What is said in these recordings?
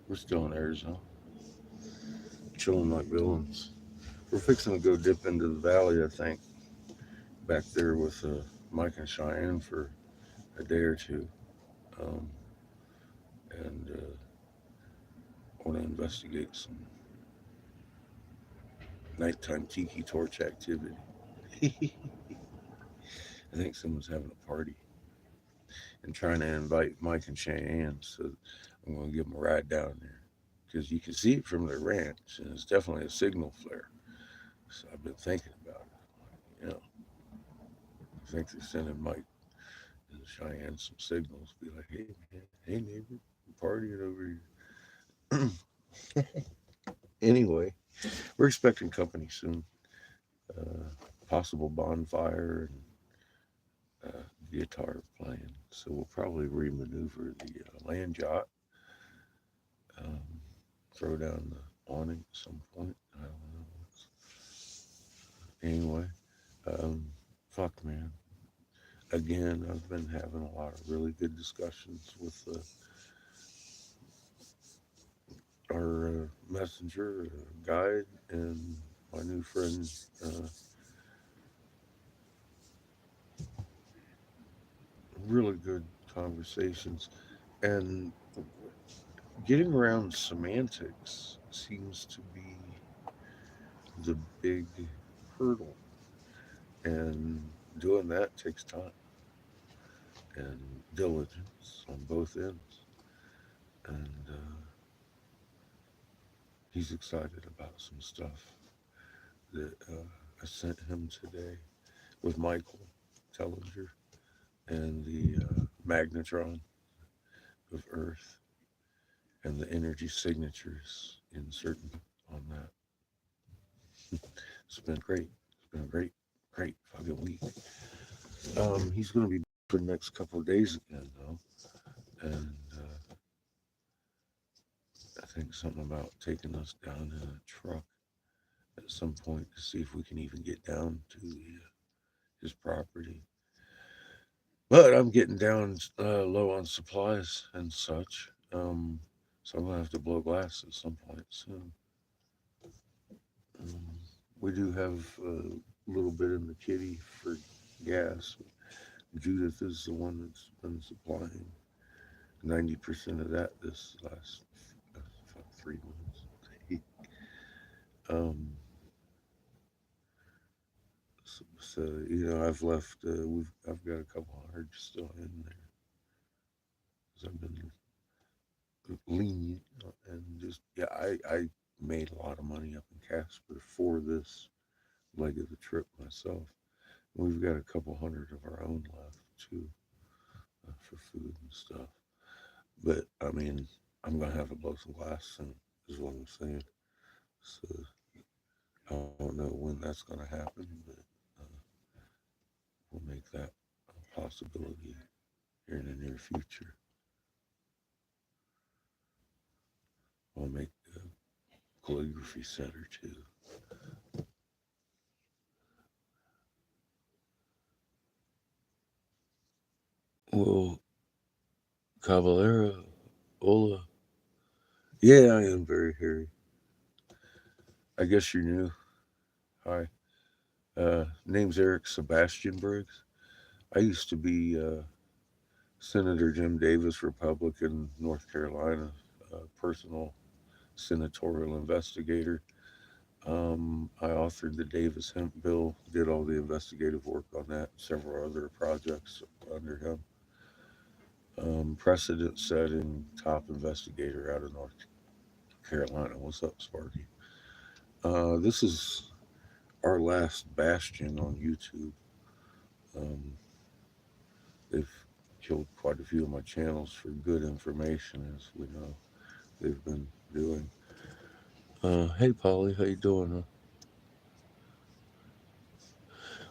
We're still in Arizona, chilling like villains. We're fixing to go dip into the valley, I think, back there with Mike and Cheyenne for a day or two. Um, and want to investigate some nighttime tiki torch activity. I think someone's having a party and trying to invite Mike and Cheyenne. So I'm going to give them a ride down there because you can see it from their ranch, and it's definitely a signal flare. So I've been thinking about it. I think they're sending Mike and Cheyenne some signals. Be like, hey man, hey neighbor, we're partying over here. Anyway, we're expecting company soon. Possible bonfire and guitar playing. So we'll probably remaneuver the land yacht, um, throw down the awning at some point. I don't know. Anyway, um, fuck man. Again, I've been having a lot of really good discussions with our messenger guide and my new friend. Really good conversations. And getting around semantics seems to be the big hurdle. And doing that takes time and diligence on both ends. And he's excited about some stuff that I sent him today with Michael Tellinger and the magnetron of Earth and the energy signatures in certain on that. It's been great. It's been a great fucking week. He's going to be for the next couple of days again, though. And I think something about taking us down in a truck at some point to see if we can even get down to his property. But I'm getting down low on supplies and such. So I'm going to have to blow glass at some point soon. Um, we do have a little bit in the kitty for gas. Judith is the one that's been supplying 90% of that this last 3 months. um, so, I've left. I've got a couple hundred still in there because I've been lenient and just I made a lot of money up in Casper for this leg of the trip myself. We've got a couple hundred of our own left too for food and stuff. But I mean, I'm gonna have to blow some glass soon. Is what I'm saying. So I don't know when that's gonna happen, but uh, we'll make that a possibility here in the near future. I'll make a calligraphy set or two. Well, Cavalera, Ola. Yeah, I am very hairy. I guess you're new. Hi. Name's Eric Sebastian Briggs. I used to be Senator Jim Davis, Republican, North Carolina, personal senatorial investigator. I authored the Davis Hemp Bill, did all the investigative work on that, several other projects under him. Precedent setting top investigator out of North Carolina. What's up, Sparky? This is our last bastion on YouTube. Um, they've killed quite a few of my channels for good information, as we know they've been doing. Hey, Polly, how you doing?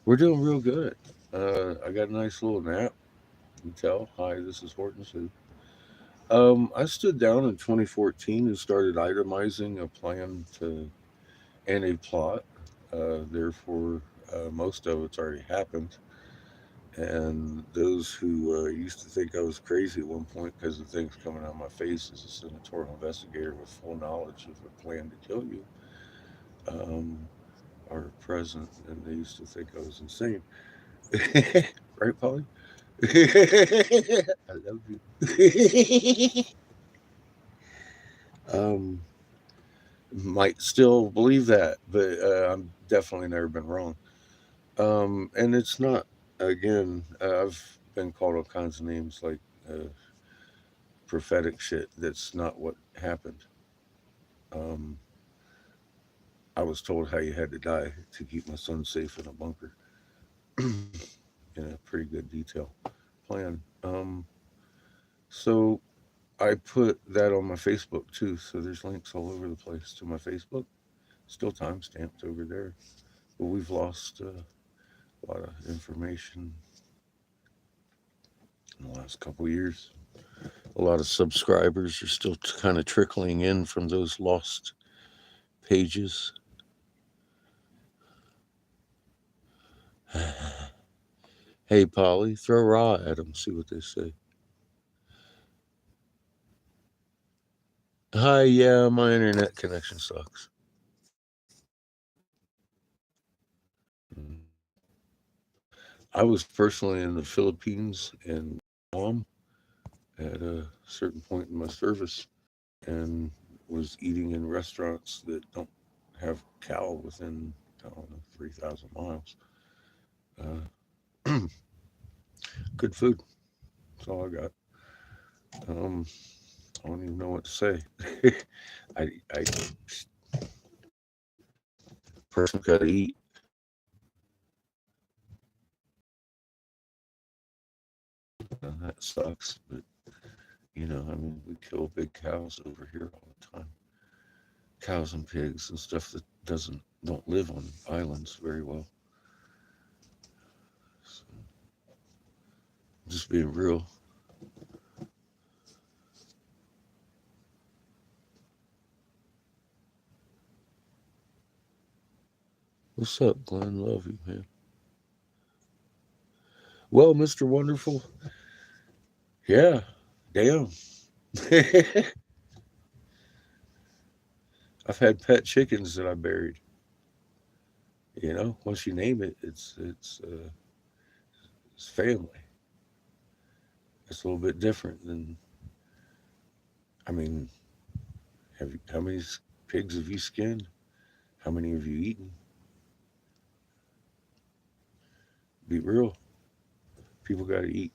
We're doing real good. I got a nice little nap. You can tell. Hi, this is Horton Sue. I stood down in 2014 and started itemizing a plan to and a plot. Therefore, most of it's already happened. And those who used to think I was crazy at one point because of things coming out of my face as a senatorial investigator with full knowledge of a plan to kill you um, are present, and they used to think I was insane. Right, Polly? I love you. um, might still believe that, but I'm definitely never been wrong. And it's not, again, I've been called all kinds of names like prophetic shit. That's not what happened. Um, I was told how you had to die to keep my son safe in a bunker in a pretty good detail plan. So I put that on my Facebook too. So there's links all over the place to my Facebook. Still time stamped over there. But we've lost a lot of information in the last couple of years. A lot of subscribers are still kind of trickling in from those lost pages. Hey, Polly, throw raw at them, see what they say. Hi, yeah, my internet connection sucks. Mm. I was personally in the Philippines and Guam at a certain point in my service and was eating in restaurants that don't have cow within, I don't know, 3,000 miles. Uh, good food. That's all I got. Um, I don't even know what to say. I person got to eat. That sucks, but I mean, we kill big cows over here all the time. Cows and pigs and stuff that don't live on islands very well. So, just being real. What's up, Glenn? Love you, man. Well, Mr. Wonderful, yeah, damn. I've had pet chickens that I buried. Once you name it, it's family. It's a little bit different than. I mean, how many pigs have you skinned? How many have you eaten? Be real. People got to eat.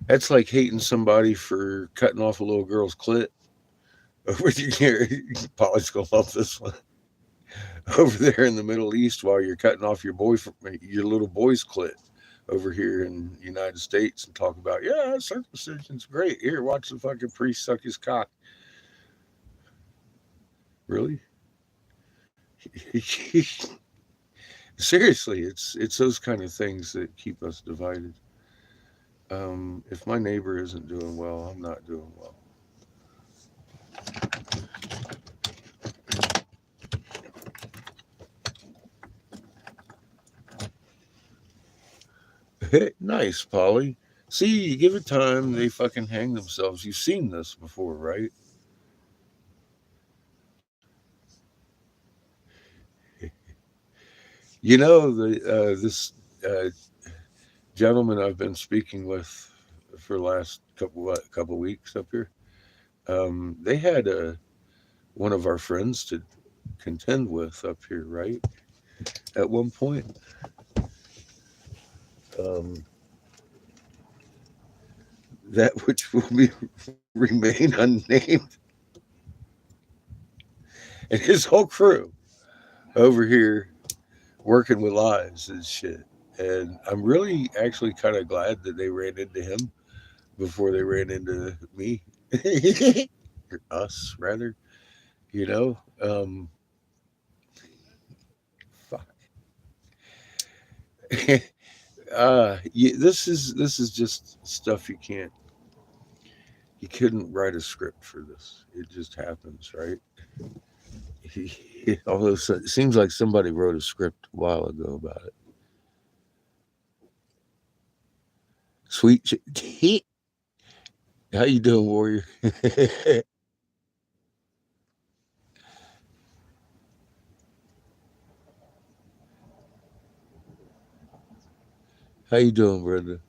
That's like hating somebody for cutting off a little girl's clit. Over here, Polly's gonna love this one. Over there in the Middle East, while you're cutting off your little boy's clit. Over here in the United States, and talk about, yeah, circumcision's great. Here, watch the fucking priest suck his cock. Really? Seriously, it's those kind of things that keep us divided. If my neighbor isn't doing well, I'm not doing well. Nice, Polly. See, you give it time, they fucking hang themselves. You've seen this before, right? The this uh, gentleman I've been speaking with for the last couple weeks up here. They had one of our friends to contend with up here, right? At one point, um, that which will remain unnamed, and his whole crew over here working with lies and shit. And I'm really actually kind of glad that they ran into him before they ran into me, or us rather. You know, fuck. This is just stuff you couldn't write a script for this. It just happens, right? Although it seems like somebody wrote a script a while ago about it. Sweet, how you doing, warrior? How you doing, brother?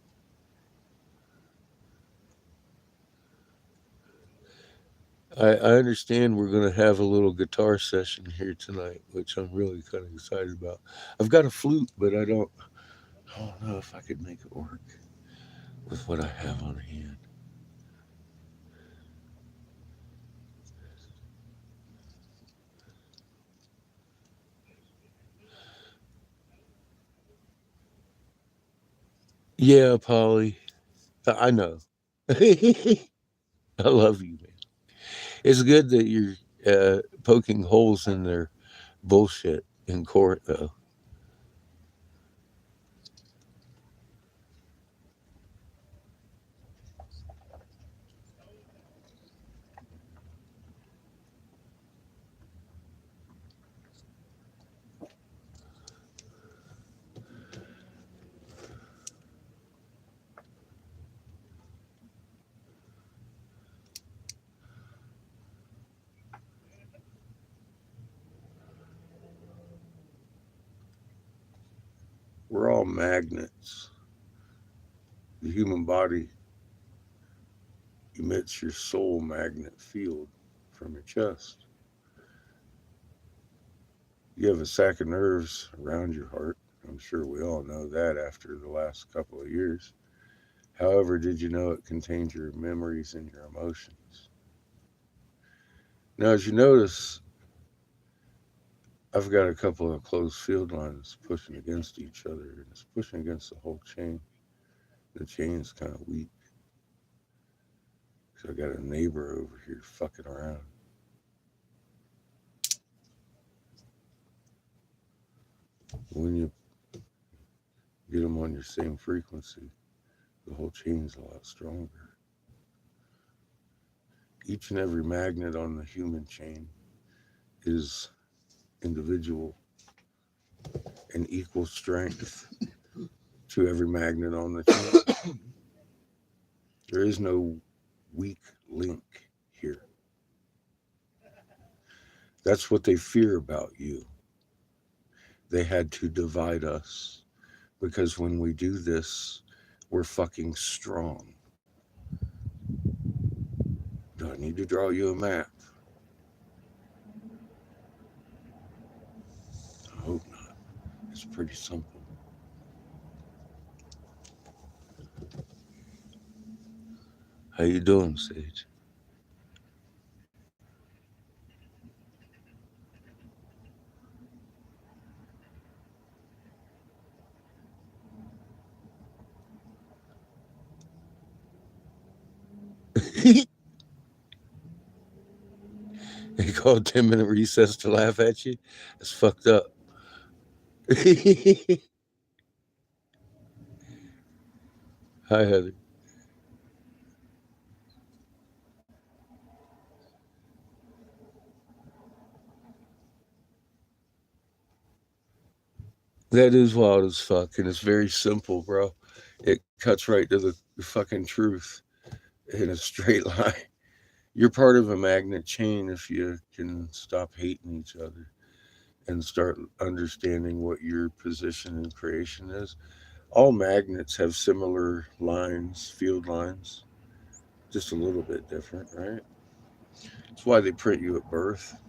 I understand we're going to have a little guitar session here tonight, which I'm really kind of excited about. I've got a flute, but I don't know if I could make it work with what I have on hand. Yeah, Polly, I know. I love you, man. It's good that you're poking holes in their bullshit in court, though. We're all magnets. The human body emits your soul magnet field from your chest. You have a sac of nerves around your heart. I'm sure we all know that after the last couple of years. However, did you know it contains your memories and your emotions? Now, as you notice, I've got a couple of closed field lines pushing against each other, and it's pushing against the whole chain. The chain's kind of weak. So I got a neighbor over here fucking around. When you get them on your same frequency, the whole chain's a lot stronger. Each and every magnet on the human chain is individual and equal strength to every magnet on the chain. There is no weak link here. That's what they fear about you. They had to divide us because when we do this, we're fucking strong. Do I need to draw you a map? I hope not. It's pretty simple. How you doing, Sage? They call 10-minute recess to laugh at you? That's fucked up. Hi, Heather. That is wild as fuck, and it's very simple, bro. It cuts right to the fucking truth in a straight line. You're part of a magnet chain if you can stop hating each other and start understanding what your position in creation is. All magnets have similar lines, field lines, just a little bit different, right? That's why they print you at birth,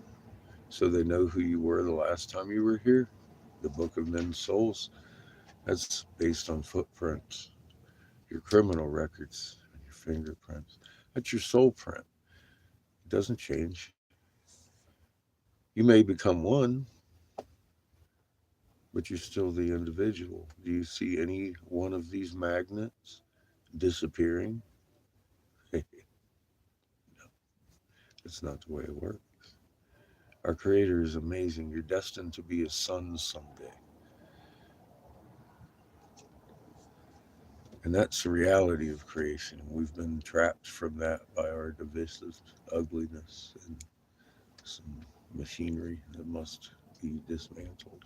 so they know who you were the last time you were here. The Book of Men's Souls, that's based on footprints, your criminal records, your fingerprints. That's your soul print. It doesn't change. You may become one, but you're still the individual. Do you see any one of these magnets disappearing? It's not the way it works. Our Creator is amazing. You're destined to be a son someday. And that's the reality of creation. We've been trapped from that by our divisive ugliness and some machinery that must be dismantled.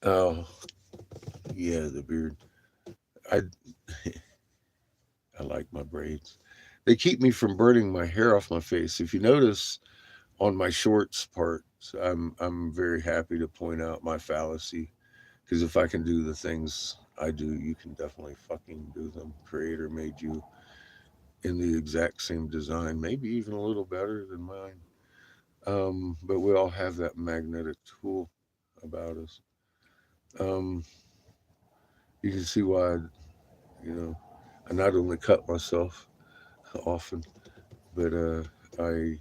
Oh, yeah, the beard. I I like my braids. They keep me from burning my hair off my face. If you notice on my shorts parts, I'm very happy to point out my fallacy because if I can do the things I do, you can definitely fucking do them. Creator made you in the exact same design, maybe even a little better than mine. But we all have that magnetic tool about us. Um, you can see why, you know, I not only cut myself often, but I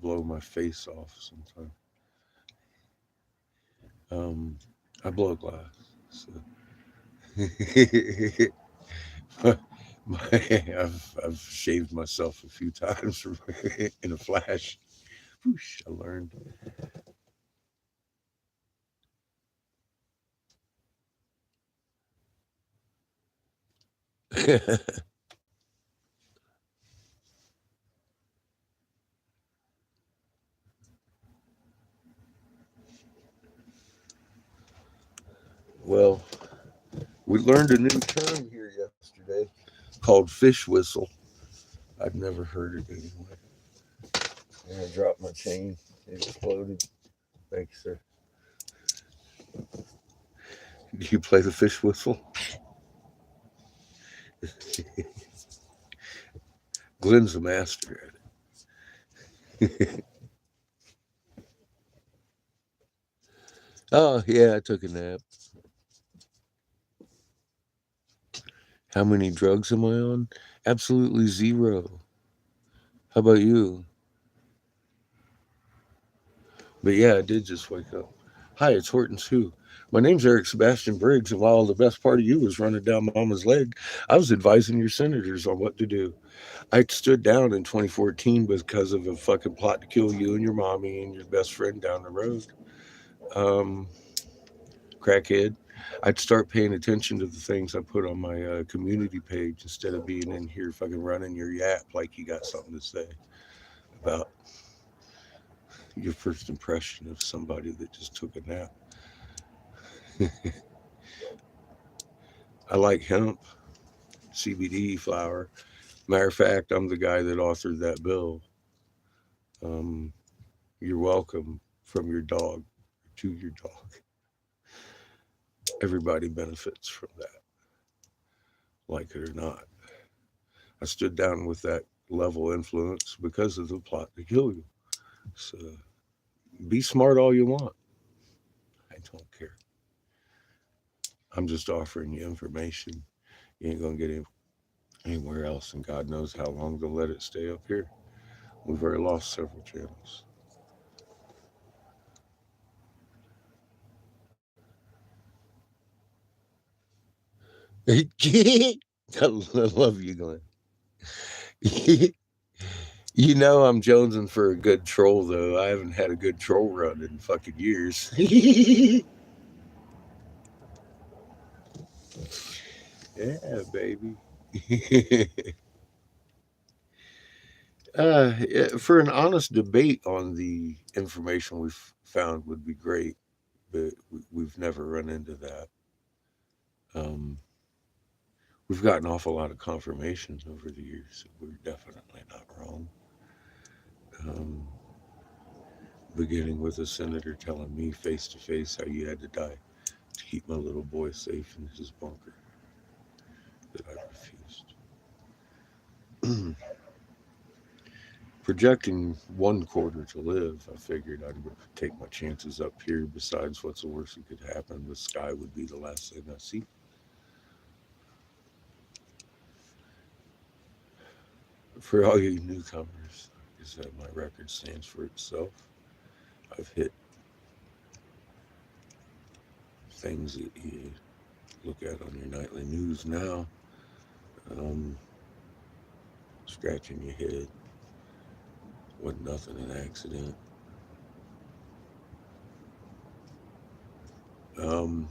blow my face off sometimes. Um, I blow glass. So. my, I've shaved myself a few times in a flash. Whoosh, I learned. Well, we learned a new term here yesterday called fish whistle. I'd never heard it anyway. And I dropped my chain. It exploded. Thanks, sir. Do you play the fish whistle? Glenn's a master at it. Oh, yeah, I took a nap. How many drugs am I on? Absolutely zero. How about you? But yeah, I did just wake up. Hi, it's Horton Sue. My name's Eric Sebastian Briggs, and while the best part of you was running down Mama's leg, I was advising your senators on what to do. I stood down in 2014 because of a fucking plot to kill you and your mommy and your best friend down the road. Um, Crackhead. I'd start paying attention to the things I put on my community page instead of being in here fucking running your yap like you got something to say about your first impression of somebody that just took a nap. I like hemp, CBD flower. Matter of fact, I'm the guy that authored that bill. Um, you're welcome from your dog to your dog. Everybody benefits from that, like it or not. I stood down with that level influence because of the plot to kill you. So be smart all you want. I don't care. I'm just offering you information. You ain't gonna get anywhere else, and God knows how long they'll let it stay up here. We've already lost several channels. I love you, Glenn. You know I'm jonesing for a good troll, though. I haven't had a good troll run in fucking years. Yeah, baby. Yeah, for an honest debate on the information we've found would be great, but we've never run into that. Um, we've gotten an awful lot of confirmation over the years that we're definitely not wrong. Um, beginning with a senator telling me face to face how you had to die to keep my little boy safe in his bunker that I refused. Projecting 1 quarter to live, I figured I'd take my chances up here. Besides, what's the worst that could happen? The sky would be the last thing I see. For all you newcomers, like I said, my record stands for itself. I've hit things that you look at on your nightly news now. Um, Scratching your head wasn't nothing an accident. Um,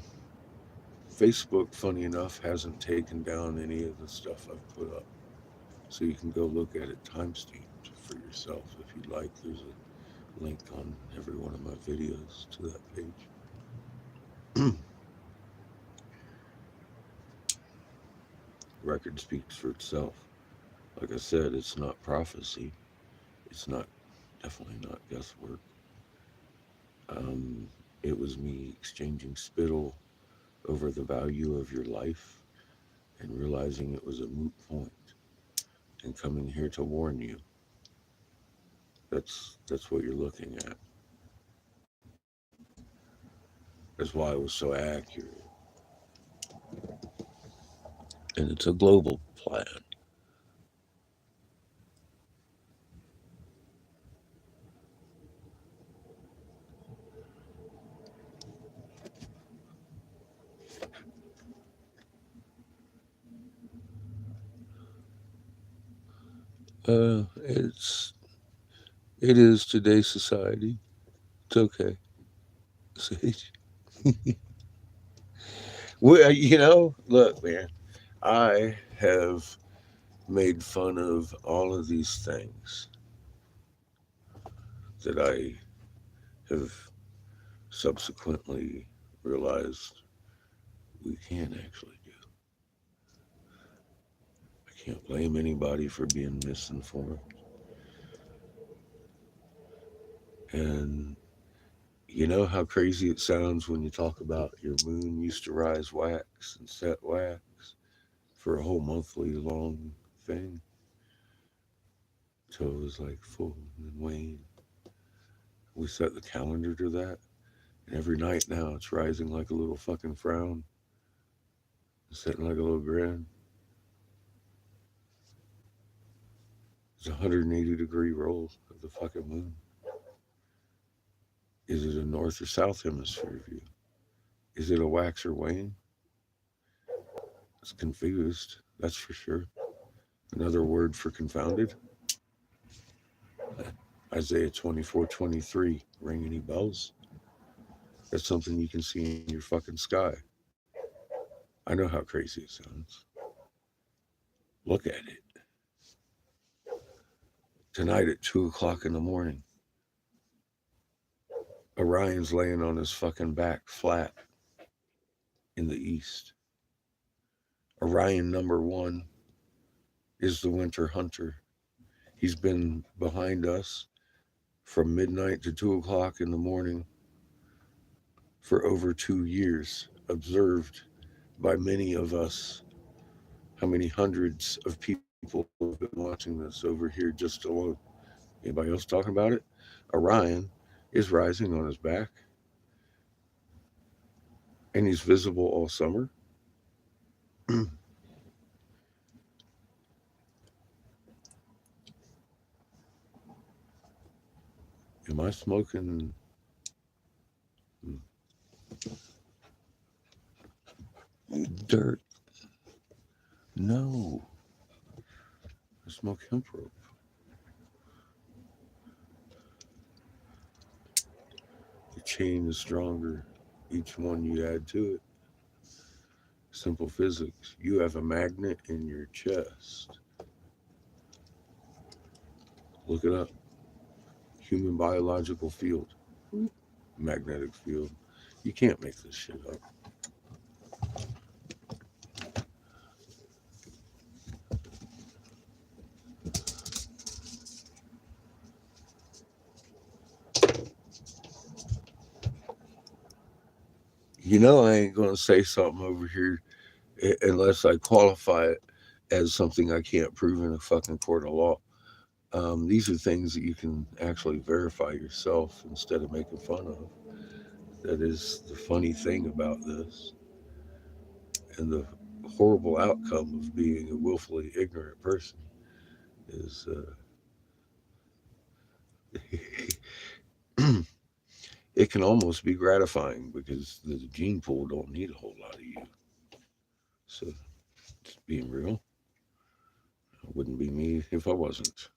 Facebook, funny enough, hasn't taken down any of the stuff I've put up. So you can go look at it time stamped for yourself if you'd like. There's a link on every one of my videos to that page. Record speaks for itself. Like I said, it's not prophecy. It's not, definitely not guesswork. Um, it was me exchanging spittle over the value of your life and realizing it was a moot point and coming here to warn you. That's what you're looking at. That's why it was so accurate. And it's a global plan. It is today's society. It's okay. Sage. Well, look, man, I have made fun of all of these things that I have subsequently realized we can't actually do. I can't blame anybody for being misinformed. And you know how crazy it sounds when you talk about your moon used to rise wax and set wax for a whole monthly long thing till it was like full and wane. We set the calendar to that, and every night now it's rising like a little fucking frown, setting like a little grin. It's a 180-degree roll of the fucking moon. Is it a north or south hemisphere view? Is it a wax or wane? It's confused, that's for sure. Another word for confounded. Isaiah 24:23. Ring any bells? That's something you can see in your fucking sky. I know how crazy it sounds. Look at it. Tonight at 2 o'clock in the morning, Orion's laying on his fucking back flat in the east. Orion number one is the winter hunter. He's been behind us from midnight to 2 o'clock in the morning for over 2 years, observed by many of us. How many hundreds of people have been watching this over here just alone? Anybody else talking about it? Orion is rising on his back and he's visible all summer. Am I smoking dirt? No. I smoke hemp rope. The chain is stronger each one you add to it. Simple physics. You have a magnet in your chest. Look it up. Human biological field. Magnetic field. You can't make this shit up. You know I ain't gonna say something over here unless I qualify it as something I can't prove in a fucking court of law. These are things that you can actually verify yourself instead of making fun of. That is the funny thing about this, and the horrible outcome of being a willfully ignorant person is it can almost be gratifying because the gene pool don't need a whole lot of you. So, just being real, it wouldn't be me if I wasn't.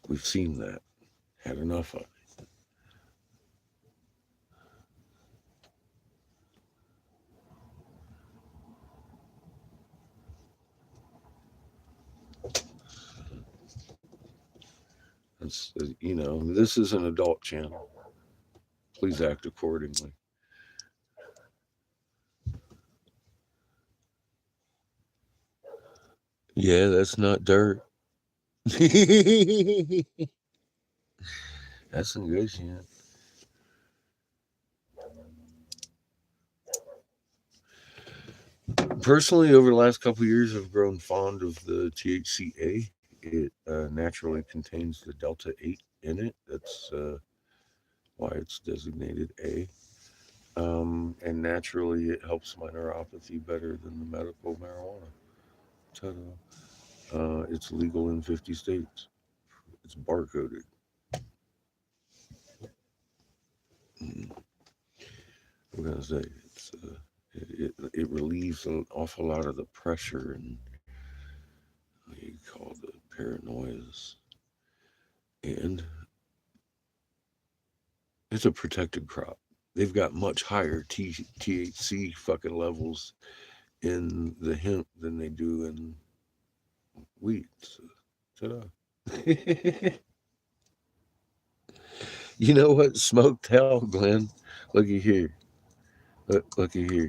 We've seen that, had enough of it. This is an adult channel. Please act accordingly. Yeah, that's not dirt. That's some good shit. Personally, over the last couple of years, I've grown fond of the THCA. It naturally contains the Delta 8 in it. That's why it's designated A. And naturally, it helps my neuropathy better than the medical marijuana. Ta-da. It's legal in 50 states. It's barcoded. Mm, what can I say? It relieves an awful lot of the pressure and what you call the paranoias. And it's a protected crop. They've got much higher THC fucking levels in the hemp than they do in wheat. So, ta-da. You know what? Smoked hell, Glenn. Looky here. Looky here.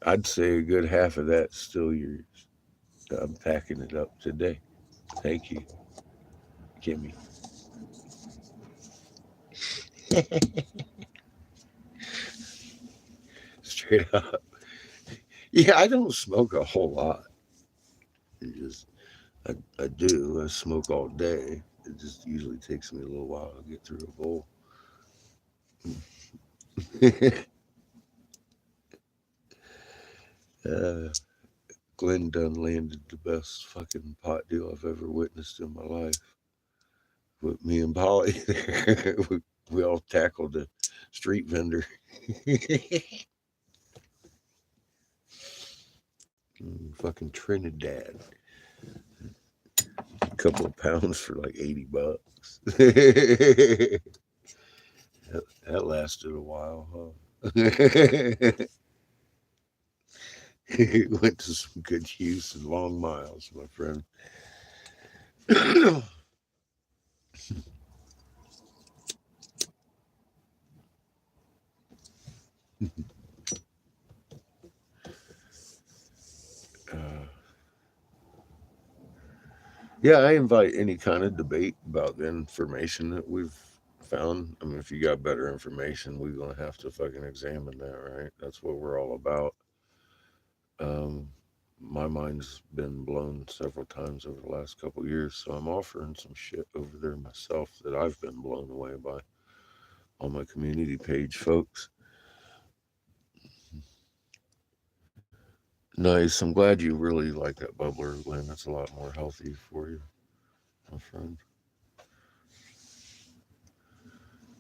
I'd say a good half of that's still yours. I'm packing it up today. Thank you, Kimmy. Straight up. Yeah, I don't smoke a whole lot. It just I do. I smoke all day. It just usually takes me a little while to get through a bowl. uh, Glenn done landed the best fucking pot deal I've ever witnessed in my life. With me and Polly there, we all tackled the street vendor. Fucking Trinidad. A couple of pounds for like $80. That lasted a while, huh? It went to some good use and long miles, my friend. uh, yeah, I invite any kind of debate about the information that we've found. I mean, if you got better information, we're going to have to fucking examine that, right? That's what we're all about. Um, my mind's been blown several times over the last couple of years, so I'm offering some shit over there myself that I've been blown away by on my community page, folks. Nice. I'm glad you really like that bubbler, Glenn. That's a lot more healthy for you, my friend.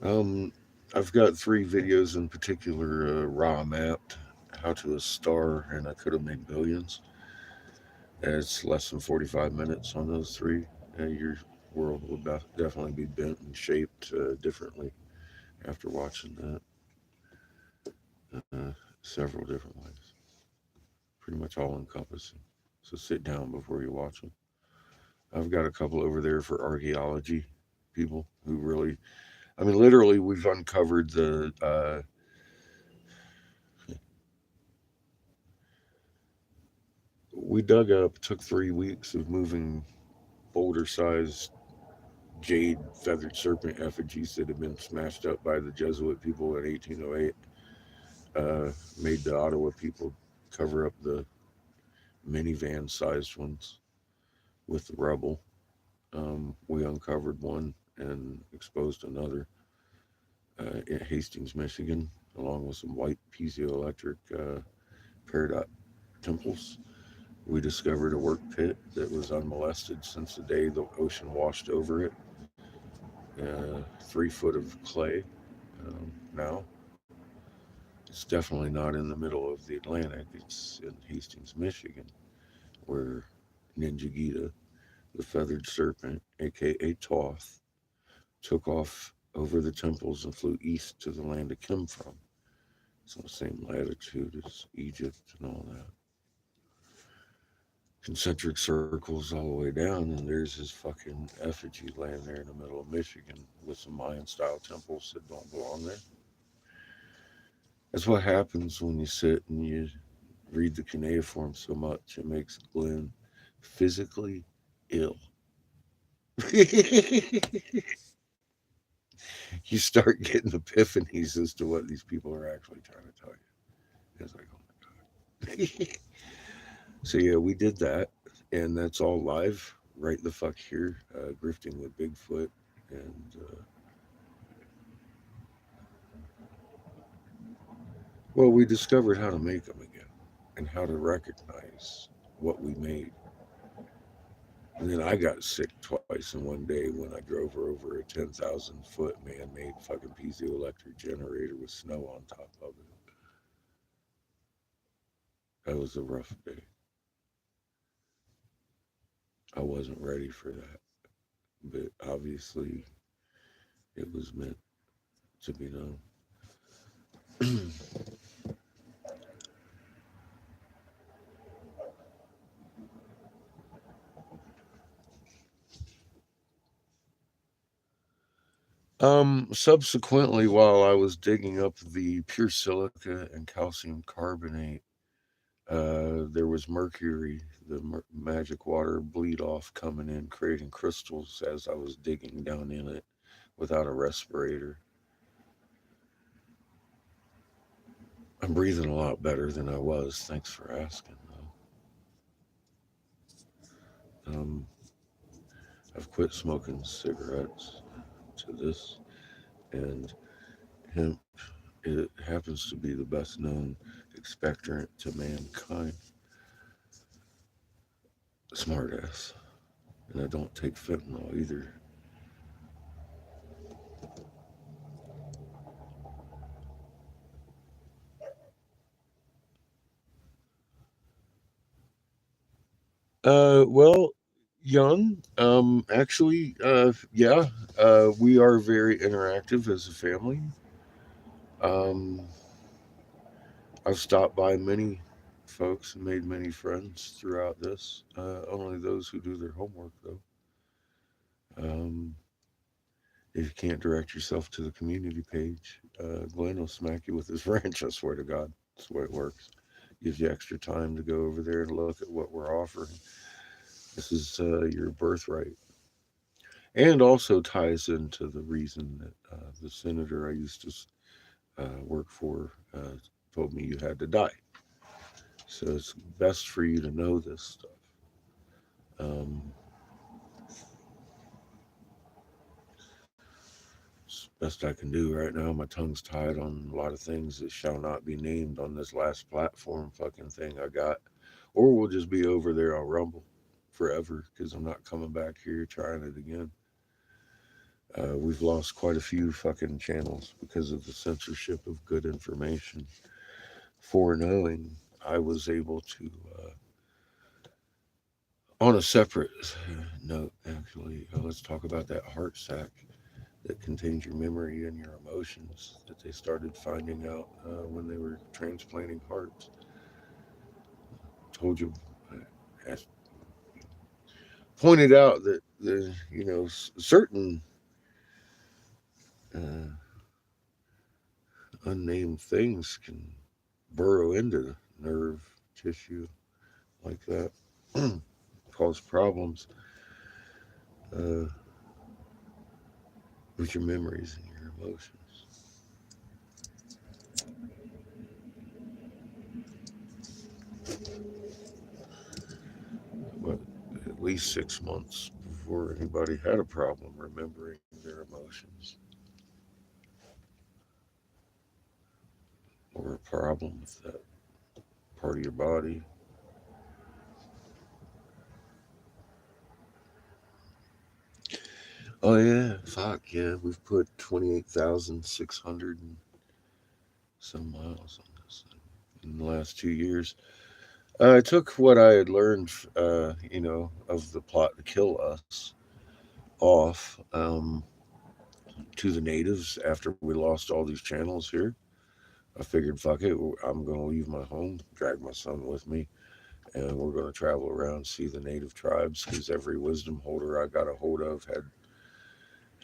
Um, I've got three videos in particular raw mapped how to a star, and I could have made billions. And it's less than 45 minutes on those three. Your world will definitely be bent and shaped differently after watching that several different ways. Pretty much all encompassing. So sit down before you watch them. I've got a couple over there for archaeology people who really, I mean, literally, we've uncovered we dug up, took 3 weeks of moving boulder sized jade feathered serpent effigies that had been smashed up by the Jesuit people in 1808. Made the Ottawa people cover up the minivan sized ones with the rubble. We uncovered one and exposed another in Hastings, Michigan, along with some white piezoelectric peridot temples. We discovered a work pit that was unmolested since the day the ocean washed over it. 3 foot of clay now. It's definitely not in the middle of the Atlantic. It's in Hastings, Michigan, where Ninjagita, the feathered serpent, aka Toth, took off over the temples and flew east to the land it came from. It's on the same latitude as Egypt and all that. concentric circles all the way down, and there's his fucking effigy laying there in the middle of Michigan with some Mayan style temples that don't belong there. That's what happens when you sit and you read the cuneiform so much. It makes Glenn physically ill. You start getting epiphanies as to what these people are actually trying to tell you. It's like, oh my God. So, yeah, we did that. And that's all live right the fuck here, grifting with Bigfoot. And, well, we discovered how to make them again and how to recognize what we made. And then I got sick twice in one day when I drove over a 10,000 foot man made fucking piezoelectric generator with snow on top of it. That was a rough day. I wasn't ready for that. But obviously, it was meant to be known. Subsequently, while I was digging up the pure silica and calcium carbonate, there was mercury, the magic water bleed off coming in, creating crystals as I was digging down in it without a respirator. I'm breathing a lot better than I was. Thanks for asking, though. I've quit smoking cigarettes to this, and hemp, it happens to be the best known expectorant to mankind. Smartass. And I don't take fentanyl either. Well, young. Yeah. We are very interactive as a family. Um, I've stopped by many folks and made many friends throughout this. Only those who do their homework, though. Um, if you can't direct yourself to the community page, Glenn will smack you with his wrench. I swear to God, that's the way it works. Gives you extra time to go over there and look at what we're offering. This is your birthright, and also ties into the reason that the senator I used to work for told me you had to die. So it's best for you to know this stuff. Um, it's best I can do right now. My tongue's tied on a lot of things that shall not be named on this last platform fucking thing I got. Or we'll just be over there on Rumble forever because I'm not coming back here trying it again. We've lost quite a few fucking channels because of the censorship of good information. For knowing, I was able to, on a separate note, actually, let's talk about that heart sac that contains your memory and your emotions that they started finding out when they were transplanting hearts. Told you, uh, pointed out that certain uh, unnamed things can burrow into the nerve tissue like that, cause problems uh, with your memories and your emotions. But at least 6 months before anybody had a problem remembering their emotions or a problem with that part of your body. Oh yeah, fuck yeah. We've put 28,600 and some miles on this thing in the last 2 years. I took what I had learned, of the plot to kill us off to the natives after we lost all these channels here. I figured, fuck it, I'm going to leave my home, drag my son with me, and we're going to travel around, see the native tribes, because every wisdom holder I got a hold of had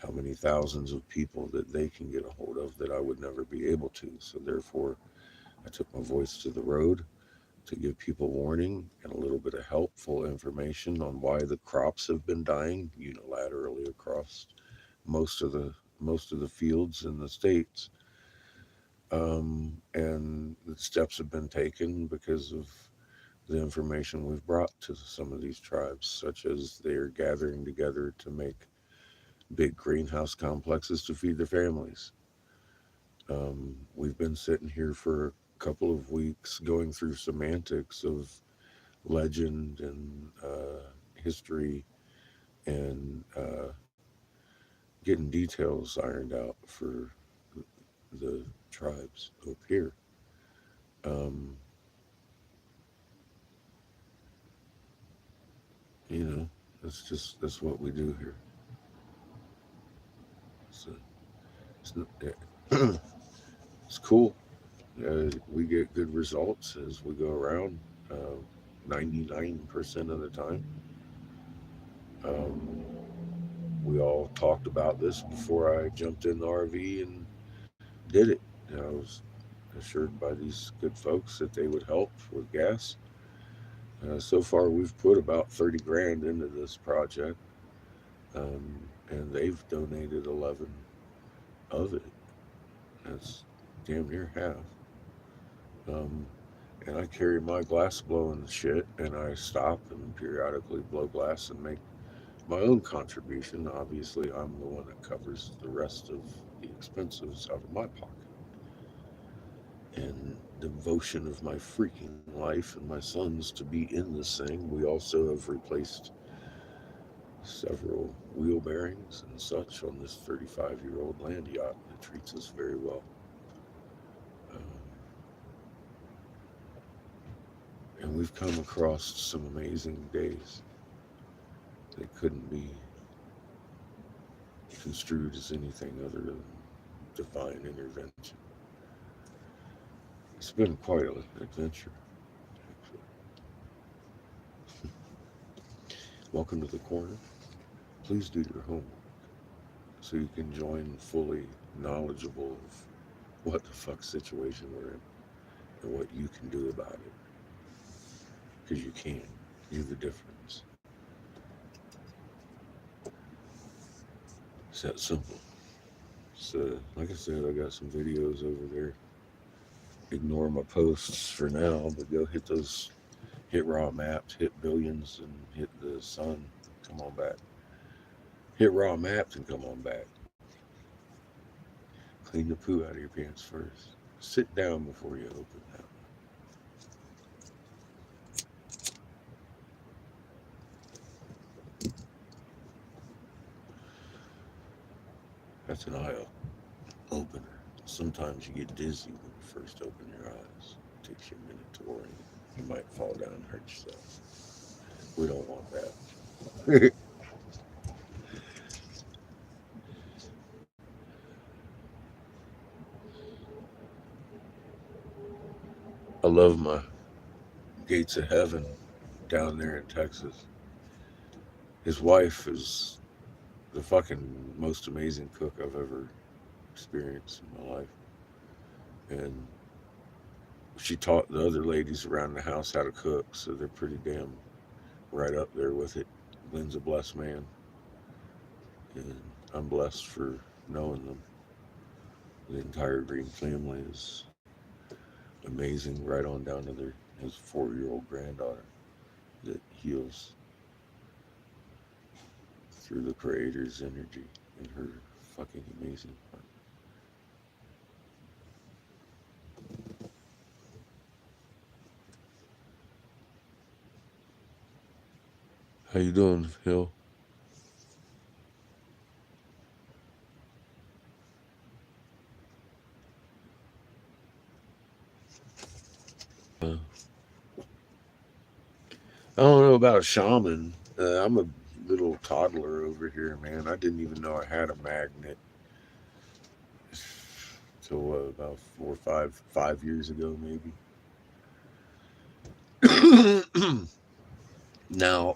how many thousands of people that they can get a hold of that I would never be able to. So therefore, I took my voice to the road to give people warning and a little bit of helpful information on why the crops have been dying unilaterally across most of the most of the fields in the states. And the steps have been taken because of the information we've brought to some of these tribes, such as they are gathering together to make big greenhouse complexes to feed their families. We've been sitting here for a couple of weeks going through semantics of legend and history and getting details ironed out for the tribes up here. Um, you know, that's what we do here. So it's, it's cool. We get good results as we go around. 99% of the time. Um, we all talked about this before I jumped in the RV and did it. I was assured by these good folks that they would help with gas. So far, we've put about 30 grand into this project, and they've donated 11 of it. That's damn near half. Um, and I carry my glass blowing shit, and I stop and periodically blow glass and make my own contribution. Obviously, I'm the one that covers the rest of the expenses out of my pocket. And devotion of my freaking life and my sons to be in this thing, we also have replaced several wheel bearings and such on this 35-year-old land yacht that treats us very well. Um, and we've come across some amazing days that couldn't be construed as anything other than divine intervention. It's been quite an adventure, actually. Welcome to the corner. Please do your homework so you can join fully knowledgeable of what the fuck situation we're in and what you can do about it. Because you can. You're the difference. It's that simple. So, like I said, I got some videos over there. Ignore my posts for now, but go hit raw maps, hit billions, and hit the sun. Come on back. Hit raw maps and come on back. Clean the poo out of your pants first. Sit down before you open that. That's an eye opener. Sometimes you get dizzy when you first open your eyes. It takes you a minute to orient. You might fall down and hurt yourself. We don't want that. I love my gates of heaven down there in Texas. His wife is the fucking most amazing cook I've ever experienced in my life. And she taught the other ladies around the house how to cook, so they're pretty damn right up there with it. Lynn's a blessed man, and I'm blessed for knowing them. The entire Green family is amazing, right on down to his 4-year-old granddaughter that heals through the Creator's energy in her fucking amazing heart. How you doing, Hill? Uh, I don't know about a shaman. I'm a little toddler over here, man. I didn't even know I had a magnet till about 4 or 5 years ago, maybe. Now,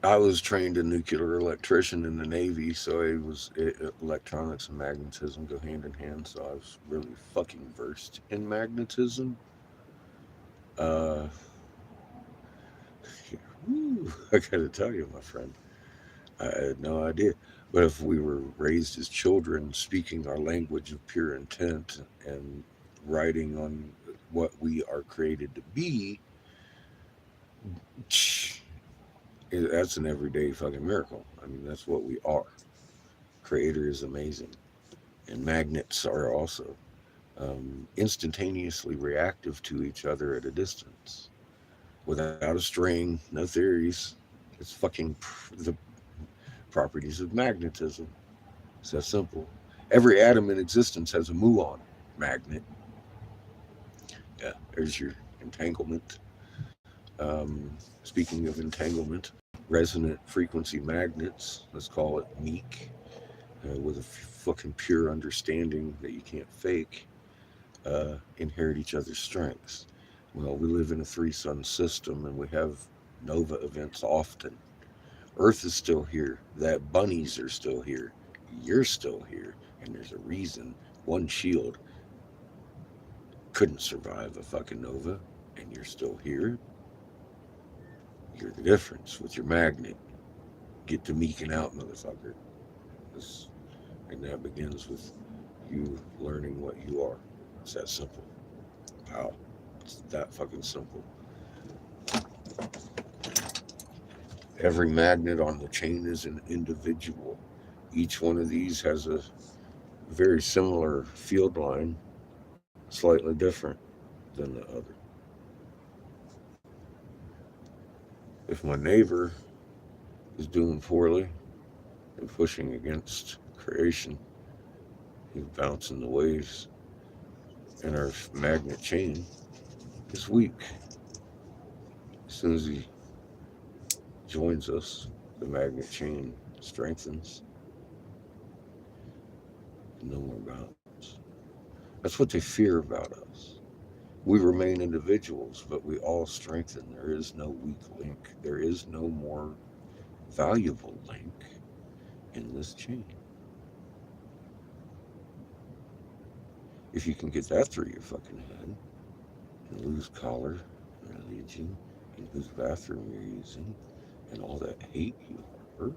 I was trained a nuclear electrician in the Navy, so electronics and magnetism go hand in hand. So I was really fucking versed in magnetism. Uh, I gotta tell you, my friend, I had no idea. But if we were raised as children, speaking our language of pure intent and writing on what we are created to be, that's an everyday fucking miracle. I mean, that's what we are. Creator is amazing. And magnets are also instantaneously reactive to each other at a distance without a string, no theories. It's fucking the properties of magnetism. It's that simple. Every atom in existence has a muon magnet. Yeah, there's your entanglement. Speaking of entanglement, resonant frequency magnets, let's call it meek, with a fucking pure understanding that you can't fake, inherit each other's strengths. Well, we live in a three sun system and we have nova events often. Earth is still here. That bunnies are still here. You're still here. And there's a reason one shield couldn't survive a fucking nova and you're still here. You're the difference with your magnet. Get to meeking out, motherfucker. This, and that begins with you learning what you are. It's that simple. Wow. It's that fucking simple. Every magnet on the chain is an individual. Each one of these has a very similar field line, slightly different than the other. If my neighbor is doing poorly and pushing against creation, he's bouncing the waves, and our magnet chain is weak. As soon as he joins us, the magnet chain strengthens, no more bounce. That's what they fear about us. We remain individuals, but we all strengthen. There is no weak link. There is no more valuable link in this chain. If you can get that through your fucking head and lose color and religion and whose bathroom you're using and all that hate you harbor,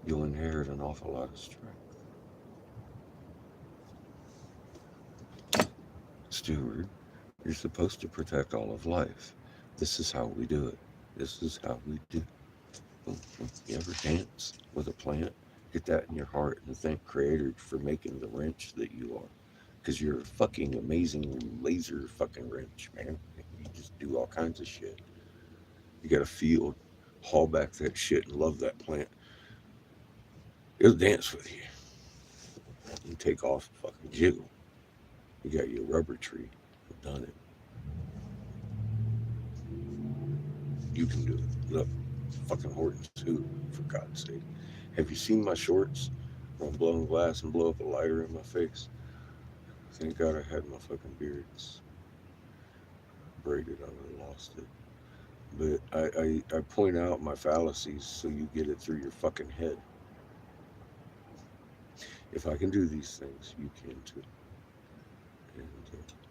you'll inherit an awful lot of strength. Steward, you're supposed to protect all of life. This is how we do it. This is how we do. You ever dance with a plant? Get that in your heart and thank Creator for making the wrench that you are. Because you're a fucking amazing laser fucking wrench, man. You just do all kinds of shit. You got a field, haul back that shit and love that plant. It'll dance with you. You take off and fucking jiggle. You got your rubber tree. I've done it. You can do it. Look, fucking Horton's too, for God's sake. Have you seen my shorts where I'm blowing glass and blow up a lighter in my face? Thank God I had my fucking beard. It's braided. I would have lost it. But I point out my fallacies so you get it through your fucking head. If I can do these things, you can too. And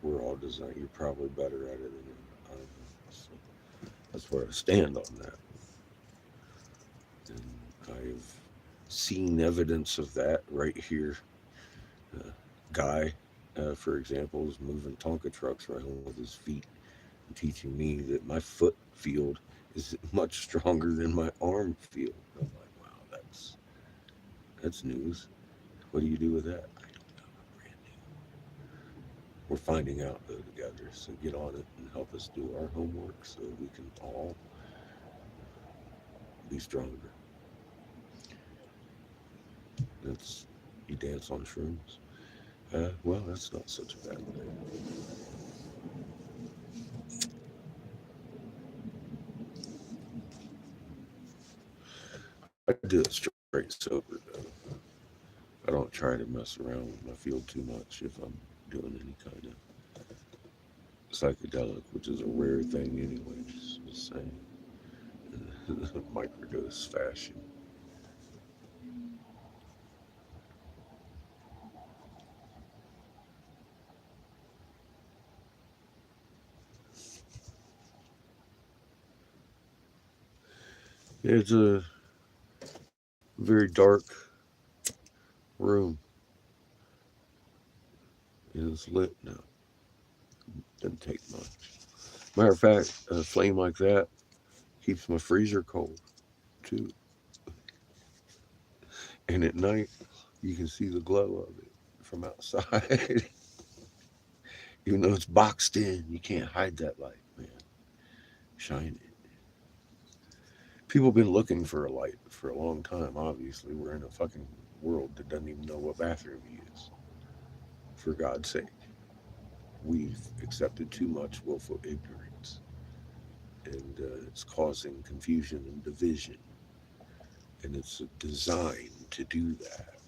we're all designed. You're probably better at it than I am. So that's where I stand on that. And I've seen evidence of that right here. Guy, for example, is moving Tonka trucks right home with his feet and teaching me that my foot field is much stronger than my arm field. I'm like, wow, that's news. What do you do with that? I don't know. Brand new. We're finding out though together. So get on it and help us do our homework so we can all be stronger. That's you dance on shrooms. Well, that's not such a bad thing. I do it straight sober though. I don't try to mess around with my field too much if I'm doing any kind of psychedelic, which is a rare thing, anyways. Just saying, microdose fashion. It's a very dark room. It's lit now. Doesn't take much. Matter of fact, a flame like that keeps my freezer cold too. And at night, you can see the glow of it from outside. Even though it's boxed in, you can't hide that light, man. Shine it. People have been looking for a light for a long time, obviously. We're in a fucking world that doesn't even know what bathroom he is. For God's sake. We've accepted too much willful ignorance. And it's causing confusion and division. And it's designed to do that.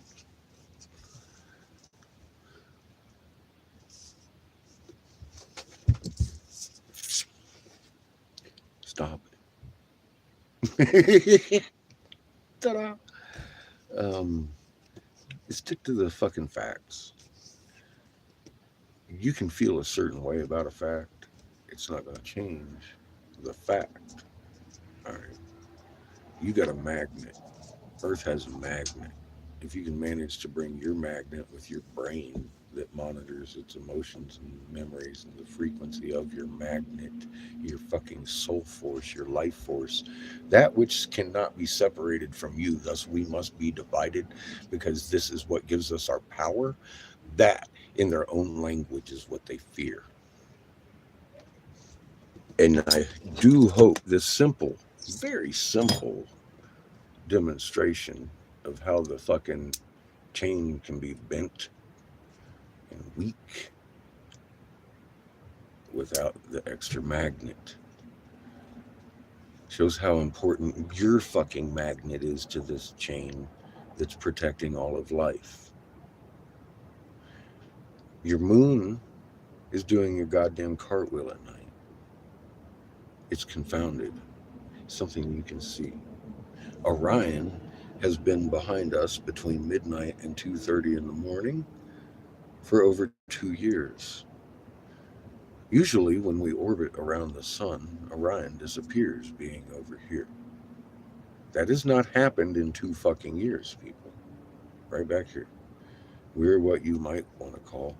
Stop it. Ta-da! Um, Stick to the fucking facts. You can feel a certain way about a fact. It's not going to change the fact. All right. You got a magnet. Earth has a magnet. If you can manage to bring your magnet with your brain that monitors its emotions and memories and the frequency of your magnet, your fucking soul force, your life force, that which cannot be separated from you, thus we must be divided because this is what gives us our power, that in their own language is what they fear. And I do hope this simple, very simple demonstration of how the fucking chain can be bent and weak without the extra magnet shows how important your fucking magnet is to this chain that's protecting all of life. Your moon is doing your goddamn cartwheel at night. It's confounded. Something you can see. Orion has been behind us between midnight and 2:30 in the morning for over 2 years. Usually, when we orbit around the sun, Orion disappears, being over here. That has not happened in 2 fucking years, people. Right back here. We're what you might want to call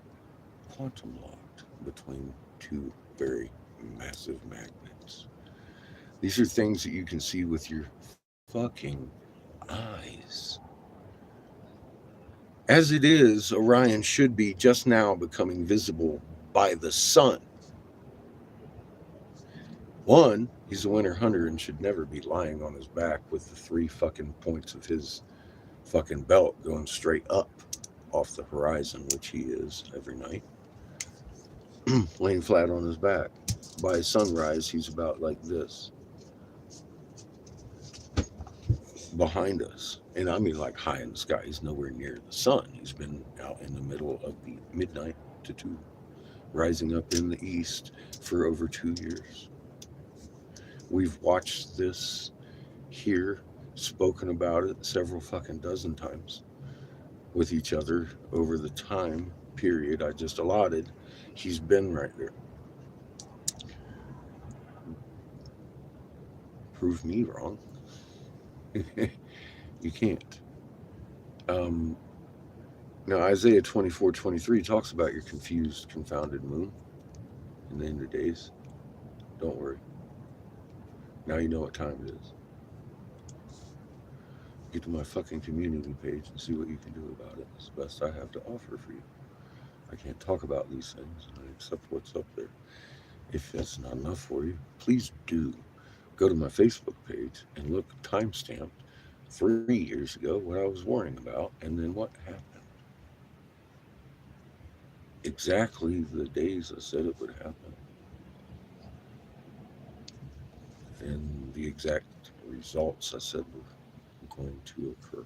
quantum locked between two very massive magnets. These are things that you can see with your fucking eyes. As it is, Orion should be just now becoming visible by the sun. One, he's a winter hunter and should never be lying on his back with the three fucking points of his fucking belt going straight up off the horizon, which he is every night, laying flat on his back. By sunrise, he's about like this behind us. And I mean, like high in the sky. He's nowhere near the sun. He's been out in the middle of the midnight to two, rising up in the east for over 2 years. We've watched this here, spoken about it several fucking dozen times with each other over the time period I just allotted. He's been right there. Prove me wrong. You can't. Um, Now, Isaiah 24:23 talks about your confused, confounded moon in the end of days. Don't worry. Now you know what time it is. Get to my fucking community page and see what you can do about it. It's the best I have to offer for you. I can't talk about these things, and I accept what's up there. If that's not enough for you, please do go to my Facebook page and look timestamped 3 years ago what I was warning about, and then what happened. Exactly the days I said it would happen, and the exact results I said were going to occur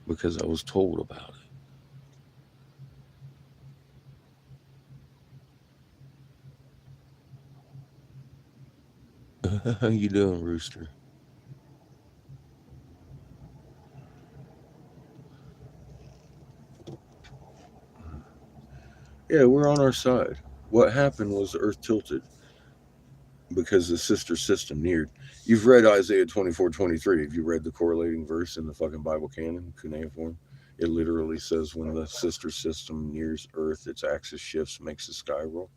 because I was told about it. How you doing, Rooster? Yeah, we're on our side. What happened was the Earth tilted because the sister system neared. You've read Isaiah 24:23. Have you read the correlating verse in the fucking Bible canon, cuneiform? It literally says when the sister system nears Earth, its axis shifts, makes the sky roll.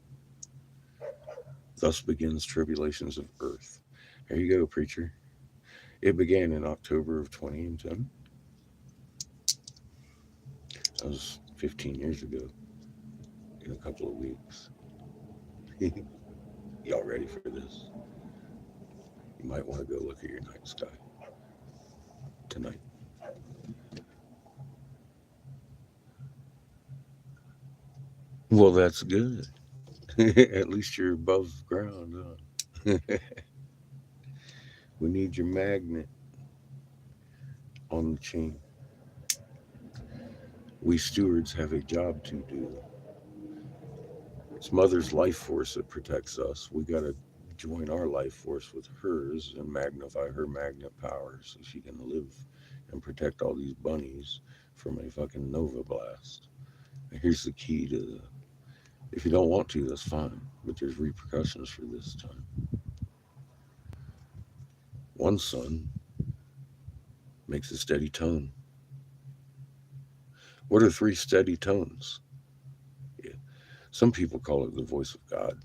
Thus begins tribulations of Earth. There you go, preacher. It began in October of 2010. That was 15 years ago in a couple of weeks. Y'all ready for this? You might want to go look at your night sky tonight. Well, that's good. At least you're above ground, huh? We need your magnet on the chain. We stewards have a job to do. It's Mother's life force that protects us. We got to join our life force with hers and magnify her magnet power so she can live and protect all these bunnies from a fucking Nova blast. And here's the key to the. If you don't want to, that's fine, but there's repercussions for this time. One sun makes a steady tone. What are three steady tones? Yeah. Some people call it the voice of God,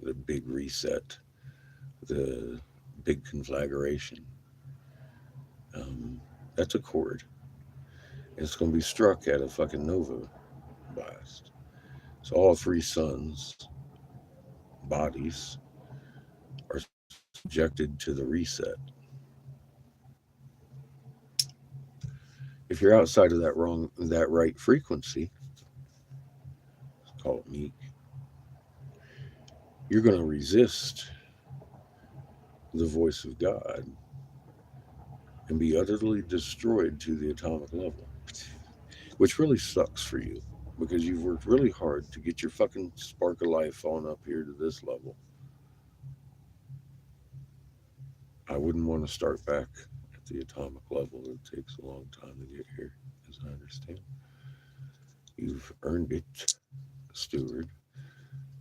the big reset, the big conflagration. Um, that's a chord. It's going to be struck at a fucking nova blast. So all three suns' bodies are subjected to the reset. If you're outside of that right frequency, call it meek, you're going to resist the voice of God and be utterly destroyed to the atomic level, which really sucks for you because you've worked really hard to get your fucking spark of life on up here to this level. I wouldn't want to start back at the atomic level. It takes a long time to get here, as I understand. You've earned it, steward.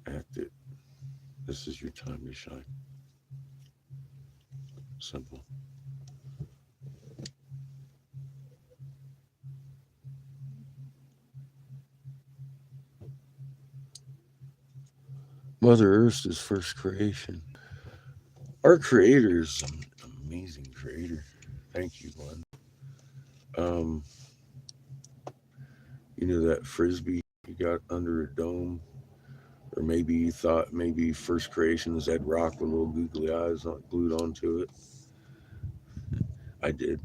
Act it. This is your time to shine. Simple. Mother Earth is first creation. Our creator is an amazing creator. Thank you, Glenn. Um, you know that frisbee you got under a dome, or maybe you thought maybe first creation was that rock with little googly eyes glued onto it. I did.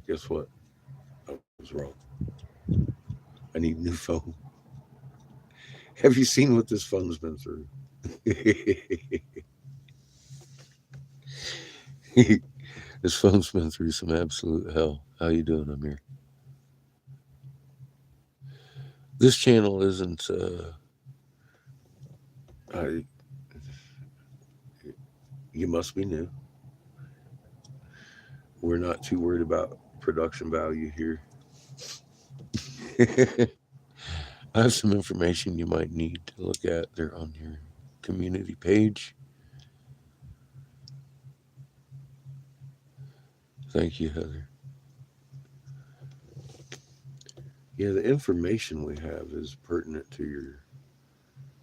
Guess what? I was wrong. I need a new phone. Have you seen what this phone's been through? This phone's been through some absolute hell. How you doing, Amir? This channel isn't. I, you must be new. We're not too worried about production value here. I have some information you might need to look at. They're on your community page. Thank you, Heather. Yeah, the information we have is pertinent to your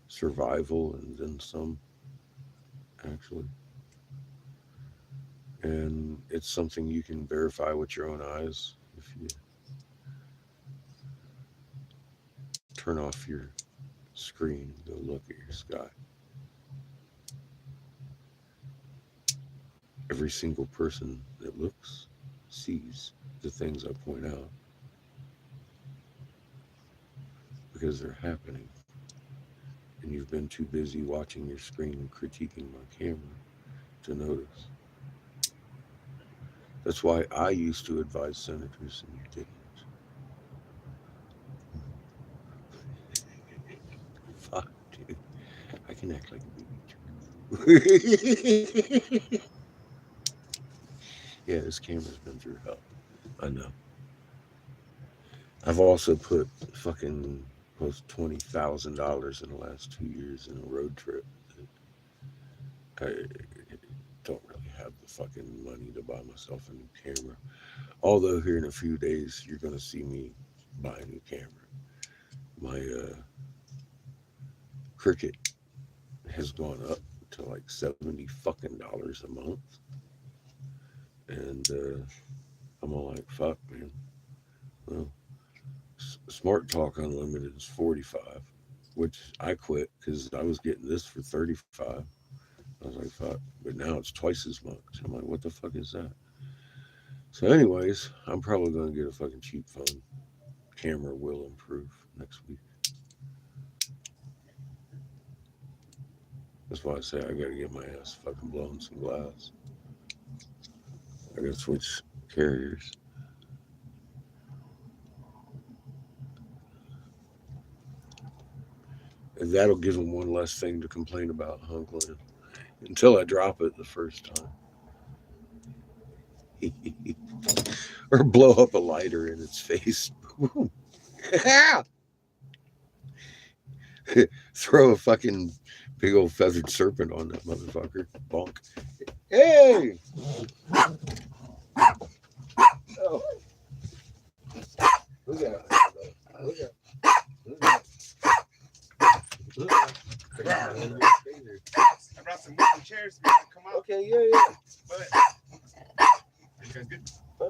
survival and then some, actually. And it's something you can verify with your own eyes if you turn off your screen and go look at your sky. Every single person that looks sees the things I point out because they're happening. And you've been too busy watching your screen and critiquing my camera to notice. That's why I used to advise senators and you didn't. Fuck, dude. I can act like a baby too. Yeah, this camera's been through hell. I know. I've also put fucking close $20,000 in the last 2 years in a road trip. I don't really have the fucking money to buy myself a new camera. Although here in a few days, you're gonna see me buy a new camera. My Cricket has gone up to like $70 fucking a month, and I'm all like, fuck, man. Well, Smart Talk Unlimited is 45, which I quit because I was getting this for 35. I was like, fuck, but now it's twice as much. I'm like, what the fuck is that? So, anyways, I'm probably gonna get a fucking cheap phone. Camera will improve next week. That's why I say I gotta get my ass fucking blown some glass. I gotta switch carriers. And that'll give them one less thing to complain about, huh, Glenn? Until I drop it the first time. Or blow up a lighter in its face. Throw a fucking big old feathered serpent on that motherfucker. Bonk. Hey! Oh, look at it. Look at it. Look at it. Look at it. I brought some wooden chairs to come out. Okay, yeah. But are you guys good? Huh?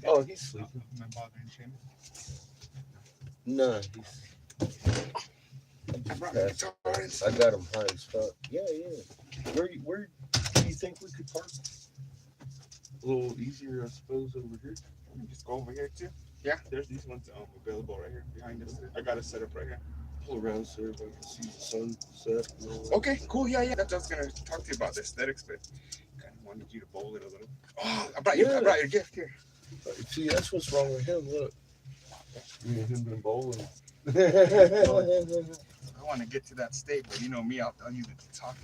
Oh, he's sleeping. Am I bothering Shane? No, I brought my guitar. I got him high as fuck. Yeah. Where do you think we could park? A little easier, I suppose, over here. Let me just go over here too. Yeah, there's these ones available right here behind us. I got it set up right here. Pull around so everybody can see the sunset. Okay, cool. Yeah. That's what I was gonna talk to you about the aesthetics, but kind of wanted you to bowl it a little. Oh, I brought your gift here. See, that's what's wrong with him. Look, me and him been bowling. I want to get to that state, but you know me, I'll tell you to talk.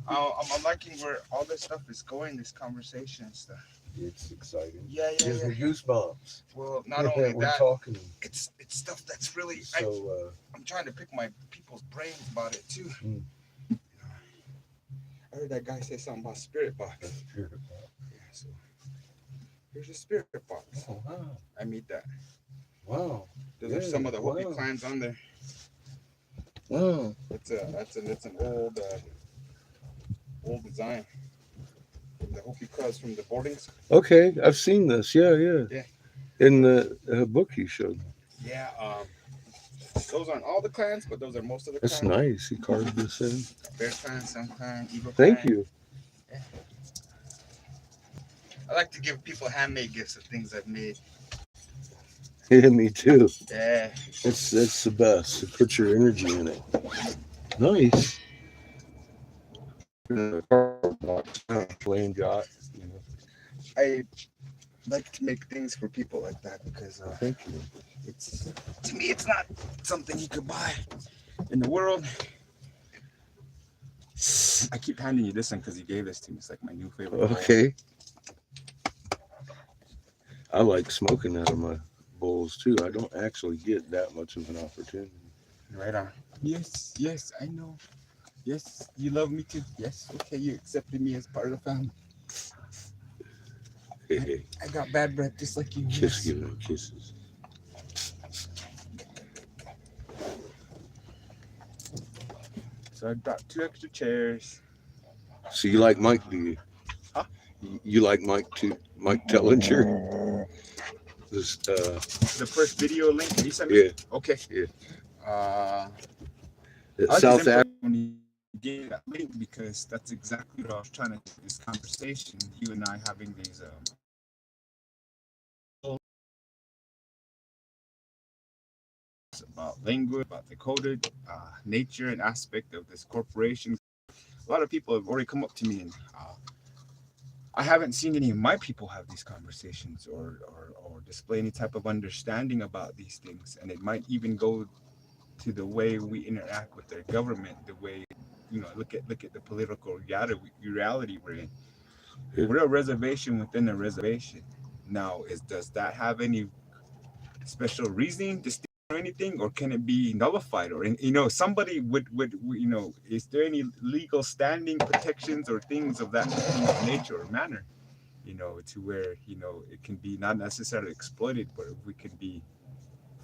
I'm liking where all this stuff is going, this conversation and stuff. It's exciting. Yeah. Gives me goosebumps. Well, not only we're that, talking. it's stuff that's really. So I'm trying to pick my people's brains about it too. Mm. I heard that guy say something about spirit box. Spirit box. Yeah, so here's a spirit box. Oh wow! I made that. Wow. Those are some of the Hopi clans on there. Wow. That's an old design from the Hopi clans from the boardings. Okay, I've seen this. Yeah. Yeah. In the book you showed me. Yeah. Those aren't all the clans, but those are most of the clans. That's nice. He carved this in. Bear clan, Sun clan, Eagle Thank clan. you. Yeah. I like to give people handmade gifts of things I've made. Yeah, me too. Yeah. That's the best. It puts your energy in it. Nice. Plain yacht. You know. I like to make things for people like that because Thank you. it's to me it's not something you could buy in the world. I keep handing you this one because you gave this to me. It's like my new favorite. Okay. I like smoking out of my bowls too. I don't actually get that much of an opportunity. Right on. Yes, I know. Yes, you love me too. Yes, okay, you accepted me as part of the family. Hey. I got bad breath just like you. Kiss giving kisses. So I got 2 extra chairs. So you like Mike, do you? Huh? You like Mike too? Mike Tellinger? This, the first video link that you sent me? Yeah. Okay. Yeah. South Africa. Gave that link because that's exactly what I was trying to do. This conversation, you and I having these about language, about the coded nature and aspect of this corporation. A lot of people have already come up to me, and I haven't seen any of my people have these conversations or display any type of understanding about these things. And it might even go to the way we interact with their government, the way look at the political reality we're in. It, We're a reservation within a reservation. Now, is does that have any special reasoning, distinction, or anything, or can it be nullified? Or somebody would is there any legal standing protections or things of that nature or manner? To where it can be not necessarily exploited, but we can be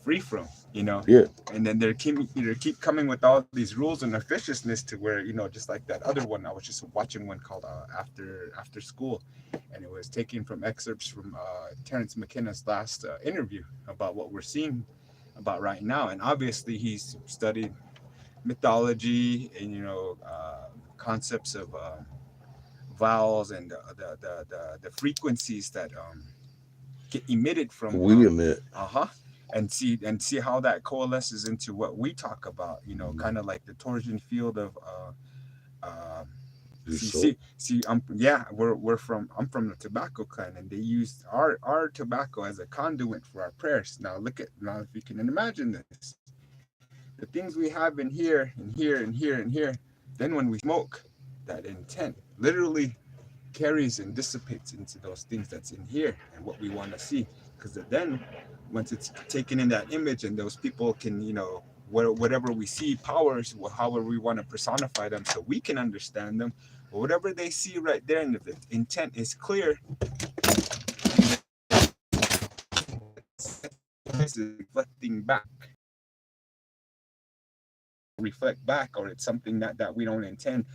free from. yeah, And then they keep coming with all these rules and officiousness to where just like that other one. I was just watching one called After School, and it was taken from excerpts from Terrence McKenna's last interview about what we're seeing about right now. And obviously he's studied mythology and concepts of vowels and the frequencies that get emitted from we admit uh-huh and see how that coalesces into what we talk about, kind of like the torsion field of your see soul. see see yeah, I'm from the tobacco clan, and they used our tobacco as a conduit for our prayers. Now if you can imagine this, the things we have in here and here and here and here, then when we smoke, that intent literally carries and dissipates into those things that's in here and what we want to see. Because then, once it's taken in that image, and those people can, whatever we see, powers, however we want to personify them, so we can understand them. But whatever they see right there, and if the intent is clear, this is reflecting back, reflect back, or it's something that we don't intend,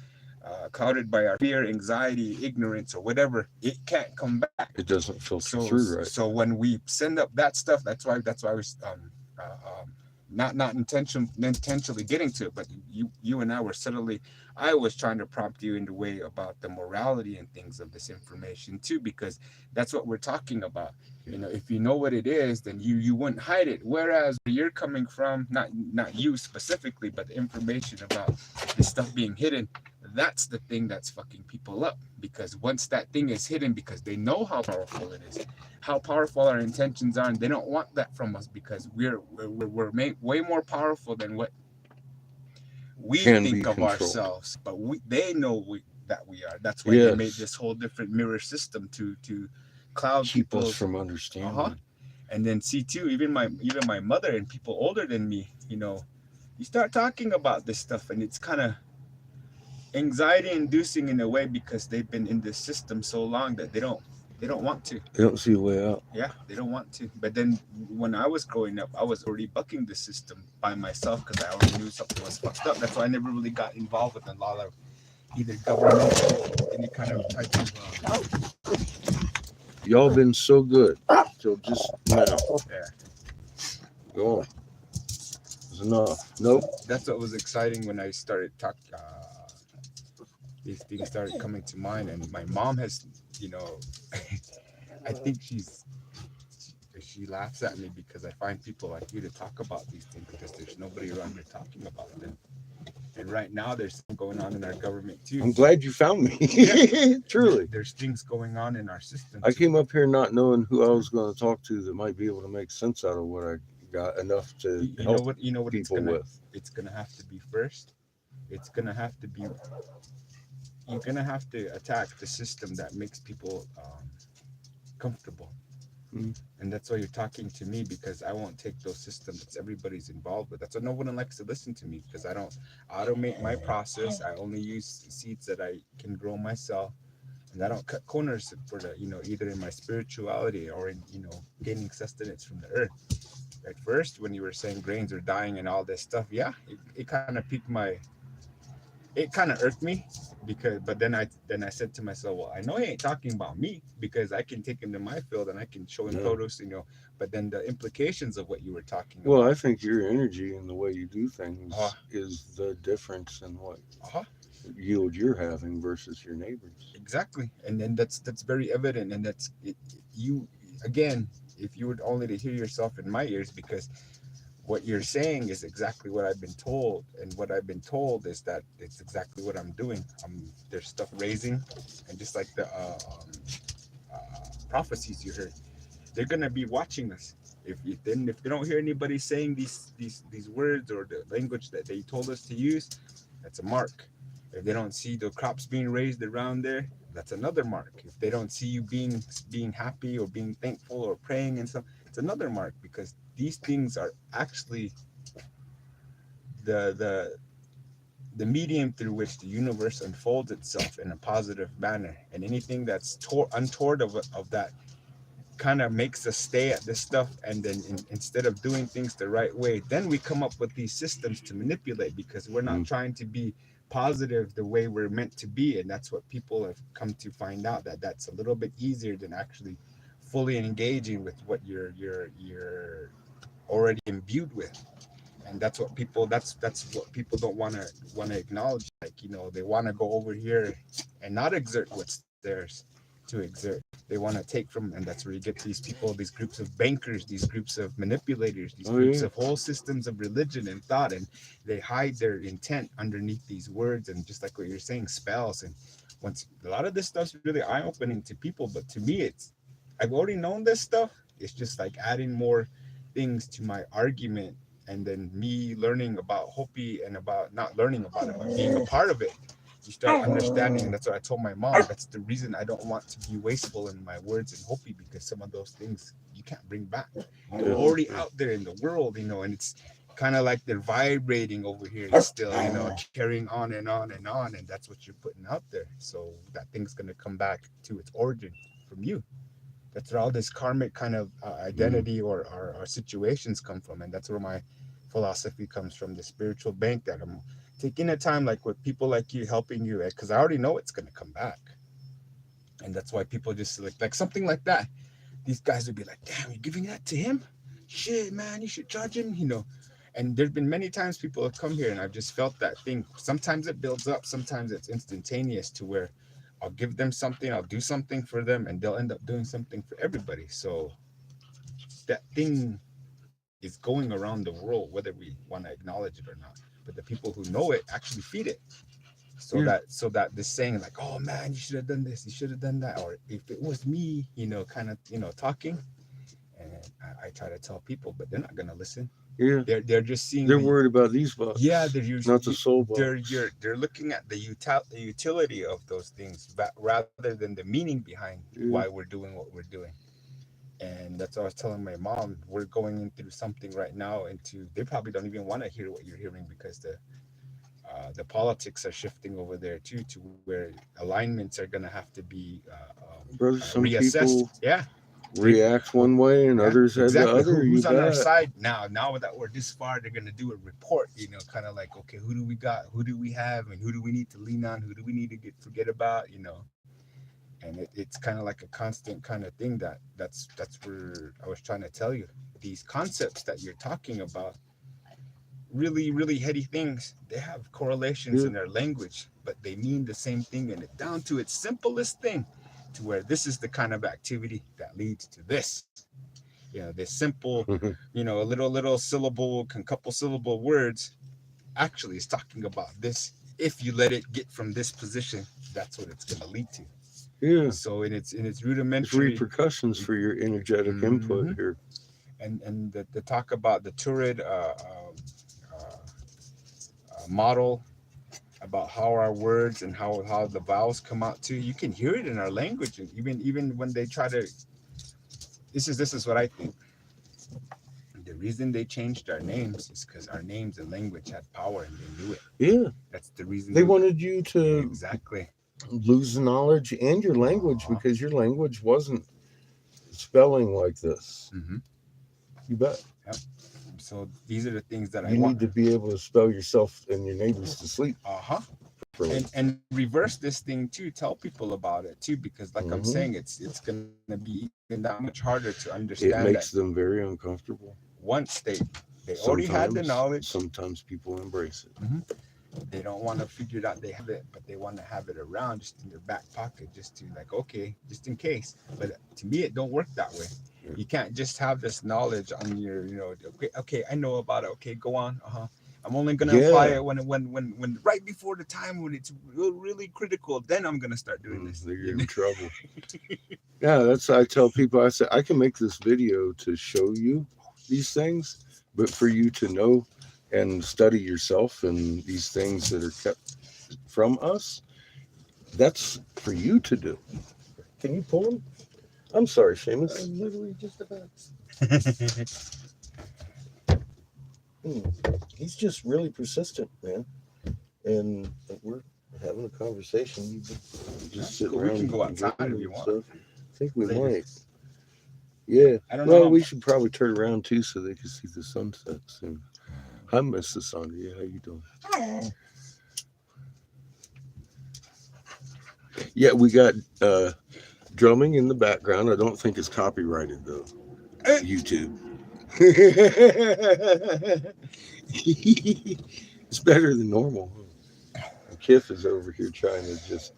clouded by our fear, anxiety, ignorance, or whatever, it can't come back. It doesn't filter So through right. so when we send up that stuff, that's why I was not intentionally getting to it, but you and I were subtly. I was trying to prompt you in the way about the morality and things of this information too, because that's what we're talking about. If you know what it is, then you wouldn't hide it. Whereas where you're coming from, not you specifically, but the information about this stuff being hidden, that's the thing that's fucking people up. Because once that thing is hidden, because they know how powerful it is, how powerful our intentions are, and they don't want that from us, because we're way more powerful than what we Can think be of controlled. ourselves. But they know that we are. That's why they made Yes, this whole different mirror system to cloud keep us people's from uh-huh. understanding. And then see too, even my mother and people older than me, you start talking about this stuff, and it's kind of anxiety inducing in a way, because they've been in this system so long that they don't want to. They don't see a way out. Yeah, they don't want to. But then when I was growing up, I was already bucking the system by myself, because I already knew something was fucked up. That's why I never really got involved with a lot of either governmental, any kind of type of Y'all been so good till just now. yeah. Go on. It's enough. Nope. That's what was exciting when I started talking. These things started coming to mind, and my mom has, you know, I think she laughs at me because I find people like you to talk about these things, because there's nobody around here talking about them. And right now, there's something going on in our government too. I'm glad you found me. Truly. There's things going on in our system. I too. came up here not knowing who I was going to talk to that might be able to make sense out of what I got enough to You know help what? You know what? people with. It's gonna have to be first. It's gonna have to be. You're gonna have to attack the system that makes people comfortable. Mm. And that's why you're talking to me, because I won't take those systems that everybody's involved with. That's why no one likes to listen to me, because I don't automate my process. I only use seeds that I can grow myself, and I don't cut corners for the either in my spirituality or in gaining sustenance from the earth. At first, when you were saying grains are dying and all this stuff, yeah, it kind of piqued my it kind of irked me, because but then I said to myself, well, I know he ain't talking about me, because I can take him to my field and I can show him Yeah. photos, but then the implications of what you were talking Well, about. I think your energy and the way you do things Uh, is the difference in what uh-huh, yield you're having versus your neighbors. exactly. And then that's very evident, and that's it, you again, if you were only to hear yourself in my ears, because what you're saying is exactly what I've been told, and what I've been told is that it's exactly what I'm doing. There's stuff raising, and just like the prophecies you heard, they're gonna be watching us. If they don't hear anybody saying these words or the language that they told us to use, that's a mark. If they don't see the crops being raised around there, that's another mark. If they don't see you being happy or being thankful or praying and stuff, it's another mark, because these things are actually the the the medium through which the universe unfolds itself in a positive manner. And anything that's untoward of that kind of makes us stay at this stuff, and then instead of doing things the right way, then we come up with these systems to manipulate, because we're not trying to be positive the way we're meant to be. And that's what people have come to find out, that that's a little bit easier than actually fully engaging with what you're already imbued with. And that's what people don't want to acknowledge. Like, they want to go over here and not exert what's theirs to exert. They want to take from, and that's where you get these people, these groups of bankers, these groups of manipulators, these Oh groups yeah. of whole systems of religion and thought, and they hide their intent underneath these words, and just like what you're saying, spells. And once a lot of this stuff's really eye-opening to people, but to me, I've already known this stuff. It's just like adding more things to my argument, and then me learning about Hopi, and about not learning about it, but being a part of it. You start understanding, and that's what I told my mom. That's the reason I don't want to be wasteful in my words in Hopi, because some of those things you can't bring back. They're already out there in the world, and it's kind of like they're vibrating over here still, carrying on and on and on, and that's what you're putting out there. So that thing's gonna come back to its origin from you. That's where all this karmic kind of identity or our situations come from, and that's where my philosophy comes from, the spiritual bank, that I'm taking a time like with people like you, helping you, because I already know it's going to come back. And that's why people just like something like that, these guys would be like, damn, you're giving that to him, shit, man, you should charge him. And there's been many times people have come here, and I've just felt that thing. Sometimes it builds up, sometimes it's instantaneous, to where I'll give them something, I'll do something for them, and they'll end up doing something for everybody. So that thing is going around the world, whether we want to acknowledge it or not. But the people who know it actually feed it. So Yeah. that this saying like, oh man, you should have done this, you should have done that, or if it was me, kind of, talking. And I try to tell people, but they're not gonna listen. Yeah. They're just seeing They're the worried about these bucks. yeah, Not the soul they're bucks. they're looking at the utility of those things, rather than the meaning behind why Yeah. we're doing what we're doing. And that's what I was telling my mom. We're going in through something right now, into they probably don't even want to hear what you're hearing, because the politics are shifting over there too, to where alignments are going to have to be Brother, some reassessed. people Yeah, they react one way and yeah, others have the exactly. other. You Who's on our bet. side now? Now that we're this far, they're gonna do a report. Kind of like, okay, who do we got? Who do we have? And who do we need to lean on? Who do we need to forget about? And it's kind of like a constant kind of thing. That's where I was trying to tell you, these concepts that you're talking about, really, really heady things. They have correlations Yeah. in their language, but they mean the same thing, and it down to its simplest thing, to where this is the kind of activity that leads to this. This simple, a little syllable, couple syllable words actually is talking about this. If you let it get from this position, that's what it's going to lead to. Yeah. So in its There's rudimentary, repercussions for your energetic input mhm, here. and the talk about the Turid model, about how our words and how the vowels come out too. You can hear it in our language, and even when they try to. This is what I think. The reason they changed our names is because our names and language had power, and they knew it. Yeah. That's the reason They wanted you to exactly. lose the knowledge and your language Uh-huh. because your language wasn't spelling like this. Mm-hmm. You bet. Yep. So these are the things that I You want. need to be able to spell yourself and your neighbors to sleep. Uh-huh. Properly. And reverse this thing too. Tell people about it too, because like I'm Mm-hmm. saying, it's gonna be even that much harder to understand It that makes them very uncomfortable. once they already had the knowledge. Sometimes people embrace it. Mm-hmm. They don't want to figure it out. They have it, but they want to have it around, just in their back pocket, just to like, okay, just in case. But to me, it don't work that way. Yeah. You can't just have this knowledge on your, okay, I know about it. Okay, go on. I'm only gonna apply it when right before the time when it's really critical. Then I'm gonna start doing this. You're in trouble. Yeah, I tell people, I say, I can make this video to show you these things, but for you to know and study yourself and these things that are kept from us, that's for you to do. Can you pull him? I'm sorry, Seamus. I'm literally just about. He's just really persistent, man. And we're having a conversation. You just sit Cool. around. We can go and outside drinking if you and want. stuff. I think we Later. might. Yeah. I don't Well, know. we should probably turn around too so they can see the sunset soon. Hi, Mrs. Sandra. How you doing? Yeah, we got drumming in the background. I don't think it's copyrighted though. YouTube. It's better than normal. Kif is over here trying to just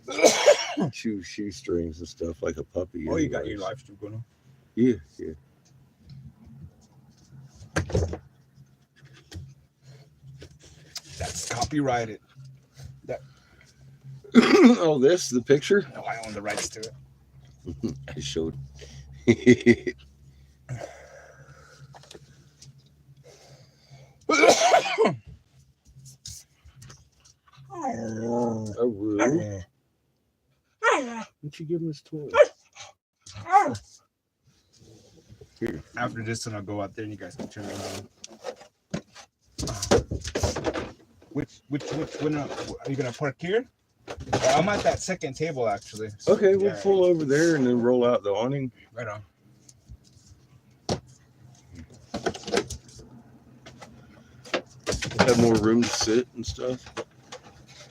chew shoestrings and stuff like a puppy. Oh, you got your anyways. live stream going on? Yeah, yeah. That's copyrighted. Oh, this the picture? No, I own the rights to it. I showed. Aru. What'd you give him his toy? Here. After this one, I'll go out there and you guys can turn it on. Which one are you gonna park here? Well, I'm at that second table actually. So, Okay, we'll yeah, pull over there and then roll out the awning. right on. Have more room to sit and stuff.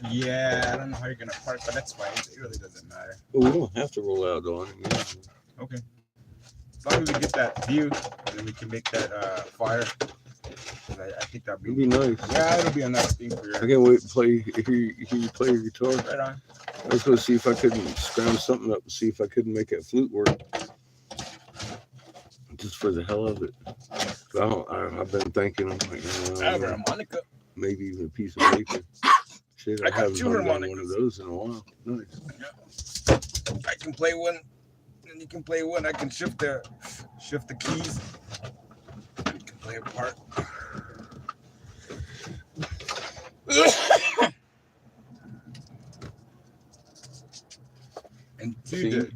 Yeah, I don't know how you're gonna park, but that's fine. It really doesn't matter. But we don't have to roll out the awning. Okay. As long as we get that view, and then we can make that fire. I think that'd It'd be nice. Yeah, it'll be a nice thing for I your. can't wait to hear you play your guitar. Right on. I was going to see if I couldn't scrounge something up and see if I couldn't make that flute work. Just for the hell of it. I've been thinking, I'm like, I have a harmonica. maybe even a piece of paper. Shit, I got haven't two done one harmonicas. of those in a while. Nice. I can play one, and you can play one. I can shift the keys. You can play a part. And dude,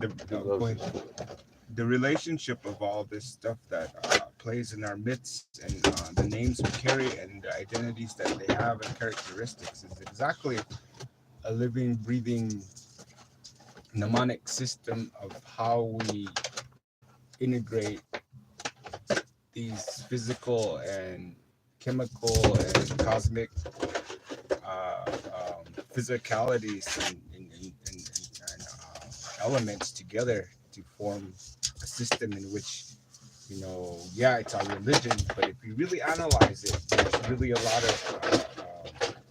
the relationship of all this stuff that plays in our midst, and the names we carry and the identities that they have and characteristics is exactly a living, breathing mnemonic system of how we integrate these physical and chemical and cosmic physicalities and elements together to form a system in which, you know, yeah, it's our religion, but if you really analyze it, there's really a lot of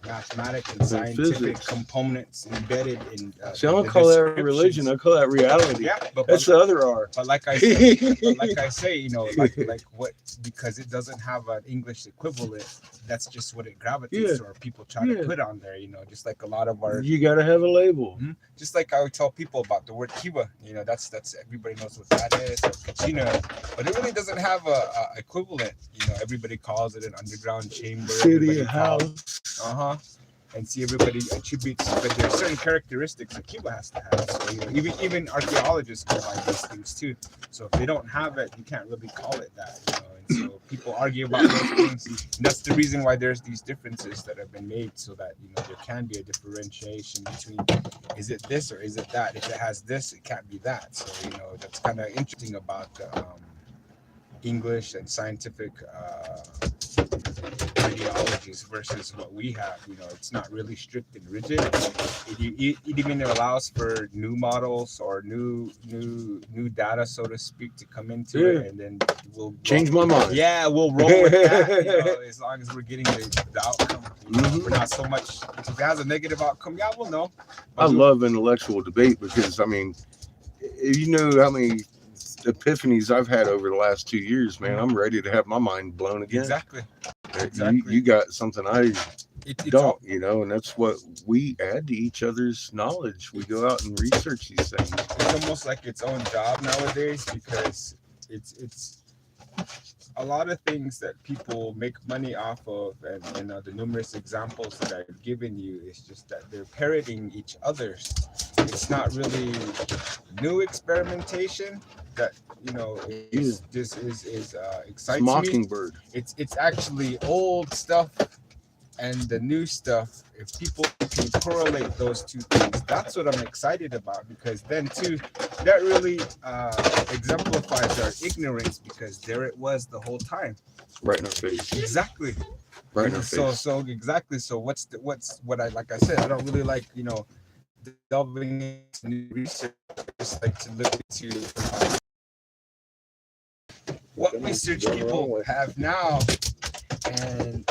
mathematical and scientific physics. Components embedded in. See, I don't call that religion. I call that reality. Yeah, that's the other R. But like I say, you know, like what, because it doesn't have an English equivalent. That's just what it gravitates to, or people try to put on there. You know, just like a lot of our. You got to have a label. Mm-hmm. Just like I would tell people about the word Cuba. You know, that's everybody knows what that is, or Kachina, but it really doesn't have a equivalent. You know, everybody calls it an underground chamber. City, a house. And see, everybody attributes, but there are certain characteristics that Cuba has to have. So, you know, even archaeologists combine these things too. So if they don't have it, you can't really call it that. You know, and so people argue about those things. And that's the reason why there's these differences that have been made, so that, you know, there can be a differentiation between, is it this or is it that? If it has this, it can't be that. So, you know, that's kind of interesting about the English and scientific ideologies versus what we have. You know, it's not really strict and rigid. It even allows for new models or new data, so to speak, to come into it, and then we'll change my mind. Yeah, we'll roll with that. You know, as long as we're getting the outcome. You know, we're not so much. If it has a negative outcome, yeah, we'll know. I love intellectual debate because, I mean, you know how many epiphanies I've had over the last 2 years, man. I'm ready to have my mind blown again. Exactly. You got something I don't, you know, and that's what we add to each other's knowledge. We go out and research these things. It's almost like its own job nowadays, because it's a lot of things that people make money off of, and the numerous examples that I've given you, is just that they're parroting each other's. It's not really new experimentation that is Yeah, just is it's excites me. Mockingbird. It's actually old stuff and the new stuff. If people can correlate those two things, that's what I'm excited about, because then too, that really exemplifies our ignorance, because there it was the whole time. Right in our face. Exactly. Right in our So face. so exactly. So what's what I like I said, I don't really like delving into new research. I just like to look into what research people have now, and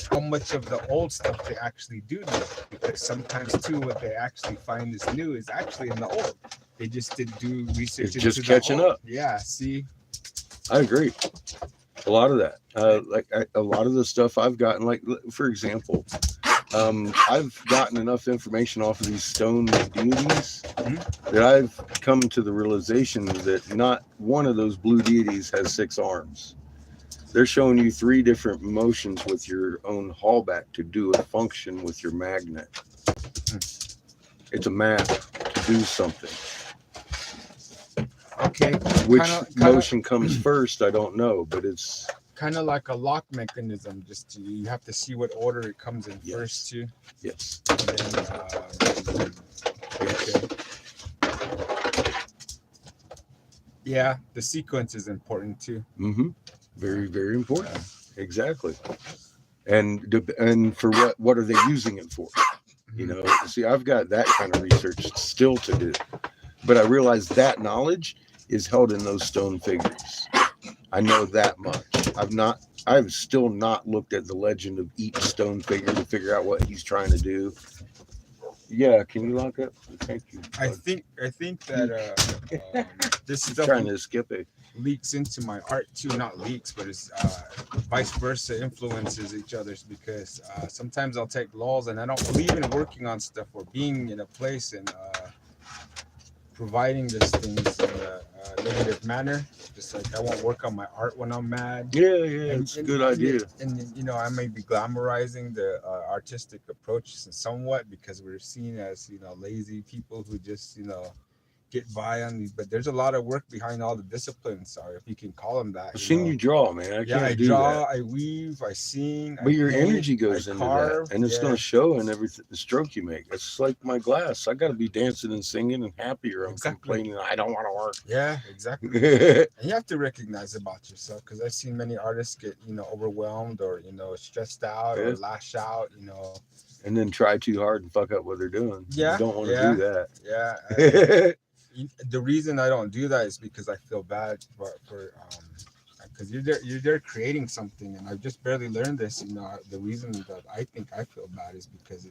how much of the old stuff they actually do know. Because sometimes too, what they actually find is new is actually in the old. They just didn't do research It's into just the catching old. up. Yeah. See. I agree. A lot of that. A lot of the stuff I've gotten, like for example, I've gotten enough information off of these stone deities Mhm. that I've come to the realization that not one of those blue deities has 6 arms. They're showing you 3 different motions with your own hallback to do a function with your magnet. It's a map to do something. Okay. Which motion comes first, I don't know, but it's Kind of like a lock mechanism. Just you have to see what order it comes in yes, first too. yes, And then, yes. okay. Yeah, the sequence is important too. Mm-hmm. Very, very important. Exactly. And for what are they using it for? You know, see, I've got that kind of research still to do, but I realize that knowledge is held in those stone figures. I know that much. I've still not looked at the legend of each stone figure to figure out what he's trying to do. Yeah, can you lock up? Thank you, bud. I think that this He's stuff trying to skip it. leaks into my art too. Not leaks, but it's vice versa, influences each other's, because sometimes I'll take laws, and I don't believe in working on stuff or being in a place and providing these things in a negative manner. Just like I won't work on my art when I'm mad. Yeah, yeah, it's a good idea. And I may be glamorizing the artistic approach somewhat, because we're seen as lazy people who just get by on these. But there's a lot of work behind all the disciplines, or if you can call them that. I've seen you draw, man. I Yeah, I can't do draw, that. I weave, I sing, But I your paint, energy goes I into carve. that, and it's Yeah, going to show in every the stroke you make. It's like my glass. I got to be dancing and singing and happy, or I'm exactly. complaining I don't want Yeah, exactly. to work. And you have to recognize about yourself, because I've seen many artists get overwhelmed, or stressed out, or Yeah. lash out. And then try too hard and fuck up what they're doing. You Yeah, don't want to yeah, do that. yeah. And the reason I don't do that is because I feel bad for because you're there creating something, and I've just barely learned this. The reason that I think I feel bad is because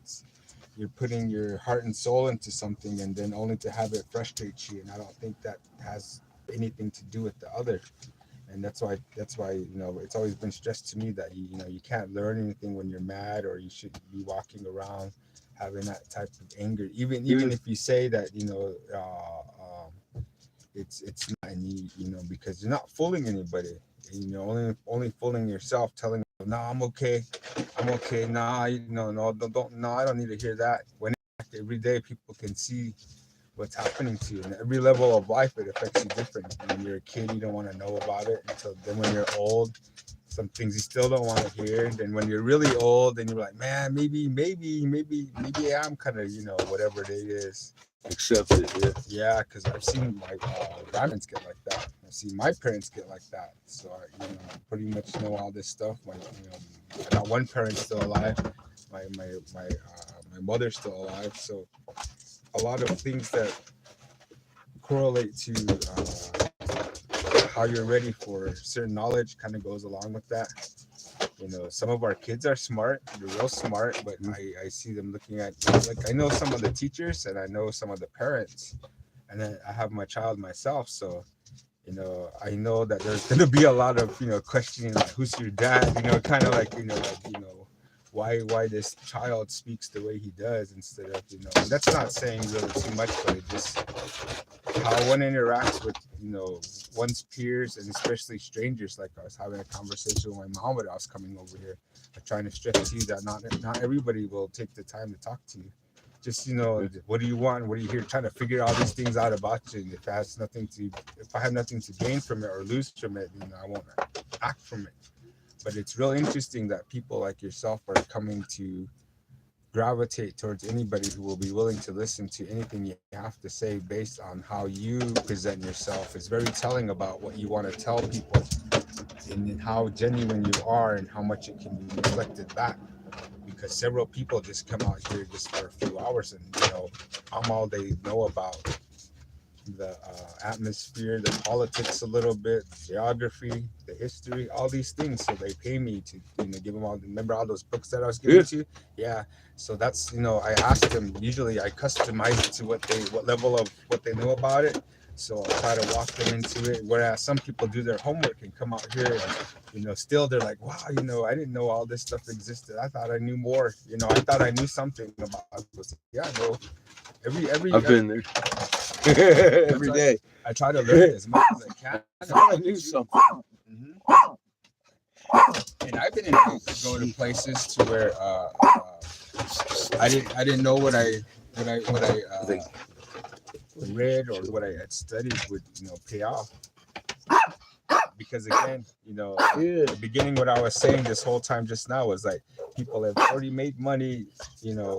you're putting your heart and soul into something, and then only to have it frustrate you, and I don't think that has anything to do with the other. And that's why it's always been stressed to me that you can't learn anything when you're mad, or you should be walking around having that type of anger, even if you say that it's not, and because you're not fooling anybody, only fooling yourself, telling them, no, I'm okay, nah, no, don't, no, I don't need to hear that, when every day people can see what's happening to you, and every level of life it affects you different. When you're a kid, you don't want to know about it, until then when you're old, some things you still don't want to hear. Then when you're really old, then you're like, man, maybe I'm kind of whatever it is. Accept it. Yeah. Yeah, because I've seen my grandparents get like that. I've seen my parents get like that. So I pretty much know all this stuff. I got one parent still alive. My mother's still alive. So a lot of things that correlate to how you're ready for certain knowledge kind of goes along with that. Some of our kids are smart, they're real smart, but I see them looking at, like, I know some of the teachers, and I know some of the parents, and then I have my child myself. So I know that there's going to be a lot of questioning, like, who's your dad, kind of like why this child speaks the way he does, instead of and that's not saying really too much, but it just how one interacts with one's peers and especially strangers. Like I was having a conversation with my mom when I was coming over here. I'm trying to stress to you that not everybody will take the time to talk to you. Just what do you want? What are you here trying to figure all these things out about you? And if I have nothing to gain from it or lose from it, I won't act from it. But it's real interesting that people like yourself are coming to gravitate towards anybody who will be willing to listen to anything you have to say based on how you present yourself. Is very telling about what you want to tell people and how genuine you are and how much it can be reflected back. Because several people just come out here just for a few hours and I'm all they know about the atmosphere, the politics a little bit, geography, the history, all these things. So they pay me to give them all. Remember all those books that I was giving to you? Yeah. So that's I ask them. Usually I customize it to what level of what they know about it. So I try to walk them into it. Whereas some people do their homework and come out here and still they're like, wow, I didn't know all this stuff existed. I thought I knew more. I thought I knew something about this. Yeah, no. I've been there. Every day. I try to learn as much as I can. I thought I knew something. And I've been go to places to where I didn't know what I read or what I had studied would pay off. Because again, the beginning, what I was saying this whole time just now was like people have already made money,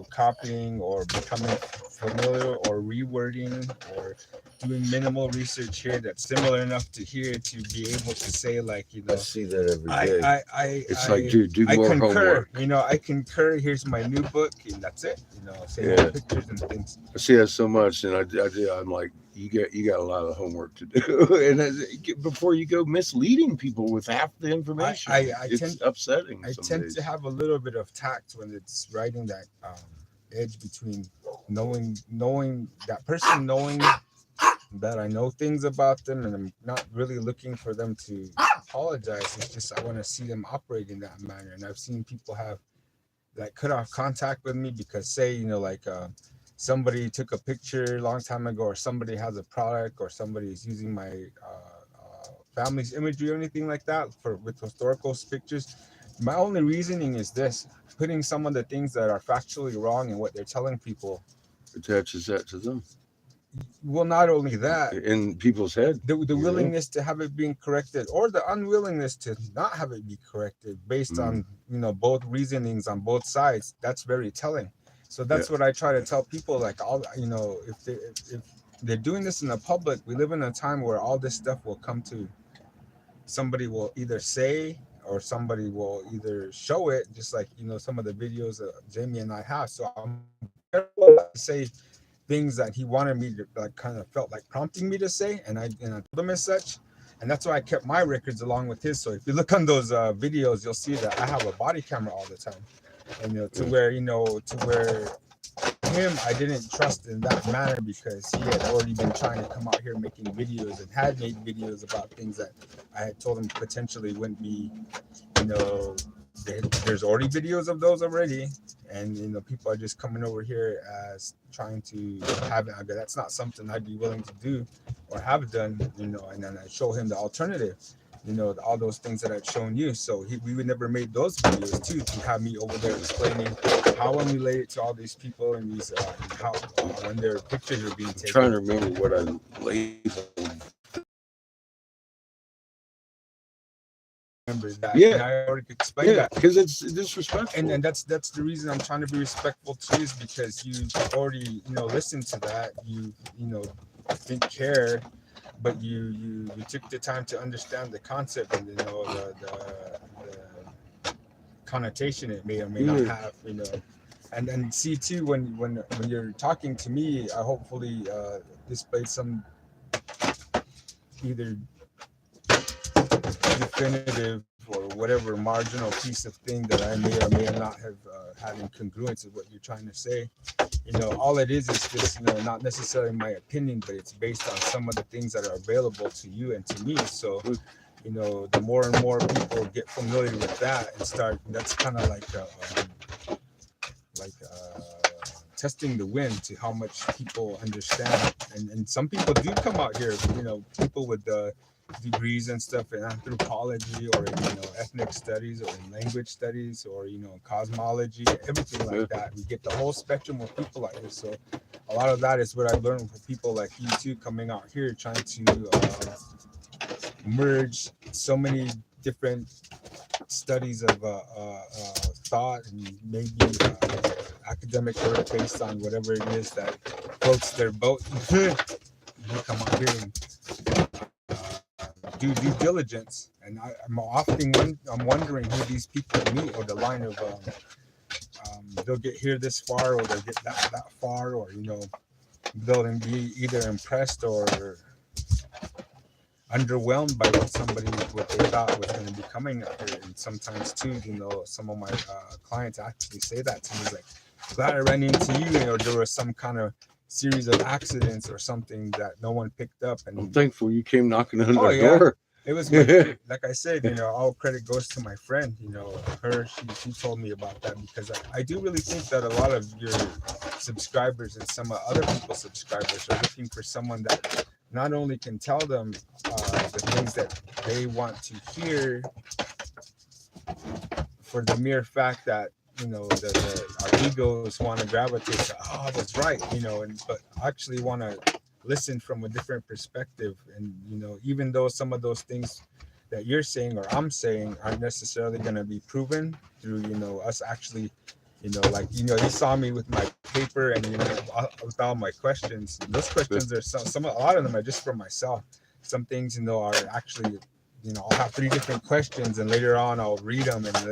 copying or becoming familiar or rewording or doing minimal research here that's similar enough to here to be able to say like I see that every day. It's like do I more concur, homework. I concur. Here's my new book, and that's it. Say pictures and things. I see that so much, and I'm like, you got a lot of homework to do, and before you go misleading people with half the information, it's upsetting. I tend to have a little bit of tact when it's writing that edge between knowing that person, knowing that I know things about them, and I'm not really looking for them to apologize. It's just I want to see them operate in that manner. And I've seen people have like cut off contact with me because say somebody took a picture a long time ago, or somebody has a product, or somebody is using my family's imagery or anything like that with historical pictures. My only reasoning is this: putting some of the things that are factually wrong in what they're telling people attaches that to them. Well, not only that, in people's head, the willingness to have it being corrected, or the unwillingness to not have it be corrected, based on both reasonings on both sides. That's very telling. So that's what I try to tell people. Like, if they're doing this in the public, we live in a time where all this stuff will come to somebody will either say or somebody will either show it, just like some of the videos that Jamie and I have. So I'm careful not to say things that he wanted me to kind of felt like prompting me to say, and I told him as such. And that's why I kept my records along with his. So if you look on those videos, you'll see that I have a body camera all the time, and to where him I didn't trust in that manner, because he had already been trying to come out here making videos and had made videos about things that I had told him potentially wouldn't be, there's already videos of those already, and people are just coming over here as trying to have it. That's not something I'd be willing to do or have done, and then I show him the alternative, all those things that I've shown you. So we would never made those videos too, to have me over there explaining how I'm related to all these people and these how when their pictures are being taken. I'm trying to remember what I labeled. Remember that. Yeah, and I already explained that, because it's disrespectful. And that's the reason I'm trying to be respectful too, is because you already listened to that, you didn't care, but you took the time to understand the concept and the connotation it may or may not have, and then see too, when you're talking to me, I hopefully displayed some either definitive or whatever marginal piece of thing that I may or may not have had in congruence with what you're trying to say. All it is just not necessarily my opinion, but it's based on some of the things that are available to you and to me. So the more and more people get familiar with that and start, that's kind of like testing the wind to how much people understand. And some people do come out here, people with degrees and stuff in anthropology or in ethnic studies or in language studies or cosmology, everything like that. We get the whole spectrum of people out here. So a lot of that is what I learned from people like you too, coming out here trying to merge so many different studies of thought and maybe academic work based on whatever it is that floats their boat. You come out here and do due diligence. And I'm wondering who these people meet, or the line of they'll get here this far, or they'll get that far, or they'll be either impressed or underwhelmed by what they thought was going to be coming up here. And sometimes too, some of my clients actually say that to me, like, glad I ran into you, or there was some kind of series of accidents or something that no one picked up. And I'm thankful you came knocking on the door. It was like I said, all credit goes to my friend. She told me about that, because I do really think that a lot of your subscribers and some other people's subscribers are looking for someone that not only can tell them the things that they want to hear for the mere fact that our egos want to gravitate to, oh, I was right, but actually want to listen from a different perspective. And even though some of those things that you're saying or I'm saying aren't necessarily going to be proven through us actually like you saw me with my paper and with all my questions. Those questions are a lot of them are just for myself. Some things are actually I'll have 3 different questions, and later on I'll read them, and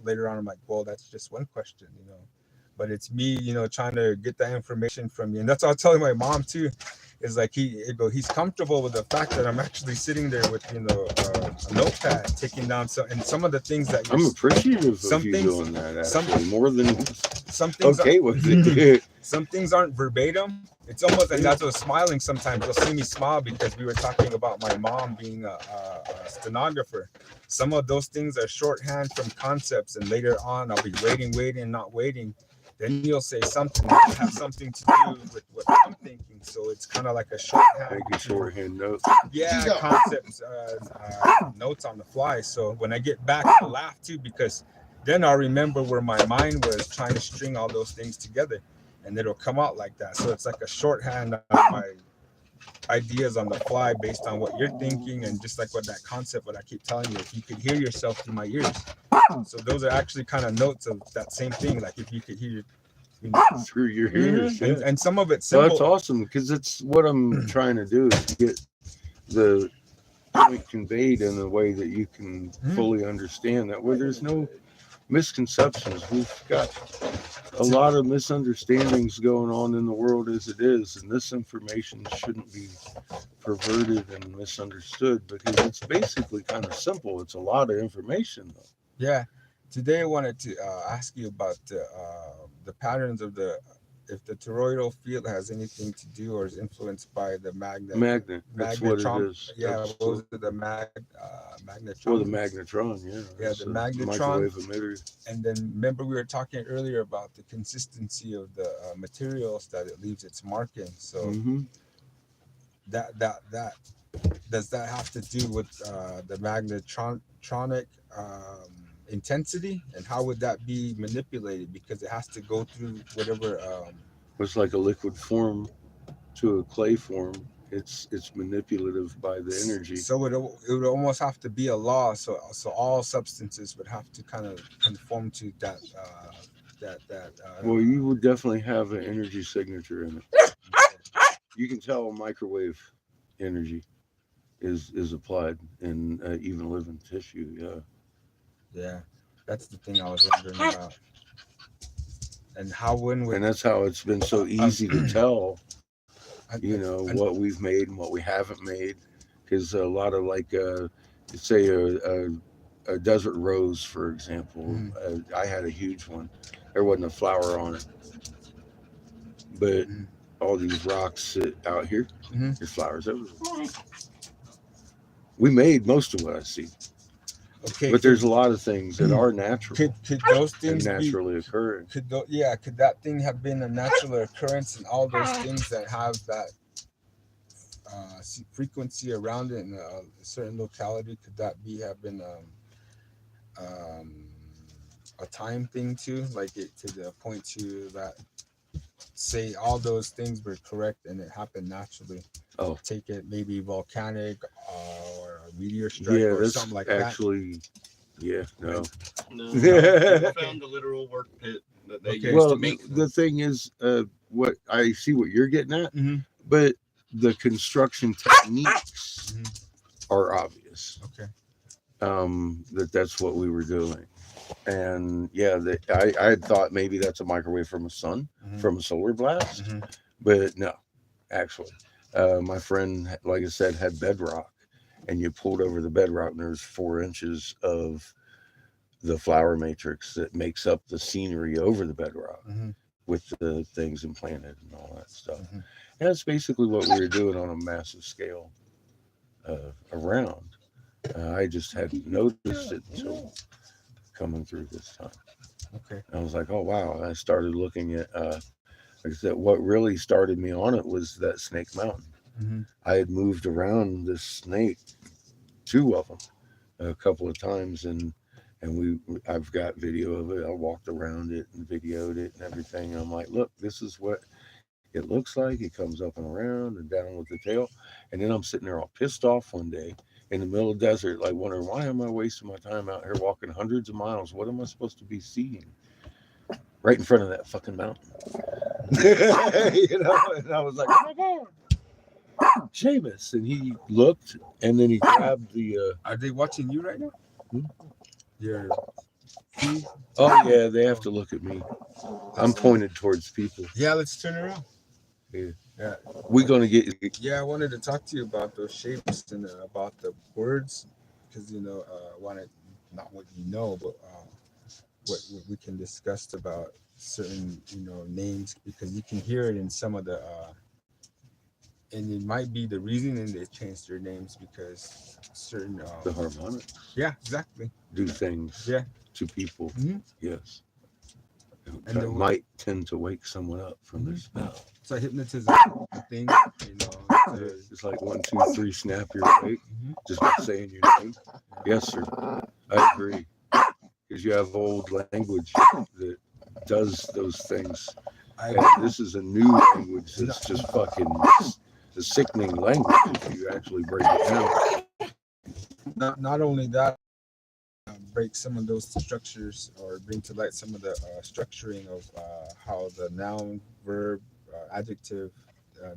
later on I'm like, well, that's just one question, but it's me trying to get that information from you. And that's what I was telling my mom too, is like he's comfortable with the fact that I'm actually sitting there with a notepad taking down some of the things that I'm appreciative of you doing that, actually, more than some things okay with it. Some things aren't verbatim. It's almost, and that's what smiling sometimes. You'll see me smile because we were talking about my mom being a stenographer. Some of those things are shorthand from concepts, and later on I'll be waiting, not waiting. Then you'll say something that have something to do with what I'm thinking. So it's kind of like a shorthand note. Yeah, concepts, notes on the fly. So when I get back, I'll laugh too, because then I'll remember where my mind was trying to string all those things together, and it'll come out like that. So it's like a shorthand of my ideas on the fly based on what you're thinking, and just like what that concept, what I keep telling you, if you could hear yourself through my ears. So those are actually kind of notes of that same thing. Like if you could hear through your ears, and some of it's simple. That's awesome, because it's what I'm trying to do, is get the point conveyed in a way that you can fully understand that, where there's no misconceptions. We've got a lot of misunderstandings going on in the world as it is, and this information shouldn't be perverted and misunderstood, because it's basically kind of simple. It's a lot of information, though. Yeah. Today I wanted to ask you about the patterns of if the toroidal field has anything to do or is influenced by the magnet. That's what it is. Yeah, what was it? The magnetron. Well, the magnetron, yeah. Yeah, the magnetron. Microwave emitter. And then remember we were talking earlier about the consistency of the materials that it leaves its mark in. So that does that have to do with the magnetronic intensity, and how would that be manipulated? Because it has to go through whatever it's like a liquid form to a clay form. It's manipulative by the energy. So it would almost have to be a law. So all substances would have to kind of conform to that. Well, you would definitely have an energy signature in it. You can tell microwave energy is applied in even living tissue. Yeah. Yeah, that's the thing I was wondering about. And and that's how it's been so easy to tell, what we've made and what we haven't made, because a lot of, like, say a desert rose, for example. I had a huge one. There wasn't a flower on it, but all these rocks sit out here. There's flowers everywhere. We made most of what I see. Okay, But there's a lot of things that are natural could those and things be naturally occurring. could could that thing have been a natural occurrence, and all those things that have that frequency around it in a certain locality, could that be have been um, a time thing too, like it to the point to that say all those things were correct and it happened naturally? Oh, Take it maybe volcanic or a meteor strike yeah, or that's something like that. actually, yeah, no. No, people found a literal work pit that they used Well, to make the thing is, what I see what you're getting at, but the construction techniques are obvious. Okay. That's what we were doing. And yeah, I had thought maybe that's a microwave from a sun, from a solar blast, but no, actually. My friend, like I said, had bedrock, and you pulled over the bedrock, and there's 4 inches of the flower matrix that makes up the scenery over the bedrock with the things implanted and all that stuff. And that's basically what we were doing on a massive scale around. I just hadn't noticed it until coming through this time. Okay. I was like, oh wow. And I started looking at like I said, what really started me on it was that Snake Mountain. I had moved around this snake, 2 of them, a couple of times, and I've got video of it. I walked around it and videoed it and everything. And I'm like, look, this is what it looks like. It comes up and around and down with the tail. And then I'm sitting there all pissed off one day in the middle of the desert, like wondering, why am I wasting my time out here walking hundreds of miles? What am I supposed to be seeing? Right in front of that fucking mountain. And I was like, oh my God, Seamus. And he looked, and then he grabbed the... Are they watching you right now? Your feed? Oh, yeah, they have to look at me. I'm pointed towards people. Yeah, let's turn around. Yeah. We're going to get... Yeah, I wanted to talk to you about those shapes and about the words, because, wanted, not what you know, but what we can discuss about certain, names, because you can hear it in some of the... and it might be the reason they changed their names because certain... the harmonics. Yeah, exactly. Do things to people. Yes. And It might tend to wake someone up from their spell. It's a hypnotism thing, It's like 1, 2, 3, snap, you're awake. Just by saying your name. Yes, sir. I agree. Because you have old language that does those things. And this is a new language that's just fucking a sickening language if you actually break it down. Not only that, break some of those structures or bring to light some of the structuring of how the noun, verb, adjective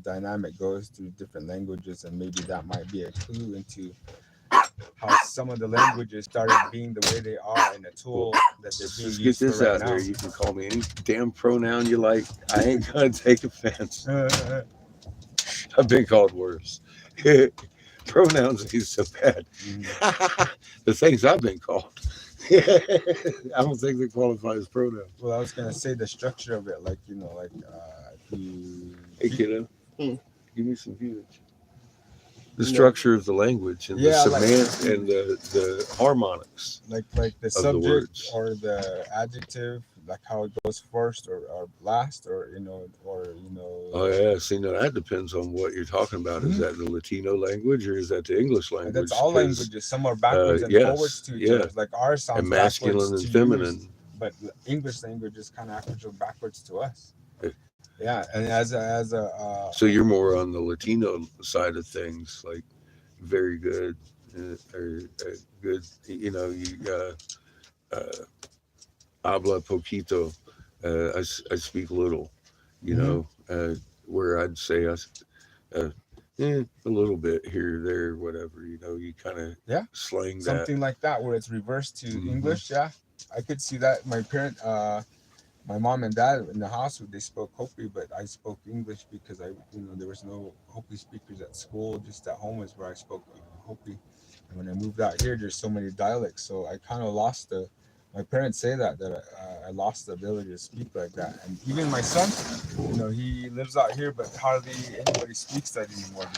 dynamic goes through different languages, and maybe that might be a clue into how some of the languages started being the way they are and the tool that they're being Just used get this for out right there. now. You can call me any damn pronoun you like. I ain't gonna take offense. I've been called worse. Pronouns ain't so bad. The things I've been called, I don't think they qualify as pronouns. Well, I was gonna say the structure of it, like Hey kiddo, give me some huge. The structure of the language and the semantics and the harmonics, like the subject or the adjective, like how it goes first or last, or Oh yeah, see, now that depends on what you're talking about. Is that the Latino language or is that the English language? That's all languages. Some are backwards and forwards to each other. Like ours sounds and masculine and feminine. But English language is kind of backwards to us. Yeah, and as a so you're more on the Latino side of things, like very good, good. You habla poquito. I speak little. Where I'd say a little bit here, there, whatever. You kind of slang that. Something like that, where it's reversed to English. Yeah, I could see that. My mom and dad in the house, they spoke Hopi, but I spoke English because there was no Hopi speakers at school. Just at home is where I spoke Hopi. And when I moved out here, there's so many dialects, so I kind of lost my parents say that I lost the ability to speak like that. And even my son, he lives out here, but hardly anybody speaks that anymore.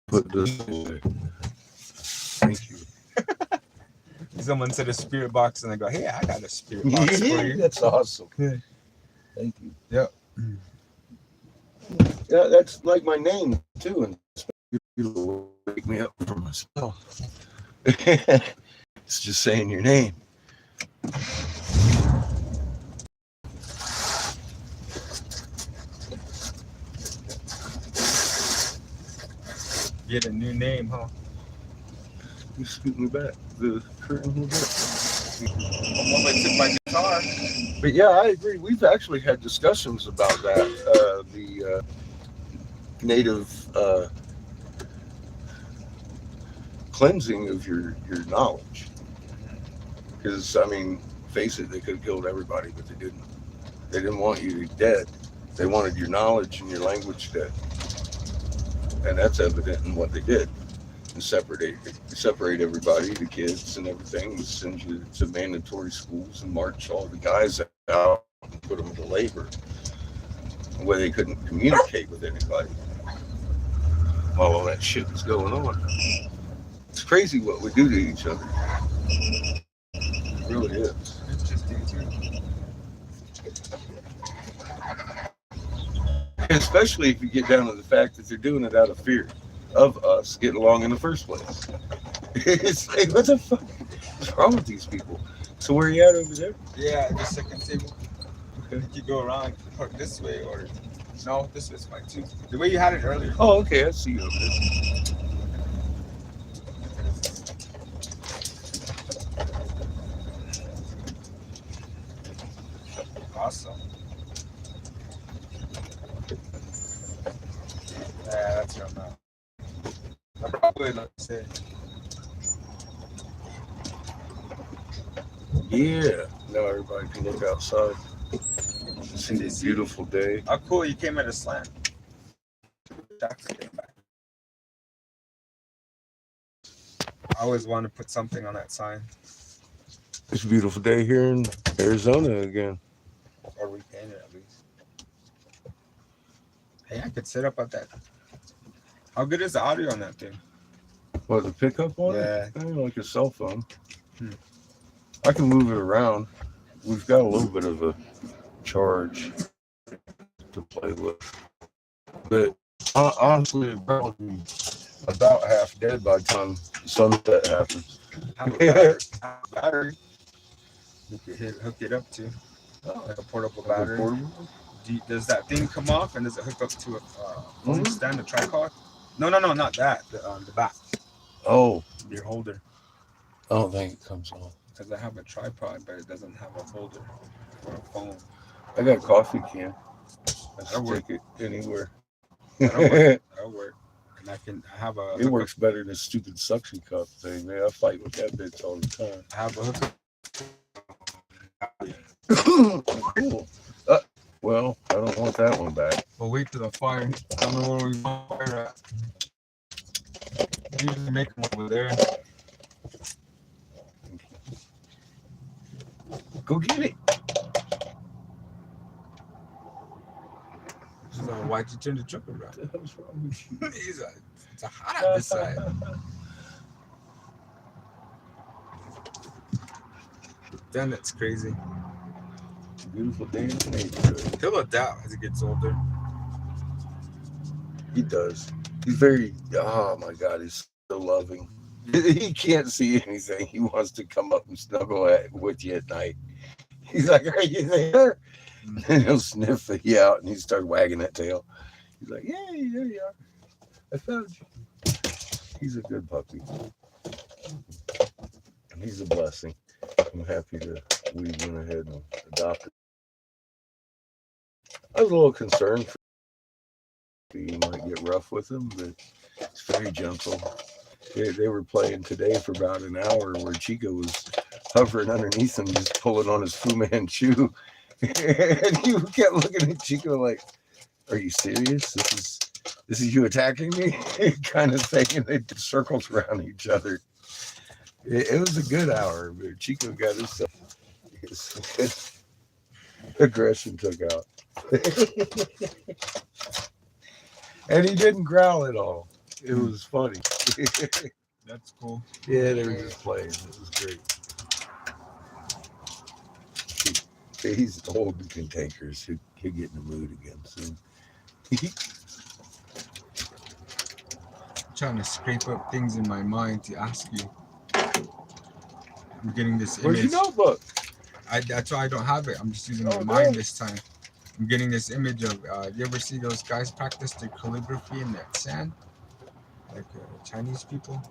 Put this away. Thank you. Someone said a spirit box, and I go, hey, I got a spirit box for you. That's awesome. Yeah. Thank you. Yeah. Yeah, that's like my name too, and it'll wake me up from my spell. It's just saying your name. Get a new name, huh? You scoot me back. The curtain a little bit. Well, I took my guitar. But yeah, I agree. We've actually had discussions about that. The native cleansing of your knowledge. Because I mean, face it, they could have killed everybody, but they didn't. They didn't want you dead. They wanted your knowledge and your language dead, and that's evident in what they did. And separate everybody, the kids and everything, and send you to mandatory schools and march all the guys out and put them to labor, where they couldn't communicate with anybody while all that shit was going on. It's crazy what we do to each other. It really is. Especially if you get down to the fact that they're doing it out of fear of us getting along in the first place. It's like, what the fuck? What's wrong with these people? So where are you at over there? Yeah, the second table. Okay. You go around, park this way, or no, this is fine too. The way you had it earlier. Oh, okay, I see you over there. Awesome. Yeah, that's your mouth. I probably like to say. Yeah, now everybody can look outside. See this beautiful day. Oh, cool! You came at a slant. I always want to put something on that sign. It's a beautiful day here in Arizona again. Or repaint it at least. Hey, I could sit up at that. How good is the audio on that thing? What, the pickup on Yeah. it? Like a cell phone. I can move it around. We've got a little bit of a charge to play with. But honestly, it'll probably be about half dead by the time sunset happens. Have a battery. You could hook it up to like a portable battery. Does that thing come off, and does it hook up to a phone stand, a tripod? No, not that. The back. Oh, your holder. I don't think it comes off. Because I have a tripod, but it doesn't have a holder for a phone. I got a coffee can. That'll work. Take it anywhere. That'll work. And I have a. It works better than a stupid suction cup thing, man. I fight with that bitch all the time. I have a hookup. Cool. Well, I don't want that one back. We'll wait till the fire. I don't know where we want fire at. I usually make them over there. Go get it. She's like, why'd you turn the truck around? What the hell's wrong with you? He's like, it's hot on this side. Damn, that's crazy. It's a beautiful day in the neighborhood. He'll adapt as he gets older. He does. He's very, oh my God, he's so loving. He can't see anything. He wants to come up and snuggle with you at night. He's like, are you there? And he'll sniff you out and he starts wagging that tail. He's like, yay, there you are. I found you. He's a good puppy. And he's a blessing. I'm happy that we went ahead and adopted. I was a little concerned you might get rough with him, but it's very gentle. They were playing today for about an hour where Chico was hovering underneath him, just pulling on his Fu Manchu. And he kept looking at Chico like, are you serious? This is you attacking me? Kind of thing. And they did circles around each other. It was a good hour, but Chico got his aggression took out. And he didn't growl at all. It was funny. That's cool. Yeah, they were just playing. It was great. He's old and cantankerous. He'll get in the mood again soon. I'm trying to scrape up things in my mind to ask you. I'm getting this Where's image. your notebook? That's why I don't have it. I'm just using my Oh, mind dang. this time. I'm getting this image of. You ever see those guys practice their calligraphy in that sand, like Chinese people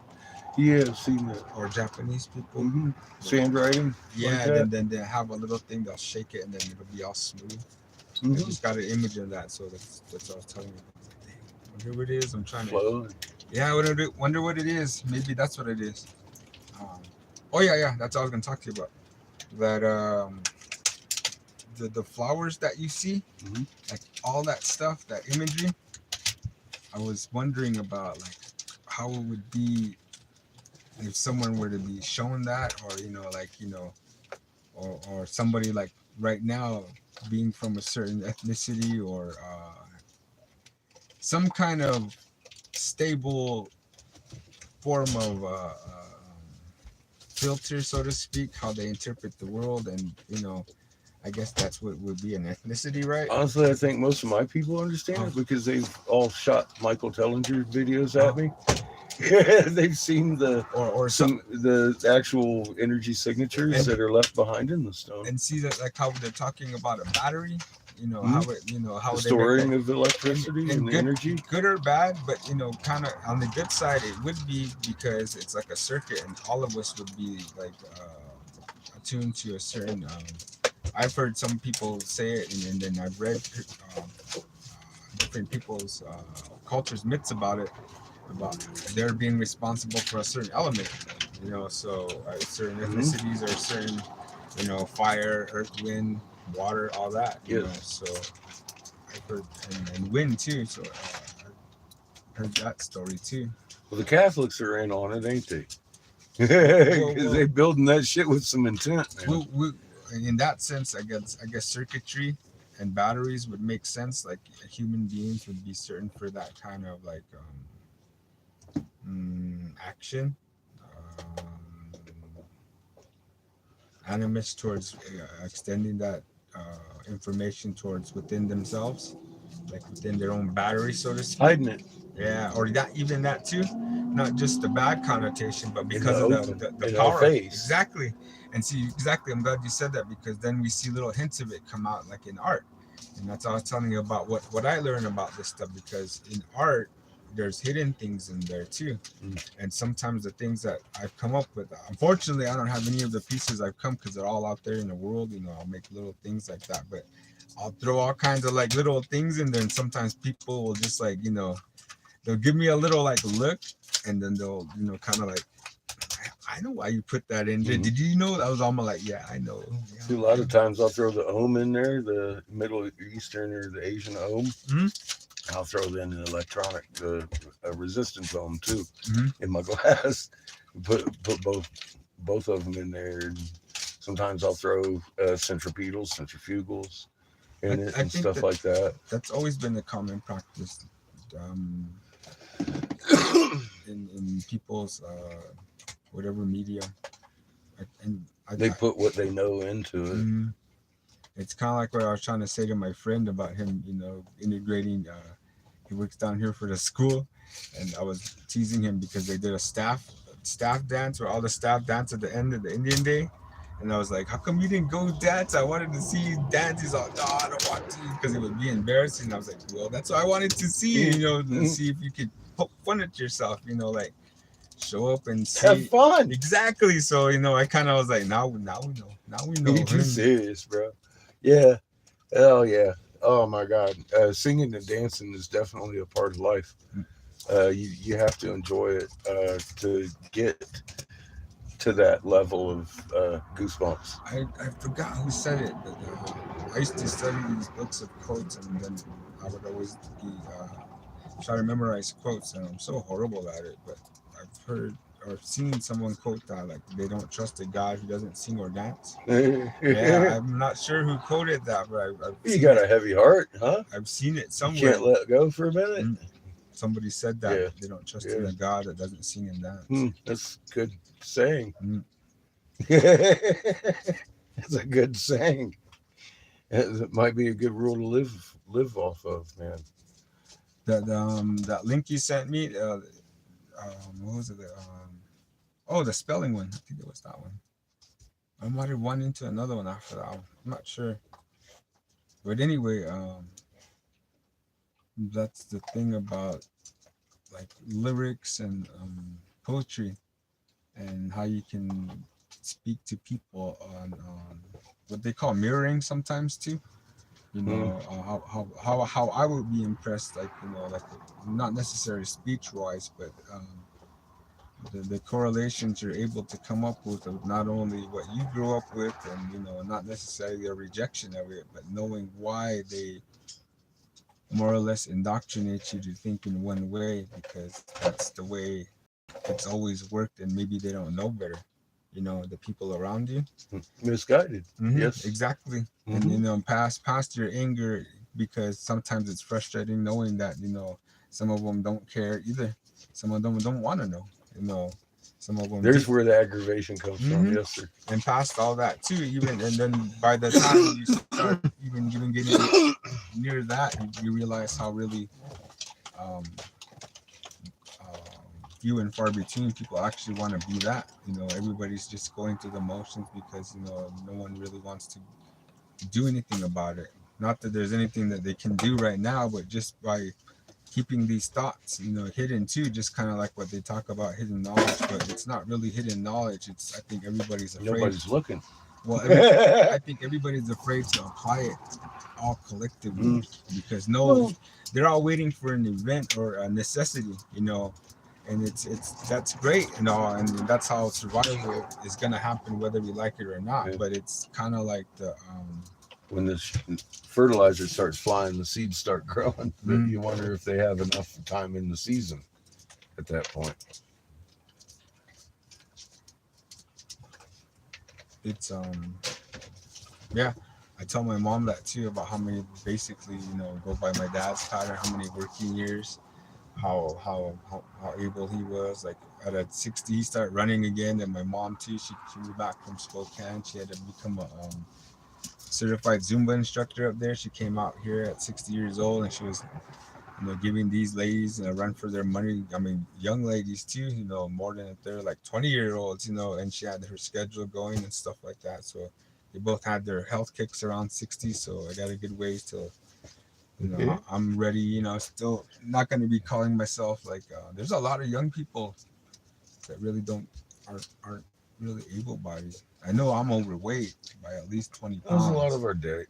Yeah, I've seen that. or Japanese people? Mm-hmm. Sandwriting. Yeah, like that? then they have a little thing. They'll shake it and then it'll be all smooth. I Mm-hmm. just got an image of that, so that's what I was telling you. I was like, dang, wonder what it is. I'm trying to. Flow. Yeah, wonder what it is. Maybe that's what it is. Oh yeah, that's what I was gonna talk to you about. That the flowers that you see, Mhm. like all that stuff, that imagery. I was wondering about like how it would be if someone were to be shown that, or or somebody like right now being from a certain ethnicity or some kind of stable form of filter, so to speak, how they interpret the world, and I guess that's what would be an ethnicity, right? Honestly, I think most of my people understand it because they've all shot Michael Tellinger videos at me. They've seen the actual energy signatures that are left behind in the stone. And see that, like how they're talking about a battery, how it, how the they storing make of electricity and good, energy. Good or bad, but kind of on the good side, it would be because it's like a circuit, and all of us would be like attuned to a certain. I've heard some people say it, and then I've read different people's cultures, myths about it, about they're being responsible for a certain element. So certain ethnicities are certain, fire, earth, wind, water, all that. So I've heard, and wind too. So I heard that story too. Well, the Catholics are in on it, ain't they? Because they building that shit with some intent, man. In that sense, I guess circuitry and batteries would make sense. Like human beings would be certain for that kind of like action, animus towards extending that information towards within themselves, like within their own battery, so to speak. Hiding it. Yeah, or that too, not just the bad connotation, but because of the power. Exactly. And see, exactly, I'm glad you said that, because then we see little hints of it come out, like in art. And that's what I was telling you about what I learned about this stuff, because in art there's hidden things in there too. And sometimes the things that I've come up with, unfortunately I don't have any of the pieces I've come, because they're all out there in the world. I'll make little things like that, but I'll throw all kinds of like little things in there, and sometimes people will just like they'll give me a little like look, and then they'll kind of like, I know why you put that in there. Did you know? I was almost like, yeah, I know. A lot of times I'll throw the ohm in there, the Middle Eastern or the Asian ohm. I'll throw in an electronic a resistance ohm too in my glass. Put both of them in there. And sometimes I'll throw centrifugals in it and stuff like that. That's always been a common practice in people's whatever media. They put what they know into it. It's kind of like what I was trying to say to my friend about him, integrating. He works down here for the school, and I was teasing him because they did a staff dance, where all the staff dance at the end of the Indian Day. And I was like, how come you didn't go dance? I wanted to see you dance. He's like, no, I don't want to, because it would be embarrassing. I was like, well, that's what I wanted to see, to see if you could poke fun at yourself, like show up and see. Have fun. Exactly. So, I kind of was like, now we know. Now we know. You're too serious, bro. Yeah. Hell yeah. Oh my God. Singing and dancing is definitely a part of life. You have to enjoy it to get to that level of goosebumps. I forgot who said it, but I used to study these books of quotes, and then I would always be try to memorize quotes, and I'm so horrible at it. But I've heard or seen someone quote that, like, they don't trust a God who doesn't sing or dance. Yeah, I'm not sure who quoted that, but I've you got a heavy heart, huh? I've seen it somewhere. You can't let go for a minute. somebody said that Yeah. they don't trust Yeah. in a God that doesn't sing and dance. That's good saying. Mm. That's a good saying. It might be a good rule to live off of, man. That link you sent me, what was it? Oh, the spelling one. I think it was that one. I might have won into another one after that one. I'm not sure. But anyway, that's the thing about like lyrics and poetry, and how you can speak to people on what they call mirroring sometimes too. You Mm. know, how I would be impressed, like, you know, like, not necessarily speech wise, but the correlations you're able to come up with of not only what you grew up with, and, you know, not necessarily a rejection of it, but knowing why they more or less indoctrinate you to think in one way, because that's the way it's always worked, and maybe they don't know better, you know, the people around you. Misguided. Yes. Exactly. And, you know, past your anger, because sometimes it's frustrating knowing that, you know, some of them don't care either, some of them don't want to know, you know, some of them There's where the aggravation comes from. Yes, sir. and past all that too, even, and then by the time you start even getting near that, you realize how really um, few and far between people actually want to be that. You know, everybody's just going through the motions because, you know, no one really wants to do anything about it. Not that there's anything that they can do right now, but just by keeping these thoughts, you know, hidden too, just kind of like what they talk about hidden knowledge, but it's not really hidden knowledge. It's, I think everybody's afraid. Nobody's looking. Well, I think everybody's afraid to apply it all collectively, because they're all waiting for an event or a necessity, you know, and it's that's great and all, and that's how survival is gonna happen whether we like it or not. Yeah. But it's kind of like the When the fertilizer starts flying, the seeds start growing. But you wonder if they have enough time in the season at that point. it's yeah, I tell my mom that too, about how many, basically, you know, go by my dad's pattern, how many working years, how able he was. Like at 60 he started running again. And my mom too, she moved back from Spokane. She had to become a certified Zumba instructor up there. She came out here at 60 years old, and she was, you know, giving these ladies a run for their money. I mean, young ladies too, you know, more than if they're like 20-year-olds, you know, and she had her schedule going and stuff like that. So they both had their health kicks around 60. So I got a good ways to, you know, I'm ready, you know, still not going to be calling myself like, there's a lot of young people that really aren't really able-bodied. I know I'm overweight by at least 20 pounds. There's a lot of our diet.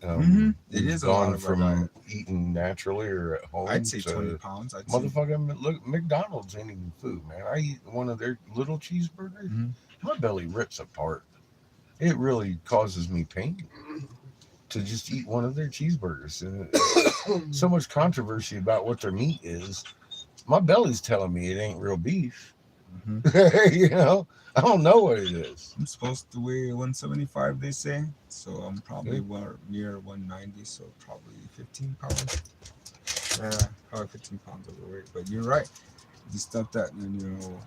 It is a gone lot of from our diet. eating naturally or at home. I'd say to 20 pounds. I'd say. Motherfucking look, McDonald's ain't even food, man. I eat one of their little cheeseburgers. My belly rips apart. It really causes me pain to just eat one of their cheeseburgers. And so much controversy about what their meat is. My belly's telling me it ain't real beef. You know, I don't know what it is. I'm supposed to weigh 175, they say. So I'm probably near 190, so probably 15 pounds. Yeah, probably 15 pounds overweight. But you're right. The stuff that, you know,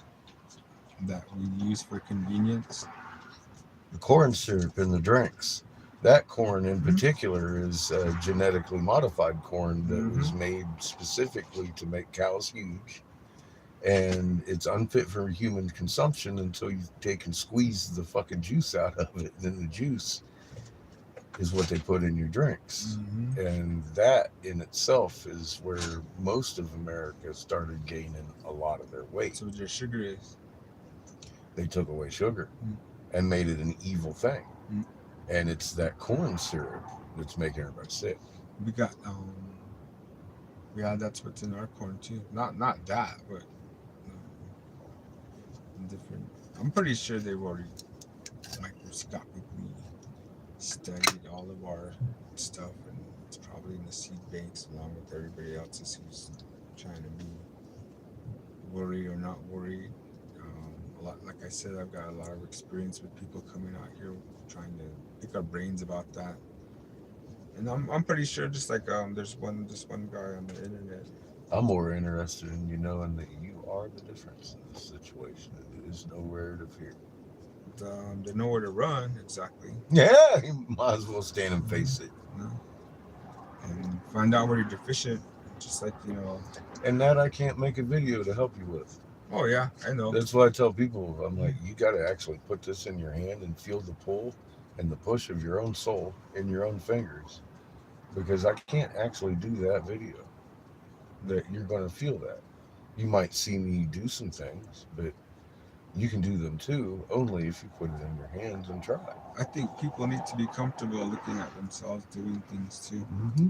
that we use for convenience. The corn syrup in the drinks. That corn in particular is genetically modified corn that was made specifically to make cows huge. And it's unfit for human consumption until you take and squeeze the fucking juice out of it. Then the juice is what they put in your drinks. And that in itself is where most of America started gaining a lot of their weight. So their sugar is. They took away sugar and made it an evil thing. And it's that corn syrup that's making everybody sick. We got yeah, that's what's in our corn too. Not that, but different. I'm pretty sure they've already microscopically studied all of our stuff, and it's probably in the seed banks along with everybody else's who's trying to be worried or not worried. A lot, like I said, I've got a lot of experience with people coming out here trying to pick our brains about that. And I'm pretty sure, just like there's this one guy on the internet, I'm more interested in you knowing that you are the difference in this situation. It is nowhere to fear. They know where to run exactly. Yeah, you might as well stand and face it. You know, and find out where you're deficient. Just like And that I can't make a video to help you with. Oh yeah, I know. That's what I tell people. I'm like, you got to actually put this in your hand and feel the pull and the push of your own soul in your own fingers. Because I can't actually do that video. That you're going to feel that. You might see me do some things, but you can do them too, only if you put it in your hands and try. I think people need to be comfortable looking at themselves doing things too. Mm-hmm.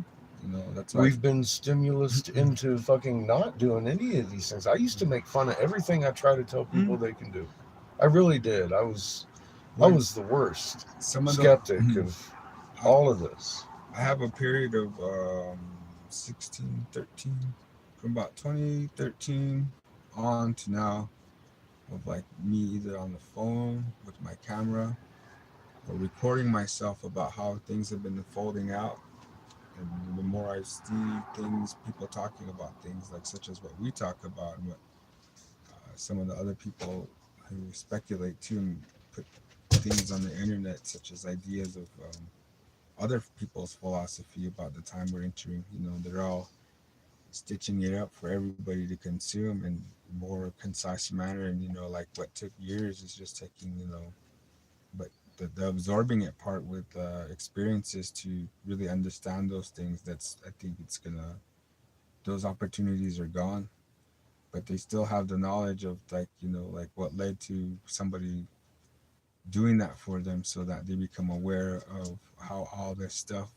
That's why We've been stimulated into fucking not doing any of these things. I used to make fun of everything I try to tell people they can do. I really did. I was the worst some of the skeptic of all of this. I have a period of 16, 13, from about 2013 on to now, of like me either on the phone with my camera or recording myself about how things have been folding out. And the more I see things, people talking about things like such as what we talk about and what some of the other people who speculate too and put things on the internet, such as ideas of other people's philosophy about the time we're entering. They're all stitching it up for everybody to consume in more concise manner. And like what took years is just taking but the absorbing it part with experiences to really understand those things. I think it's gonna, those opportunities are gone, but they still have the knowledge of like like what led to somebody doing that for them, so that they become aware of how all this stuff,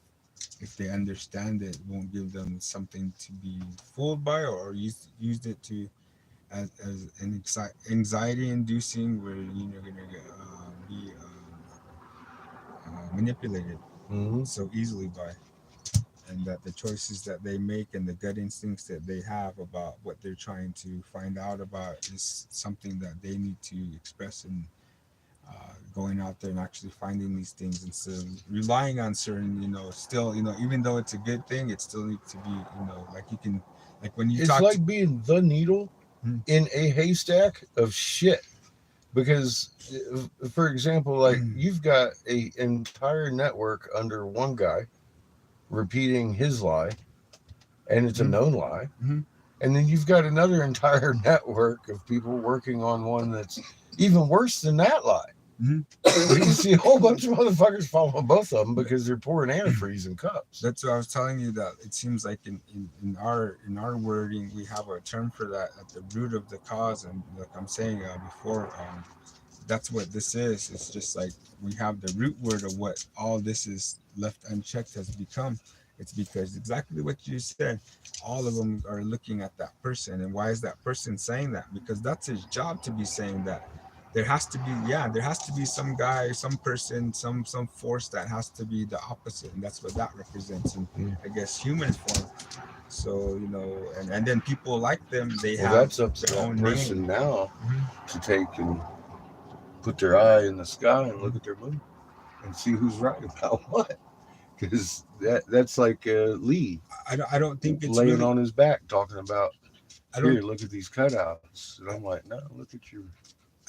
if they understand it, won't give them something to be fooled by, or used it to as an anxiety inducing, where you're gonna be manipulated Mm-hmm. so easily by, and that the choices that they make and the gut instincts that they have about what they're trying to find out about is something that they need to express, and going out there and actually finding these things instead of relying on certain, still, even though it's a good thing, it still needs to be, like you can, like when you It's talk like being the needle in a haystack of shit. Because, for example, like you've got a entire network under one guy repeating his lie, and it's a known lie. Mhm. And then you've got another entire network of people working on one that's even worse than that lie. Mhm. You can see a whole bunch of motherfuckers following both of them because they're pouring antifreeze in cups. That's what I was telling you, that it seems like in our wording, we have a term for that at the root of the cause. And like I'm saying before, that's what this is. It's just like we have the root word of what all this is left unchecked has become. It's because exactly what you said, all of them are looking at that person. And why is that person saying that? Because that's his job to be saying that. There has to be, yeah, there has to be some guy, some person, some force that has to be the opposite. And that's what that represents in, I guess, human form. So, and then people like them, they Well, have that's up to their that own person name. now to take and put their eye in the sky and look at their moon and see who's right about what. Because that's like Lee I don't think it's laying really, on his back talking about, I here, don't look at these cutouts. And I'm like, no, I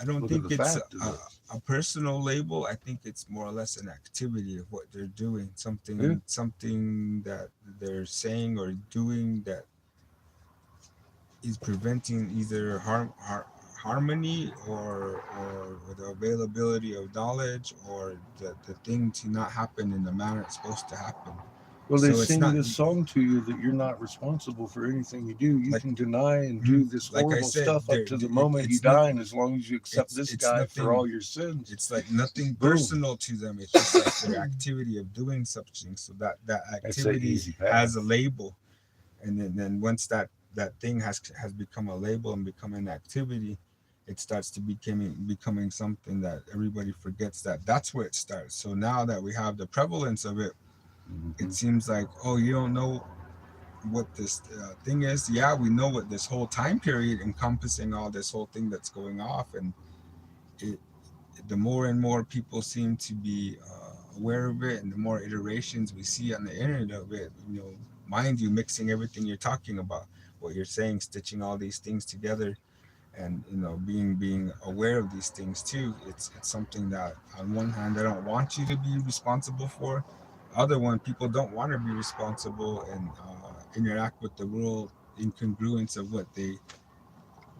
don't look at the think it's fact of it. a personal label. I think it's more or less an activity of what they're doing, Yeah. something that they're saying or doing that is preventing either harmony, or the availability of knowledge, or the thing to not happen in the manner it's supposed to happen. Well, they So it's sing not this song to you that you're not responsible for anything you do. You like can deny and do this like I horrible said, stuff up to the moment you it's not, die, and as long as you accept this it's guy for nothing, all your sins, it's like nothing boom. personal to them. It's just like their activity of doing something. So that That's an activity easy path. has a label, and then once that thing has become a label and become an activity, it starts to becoming something that everybody forgets that that's where it starts. So now that we have the prevalence of it, it seems like, oh, you don't know what this thing is. Yeah, we know what this whole time period encompassing all this whole thing that's going off, and it, the more and more people seem to be aware of it, and the more iterations we see on the internet of it, mind you, mixing everything you're talking about, what you're saying, stitching all these things together, and being aware of these things too. It's something that on one hand I don't want you to be responsible for. Other one, people don't want to be responsible and interact with the world in congruence of what they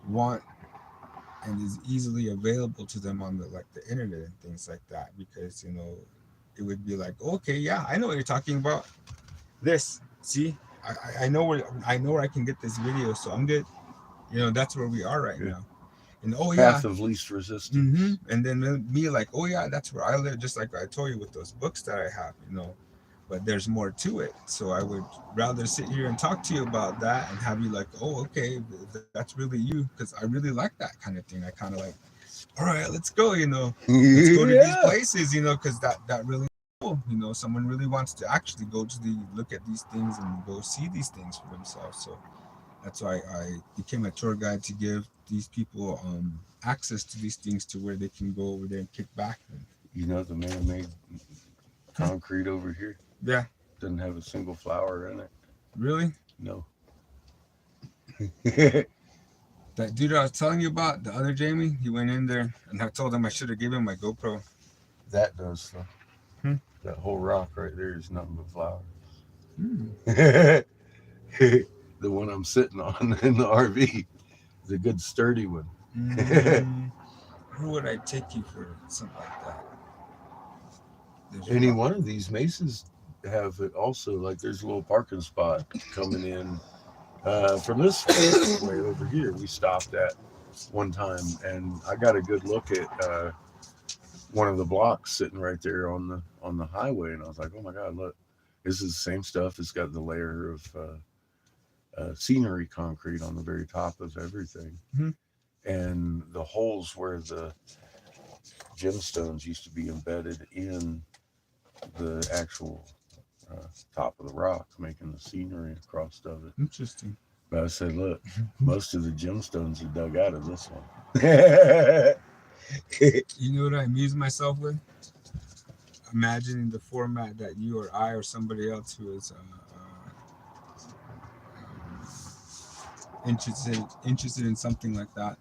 want and is easily available to them on the internet and things like that, because it would be like, okay, yeah, I know what you're talking about. This, see, I know where I can get this video, so I'm good. That's where we are right now. And oh yeah. Path of least resistance. And then me like, oh yeah, that's where I live, just like I told you with those books that I have, but there's more to it. So I would rather sit here and talk to you about that and have you like, oh, okay, that's really you, because I really like that kind of thing. I kind of like, all right, let's go, let's go to these places, because that really cool. Someone really wants to actually go to look at these things and go see these things for themselves. So that's why I became a tour guide, to give these people access to these things, to where they can go over there and kick back. The man-made concrete over here, Yeah, doesn't have a single flower in it. really? No. That dude I was telling you about, the other Jamie, he went in there, and I told him I should have given him my GoPro. That does stuff. Hmm. That whole rock right there is nothing but flowers. The one I'm sitting on in the RV is a good sturdy one. Who would I take you for something like that? Any one of these mesas have it also. Like there's a little parking spot coming in from this way over here. We stopped at one time, and I got a good look at one of the blocks sitting right there on the highway, and I was like, oh my god, look, this is the same stuff. It's got the layer of scenery concrete on the very top of everything. And the holes where the gemstones used to be embedded in the actual top of the rock, making the scenery across of it. Interesting. But I said, look, most of the gemstones are dug out of this one. You know what I amuse myself with? Imagining the format that you or I or somebody else who is interested in something like that,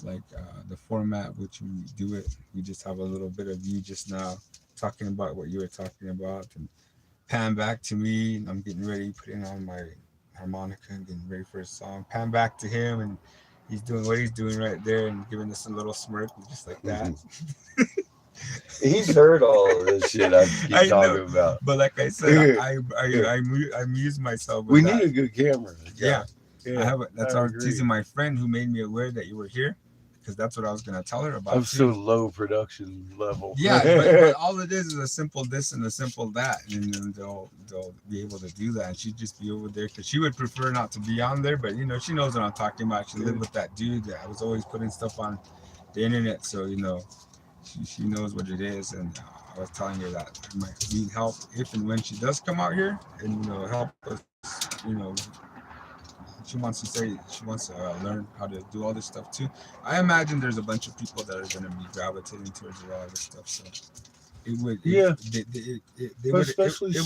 like the format which we do it. We just have a little bit of you just now talking about what you were talking about, and pan back to me, and I'm getting ready, putting on my harmonica and getting ready for a song. Pan back to him, and he's doing what he's doing right there and giving us a little smirk, just like that. He's heard all of this shit I keep talking about. But like I said, I amuse myself with we that. need a good camera. Yeah. I have that's I was teasing my friend who made me aware that you were here, because that's what I was going to tell her about. I'm so low production level. Yeah, but all it is a simple this and a simple that, and then they'll be able to do that, and she'd just be over there, because she would prefer not to be on there, but she knows what I'm talking about. She lived with that dude that I was always putting stuff on the internet, so she knows what it is. And I was telling her that I might need help if and when she does come out here, and help us. She wants to learn how to do all this stuff too. I imagine there's a bunch of people that are going to be gravitating towards a lot of this stuff. So it would, it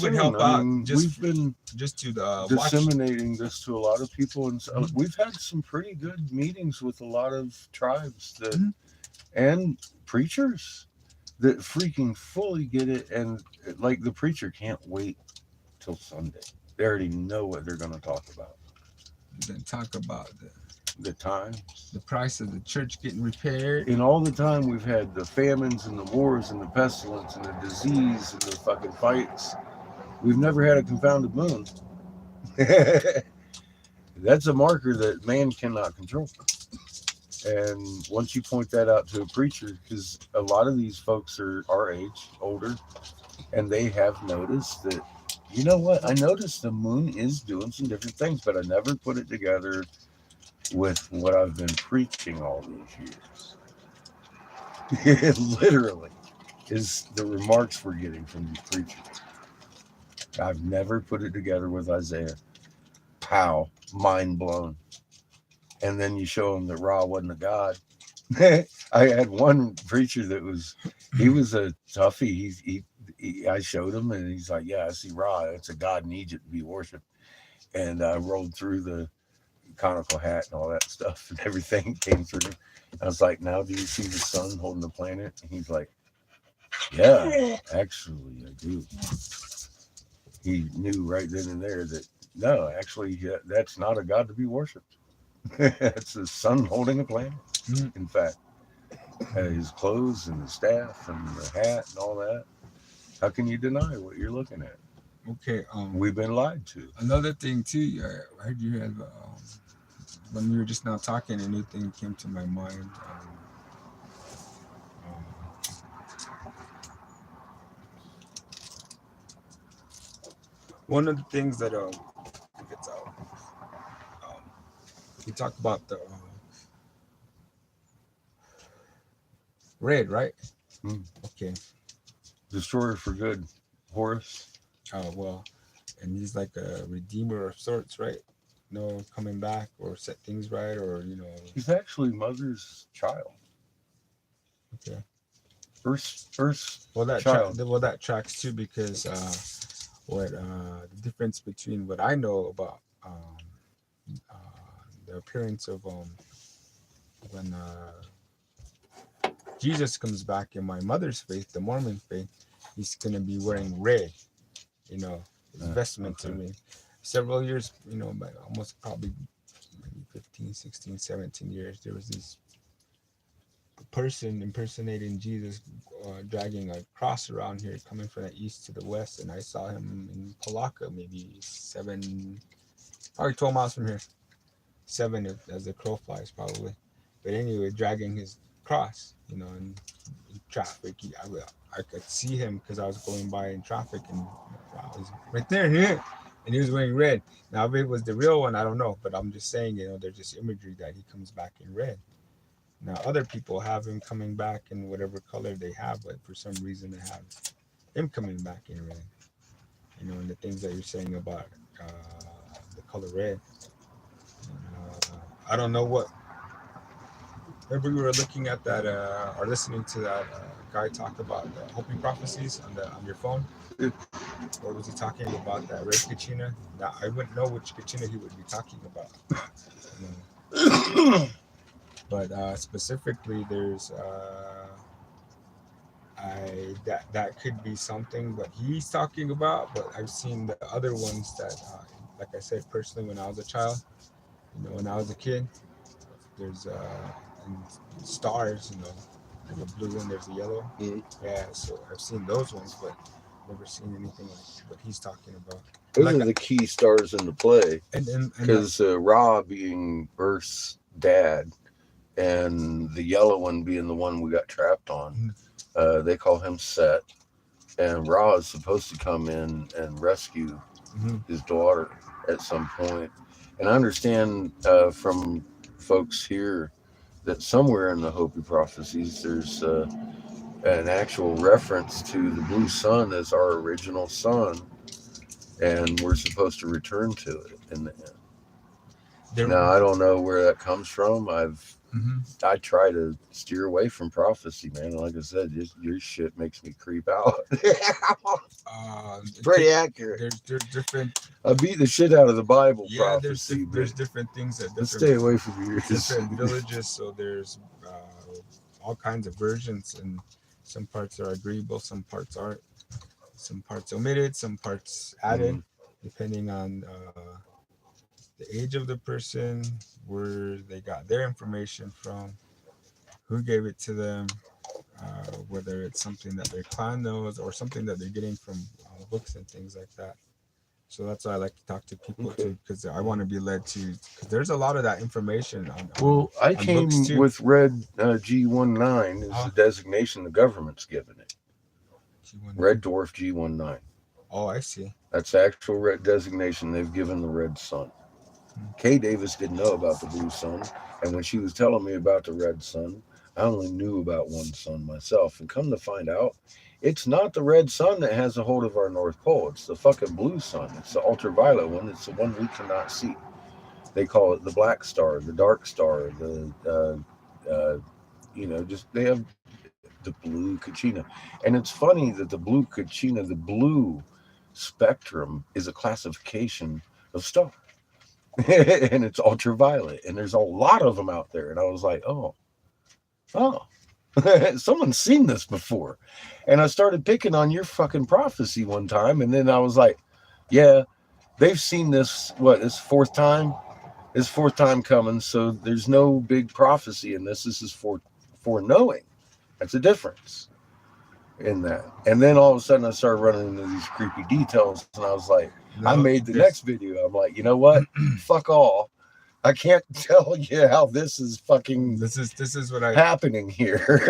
would help out. We've been just to disseminating this to a lot of people, and we've had some pretty good meetings with a lot of tribes that and preachers that freaking fully get it, and like the preacher can't wait till Sunday. They already know what they're going to talk about. Then talk about the times, the price of the church getting repaired, and all the time we've had the famines and the wars and the pestilence and the disease and the fucking fights. We've never had a confounded moon. That's a marker that man cannot control. And once you point that out to a preacher, because a lot of these folks are our age, older, and they have noticed that, you know what, I noticed the moon is doing some different things, but I never put it together with what I've been preaching all these years. It literally is the remarks we're getting from these preachers. I've never put it together with Isaiah. Pow, mind blown. And then you show them that Ra wasn't a god. I had one preacher that he was a toughie. I showed him, and he's like, yeah, I see Ra. It's a god in Egypt to be worshipped. And I rolled through conical hat and all that stuff and everything came through. I was like, now do you see the sun holding the planet? And he's like, yeah, actually, I do. He knew right then and there that no, actually, that's not a god to be worshipped. It's the sun holding a planet. In fact, his clothes and the staff and the hat and all that. How can you deny what you're looking at? Okay. We've been lied to. Another thing too, I heard you have when you were just now talking, a new thing came to my mind. One of the things that if it's out, you talk about the red, right? Okay. Destroyer for good, Horus. Oh well, and he's like a redeemer of sorts, right? No, coming back or set things right, or He's actually Mother's child. Okay. Earth's Well, child. that tracks too, because what the difference between what I know about the appearance of when Jesus comes back in my mother's faith, the Mormon faith, he's gonna be wearing red, his vestment to me. Several years, but almost probably maybe 15, 16, 17 years, there was this person impersonating Jesus, dragging a cross around here, coming from the east to the west, and I saw him in Palaka, maybe probably 12 miles from here, 7 as the crow flies, probably. But anyway, dragging his cross, in traffic. I could see him because I was going by in traffic, and I was right there, yeah. And he was wearing red. Now, if it was the real one, I don't know, but I'm just saying, there's just imagery that he comes back in red. Now, other people have him coming back in whatever color they have, but for some reason they have him coming back in red. And the things that you're saying about the color red. I don't know what. Maybe we were looking at that or listening to that guy talk about the Hopi prophecies on your phone. What was he talking about? That red kachina? Now, I wouldn't know which kachina he would be talking about. But specifically, there's that could be something what he's talking about. But I've seen the other ones that, like I said, personally, when I was a child, when I was a kid, there's stars, there's a blue and there's a yellow. Yeah, so I've seen those ones, but never seen anything like what he's talking about. Those are the key stars into play, because Ra being Earth's dad, and the yellow one being the one we got trapped on. They call him Set, and Ra is supposed to come in and rescue his daughter at some point. And I understand from folks here that somewhere in the Hopi prophecies there's an actual reference to the blue sun as our original sun, and we're supposed to return to it in the end. Now, I don't know where that comes from. I try to steer away from prophecy, man. Like I said, your shit makes me creep out. It's pretty accurate. There's different. I beat the shit out of the Bible prophecy. There's different things that let's stay away from yours. Different villages, so there's all kinds of versions, and some parts are agreeable, some parts aren't, some parts omitted, some parts added, depending on the age of the person, where they got their information from, who gave it to them, whether it's something that their clan knows or something that they're getting from books and things like that. So that's why I like to talk to people too, because I want to be led to. Because there's a lot of that information on. I came with red G19 is the designation the government's given it. Red dwarf G19. Oh, I see. That's the actual red designation they've given the red sun. Kay Davis didn't know about the blue sun, and when she was telling me about the red sun, I only knew about one sun myself. And come to find out, it's not the red sun that has a hold of our North Pole. It's the fucking blue sun. It's the ultraviolet one. It's the one we cannot see. They call it the black star, the dark star, they have the blue Kachina. And it's funny that the blue Kachina, the blue spectrum, is a classification of stars. and it's ultraviolet, and there's a lot of them out there. And I was like, oh, someone's seen this before. And I started picking on your fucking prophecy one time, and then I was like, yeah, they've seen this. What, this fourth time? This fourth time coming. So there's no big prophecy in this. This is for knowing. That's a difference in that. And then all of a sudden I started running into these creepy details, and I was like, I made the next video. I'm like, you know what? Fuck all. I can't tell you how this is fucking This is what happening here.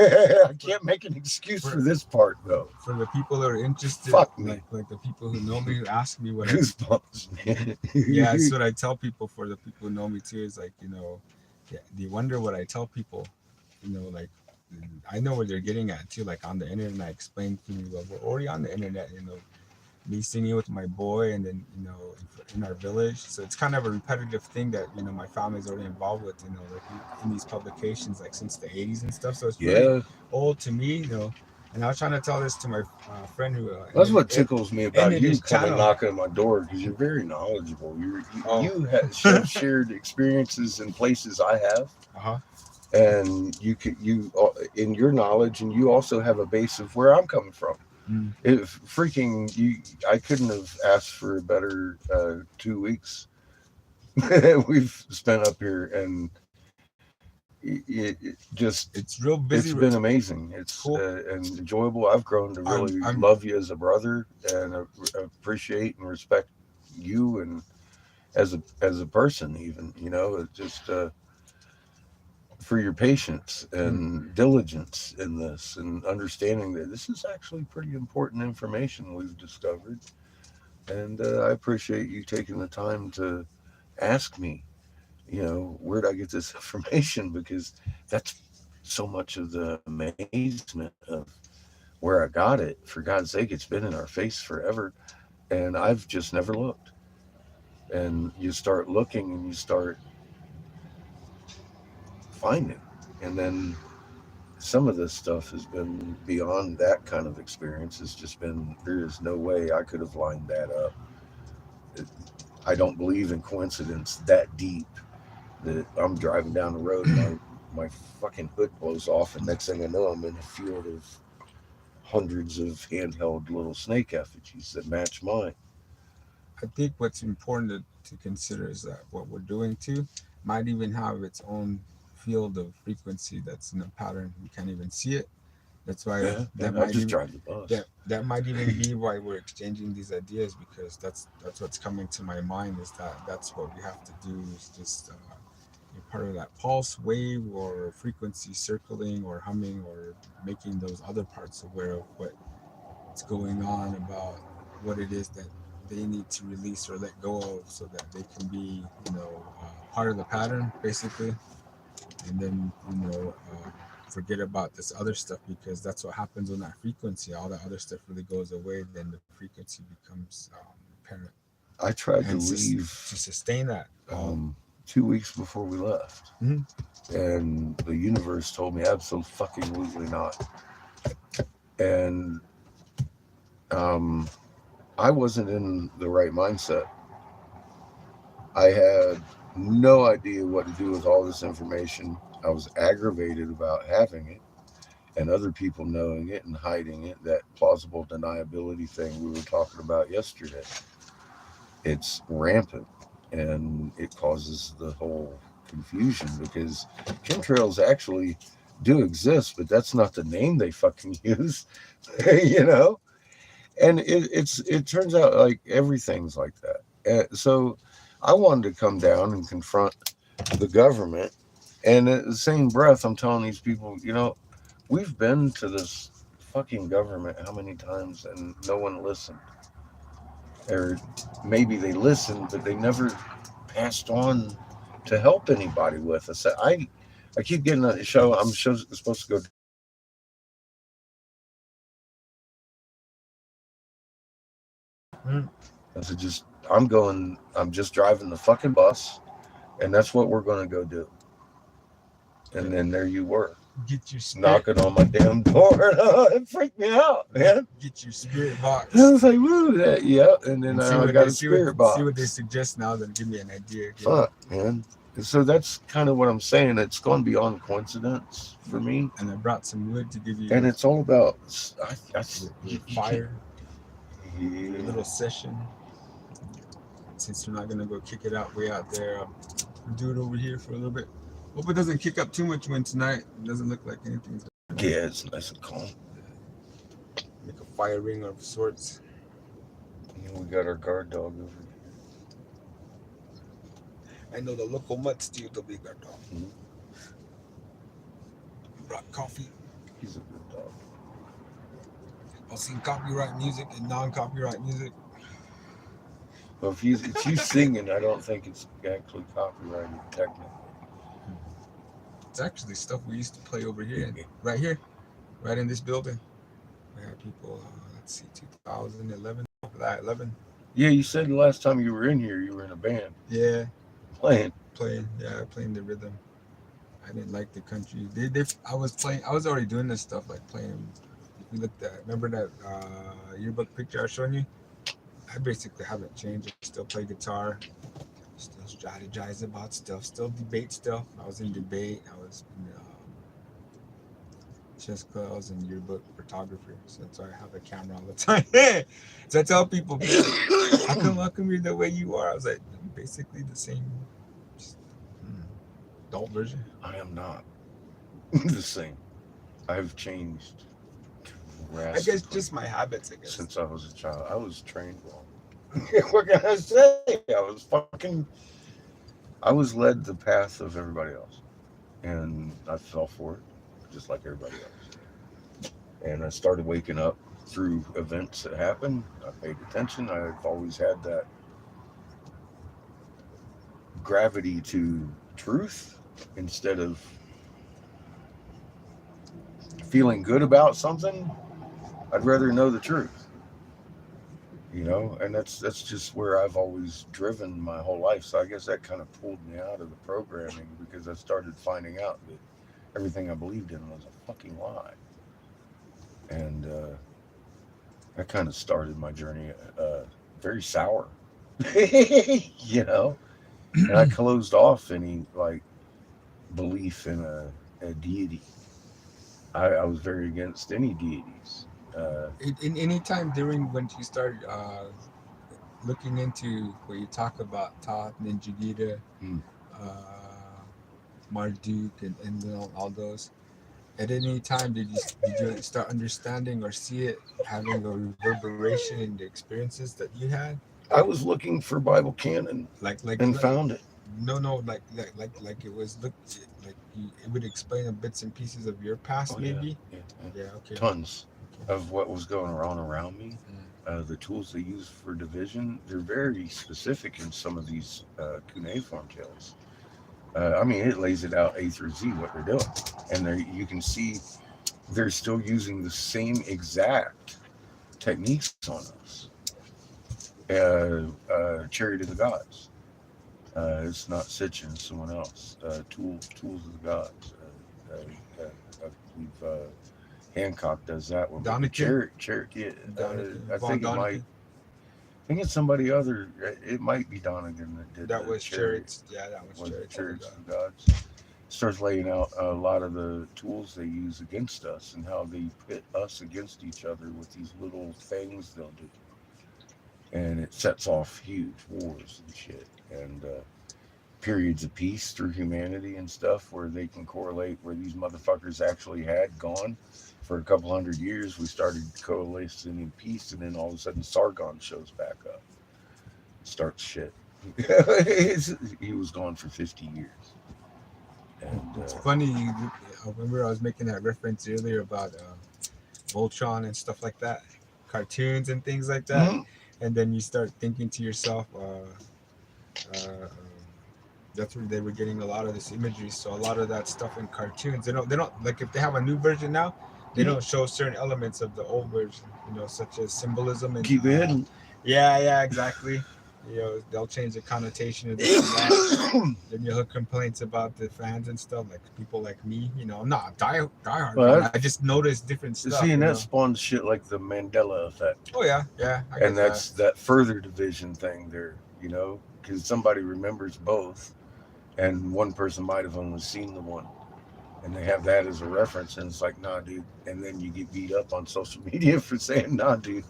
I can't make an excuse for this part though. For the people that are interested, Fuck me. like the people who know me, who ask me what Goosebumps. yeah, that's what I tell people. For the people who know me too, is like, yeah, they wonder what I tell people, like, I know what they're getting at too. Like on the internet, I explained to me, well, we're already on the internet, me singing with my boy, and then in our village. So it's kind of a repetitive thing that my family's already involved with, like in these publications, like since the 80s and stuff. So it's really old to me, And I was trying to tell this to my friend who. That's what tickles me about you coming knocking at my door, because you're very knowledgeable. You have shared experiences in places I have. And you in your knowledge, and you also have a base of where I'm coming from. I couldn't have asked for a better 2 weeks we've spent up here, and it's real busy. It's been amazing. It's cool. And enjoyable. I've grown to really love you as a brother, and appreciate and respect you, and as a person, even it's just for your patience and diligence in this, and understanding that this is actually pretty important information we've discovered. And I appreciate you taking the time to ask me, where did I get this information? Because that's so much of the amazement of where I got it. For God's sake, it's been in our face forever, and I've just never looked. And you start looking, and you start finding, and then some of this stuff has been beyond that kind of experience. It's just been, there is no way I could have lined that up. I don't believe in coincidence that deep, that I'm driving down the road, and my fucking hood blows off, and next thing I know, I'm in a field of hundreds of handheld little snake effigies that match mine. I think what's important to consider is that what we're doing too might even have its own field of frequency that's in a pattern. We can't even see it. That's why that might even be why we're exchanging these ideas, because that's what's coming to my mind, is that's what we have to do, is just part of that pulse wave or frequency circling or humming, or making those other parts aware of what's going on, about what it is that they need to release or let go of, so that they can be part of the pattern, basically. And then forget about this other stuff, because that's what happens when that frequency, all that other stuff really goes away. Then the frequency becomes apparent. I tried to leave to sustain that 2 weeks before we left, and the universe told me absolutely not. And I wasn't in the right mindset. I had no idea what to do with all this information. I was aggravated about having it, and other people knowing it and hiding it. That plausible deniability thing we were talking about yesterday. It's rampant, and it causes the whole confusion, because chemtrails actually do exist, but that's not the name they fucking use, And it turns out like everything's like that. So I wanted to come down and confront the government, and at the same breath, I'm telling these people, we've been to this fucking government how many times, and no one listened. Or maybe they listened, but they never passed on to help anybody with us. I keep getting a show. I'm supposed to go. I said, I'm just driving the fucking bus, and that's what we're going to go do. And then there you were. Get your spirit, knocking on my damn door. It freaked me out, man. get your spirit box. I was like, woo, that, yeah. And then And I got a spirit box. See what they suggest now, then give me an idea. Fuck, man. And so that's kind of what I'm saying. It's gone beyond coincidence for me. And I brought some wood to give you. And it's all about your fire, your Yeah. little session. Since you're not gonna go kick it out way out there, do it over here for a little bit. Hope it doesn't kick up too much when tonight. It doesn't look like anything's. Yeah, it's nice and calm. Make a fire ring of sorts. And we got our guard dog over here. I know the local mutt steal the big dog. Mhm. Brought coffee. He's a good dog. I've seen copyright music and non-copyright music. Well, if you singing, I don't think it's actually copyrighted technically. It's actually stuff we used to play over here, right here, right in this building. We had people. Let's see, 2011, 11. Yeah, you said the last time you were in here, you were in a band Yeah, playing. playing the rhythm. I didn't like the country. I was already doing this stuff, like playing. If you looked at, remember that yearbook picture I was showing you? I basically haven't changed. I still play guitar, still strategize about stuff, still debate stuff. I was in debate. I was in chess clubs and yearbook photography. So that's why I have a camera all the time. So I tell people, how come you're the way you are? I was like, I'm basically the same, just, adult version. I am not the same. I've changed I guess just my habits, I guess. since I was a child. I was trained wrong. What can I say? I was led the path of everybody else. And I fell for it, just like everybody else. And I started waking up through events that happened. I paid attention. I've always had that gravity to truth instead of feeling good about something. I'd rather know the truth, and that's just where I've always driven my whole life. So I guess that kind of pulled me out of the programming because I started finding out that everything I believed in was a fucking lie. And that kind of started my journey very sour, and I closed off any belief in a deity. I was very against any deities. In any time during when you started looking into where you talk about Thoth, Ninja Gita, Marduk, and all those, at any time did you start understanding or see it having a reverberation in the experiences that you had? I was looking for Bible canon and found it. No, like it was it would explain bits and pieces of your past, maybe. Yeah, okay. Tons of what was going on around me. The tools they use for division, they're very specific in some of these cuneiform tales. It lays it out A through Z what they're doing, and you can see they're still using the same exact techniques on us. Chariot of the Gods. It's not Sitchin, it's someone else. Tools of the Gods. I believe Hancock does that one. Donegan? Cherokee. Donegan. I think it's somebody other. It might be Donegan that did that. Was Chariots. Yeah, that was Chariots of the Gods. Starts laying out a lot of the tools they use against us and how they pit us against each other with these little things they'll do. And it sets off huge wars and shit. And periods of peace through humanity and stuff where they can correlate where these motherfuckers actually had gone for a couple hundred years. We started coalescing in peace, and then all of a sudden Sargon shows back up, starts shit. He was gone for 50 years. And it's funny, I remember I was making that reference earlier about Voltron and stuff like that, cartoons and things like that. Mm-hmm. And then you start thinking to yourself, that's where they were getting a lot of this imagery. So a lot of that stuff in cartoons, they don't like, if they have a new version now, they don't show certain elements of the old version, such as symbolism and keep it hidden. Yeah, exactly. They'll change the connotation of this and that. Then you'll hear complaints about the fans and stuff, like people like me. I'm not a diehard Well, fan. I just notice different stuff. See, and that spawns shit like the Mandela effect. Oh yeah, I And get that's that further division thing there, because somebody remembers both, and one person might have only seen the one, and they have that as a reference, and it's like, nah, dude. And then you get beat up on social media for saying, nah, dude.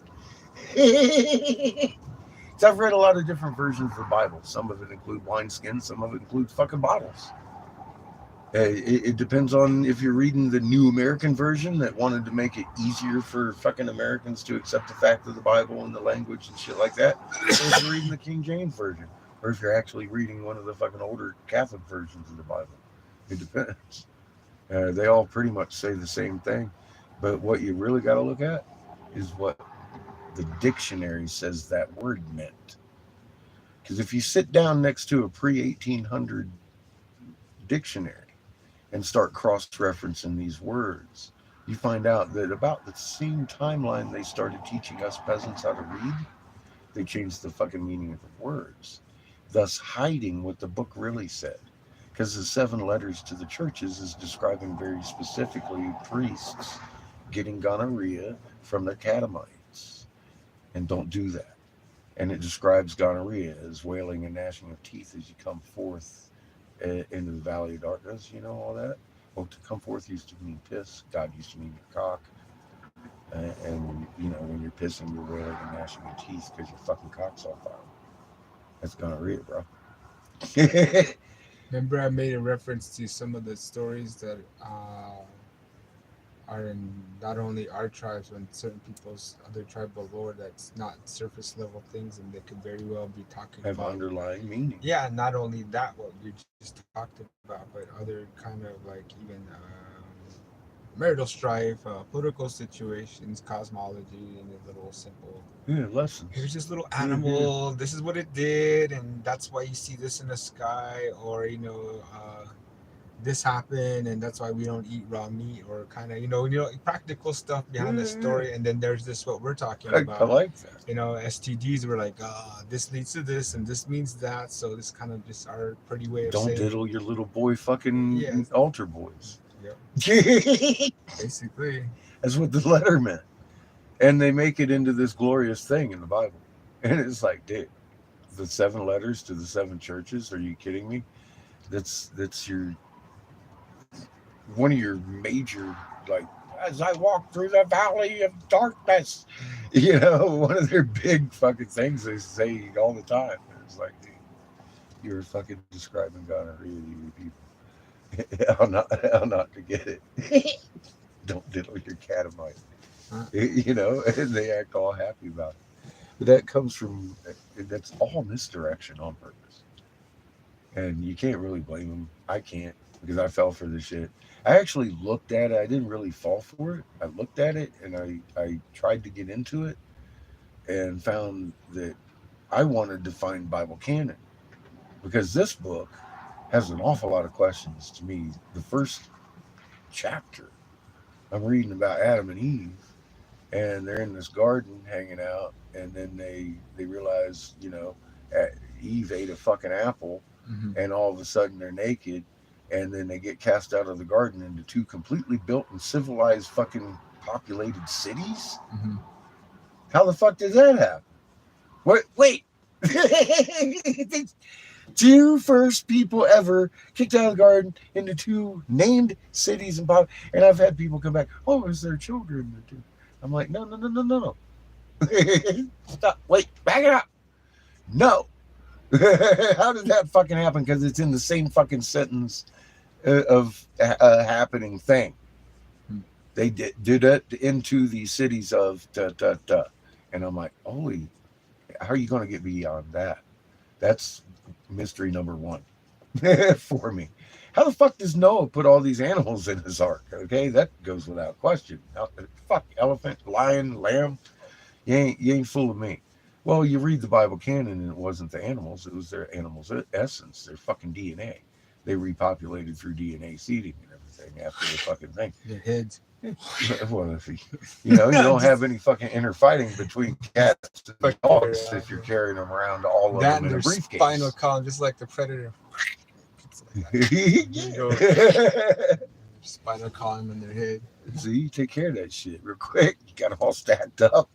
So I've read a lot of different versions of the Bible. Some of it include wineskins, some of it includes fucking bottles. It depends on if you're reading the New American Version that wanted to make it easier for fucking Americans to accept the fact of the Bible and the language and shit like that, or if you're reading the King James Version, or if you're actually reading one of the fucking older Catholic versions of the Bible. It depends. They all pretty much say the same thing, but what you really got to look at is what the dictionary says that word meant. Because if you sit down next to a pre-1800 dictionary and start cross-referencing these words, you find out that about the same timeline they started teaching us peasants how to read, they changed the fucking meaning of the words, thus hiding what the book really said. Because the 7 letters to the churches is describing very specifically priests getting gonorrhea from their catamites. And don't do that. And it describes gonorrhea as wailing and gnashing of teeth as you come forth into the valley of darkness, all that. Well, to come forth used to mean piss. God used to mean your cock. And when you're pissing, you're wailing and gnashing your teeth because your fucking cock's on fire. That's gonorrhea, bro. Remember, I made a reference to some of the stories that are in not only our tribes, but certain people's other tribal lore that's not surface level things, and they could very well be talking Have about underlying meaning. Yeah, not only that, what you just talked about, but other kind of like even marital strife, political situations, cosmology, and a little simple. Yeah, lessons. Here's this little animal. This is what it did, and that's why you see this in the sky, or this happened, and that's why we don't eat raw meat, or kind of practical stuff behind the story. And then there's this what we're talking about. I like that. STDs were like, this leads to this, and this means that. So this kind of just our pretty way of Don't saying. diddle your little boy fucking altar boys. Yep. Basically. That's what the letter meant. And they make it into this glorious thing in the Bible. And it's like, dude, the 7 letters to the 7 churches, are you kidding me? That's your one of your major, like, as I walk through the valley of darkness, one of their big fucking things they say all the time. It's like, dude, you're fucking describing gonorrhea to your people. How not to get it. Don't diddle your catamite. And they act all happy about it. But that comes from, that's all misdirection on purpose. And you can't really blame them. I can't, because I fell for this shit. I actually looked at it. I didn't really fall for it. I looked at it and I tried to get into it and found that I wanted to find Bible canon, because this book has an awful lot of questions to me. The first chapter, I'm reading about Adam and Eve, and they're in this garden hanging out, and then they realize, Eve ate a fucking apple, and all of a sudden they're naked, and then they get cast out of the garden into 2 completely built and civilized fucking populated cities. How the fuck did that happen? What? Wait. 2 first people ever kicked out of the garden into 2 named cities, and I've had people come back, oh, is there children? I'm like, no. Stop. Wait, back it up. No. How did that fucking happen? Because it's in the same fucking sentence of a happening thing. They did it into the cities of and I'm like, holy, how are you going to get beyond that? That's mystery number 1 for me. How the fuck does Noah put all these animals in his ark? Okay, that goes without question. Fuck, elephant, lion, lamb. You ain't fooling me. Well, you read the Bible canon, and it wasn't the animals. It was their animals' essence, their fucking DNA. They repopulated through DNA seeding and everything after the fucking thing. Their heads. Well, if you don't have any fucking inner fighting between cats and dogs if you're carrying them around all of that them and in a their briefcase. spinal column, just like the predator. Spinal column in their head. So you take care of that shit real quick. You got them all stacked up.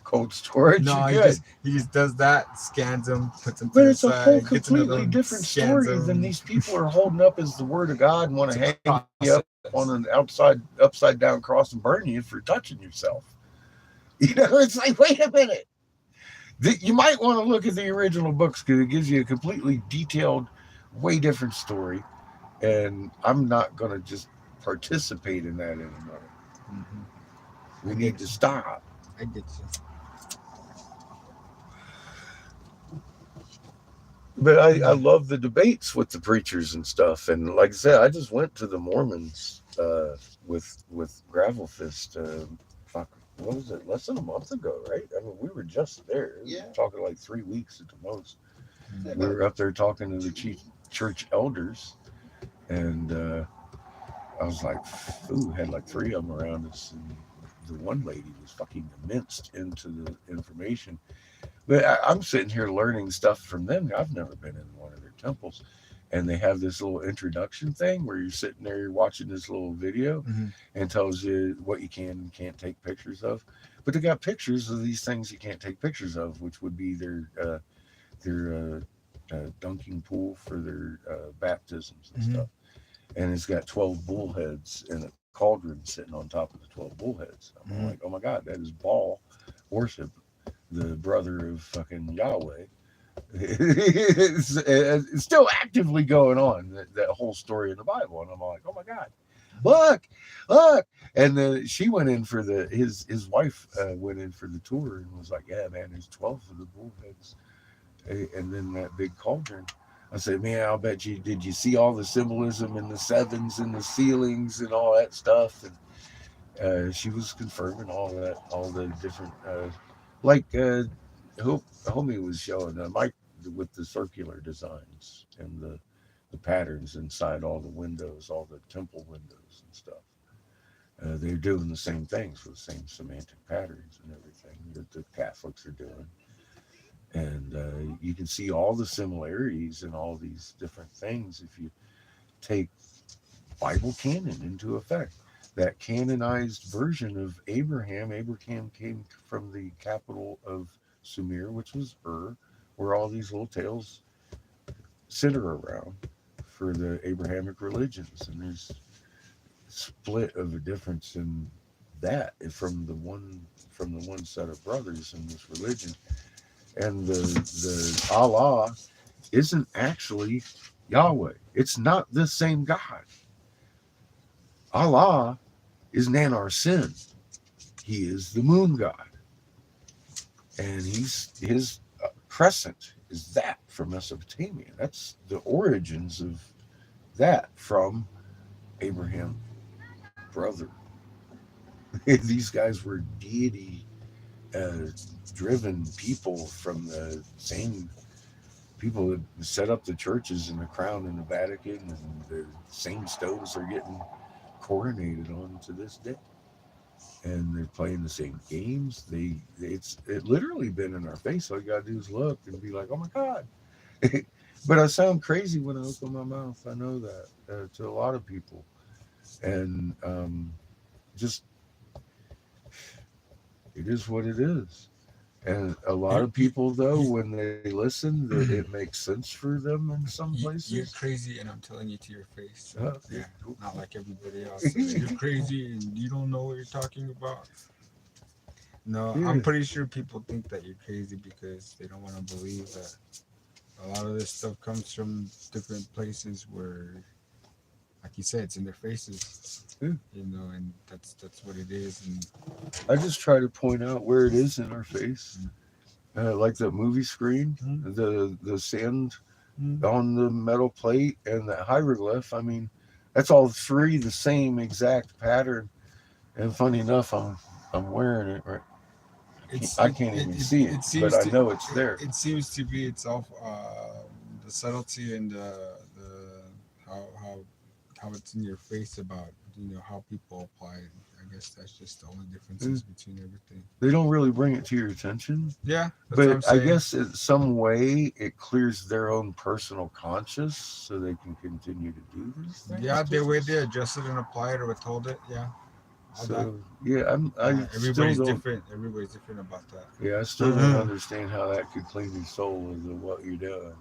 Cold storage. No, you're good. he just does that, scans them, puts them to But the it's a whole side, gets another completely one, different scans story than them. these people are holding up as the word of God and want to It's a hang you up on an upside down cross and burn you for touching yourself. It's like, wait a minute. You might want to look at the original books because it gives you a completely detailed, way different story. And I'm not going to just participate in that anymore. Mm-hmm. We need to stop. I get you. But I love the debates with the preachers and stuff. And like I said, I just went to the Mormons with Gravel Fist. What was it? Less than a month ago, right? I mean, we were just there. Yeah. Talking like 3 weeks at the most. Yeah, We were up there talking to the chief church elders, and I was like, ooh, had like 3 of them around us, and the one lady was fucking immersed into the information. But I'm sitting here learning stuff from them. I've never been in one of their temples. And they have this little introduction thing where you're sitting there, you're watching this little video and tells you what you can and can't take pictures of. But they got pictures of these things you can't take pictures of, which would be their dunking pool for their baptisms and stuff. And it's got 12 bullheads and a cauldron sitting on top of the 12 bullheads. I'm like, oh my God, that is Baal worship, the brother of fucking Yahweh. It's still actively going on, that whole story in the Bible. And I'm like, oh my God, look. And she went in for his wife went in for the tour and was like, yeah, man, there's 12 of the bullheads. And then that big cauldron. I said, man, I'll bet you, did you see all the symbolism in the sevens and the ceilings and all that stuff? And she was confirming all that, all the different, Homie was showing Mike with the circular designs and the patterns inside all the windows, all the temple windows and stuff. They're doing the same things with the same semantic patterns and everything that the Catholics are doing. And you can see all the similarities in all these different things if you take Bible canon into effect. That canonized version of Abraham came from the capital of Sumer, which was where all these little tales center around for the Abrahamic religions. And there's split of a difference in that from the one set of brothers in this religion. And the Allah isn't actually Yahweh. It's not the same God. Allah is Nanar Sin. He is the moon god. And his crescent is that from Mesopotamia. That's the origins of that from Abraham, brother. These guys were deity driven people from the same people that set up the churches and the crown in the Vatican, and the same stones are getting coronated on to this day. And they're playing the same games. It literally been in our face. All you gotta do is look and be like, oh my God. But I sound crazy when I open my mouth. I know that to a lot of people. And just it is what it is. And a lot of people, though, when they listen, it makes sense for them in some places. You're crazy, and I'm telling you to your face. Yeah, not like everybody else. You're crazy, and you don't know what you're talking about. No, yeah. I'm pretty sure people think that you're crazy because they don't want to believe that a lot of this stuff comes from different places where, like you said, it's in their faces. And that's what it is. And I just try to point out where it is in our face, like the movie screen, the sand on the metal plate, and the hieroglyph. I mean, that's all 3 the same exact pattern. And funny enough, I'm wearing it right. I can't even see it, but I know it's there. It seems to be. It's all the subtlety and the how how it's in your face about how people apply it. I guess that's just the only Mm. differences between everything. They don't really bring it to your attention, Yeah, that's what but I'm I saying. guess in some way it clears their own personal conscience so they can continue to do these things. Yeah, the way they 'cause- adjust it and apply it or withhold it. Yeah, all that. So yeah, I still Everybody's don't. different. Everybody's different about that. Yeah, I still don't understand how that could clean your soul of what you're doing.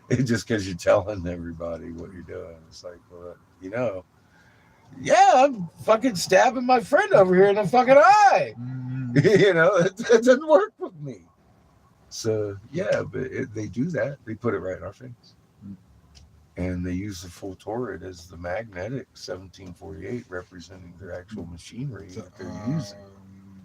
It just because you're telling everybody what you're doing. It's like, well, yeah, I'm fucking stabbing my friend over here in the fucking eye. Mm, It doesn't work with me. So yeah, but they do that. They put it right in our face, mm. and they use the full torrid as the magnetic 1748, representing their actual machinery the, that they're using.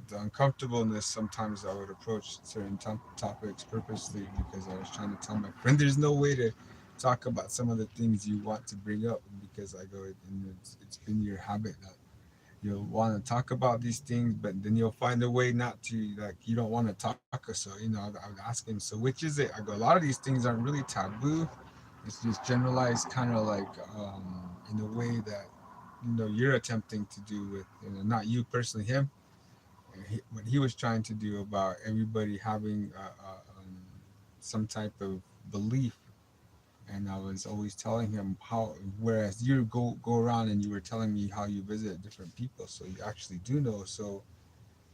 the uncomfortableness sometimes I would approach certain topics purposely because I was trying to tell my friend there's no way to talk about some of the things you want to bring up because I go and it's been your habit that you'll want to talk about these things but then you'll find a way not to like you don't want to talk so I would ask him so which is it I go a lot of these things aren't really taboo it's just generalized kind of like in a way that you're attempting to do with not you personally him what he was trying to do about everybody having some type of belief and I was always telling him how whereas you go around and you were telling me how you visit different people so you actually do know so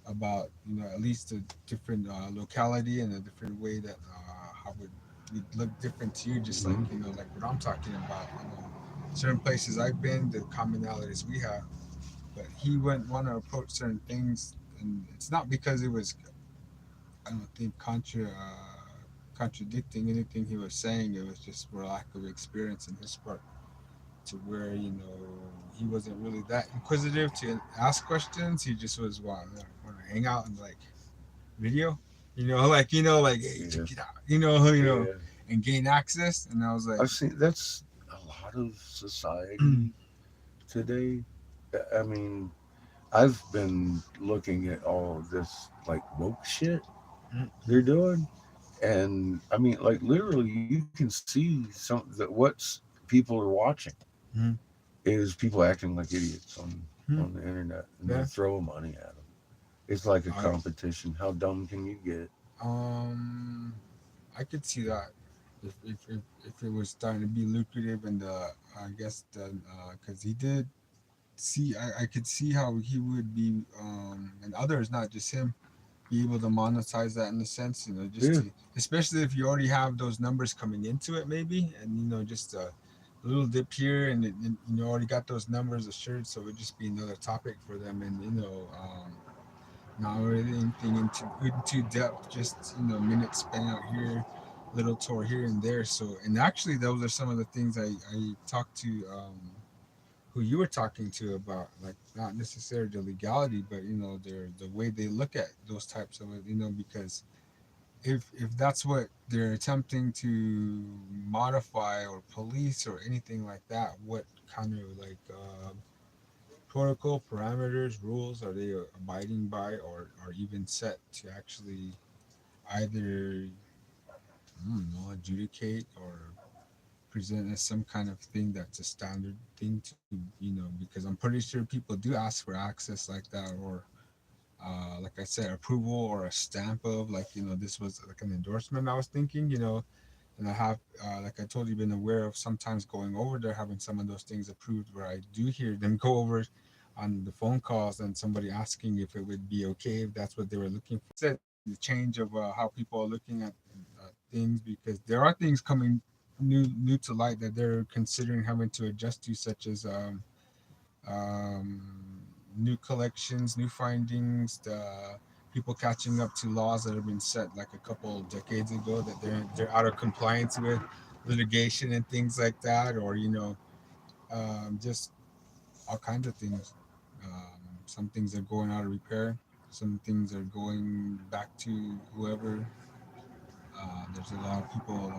about at least a different locality and a different way that how would look different to you just like Mhm. like what I'm talking about certain places I've been the commonalities we have but he wouldn't want to approach certain things and it's not because it was I don't think contradicting anything he was saying it was just for lack of experience in his part to where he wasn't really that inquisitive to ask questions he just was want to hang out and like video like hey Yeah, check it out yeah. and gain access and I was like I've seen that's a lot of society today. I mean, I've been looking at all of this like woke shit they're doing, and I mean, like literally, you can see some that what's people are watching is people acting like idiots on the internet, and they're yeah throwing money at them. It's like a I competition. How dumb can you get? um I could see that if it was starting to be lucrative and I guess the because he did see I could see how he would be and others not just him be able to monetize that in a sense just Yeah, to especially if you already have those numbers coming into it maybe and just a little dip here and already got those numbers assured so it would just be another topic for them and not really anything into depth, just minutes spent out here, little tour here and there. So, and actually, those are some of the things I talked to who you were talking to about, like not necessarily the legality, but their the way they look at those types of because if that's what they're attempting to modify or police or anything like that, what kind of like protocol parameters rules are they abiding by or are even set to actually either I don't know adjudicate or present as some kind of thing that's a standard thing to because I'm pretty sure people do ask for access like that or like I said approval or a stamp of like this was like an endorsement I was thinking and I have like I told you been aware of sometimes going over there having some of those things approved where I do hear them go over on the phone calls and somebody asking if it would be okay if that's what they were looking for. Said the change of how people are looking at things because there are things coming new to light that they're considering having to adjust to, such as new collections, new findings, the people catching up to laws that have been set like a couple of decades ago that they're out of compliance with litigation and things like that, or just all kinds of things. Some things are going out of repair. Some things are going back to whoever. There's a lot of people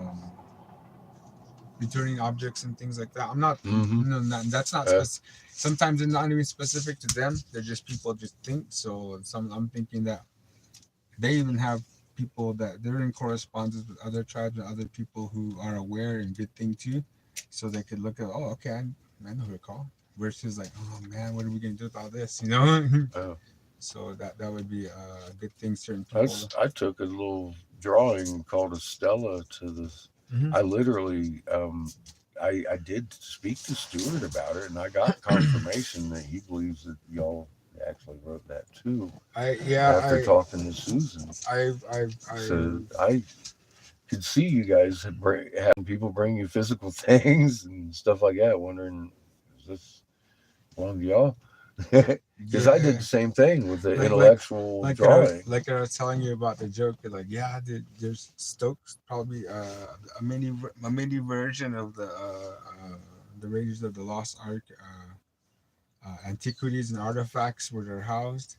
returning objects and things like that. I'm not, mm-hmm. that's not uh, specific. Sometimes it's not even specific to them. They're just people just think. So I'm thinking that they even have people that they're in correspondence with other tribes and other people who are aware and good thing too. So they could look at, oh, okay, I know who to call. Versus like, oh man, what are we gonna do about this? You know. Oh. So that would be a good thing. Certain people. I took a little drawing called a Stella to this. Mhm. I literally, I did speak to Stuart about it, and I got confirmation that he believes that y'all actually wrote that too. After talking to Susan, so I could see you guys having people bring you physical things and stuff like that. Wondering, is this belong to y'all? Because I did the same thing with the intellectual drawing. Like I was telling you about the joke, like there's Stokes probably a mini version of the Raiders of the Lost Ark antiquities and artifacts where they're housed.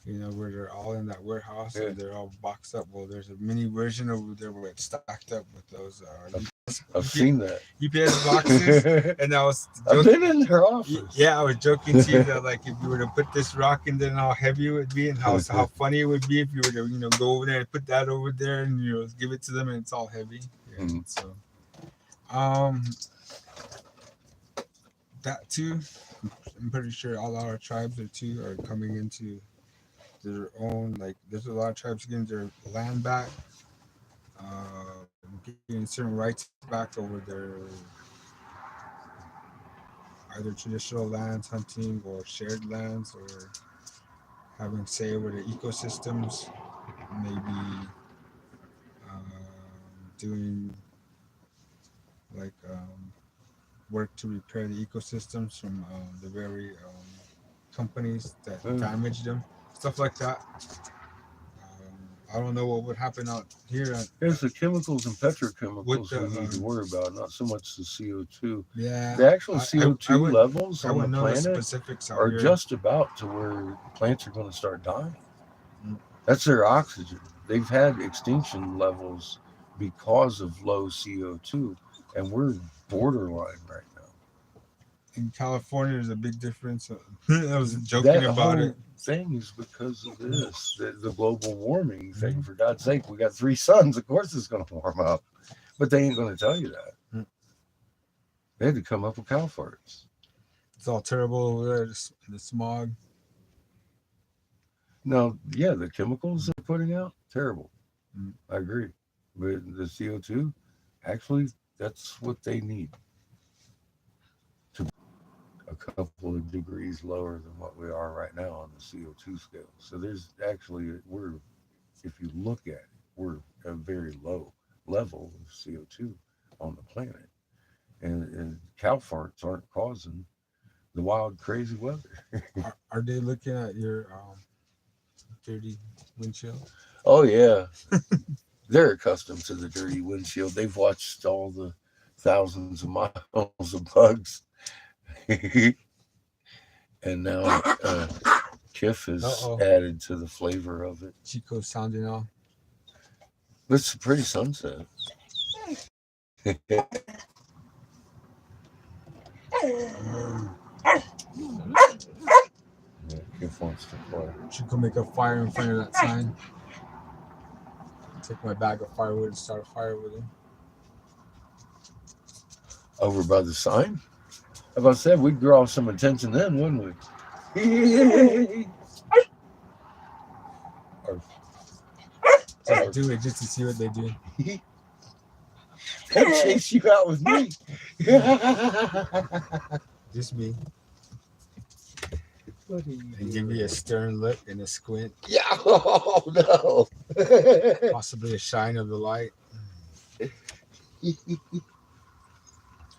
You know, where they're all in that warehouse and they're all boxed up. Well, there's a mini version over there where it's stacked up with those. I've seen that UPS boxes, and I was joking. I've been in their office. Yeah, I was joking to you that like if you were to put this rock in there, and how heavy it would be, and how funny it would be if you were to go over there and put that over there and give it to them, and it's all heavy. Yeah, So, that too, I'm pretty sure all our tribes are coming into their own. Like, there's a lot of tribes getting their land back. Getting certain rights back over their either traditional lands, hunting, or shared lands, or having say over the ecosystems. Maybe doing like work to repair the ecosystems from the very companies that damage them, stuff like that. I don't know what would happen out here. There's the chemicals and petrochemicals we need to worry about, not so much the CO2. Yeah. The actual CO2 levels on the planet are here. Just about to where plants are going to start dying. That's their oxygen. They've had extinction levels because of low CO2, and we're borderline right now. In California, there's a big difference. I was joking about it. Thing is because of this, the global warming thing. For God's sake, we got 3 suns. Of course, it's going to warm up, but they ain't going to tell you that. They had to come up with cow farts. It's all terrible over there. The smog. No, yeah, the chemicals they're putting out, terrible. I agree, but the CO2, actually, that's what they need. A couple of degrees lower than what we are right now on the CO2 scale. So there's actually, if you look at it, we're a very low level of CO2 on the planet. And cow farts aren't causing the wild, crazy weather. Are they looking at your dirty windshield? Oh, yeah. They're accustomed to the dirty windshield. They've watched all the thousands of miles of bugs. And now Kiff has added to the flavor of it. Chico sounding off. It's a pretty sunset. Yeah, Kiff wants to play. Chico make a fire in front of that sign. Take my bag of firewood and start a fire with him. Over by the sign? As I said, we'd draw some attention then, wouldn't we? Just do it just to see what they do. They'll chase you out with me. Just me. And give me a stern look and a squint. Yeah, oh no. Possibly a shine of the light.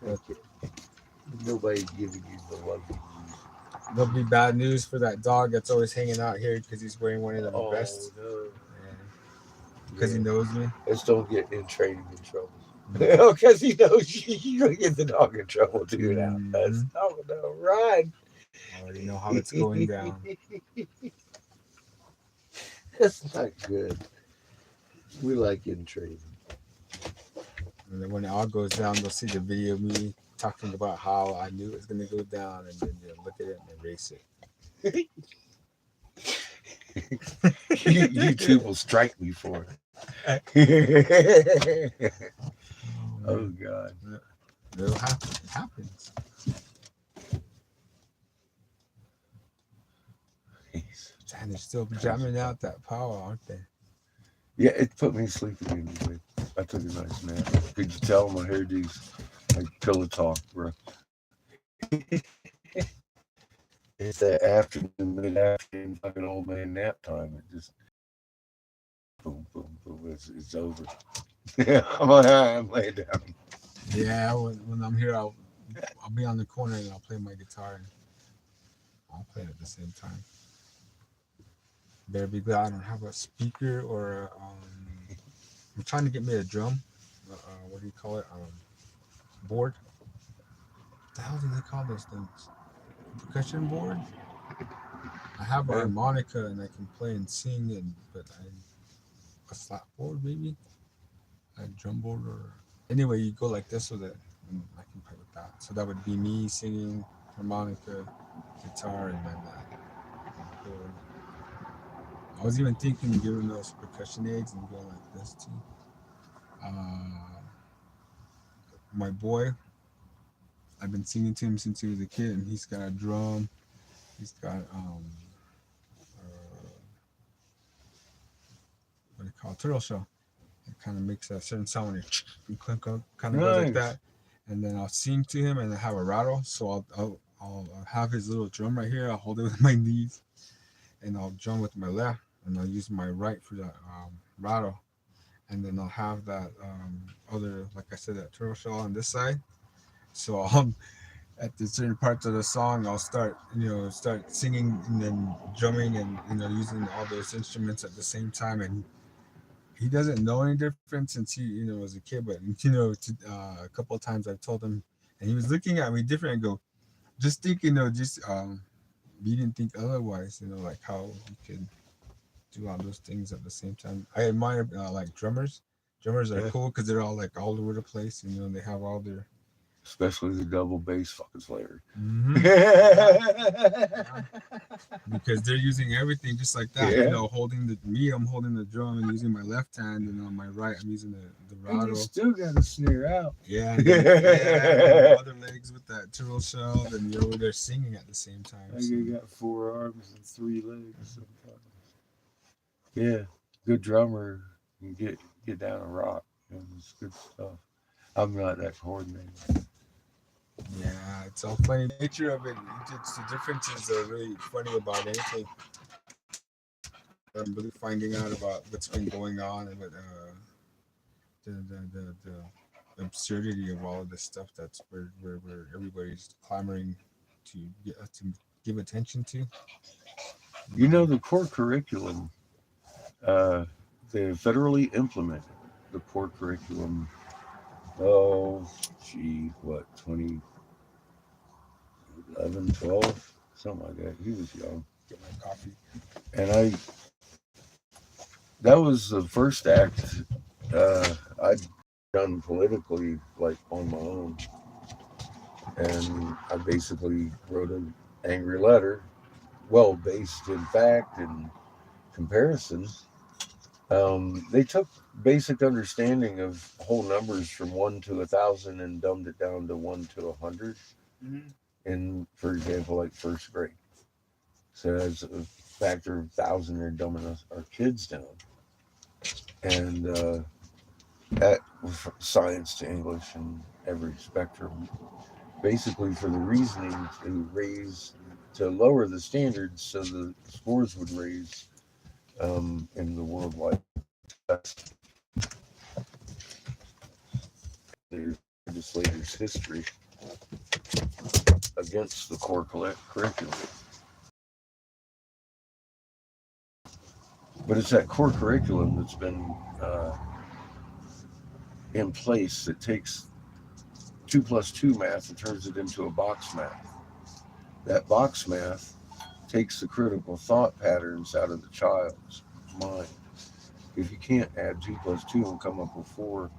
Okay. Nobody's giving you the love you need. There'll be bad news for that dog that's always hanging out here because he's wearing one of the vests. No. Because he knows me. Let's don't get in training in trouble. Because he knows you're going to get the dog in trouble too now. That's no, run. I already know how it's going down. That's not good. We like in training. And then when it all goes down, they'll see the video of me talking about how I knew it was going to go down, and then they'll look at it and erase it. YouTube will strike me for it. Oh God. It'll happen. It happens. they're still jamming out that power, aren't they? Yeah, it put me to sleep again today. I took a nice nap. Could you tell my hairdos like pillow talk, bro? It's that afternoon, mid-afternoon, fucking old man nap time. It just boom, boom, boom. It's over. Yeah, I'm laying down. Yeah, when I'm here, I'll be on the corner and I'll play my guitar and I'll play it at the same time. Better be glad I don't have a speaker or I'm trying to get me a drum. What do you call it? Board. What the hell do they call those things? Percussion board. I have a Yeah. harmonica and I can play and sing, but a slap board maybe, a drum board or anyway you go like this with it and I can play with that. So that would be me singing, harmonica, guitar, and then board. I was even thinking of giving those percussion aids and going like this too. My boy, I've been singing to him since he was a kid, and he's got a drum. He's got what do you call it? Turtle shell. It kind of makes a certain sound when you clunk, kind of goes like Nice. that. And then I'll sing to him, and I have a rattle. So I'll have his little drum right here. I'll hold it with my knees, and I'll drum with my left, and I'll use my right for that rattle. And then I'll have that other, like I said, that turtle shell on this side. So I'll at the certain parts of the song, I'll start singing and then drumming and using all those instruments at the same time. And he doesn't know any difference since he was a kid. But a couple of times I've told him, and he was looking at me different and go, just think, you didn't think otherwise. Like how you could do all those things at the same time. I admire like drummers. Drummers are Yeah. cool because they're all like all over the place. They have all their Especially the double bass fucking slayer. because they're using everything just like that. Yeah. I'm holding the drum and using my left hand, and on my right I'm using the And you rattle. still got to snare out. Yeah, and then the other legs with that turtle shell, and you're over there singing at the same time. Like So. you got 4 arms and 3 legs sometimes. Yeah, good drummer can get down and rock. It's good stuff. I'm not that coordinated. Yeah, it's all funny. The nature of it, it's the differences are really funny about anything. I'm really finding out about what's been going on and what the absurdity of all of this stuff that's where everybody's clamoring to give attention to. You know, the core curriculum, they federally implemented the core curriculum, what, 2011, 12, something like that. He was young. Get my coffee. And that was the first act I'd done politically, like on my own. And I basically wrote an angry letter, well based in fact and comparison. They took basic understanding of whole numbers from 1 to 1,000 and dumbed it down to 1 to 100. Mm-hmm. In, for example, like first grade. So as a factor of 1,000, they're dumbing our kids down. And at science to English and every spectrum, basically for the reasoning to lower the standards so the scores would raise in the worldwide test. There's legislators' history against the core curriculum. But it's that core curriculum that's been in place that takes 2 plus 2 math and turns it into a box math. That box math takes the critical thought patterns out of the child's mind. If you can't add 2 plus 2 and come up with 4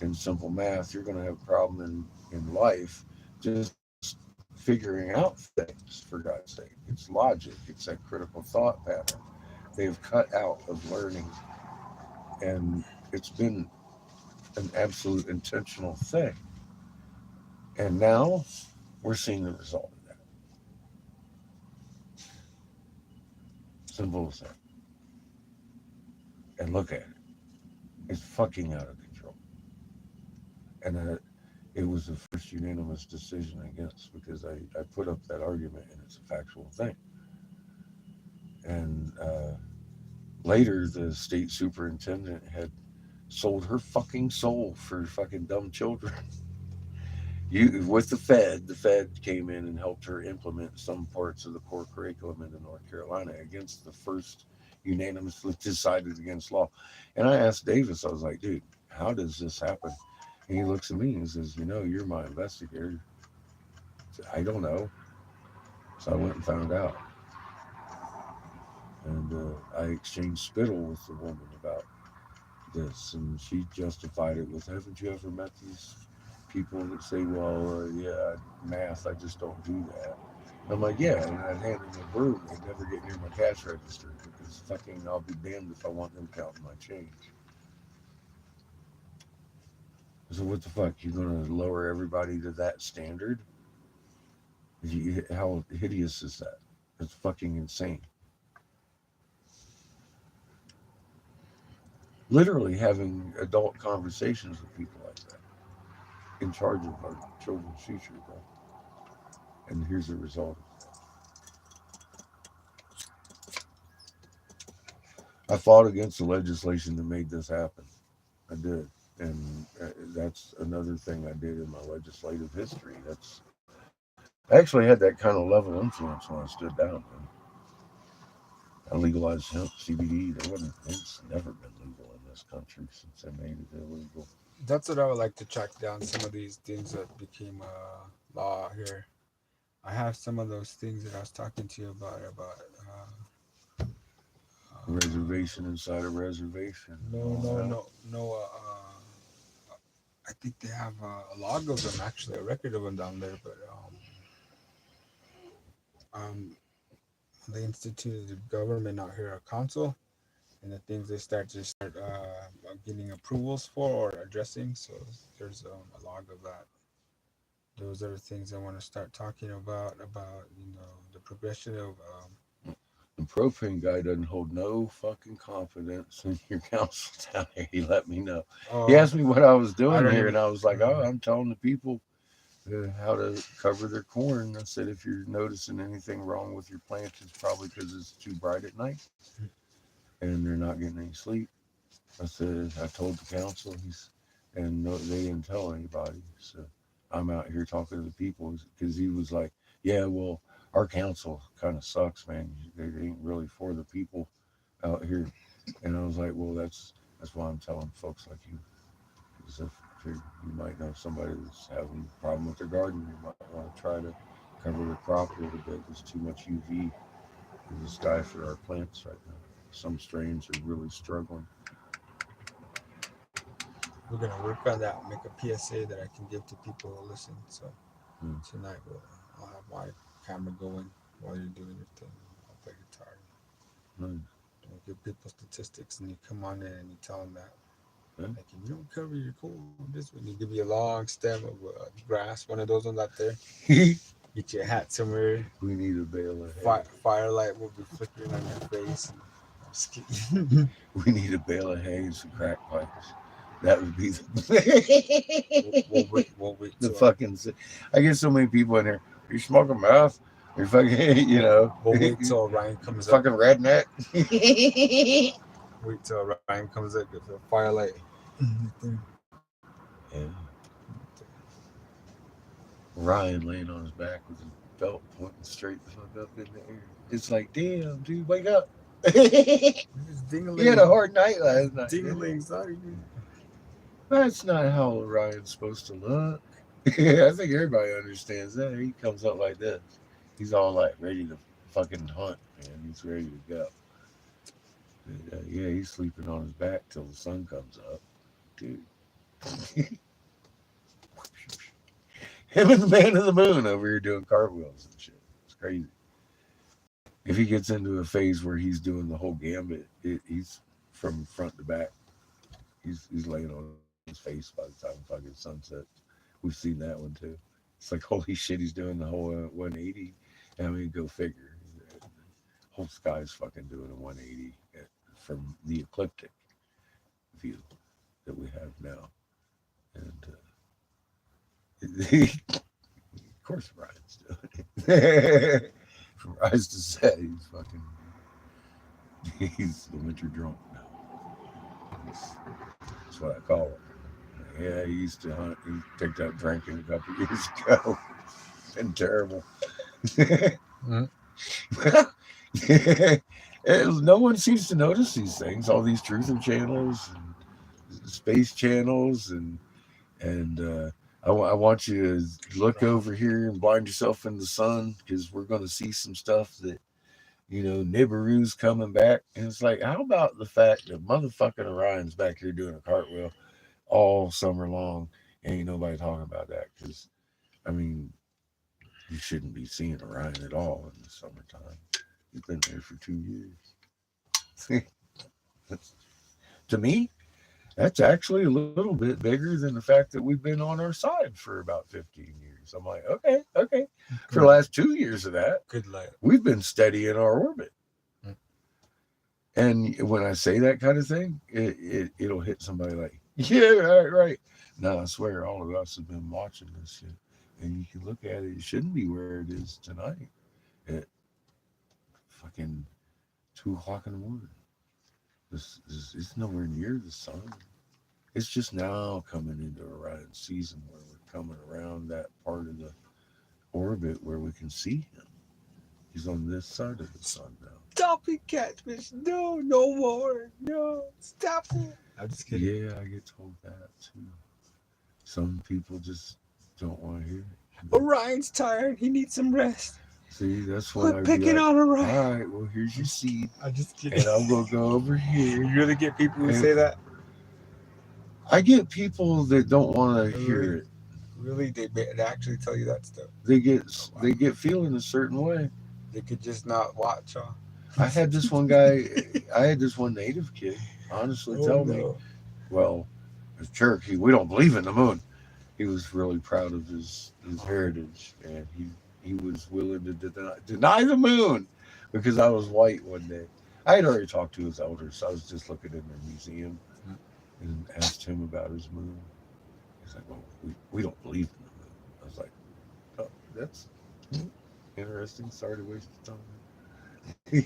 in simple math, you're going to have a problem in life just figuring out things, for God's sake. It's logic. It's that critical thought pattern they've cut out of learning. And it's been an absolute intentional thing. And now we're seeing the result of that. Simple as that. And look at it. It's fucking out of control. And it was the first unanimous decision against because I put up that argument and it's a factual thing. And later, the state superintendent had sold her fucking soul for fucking dumb children. You with the Fed came in and helped her implement some parts of the core curriculum into North Carolina against the first unanimously decided against law. And I asked Davis, I was like, dude, how does this happen? And he looks at me and says, you're my investigator. I said, I don't know. So I went and found out. And I exchanged spittle with the woman about this, and she justified it with, haven't you ever met these people that say, well, yeah, math, I just don't do that. And I'm like, yeah, and I'd hand them a broom, they'd never get near my cash register because fucking I'll be damned if I want them counting my change. So what the fuck, you're gonna lower everybody to that standard? How hideous is that? It's fucking insane. Literally having adult conversations with people like that in charge of our children's future, bro. And here's the result. I fought against the legislation that made this happen. I did. And that's another thing I did in my legislative history. I actually had that kind of level of influence when I stood down. Man. I legalized hemp, CBD. It's never been legal in this country since they made it illegal. That's what I would like to track down. Some of these things that became law here. I have some of those things that I was talking to you about. Reservation inside a reservation. No. I think they have a log of them, actually, a record of them down there. But they instituted the government out here, a council, and the things they start getting approvals for or addressing. So there's a log of that. Those are the things I want to start talking about the progression of. The propane guy doesn't hold no fucking confidence in your council down here. He let me know. He asked me what I was doing here, and I was like, oh, I'm telling the people how to cover their corn. I said, if you're noticing anything wrong with your plants, it's probably because it's too bright at night and they're not getting any sleep. I said, I told the council, and no, they didn't tell anybody. So I'm out here talking to the people because he was like, yeah, well, our council kind of sucks, man. They ain't really for the people out here. And I was like, well, that's why I'm telling folks like you. Because if you might know somebody that's having a problem with their garden, you might want to try to cover their crop a little bit. There's too much UV in the sky for our plants right now. Some strains are really struggling. We're gonna work on that. Make a PSA that I can give to people who listen. So tonight I'll have my camera going while you're doing your thing. I'll play guitar. Don't give people statistics, and you come on in and you tell them that. Like, if you don't cover your corn this way, you give you a long stem of grass, one of those ones out there. Get your hat somewhere. We need a bale of hay. Firelight will be flickering on your face. Just we need a bale of hay and some crack pipes. That would be we'll wait the fucking. I get so many people in here. Are you smoking meth? You're fucking, We'll wait till Ryan comes up. Fucking redneck. Wait till Ryan comes up with the firelight. Yeah. Ryan laying on his back with his belt pointing straight the fuck up in the air. It's like, damn, dude, wake up. You had a hard night last night. Dingling, sorry. That's not how Ryan's supposed to look. I think everybody understands that. He comes up like this. He's all like ready to fucking hunt, man. He's ready to go. But, yeah, he's sleeping on his back till the sun comes up. Dude. Him and the man of the moon over here doing cartwheels and shit. It's crazy. If he gets into a phase where he's doing the whole gambit, he's from front to back. He's laying on his face by the time fucking sun sets. We've seen that one too. It's like, holy shit, he's doing the whole 180. I mean, go figure. whole sky's fucking doing a 180 from the ecliptic view that we have now. And of course, Ryan's doing it. From rise to set, he's the winter drunk now. That's what I call him. Yeah, he used to hunt. He picked up drinking a couple years ago. Been terrible. No one seems to notice these things. All these truther channels and space channels, and I want you to look over here and blind yourself in the sun because we're going to see some stuff that Nibiru's coming back, and it's like, how about the fact that motherfucking Orion's back here doing a cartwheel all summer long, and ain't nobody talking about that? Because I mean, you shouldn't be seeing Orion at all in the summertime. He's been there for 2 years. To me, that's actually a little bit bigger than the fact that we've been on our side for about 15 years. I'm like, okay. For the last 2 years of that, Good light. we've been steady in our orbit. And when I say that kind of thing, it'll hit somebody like, yeah, right. No, I swear, all of us have been watching this shit. And you can look at it, it shouldn't be where it is tonight at fucking 2 o'clock in the morning. It's nowhere near the sun. It's just now coming into Orion season where we're coming around that part of the orbit where we can see him. He's on this side of the sun now. Stop it, Catfish. No more. No, stop it. I'm just kidding. Yeah, I get told that too. Some people just don't want to hear it. Orion's tired. He needs some rest. See, that's when Quit I'd picking be like, on Orion. all right, well, here's your seed. I'm just kidding. And I'm going to go over here. You really get people who And say that? I get people that don't want to hear it. Really, they actually tell you that stuff. They get feeling a certain way. They could just not watch, huh? I had this one native kid honestly tell me, well, as Cherokee, we don't believe in the moon. He was really proud of his heritage, and he was willing to deny the moon because I was white one day. I had already talked to his elders, so I was just looking in their museum and asked him about his moon. He's like, well, we don't believe in the moon. I was like, oh, that's interesting. Sorry to waste your time. I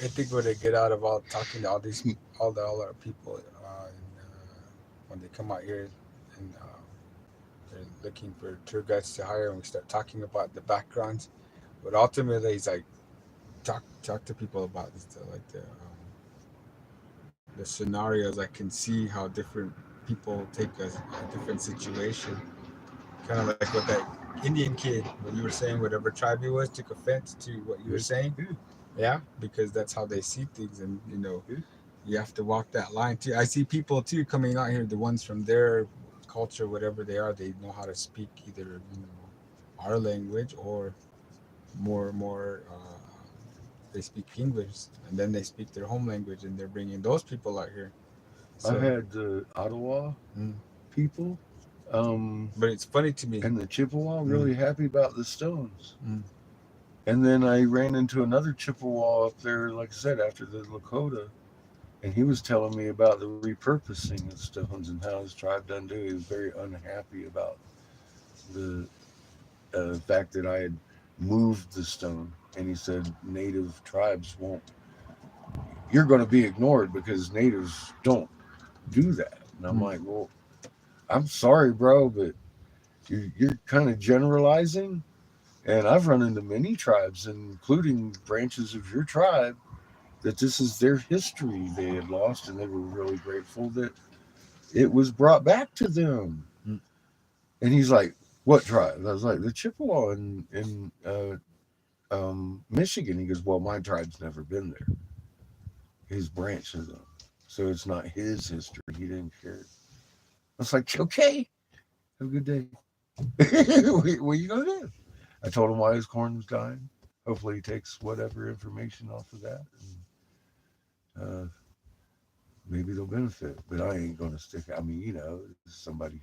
think what they get out of all talking to all our people when they come out here and they're looking for tour guides to hire, and we start talking about the backgrounds, but ultimately it's like talk to people about this, like the scenarios. I can see how different people take a different situation, kind of like what that Indian kid, what you were saying, whatever tribe he was, took offense to what you were saying. Yeah, because that's how they see things, and you have to walk that line too. I see people too coming out here, the ones from their culture, whatever they are, they know how to speak either our language or more they speak English, and then they speak their home language, and they're bringing those people out here. So, I had the Ottawa people. But it's funny to me. And the Chippewa really happy about the stones. And then I ran into another Chippewa up there, like I said, after the Lakota, and he was telling me about the repurposing of stones and how his tribe done do. He was very unhappy about the fact that I had moved the stone, and he said native tribes won't. You're going to be ignored because natives don't do that. And I'm like, well, I'm sorry, bro, but you're kind of generalizing. And I've run into many tribes, including branches of your tribe, that this is their history they had lost, and they were really grateful that it was brought back to them. And he's like, what tribe? I was like, the Chippewa in Michigan. He goes, well, my tribe's never been there. His branch of them. So it's not his history. He didn't care. I was like, okay, have a good day. What are you going to do? I told him why his corn was dying. Hopefully he takes whatever information off of that. And, maybe they'll benefit. But I ain't going to stick. I mean, somebody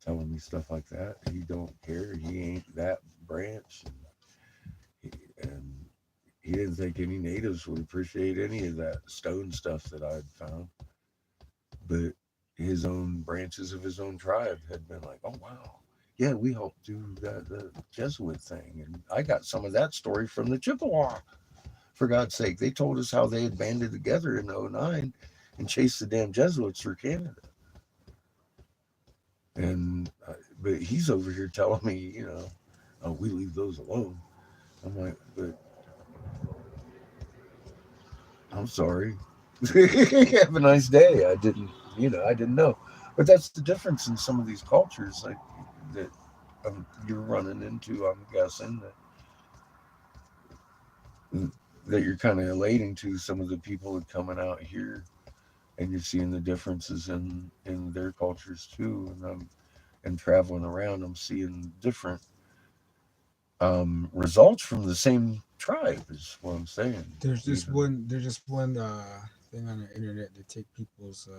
telling me stuff like that. He don't care. He ain't that branch. And he think any natives would appreciate any of that stone stuff that I'd found. But his own branches of his own tribe had been like, "Oh wow, yeah, we helped do that the Jesuit thing," and I got some of that story from the Chippewa. For God's sake, they told us how they had banded together in '09 and chased the damn Jesuits through Canada. And but he's over here telling me, oh, we leave those alone. I'm like, but I'm sorry. Have a nice day. I didn't know. But that's the difference in some of these cultures, like that you're running into. I'm guessing that you're kind of relating to some of the people that coming out here, and you're seeing the differences in their cultures too. And traveling around, I'm seeing different results from the same tribe. Is what I'm saying. There's just one thing on the internet. They take people's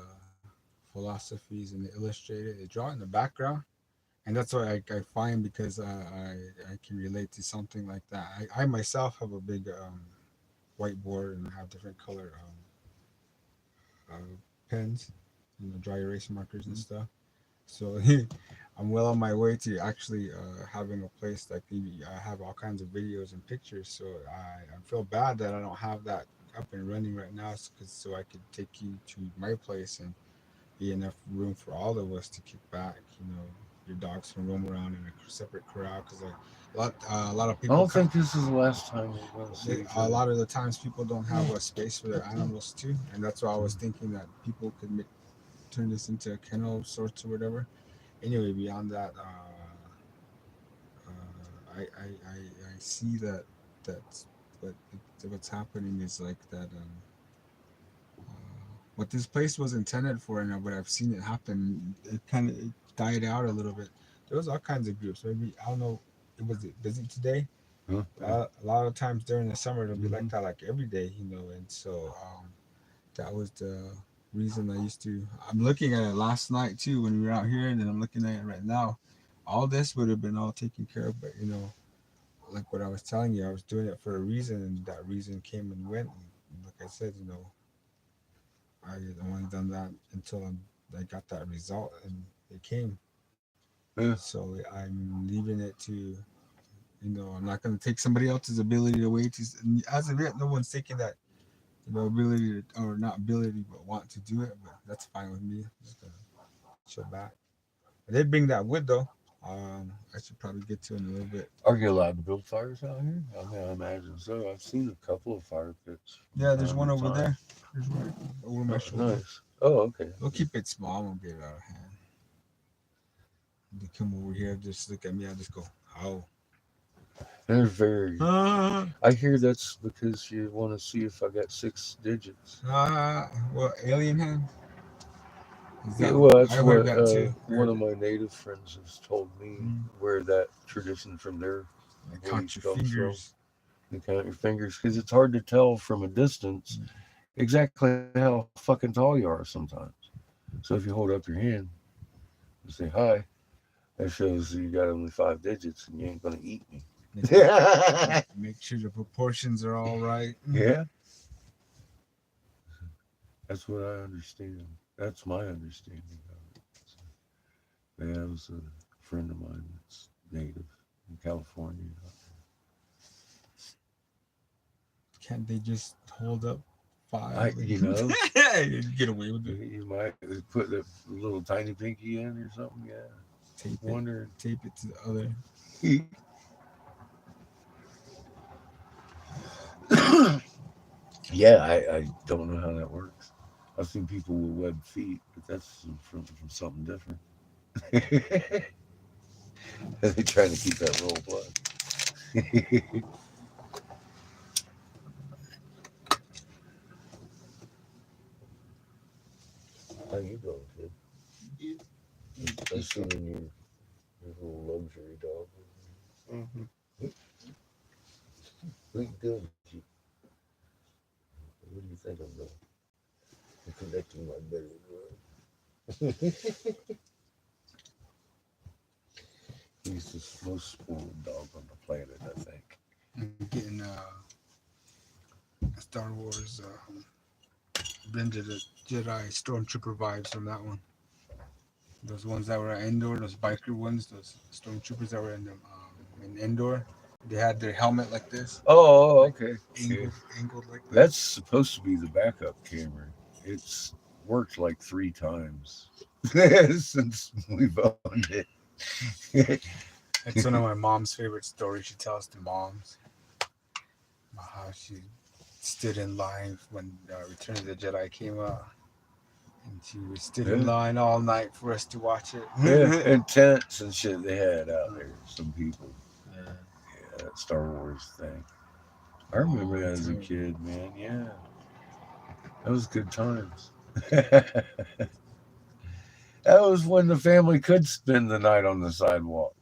philosophies and they illustrate it. They draw it in the background, and that's what I find because I can relate to something like that. I myself have a big whiteboard and have different color pens, dry erase markers and stuff. So I'm well on my way to actually having a place that I have all kinds of videos and pictures. So I feel bad that I don't have that up and running right now, so I could take you to my place and be enough room for all of us to kick back. Your dogs can roam around in a separate corral because a lot of I people don't think this is the last time we're going to see each a other. lot of the times people don't have a space for their animals too, and that's why I was thinking that people could turn this into a kennel of sorts or whatever. Anyway, beyond that, I see that's what what's happening is like that. What this place was intended for, and what I've seen it happen, it died out a little bit. There was all kinds of groups. Maybe I don't know. It was busy today. Huh? A lot of times during the summer it'll be like Mhm. that, like every day, and so that was the reason I used to. I'm looking at it last night too when we were out here, and then I'm looking at it right now. All this would have been all taken care of, but like what I was telling you, I was doing it for a reason, and that reason came and went. And like I said, I only done that until I got that result, and it came. Yeah. So I'm leaving it to. I'm not going to take somebody else's ability away. As of yet, no one's taking that ability or not ability, but want to do it. But that's fine with me. I'm just gonna chill back. I did bring that wood though. I should probably get to it in a little bit. Are you allowed to build fires out here? I mean, I imagine so. I've seen a couple of fire pits Yeah, from there's time one to over time. there. There's one over my Oh, shoulder. nice. Oh, okay. We'll keep it small. I won't get it out of hand. They come over here, just look at me. I just go, "How?" They're very. Ah, I hear that's because you want to see if I got 6 digits. Well, alien hand. Is Yeah, that? well, I that's heard what that too. one of my native friends has told me Mm, where that tradition from their I count belief your comes from. fingers. You count your fingers because it's hard to tell from a distance Mm. exactly how fucking tall you are sometimes. So if you hold up your hand and say hi, that shows you got only 5 digits and you ain't gonna eat me. Make, make sure the proportions are all right. Yeah, that's what I understand. That's my understanding of it. So, yeah, I was a friend of mine that's native in California. Can't they just hold up I, five you and know, get away with it? you might put the little tiny pinky in or something. Yeah, Tape it, wondering. tape it to the other. Yeah, I don't know how that works. I've seen people with webbed feet, but that's from something different. They're trying to keep that roll blood. How you doing, kid? I'm assuming your little luxury dog. Mhm. What are you doing, G? What do you think I'm doing? I'm connecting my belly blood. He's the most spoiled dog on the planet, I think. I'm getting Star Wars blended the Jedi Stormtrooper vibes from that one. Those ones that were at Endor, those biker ones, those Stormtroopers that were in Endor, they had their helmet like this, Oh, like okay. Yeah. angled like that. That's supposed to be the backup camera. It's worked like 3 times since we've owned it. It's one of my mom's favorite stories. She tells to moms about how she stood in line when Return of the Jedi came out, and she stood in Yeah. line all night for us to watch it. Yeah, and tents and shit they had out there. Some people. Yeah. Yeah, that Star Wars thing. I remember that as a Time. kid, man. Yeah. That was good times. That was when the family could spend the night on the sidewalk.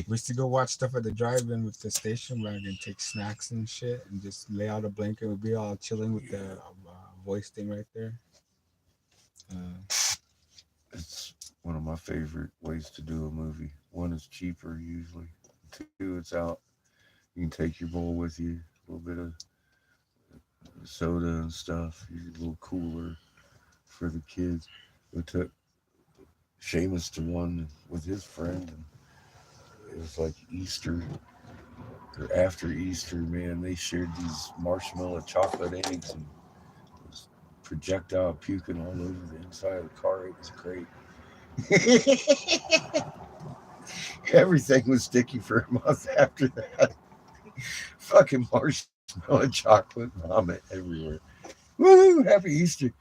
We used to go watch stuff at the drive-in with the station wagon, take snacks and shit, and just lay out a blanket. We'd be all chilling with the voice thing right there. It's one of my favorite ways to do a movie. One is cheaper usually. Two, it's out. You can take your bowl with you, a little bit of soda and stuff, your little cooler for the kids. We took Seamus to one with his friend, and it was like Easter or after Easter, man. They shared these marshmallow chocolate eggs and it was projectile puking all over the inside of the car. It was great. Everything was sticky for a month after that. Fucking marshmallow chocolate vomit everywhere. Woo! Happy Easter.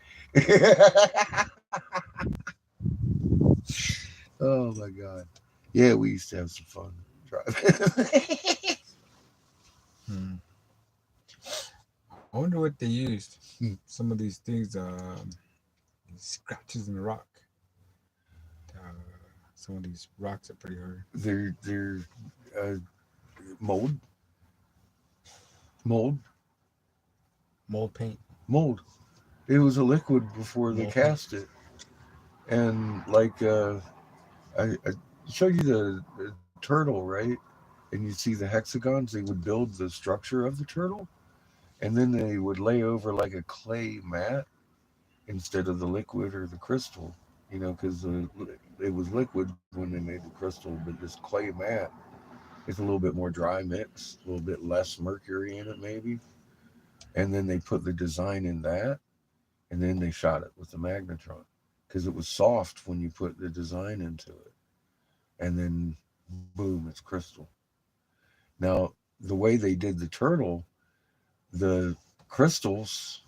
Oh my god. Yeah, we used to have some fun driving. Hmm. I wonder what they used. Hmm. Some of these things, these scratches in the rock. Some of these rocks are pretty hard. They're uh, mold, mold, Mold paint. mold. It was a liquid before they Mold cast it, and like I showed you the turtle, right? And you see the hexagons. They would build the structure of the turtle, and then they would lay over like a clay mat instead of the liquid or the crystal. You know, because it was liquid when they made the crystal, but this clay mat is a little bit more dry mix, a little bit less mercury in it, maybe. And then they put the design in that, and then they shot it with the magnetron because it was soft when you put the design into it, and then boom, it's crystal. Now, the way they did the turtle, the crystals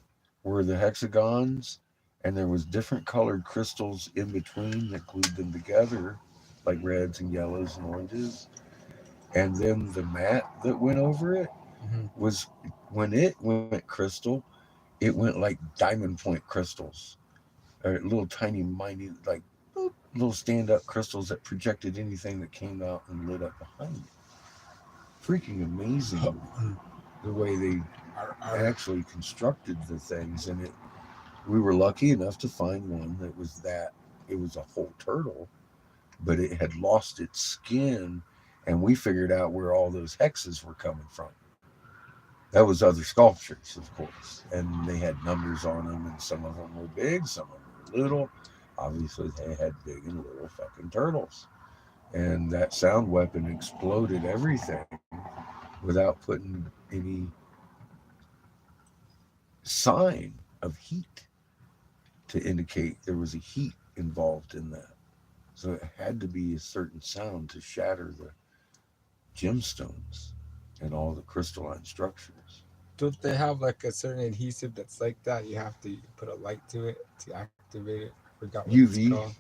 were the hexagons, and there was different colored crystals in between that glued them together, like reds and yellows and oranges. And then the mat that went over it Mm-hmm. was when it went crystal, it went like diamond point crystals, or little tiny, minute, like boop, little stand-up crystals that projected anything that came out and lit up behind it. Freaking amazing the way they actually constructed the things, and it. We were lucky enough to find one that was that. It was a whole turtle, but it had lost its skin, and we figured out where all those hexes were coming from. That was other sculptures, of course, and they had numbers on them, and some of them were big, some of them were little. Obviously, they had big and little fucking turtles, and that sound weapon exploded everything without putting any sign of heat to indicate there was a heat involved in that. So it had to be a certain sound to shatter the gemstones and all the crystalline structures. Don't they have like a certain adhesive that's like that? You have to put a light to it to activate it. I forgot what it's UV, called.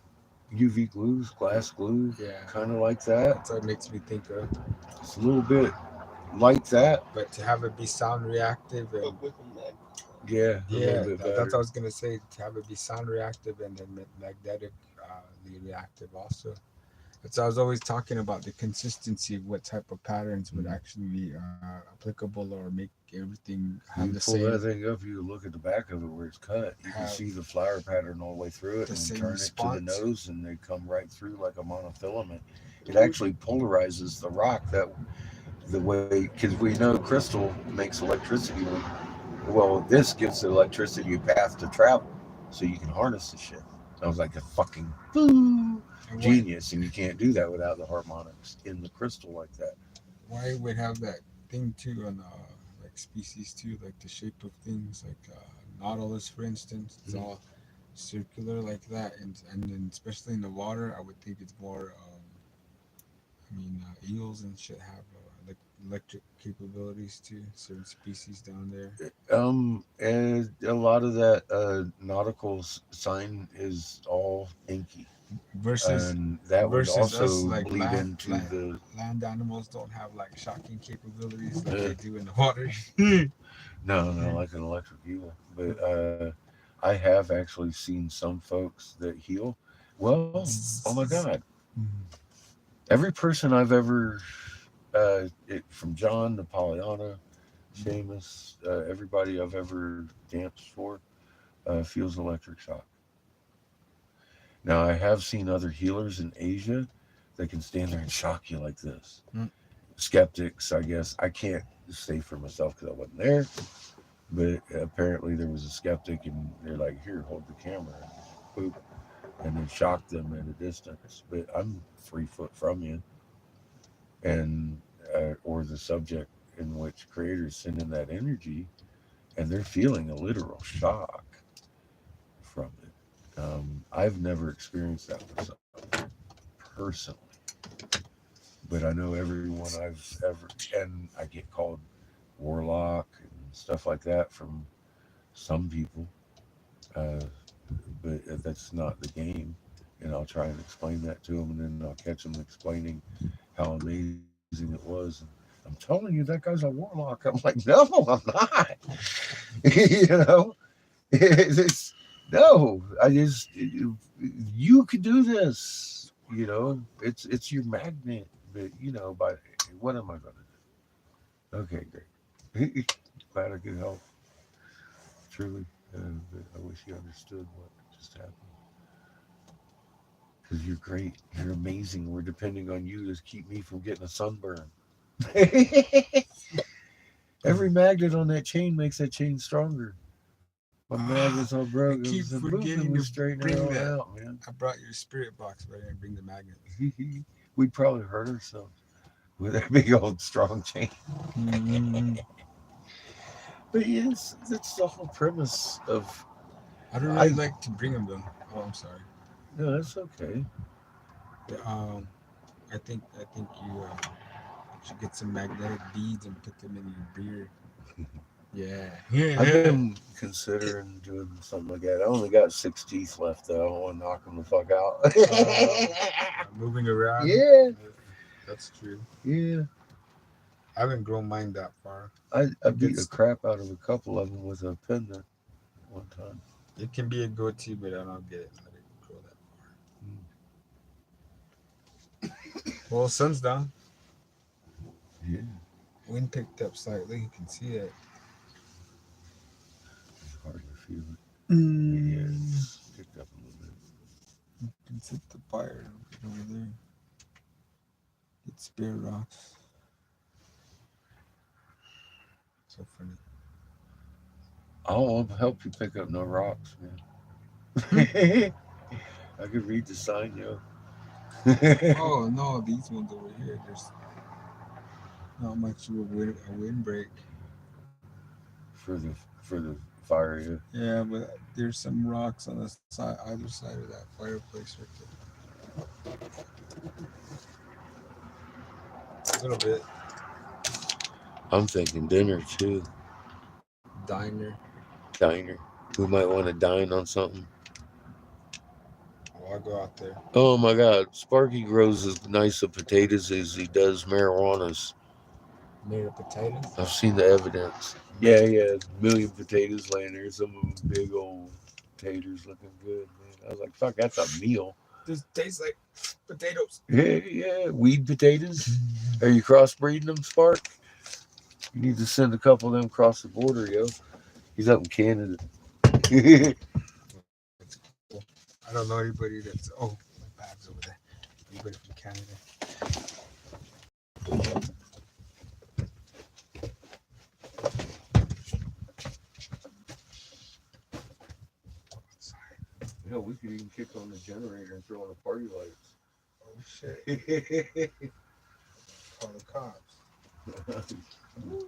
UV glues, glass glue, Yeah, kind of like that. that's what it makes me think of. It's a little bit like that. But to have it be sound reactive and But with a mag. Yeah, a little bit that's better. what I was gonna say. To have it be sound reactive and then magnetically reactive also. So I was always talking about the consistency of what type of patterns would actually be applicable or make everything have You the pull that same thing up, you look at the back of it where it's cut. You can Have see the flower pattern all the way through it, the and same turn it to the response. nose, and they come right through like a monofilament. It actually polarizes the rock that the way, because we know crystal makes electricity well, this gives the electricity a path to travel, so you can harness the shit. I was like a fucking genius, and you can't do that without the harmonics in the crystal like that. Why would have that thing too on like species too, like the shape of things, like nautilus, for instance, it's all circular like that, and then especially in the water, I would think it's more. Eels and shit have like electric capabilities too. Certain species down there. And a lot of that nautical sign is all inky, Versus and that would us, also like bleed into the. land animals don't have like shocking capabilities like they do in the water. No, no, like an electric eel. But I have actually seen some folks that heal. Well, oh my God. Every person I've ever, from John to Pollyanna, Seamus, everybody I've ever danced for, feels electric shock. Now, I have seen other healers in Asia that can stand there and shock you like this. Skeptics, I guess. I can't say for myself because I wasn't there. But apparently there was a skeptic, and they're like, "Here, hold the camera," and boop, and then shock them at a distance. But I'm 3 foot from you, and or the subject in which creators send in that energy, and they're feeling a literal shock from it. I've never experienced that myself personally, but I know everyone I've ever, and I get called warlock and stuff like that from some people. Uh, but that's not the game. And I'll try and explain that to them, and then I'll catch them explaining how amazing it was. And I'm telling you, that guy's a warlock. I'm like, no, I'm not. you know, it's no. I just you could do this. You know, it's your magnet. But by what am I going to do? Okay, great. Glad I could help. Truly, but I wish you understood what just happened. Because you're great. You're amazing. We're depending on you to keep me from getting a sunburn. Every magnet on that chain makes that chain stronger. My magnet's all broke. I I keep said, forgetting we to straighten it bring all that. out, man. I brought your spirit box, but I didn't bring the magnet. We'd probably hurt ourselves with that big old strong chain. But yes, that's the whole premise of. I don't really like to bring them though. Oh, I'm sorry. No, that's okay. But, I think you should get some magnetic beads and put them in your beard. Yeah. I've been considering doing something like that. I only got 6 teeth left, though. I don't want to knock them the fuck out. Moving around. Yeah. That's true. Yeah. I haven't grown mine that far. I beat the crap out of a couple of them with a pendant one time. It can be a goatee, but I don't get it. Let it grow that far. Well, sun's down. Yeah. Wind picked up slightly. You can see it. I hardly feel it. Yeah, it's picked up a little bit. You can set the fire over there. Get spare rocks. So funny. I'll help you pick up no rocks, man. I could read the sign, yo. Oh no, these ones over here. There's not much of a windbreak. For the fire, yeah. Yeah, but there's some rocks on the side, either side of that fireplace right there. A little bit. I'm thinking dinner too. Diner. We might want to dine on something. Oh, I'll go out there. Oh my God, Sparky grows as nice of potatoes as he does marijuanas. Made of potatoes? I've seen the evidence. Yeah, a million potatoes laying there. Some of them big old taters looking good, man. I was like, fuck, that's a meal. This tastes like potatoes. Yeah, weed potatoes. Are you crossbreeding them, Spark? You need to send a couple of them across the border, yo. He's up in Canada. That's cool. I don't know anybody that's. Oh, my bag's over there. Anybody from Canada? and kick on the generator and throw on the party lights. Oh shit! Call the cops. No,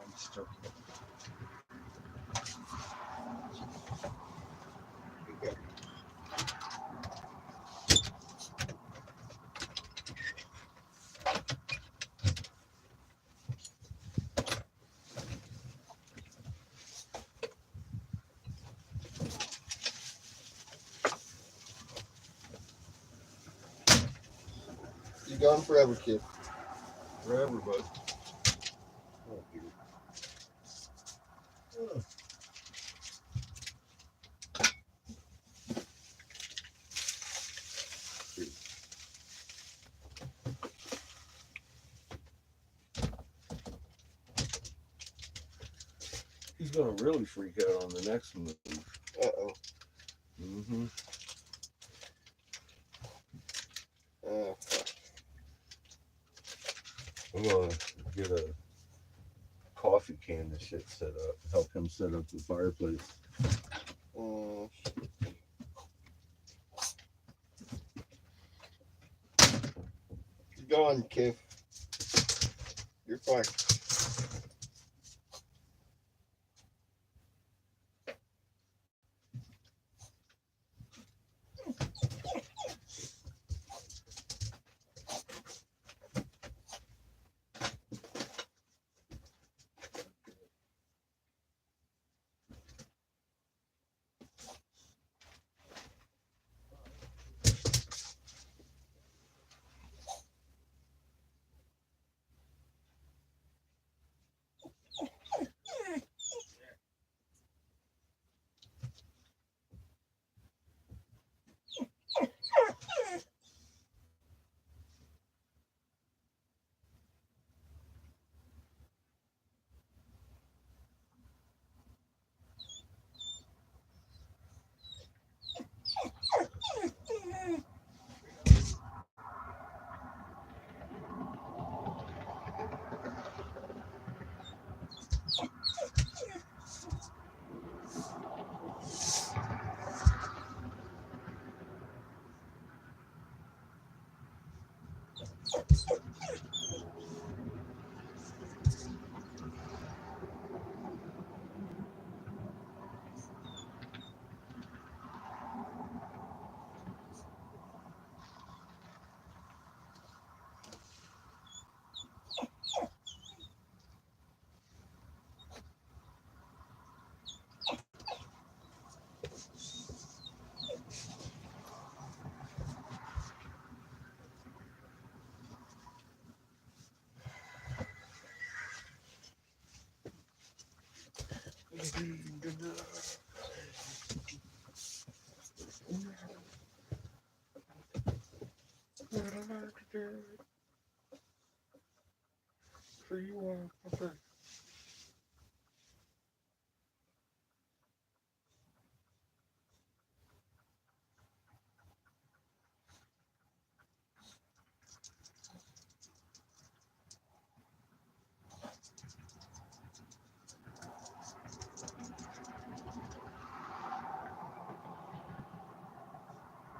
I'm just joking. You gone forever, kid. Forever, bud. Oh, dear. Oh. He's gonna really freak out on the next move. Uh-oh. Mm-hmm. Fuck. I'm gonna get a coffee can and shit set up. Help him set up the fireplace. Mm. Go on, Kev. You're fine.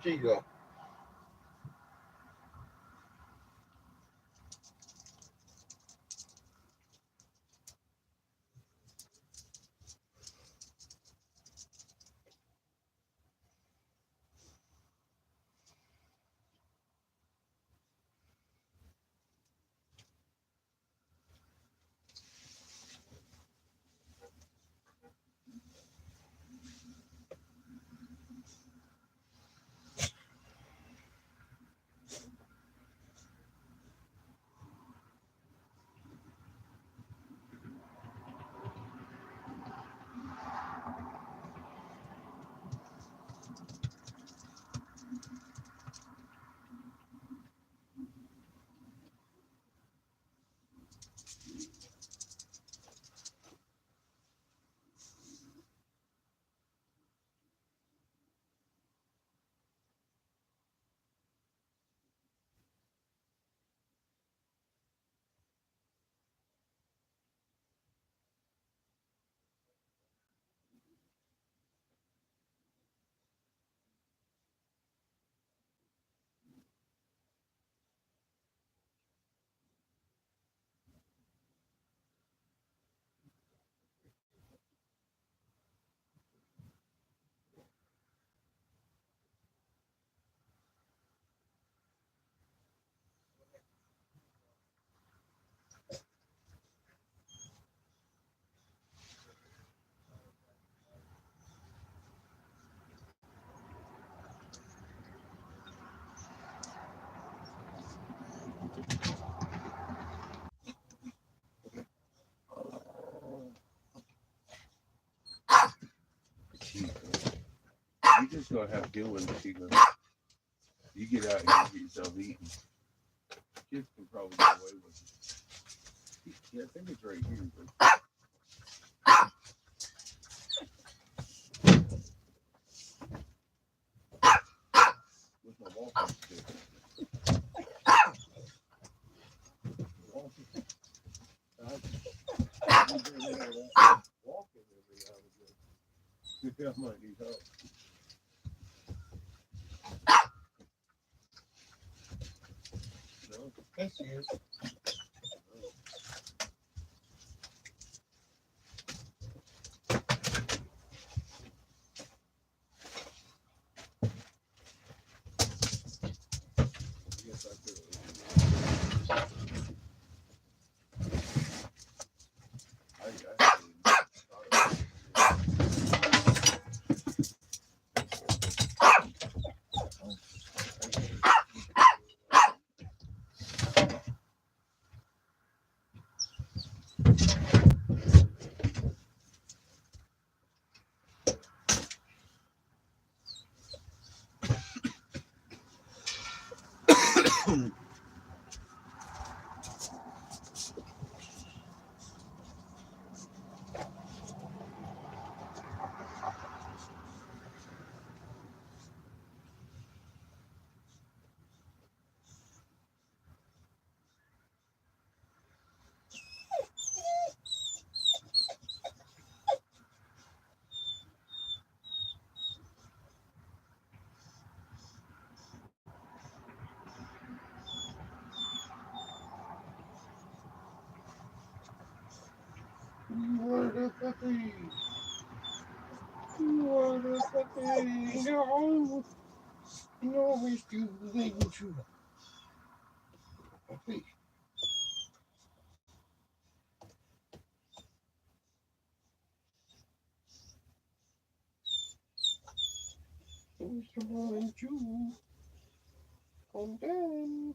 Chico. just gonna have to deal with it. You get out here and get yourself eaten. Kids can probably get away with it. Yeah, I think it's right here. But... with my walking stick. Walking every now and again. I might need help. No? Yes, he is. Yes, I could. I actually thought about it. You are the puppy. You are the puppy. No. No, we're still waiting for you. Puppy. Mr. Warren, you. Calm down.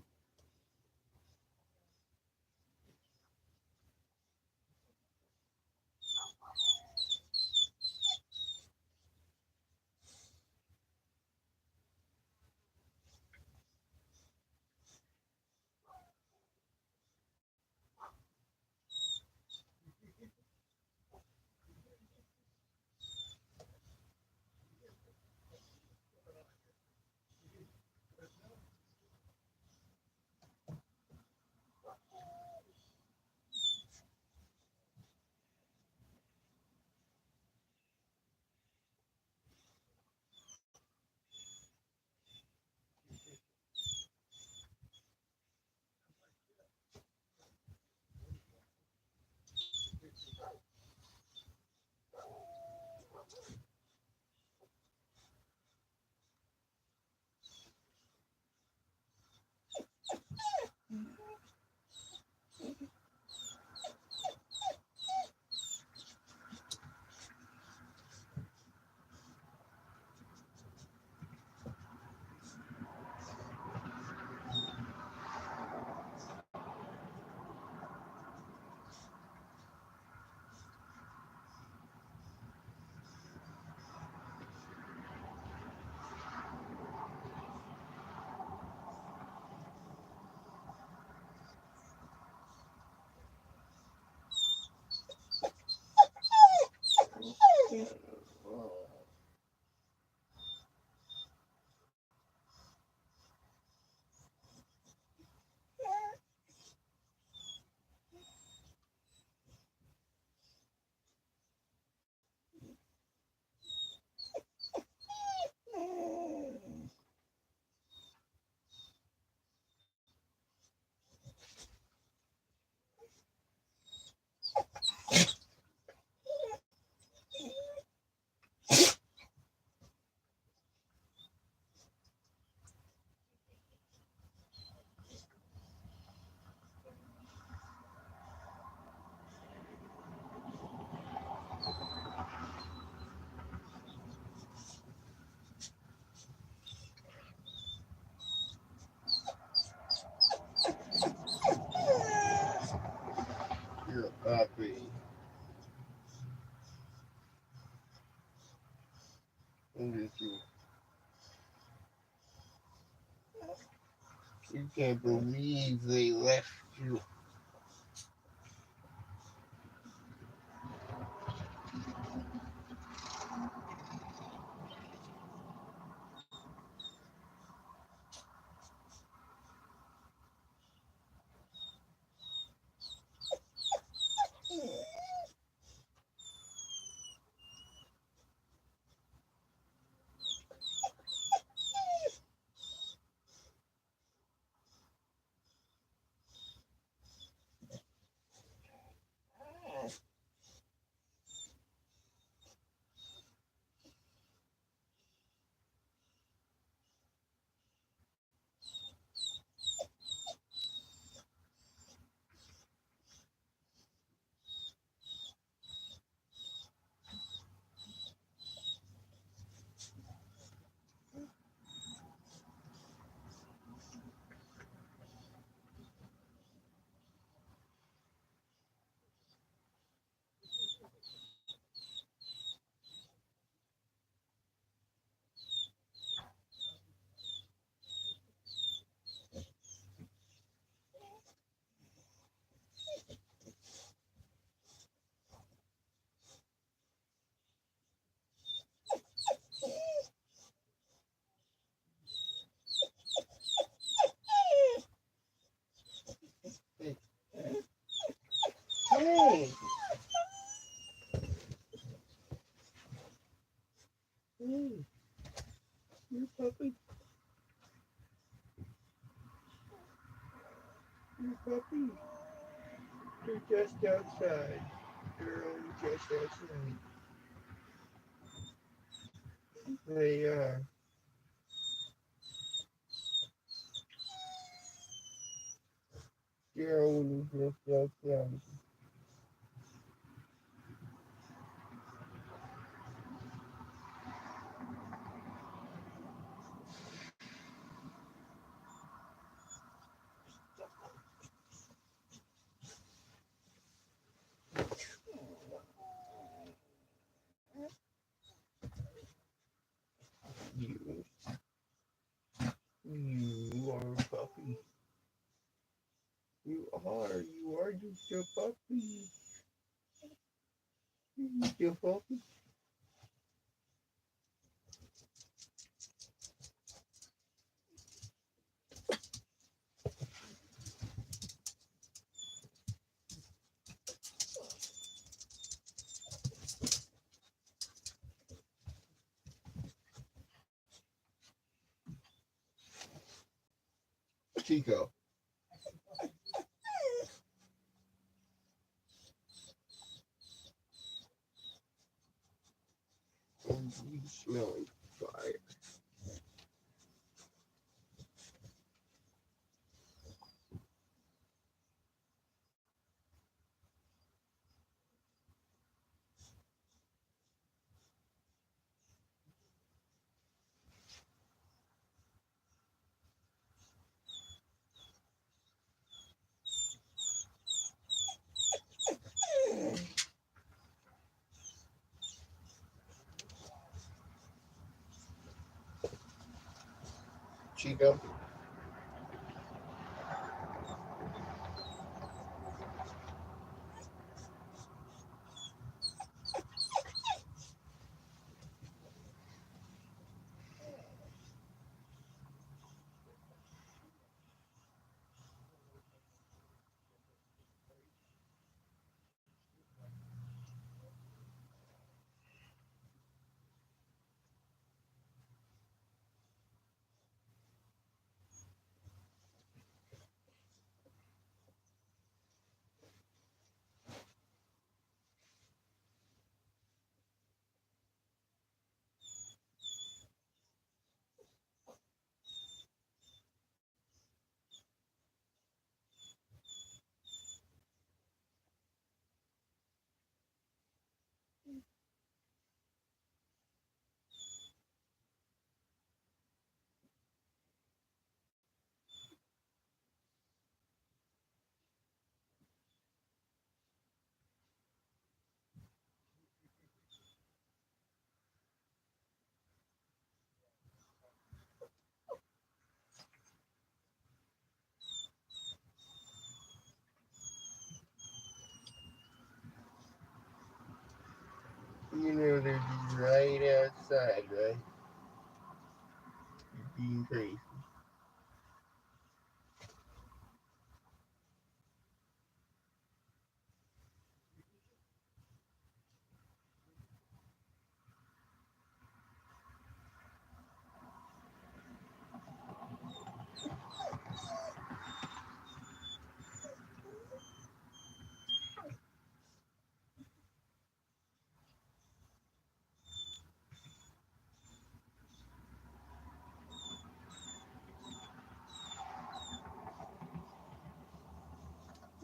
You're a puppy. Look at you. can't believe they left you. Hey, hey, you puppy, you puppy. You're just outside. You're only just outside. They you're only just outside. You, you are a puppy. You are just a puppy. You're just a puppy. Chico. And you smelling fire. Chico. know they're just right outside, right? You're being crazy.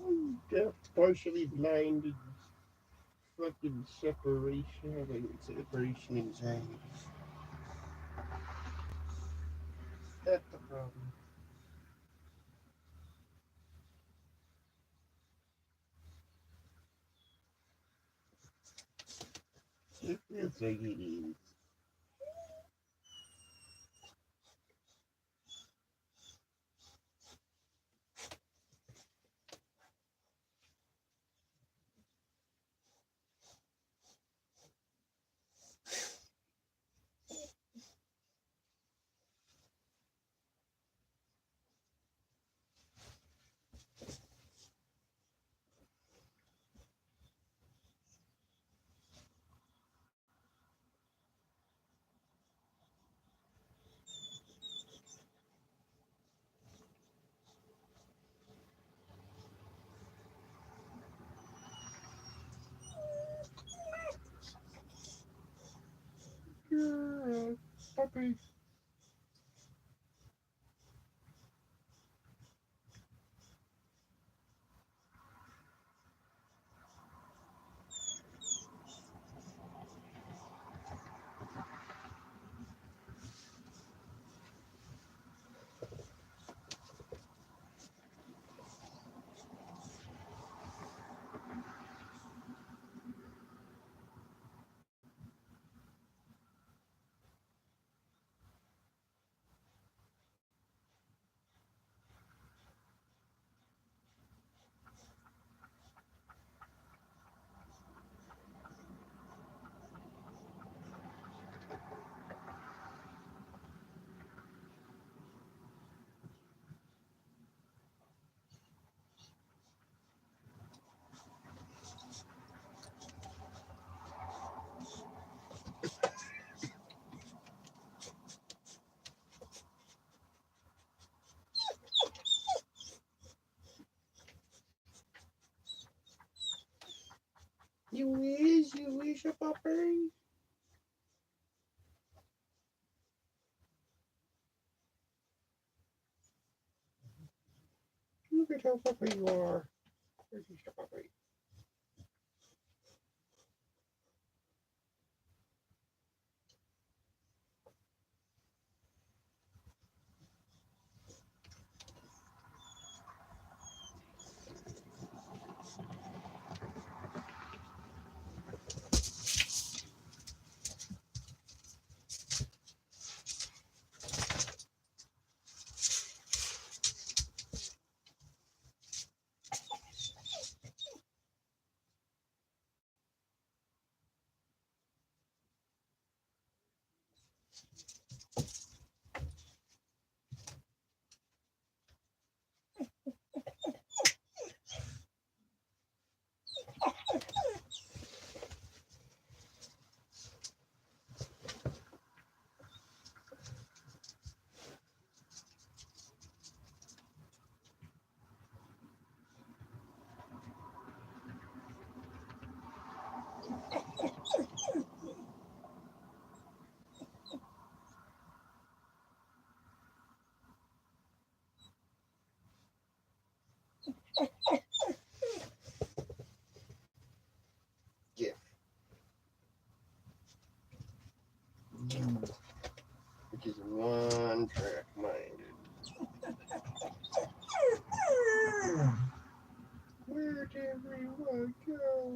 I'm deaf, partially blinded. Fucking separation, having separation anxiety. That's the problem. It feels like it is. You're a puppy. You wish a puppy? Look at how puppy you are. There's just a puppy. Jeff. You, which is one track minded. Where'd everyone go?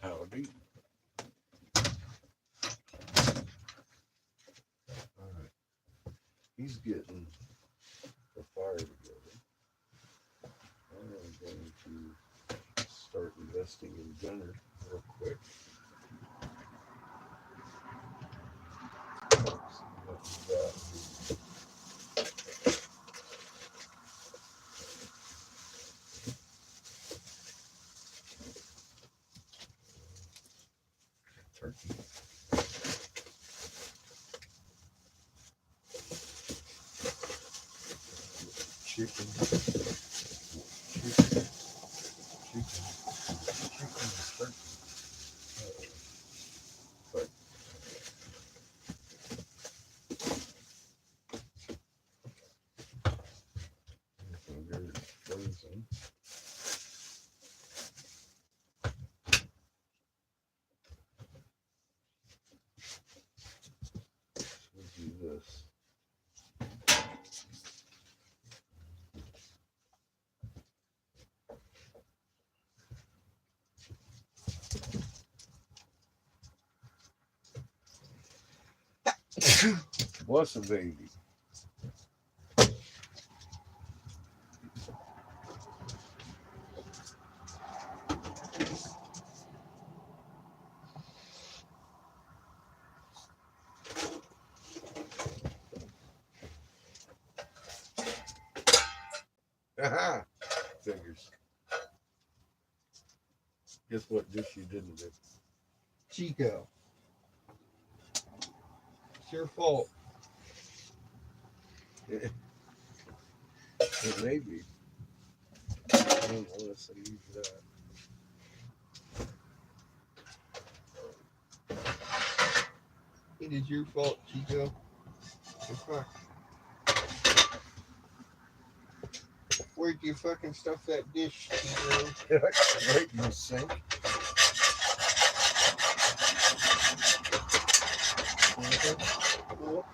Howdy. All right. He's getting the fire together. I'm going to start investing in Gunner real quick. See what we got here. Turkey. Chicken. Chicken. Chicken. Chicken. Turkey. But they're frozen. We'll do this. What's a baby? Aha! Fingers. Guess what dish you didn't do? Chico. It's your fault. It may be. I don't know unless I use that. It is your fault, Chico. You're fucked. Where'd you fucking stuff that dish, Chico? Right in the sink. Well,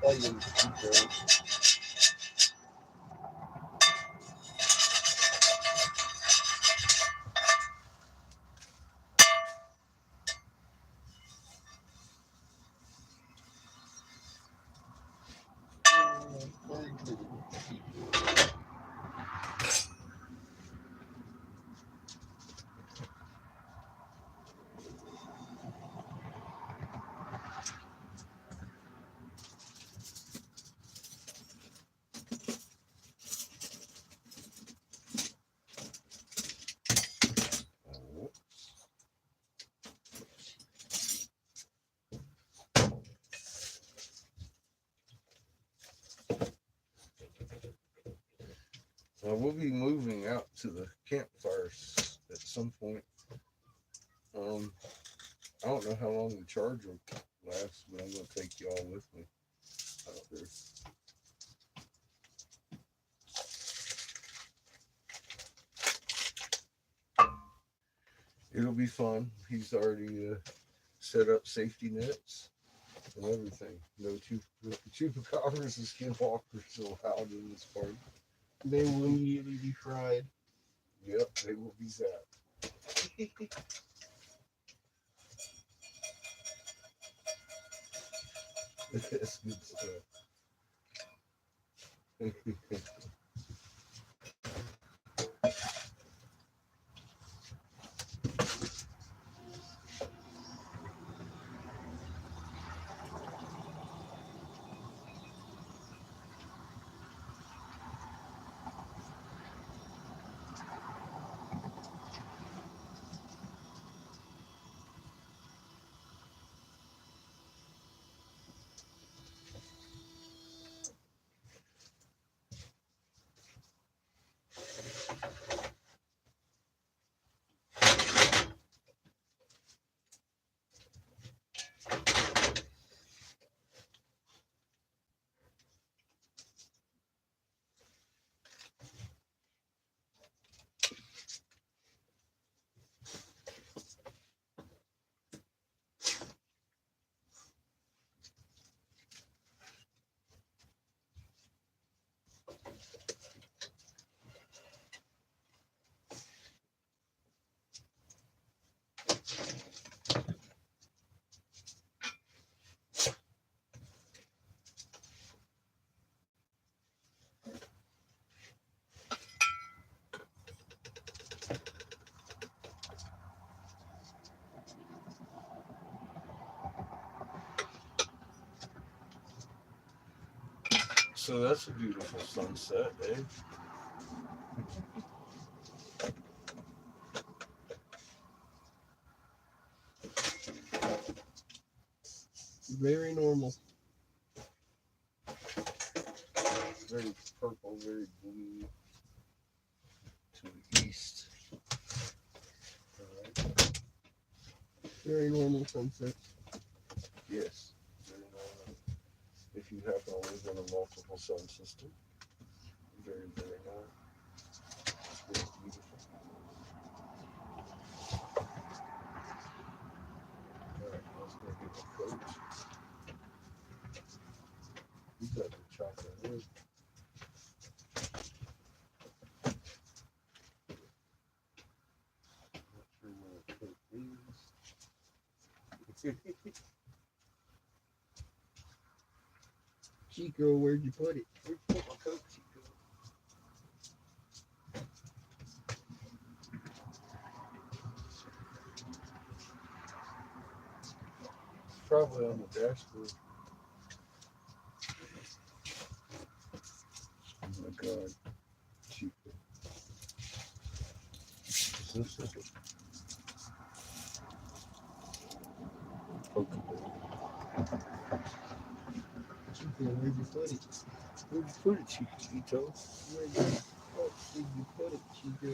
onions, Chico. Very good, Chico. We'll be moving out to the campfires at some point. I don't know how long the charge will last, but I'm going to take y'all with me out there. It'll be fun. He's already set up safety nets and everything. No chupacabras and skinwalkers allowed in this park. They will immediately be fried. Yep, they will be zapped. That's good stuff. So that's a beautiful sunset, eh? Very normal. Very purple, very blue to the east. Alright. Very normal sunset. Yes, very normal. If you happen to live in a multiple sun system, very, very normal. Very beautiful. Alright, let's go get my coat. You got the chocolate wood. Not sure where the coat is. Chico, where'd you put it? Where'd you put my coat, Chico? It's probably on the dashboard. Oh my God, Chico. Is this it? Okay. Chico, where'd you put it? Where'd you put it, Chiquito? Where'd you put it, Chico?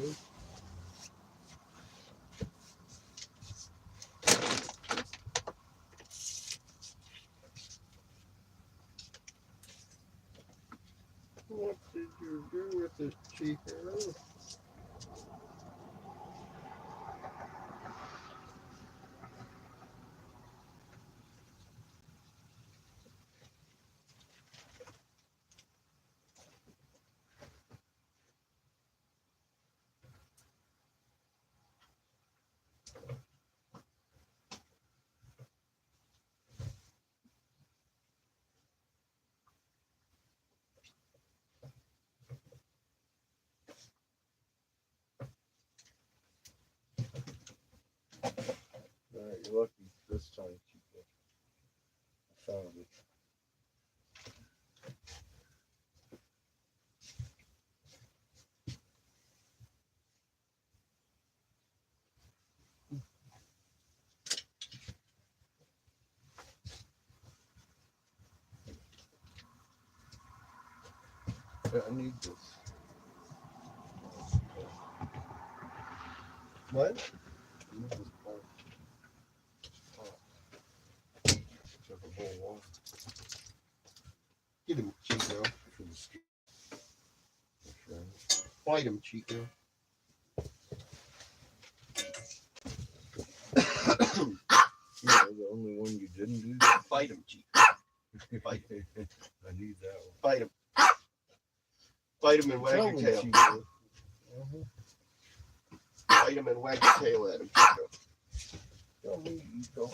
What did you do with it, Chico? Alright, you're lucky this time, Chico. I found it. Yeah, I need this. What? I need this part. Took a whole wall Get him, Chico. for the skin. Fight him, Chico. Yeah, the only one you didn't do. Fight him, Chico. Fight. I need that one. Fight him. Fight him and wag Tell your me, tail. Chico. Fight him and wag your tail at him, Chico. Tell me, Chico.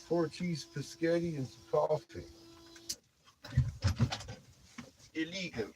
Four cheese biscotti and some coffee. Illegal.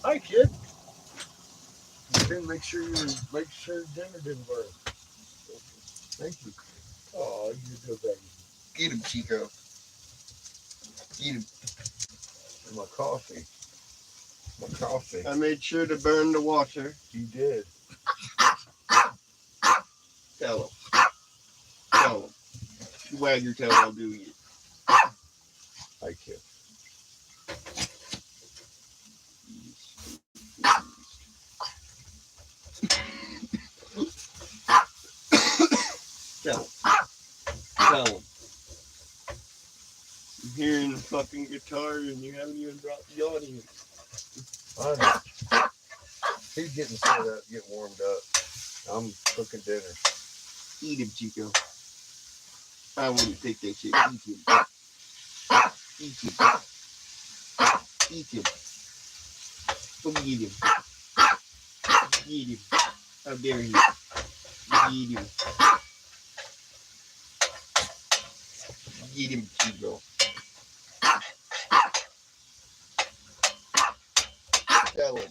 Hi, kid. You didn't make sure dinner didn't burn. Thank you. Oh, you're good, baby. Eat him, Chico. Eat him. And my coffee. My coffee. I made sure to burn the water. You did. Tell him. Tell him. You wag your tail, I'll do you. Hi, kid. Tell him. Tell him. I'm hearing the fucking guitar and you haven't even brought the audience. I know. He's getting set up, getting warmed up. I'm cooking dinner. Eat him, Chico. I wouldn't take that shit. Eat him. Eat him. Eat him. Go eat him. Eat him. How dare you? Eat him. Eat him, Chico. Tell him.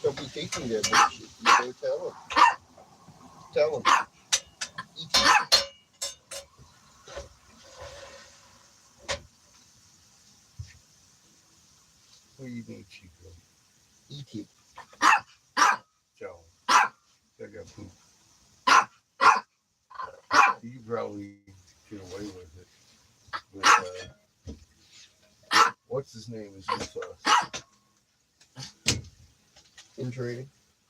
Don't be taking that bullshit. You go tell him. Tell him. Eat him. What do you need, Chico? Eat him. Joe. I got poop. You could probably get away with it. With, what's his name is with us. In training.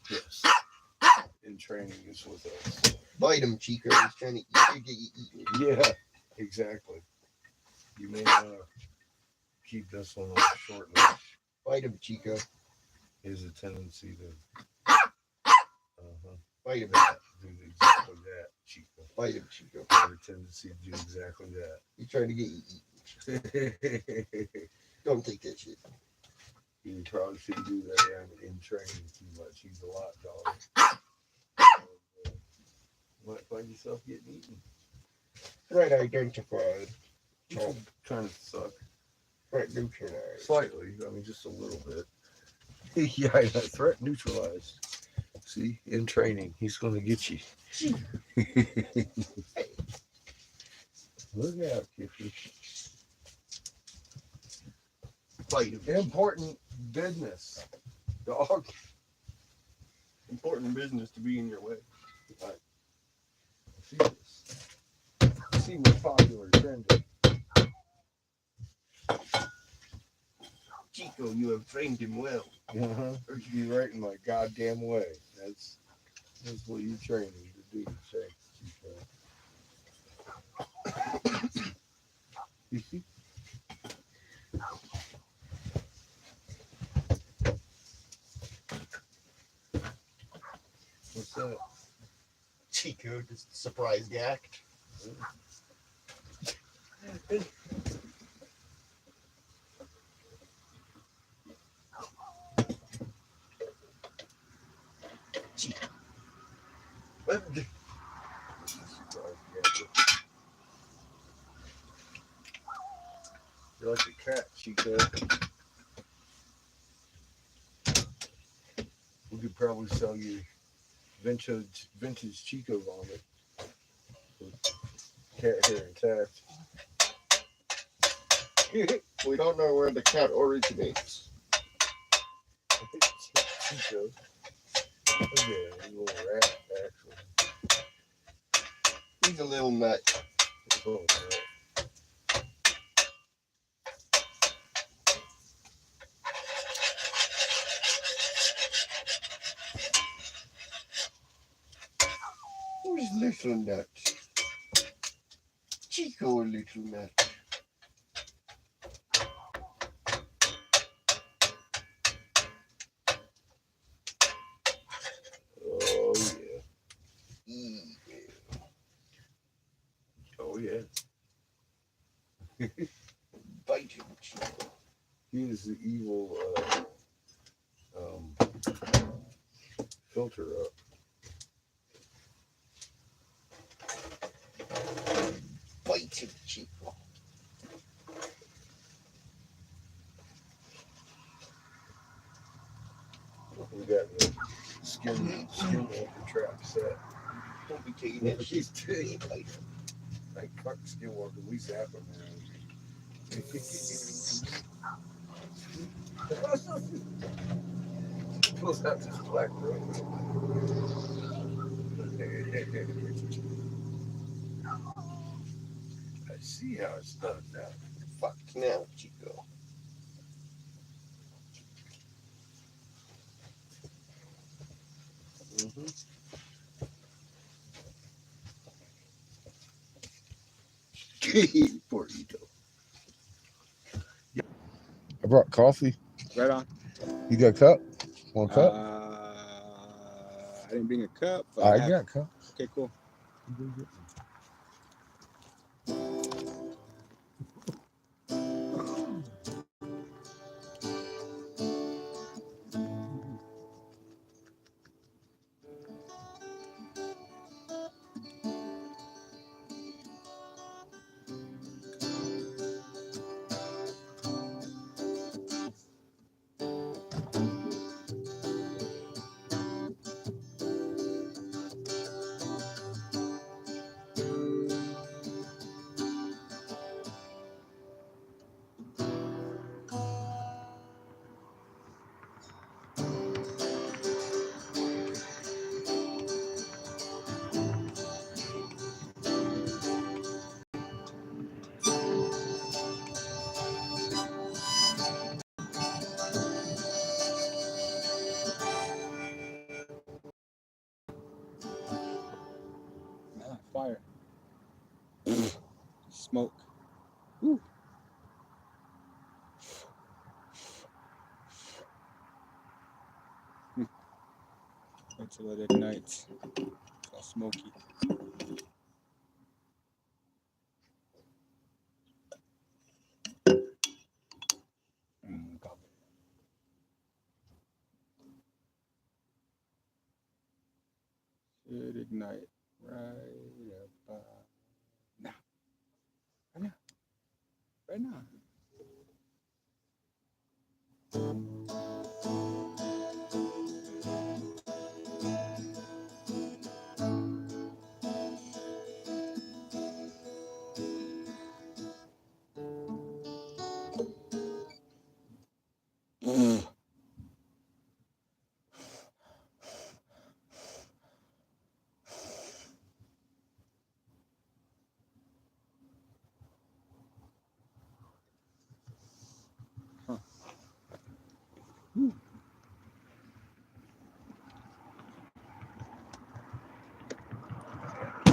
Yes. In training is with us. Bite him, Chico. He's trying to eat you, get you eaten. Yeah, exactly. You may want to keep this one on a short leash. Bite him, Chico. He has a tendency to Bite him. do exactly that, Chico. Bite him, Chico. Have a tendency to do exactly He's trying to get you eaten. that. Don't take that shit. You probably shouldn't do that. I'm in training too much. He's a lot dog. You might find yourself getting eaten. Right identified. People kind of suck. Right neutralized. Slightly. I mean, just a little bit. Yeah, threat neutralized. See, in training, he's going to get you. Look out, Kiffy. Bite him. Important business, dog. Important business to be in your way. See this. See what's popular trending. Chico, you have trained him well. Or you be right in my goddamn way. That's what you're training to do. Chico. What's that? dude. Just a surprise act. You're like a cat, Chico. We could probably sell you vintage Chico vomit. Cat hair intact. We don't know where the cat originates. Chico. Okay, a little rat, actually. He's a little nut. Oh, man. Who's little nut? Chico, a little nut. Oh, yeah. Yeah. Oh, yeah. Bite him, Chico. He is the evil filter up. Bite him, Chico. We got the skinwalker trap set. Don't be taking that shit. Bite him. Like, fuck skinwalker, we zap him, man. Pulls out this black robe. I see how it's done now. Fuck now, Chico. Poor Ito. I brought coffee. Right on. You got a cup? Want a cup? I didn't bring a cup. But I got a cup. Okay, cool. Fire. Smoke. Woo. Until it ignites. It's all smoky. Should ignite right about now. Right now. Right now.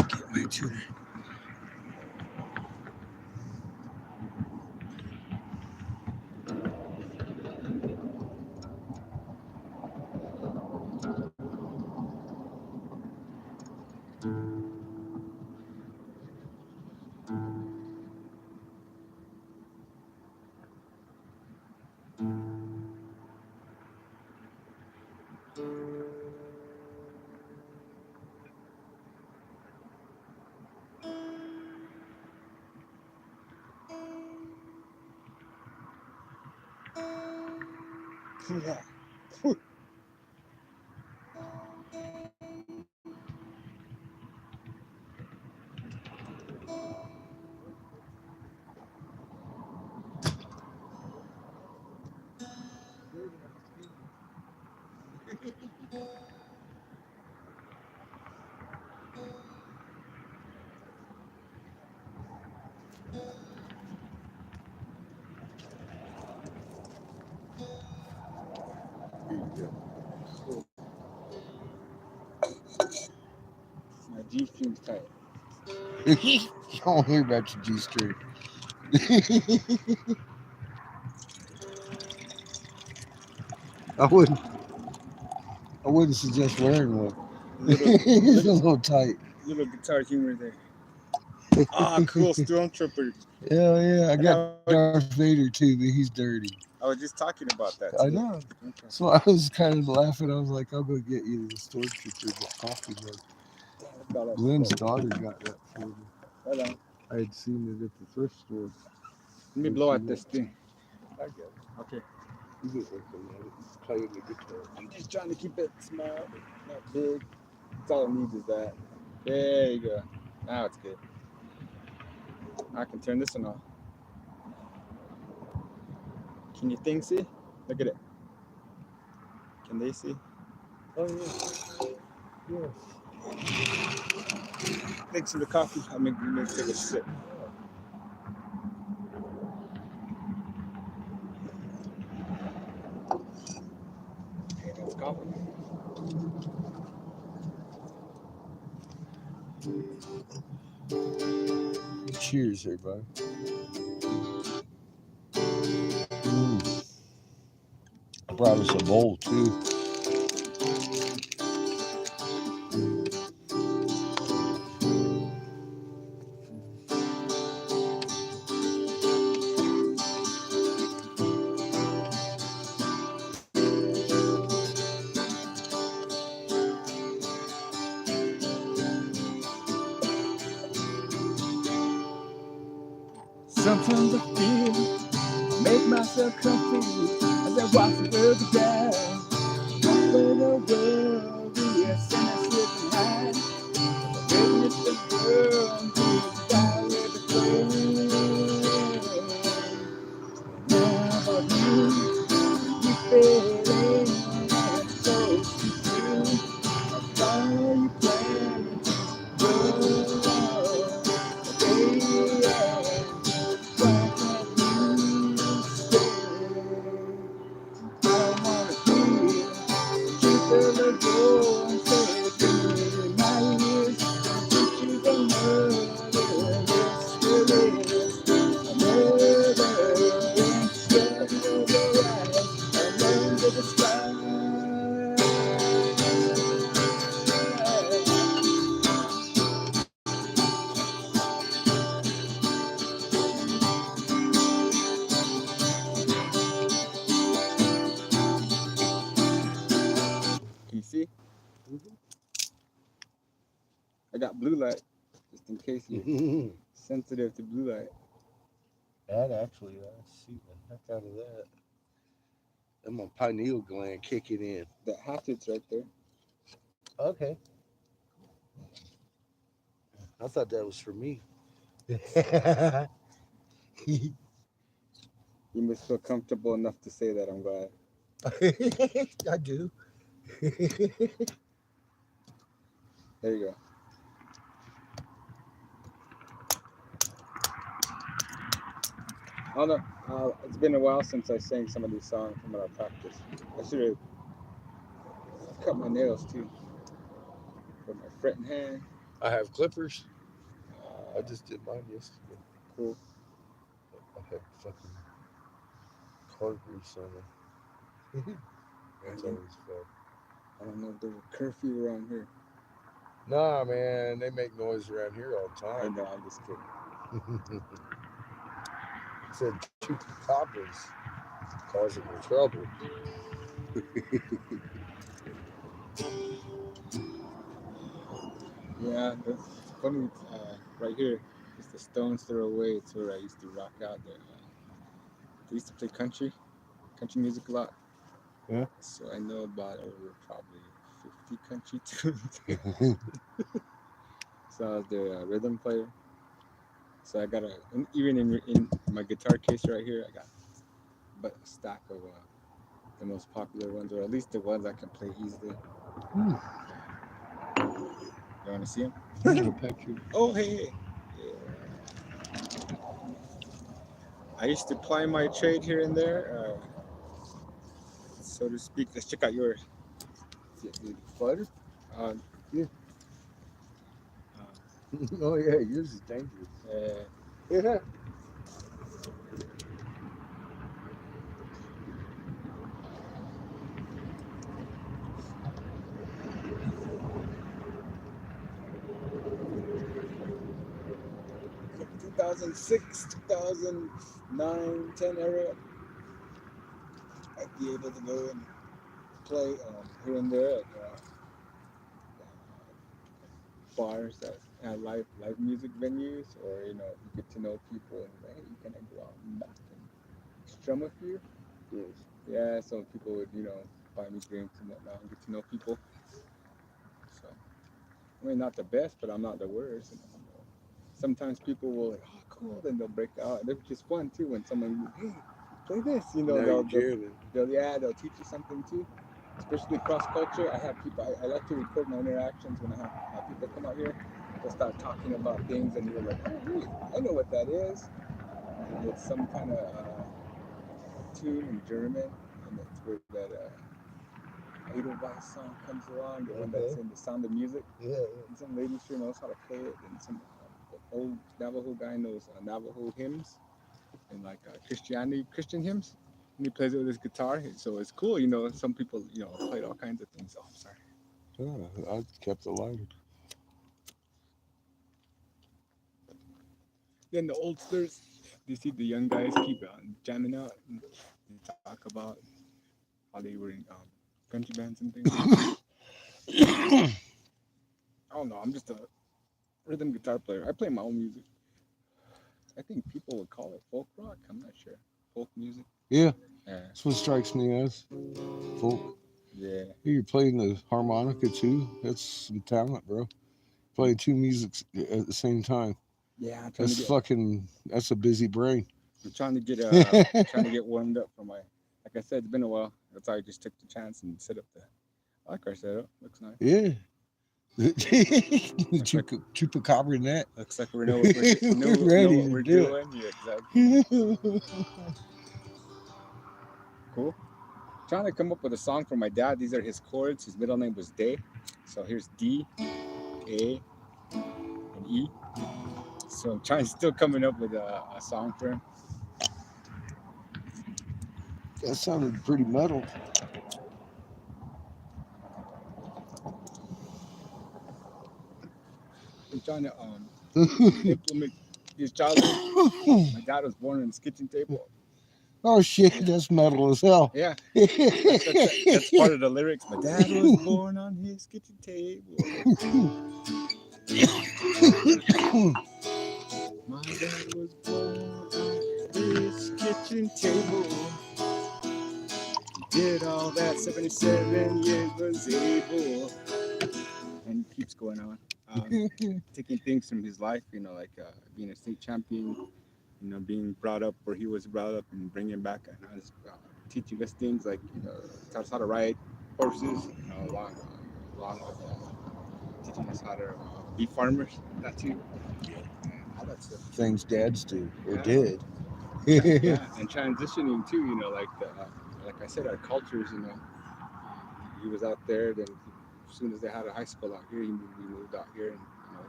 Get my tuner. My G string's tight. You don't hear about your G string. I wouldn't suggest wearing one. It's a little tight. Little guitar humor there. Ah, cool stormtrooper. Yeah, I got Darth Vader too, but he's dirty. I was just talking about that. I Too. know. Okay. So I was kind of laughing. I was like, I'll go get you the stormtrooper coffee mug. Glenn's daughter got that for me. Hold on. I had seen it at the thrift store. Let me blow at this thing. I get it. Okay. You get looking at it. He's playing the guitar. I'm just trying to keep it small, not big. That's all it needs is that. There you go. Now it's good. I can turn this one off. Can you thing see? Look at it. Can they see? Oh yeah. Yes. Thanks for the coffee. I'll make take a sip. Okay, that's coffee. Cheers, everybody. I brought us a bowl too. Sometimes I feel make myself comfy as I watch the world go down. Over the world, yes, and I slip and hide. Witness the world to die with the flame. Now about you, you failing, and so true. I follow you plan, Can you see? I got blue light, just in case you're sensitive to blue light. That actually, I see the heck out of that. And my pineal gland kicking in. That hatchet's right there. Okay. I thought that was for me. You must feel comfortable enough to say that. I'm glad. I do. There you go. I don't know. It's been a while since I sang some of these songs from our practice. I should have cut my nails too. With my fretting hand. I have clippers. I just did mine yesterday. Cool. I had fucking car grease on it. That's always fun. I don't know if there's a curfew around here. Nah, man, they make noise around here all the I time. know, I'm just kidding. Said two coppers causing me trouble. Yeah, that's funny. Right here, it's the stone's throw away. It's where I used to rock out there. I used to play country music a lot. Yeah. So I know about over probably 50 country tunes. So I was their rhythm player. So I got even in my guitar case right here, I got but a stack of the most popular ones, or at least the ones I can play easily. Hmm. You want to see them? The picture. Oh, hey. Yeah. I used to ply my trade here and there, so to speak. Let's check out yours. See it really flutter. Yeah. Uh, Oh yeah, yours is dangerous. Yeah. 2006, 2009, 10 area, I'd be able to go and play here and there at bars that have live music venues, or you get to know people and hey, can I go out and back and strum a few? Yes. Yeah, some people would buy me drinks and whatnot and get to know people. So I mean, not the best, but I'm not the worst. Sometimes people will like, oh, cool, then they'll break out. Which is fun too when someone, hey, play this. Now you're jamming. They'll teach you something too. Especially cross culture. I have people. I like to record my interactions when I have people come out here. They'll start talking about things, and you're like, oh, wait, I know what that is. And it's some kind of tune in German, and it's where that Edelweiss song comes along, the one that's in the Sound of Music. Yeah. And some lady sure knows how to play it, and some old Navajo guy knows Navajo hymns and like Christian hymns. And he plays it with his guitar, so it's cool. Some people played all kinds of things. Oh, I'm sorry. Yeah, I kept it lighter. Then the oldsters, you see the young guys keep jamming out and they talk about how they were in country bands and things. I don't know. I'm just a rhythm guitar player. I play my own music. I think people would call it folk rock. I'm not sure. Folk music. Yeah, Yeah. that's what strikes me as folk. Yeah. You're playing the harmonica too. That's some talent, bro. Playing two musics at the same time. Yeah. That's a busy brain. I'm trying to get warmed up for my. Like I said, it's been a while. That's why I just took the chance and set up the. I like our setup. Looks nice. Yeah. Looks like Chupacabra net. looks like we know what We're know ready what to we're do doing. Yeah, exactly. it. Cool. Trying to come up with a song for my dad. These are his chords. His middle name was Day. So here's D, A, and E. So I'm still coming up with a song for him. That sounded pretty metal. I'm trying to implement his childhood. My dad was born on his kitchen table. Oh shit, that's metal as hell. Yeah, that's part of the lyrics. My dad was born on his kitchen table. My dad was born on his kitchen table. He did all that 77 years was able. And he keeps going on. Taking things from his life, like being a state champion, being brought up where he was brought up and bringing back and teaching us things like, taught us how to ride horses, along with teaching us how to be farmers, that too. All that stuff. Things dads do or Yeah. did. Yeah, and transitioning too, like I said, our cultures, he was out there, then as soon as they had a high school out here, we moved out here, and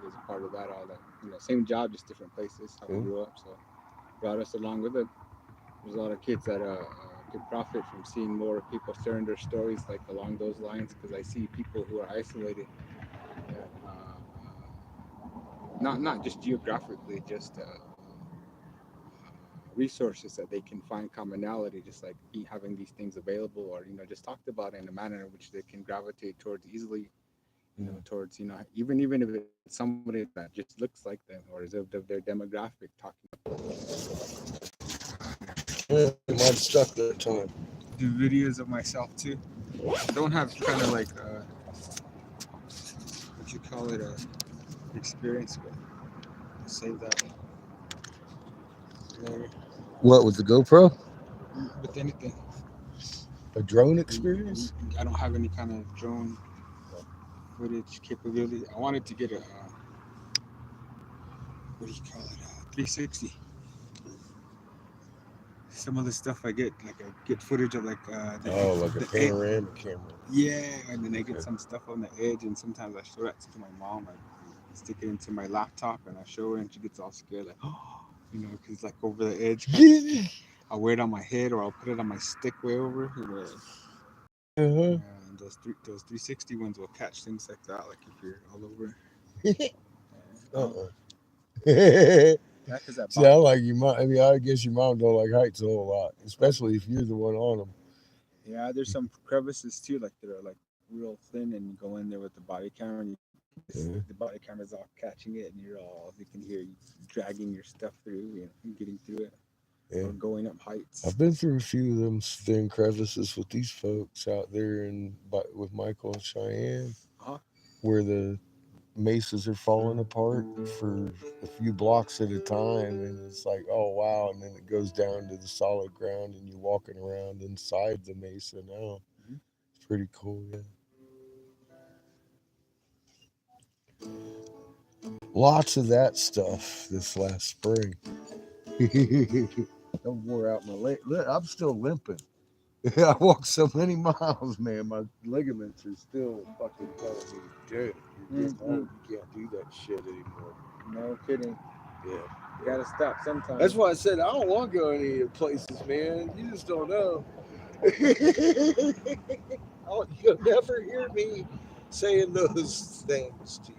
he was a part of that, all that, same job, just different places, how we grew up, so brought us along with it. There's a lot of kids that could profit from seeing more people sharing their stories like along those lines, because I see people who are isolated, not just geographically, just resources that they can find commonality, just like having these things available, or just talked about in a manner in which they can gravitate towards easily, towards even if it's somebody that just looks like them or is of their demographic talking. Yeah, might have stuck that time. do videos of myself too. I don't have kind of like what you call it experience, but I'll save that later. What with the GoPro? With anything, A drone experience? I don't have any kind of drone footage capability. I wanted to get a what do you call it? 360. Some of the stuff I get, like I get footage of like Oh, like a the panoramic camera. yeah, and then I get Okay. some stuff on the edge, and sometimes I show that to my mom. I stick it into my laptop, and I show her, and she gets all scared, like, oh, you know, because like over the edge. I'll wear it on my head, or I'll put it on my stick way over. You know, Uh-huh. and those 360 ones will catch things like that, like if you're all over. Yeah, because that See, I like your mom. I mean, I guess your mom don't like heights a whole lot, especially if you're the one on them. yeah, there's some crevices too, like that are like real thin, and you go in there with the body camera, and the body camera's all catching it, and you can hear you dragging your stuff through, you know, getting through it, Yeah. or going up heights. I've been through a few of them thin crevices with these folks out there with Michael and Cheyenne, Uh-huh. where the mesas are falling apart for a few blocks at a time, and it's like, oh wow, and then it goes down to the solid ground, and you're walking around inside the mesa now. Mhm. It's pretty cool, yeah. Lots of that stuff this last spring. I wore out my leg. I'm still limping. I walked so many miles, man. My ligaments are still fucking telling me, dude, you're getting old. You can't do that shit anymore. No kidding. Yeah. You gotta stop sometimes. That's why I said I don't want to go any of the places, man. You just don't know. You'll never hear me saying those things to you.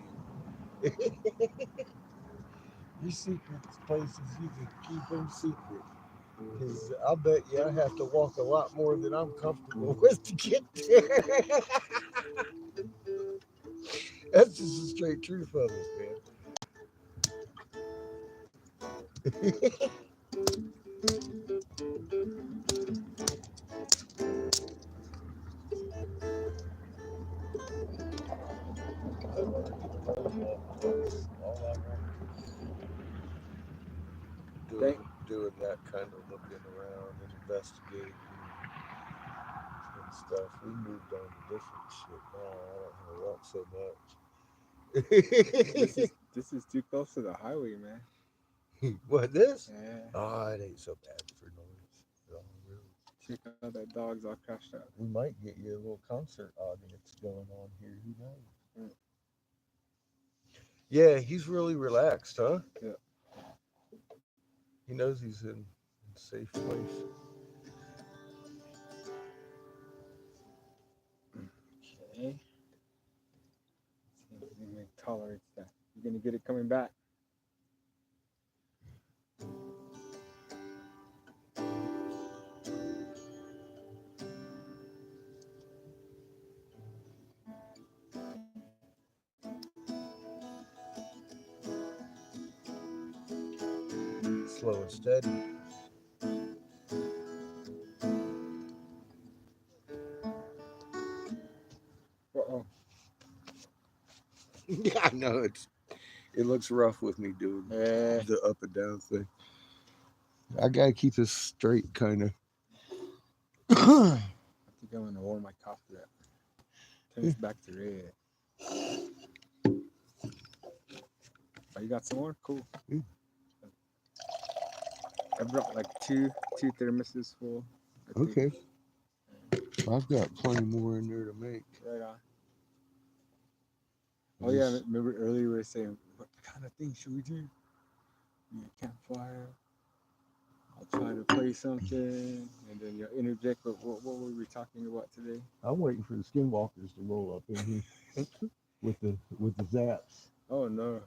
Your secrets, places you can keep them secret. Because I'll bet you I have to walk a lot more than I'm comfortable with to get there. That's just the straight truth of it, man. Doing that kind of looking around and investigating and stuff. We moved on to different shit now. I don't want so much. This is too close to the highway, man. What, this? Yeah. Oh, it ain't so bad for noise at all, really. Check out that dog's all crashed out. We might get you a little concert audience going on here. Who knows? Yeah, he's really relaxed, huh? Yeah. He knows he's in a safe place. Okay. See if we can tolerate that. You're gonna get it coming back. Slow and steady. Uh-oh. Yeah, I know it looks rough with me doing the up and down thing. I gotta keep this straight, kind of. I think I'm gonna warm my coffee up. Turns back to red. Oh, you got some more? Cool. I brought like two thermoses full. Okay. I've got plenty more in there to make. Right on. Oh yeah, remember earlier we were saying what kind of thing should we do? Yeah, campfire. I'll try to play something, and then you'll interject. But what were we talking about today? I'm waiting for the skinwalkers to roll up in here with the zaps. Oh no!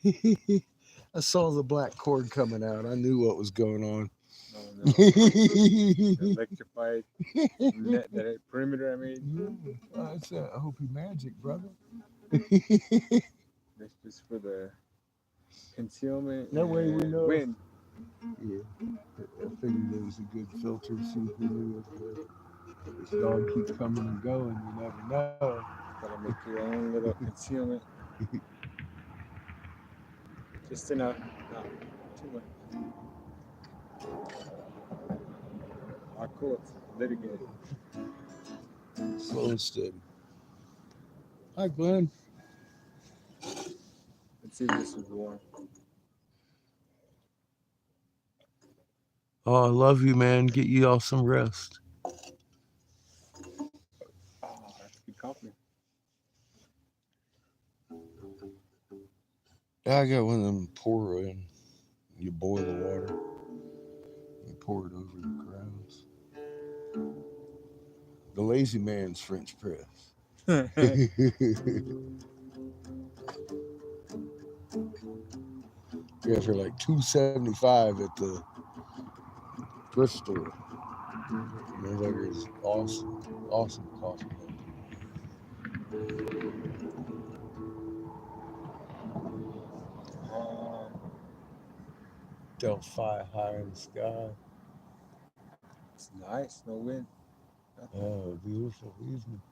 Yeah. I saw the black cord coming out. I knew what was going on. Oh no! The electrified net, that perimeter I made. Yeah. That's Hopi magic, brother. That's just for the concealment. That way we know. Wind. Yeah, I figured it was a good filter. See who this dog keeps coming and going. You never know. Gotta make your own little concealment. Just enough, not too much. Our courts litigate. Slow and steady. Hi, Glenn. Let's see if this is warm. Oh, I love you, man. Get you all some rest. Oh, that's good company. Yeah, I got one of them pour in. You boil the water. You pour it over the crowns. The lazy man's French press. Yeah, for like $2.75 at the thrift store. Motherfucker is awesome. Awesome coffee. um, Delphi high in the sky. it's nice, no wind. Nothing. Oh, beautiful evening.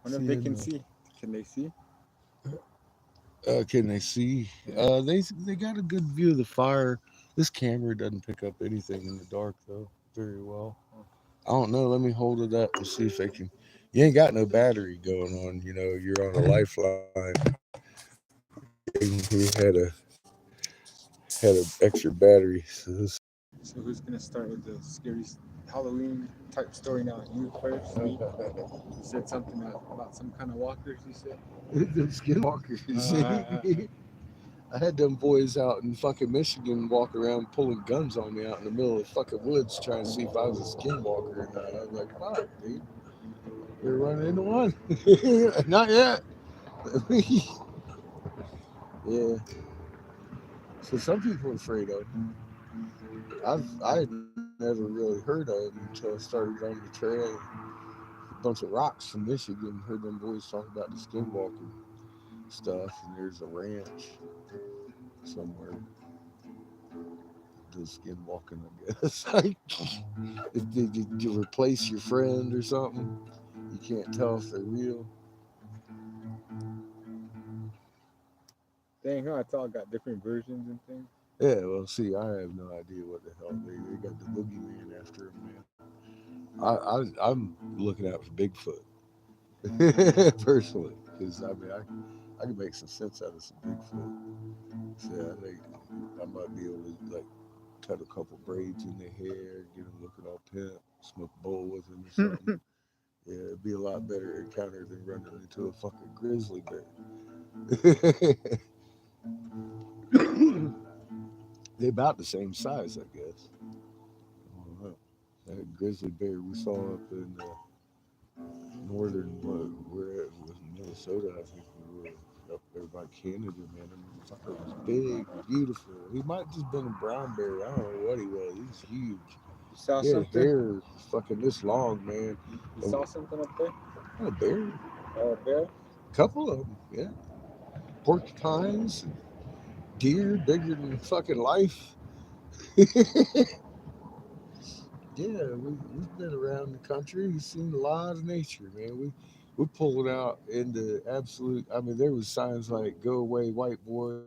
Wonder if they can see. Can they see? Can they see? Yeah. They got a good view of the fire. This camera doesn't pick up anything in the dark though very well. I don't know. Let me hold it up and see if they can. You ain't got no battery going on. You know, you're on a lifeline. He had a extra battery. So this, So who's gonna start with the scary Halloween type story now? You first. Me. You said something about some kind of walkers. You said. the skinwalkers. Uh, I had them boys out in fucking Michigan walk around pulling guns on me out in the middle of the fucking woods trying to see if I was a skinwalker or not. I was like, fuck, dude. We're running into one. Not yet. Yeah. So some people are afraid of them. I had never really heard of them until I started on the trail. A bunch of rocks from Michigan. Heard them boys talk about the skinwalker stuff, and there's a ranch somewhere. Do skinwalking, I guess. Like, if did you replace your friend or something, you can't tell if they're real. dang, huh? It's all got different versions and things. Yeah, well, see, I have no idea what the hell they got the boogeyman after him, man. I'm looking out for Bigfoot personally, because I mean I can make some sense out of some Bigfoot. So I think I might be able to like cut a couple braids in their hair, get them looking all pimp, smoke a bowl with them or something. Yeah, it'd be a lot better encounter than running into a fucking grizzly bear. They're about the same size, I guess. I don't know. That grizzly bear we saw up in northern, where it was Minnesota, I think we were up there by Canada, man. The motherfucker was big, beautiful. He might just been a brown bear. I don't know what he was. He was huge. You saw He had something? hair fucking this long, man. You saw something up there? A bear. A bear? Couple of them, yeah. Porcupines, deer bigger than fucking life. Yeah, we've been around the country. We've seen a lot of nature, man. We pulled out into absolute. I mean, there was signs like "Go away, white boy,"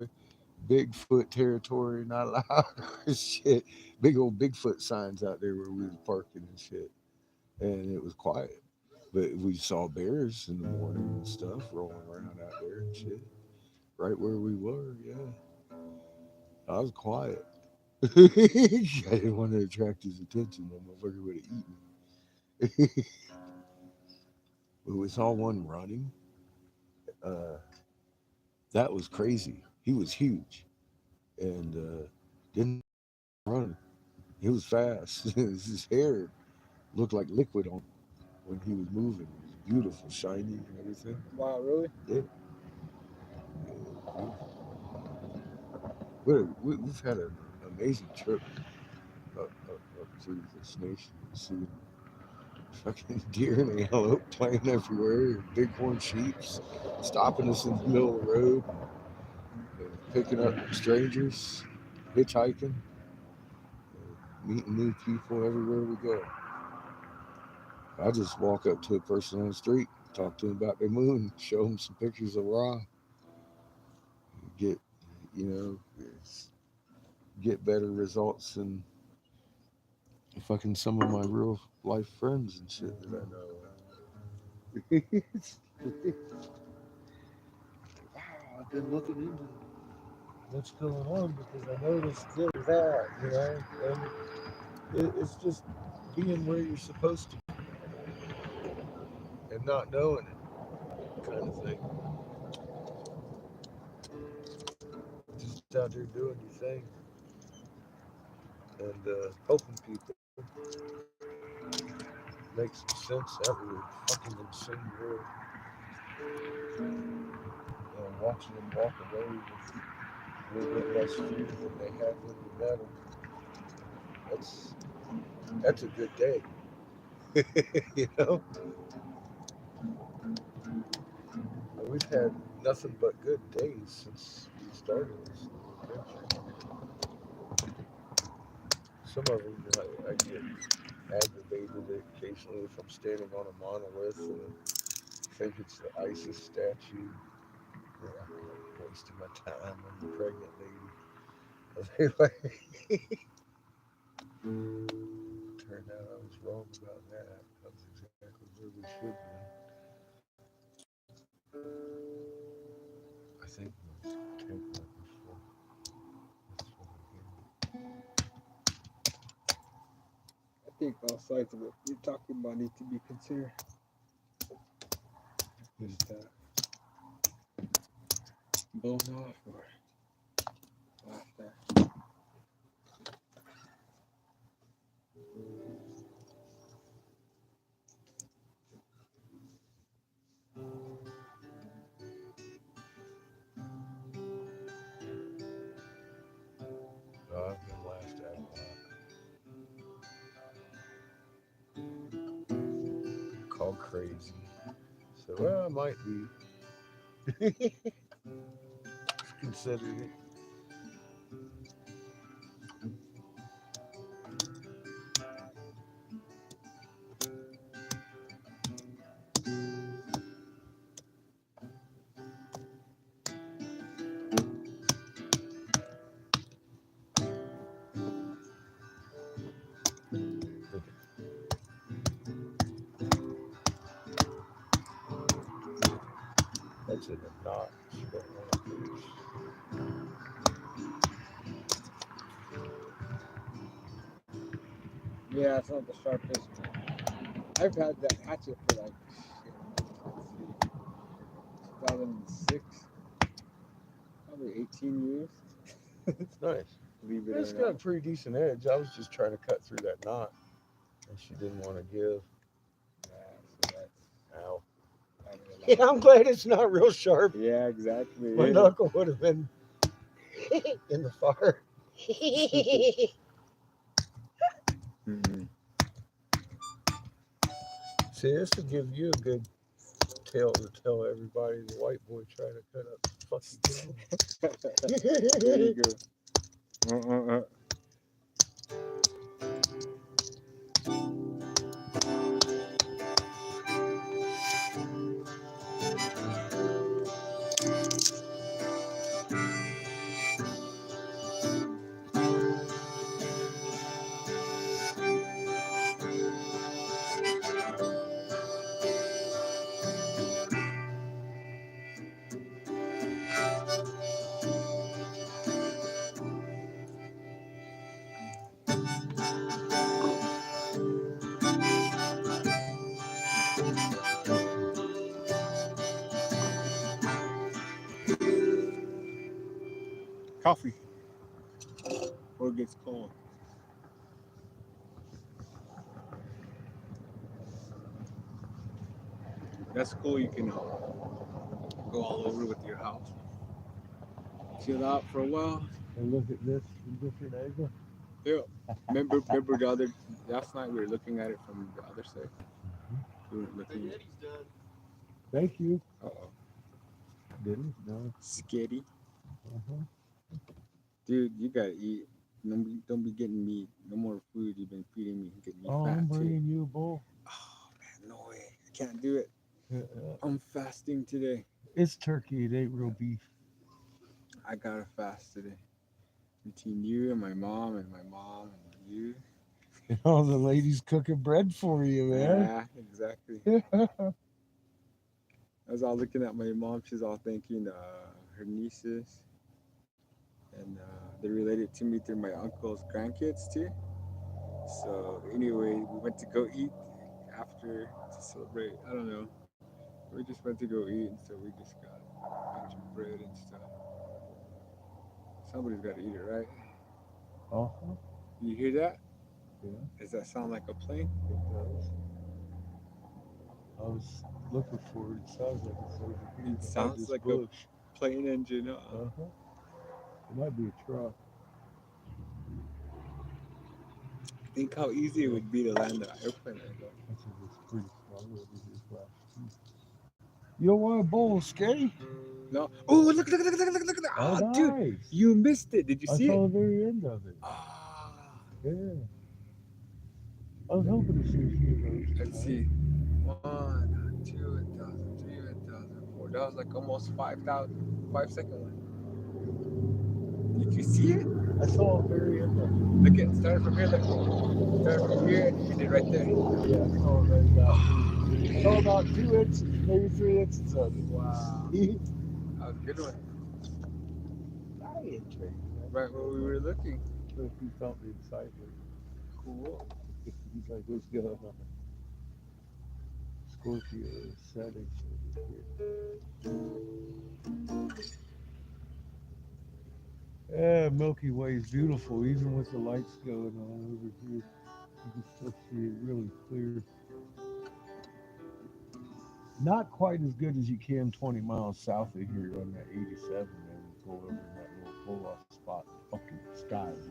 Bigfoot territory, not allowed, shit. Big old Bigfoot signs out there where we was parking and shit, and it was quiet. But we saw bears in the morning and stuff rolling around out there and shit, right where we were. Yeah, I was quiet. I didn't want to attract his attention. That motherfucker would have eaten me. We saw one running. Uh, that was crazy. He was huge and didn't run. He was fast. His hair looked like liquid on him when he was moving. It was beautiful, shiny, and everything. Wow, really? Yeah. We've had an amazing trip up through this nation. Seeing fucking deer and antelope playing everywhere, bighorn sheeps stopping us in the middle of the road, picking up strangers, hitchhiking. meeting new people everywhere we go. I just walk up to a person on the street, talk to them about their moon, show them some pictures of Ra, get, you know, get better results than fucking some of my real life friends and shit that I know. Wow, I've been looking into what's going on because I noticed this or that, you know, and it's just being where you're supposed to be and not knowing it, kind of thing. Just out there doing your thing and helping people make some sense out of the fucking insane world. And watching them walk away with a little bit less fear than they have when you met them. That's a good day. You know, and we've had nothing but good days since we started this adventure. Some of them I get aggravated occasionally if I'm standing on a monolith and I think it's the ISIS statue. Yeah, I'm like wasting my time on the pregnant lady. Turned out I was wrong about that. That was exactly where we should have been. I think my tank was full. That's what I'm hearing. I think all sides of what you're talking about need to be considered. Just blown off or laughed at. No, I've been laughed at a lot. Called crazy. So, well, I might be. Considered it. That's in a knot. You don't want to finish. Yeah, it's not the sharpest. I've had that hatchet for like, shit, let's see, 2006, probably 18 years. It's nice. Believe it It's or got a not. pretty decent edge. I was just trying to cut through that knot, and she didn't want to give. Yeah, so that's Ow. kind of a Yeah, lot. I'm glad it's not real sharp. Yeah, exactly. My knuckle would have been in the fire. Mhm. See, this would give you a good tale to tell everybody. The white boy trying to cut up fucking There you kid. go. Coffee. Or it gets cold. That's cool. You can go all over with your house. Chill out for a while. And look at this from different angle. Yeah. Remember the other last night we were looking at it from the other side. We were looking. Spaghetti's done. Thank you. Uh-oh. Didn't? No. Skitty. Uh-huh. Dude, you gotta eat Don't be getting meat. No more food. You've been feeding me. Get me Oh, fat I'm too. bringing you a bowl. Oh man, no way. I can't do it. Uh, I'm fasting today. It's turkey. It ain't real beef. I gotta fast today. Between you and my mom and you. And all the ladies cooking bread for you, man. Yeah, exactly. I was all looking at my mom. She's all thanking her nieces, and they're related to me through my uncle's grandkids too. So anyway, we went to go eat after to celebrate. I don't know. We just went to go eat, and so we just got a bunch of bread and stuff. Somebody's got to eat it, right? Uh-huh. You hear that? Yeah, Does that sound like a plane? it does. I was looking for it. It sounds like it's over here It behind sounds this like a bush. plane engine. Uh-huh. It might be a truck. Think how easy it would be to land an airplane right now. I think it's pretty small over here, Flash. You don't want a bowl, Scary? No. Oh, look. Oh, Oh, dude, nice. you missed it. Did you I see saw it? the very end of it. Ah. Yeah. I was hoping to see a few of those. Let's see. 1, 2, 1,000, 3, 1,000, 4. That was like almost 5,000. 5 second one. Did you see it? I saw the very end of it. Look at started from here. Look, started from here and ended right there. Yeah, I saw it right about. I saw about 2 inches, maybe 3 inches of it. Wow, that was a good one. Right where we were looking. If he felt the excitement, Cool. he's like, let's go. Scorpio is setting over here. Yeah, Milky Way is beautiful, even with the lights going on over here. You can still see it really clear. Not quite as good as you can 20 miles south of here on that 87, man. You pull over in that little pull-off spot. The fucking sky is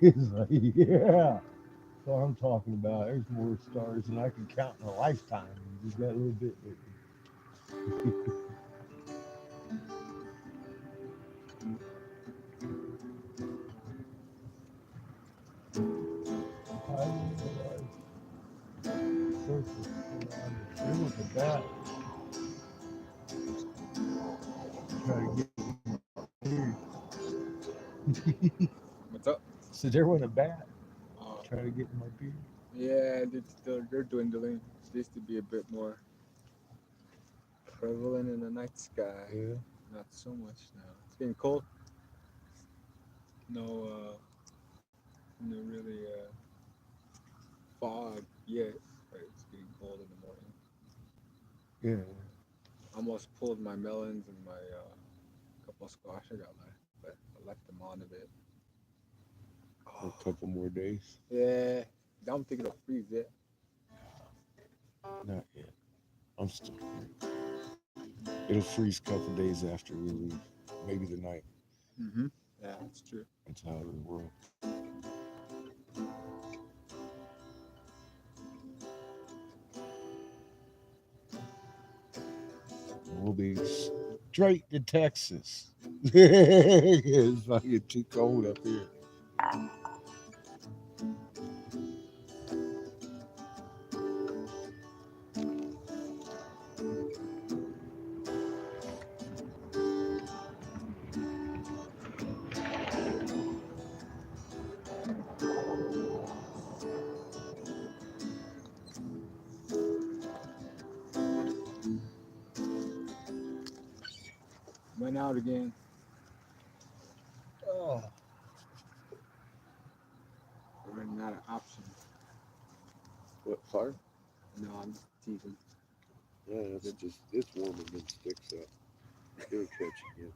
it's like, yeah. That's what I'm talking about. There's more stars than I can count in a lifetime. Just that little bit. There was a bat. Try to get here. What's up? So there went a bat. Oh, Try to get in my beard. yeah, they're dwindling. It used to be a bit more prevalent in the night sky. Yeah. Not so much now. It's getting cold. No really fog yet, but it's getting cold in the morning. Yeah. Almost pulled my melons and my couple of squash I got left, but I left them on a bit. For a couple more days. Yeah, I don't think it'll freeze yet. Not yet. I'm still here. It'll freeze a couple days after we leave. Maybe the night. Mm-hmm. Yeah, that's true. That's how it will work. We'll be straight to Texas. It's fucking too cold up here. Went out again. Oh. We're running out of options. What, fire? No, I'm just teasing. Yeah, it's warming them sticks up. It'll catch again.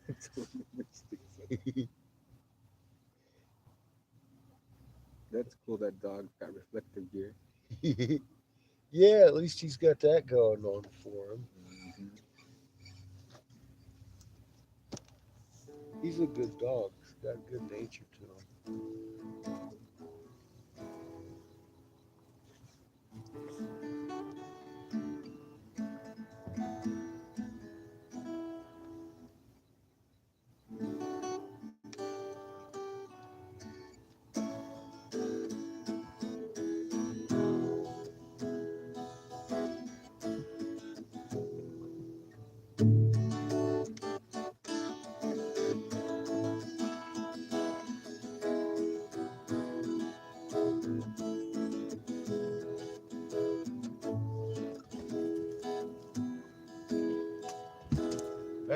It's what makes things up. That's cool. That dog got reflective gear. Yeah, at least he's got that going on for him. Mm-hmm. He's a good dog. He's got good nature to him.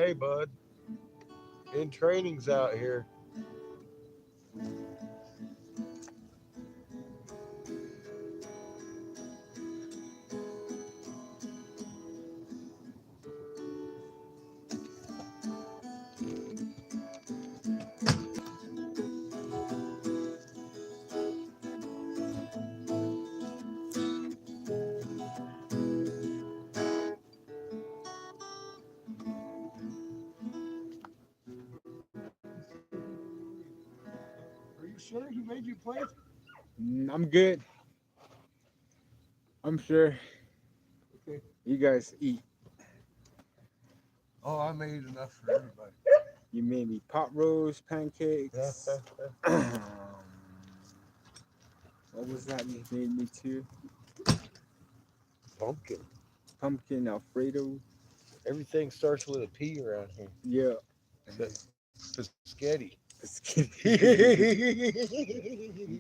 Hey, bud. In training's out here. Are you sure he made you plate? I'm good. I'm sure. Okay. You guys eat. Oh, I made enough for everybody. You made me pot roast, pancakes. What was that you made me too? Pumpkin. Pumpkin Alfredo. Everything starts with a P around here. Yeah. Pescetti. You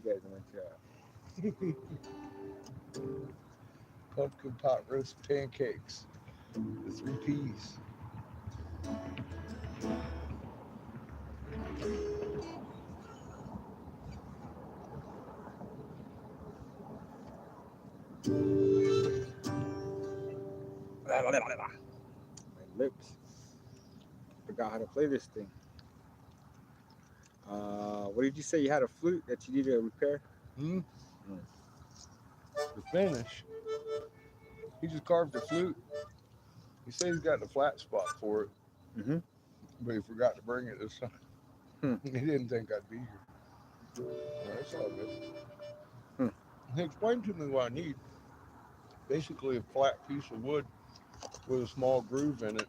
guys went to Pumpkin pot roast pancakes. The 3 P's. my lips. Forgot how to play this thing. What did you say? You had a flute that you needed to repair? The finish. He just carved the flute. He said he's got the flat spot for it, Mm-hmm. but he forgot to bring it this time. He didn't think I'd be here. Well, that's all good. He explained to me what I need. Basically, a flat piece of wood with a small groove in it,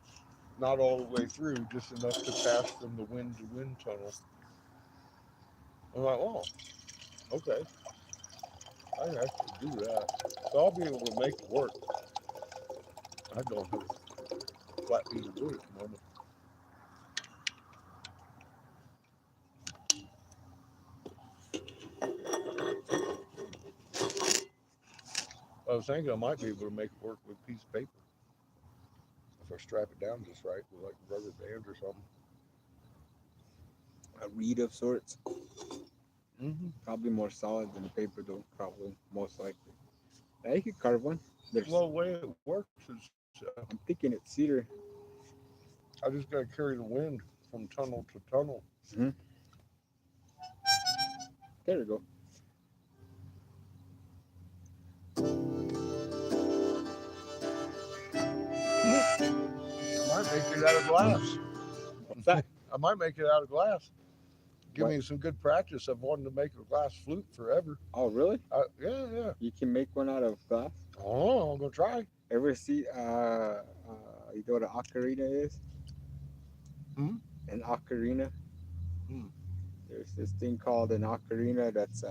not all the way through, just enough to pass from the wind to wind tunnel. I'm like, oh, okay. I can actually do that. So I'll be able to make it work. I don't have a flat piece of wood at the moment. I was thinking I might be able to make it work with a piece of paper. If I strap it down just right with like a rubber band or something. A reed of sorts. Mm-hmm. Probably more solid than paper, though. Probably, most likely. Yeah, you could carve one. Well, the way it works is I'm thinking it's cedar. I just got to carry the wind from tunnel to tunnel. There we go. I might make it out of glass. What's that? I might make it out of glass. Give What? me some good practice. I've wanted to make a glass flute forever. Oh, really? Yeah. You can make one out of glass? Oh, I'm gonna try. Ever see, you know what an ocarina is? Hmm? An ocarina? Hmm. There's this thing called an ocarina that's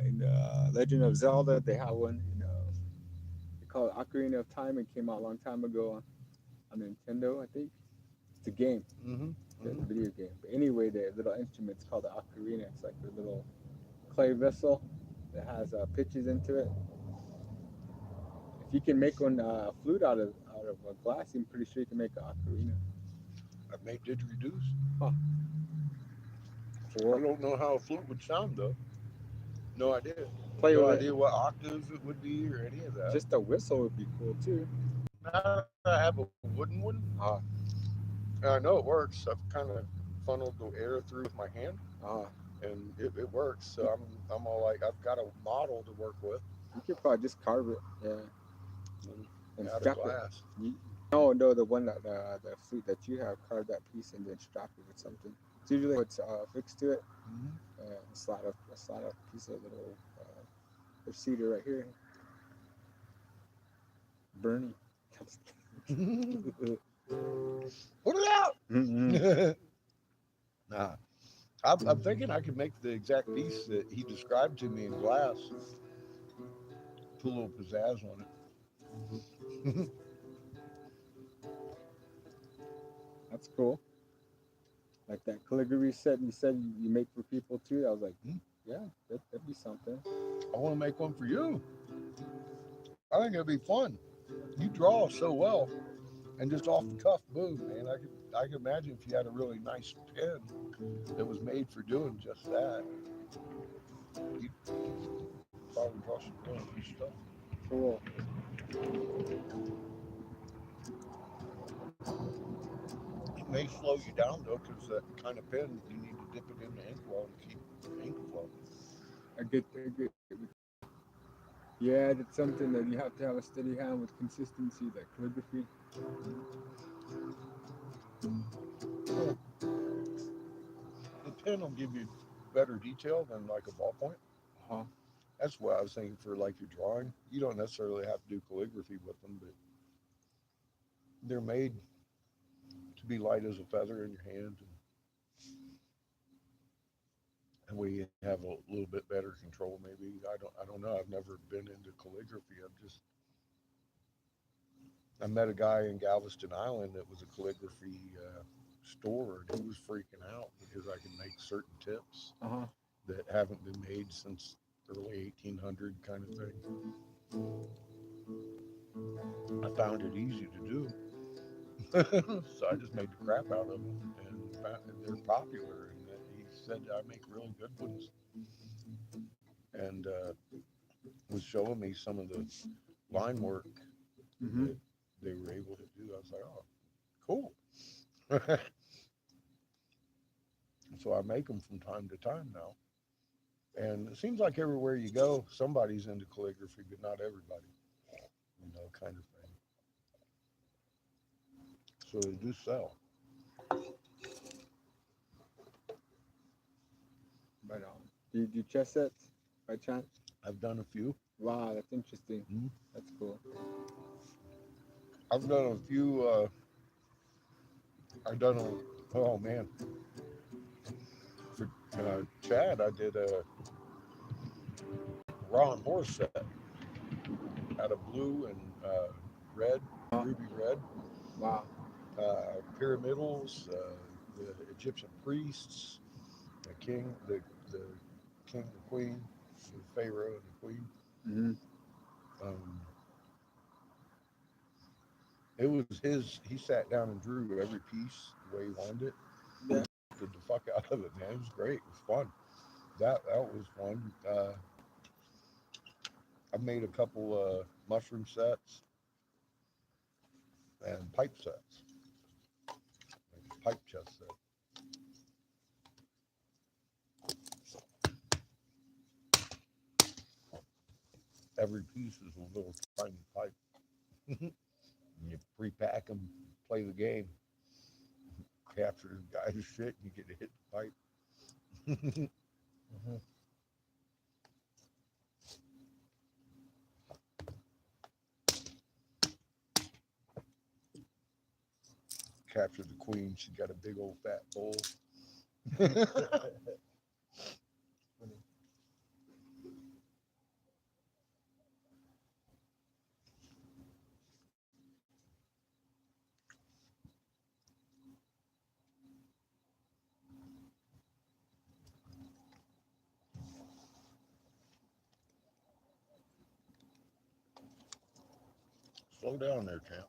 in the Legend of Zelda. They have one. They call it Ocarina of Time. It came out a long time ago on Nintendo, I think. It's a game. Mm-hmm. It's a video game. But anyway, the little instrument's called the ocarina. It's like a little clay vessel that has pitches into it. If you can make one flute out of glass, I'm pretty sure you can make an ocarina. I've made didgeridoos. Huh. I don't know how a flute would sound though. No idea. Play No with idea what octave it would be or any of that. Just a whistle would be cool too. Now I have a wooden one. And I know it works. I've kind of funneled the air through with my hand, and it works. So I'm all like, I've got a model to work with. You could probably just carve it, and Out of strap glass. it. No, the one that the flute that you have, carve that piece and then strap it with something. It's usually what's fixed to it. Mm-hmm. Slide a piece of little cedar right here. Bernie. Put it out. Mm-hmm. Nah, I'm thinking I could make the exact piece that he described to me in glass. Put a little pizzazz on it. That's cool. Like that calligraphy set you said you make for people too. I was like, yeah, that'd be something. I want to make one for you. I think it'd be fun. You draw so well, and just off the cuff, boom, man. I can imagine if you had a really nice pen that was made for doing just that, you'd probably draw some really good stuff. Cool. It may slow you down though, because that kind of pen, you need to dip it in the inkwell to keep the ink flowing. I get. Yeah, that's something that you have to have a steady hand with consistency, like calligraphy. The pen will give you better detail than like a ballpoint. Uh-huh. That's what I was thinking for like your drawing. You don't necessarily have to do calligraphy with them, but they're made to be light as a feather in your hand, and we have a little bit better control. Maybe I don't know. I've never been into calligraphy. I met a guy in Galveston Island that was a calligraphy store, and he was freaking out because I can make certain tips Uh-huh. that haven't been made since early 1800 kind of thing. I found it easy to do. So I just made the crap out of them, and they're popular. And he said I make really good ones, and was showing me some of the line work Mm-hmm. that they were able to do. I was like, oh, cool. So I make them from time to time now, and it seems like everywhere you go, somebody's into calligraphy, but not everybody, kind of thing. So they do sell. Right on. Do you do chess sets by chance? I've done a few. Wow, that's interesting. Mhm. That's cool. I've done a few. I've done a. Oh man, for Chad, I did a raw and horse set out of blue and red, ruby red, Wow. pyramidals, the Egyptian priests, the king, the queen, the pharaoh, and the queen. Mm-hmm. Um, it was his. He sat down and drew every piece the way he wanted it. Yeah. Did the fuck out of it, man. It was great. It was fun. That was fun. I made a couple mushroom sets and pipe sets, like a pipe chest set. Every piece is a little tiny pipe. You pre-pack them, play the game, capture the guy's shit, and you get to hit the pipe. Capture the queen. She got a big old fat bull. Slow down there, champ.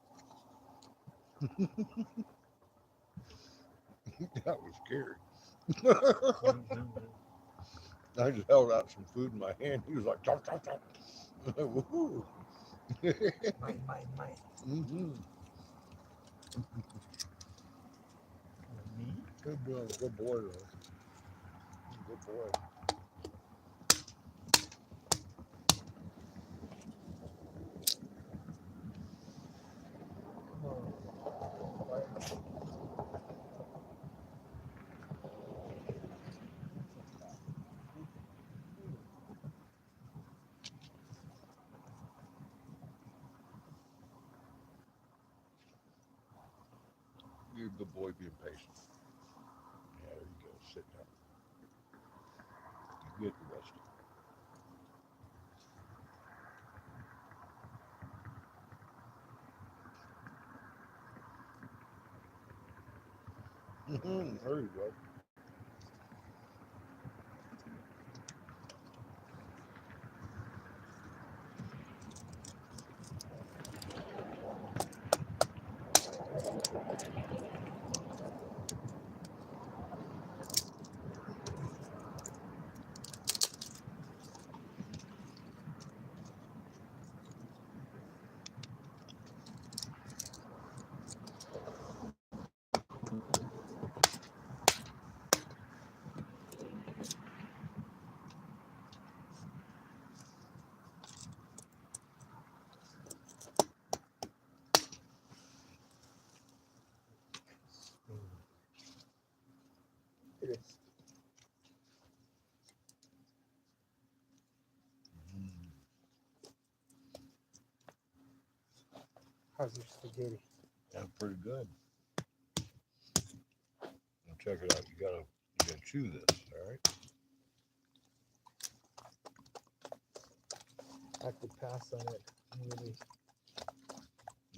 That was scary. I just held out some food in my hand. He was like, chop, chop, chop. Woohoo. Mine. Mm-hmm. Good boy, though. Good boy. You're a good boy being patient. Yeah, there you go. Sit down. You get the rest of it. There you go. this. How's your spaghetti? That's pretty good. Now check it out. You gotta chew this, all right? I could pass on it. Really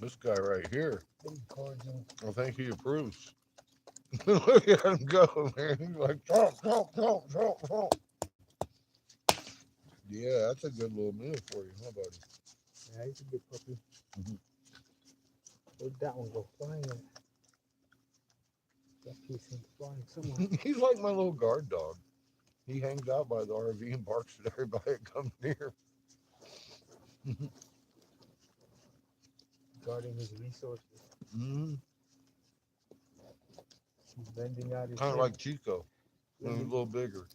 This guy right here, cordial. I think he approves. Look at him go, man. He's like, chomp, chomp, chomp, chomp, chomp. Yeah, that's a good little meal for you, huh, buddy? Yeah, he's a good puppy. Mhm. Where'd that one go flying at? That piece ain't flying somewhere. He's like my little guard dog. He hangs out by the RV and barks at everybody that comes near. Guarding his resources. Mm-hmm. He's bending out his Kind of head. like Chico, only a Lending- little bigger.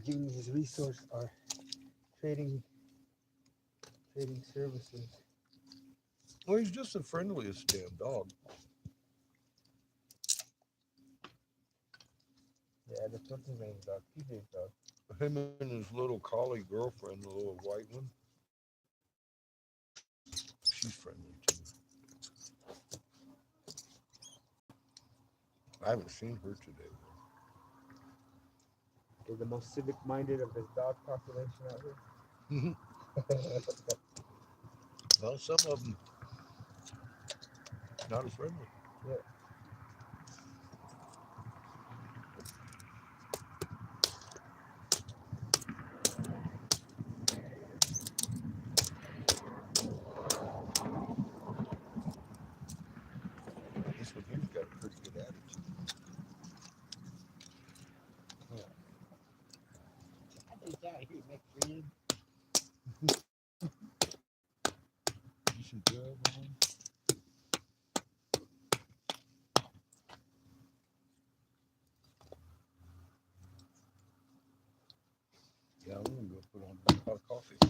giving his resource or trading services. Well, he's just the friendliest damn dog. Yeah, that's what the main dog. PJ's dog. Him and his little collie girlfriend, the little white one, she's friendly too. I haven't seen her today. They're the most civic minded of this dog population out here. Well, some of them not as friendly. This one here's got a pretty good attitude. You should do it, man. Yeah, I'm gonna go put on a pot of coffee. Be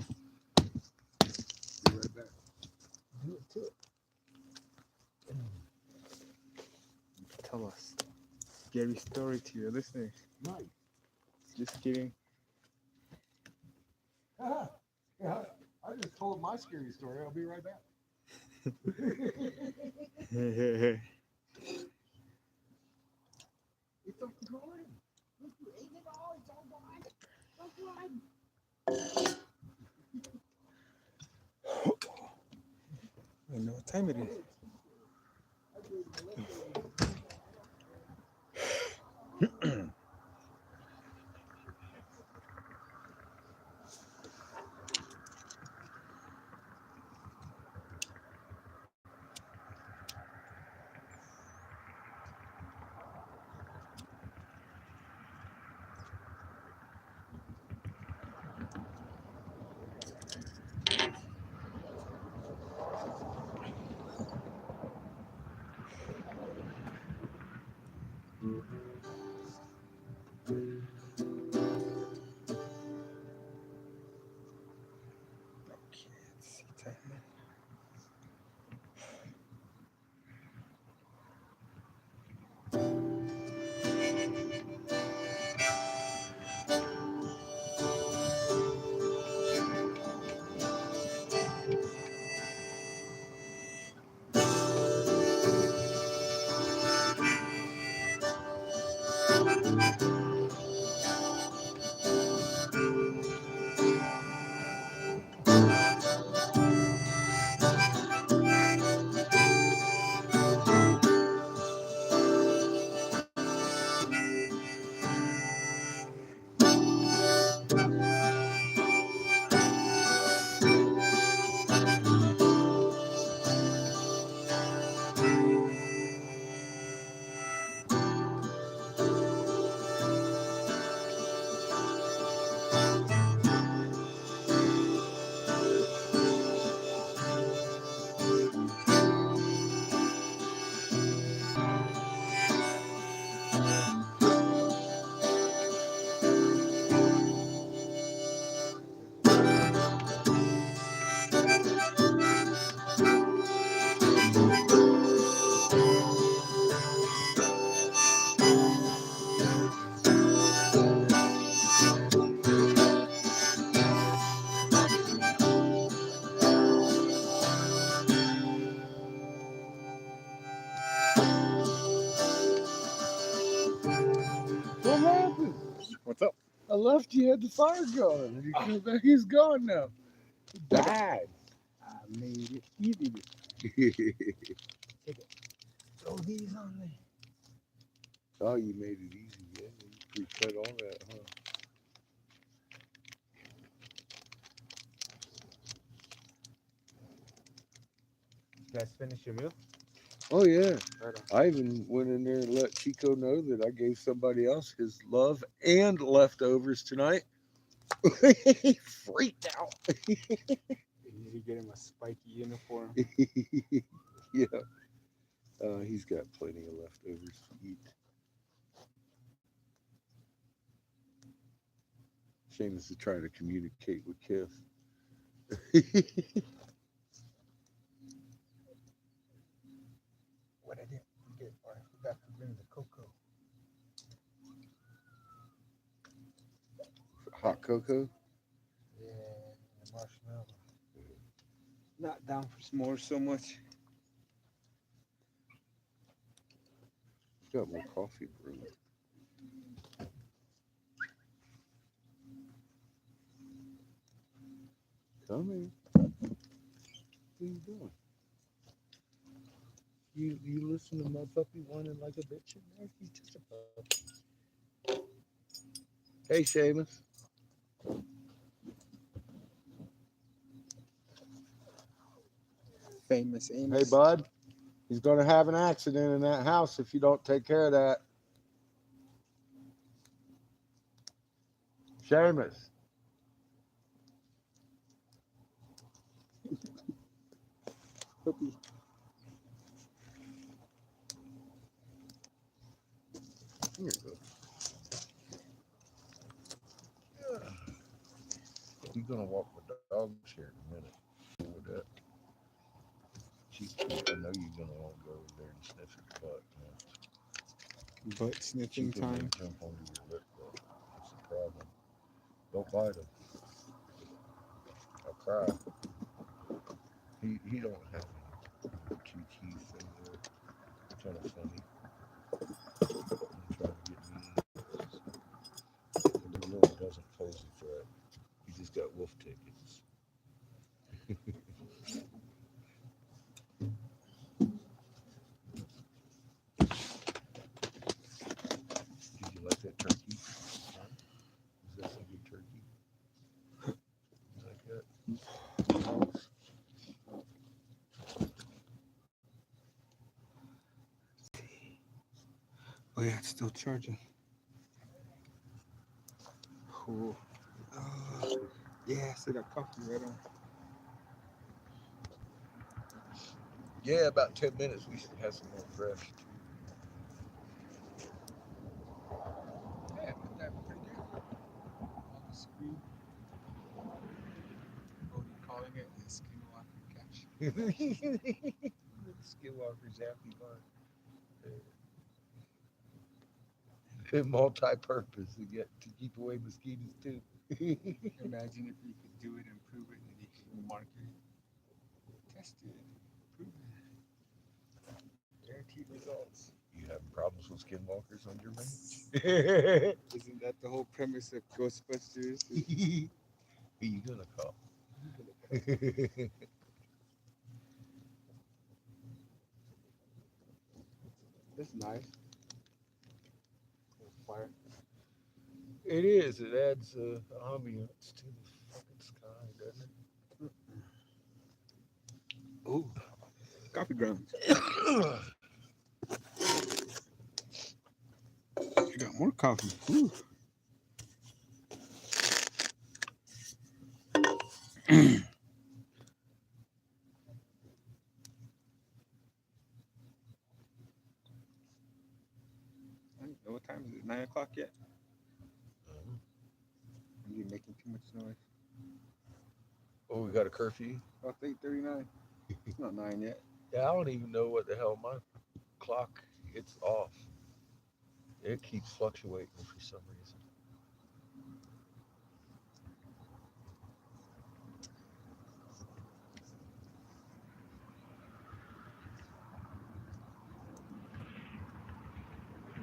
right back. Do it to it. Tell us scary story to your listeners. Nice. Just kidding. Yeah, I just told my scary story. I'll be right back. It's a crime. You ate it all. It's all gone. Don't crime. I know what time it is. Okay, let's see time. left you had the fire going. And you come back, he's gone now. He died. I made it easy. Throw these on there. Oh, you made it easy, yeah. You precut all that, huh? You guys finish your meal? Oh, yeah. Right I even went in there and let Chico know that I gave somebody else his love and leftovers tonight. He freaked out. You need to get him a spiky uniform. Yeah. He's got plenty of leftovers to eat. Seamus is trying to communicate with Kiss. What I didn't forget, or I forgot to bring the cocoa. Hot cocoa? Yeah, and the marshmallow. Not down for s'mores so much. Got more coffee brewing. Come here. What are you doing? You listen to my puppy whining like a bitch in there? He's just a puppy. Hey, Seamus. Famous Hey, Amos. bud. He's going to have an accident in that house if you don't take care of that. Seamus. Puppy. Here you go. He's going to walk the dogs here in a minute. With that. I know you're going to want to go over there and sniff his butt. Man. Butt sniffing Chico may time. jump onto your lip, though. That's the problem. Don't bite him. I'll cry. He don't have any cute teeth in there. Kind of funny. I'm trying to get me. He really doesn't pose a threat. He just got wolf tickets. Did you like that turkey? Huh? Is that some good turkey? You like that? Oh yeah, it's still charging. Cool. Yeah, I still got coffee right on. Yeah, about 10 minutes. We should have some more fresh. Yeah, but that pretty good. On the screen. Cody calling it a skinwalker catch. Skinwalker's happy bar. Multi-purpose to get to keep away mosquitoes too. Imagine if you could do it and prove it, and you could market it, test it, prove it. Guaranteed results. You having problems with skinwalkers on your ranch? Isn't that the whole premise of Ghostbusters? Who you gonna call? That's nice. Fire. It is. It adds ambiance to the fucking sky, doesn't it? Oh, coffee grounds. You got more coffee. Ooh. What time is it? 9 o'clock yet? Are you making too much noise? Oh, we got a curfew? Oh, it's 8:39. It's not 9 yet. Yeah, I don't even know what the hell my clock. It's off. It keeps fluctuating for some reason.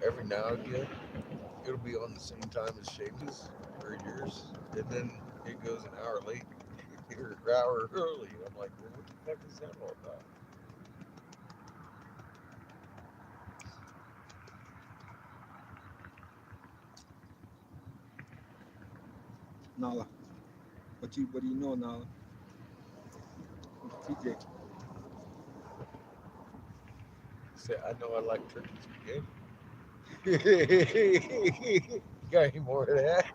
Every now and again, it'll be on the same time as Seamus or yours, and then it goes an hour late or an hour early. I'm like, well, what the fuck is that all about? Nala, what do you know, Nala? TJ. Say, I know I like turkey spaghetti. Got any more of that?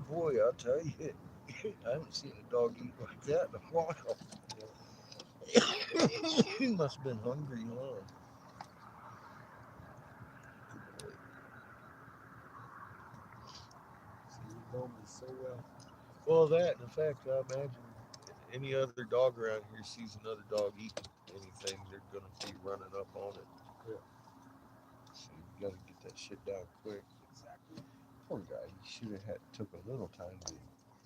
Boy, I'll tell you, I haven't seen a dog eat like that in a while. He must have been hungry, huh? So you know me so well. Well, that and the fact, I imagine any other dog around here sees another dog eating anything, they're gonna be running up on it. Yeah. So you gotta get that shit down quick. Exactly. Poor guy, you should have took a little time to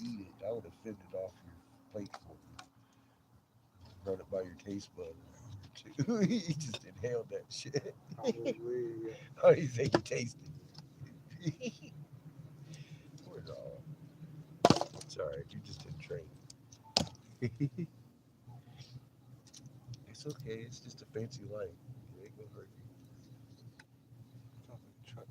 eat it. I would have fended off your plate for you. Run it by your taste buds. He just inhaled that shit. Probably. How do you think he tasted? Poor dog. It's alright, you just didn't train. It's okay, it's just a fancy light. It ain't gonna hurt you. Sounds like a truck.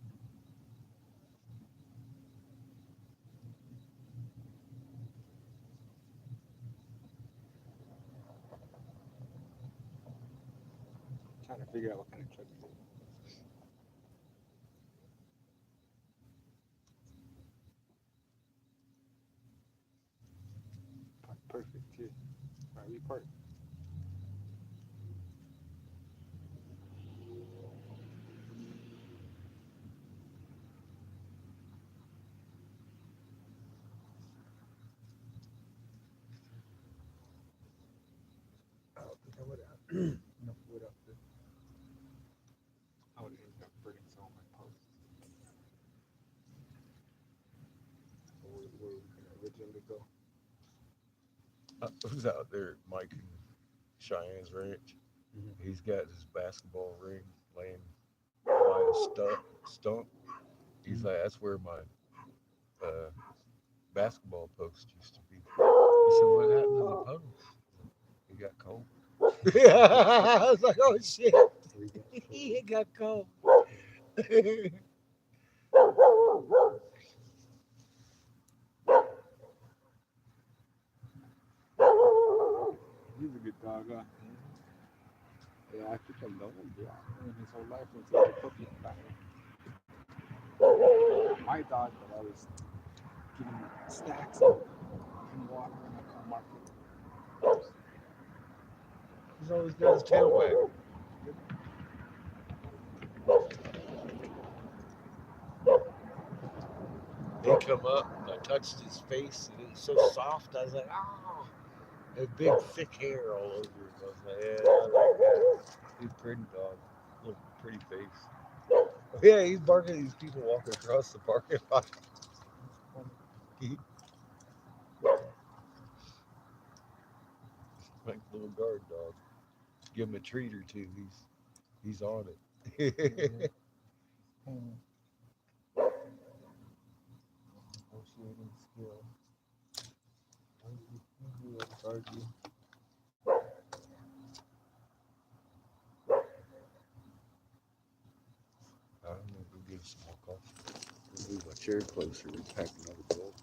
Trying to figure out what kind of truck it is. Perfect too. Right, we park. I don't think I would have enough wood up there. I would have ended up burning some of my posts. Where we gonna originally go? Who's out there at Mike and Cheyenne's ranch? Mhm. He's got his basketball ring laying by a stump. He's like, that's where my basketball post used to be. I said, what happened to the post? It got cold. I was like, oh shit, it got cold. He's a good dog, huh? Yeah, I think I've known him his whole life since he was a puppy. My dog, but I was giving him snacks and water and I could market. He's always got his tail wagging. He come up, I touched his face, and it was so soft. I was like, oh, a big thick hair all over him. I was like, yeah, I like that. He's a pretty dog, little pretty face. Yeah, he's barking at these people walking across the parking lot. Like a little guard dog. Give him a treat or two. He's on it. Negotiating skill. Argue. I'm gonna go get some more coffee. Move my chair closer and pack another bowl.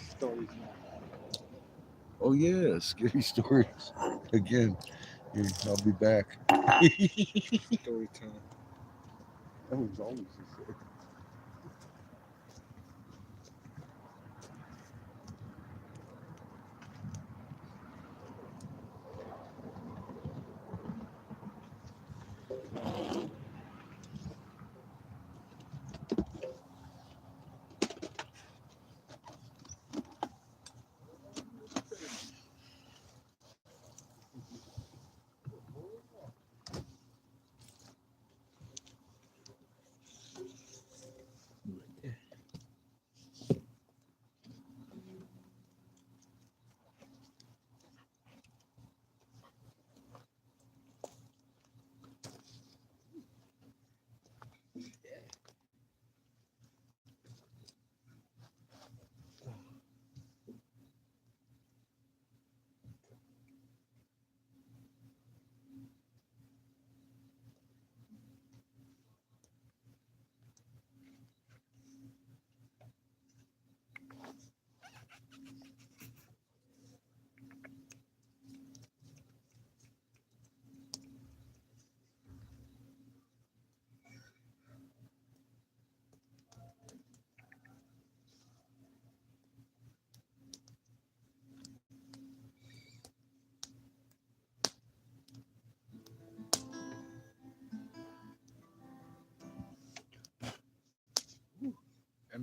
Stories. Oh yeah, scary stories. Again, here, I'll be back. Story time. That was always the same.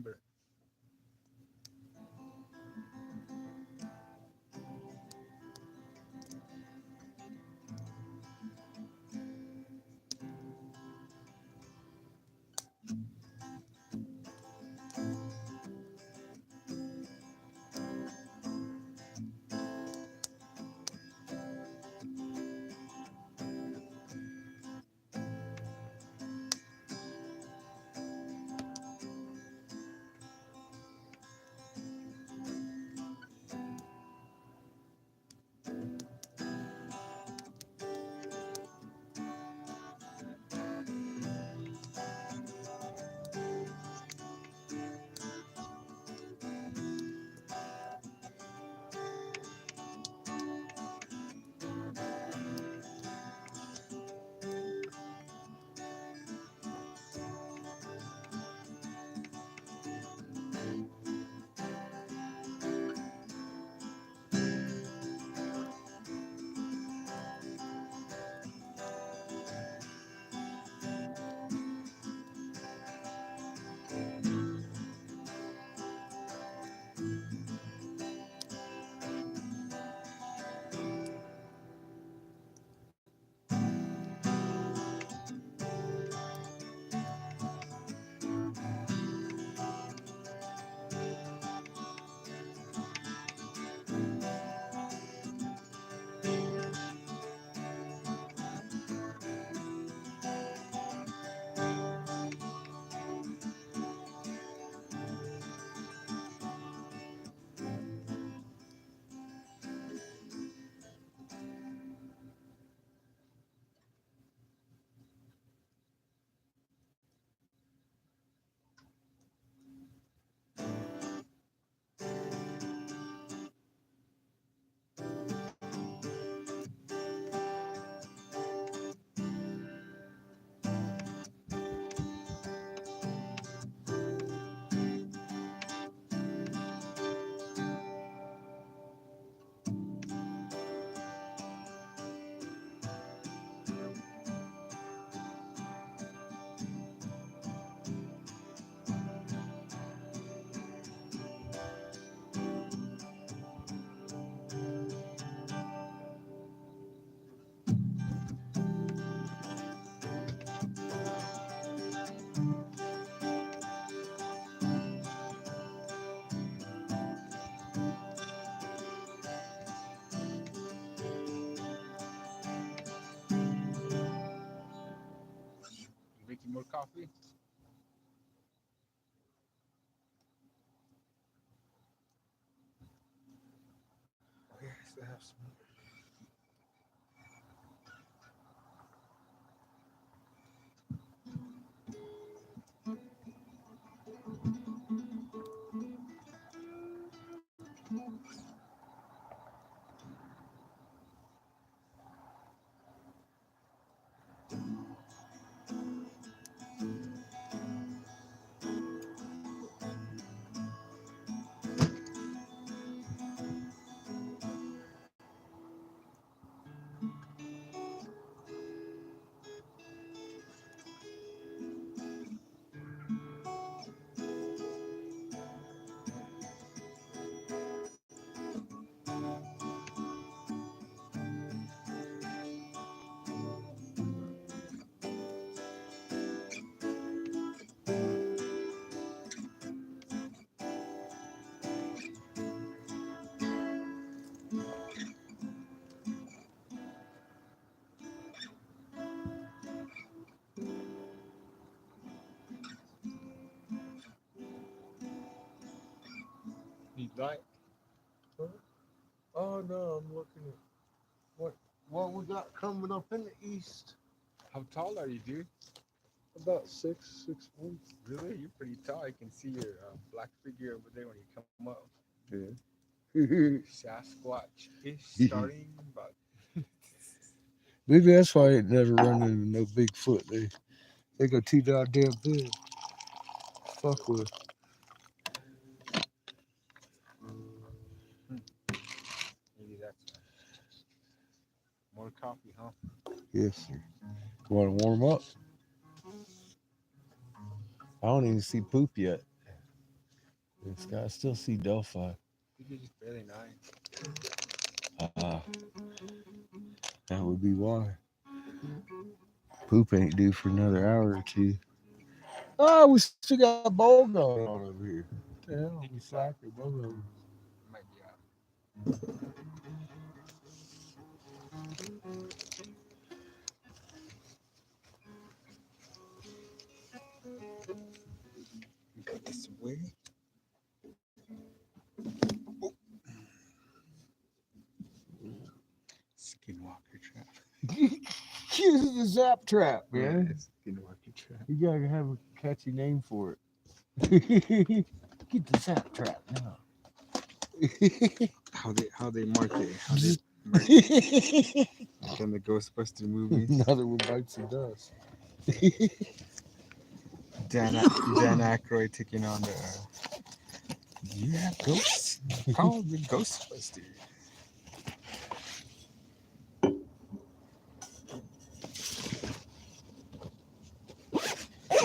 remember. Making more coffee. Oh, yeah, I still have some. Need light. Oh no, I'm looking at what we got coming up in the east. How tall are you, dude? About 6'1". Really? You're pretty tall. I can see your black figure over there when you come up. Yeah. Sasquatch-ish starting, but Maybe that's why I ain't never run into no Bigfoot. They go too goddamn big. Fuck with. maybe that's why. More coffee, huh? Yes, sir. Want to warm up? I don't even see poop yet. I still see Delphi. I think you're just barely 9. That would be why. Poop ain't due for another hour or two. Oh, we still got bowl going on over here. What the hell? We slacker, both of them. Might be out. Put this away. Oh. Skinwalker trap. This is a zap trap, man. Yeah, skinwalker trap. You gotta have a catchy name for it. Get the zap trap now. How they mark it? How they mark it? Like in the Ghostbuster movies. Another one bites the dust. Dan Aykroyd taking on the ghosts. Called the Ghostbuster.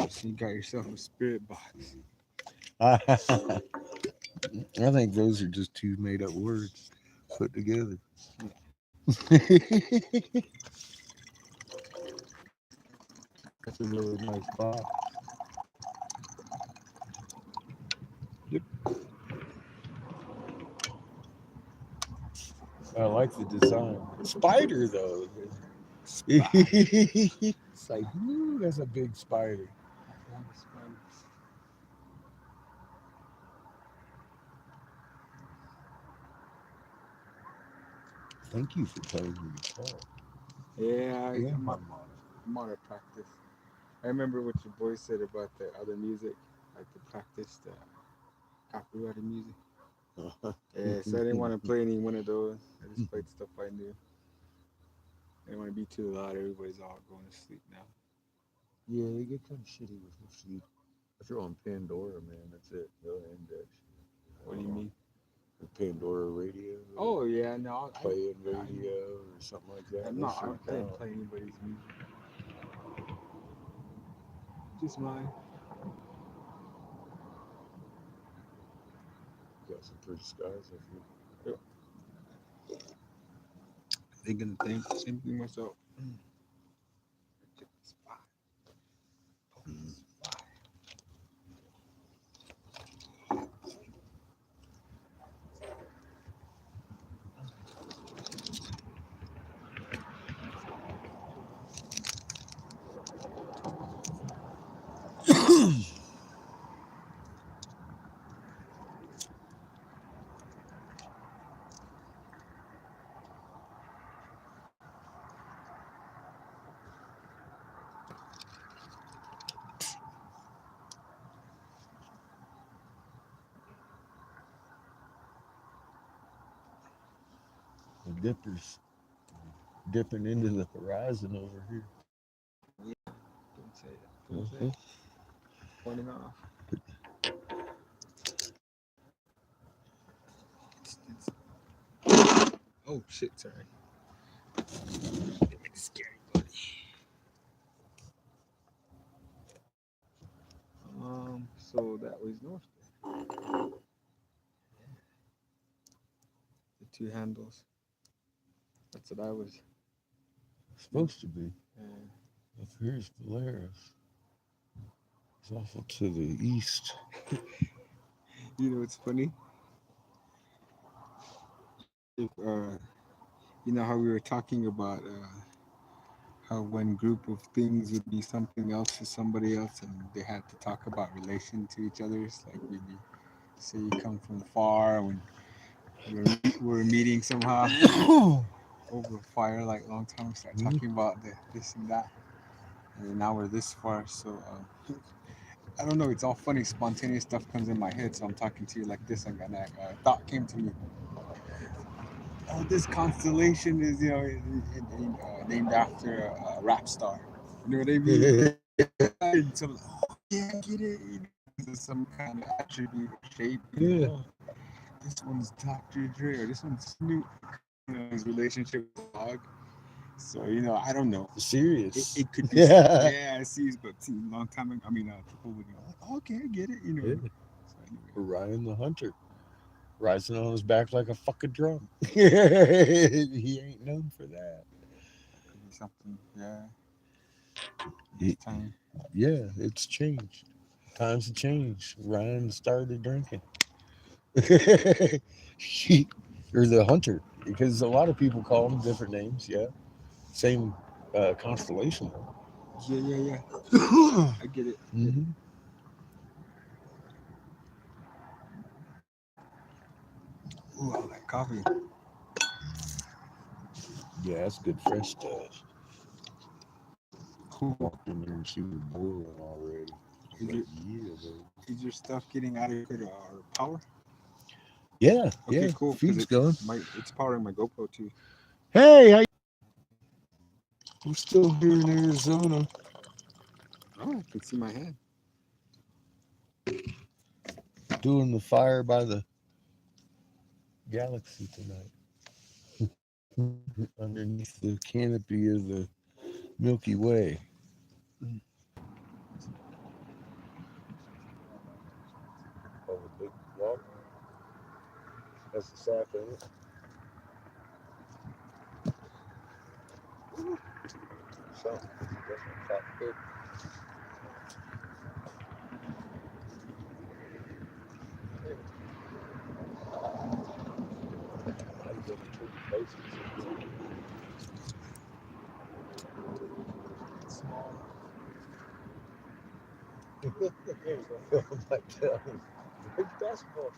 So you got yourself a spirit box. I think those are just two made up words put together. That's a really nice box. Yep. I like the design. Spider though. It's like, ooh, that's a big spider. Thank you for playing the guitar. Yeah, Yeah. I'm on to practice. I remember what your boy said about the other music, like to practice the copyrighted music. Yeah, so I didn't want to play any one of those. I just played stuff I knew. I didn't want to be too loud. Everybody's all going to sleep now. Yeah, they get kind of shitty with no sleep. I throw on Pandora, man. That's it. They'll end that shit. What do you mean? The Pandora radio. Oh yeah, no. Playing radio or something like that. I'm not. I didn't play anybody's music. Just mine. Got some pretty skies up here. Thinking the same thing myself. Check the spot. The dippers dipping into the horizon over here. Don't say it. Don't say it. Pointing off. Oh shit! Sorry. It's scary, buddy. So that was north. The two handles. That's what I was. Supposed to be. Up here's Polaris. It's awful to the east. You know what's funny? If you know how we were talking about how one group of things would be something else to somebody else, and they had to talk about relation to each other's. Like maybe say you come from far when we're meeting somehow over fire like a long time. We start talking about this and that, and then now we're this far. So I don't know. It's all funny. Spontaneous stuff comes in my head, so I'm talking to you like this, and a thought came to me. Oh, this constellation is, named after a rap star. You know what I mean? And so, oh, yeah, I get it. There's some kind of attribute or shape. Yeah. This one's Dr. Dre, or this one's Snoop. His relationship with the dog. So, I don't know. Serious. It could be. Yeah, I see, but a long time ago. I mean, people would go, okay, I get it. Yeah. So Ryan the Hunter, rising on his back like a fucking drum. He ain't known for that. Could be something. Yeah. He- It's time. yeah, it's changed. Times have changed. Ryan started drinking. He, or the Hunter, because a lot of people call him different names. Yeah, same constellation. Yeah, yeah, yeah. Though. I get it. Mhm. Ooh, I like coffee. Yeah, that's good fresh stuff. Cool. Walked in there and she was boiling already. I was Is like, your yeah, baby. is your stuff getting adequate power? Yeah, Okay, yeah. cool. Because Feed's going. it's powering my GoPro too. Hey, I'm still here in Arizona. Oh, I can see my hand. Doing the fire by the galaxy tonight. Underneath the canopy of the Milky Way. Oh, the big log? That's the sap in it. Something. That's my top pick. I can get pretty places. I'm like, big basketball.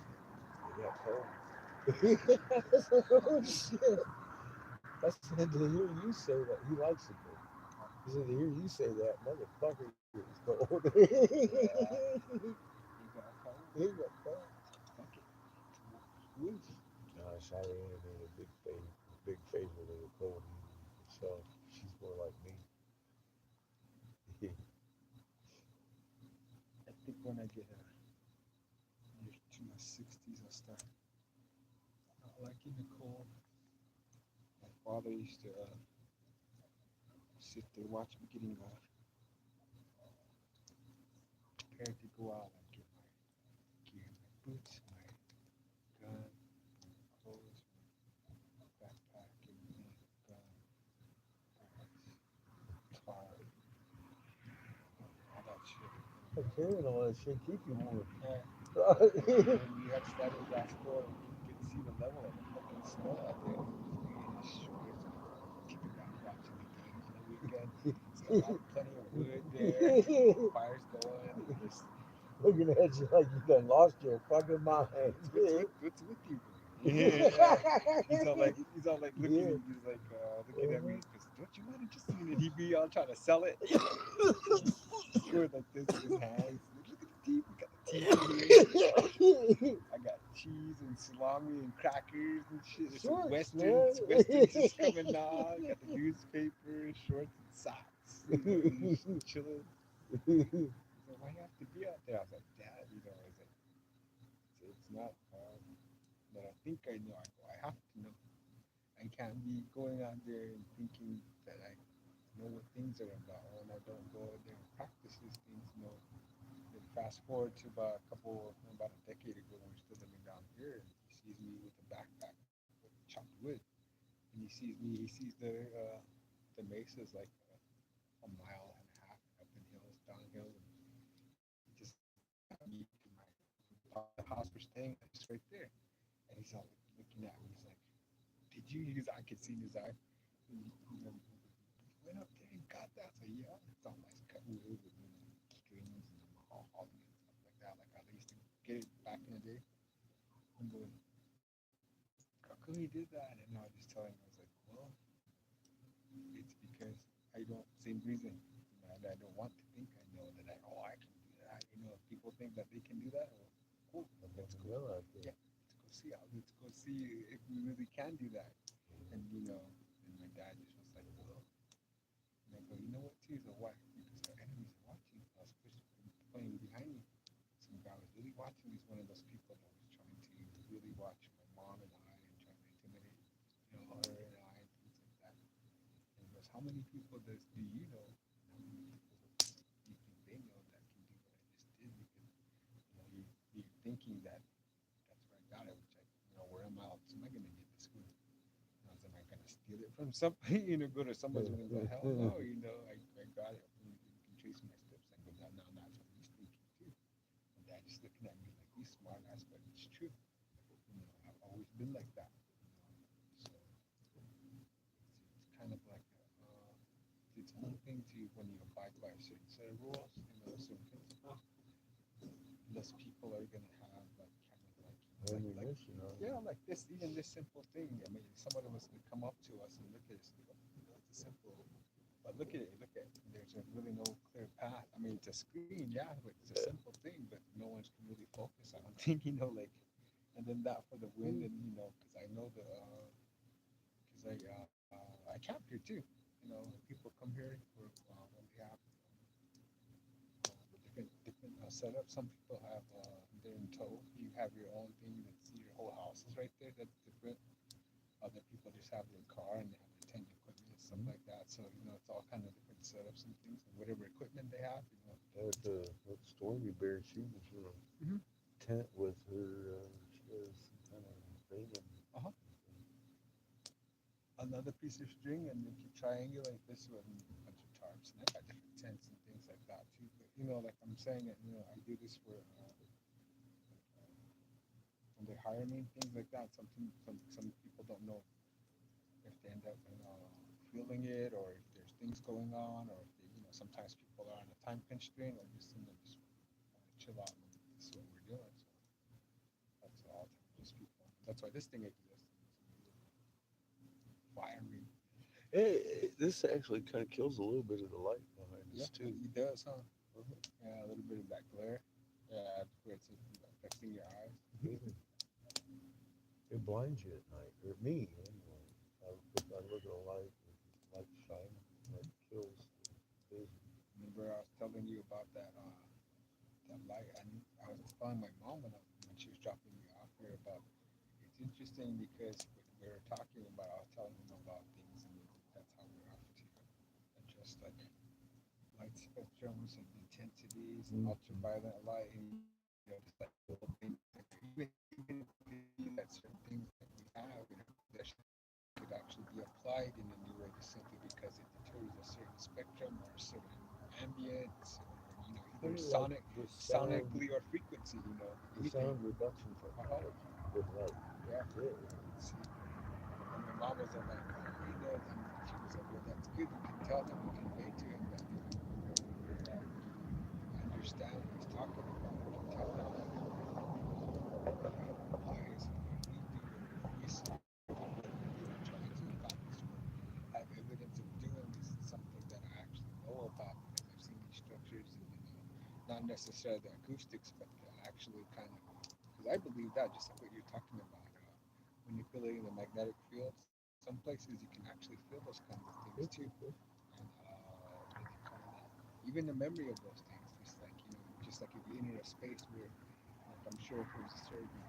Yeah, cold. Oh, shit. I said to hear you say that. He likes it though. He said to hear you say that, motherfucker is cold. He got cold. Gosh, I ain't a big favorite of the cold herself. She's more like me. I think when I get to my 60s, I'll start not liking the cold. My father used to sit there, watch me getting prepared to go out. I'd get my gear, my boots, my gun, my clothes, my backpack, everything, gun, car, all that shit. Carrying all that shit keep you warm. When we had started last fall, you could see the level of the fucking snow out there. In his shorts, kicking back, watching the games on the weekend. Still got plenty of wood there, fires going, and just Looking at you like you done lost your fucking mind. what's with you? Yeah. He's all like looking Yeah. at he's like looking at me because don't you want to just see it? He'd be all trying to sell it. Going like this with his hands. Look at the teeth. We got the teeth here. I got cheese and salami and crackers and shit. There's some Shorts, westerns. man. Westerns just coming on. Got the newspaper, shorts and socks. Just chilling. So why you have to be out there? I was like, Dad, I was like, it's not that I think I know. I have to know. I can't be going out there and thinking that I know what things are about when I don't go out there and practice these things. Then fast forward to about a decade ago, when we're still living down here, and he sees me with a backpack with chopped wood, and he sees the mesas like a mile and a half up in hills, down hills, and he just me to the house we're staying at, just right there, and he's all looking at me. He's like, "Did you?" Because I could see in his eye. Went up there and got that. So yeah, it's all nice cut wood with strings and mahogany and stuff like that. Like I used to get it back in the day. I'm going, how come he did that? And I was just telling him, I was like, well, it's because I don't. Same reason. I don't want to think I know that I can do that. If people think that they can do that, well, cool. Let's go. Yeah, let's go see. Let's go see if we really can do that. And and my dad just was like, well. And I go, you know what, too? He's like, why? Because our enemies are watching. I was playing behind me. Some guy was really watching. He's one of those people that was trying to really watch my mom and I and trying to intimidate, her and I and things like that. And he goes, how many people do you know? How many people do you think they know that can do what I just did? Because you're thinking gonna steal it from somebody, go to someone's and go, hell no, I got it. You can trace my steps. I go, no, no, that's what he's thinking too. And dad just looking at me like, he's smart ass, but it's true. I've always been like that. So it's kind of like its own thing to when you abide by a certain set of rules, certain principles. Less people are gonna have like kind of like yeah, like this, even this simple thing. I mean, some of us would come up to us and look at us and go, it's a simple, but look at it, there's really no clear path. I mean, it's a screen, yeah, but it's a simple thing, but no one's can really focus. I don't think, like, and then that for the wind, and because I know because I camp here too. People come here for when they have different setups. Some people have they're in tow. You have your own thing. That's your whole house is right there. That's different. Other people just have their car and they have their tent equipment and stuff like that. So it's all kind of different setups and things. And whatever equipment they have. That Stormy Bear, she was in a Mhm. tent with her. She has some kind of thing. Uh-huh. Another piece of string, and you can triangulate this with a bunch of tarps, and I got different tents and things like that too. But like I'm saying, I do this for when they hire me, things like that. Some people don't know if they end up feeling it, or if there's things going on, or if they, sometimes people are on a time constraint, or just just want to chill out. And this is what we're doing. So that's all. Just people. That's why this thing exists. Fiery. This actually kind of kills a little bit of the light behind Yeah, us too. it does, huh? Yeah, a little bit of that glare. Yeah, where it's affecting your eyes. It blinds you at night, or me anyway. If I look at a light shining, it kills the vision. Remember, I was telling you about that light. I was telling my mom when she was dropping me off here about. It's interesting because we were talking about. I was telling him about things, and that's how we have to adjust like light spectrums and intensities and ultraviolet light, and just like little things. Even if we see that certain things that we have in our possession could actually be applied in a new way, just simply because it deters a certain spectrum or a certain ambience, or either sonically or frequency. The Anything. sound reduction technology with light. Yeah. See, and my mom was like, she was like, well, that's good. You can tell them, you convey to him that I understand what he's talking about. You can tell them that applies and what we do and research and what we're trying to accomplish or have evidence of doing is something that I actually know about because I've seen these structures and not necessarily the acoustics, but actually kind of because I believe that just like what you're talking about, manipulating the magnetic field. Some places you can actually feel those kinds of things too, and what do they call that? Even the memory of those things, just like if you enter a space where, like I'm sure if there's a certain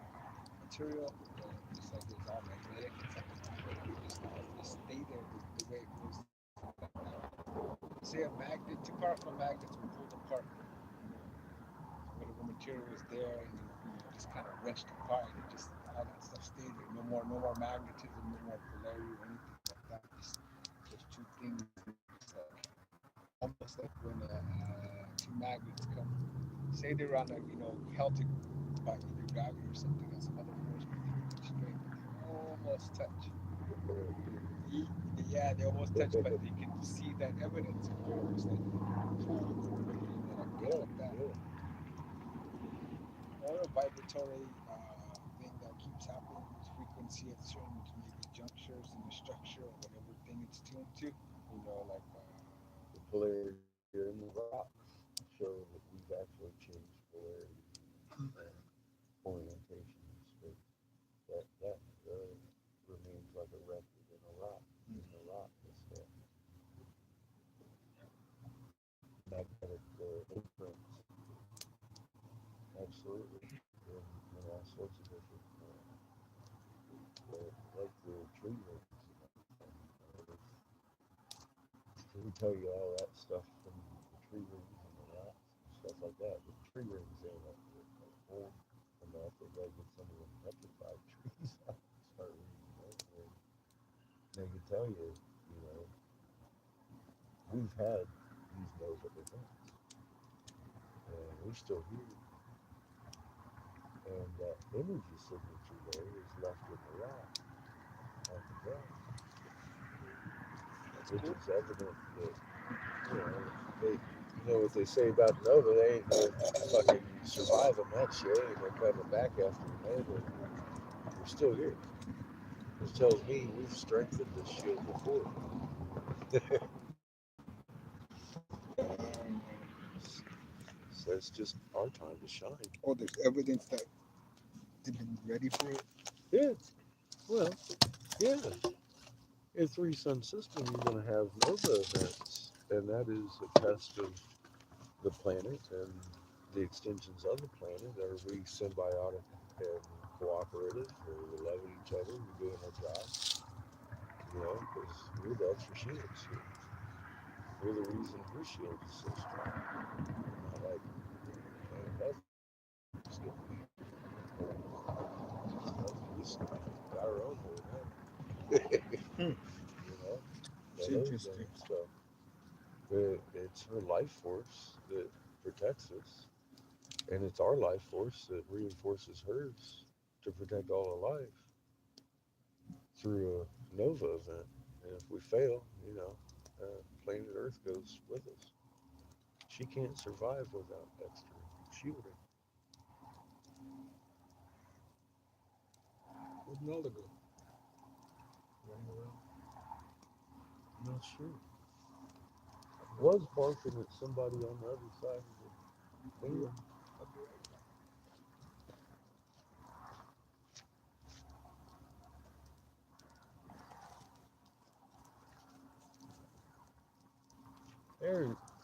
material, just like it's all magnetic, it's like just stay there the way it was. Say a magnet, two powerful magnets were pulled apart. Whatever material was there, and just kind of wrenched apart, and just all that stuff stayed there. No more magnetism, no more polarity or anything like that. Just those two things, just like almost like when two magnets come. Say they're on a held by either gravity or something, and some other force, but they strength, they almost touch. Yeah, they almost touch, but you can see that evidence of where it was like pulled away, like that. Or a vibratory thing that keeps happening with frequency at certain maybe junctures in the structure or whatever thing it's tuned to. Like The polarity in the rocks show that we've actually changed polarity and orientation in space. That remains like a record in a rock. In the rock is that magnetic imprints. Absolutely. And all sorts of different, like the tree rings. We tell you all that stuff from the tree rings and the rocks and stuff like that. The tree rings ain't like old enough. They gotta get some of them petrified trees out and start reading negative tell you, we've had these nova events, and we're still here. And that energy signature there is left in the rock on the ground, which is evident that, they, what they say about nova, they ain't gonna fucking survive on that shit, and they're coming back after a nova. We're still here. This tells me we've strengthened this shit before. So it's just our time to shine. Oh, there's evidence that they've been ready for it. Yeah. Well, yeah. In three sun system, you're going to have nova events, and that is a test of the planet and the extensions of the planet. Are we symbiotic and cooperative? Are we loving each other? We're doing our job. Because we're the extra shields here. We're the reason your shield is so strong. Not like that's good. We just got our own hole now. It's That interesting. ozone stuff. It's her life force that protects us, and it's our life force that reinforces hers to protect all of life through a nova event. And if we fail, planet Earth goes with us. She can't survive without extra shielding. Where'd Nala go? Running around. I'm not sure. Was barking at somebody on the other side of the thing.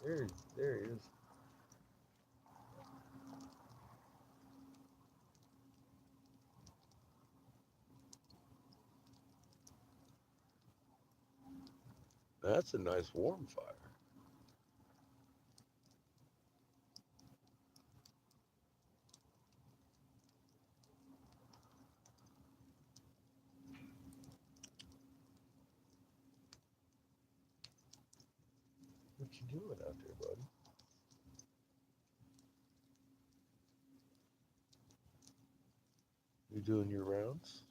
There, there he is. That's a nice warm fire. What you doing out there, buddy? You doing your rounds?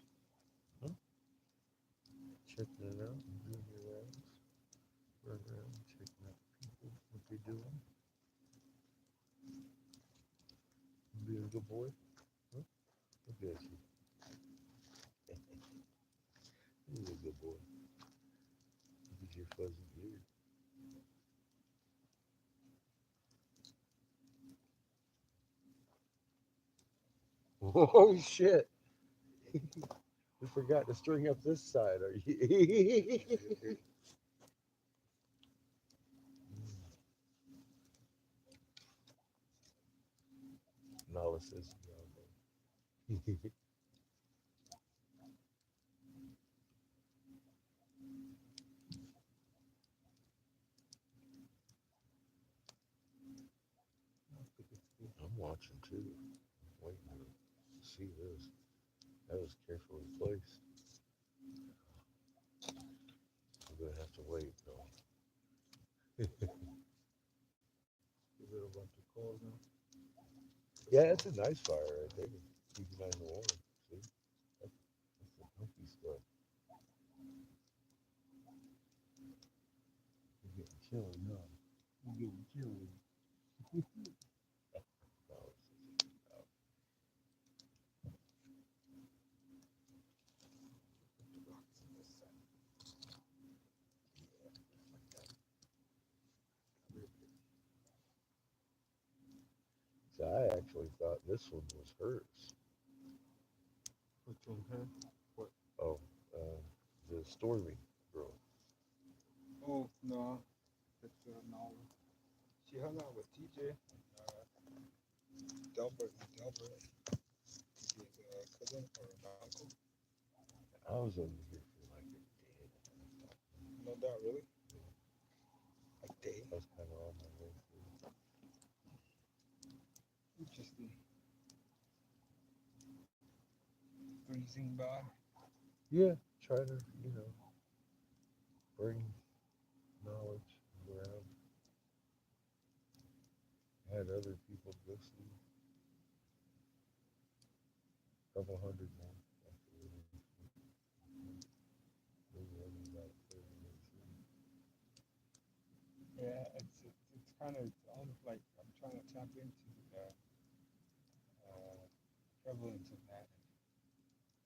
Huh? Checking it out? You doing your rounds? Run around, checking out people, what they doing? You being a good boy? Huh? Look at you. You're a good boy. Look at your fuzzy beard. Oh shit! We forgot to string up this side. Are you? Nala says, I'm watching too. Waiting to see this. That was carefully placed. I'm gonna have to wait though. Is it a bunch of calls now? Yeah, it's a nice fire right there. Keep it nice and warm. See? That's the healthy stuff. You're getting chilly, huh? You're getting chilly. No, so I actually thought this one was hers. Which one, huh? What? Oh, the Stormy girl. Oh, no. It's Nala. She hung out with TJ. Delbert. TJ's cousin or an uncle. I was over here for like a day. No doubt, really? A day? I was kind of on my way through. Interesting. Freezing bad. Yeah, trying to, bring knowledge around. Had other people go see. A couple hundred more after we maybe only about 30 minutes in. Yeah, it's kind of almost like I'm trying to tap into the prevalence of that,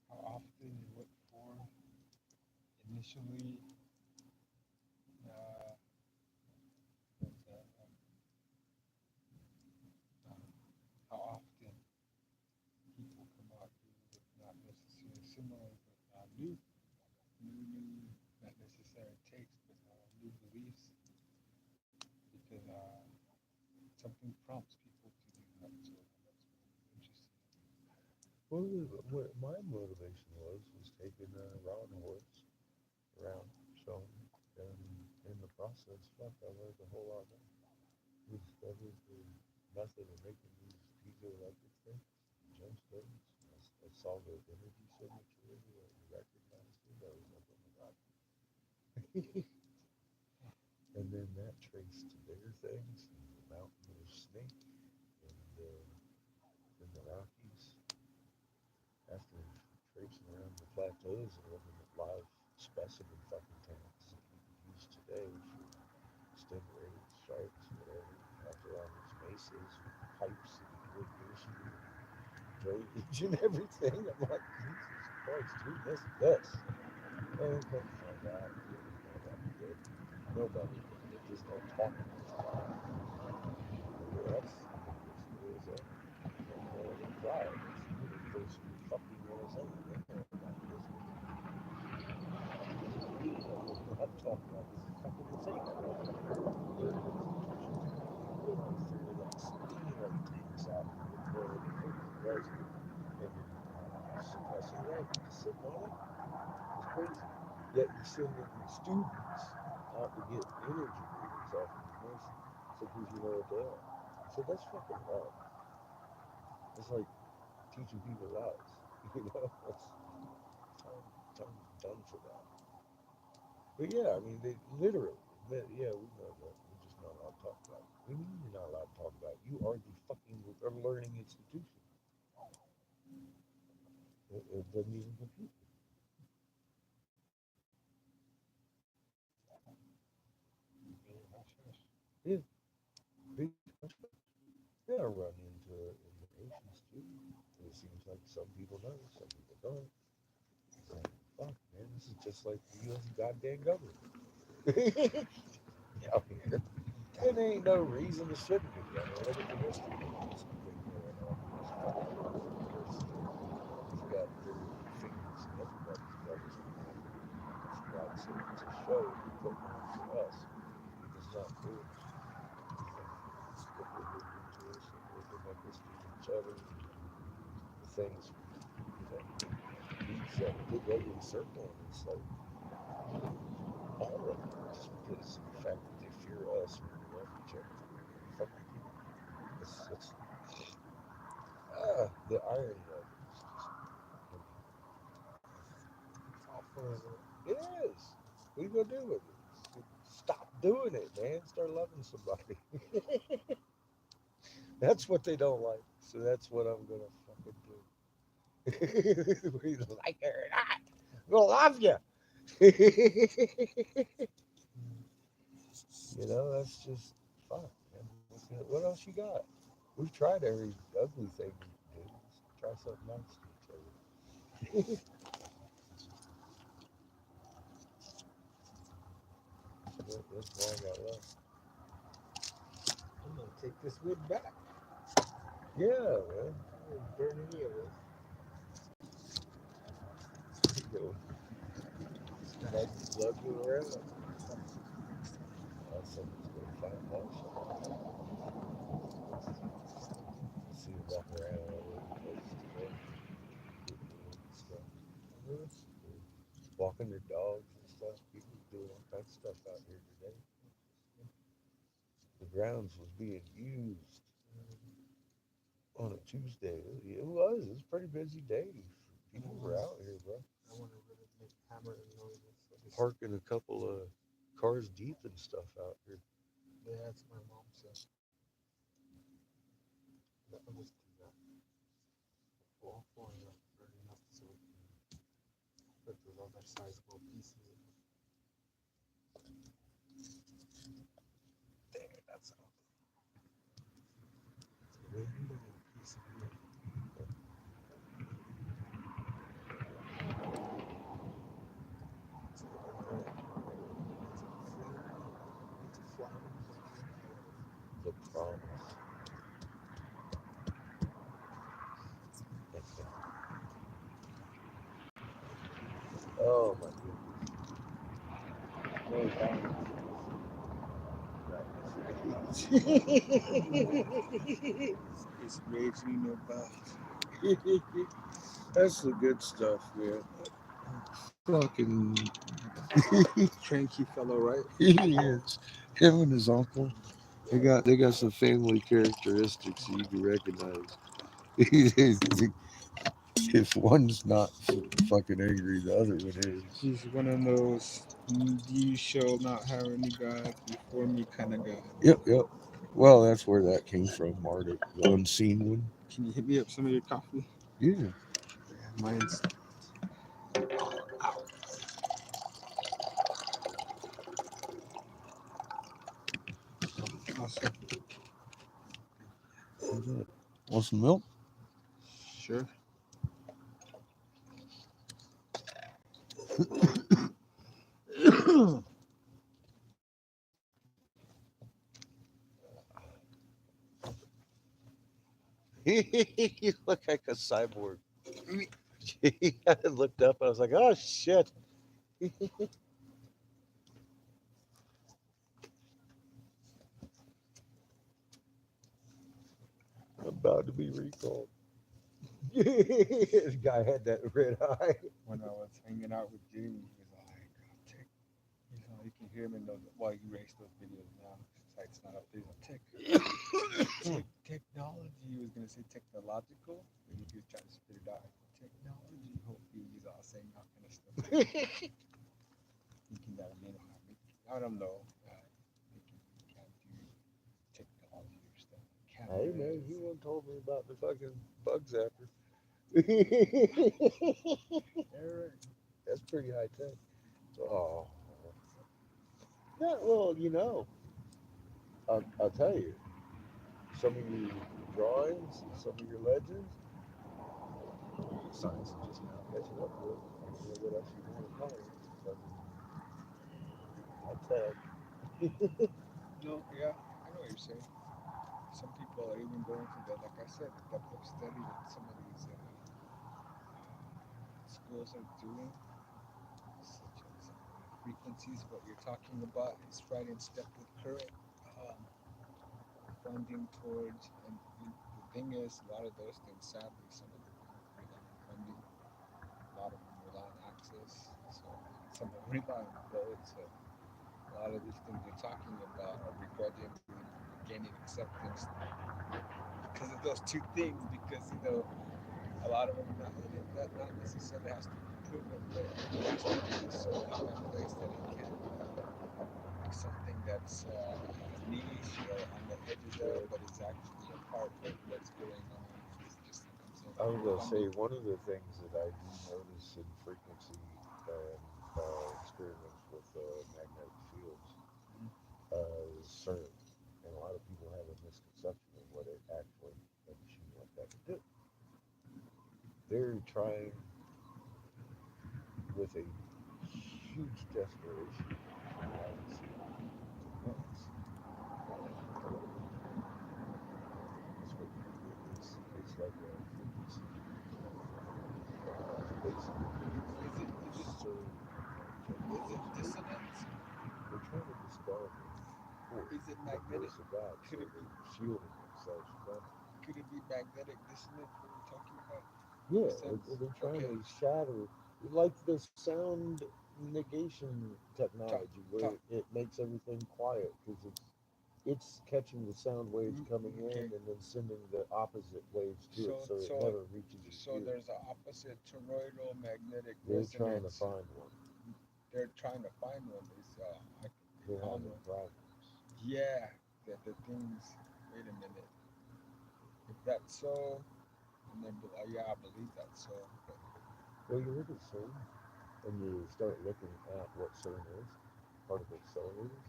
how often, what for, initially, uh, but, um, how often people come out here with not necessarily similar, but new, not necessarily takes, but new beliefs, because something prompts people to do that. So that's what I'm interested Well, what my motivation was taking Ron Horse around, showing, and in the process, fuck, I learned a whole lot more. We discovered the method of making these piezoelectric things, gemstones. I saw the energy signature, I recognized it. I was like, oh my god. And then that traced to bigger things, the mountain of snake, and in the Rockies. After traipsing around the plateaus and looking at live specimen fucking tanks that you could use today for stingrays, sharks, whatever, out there on these mesas with pipes and irrigation and drainage and everything. I'm like, Jesus Christ, dude, this is this. And come to find out, nobody did. Nobody did. They just don't talk about it. That's Arizona. And pride. It's the first fucking Arizona. They know about this. I'm talking about this is fucking insane. Their institutions they're like steaming tanks out with guys and suppressing life, just sitting on it. It's crazy. Yet you're sending students out to get energy readings off of the nation because you know what they are. So that's fucking wrong. It's like teaching people lies. You know, time done for that. But yeah, I mean, they literally, yeah, we know that. We're just not allowed to talk about it. We mean you're not allowed to talk about it. You are the fucking learning institution. It doesn't even compute. Yeah, big hush hush. Yeah, I run into it in the nations too. It seems like some people know, some people don't. Like, fuck, man, this is just like the U.S. goddamn government. Out here. And there ain't no reason it shouldn't be. I mean, look at the history of what's been going on in this fucking universe. He's got their fingers in everybody's government. For God's sake, it's a show you're putting on for us. It's not cool. What they're doing to us, what they make us do to each other, the things that beats that big ugly circle, and it's like all of it, just because of the fact that they fear us and we love each other. Fucking people. It's the irony of it is in. It's all fun. it is. What are you gonna do with it? Stop doing it, man. Start loving somebody. That's what they don't like. So that's what I'm gonna fucking do. Whether you like it or not, I'm gonna love you. You know, that's just fuck, man. What else you got? We've tried every ugly thing we can do. Let's try something nice to each other. That's all I got left. I'm gonna take this wood back. Yeah, man. I didn't burn any of it. Go lugging around. Someone's gonna find that. See them walking around all over the place today, getting and stuff. Walking their dogs and stuff. People doing all kinds of stuff out here today. The grounds was being used on a Tuesday. It was. It was a pretty busy day. People were out here, bro. I want to really make hammering noises. So this parking a couple of cars deep and stuff out here. Yeah, that's my mom said. Let me just do that. All four enough, very enough so we can put those other sizable pieces. There, that's all. It's a really little piece of wood. It's like a very, it's a flower. The promise. Oh my It's raging about. goodness. That's the good stuff, man. Fucking Cranky fellow, right? he is. Him and his uncle. They got some family characteristics you can recognize. If one's not fucking angry, the other one is. He's one of those "you shall not have any God before me" kind of guy. Yep. Well, that's where that came from, Marty. The unseen one. Can you hit me up some of your coffee? Yeah. Yeah, mine's. Awesome. Want some milk? Sure. You look like a cyborg. I looked up. I was like, oh shit. I'm about to be recalled. This guy had that red eye. When I was hanging out with Jimmy, he was like, you can hear him in those. Well, he erased those videos now. Site's not up there. Technology. He was gonna say technological, but he was trying to spit it out. Technology. Hopefully, he's all saying that kind of stuff. Thinking that I don't know. Thinking you can't do technology or stuff. Hey man, you won't told me about the fucking bug zapper. That's pretty high tech. Oh. Yeah, well, I'll tell you. Some of your drawings, some of your legends, science is just now catching up with. I don't know what else you want to call it. High tech. No, yeah, I know what you're saying. Some people are even going to the, like I said, the depth of study that some of these schools are doing, such as frequencies. What you're talking about is right in step with current funding towards, and the thing is, a lot of those things, sadly, some of them don't rely on funding. A lot of them rely on access. So some of them rely on vote. So a lot of these things you're talking about are begrudgingly gaining acceptance because of those two things. Because a lot of them not necessarily has to be proven, but it has to be so commonplace that it can be something that's niche or on the edges of, but is actually a part of what's going on. It's just comes in I was gonna say funding. one of the things that I do notice in frequency and experiments with magnetic fields is CERN, and a lot of people have a misconception of what it actually a machine like that can do. They're trying with a huge desperation to enhance. That's what it's like a frequency. Basically, CERN. Is it dissonance? They're trying to dispel the force, Is it the magnetic? force of God, so Could it be? they're shielding themselves from it. Could it be magnetic dissonance? What we're talking about? Yeah, Sense? they're trying Okay. to shatter, like the sound negation Talk. technology, where Talk. it makes everything quiet because it's catching the sound waves coming in Okay. and then sending the opposite waves to it, so it never reaches its So ear. there's an opposite toroidal magnetic They're trying to resonance. find one. they're trying to find one. They They're found having one. problems. Yeah, the things. Wait a minute. If that's so, and then be like, yeah, I believe that's so. But Well, you look at CERN and you start looking at what CERN is, particle accelerators.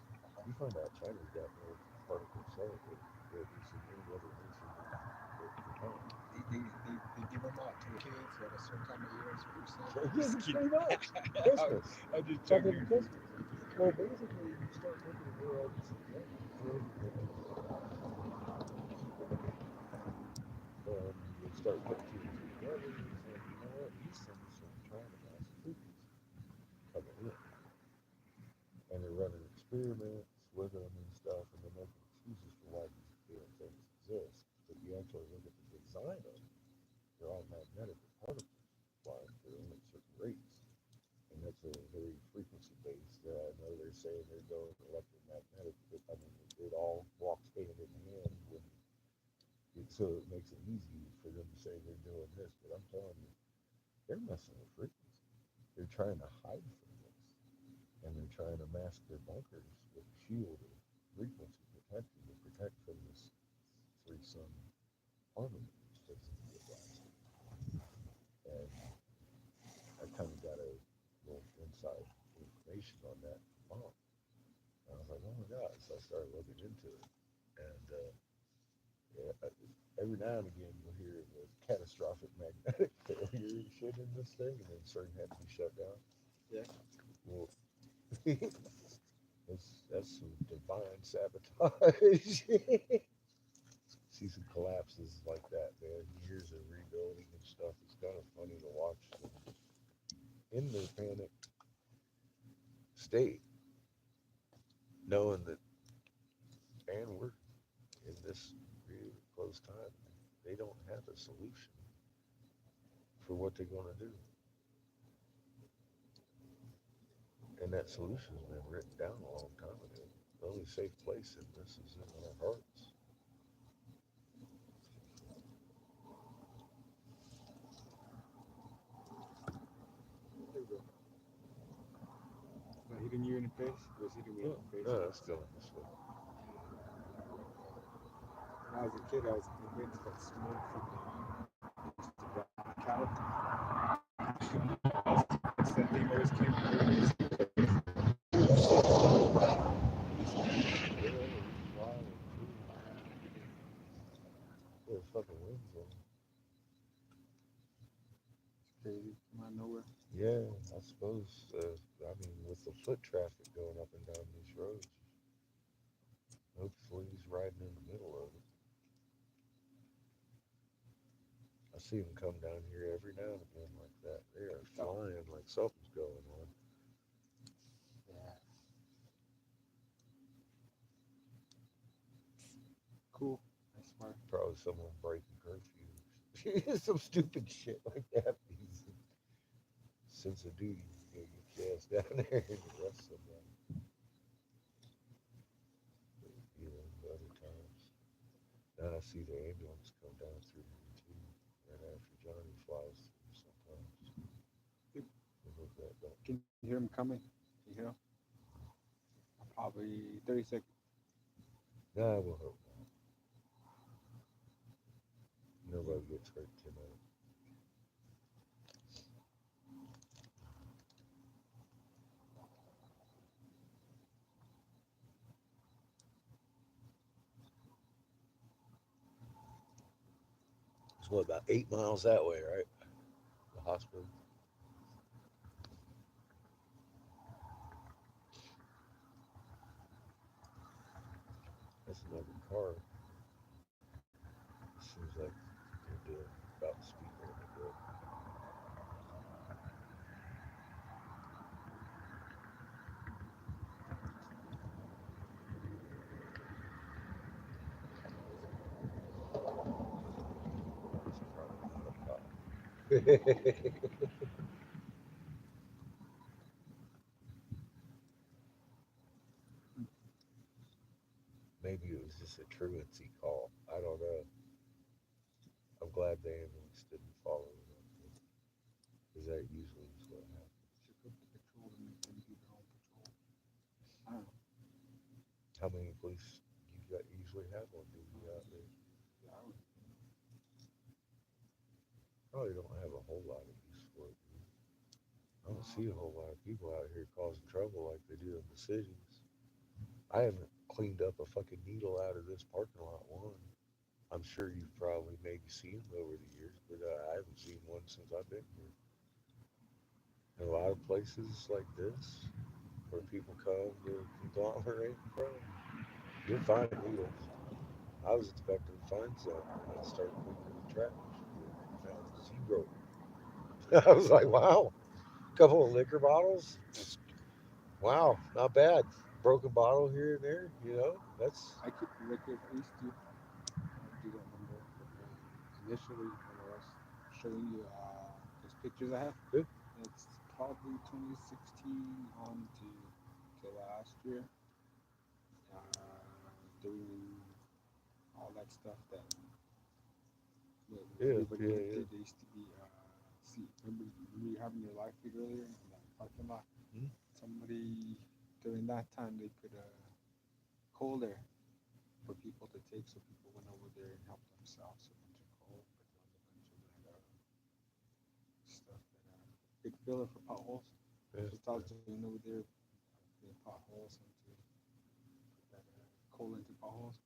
You find out China's got more particle accelerators than any other nation that has. they give them out to the kids at a certain time of year. That's what you're saying. So, yeah, Just kidding. straight up. Christmas. I'm just Fucking joking. Christmas. Well, basically, you start looking at where all these things are. And you start putting two and two together, and it's like, you know what? These things are trying to mass frequency coming in. And they're running experiments with them and stuff, and they're making excuses for why these damn things exist. But you actually look at the design of them, they're all magnetic particles flying through them at certain rates. And that's a very frequency based. I know they're saying they're going electromagnetic, but I mean, it all walks hand in hand when so it makes it easy for them to say they're doing this. But I'm telling you, they're messing with frequency. They're trying to hide from this, and they're trying to mask their bunkers with a shield of frequency protection to protect from this threesome armament that's going to get blasted. And I kind of got a little inside information on that from Mom. And I was like, oh my God. So I started looking into it. And yeah, every now and again you'll hear the catastrophic magnetic failure and shit in this thing, and then certain had to be shut down. Yeah. Well, that's some divine sabotage. See some collapses like that, man. Years of rebuilding and stuff. It's kind of funny to watch them in their panic state, knowing that, and we're in this really close time. They don't have a solution for what they're going to do. And that solution's been written down a long time ago. The only safe place in this is in our hearts. There we go. Not hitting you in the face? It was hitting me in No, the face. no, that's going this way. When I was a kid, I was convinced that smoke from the used to drown cattle. That's that thing always came from the face. There's fucking winds on. It's crazy. Come out of nowhere. Yeah, I suppose. I mean, with the foot traffic going up and down these roads, no fleas riding in the middle of it. I see them come down here every now and again like that. They are flying like something's going on. Yeah. Cool. That's smart. Probably someone breaking curfew. Some stupid shit like that. Sense of duty. You get your ass down there and arrest somebody. But, other times. Now I see the ambulance come down through here too, right after Johnny flies through sometimes. I hope that don't. Can you hear him coming? Can you hear him? Probably 30 seconds. Nah, we'll hope not. Nobody gets hurt tonight. It's what, about 8 miles that way, right? The hospital. That's another car. Seems like they're doing about the speed limit good. It's probably not a cop. Maybe it was just a truancy call. I don't know. I'm glad the ambulance didn't follow it up, because that usually is what happens. Should put the patrol patrols and then do their own patrol. I don't know. How many police you got usually have on duty out there? Yeah, I would. Probably don't have a whole lot of use for it. Dude. I don't No. see a whole lot of people out here causing trouble like they do in the cities. I haven't cleaned up a fucking needle out of this parking lot one. I'm sure you've probably maybe seen them over the years, but I haven't seen one since I've been here. And a lot of places like this, where people come to conglomerate from, you'll find needles. I was expecting to find some when I started cleaning the trash. But found zero. I was like, wow, a couple of liquor bottles. Wow, not bad. Broken bottle here and there. That's I keep the record. I used to do that number. Initially, when I was showing you those pictures I have, good. it's probably 2016 on to last year. Doing all that stuff that Yeah, everybody yeah, did. yeah. They used to be, see, remember you having your live feed earlier in that parking lot? Hmm? Somebody, during that time, they put a coal there for people to take, so people went over there and helped themselves. A bunch of coal, but there was a bunch of that stuff that big filler for potholes. Yeah. So I was doing over there, the potholes and to put that coal into potholes.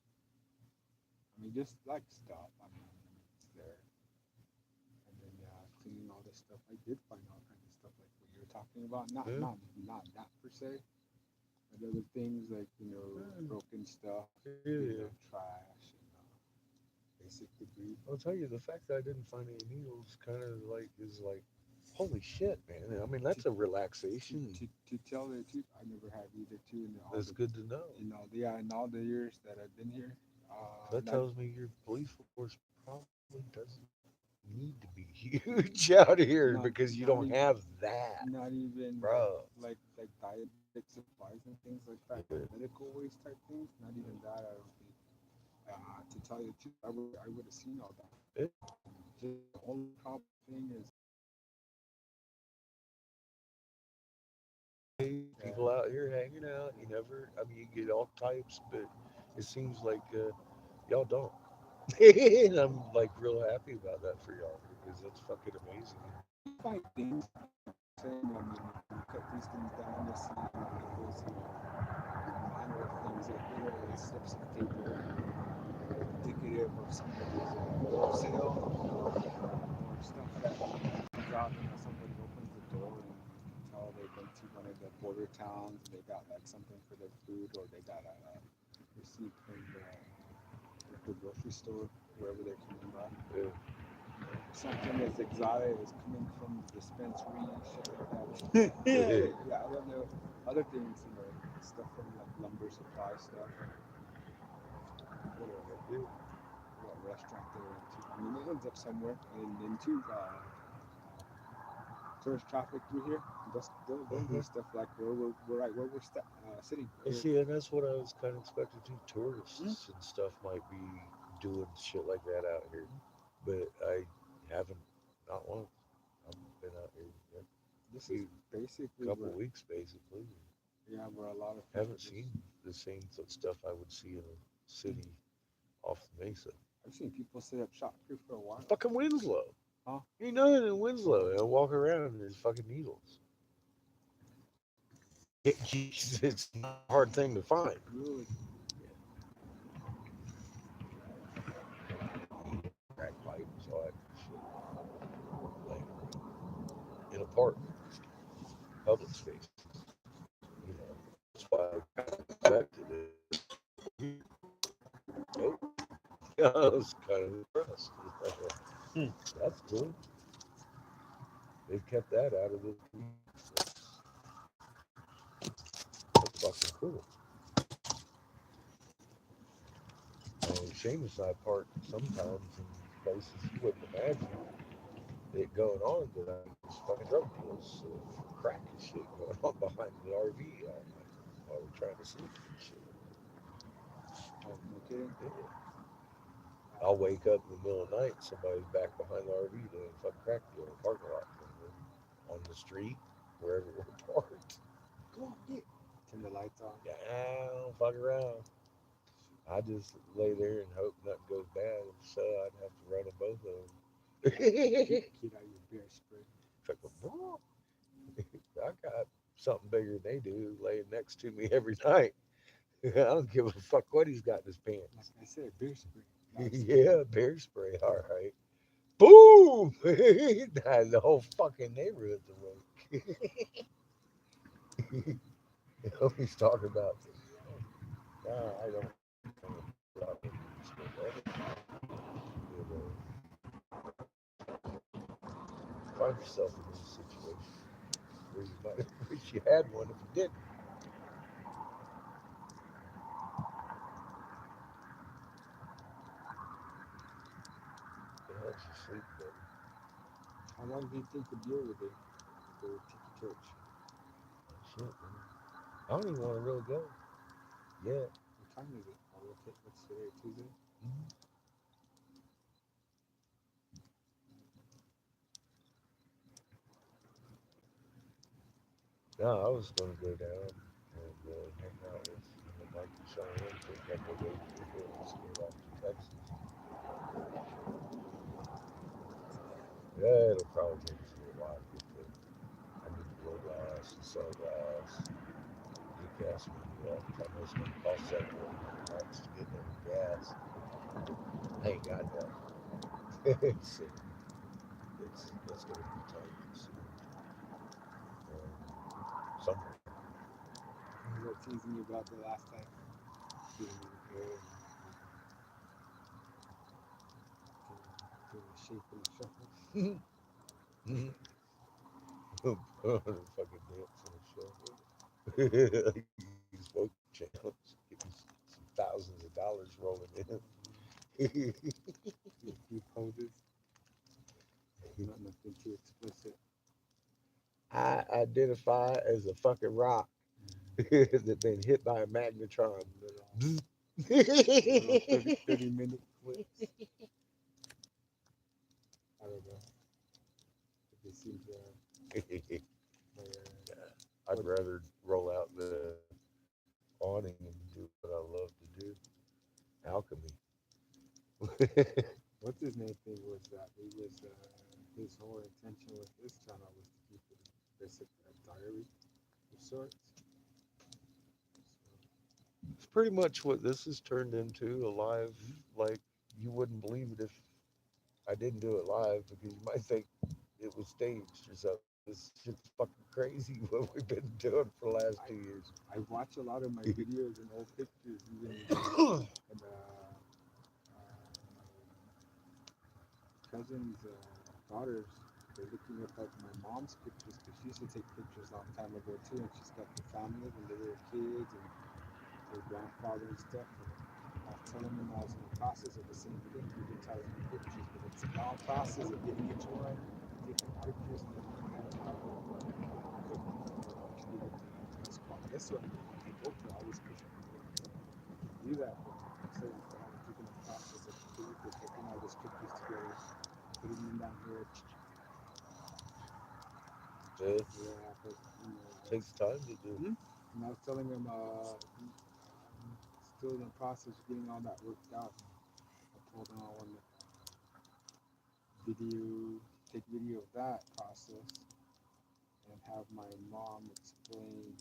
I mean, just like stuff. I mean, it's there. And then cleaning all this stuff. I did find all kinds of stuff like what you're talking about. Not Yeah. not that per se, but other things like broken stuff, Yeah. trash, and basic debris. I'll tell you, the fact that I didn't find any needles kind of like is like, holy shit, man. I mean, that's a relaxation. To tell the truth, I never have either too in all That's the good to know. in all the years that I've been here. That Not tells me your police force probably doesn't need to be huge out here not because you not don't even have that, not even bro. like diabetic supplies and things like that, Yeah. medical waste type things. Not even that. I don't think. To tell you the truth, I would have seen all that. It, Just the only problem thing is people out here hanging out, you never, I mean, you get all types, but it seems like y'all don't. And I'm like real happy about that for y'all because that's fucking amazing. you find things. Saying, I mean, you cut these things down, you see nickels, minor things, like little slips of paper, indicative of somebody's sale, or stuff that comes out, somebody opens the door and you can tell they've been to one of the border towns and they got like something for their food, or they got a receipt from the grocery store, wherever they're coming by. Yeah. Something as exotic as coming from the dispensary and shit like that. Yeah, I don't know. Other things, stuff from like lumber supply stuff, whatever. Yeah. What restaurant they're into. I mean, it ends up somewhere. And then too, tourist traffic through here. They'll do Uh-huh. stuff like where we're sitting Well, here. see, and that's what I was kind of expecting to. Hmm? Tourists and stuff might be doing shit like that out here, but I haven't, not once. I've been out here a This is few, basically couple where, weeks basically. yeah, where a lot of people Haven't just. seen the same stuff I would see in a city off the mesa. I've seen people set up shop here for a while. Fucking Winslow. Huh? Ain't nothing in Winslow. And I walk around and there's fucking needles. It's not a hard thing to find. Really? Crack pipes, all that shit. Laying around in a park, public spaces. That's why I kind of expected it. Nope. I was kind of impressed. That's cool. They've kept that out of this community. That's fucking cool. Seamus and I park sometimes in places you wouldn't imagine it going on, but I mean, there's fucking drug deals, crack and shit going on behind the RV all night while we're trying to sleep and shit. Oh, no kidding. Yeah. I'll wake up in the middle of the night, somebody's back behind the RV doing a fucking crack deal in the parking lot. On the street, wherever we're parked. Go on, get. Turn the lights on. Yeah, I don't fuck around. I just lay there and hope nothing goes bad. If so, I'd have to run them both of them. Get out your bear spray. Fucking, "Bro, I got something bigger than they do laying next to me every night. I don't give a fuck what he's got in his Like pants. I said, bear spray. Nice. Yeah, bear spray. All right. Boom! The whole fucking neighborhood's awake. He's talking about this. No, I don't want to drop it. Find yourself in a situation where you might wish you had one if you didn't. It helps you sleep better. How long do you think you'll be over there? Go take your church. Shit, man. I don't even want to really go. Yeah. What time is it? Oh, okay. What's today? Tuesday? Mhm. No, I was going to go down and hang out with Mike and Cheyenne for a couple of days before we skate off to Texas. Yeah, it'll probably take us a little while to get there. I need to blow glass and sell glass, get gas money up. I know it's going to cost $700 to get there with gas. I ain't got that. So it's going to be tight soon. Somewhere. You were teasing me about the last time. Getting me the hair and doing the shake and the shuffle. Fucking dance on the show. Use both channels. Get me some thousands of dollars rolling in. Deep poses. Not nothing too explicit. I identify as a fucking rock that been hit by a magnetron. Little 30-minute clips. I don't know. It just seems I'd rather roll out the awning and do what I love to do. Alchemy. what's his name thing was that it was his whole intention with this channel was to keep it basically a diary of sorts. It's pretty much what this has turned into, a live, like, you wouldn't believe it if I didn't do it live because you might think it was staged or something. This shit's fucking crazy what we've been doing for the last 2 years. I watch a lot of my videos and old pictures, even and my cousin's daughters. They're looking up like my mom's pictures because she used to take pictures a long time ago too, and she's got the family when they were kids and their grandfather and stuff. And I was telling them I was in the process of the same thing, digitizing the pictures, but it's a long process of getting each one, taking pictures, and then this one, the GoPro always pushed me to do that, but I'm saying I was taking the process of physically taking all these pictures together, putting them down here. Yeah, Yeah, but takes time to do. and I was telling him I'm still in the process of getting all that worked out. I told him I want to take video of that process, and have my mom explain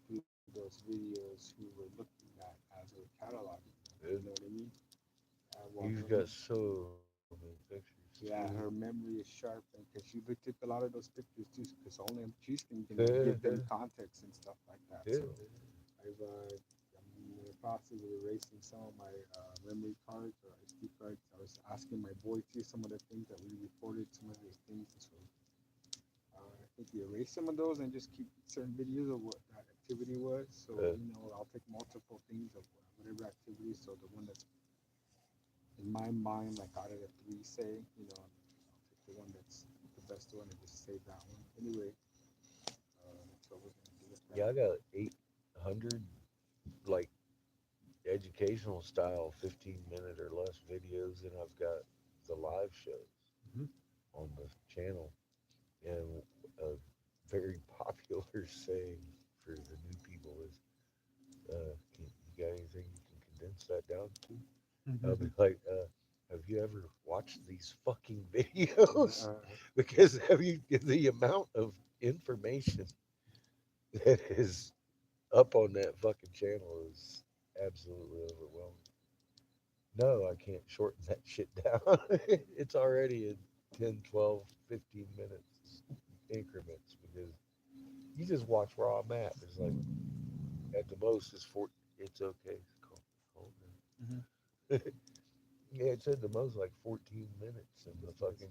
through those videos who we're looking at as we're cataloging them. You know what I mean? You've got so many pictures. Yeah, her memory is sharp, because she took a lot of those pictures too, because only she can give them context and stuff like that. Yeah. So I'm in the process of erasing some of my memory cards or SD cards. I was asking my boy too some of the things that we recorded, some of those things. So I think we erase some of those and just keep certain videos of what that activity was. So I'll take multiple things of whatever activity. So the one that's in my mind, like out of the three, say, I'll take the one that's the best one and just save that one. Anyway, that's what we're gonna do with that. Yeah, I got 800 like educational style 15-minute or less videos, and I've got the live shows on the channel, and a very popular killer saying for the new people is, you got anything you can condense that down to? I'll be like, have you ever watched these fucking videos? Because the amount of information that is up on that fucking channel is absolutely overwhelming. No, I can't shorten that shit down. It's already in 10, 12, 15 minutes increments because you just watch where I'm at. It's like at the most it's 4. It's okay. Calm down. Yeah, it's at the most like 14 minutes, and the fucking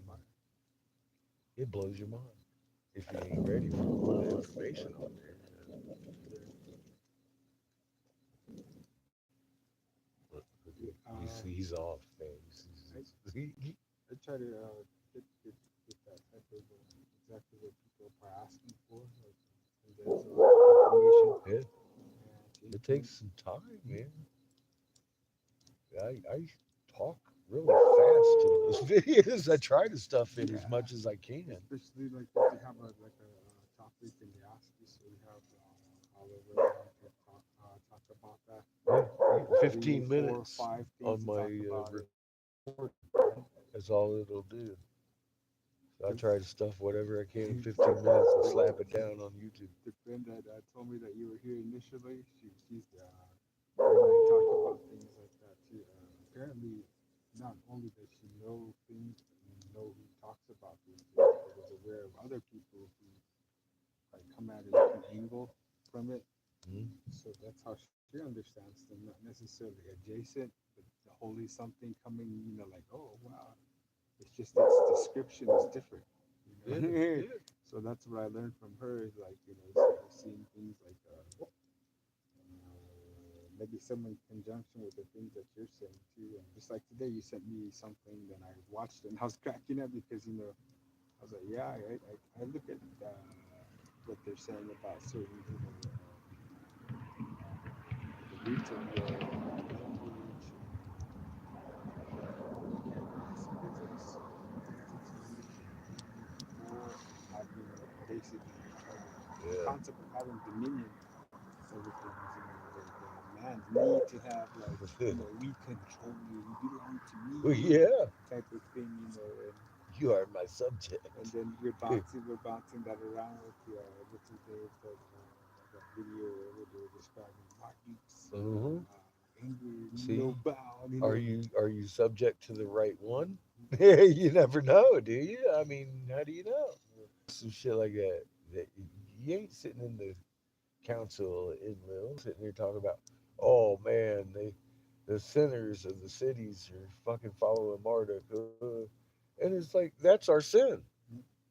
it blows your mind if you ain't ready for all the information on there. He's off, man. I try to get that type of exactly what people are asking for, like condense information. Yeah, it takes some time, man. I talk really fast in those videos. I try to stuff in as much as I can. Especially like if they have a topic and they ask you, so we have all of them to talk about that. Yeah, 15 3, 4, minutes 5 on things to my talk about. report. That's all it'll do. So I try to stuff whatever I can in 15 minutes and slap it down on YouTube. The friend that told me that you were here initially, she's when I talked about things like that too. Apparently, not only does she know things and know who talks about these things, but is aware of other people who like come at a different angle from it. Mhm. So that's how she understands them, not necessarily adjacent, but the wholly something coming, like, oh wow, it's just its description is different. Yeah. So that's what I learned from her is like, instead of seeing things like maybe some in conjunction with the things that you're saying too. And just like today, you sent me something, then I watched it and I was cracking up because I was like, yeah, I look at what they're saying about certain, the root of the language and physics, or having basically the concept of having dominion over things, the man's need to have like, we control you, you belong to Well, me, yeah, type of thing, and you are my subject. then we're bouncing that around with the what's his name, that video where they were describing Mark's anger, See, bow, are you subject to the right one? You never know, do you? I mean, how do you know? Some shit like that. That you ain't sitting in the council in Mill sitting there talking about, oh man, the sinners of the cities are fucking following Marduk. And it's like, that's our sin.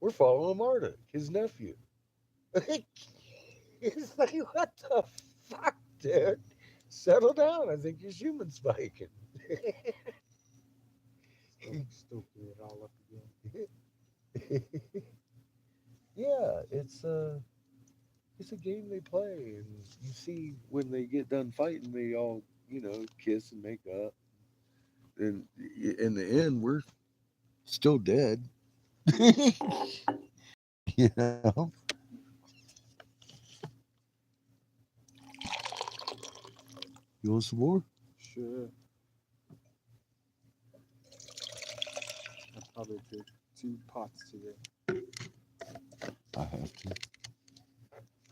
We're following Marduk, his nephew. It's like, what the fuck, dude? Settle down. I think you're human spiking. stoking it all up again. Yeah, it's a game they play, and you see when they get done fighting, they all kiss and make up. And in the end, we're still dead. you know. You want some more? Sure. I probably did 2 pots today. I have to.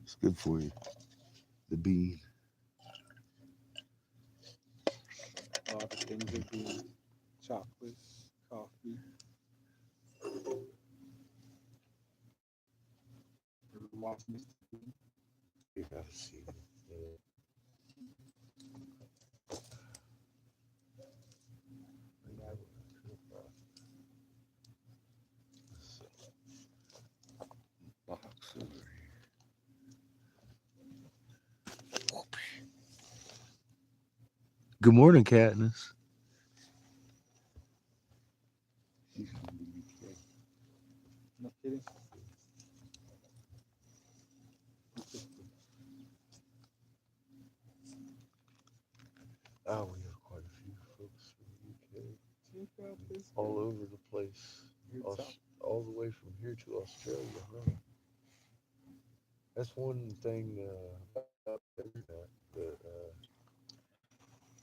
It's good for you. The bean. A lot of things are being chocolates, coffee. Ever watch Mr. Bean? Yeah, I've seen it. Yeah. Yeah, Box over here. Good morning, Katniss. she's from the UK. No kidding. Interesting. Oh, we have quite a few folks from the UK. Check out this All guy. over the place. It's up. All the way from here to Australia, huh? That's one thing about the internet that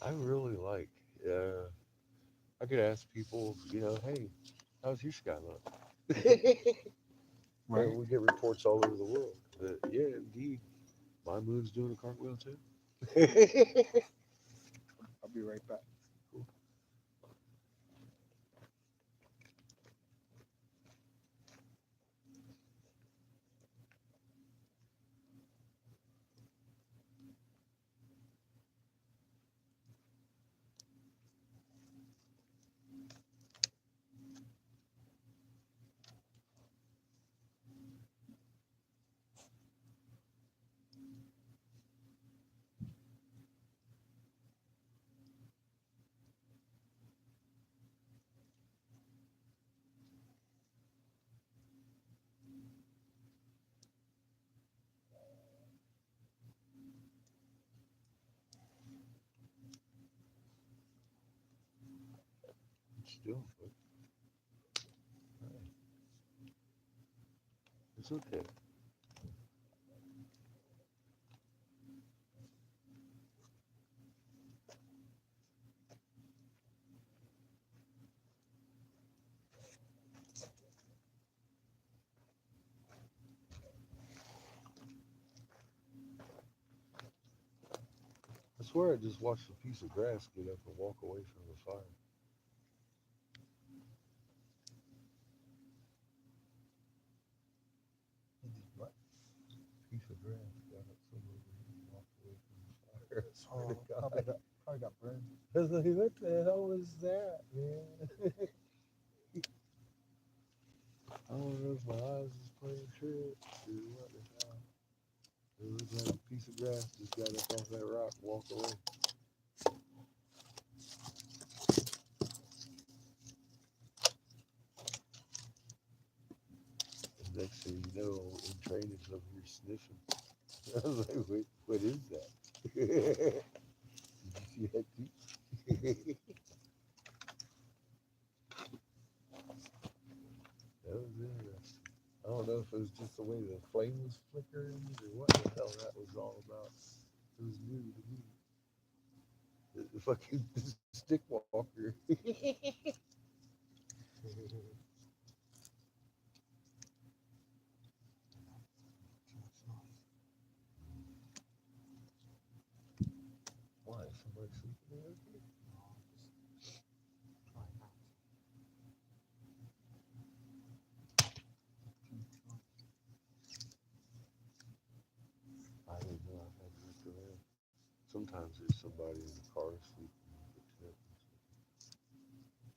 I really like. Uh, I could ask people, hey, how's your skyline? Right. And we get reports all over the world that, yeah, indeed, my moon's doing a cartwheel too. I'll be right back. Cool. Still, but, it's okay. I swear I just watched a piece of grass get up and walk away from the fire. What? Piece of grass got up somewhere and walked away from the fire. I swear Oh, to God. probably got burned. I was like, what the hell was that, man? I don't know if my eyes is playing tricks or what the hell. It looked like a piece of grass just got up off that rock and walked away. And next thing you know, in training, I'm here sniffing. I was like, wait, what is that? Did you see that too? That was interesting. I don't know if it was just the way the flame was flickering or what the hell that was all about. It was new to me. The fucking stick walker. Why? Somebody sleeping there? I didn't know I had to look around. Sometimes there's somebody in the car sleeping in the tent.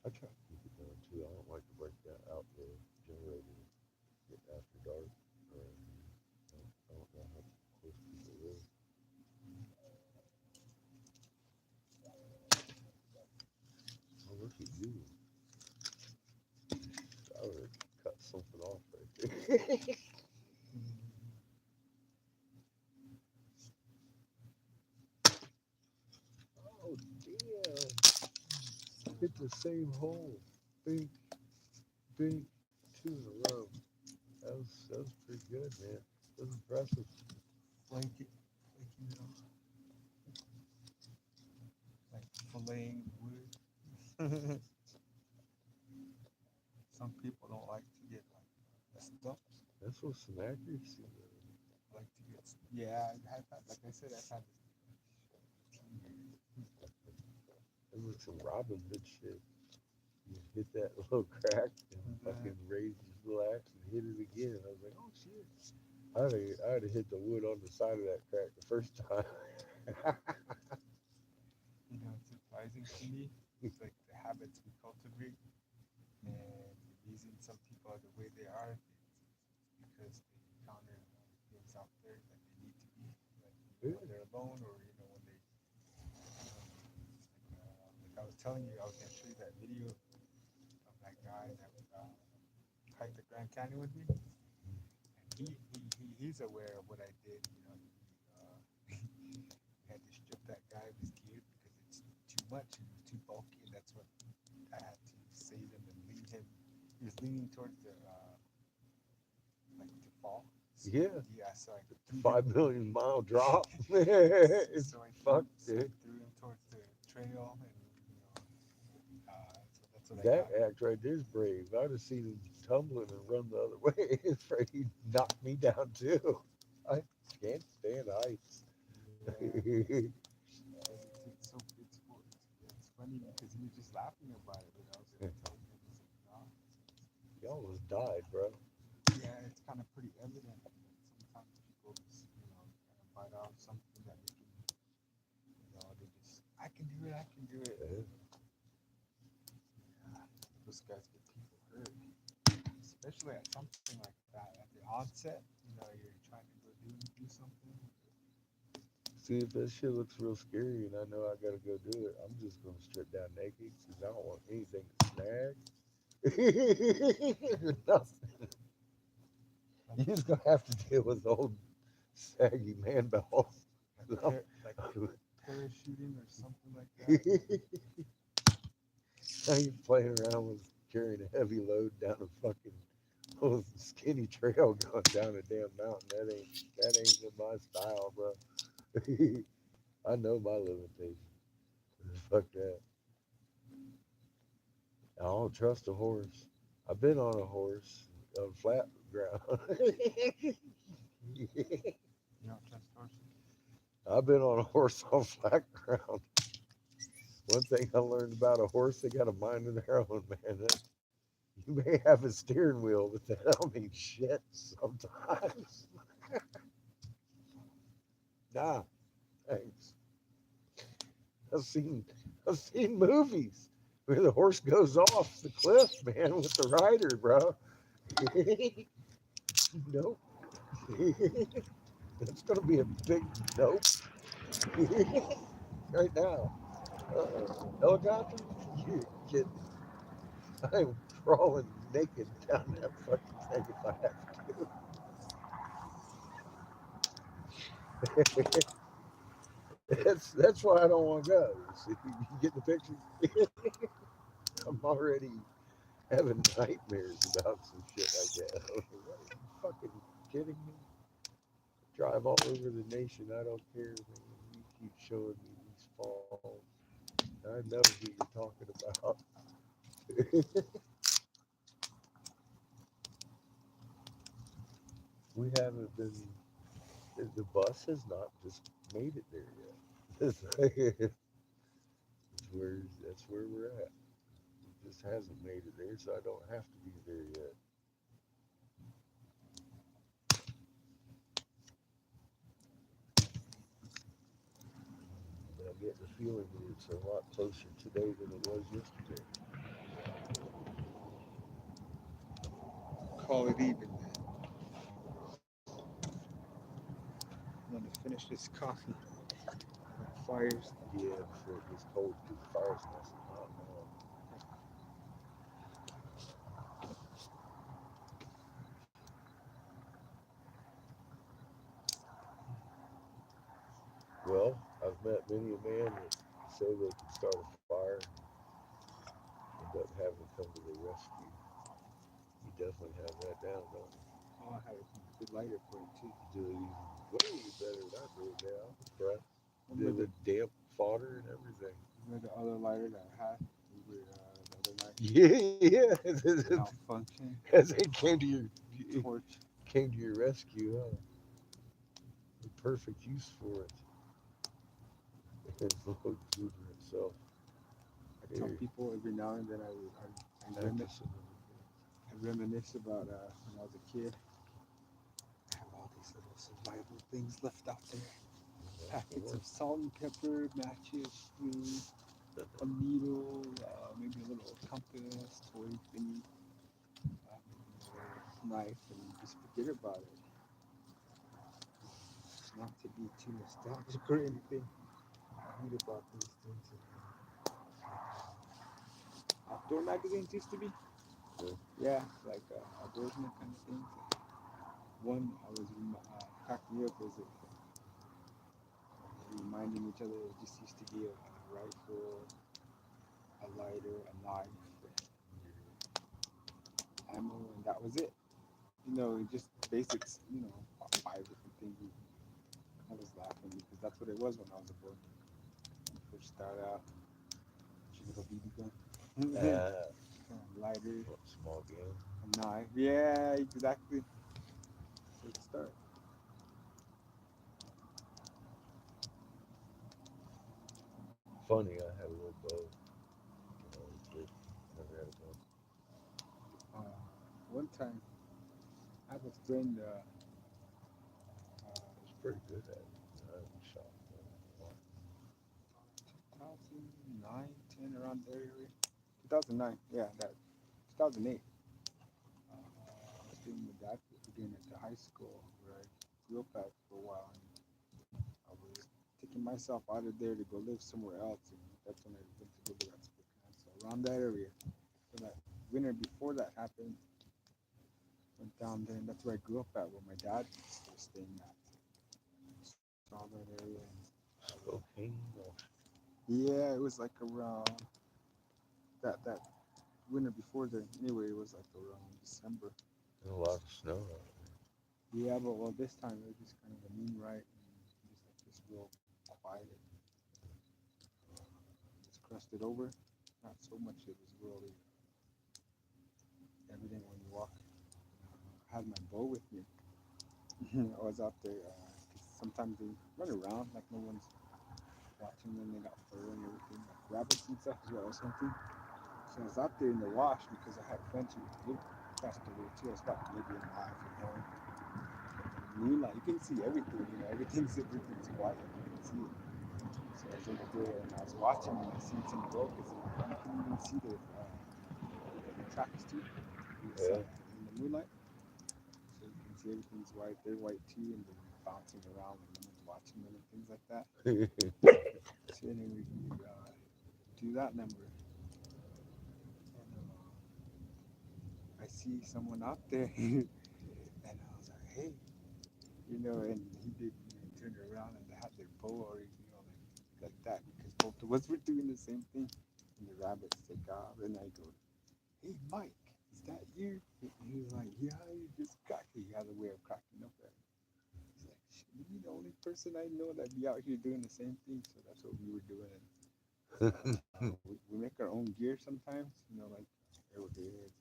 I try to keep it down too. I don't like to break that out the generator after dark. I don't know how close people live. Oh, look at you. I would have cut something off right there. Oh, damn. Hit the same hole. Bink, bink, two in a row. That was pretty good, man. That was impressive. Blanket, like filleting wood. Some people don't like to get like the stumps. That's what some accuracy. Like to get, yeah. I've had, like I said, I've had. That was some Robin Hood shit. You hit that little crack and fucking raised his little axe and hit it again. I was like, oh shit. I'd have hit the wood on the side of that crack the first time. You know, it's surprising to me. It's like the habits we cultivate, and the reason some people are the way they are, it's because they encounter things out there that they need to be, like when they're alone, or when they, like I was telling you, I was gonna show you that video of that guy that hiked the Grand Canyon with me, and he's aware of what I did. We had to strip that guy of his gear because it's too much and it was too bulky, and that's what I had to save him and lead him. He was leaning towards the like to fall, Yeah, Yeah, so I threw 5 million mile drop. so It's I fucked, so I dude. threw him towards the trail, and so that's what I That got. act right there's brave. I'd have seen him tumbling and run the other way. It's afraid he'd knock me down too. I can't stand heights. Yeah, it's funny because he was just laughing about it, but I was like telling him, he's like, no, You almost died, bro. yeah, it's kind of pretty evident that sometimes people just, kind of bite off something that they can, they just, I can do it, I can do it. Yeah. Yeah, those guys get people hurt, especially at something like that at the onset. You're trying to go do something. See, if that shit looks real scary and I know I gotta go do it, I'm just gonna strip down naked because I don't want anything to snag. Nothing. You're just gonna have to deal with old saggy man balls. Like parachuting or something like that. Now you're playing around with carrying a heavy load down a fucking skinny trail going down a damn mountain. That ain't in my style, bro. I know my limitations. Fuck that. I don't trust a horse. I've been on a horse on flat ground. You don't trust horses. I've been on a horse on flat ground. One thing I learned about a horse, they got a mind of their own, man. You may have a steering wheel, but that don't mean shit sometimes. Nah, thanks. I've seen I've seen movies where the horse goes off the cliff, man, with the rider, bro. Nope. That's gonna be a big nope. Right now. Helicopter? You're kidding. I'm crawling naked down that fucking thing if I have to. That's why I don't want to go. See, you get the picture? I'm already having nightmares about some shit like that. What, are you fucking kidding me? Drive all over the nation. I don't care, man. You keep showing me these falls. I know who you're talking about. We haven't been. The bus has not just made it there yet. That's where we're at. It just hasn't made it there, so I don't have to be there yet. But I get the feeling that it's a lot closer today than it was yesterday. Call it even. I'm gonna finish this coffee. Fires. Yeah, before it gets cold, because the fire's nice and hot now. Well, I've met many a man that say they can start a fire, end up having to come to their rescue. You definitely have that down, don't you? Oh, I have a good lighter for it too. You do it even way better than I did. Yeah, I'm impressed. You did Remember with damp fodder and everything. the other lighter that I had? We were the other night. Yeah, Malfunction. as it Torch. came to your rescue, huh? The perfect use for it. It's the little Cougar itself. I tell people every now and then I reminisce about when I was a kid. I have all these little survival things left out there. Packets of salt and pepper, matches, food, a needle, maybe a little compass, toy thingy, knife, and just forget about it. Not to be too nostalgic or anything. I read about these things. Outdoor magazines used to be. Yeah, like outdoorsman kind of things. One I was cracked me up was reminding each other it just used to be a rifle, a lighter, a knife, ammo, and that was it. Just basics. about 5 different things. I was laughing because that's what it was when I was a boy. First start out, she little BB gun, lighter, Small game. a knife. Yeah, exactly. Good start. Funny, I had a little bow when I was a kid. Never had a gun. One time, I have a friend. I was pretty good at it. I haven't shot for a while. 2009, 10, around there area. 2009, yeah, that 2008. I was doing the dad again at the high school where I grew up at for a while. And I was taking myself out of there to go live somewhere else, and that's when I went to go to that Spokane. So around that area, so that winter before that happened, went down there, and that's where I grew up at, where my dad was staying at. Saw that area. Spokane, Yeah, it was like around that winter before then. Anyway, it was like around December. and a lot of snow out Yeah, but well, this time it was just kind of the moon right, and just like this real quiet. It's crusted over. Not so much. It was really evident when you walk. I had my bow with me. I was out there. 'Cause sometimes they run around like no one's watching them. They got fur and everything, like rabbits and stuff as well or something. So I was out there in the wash because I had friends who lived across the way too. I was about maybe a mile from home. Moonlight, you can see everything. Everything's white. You can see it. So I was over there and I was watching and I seen some go because you can even see the tracks too in the moonlight. So you can see everything's white. They're white too, and they're bouncing around and no one's watching them and things like that. there. So anyway, we do that number. And I see someone out there, and I was like, hey, and he did. He turned around and they had their bow already, like that, because both of us were doing the same thing. And the rabbits take off, and I go, hey, Mike, is that you? And he was like, yeah, you just cracked. He has a way of cracking up at me. He's like, you're the only person I know that be out here doing the same thing. So that's what we were doing. We make our own gear sometimes, like arrowheads,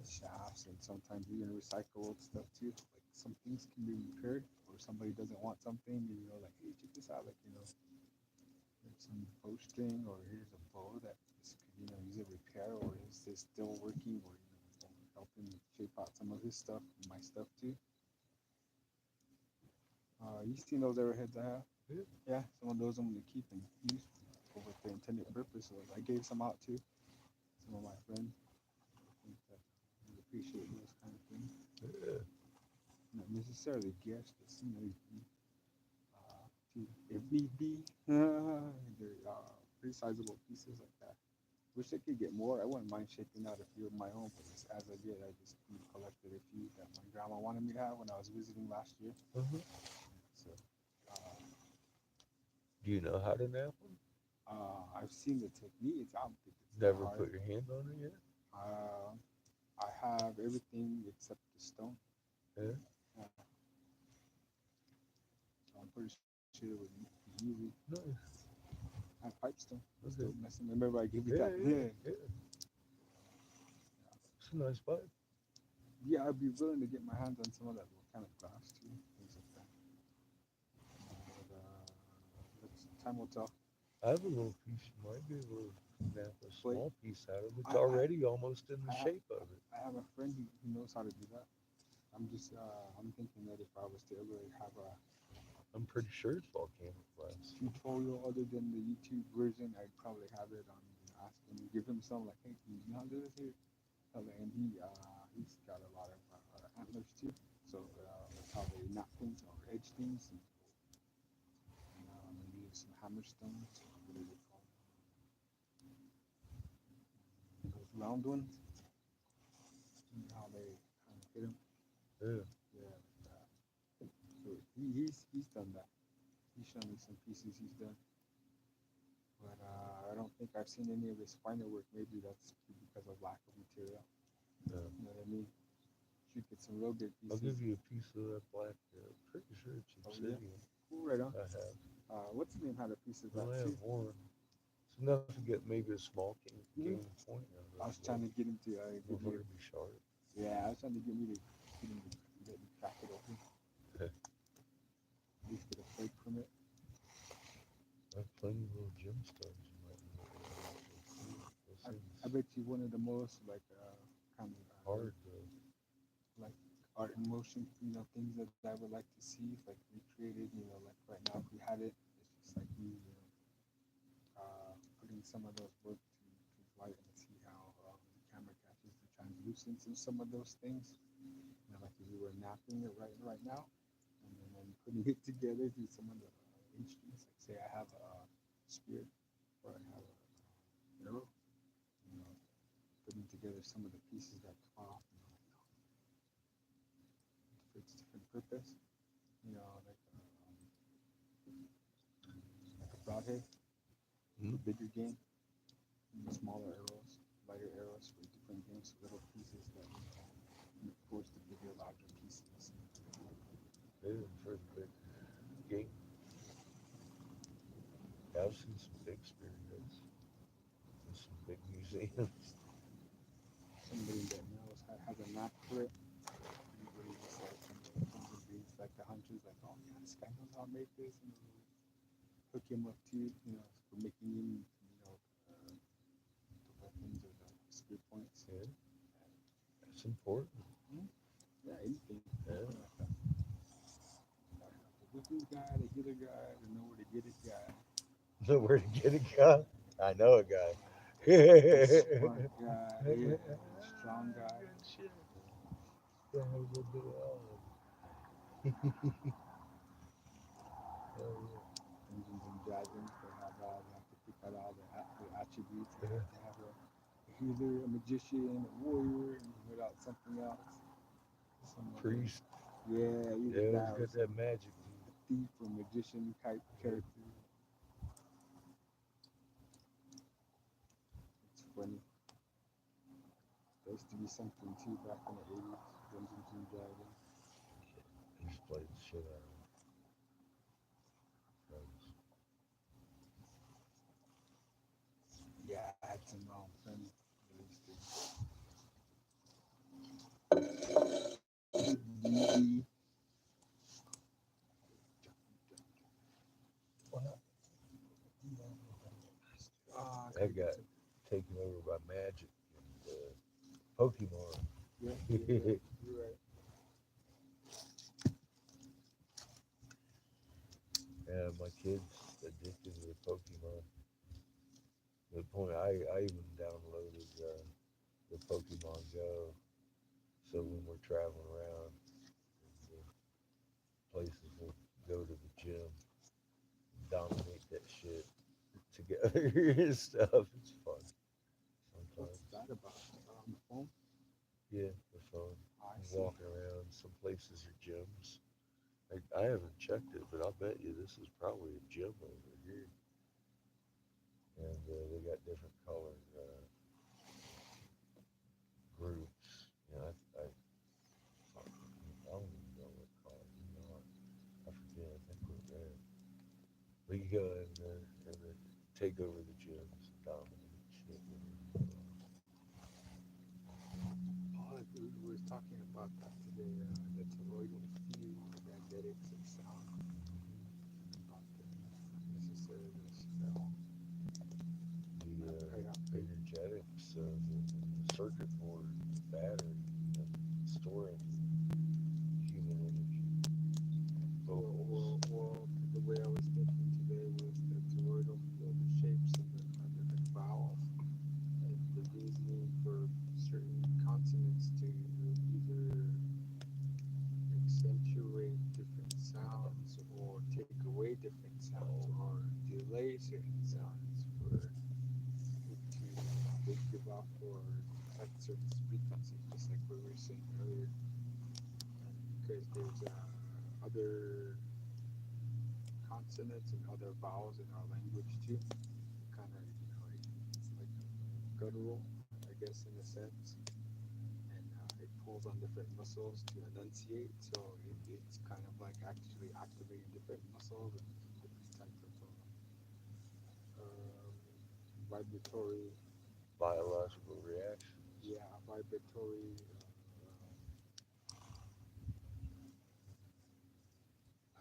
shafts, and sometimes even recycle old stuff too. Like some things can be repaired, or somebody doesn't want something, and like, hey, check this out, like here's some bowstring, or here's a bow that this could, use a repair, or is this still working, or help him shape out some of his stuff, my stuff too. You seen those arrowheads I have? Yeah, some of those I'm gonna keep and use for what their intended purpose was. I gave some out too. Some of my friends. I think that we appreciate those kind of things. Not necessarily gifts, but if need be, they're pretty sizable pieces like that. Wish I could get more. I wouldn't mind shaping out a few of my own, but just as I did, I just collected a few that my grandma wanted me to have when I was visiting last year. So, Do you know how to nap them? I've seen the techniques. I don't think it's that Never hard. put your hand on it yet? I have everything except the stone. Yeah. So I'm pretty sure it would be easy. Nice. I have pipestone. Okay. Still messing. Remember I gave you Yeah, that? yeah. It's a nice pipe. Yeah, I'd be willing to get my hands on some of that volcanic glass too, things like that. But time will tell. I have a little piece. You might be able to nap a small piece out of it. It's I- already almost in the I- shape of it. I have a friend who knows how to do that. I'm thinking that if I was to ever have a I'm pretty sure it's volcanic glass. tutorial other than the YouTube version, I'd probably have it on, ask him, give him some, like, hey, can you know how to do this here? And he's got a lot of antlers too, so that's how they knot things or edge things, and maybe some hammer stones, what do they call them? Those round ones, how they kind of hit them. Yeah. Yeah, like that. So he's done that. He's shown me some pieces he's done, but I don't think I've seen any of his finer work. Maybe that's because of lack of material. Yeah. You know what I mean? should get some real good I'll pieces. give you a piece of that black. Pretty sure it's Oh, yeah? obsidian. Cool, right on. I have. What's the name had a piece of I that only too? have one. It's enough to get maybe a small Mhm. game point out of I was it. trying to get him to get Before me. to be sharp. Yeah, I was trying to get me to let me crack it open. At least get a flake from it. I have plenty of little gemstones in my inventory. Those I things bet you one of the most like kind of hard though. like art in motion, things that I would like to see, like recreated, like right now if we had it, it's just like me, putting some of those work to light and see how the camera catches the translucence in some of those things. Like if we were napping it right now, and then putting it together through some of the instruments. Like say I have a spear or I have a arrow, you know, putting together some of the pieces that come off, for its different purpose. Like a broadhead for bigger game, smaller arrows, lighter arrows for different games, little pieces that and of course the bigger, larger pieces. Yeah, for the big game. Yeah, I've seen some big spearheads in some big museums. Somebody that knows has a knack for it. Everybody just like comes and reads like the hunters, like, oh yeah, this guy knows how to make this, and hook him up too, for making him, the weapons or the spear points. Yeah, it's important. Yeah, anything. Yeah. Like that. The whipping guy, the healer guy, the know where to get it guy. Know where to get a gun? I know a guy. The smart guy, the strong guy. Good shit. Yeah, have a little bit of all of it. Hell Dungeons and Dragons, they have to pick out all the attributes. They have to have a healer, a magician, a warrior, and without something else. Some yeah. Priest. Yeah, either Yeah, that he's or got that magic. a thief or magician type character. It's funny. There used to be something too back in the 80s, Dungeons and Dragons. He's played the shit out of friends. Yeah, I had some friends that used to D&D. That got taken over by magic and Pokemon. Yeah, you're right. Yeah, my kids addicted to Pokemon. To the point I even downloaded the Pokemon Go. So when we're traveling around the places, we'll go to the gym, dominate that shit together and stuff. It's fun What's sometimes. that about? On the phone? Yeah, the fun. I see. Walking around, some places are gyms. I haven't checked it, but I'll bet you this is probably a gym over here. And they got different color groups. I don't even know what color we are. I forget. I think we're red. We can go in there and then take over the gyms and dominate shit. We were talking about that today, the toroidal field, the magnetics of sound, not necessarily the spell. The energetics of the circuit board, the battery, storing human energy. Well, the way I was thinking today was the toroidal field, the shapes of the different vowels, and the reasoning for certain consonants to either accentuate different sounds or take away different sounds or delay certain sounds for it to give off or affect certain frequencies, just like what we were saying earlier. And because there's other consonants and other vowels in our language too, kind of, it's like guttural, I guess, in a sense, and it pulls on different muscles to enunciate. So it's kind of like actually activating different muscles and these types of vibratory, Biological reaction. yeah, vibratory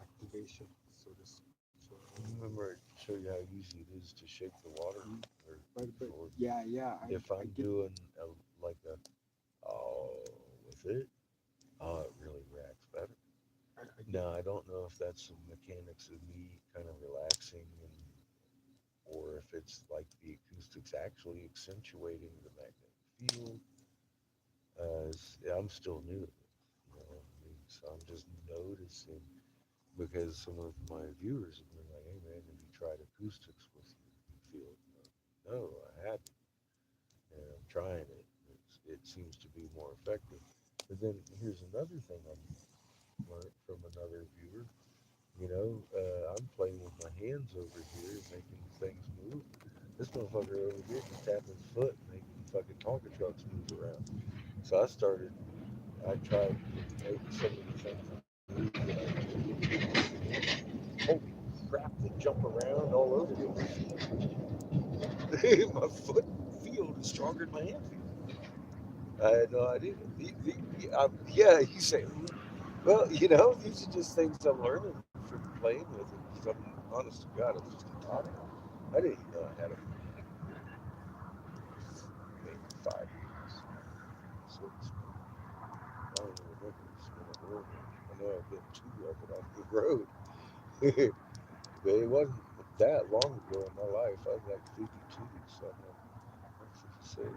activation, so to speak. So, Remember, I show you how easy it is to shake the water. Or, but or yeah, if I I'm get doing like a oh with it, oh, it really reacts better. I get Now I don't know if that's some mechanics of me kind of relaxing, and or if it's like the acoustics actually accentuating the magnetic field. I'm still new to it, you know what I mean? So I'm just noticing because some of my viewers have been like, "Hey man, have you tried acoustics with your field?" No, I haven't, and I'm trying it. It seems to be more effective. But then here's another thing I learned from another viewer. I'm playing with my hands over here, making things move. This motherfucker over here just tapping his foot, making fucking Tonka trucks move around. So I tried to make some of the things move that I holy crap, they jump around all over the place. My foot field is stronger than my hand field. I had no idea. Yeah, you say, well, these are just things I'm learning from playing with it. Because I'm honest to God, I'm just a tot. I didn't even know I had a maybe 5 years. So I don't even remember it's been a whirlwind. I know I've been 2 of it off the road. But it wasn't that long ago in my life. I was like 52, so I'm 57.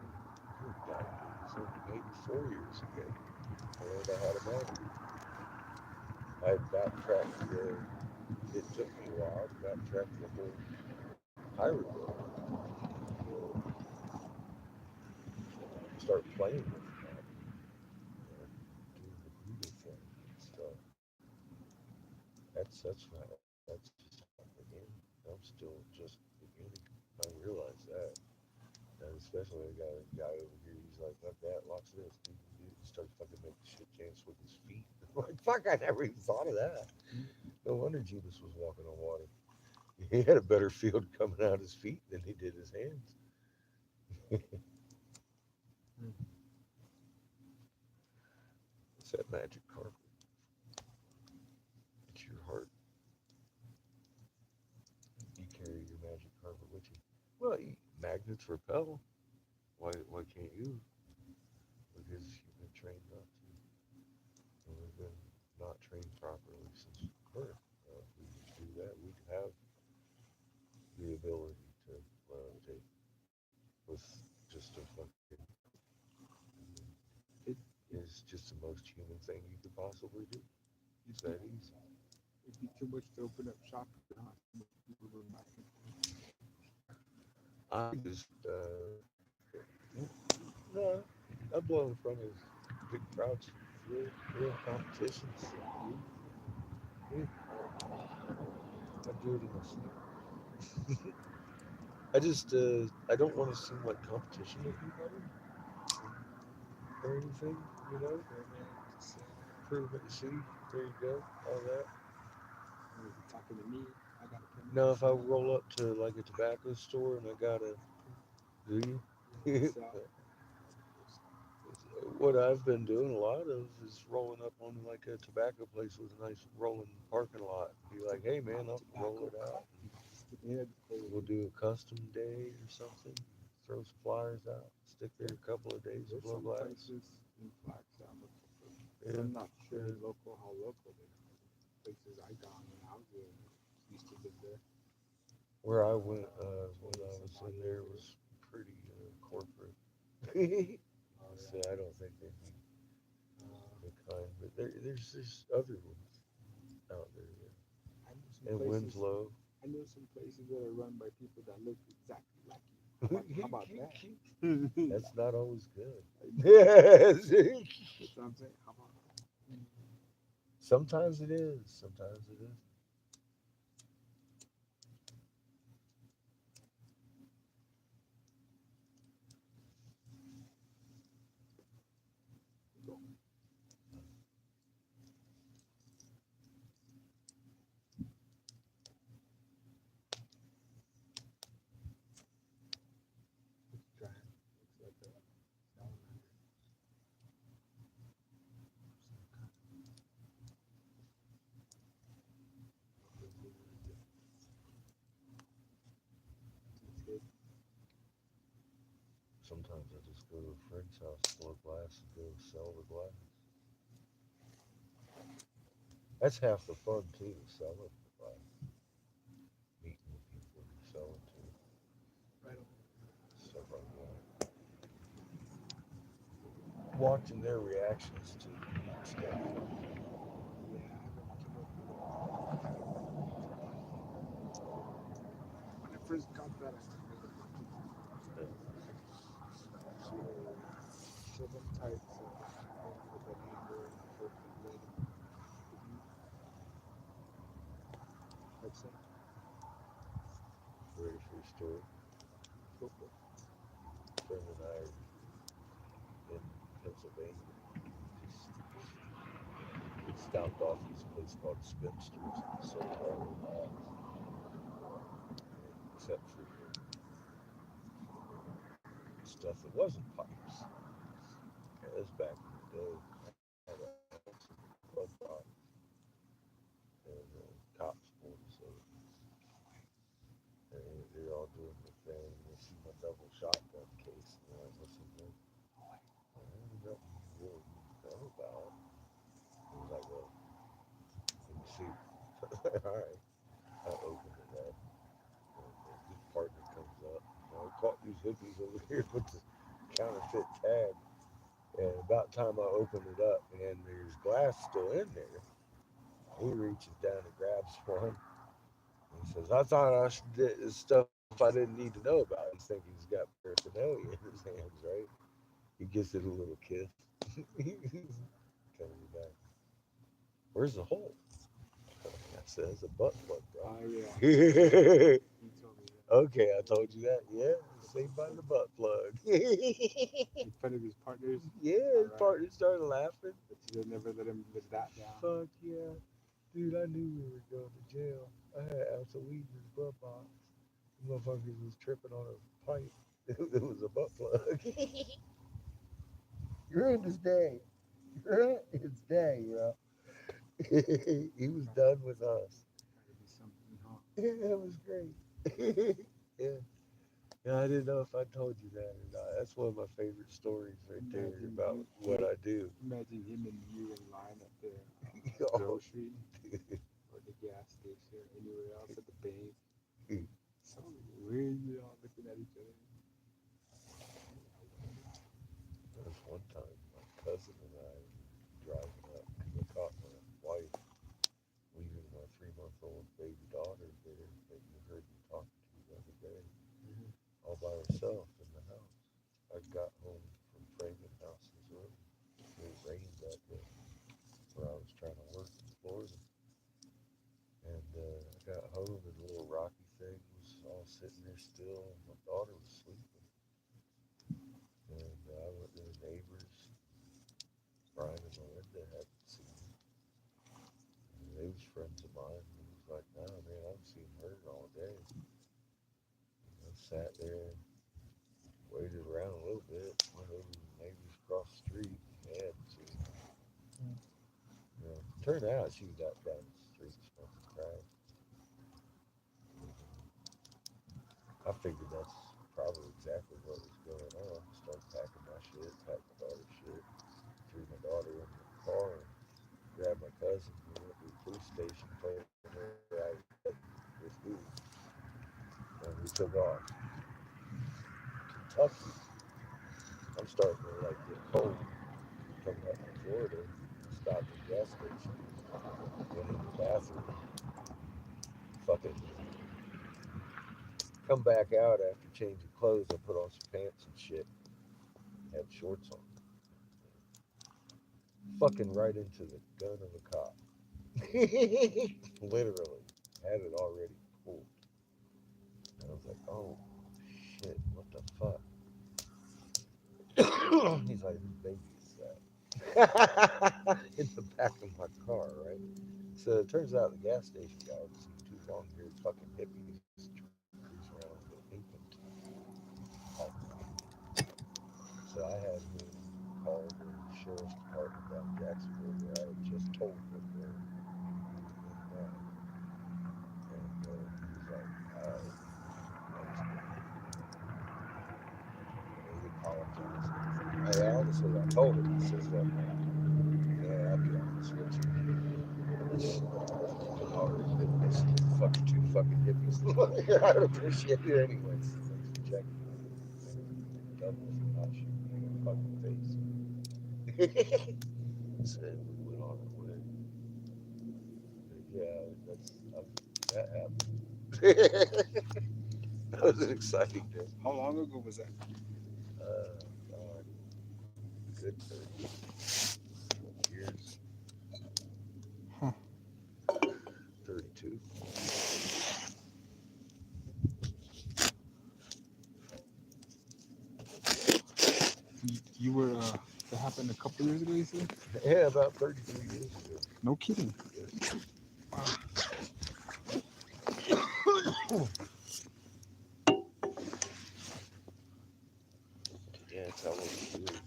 Good God, it was only maybe 4 years ago. I learned I had a magnet. I backtracked it took me a while to backtrack the whole pirate book. Start playing with it, doing the Buddha thing and stuff. That's just the beginning. I'm still just beginning. I realize that. And especially I got a guy over here, he's like, fuck that, watch this, dude. He starts fucking making shit dance with his feet. I'm like, fuck, I never even thought of that. No wonder Jesus was walking on water. He had a better field coming out his feet than he did his hands. It's that magic carpet. It's your heart. You carry your magic carpet with you. Well, magnets repel. Why can't you? Because you've been trained not to. And we've been not trained properly since birth. If we could do that, we'd have the ability to levitate with just a fucking. it. It's just the most human thing you could possibly do. It's that easy. It'd be too much to open up shop. Not too much people go back and I just, no, I blow in front of big crowds, real competitions. Yeah, I do it in my sleep. I don't want to seem like competition with anybody or anything, you know? Prove it, see, there you go, all that. you're talking to me. I got a permit. Now, if I roll up to like a tobacco store and I gotta, do you? So, What I've been doing a lot of is rolling up on like a tobacco place with a nice rolling parking lot. Be like, hey man, I'll roll it out. We'll do a custom day or something. Throw some flyers out. Stick there a couple of days and there's blow some glass. places in Flagstaff. Yeah, I'm not sure yeah. how local they are. Places I gone when I was used to live there. Where I went when I was in there was pretty corporate. So I don't think they'd be the kind, but there's other ones out there. I know some Yeah. And places. Winslow. I know some places that are run by people that look exactly like you. How about that? That's not always good. That's what I'm saying. How about that? Sometimes it is. Sometimes it is. sometimes I just go to a friend's house, blow glass, and go sell the glass. That's half the fun too, selling the glass, meeting the people you sell it to, Right. stuff like that. Watching their reactions to stuff. Yeah, I haven't come up with when I first got that, I made a bunch of seven types of things with an angle and hope and let them like so. Ready for your story? Go for it. A friend and I are in Pennsylvania. Just we stopped off at this place called Spinsters and sold all the glass, except for stuff that wasn't pipes. Yeah, this back in the day. I had a club box and cops pulled us over. And they're all doing their thing. They see my double shotgun case. And they're like, what's in there? There's nothing you really need to know about. He was like, well, let me see. All right. I opened it up. And his partner comes up. I caught these hippies over here with the counterfeit tag. And about time I opened it up, and there's glass still in there. He reaches down and grabs one. He says, I thought I should did stuff I didn't need to know about. He's thinking he's got paraphernalia in his hands, right? He gives it a little kiss. Coming back. Where's the hole? I said, it's a butt plug, bro. Oh yeah, Okay, you told me that. I told you that. Yeah, saved by the butt plug. In front of his partners. Yeah, his Alright. partner started laughing. But you did never let him live that down. Fuck yeah. Dude, I knew we were going to jail. I had ounce of weed in his butt box. The motherfuckers was tripping on a pipe. It was a butt plug. You ruined his day. You ruined his day, bro. He was done with us. Gotta be something, huh? Yeah, it was great. Yeah. Yeah, I didn't know if I told you that or not. That's one of my favorite stories right there Imagine about you, what I do. imagine him and you in line at the Oh, grocery or the gas station or anywhere else at the bank. So weird, you know, looking at each other. there was one time my cousin and I were driving up because I caught my wife leaving my 3-month-old baby daughter there that you heard me talking to the other day, all by herself in the house. I got home from Franken House, Missouri. It rained that day where I was trying to work in Florida. And I got home and the little rocky thing was all sitting there still, and my daughter was sleeping. And I went to the neighbors. Brian and Melinda hadn't seen me. And they was friends of mine. And he was like, "No, man, I haven't seen her all day." And I sat there, waited around a little bit, went over to the neighbors across the street. They hadn't seen her. You know, turned out she was out down the street smoking crack. I figured that's probably exactly what was going on. Started packing my shit, packed my daughter's shit, threw my daughter in the car, and grabbed my cousin. We went to the police station, told her I was this dude, and we took off. Kentucky, I'm starting to like get cold. Coming up from Florida, stopped at the gas station, went in the bathroom, fucking come back out after changing clothes. I put on some pants and shit, had shorts on. Fucking right into the gun of a cop. Literally. Had it already pulled. And I was like, oh shit, what the fuck? He's like, whose baby is that? In the back of my car, right? So it turns out the gas station guy was seeing two long haired fucking hippies cruise around with an infant on them. So I had him call the sheriff's department down in Jacksonville where I had just told them where we went. And he was like, all right, I was going. And he called told him, he says, yeah, I'll be honest with you. It's already been missing fucking two fucking hippies. I appreciate it anyways. Thanks for checking. Double for not shooting me in the fucking face. Said we went on our way. But yeah, that happened. That was an exciting day. How long ago was that? God, good 30 years. Huh. 32. You were that happened a couple years ago, you said? Yeah, about 33 years ago. No kidding. Yes. Wow. Yeah, it's how old it is.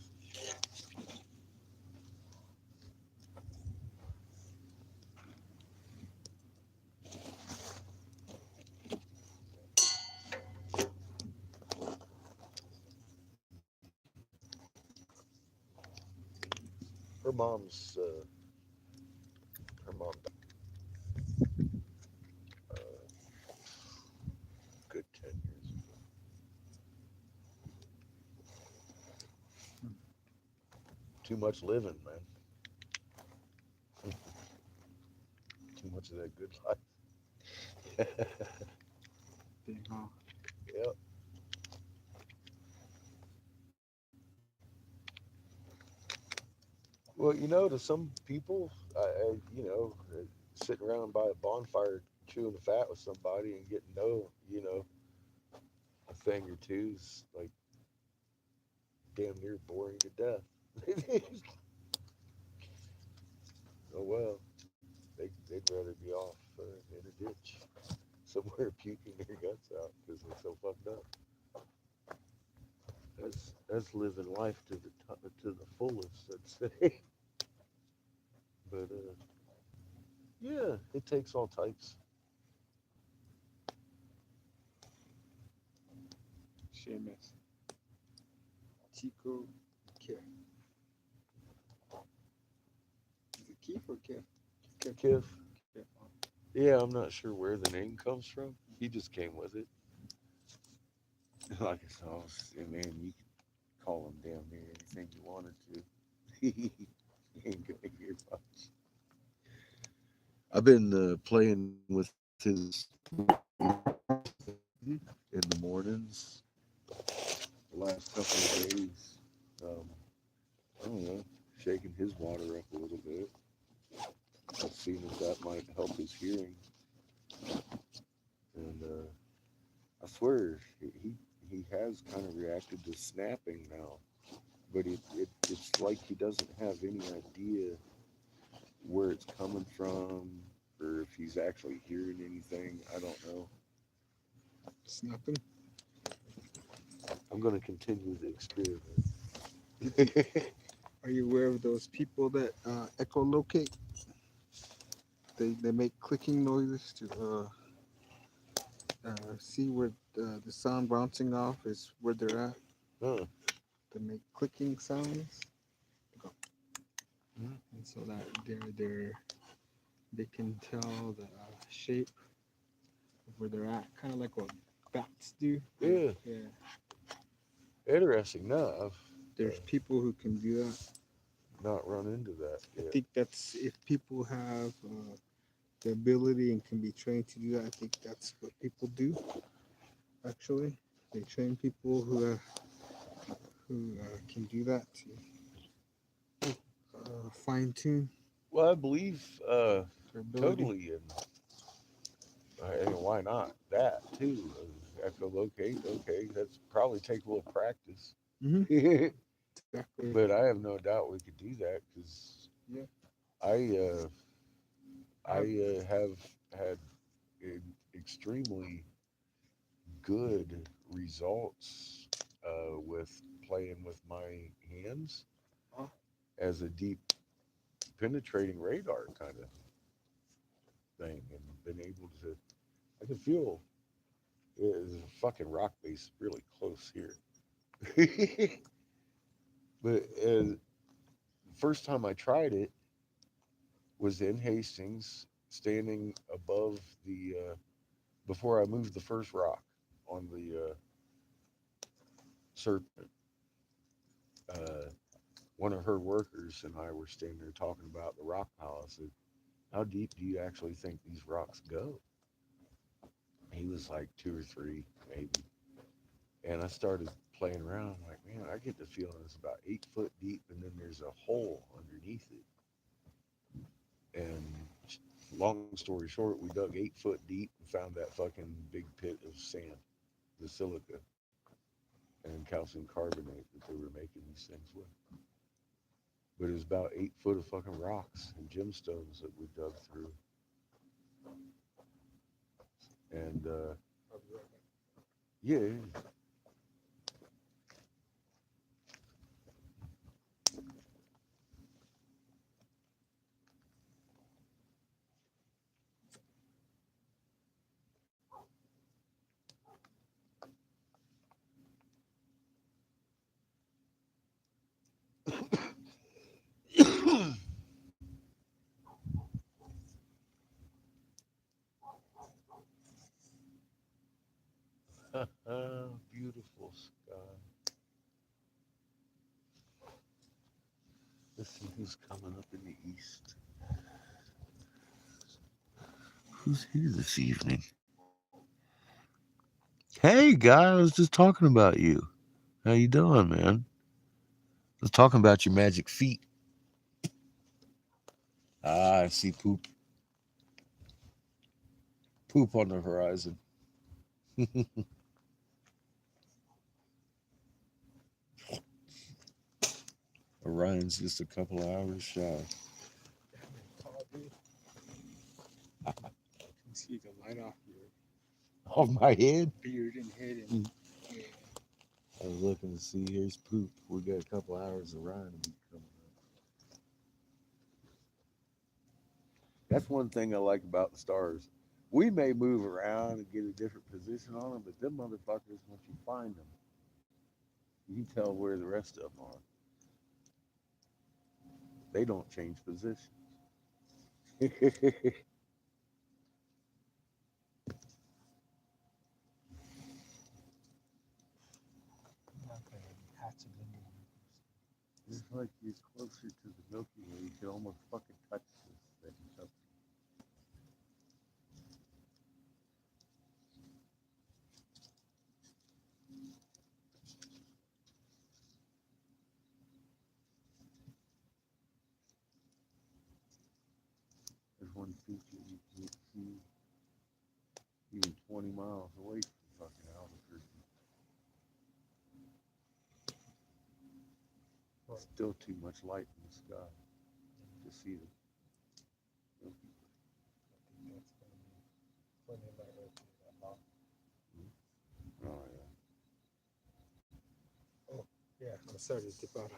Her mom's, her mom died good 10 years ago. Too much living, man. Too much of that good life. Dang, huh? Yep. Well, to some people, sitting around by a bonfire chewing the fat with somebody and getting to know, a thing or two is like damn near boring to death. Oh well, they'd rather be off in a ditch somewhere puking their guts out because they're so fucked up. That's living life to the fullest, I'd say. But yeah, it takes all types. Seamus. Chico Kif. Is it Keith or Kif? Kiff. Kif. Yeah, I'm not sure where the name comes from. He just came with it. Like I said, man, you could call him damn near anything you wanted to. He ain't gonna hear much. I've been playing with his in the mornings the last couple of days. I don't know, shaking his water up a little bit. I've seen if that might help his hearing. And I swear he has kind of reacted to snapping now, but it's like he doesn't have any idea where it's coming from or if he's actually hearing anything. I don't know. Snapping. I'm going to continue the experiment. Are you aware of those people that echolocate? They make clicking noises to see where the sound bouncing off is where they're at. Huh. They make clicking sounds. Mhm. And so that they can tell the shape of where they're at, kind of like what bats do. Yeah, Yeah. interesting. No, There's people who can do that. I've not run into that I yet. think that's if people have the ability and can be trained to do that. I think that's what people do. Actually, they train people who can do that to fine tune Well, I believe their ability. totally, and why not that too? Echolocate, okay, that's probably take a little practice. Mm-hmm. Exactly. But I have no doubt we could do that because Yeah. I have had extremely good results with playing with my hands Oh. as a deep penetrating radar kind of thing, and been able to. I can feel there's a fucking rock base really close here, but first time I tried it was in Hastings, standing above the before I moved the first rock on the Serpent. Uh, One of her workers and I were standing there talking about the rock pile. I said, "How deep do you actually think these rocks go?" He was like 2 or 3, maybe. And I started playing around. I'm like, man, I get the feeling it's about 8 foot deep, and then there's a hole underneath it. And long story short, we dug 8 foot deep and found that fucking big pit of sand, the silica and calcium carbonate that they were making these things with. But it was about 8 foot of fucking rocks and gemstones that we dug through. And yeah, beautiful sky. Let's see who's coming up in the east. Who's here this evening? Hey, guy, I was just talking about you. How you doing, man? I was talking about your magic feet. Ah, I see poop. Poop on the horizon. Orion's just a couple of hours shy. You can see the light off your Off my head? beard and head and I was looking to see. Here's poop. We got a couple hours of Orion to be coming up. That's one thing I like about the stars. We may move around and get a different position on them, but them motherfuckers, once you find them, you can tell where the rest of them are. They don't change position. It's like you're closer to the Milky Way. You can almost fucking touch this thing. There's one feature you can't see even 20 miles away from fucking Albuquerque. Still too much light in the sky to see the Milky Way. Oh yeah. yeah, I'm sorry to dip out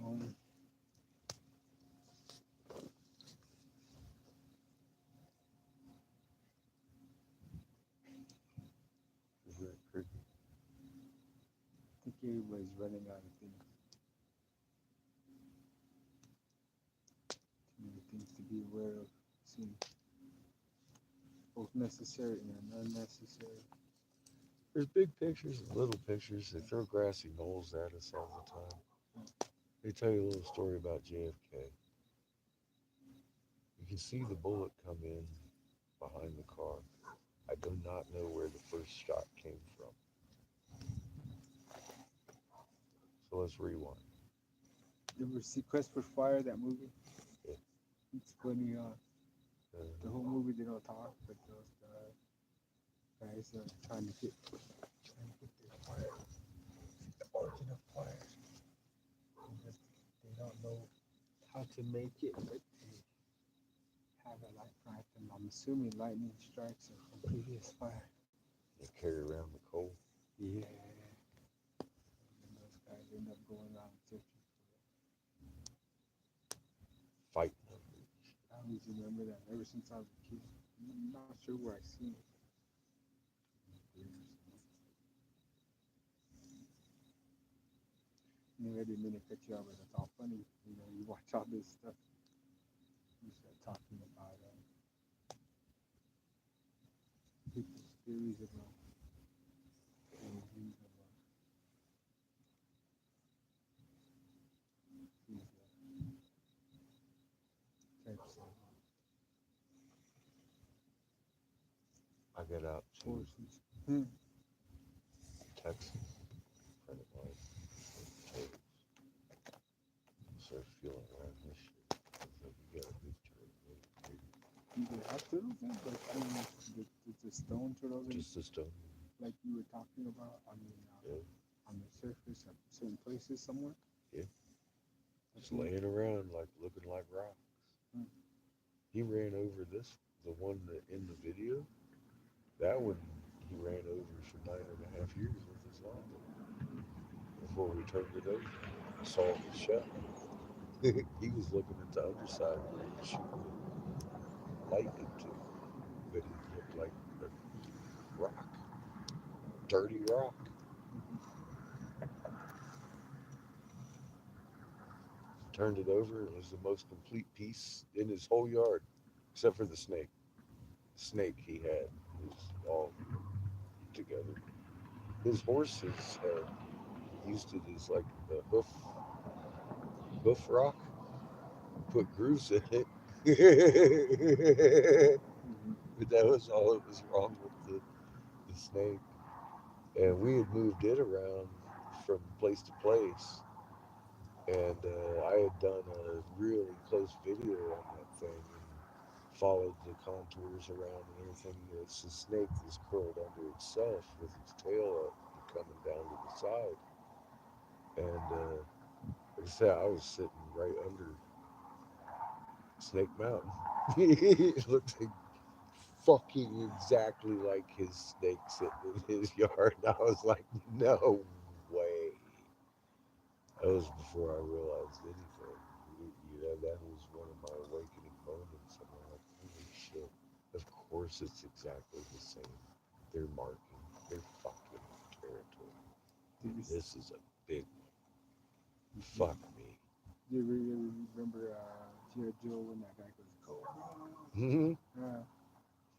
on you. Is that crazy? I think everybody's running out of things. Too many things to be aware of. Seem both necessary and unnecessary. There's big pictures and little pictures. They throw grassy knolls at us all the time. They tell you a little story about JFK. You can see the bullet come in behind the car. I do not know where the first shot came from. So let's rewind. You ever see Quest for Fire, that movie? Yeah. It's funny, the whole movie they don't talk, but those guys are trying to get their fire, the origin of fire. They don't know how to make it, but they have a light craft, and I'm assuming lightning strikes are from previous fire. They carry around the coal. Yeah. And those guys end up going around searching for it. Fighting over it. I always remember that ever since I was a kid. I'm not sure where I seen it. I didn't mean to cut you off, but it's all funny. You watch all this stuff. You start talking about people's theories about things of these types of I got out to forces. Texas, friend of mine, turtles. Started feeling around this shit. I was like, you got a big turtle. Do they have turtles then? Like, I mean, the stone turtles, Just a stone. like you were talking about. I mean, Yeah. on the surface at certain places somewhere. Just laying around, like looking like rocks. Hmm. He ran over this, the one that in the video. That one he ran over for 9.5 years with his lawnmower before we turned it over. Saw it shut. He was looking at the other side where he was shooting the lightning to, but it looked like a rock, dirty rock. Turned it over, and it was the most complete piece in his whole yard, except for the snake. The snake he had was all together. His horses had used it as like the hoof rock, put grooves in it. But that was all that was wrong with the snake. And we had moved it around from place to place. And I had done a really close video on that thing and followed the contours around and everything. It's a snake that's curled under itself with its tail up and coming down to the side. And like I said, I was sitting right under Snake Mountain. It looked like fucking exactly like his snake sitting in his yard. And I was like, no way. That was before I realized anything. That was one of my awakening moments. I'm like, holy shit. Of course it's exactly the same. They're marking their fucking territory. This is a big one. Fuck me. Do you really remember G.I. Joe when that guy goes Cobra? Hmm. Yeah.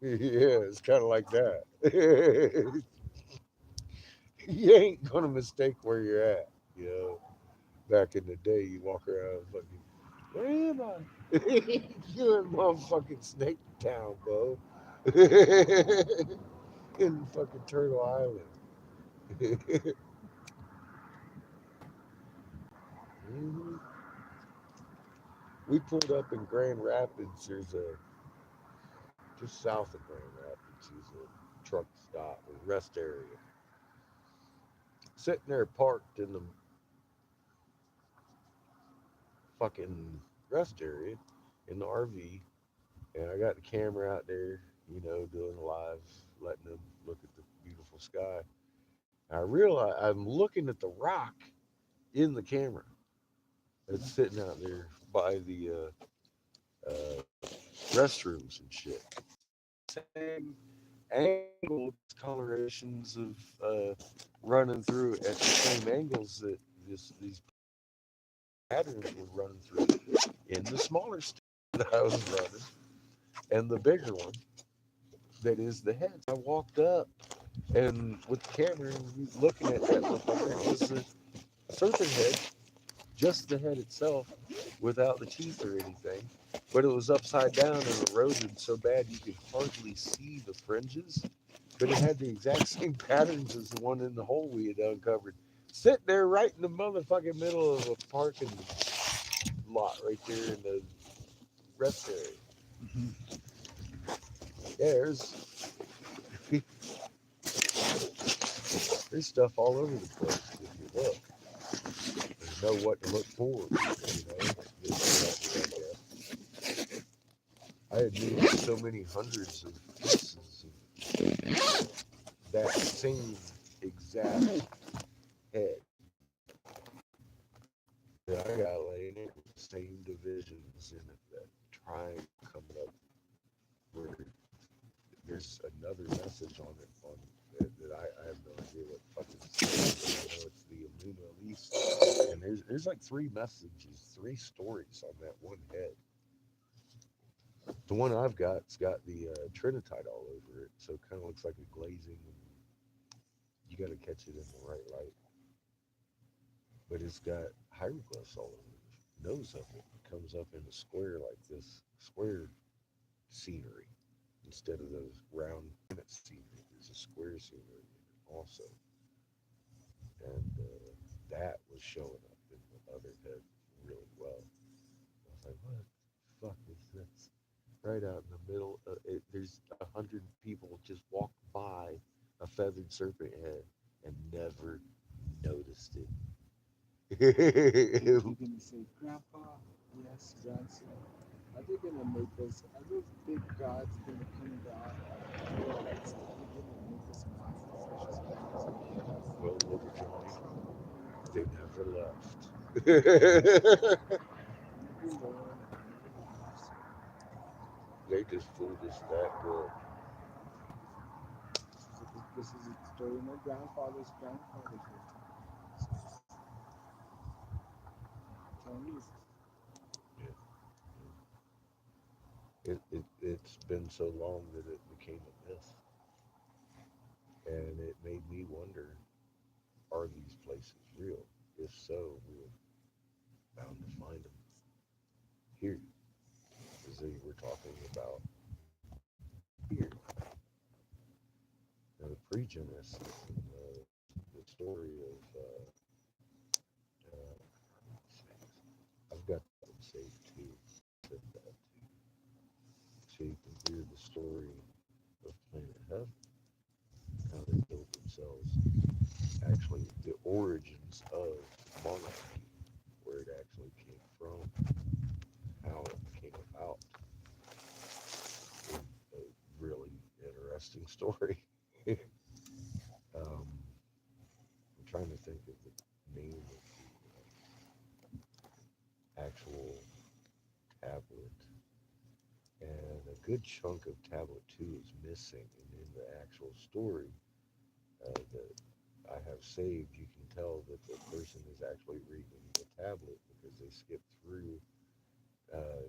Yeah, it's kind of like that. You ain't gonna mistake where you're at. You know, back in the day, you walk around fucking, where am I? You in motherfucking Snake Town, bro. In fucking Turtle Island. Mhm. We pulled up in Grand Rapids. There's a just south of Grand Rapids. There's a truck stop or rest area. Sitting there parked in the fucking rest area in the RV, and I got the camera out there, doing live, letting them look at the beautiful sky. And I realize I'm looking at the rock in the camera. It's sitting out there by the restrooms and shit. Same angle, colorations of running through at the same angles that these patterns were running through in the smaller stick that I was running, and the bigger one that is the head. I walked up and with the camera and looking at that motherfucker, it was the serpent head, just the head itself, without the teeth or anything. But it was upside down and eroded so bad you could hardly see the fringes. But it had the exact same patterns as the one in the hole we had uncovered. Sitting there right in the motherfucking middle of a parking lot right there in the rest area. Yeah, there's stuff all over the place if you look. You know what to look for. I had moved so many hundreds of pieces of that same exact head that I got laying in with the same divisions in it, that triangle coming up where there's another message on it that I have no idea what fucking I know it's the Amuna Elise, and there's like three messages, three stories on that one head. The one I've got's got the trinitite all over it, so it kind of looks like a glazing. And you got to catch it in the right light, but it's got hieroglyphs all over the nose of it. It comes up in a square like this square scenery instead of those round planet scenery. There's a square scenery in it also, and that was showing up in the other head really well. I was like, what the fuck is this? Right out in the middle, there's 100 people just walk by a feathered serpent head and never noticed it. You're gonna say, Grandpa, yes, grandson. Are they gonna make us? Are those big gods gonna come down? They're gonna make us monsters, Well, look at Johnny. They never left. They just fooled us that good. This is a story my grandfather's grandfather told me. Yeah. It's been so long that it became a myth. And it made me wonder, are these places real? If so, we're bound to find them here. As they were talking about here. Now, the pre-Genesis and the story of, I've got them saved too. Said that too. So you can hear the story of Planet Heaven, how they built themselves. Actually, the origins of monarchy, where it actually came from, how it came about. A really interesting story. I'm trying to think of the name of the actual tablet, and a good chunk of tablet 2 is missing, and in the actual story that I have saved, you can tell that the person is actually reading the tablet because they skip through. Uh,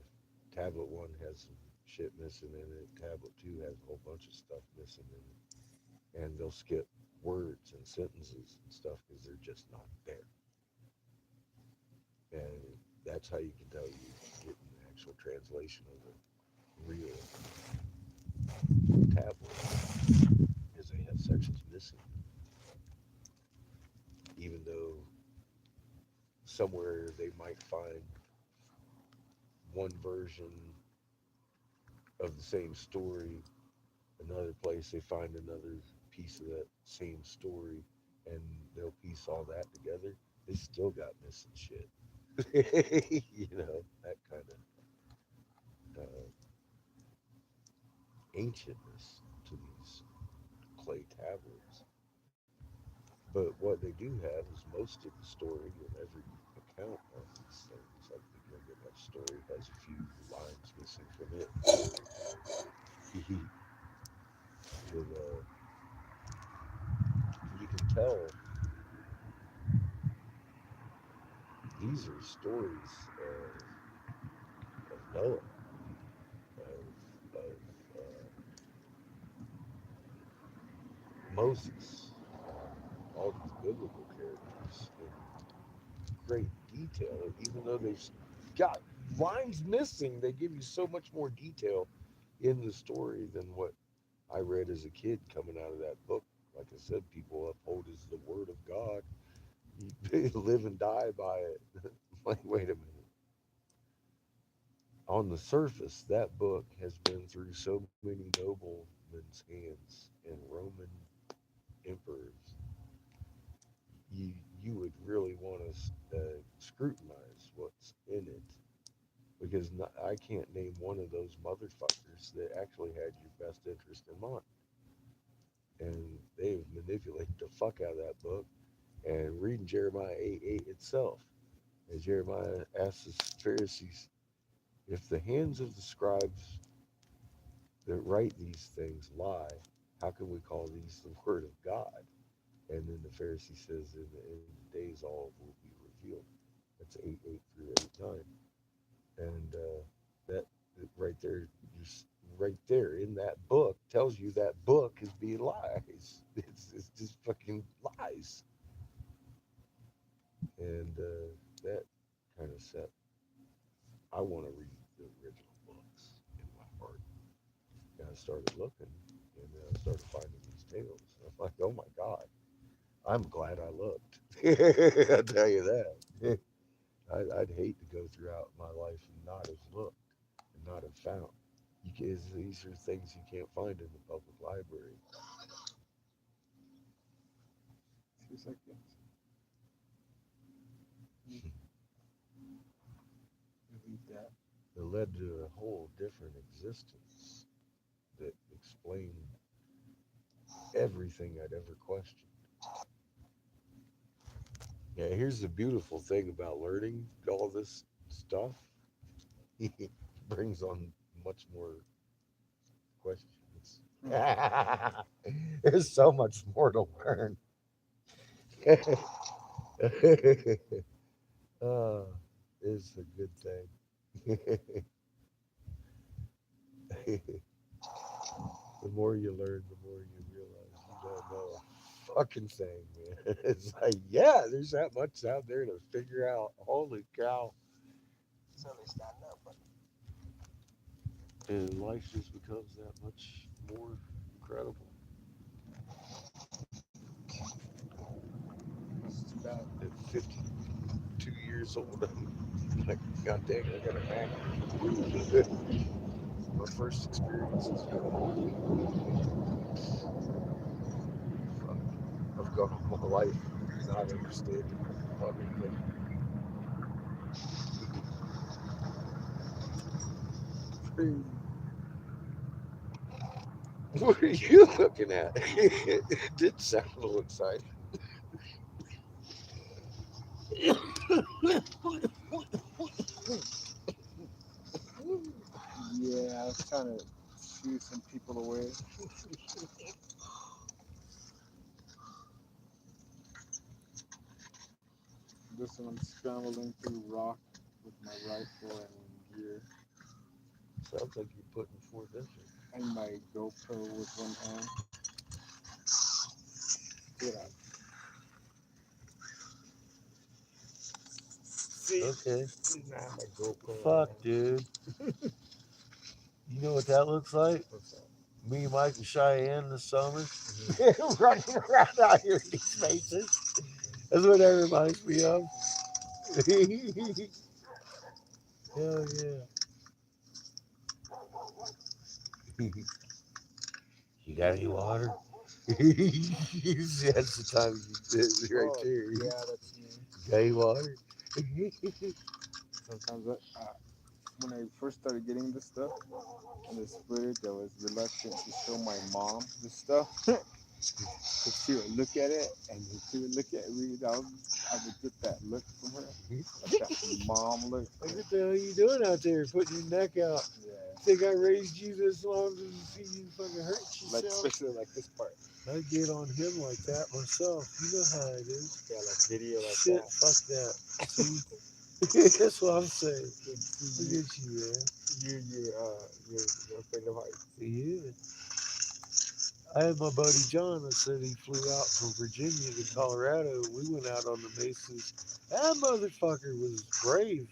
tablet 1 has some shit missing in it, tablet 2 has a whole bunch of stuff missing in it, and they'll skip words and sentences and stuff because they're just not there. And that's how you can tell you're getting the actual translation of a real tablet, because they have sections missing, even though somewhere they might find one version of the same story, another place they find another piece of that same story, and they'll piece all that together. They still got missing shit. That kind of ancientness to these clay tablets. But what they do have is most of the story in every account of these things. Like the Gilgamesh story has a few lines missing from it. But you can tell these are stories of Noah, of Moses, all these biblical characters in great detail. Even though they've got lines missing, they give you so much more detail in the story than what I read as a kid coming out of that book. Like I said, people uphold as the word of God. You live and die by it. Like, wait a minute. On the surface, that book has been through so many noblemen's hands and Roman emperors. You would really want to scrutinize what's in it, because I can't name one of those motherfuckers that actually had your best interest in mind. And they've manipulated the fuck out of that book. And reading Jeremiah 8:8 itself, as Jeremiah asks the Pharisees, if the hands of the scribes that write these things lie, how can we call these the word of God? And then the Pharisee says, in the end of the days, all will be revealed. That's 8:8 through 8:9. And that right there, just right there in that book tells you that book is being lies. It's just fucking lies. And that kind of set, I want to read the original books in my heart. And I started looking, and I started finding these tales. And I'm like, oh my God, I'm glad I looked. I'll tell you that. I'd hate to go throughout my life and not have looked and not have found. These are things you can't find in the public library. 2 seconds. Delete that. It led to a whole different existence that explained everything I'd ever questioned. Yeah, here's the beautiful thing about learning all this stuff. It brings on much more questions. There's so much more to learn. uh, it's a good thing. The more you learn, the more you realize you don't know a fucking thing, man. It's like, yeah, there's that much out there to figure out. Holy cow. And life just becomes that much more incredible. It's too bad. At 52 years old, I'm like, God dang, I got a Mac. My first experiences. I've gone all my life not understanding everything. What are you looking at? It did sound a little exciting. Yeah, I was trying to shoo some people away. This one, I'm scrambling through rock with my rifle and gear, Sounds like you're putting forth effort. and my GoPro with one hand. Get out. See? Okay. Nah, my GoPro. Fuck, dude. You know what that looks like? What's that? Me, Mike, and Cheyenne this summer running around out here in these spaces. That's what that reminds me of. Hell yeah. You got any water? That's the time right Oh, there. yeah, that's me. Got any water? Sometimes when I first started getting this stuff and this footage, I was reluctant to show my mom this stuff. Because she would look at it and then she would look at me. I would get that look from her. Like that mom look. Like, what the hell are you doing out there putting your neck out? Yeah. Think I raised you this long to see you fucking hurt yourself? Like, especially like this part. I get on him like that myself. You know how it is. Yeah, like video like Shit, that. fuck that. See? That's what I'm saying. Look at you, man. You're afraid of heights. Yeah. I had my buddy John. I said he flew out from Virginia to Colorado. We went out on the mesas. That motherfucker was brave.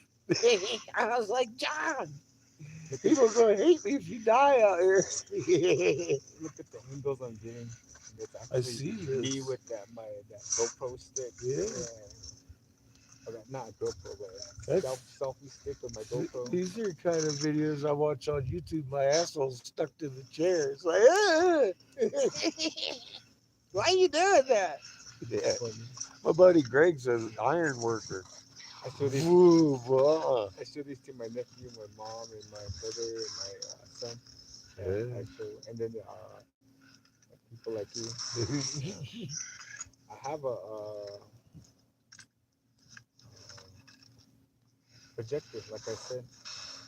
I was like, John, people are going to hate me if you die out here. Look at the angles I'm getting. It's I actually see me this. with that GoPro stick. Yeah. Or not a GoPro, but That's- selfie stick with my GoPro. These are kind of videos I watch on YouTube. My asshole's stuck to the chair. It's like, ah! Why are you doing that? Yeah. My buddy Greg's an iron worker. I showed these. Woo, blah. I showed these to my nephew, my mom, and my brother, and my son. Yeah. And then people like you. I have a projector, like I said.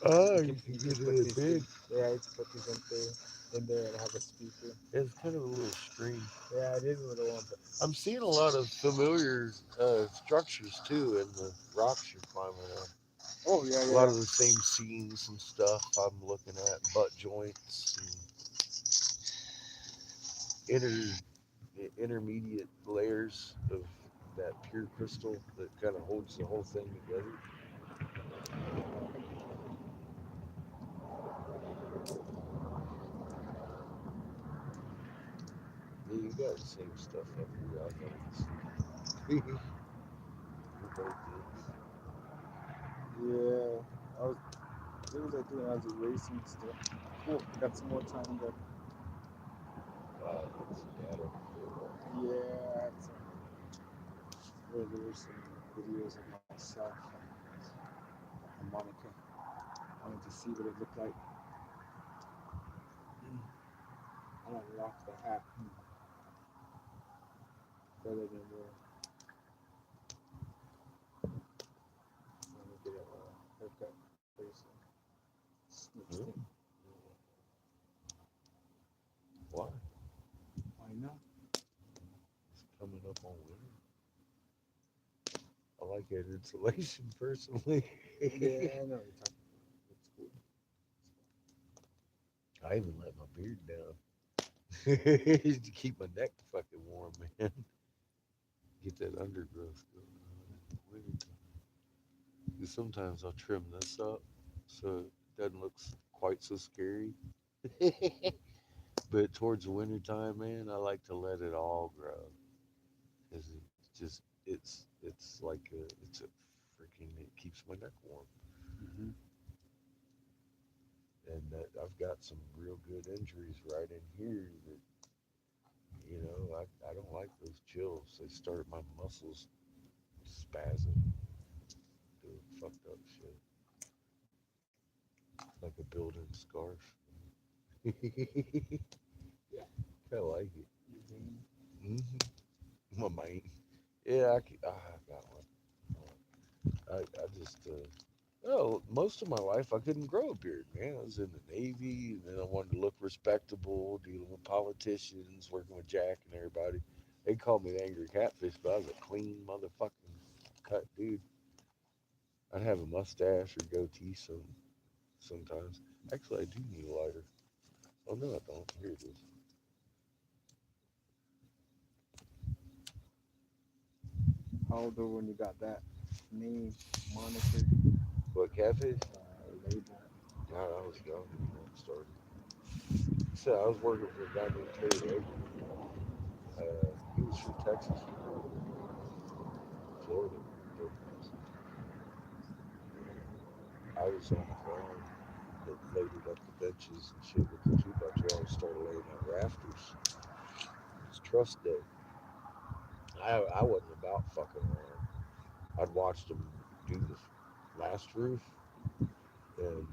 Oh, You you can can get put it these big. Yeah, you can put these in there. in there and have a speaker. It's kind of a little stream. Yeah, it is a little one. But I'm seeing a lot of familiar structures too in the rocks you're climbing up. oh yeah, A yeah, lot yeah. of the same scenes and stuff I'm looking at, butt joints and intermediate layers of that pure crystal that kind of holds the whole thing together. Yeah, you got the same stuff up here. I noticed. We both Yeah, I was. What was I doing? I was erasing stuff. Cool. Got some more time to. did. Wow, that's data. Yeah, I had some, where there were some videos of myself and Monica. I wanted to see what it looked like. I want to rock the hat better than wear. Let me get a haircut pretty soon. Next Hmm? thing. Why? Why not? It's coming up on winter. I like that insulation personally. Yeah, I know what you're talking about. It's cool. I even let my beard down to keep my neck fucking warm, man. Get that undergrowth going on in the winter. 'Cause sometimes I'll trim this up so it doesn't look quite so scary. But towards the winter time, man, I like to let it all grow because it's like it's a freaking it keeps my neck warm. Mm-hmm. And that I've got some real good injuries right in here that I don't like those chills. They start my muscles spazzing, doing fucked up shit like a built-in scarf. Yeah. I like it. You mean? My mind. Yeah, I got one. I just, most of my life I couldn't grow a beard, man. I was in the Navy, and then I wanted to look respectable, dealing with politicians, working with Jack and everybody. They called me the angry catfish, but I was a clean motherfucking cut dude. I'd have a mustache or goatee sometimes. Actually, I do need a lighter. Oh no, I don't. Here it is. How old were when you got that name, moniker, What catfish? label? I was young when that started. So I was working for a guy named Terry Avery. He was from Texas, Florida. But I was on the ground that loaded up the benches and shit with the 2x4 and started laying out rafters. It's trust day. I wasn't about fucking around. I'd watched them do the last roof, and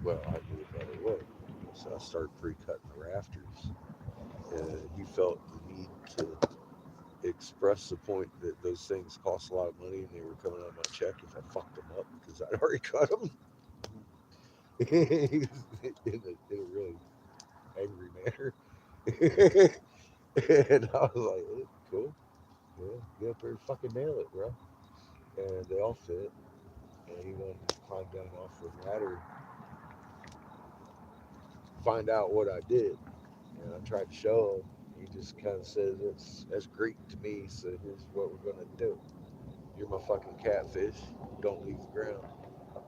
well, I knew a better way. So I started pre-cutting the rafters, and he felt the need to express the point that those things cost a lot of money and they were coming out of my check if I fucked them up because I'd already cut them in a really angry manner. And I was like, "Eh, cool. Yeah, get up there and fucking nail it, bro." And they all fit. And he wanted to climb down off the ladder, find out what I did. And I tried to show him. He just kind of says, that's Greek to me, so here's what we're going to do. You're my fucking catfish. Don't leave the ground.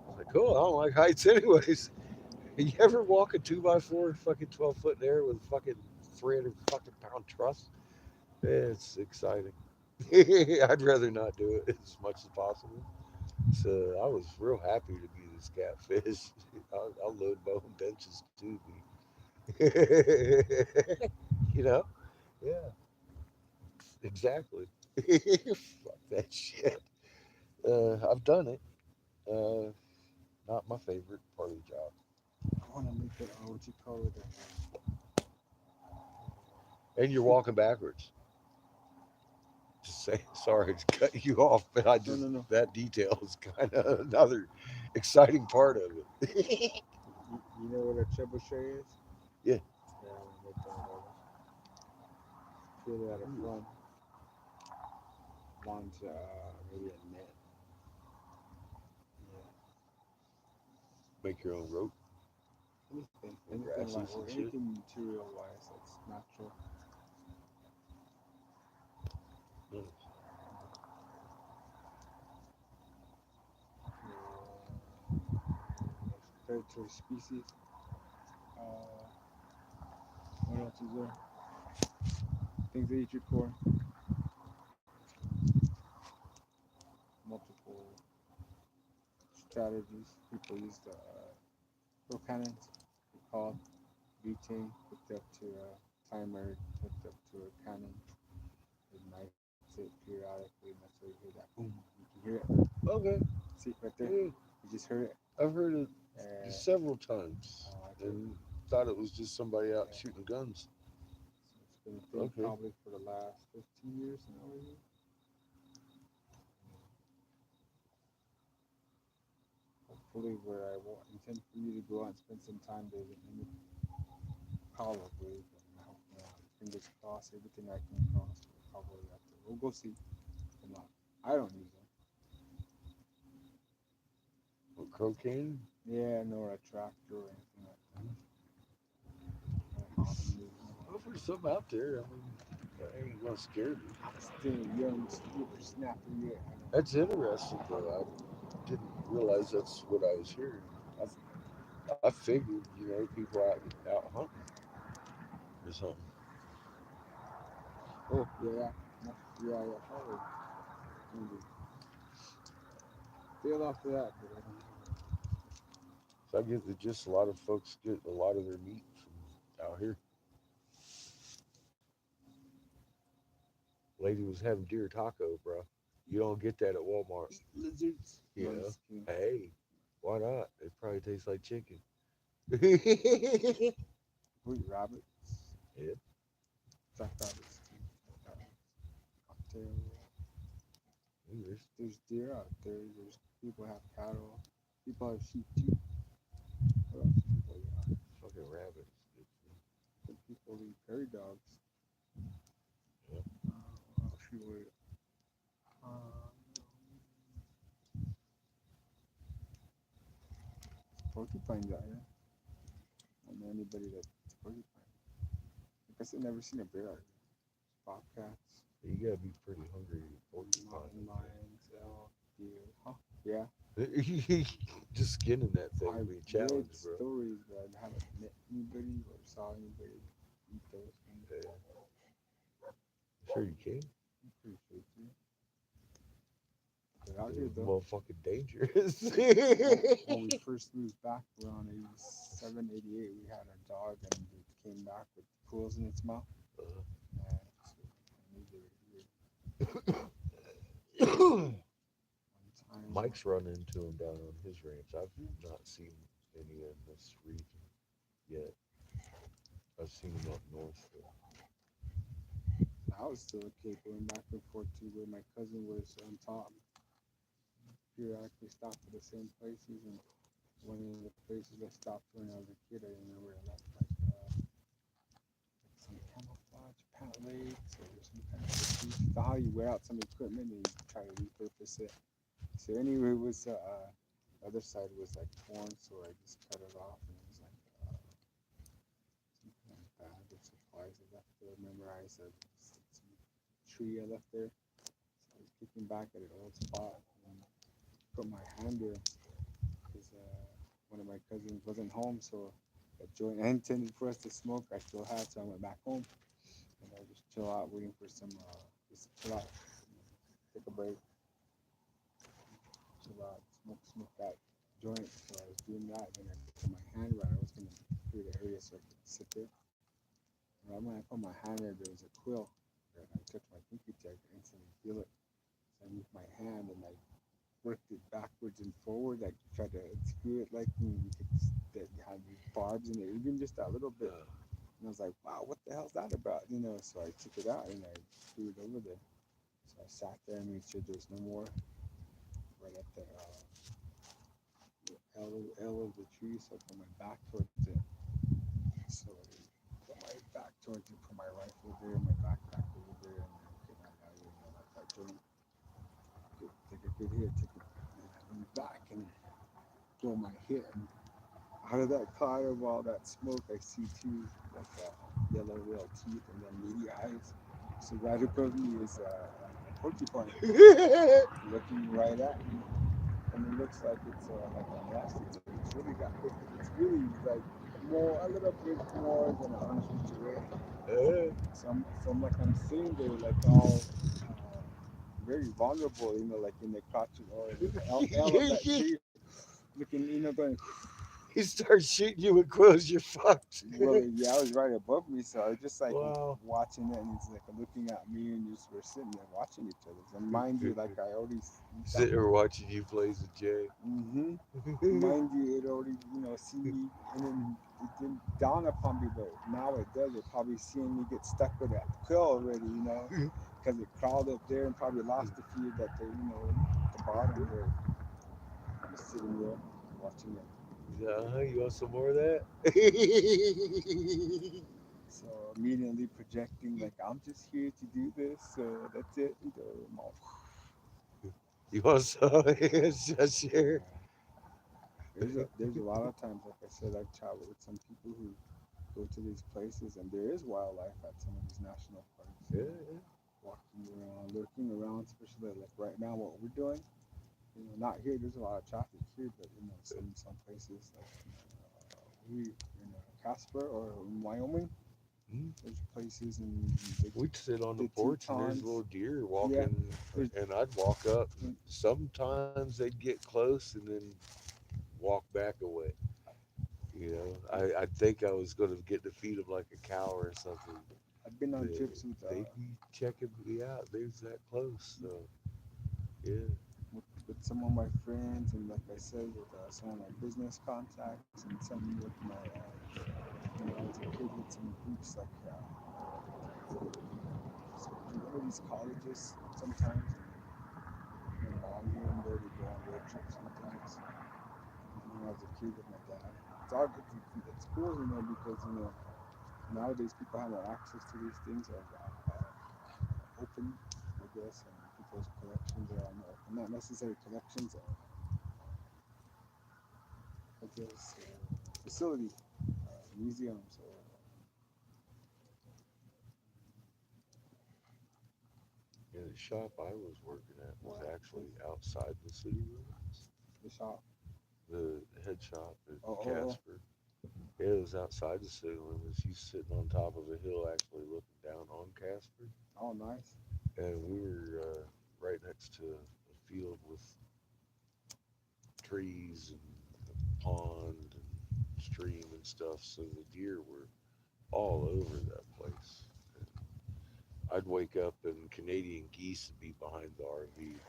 I'm like, cool, I don't like heights anyways. You ever walk a 2x4 fucking 12 foot in the air with a fucking 300 fucking pound truss? It's exciting. I'd rather not do it as much as possible. So I was real happy to be this catfish. I'll load my own benches too, B. you know? Yeah, exactly. Fuck that shit. I've done it. Uh, Not my favorite part of the job. I want to make it, what you call it? And you're walking backwards. Just say sorry to cut you off, but I No, just no, no. that detail is kind of another exciting part of it. You know what a trebuchet is? Yeah. Yeah, I want to make one of those. Peel it out of front. Launch maybe a net. Yeah. Make your own rope. Anything. Or Anything grasses like, or and shit. anything material wise that's natural. Nice. Predatory species. What else is there? Things that eat your core. Multiple strategies. People use the pro cannons. They're called butane hooked up to a timer, hooked up to a cannon. Ignites it periodically, and that's why you hear that boom. You can hear it. Okay. See right there. Yeah. You just heard it. I've heard it Uh, several times okay. and thought it was just somebody out Yeah. shooting guns. So it's been a thing Okay. probably for the last 15 years now, maybe. Hopefully, where I intend for you to go out and spend some time, there isn't any probably, but I hope not. Fingers crossed, everything I can cross will probably have to. We'll go see. I'm not. I don't use them. What, cocaine? Yeah, nor a tractor or anything like that. I don't know how to use them. Well, if there's something out there, I mean, that ain't gonna scare me. I'm still young, super snappy yet. I don't. That's interesting, though. I didn't realize that's what I was hearing. I figured, people out hunting or something. Oh, yeah. Yeah, probably. Maybe. Feel off of that, but I don't know. So I get that just a lot of folks get a lot of their meat from out here. Lady was having deer taco, bro. You don't get that at Walmart. Eat lizards. You No, know? just kidding. Hey, why not? It probably tastes like chicken. Who eat rabbits? Yeah. Jack rabbits. Cocktail. Ooh, There's deer out there. There's people have cattle. People have sheep too. What else do people eat? fucking rabbits. Some people eat prairie dogs. Yep. What else you eat? Porcupines out here. I don't know anybody that eats porcupine. I guess I've never seen a bear out here. Bobcats, You gotta be pretty hungry to eat mountain porcupine. lions, elk, deer. Huh? Yeah. Just skinning that thing I've would be a read challenge, bro. stories, but I haven't met anybody or saw anybody eat those things. Yeah. Sure you can. I'm pretty sure too. But out It's here though, motherfucking dangerous. when we first moved back around 87, 88, we had a dog and it came back with quills in its mouth. And so I knew they were here. One time, Mike's run into him down on his ranch. I've not seen any in this region yet. I've seen him up north. I was still a kid going back and forth to where my cousin was on top. Periodically stopped at the same places, and one of the places I stopped when I was a kid, I remember I left like some camouflage palettes or some kind of piece. So how you wear out some equipment and you try to repurpose it. So anyway, it was other side was like torn, so I just cut it off, and it was like some kind of bag of supplies I left there. Memorize some tree I left there. So I was kicking back at an old spot and put my hand there because one of my cousins wasn't home, so a joint I intended for us to smoke, I still had, so I went back home and I just chill out, waiting for some, just chill out, take a break, chill out, smoke that joint. So I was doing that, and I put my hand right. I was gonna clear the area so I could sit there. And right when I put my hand there, there was a quill. And I touched my pinky tip, I could instantly feel it. So I moved my hand and I worked it backwards and forward. I tried to screw it like you could that had these barbs in it, even just that little bit. And I was like, wow, what the hell's that about? So I took it out and I threw it over there. So I sat there and made sure there's no more right at the L of the tree, so put my back towards it. So put my back towards it, put my rifle there, my backpack over there, and then get my value, like that joint. Take a good hit, take a lean back and throw my hit. And out of that cloud of all that smoke, I see two like yellow real teeth and then meaty eyes. So right above me is a porcupine looking right at me, and it looks like a nest. It's really got it's really like more a little bit more than 100 feet away. Like I'm sitting there like all very vulnerable, like in the crotch or the L of that tree, looking, going. He starts shooting you with quills, you're fucked. Well, yeah, I was right above me, so I was just like Wow. watching it, and he's like looking at me, and just we're sitting there watching each other. So mind you, like I already Sitting there watching you play the J. mind you, it already see me, and then it didn't dawn upon me, but now it does. It probably seeing me get stuck with that quill already, because it crawled up there and probably lost a few that they, at the bottom there. Just sitting there watching it. You want some more of that? So immediately projecting like I'm just here to do this, so that's it. You want some? Just share. There's a lot of times, like I said, I've traveled with some people who go to these places, and there is wildlife at some of these national parks. Yeah. Walking around, lurking around, especially like right now, what we're doing. Not here. There's a lot of traffic here, but some places like we in Casper or in Wyoming. Mm. There's places and We'd sit on the the porch and there's Tetons. little deer Yeah, walking, there's and I'd walk up. And sometimes they'd get close and then walk back away. I think I was going to get to feed them like a cow or something. I've been on They, trips with they'd be checking me out. They was that close. So, yeah. with some of my friends, and like I said, with some of my business contacts, and some with my when I was a kid with some groups like you go to these colleges sometimes, and mom here and there, we go on road trips sometimes. When I was a kid with my dad, it's all good. It's cool, because nowadays people have more access to these things are open, I guess, and people's collections are more, not necessarily collections, I guess, facility, museums, or Yeah, the shop I was working at was what actually outside the city limits. the shop. The head shop at Oh, oh, oh, Casper. Yeah, it was outside the city limits. You sitting on top of a hill, actually looking down on Casper, oh, nice. and we were right next to a field with trees and a pond and stream and stuff. So the deer were all over that place. And I'd wake up and Canadian geese would be behind the RV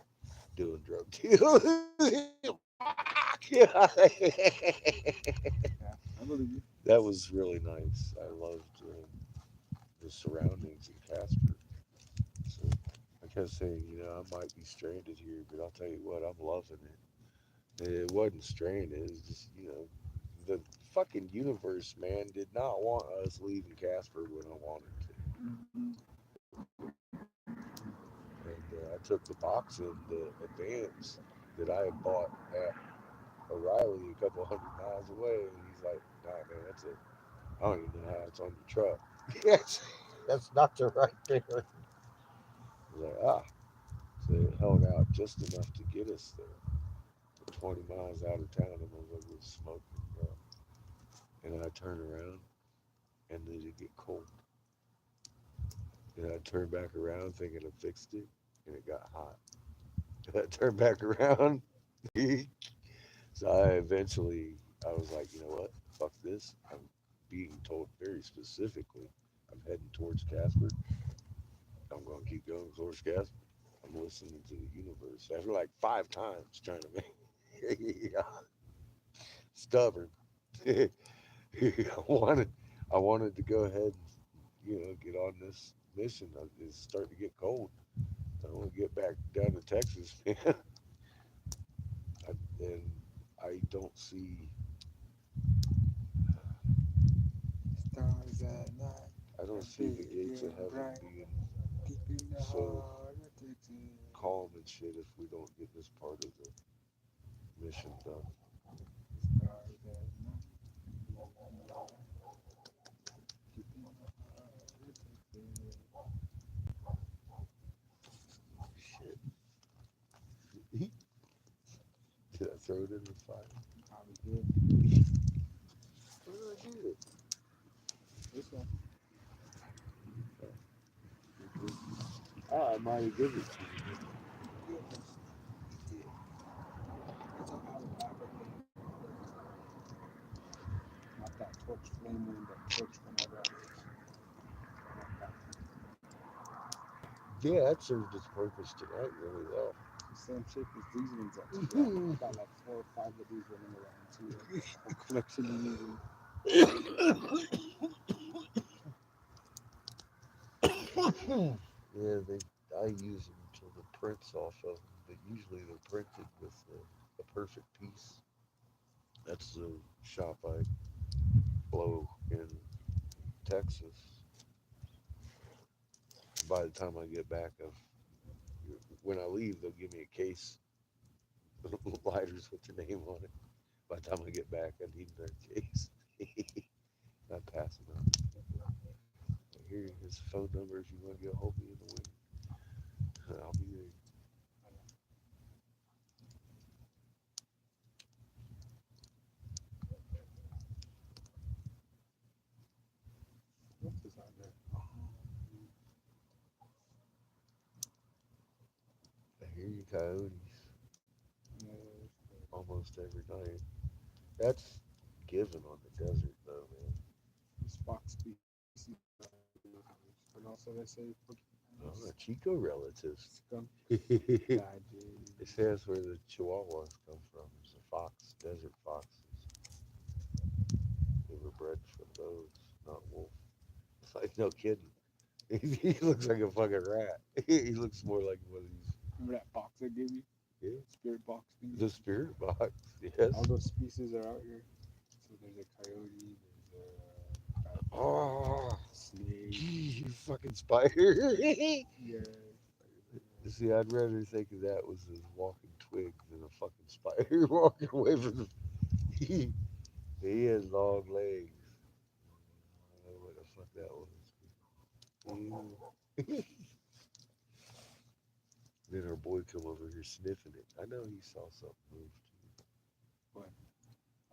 doing drug deals. Yeah. Yeah, I believe you. That was really nice. I loved the surroundings in Casper. So I kept saying, I might be stranded here, but I'll tell you what, I'm loving it. It wasn't stranded. It was just, the fucking universe, man, did not want us leaving Casper when I wanted to. Mm-hmm. And I took the box in the Advance that I had bought at O'Reilly a couple 100 miles away, and he's like, "Nah, man, that's a I don't even know how it's on your truck." Yes, that's not the right thing. I was like, so it held out just enough to get us there. But 20 miles out of town, the motherfucker was smoking, bro. And I turned around, and then it get cold. And I turned back around thinking I fixed it, and it got hot. And I turned back around. So I was like, you know what? Fuck this. I'm being told very specifically I'm heading towards Casper. I'm going to keep going towards Casper. I'm listening to the universe. After like 5 times trying to make yeah, stubborn. I wanted I wanted to go ahead and get on this mission. It's starting to get cold. I don't want to get back down to Texas, man. And I don't see Stars at night, I don't are see the big gates of and heaven bright, being deep in the so heart of Texas. calm and shit if we don't get this part of the mission done. Stars at night, deep in the heart of Texas. Shit. Did I throw it in the fire? Probably good. Where did I do it? This one. Ah, I might have given it to you. It's a hollow not that torch flame when that torch whenever Yeah, that served its purpose tonight really well. the same shape as these ones actually. I got like 4 or 5 of these running around too. A collection of these ones. Yeah, I use them until the prints off of them, but usually they're printed with a perfect piece. That's the shop I blow in Texas. By the time I get back, when I leave, they'll give me a case of lighters with their name on it. By the time I get back, I need another case. I pass them out. Here, his phone number if you want to get a hold of me in the winter. I'll be there. What is on there? I hear you, coyotes, Yeah, almost every night. That's given on the desert, though, man. this fox species. But also they say Oh, Chico relatives. skunk. They Badger. say that's where the Chihuahuas come from. It's the fox, desert foxes. They were bred from those, not wolf. It's like, no kidding. He looks like a fucking rat. He looks more like one of these. Remember that box I gave you? Yeah, Spirit box thing? the spirit box. Yes. All those species are out here. So there's a coyote, there's a Oh, snake. you fucking spider. Yeah. See, I'd rather think of that was a walking twig than a fucking spider walking away from the. He has long legs. I don't know what the fuck that was. Ew. Then our boy come over here sniffing it. I know he saw something move too. What?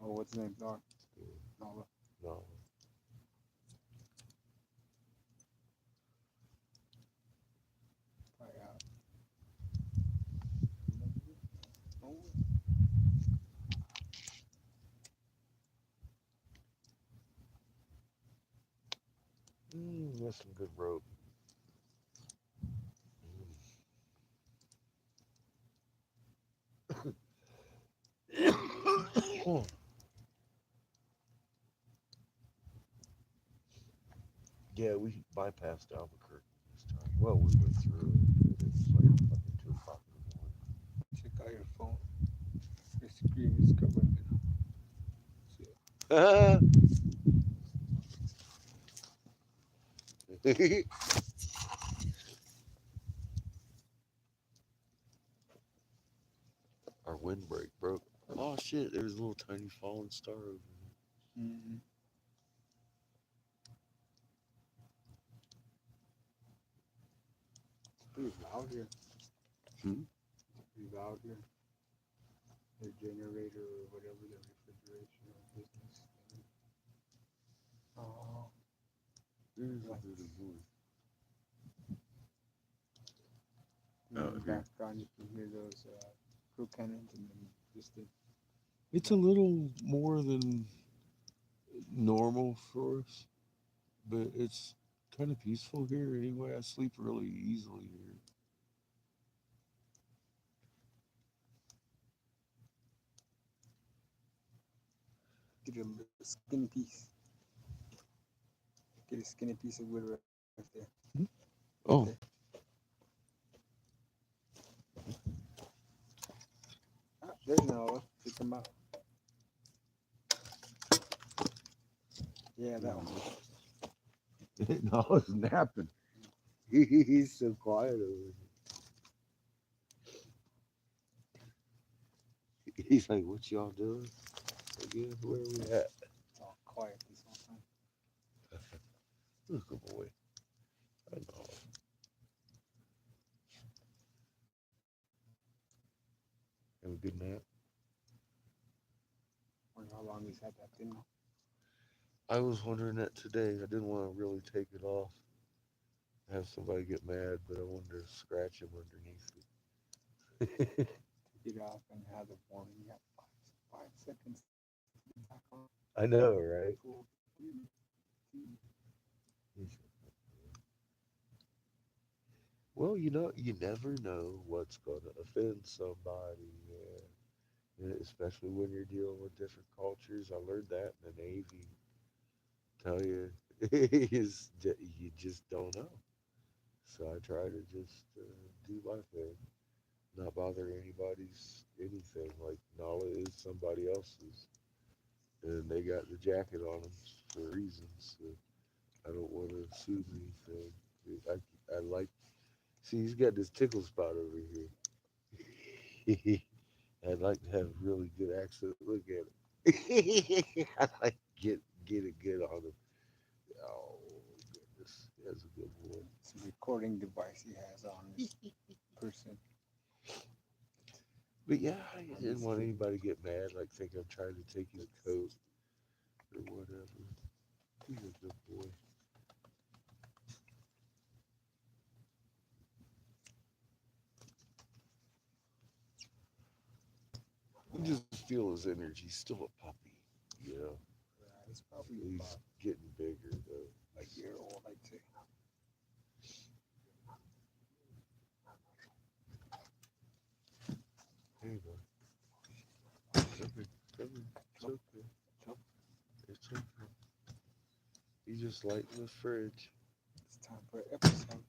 Oh, what's his name? Dog. Yeah. Nala. No. Probably out. Oh. That's some good rope. Yeah, we bypassed Albuquerque this time. Well, we went through it. It's like fucking 2 o'clock in the morning. Check out your phone. Your screen is covered. Our windbreak broke. Oh shit, there's a little tiny fallen star over there. Mm-hmm. It's pretty loud here. Hmm? It's pretty loud here. Their generator or whatever, their refrigeration or business. Oh. There's a Like- bit of wood. In Out the here. background, you can hear those crew cannons and then distant. It's a little more than normal for us, but it's kind of peaceful here anyway. I sleep really easily here. Get a little skinny piece. Get a skinny piece of wood right there. Oh, Okay. Ah, there's Nala. Check him out. Yeah, that one. No, I was napping. He's so quiet over here. He's like, "What y'all doing? Again, where we at?" It's all quiet this whole time. Look, good boy. I know. Have a good nap. Wonder how long he's had that thing. I was wondering that today. I didn't want to really take it off, have somebody get mad, but I wanted to scratch him underneath it. Get off and have the warning. You got 5 seconds to get back on. I know, right? Four, three, two. Well, you never know what's going to offend somebody, man. And especially when you're dealing with different cultures. I learned that in the Navy. Tell you, you just don't know. So I try to just do my thing, not bother anybody's anything. Like Nala is somebody else's, and they got the jacket on them for reasons. So I don't want to assume anything. I like. See, he's got this tickle spot over here. I'd like to have really good access. Look at it. I like get it good on him. Oh goodness, that's a good boy. It's a recording device he has on this person. But yeah, I didn't want anybody to get mad, like think I'm trying to take his coat or whatever. He's a good boy. You just feel his energy. He's still a puppy, you know. He's probably He's about getting bigger though. a year old, I'd say. There you go. Come here, come here. It's okay. It's okay. He's just lighting the fridge. It's time for an episode.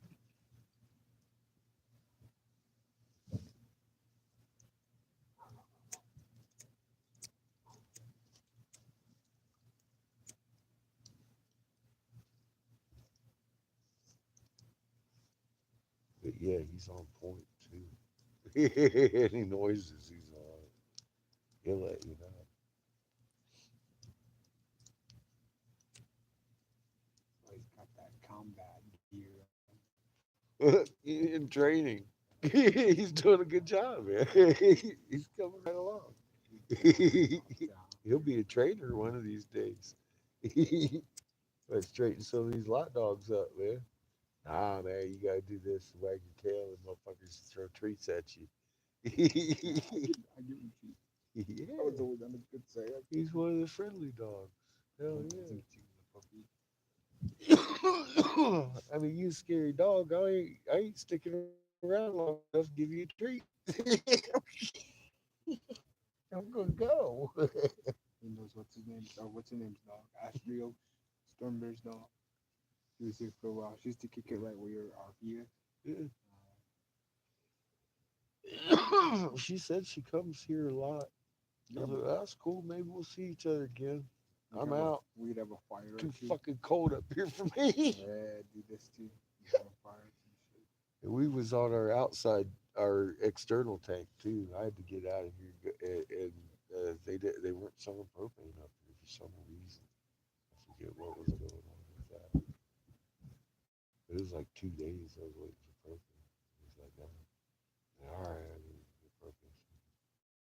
But yeah, he's on point too. Any noises he's on, he'll let you Oh, he's got that combat gear. know. In training, he's doing a good job, man. He's coming right along. He'll be a trainer one of these days. Let's straighten some of these lot dogs up, man. Nah, man, you gotta do this, wag your tail, and motherfuckers throw treats at you. I give him treat. I was Yeah, always on a good side. he's one of the friendly dogs. Hell yeah. Isn't he the puppy? I mean, you a scary dog. I ain't sticking around long enough to give you a treat. I'm gonna go. He knows what's his name. Or what's his name's dog? Astrio, Stormbear's dog. She was here for a while. She used to kick it right where your RV is. She said she comes here a lot. I was like, that's cool. Maybe we'll see each other again. I'm out. We'd have a fire. Too Too. fucking cold up here for me. Yeah, do this too. Have a fire and shit. And we was on our outside, our external tank too. I had to get out of here, and they weren't selling propane up here for some reason. I forget what was going on with that. It was like 2 days I was waiting for propane. It was like, all right, I need to get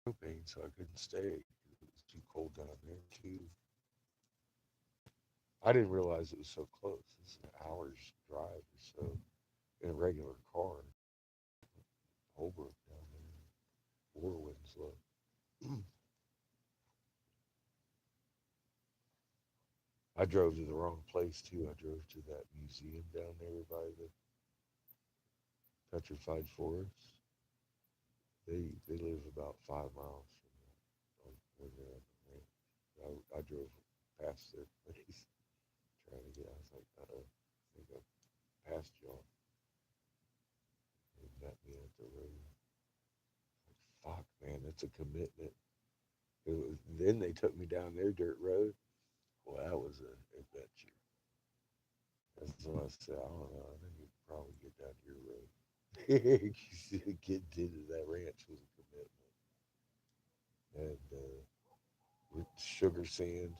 propane, so I couldn't stay because it was too cold down there too. I didn't realize it was so close. It's an hour's drive or so in a regular car. Holbrook down there, War Winslow. I drove to the wrong place too. I drove to that museum down there by the petrified forest. They live about 5 miles from where they're at the ranch. I drove past their place trying to get. I was like, I think I passed y'all. They met me at the road. Like, fuck, man, that's a commitment. Then they took me down their dirt road. Well, that was a I said, I don't know. I think you could probably get down to your road. Getting into that ranch was a commitment. And with Sugar Sand's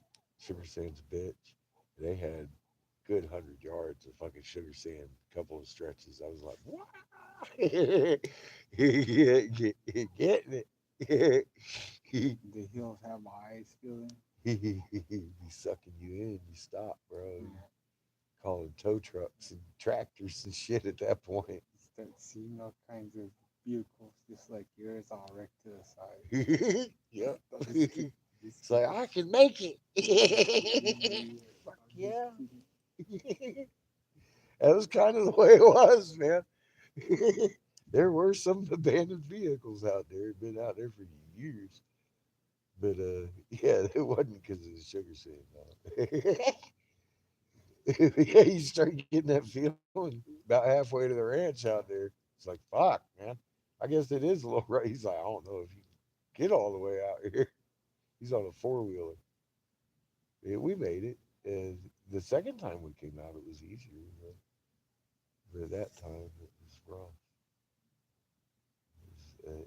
a bitch. They had good 100 yards of fucking sugar sand, a couple of stretches. I was like, wow. Getting it. The hills have my eyes feeling. He sucking you in. You stop, bro. Yeah. Calling tow trucks and tractors and shit at that point. You start seeing all kinds of vehicles, just like yours, all wrecked to the side. Yep. This kid- this It's like I can make it. kid- Fuck this yeah. kid- That was kind of the way it was, man. There were some abandoned vehicles out there, been out there for years. But yeah, it wasn't because of the sugar sand. No. Yeah, you start getting that feeling about halfway to the ranch out there. It's like, fuck, man. I guess it is a little right. He's like, I don't know if you can get all the way out here. He's on a four-wheeler. Yeah, we made it. And the second time we came out, it was easier. But that time, it was rough.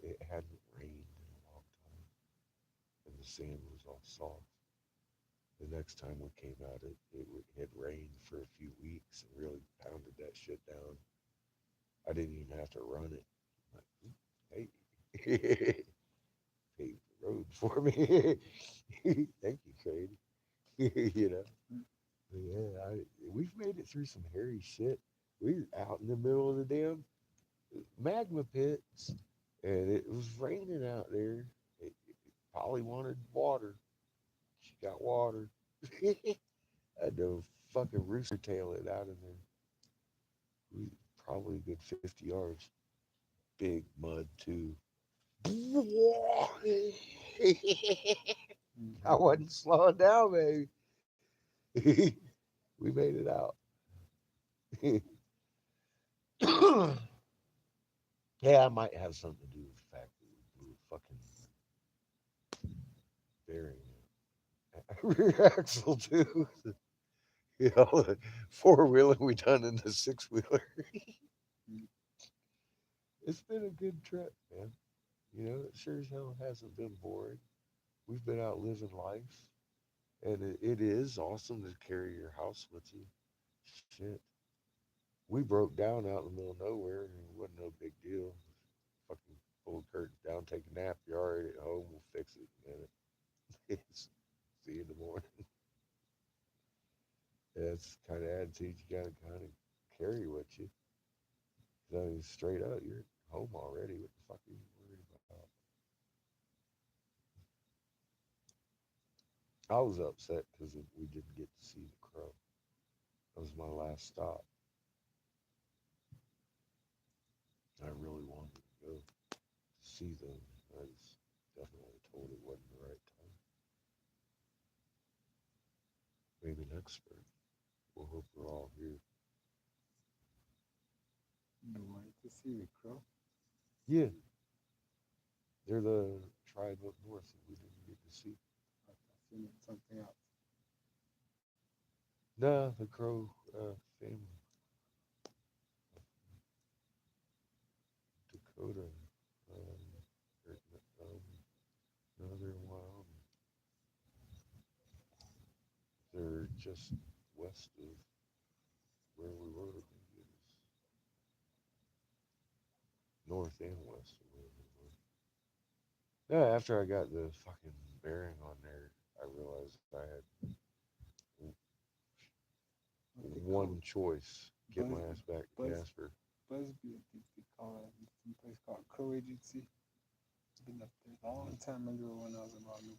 It hadn't rained in a long time, and the sand was all soft. The next time we came out, it had rained for a few weeks and really pounded that shit down. I didn't even have to run it. Like, hey, paved the road for me. Thank you, Craig. You know, but yeah, we've made it through some hairy shit. We were out in the middle of the damn magma pits, and it was raining out there. Polly wanted water. She got water. I had to fucking rooster tail it out of there. We probably a good 50 yards. Big mud too. I wasn't slowing down, baby. We made it out. Yeah, I might have something to do with the fact that we blew a fucking bearing rear axle too. You know, the four-wheeler we done in the six-wheeler. It's been a good trip, man. You know, it sure as hell hasn't been boring. We've been out living life, and it is awesome to carry your house with you. Shit. We broke down out in the middle of nowhere, and it wasn't no big deal. Fucking pull the curtains down, take a nap. You're already at home. We'll fix it in a minute. See you in the morning. That's the kind of attitude you got to kind of carry with you. 'Cause I mean, straight up, you're home already. What the fuck are you worried about? I was upset because we didn't get to see the crow. That was my last stop. I really wanted to go to see them. I was definitely told it wasn't the right time. Maybe next spring. We'll hope we're all here. You wanted to see the crow? Yeah, they're the tribe up north that we didn't get to see. I seen it something else. Nah, the crow family. Dakota. No, they're in Wyoming. They're just west of where we were. I think it was north and west of where we were. Yeah, after I got the fucking bearing on there, I realized I had What they one call choice: get my Buzz- ass back to Buzz- Casper. Busby, I think they call it. Some place called Crow Agency. Been up there a long time ago when I was about maybe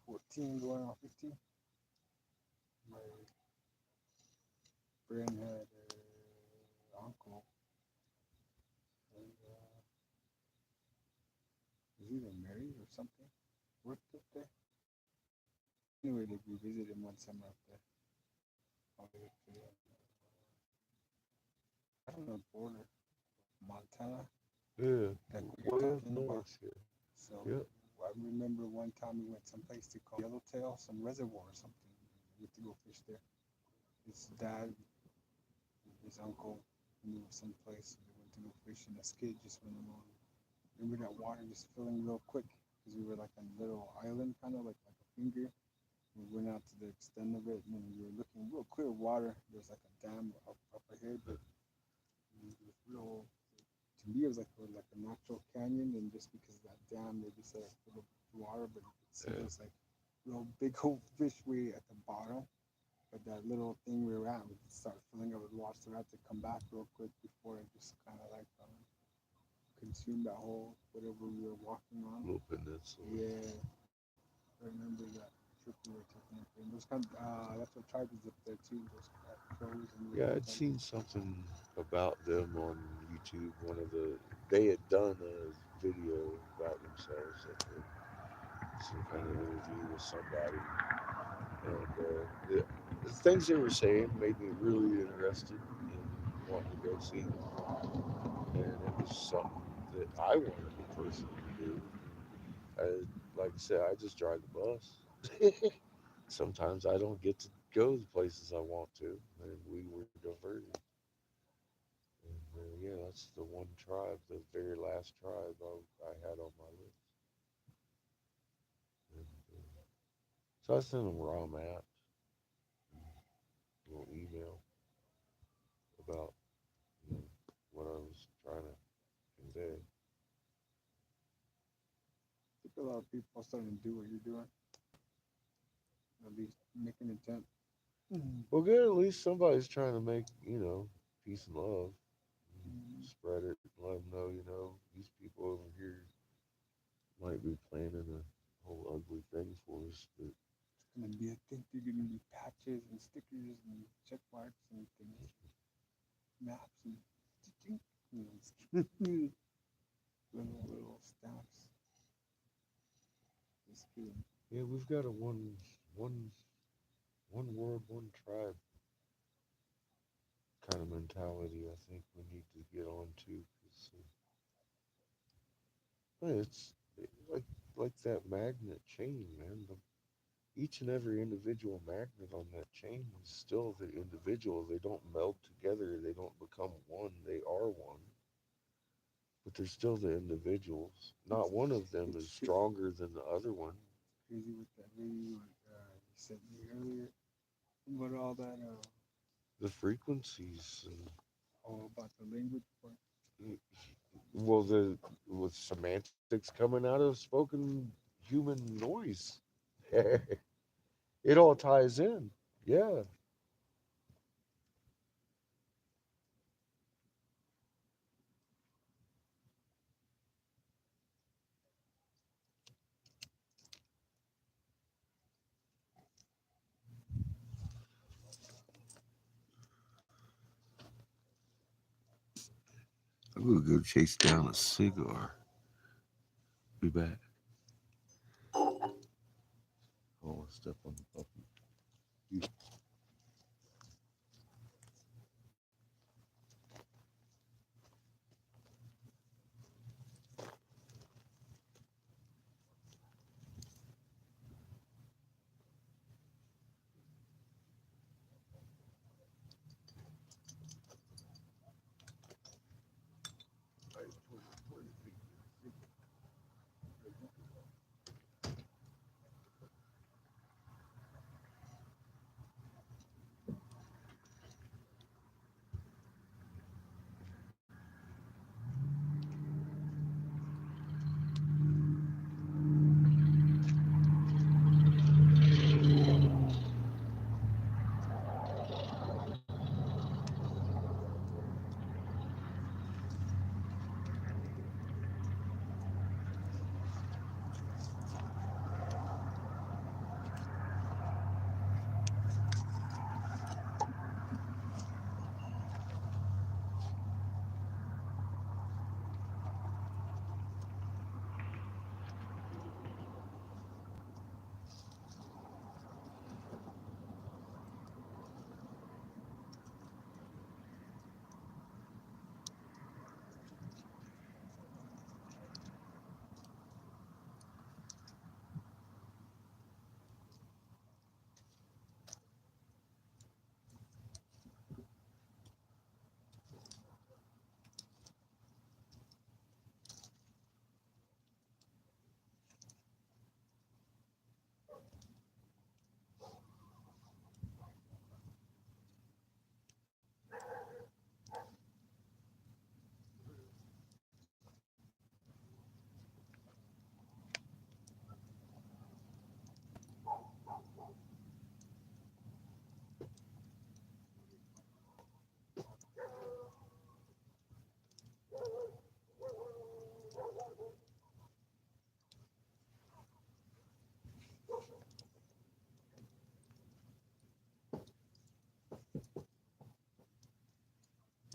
14, going on 15. My friend had an uncle. And, was either married or something. Worked up there. Anyway, like we visited him one summer up there. All the way up to I don't know, border, Montana, Yeah, that we're well, talking about. north, yeah. So Yep. I remember one time we went someplace to call Yellowtail, some reservoir or something. We went to go fish there. His dad his uncle, and there was some place they went to go fishing. A skid just went along. Remember that water just filling real quick because we were like on a little island, kind of like a finger. We went out to the extent of it, and then we were looking real clear water. There's like a dam up ahead, but it was real. To me, it was like a natural canyon, and just because of that dam, they just had a little water, but you could see Yeah. there's like real big old fish way at the bottom. But that little thing we were at would start filling up with water, so we had to come back real quick before it just kind of like consumed that whole whatever we were walking on. Little peninsula. Yeah, I remember that trip we were taking. And those kind, that's what tribe is up there too. Those crows and Yeah, I'd seen something about them on YouTube. They had done a video about themselves, some kind of interview with somebody, and the things they were saying made me really interested in wanting to go see them. And it was something that I wanted to personally do. I, like I said, I just drive the bus. Sometimes I don't get to go the places I want to, and we were diverted. And yeah, that's the one tribe, the very last tribe I had on my list. And, so I sent them raw maps, a little email about you know, what I was trying to convey. I think a lot of people are starting to do what you're doing. At least make an attempt. Well, good. At least somebody's trying to make peace and love, spread it, and let them know these people over here might be planning a whole ugly thing for us, but It's gonna be a thing. There's gonna be patches and stickers and check marks and things, maps and little stamps. Just kidding. yeah, we've got a one world, one tribe kind of mentality. I think we need to get on to because it's like that magnet chain, man. Each and every individual magnet on that chain is still the individual. They don't meld together. They don't become one. They are one. But they're still the individuals. Not one of them is It's stronger than the other one. crazy with that video you sent me earlier. What all that The frequencies and all about the language part. well, the with semantics coming out of spoken human noise, it all ties in. Yeah, I'm gonna go chase down a cigar. Be back. Oh, step on the puppy. You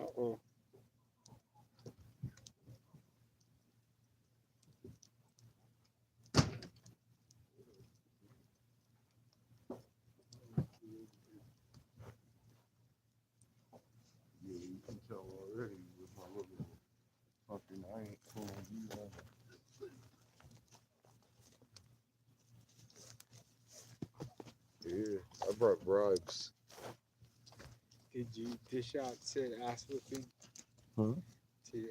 Uh-oh. Yeah, you can tell already with my little fucking, I ain't pulling you out. Yeah, I brought bribes. Did you dish out said ass whipping Huh? to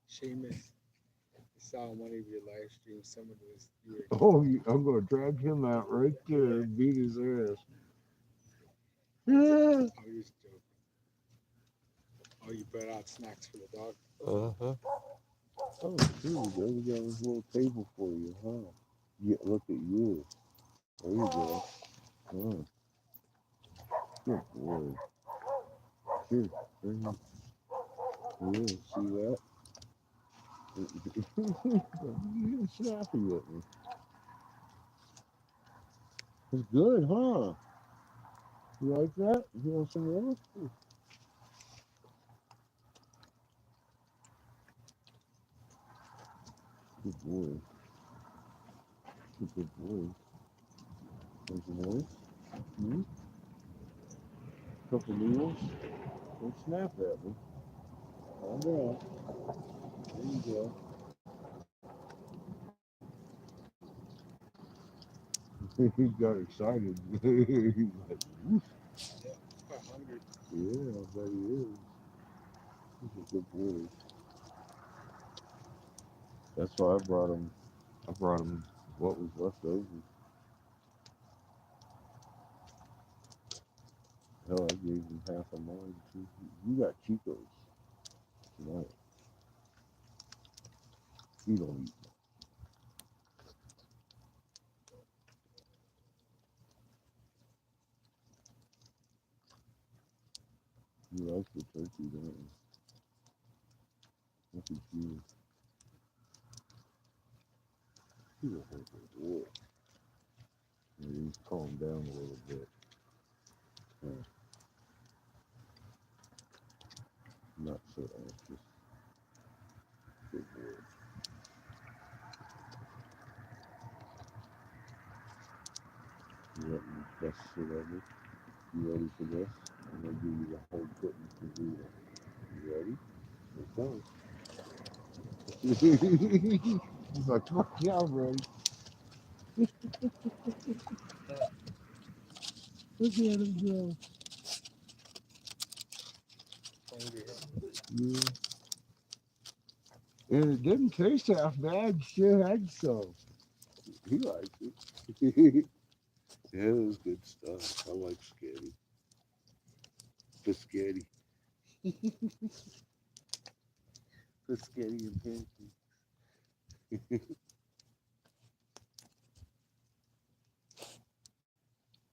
Seamus? I saw on one of your live streams someone was you were Oh, I'm gonna drag him out right there and beat his ass. Yeah. oh you was joking. Oh you brought out snacks for the dog. Uh-huh. Oh, dude, there we got this little table for you, huh? Yeah, look at you. There you go. Huh. Good boy. Here, bring him. Yeah, see that? You're snappy at me. It's good, huh? You like that? You want some more? Good boy. Good boy. Want some more? Hmm? Couple meals? Don't snap at me. Calm down. There you go. He got excited. He's like, woof. Yeah, quite hungry. Yeah, I bet he is. He's a good boy. That's why I brought him. I brought him what was left over. Hell, I gave him half of mine too. You got Chico's tonight. You don't eat. You like the turkey, don't you? Look at you. He's a good boy. Yeah, he's calmed down a little bit. Yeah, not so anxious. Good boy. You let me bust shit ever. You ready for this? I'm gonna give you the whole pudding for zero. You ready? Here it comes. He's like, fuck yeah, I'm ready. Look at him go. Hungry, huh? Yeah. And it didn't taste half bad. Shit had some. He liked it. Yeah, it was good stuff. I like spaghetti. Biscotti. Biscotti and pancakes.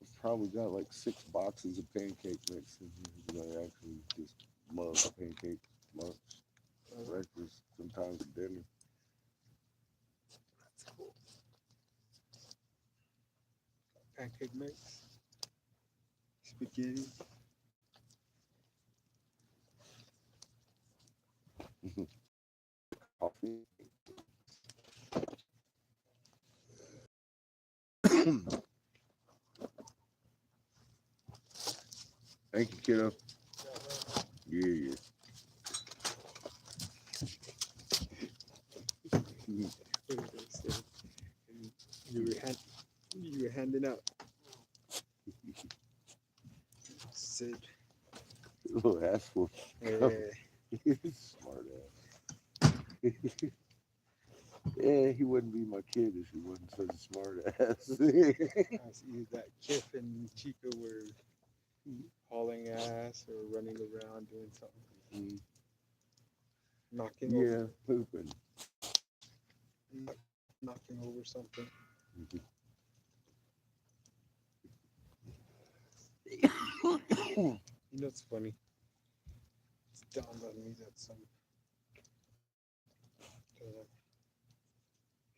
I've probably got like 6 boxes of pancake mix in here because I actually just love pancakes, lunch, breakfast, sometimes at dinner. That's cool. Pancake mix, spaghetti. Coffee. Thank you, kiddo. Yeah. What did they say? And you were handing out. Said, Little asshole. Smart ass. Yeah, he wouldn't be my kid if he wasn't such a smart ass. I see that Kip and Chica were hauling ass or running around doing something, knocking over, Yeah, pooping. knocking over something. You know, it's funny. It's dawned on me that some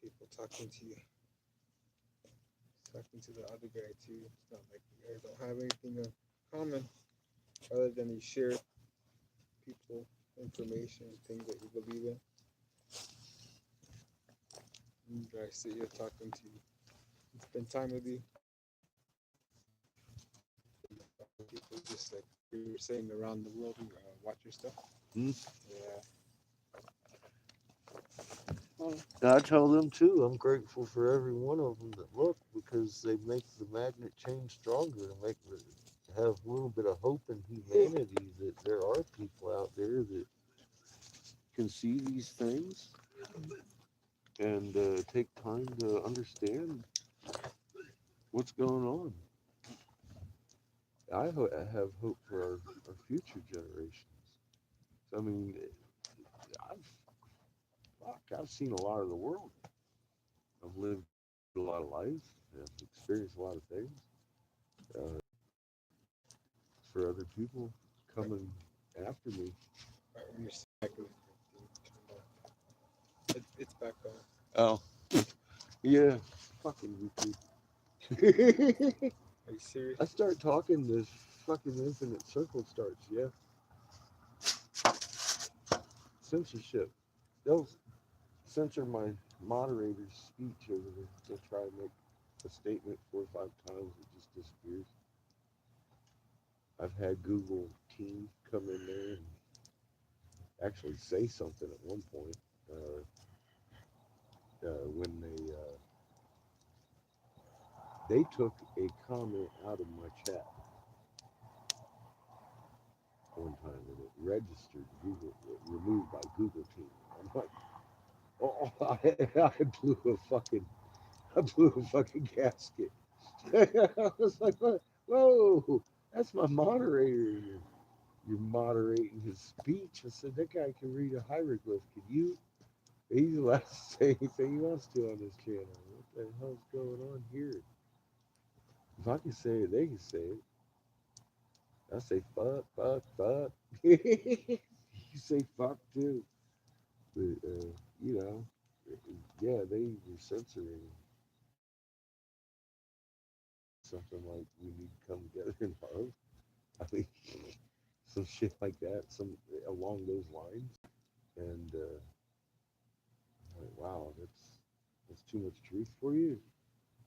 people talking to the other guy too. It's not like you guys don't have anything in common other than you share factual information, things that you believe in. And I sit here talking to you, spend time with you. People just like we were saying around the world who watch your stuff. Hmm? Yeah. I tell them too. I'm grateful for every one of them that look because they make the magnet chain stronger and make it have a little bit of hope in humanity that there are people out there that can see these things and take time to understand what's going on. I have hope for our future generations. I mean, I've I've seen a lot of the world. I've lived a lot of life. I've experienced a lot of things. Uh, for other people coming after me. Right, when you're back, it's back on. Oh, yeah, fucking YouTube. Are you serious? I start talking, this fucking infinite circle starts. Yeah, censorship. They'll censor my moderator's speech over there. They'll try to make a statement 4 or 5 times. It just disappears. I've had Google Team come in there and actually say something at one point when they took a comment out of my chat one time and it registered Google, removed by Google Team. I'm like, oh, I blew a fucking, I blew a fucking gasket. I was like, whoa, that's my moderator. You're moderating his speech. I said, that guy can read a hieroglyph. Can you? He's allowed to say anything he wants to on this channel. What the hell's going on here? If I can say it, they can say it. I say fuck, fuck, fuck. You say fuck too. But, you know, yeah, they were censoring something like we need to come together and hug. I mean, some shit like that, some along those lines. And I'm like, wow, that's too much truth for you.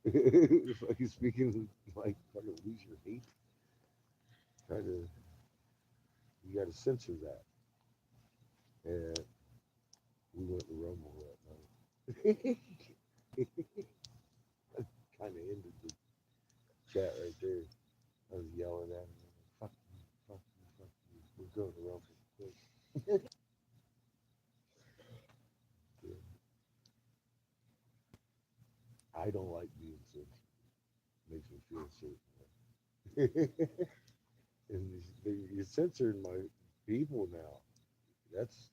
If I can speak in like fucking lose your hate, try to you got to censor that. And we went to Rumble that night. Kind of ended the chat right there. I was yelling at him, fuck you, fuck you, fuck you. We're going to Rumble. Yeah. I don't like being censored. Makes me feel a certain way. And you're censoring my people now. That's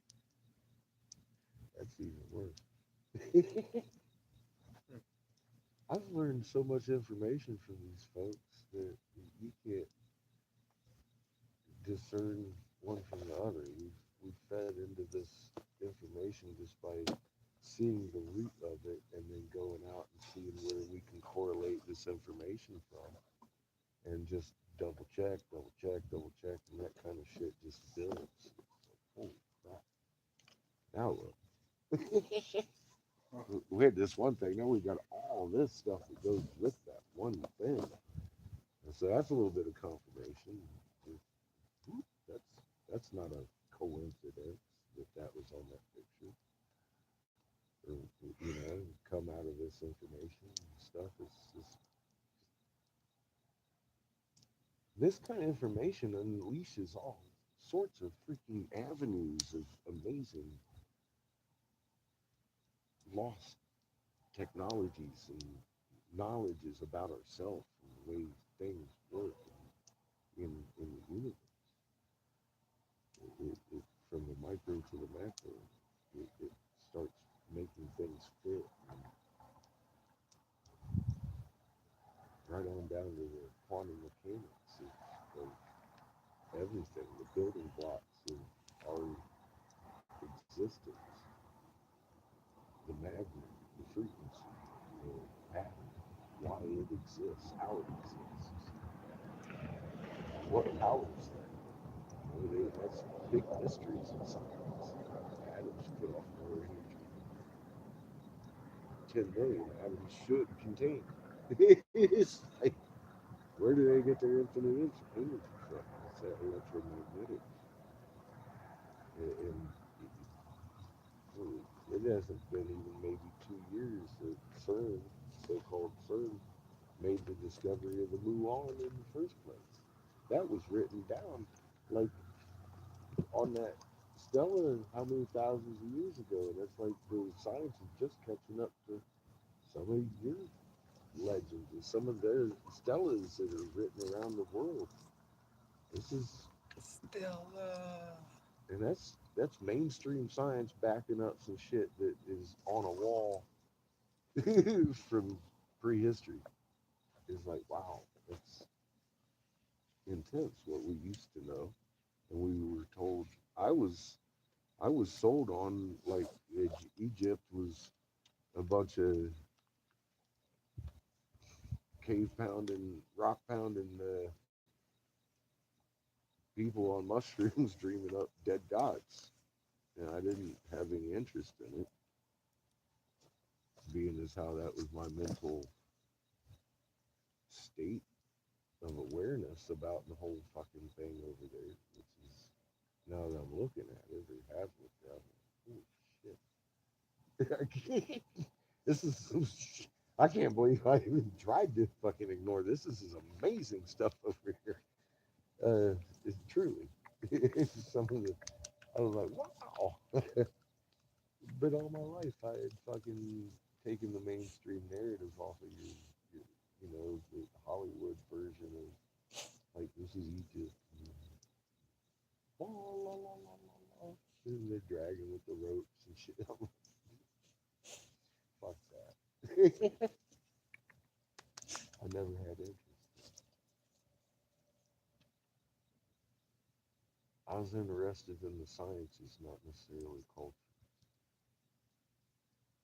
that's even worse. I've learned so much information from these folks that you can't discern one from the other. We've fed into this information just by seeing the root of it and then going out and seeing where we can correlate this information from and just double check, double check, double check, and that kind of shit just builds. Holy crap. Now look. We had this one thing, now we got all this stuff that goes with that one thing. And so that's a little bit of confirmation. That's that's not a coincidence that that was on that picture. Or, come out of this information and stuff. It's just this kind of information unleashes all sorts of freaking avenues of amazing lost technologies and knowledges about ourselves and the way things work in the universe. From the micro to the macro, it starts making things fit. And right on down to the quantum mechanics of everything, the building blocks of our existence, the magnet, the frequency, the pattern, why it exists, how it exists, what powers that. That's big mysteries in science. Atoms put off more energy than 10 million atoms should contain. It's like, where do they get their infinite energy from? It's that electromagnetic. And it hasn't been even maybe 2 years that CERN, so-called CERN, made the discovery of the muon in the first place. That was written down like on that stellar how many thousands of years ago, and that's like the science is just catching up to some of your legends and some of their stellas that are written around the world. This is Stella. and that's mainstream science backing up some shit that is on a wall from prehistory. It's like, wow, that's intense what we used to know, and we were told. I was sold on like Egypt was a bunch of cave pounding, rock pounding people on mushrooms dreaming up dead gods, and I didn't have any interest in it, being as how that was my mental state of awareness about the whole fucking thing over there, which is now that I'm looking at it or have looked at it, oh shit. I can't, this is some I can't believe I even tried to fucking ignore this. This is amazing stuff over here. It's truly. It's some of the I was like, wow. But all my life I had fucking taken the mainstream narrative off of your you know, the Hollywood version of like this is Egypt. La, la, la, la, la, la. And they're dragging with the ropes and shit. I'm like, fuck that. I never had interest. I was interested in the sciences, not necessarily culture.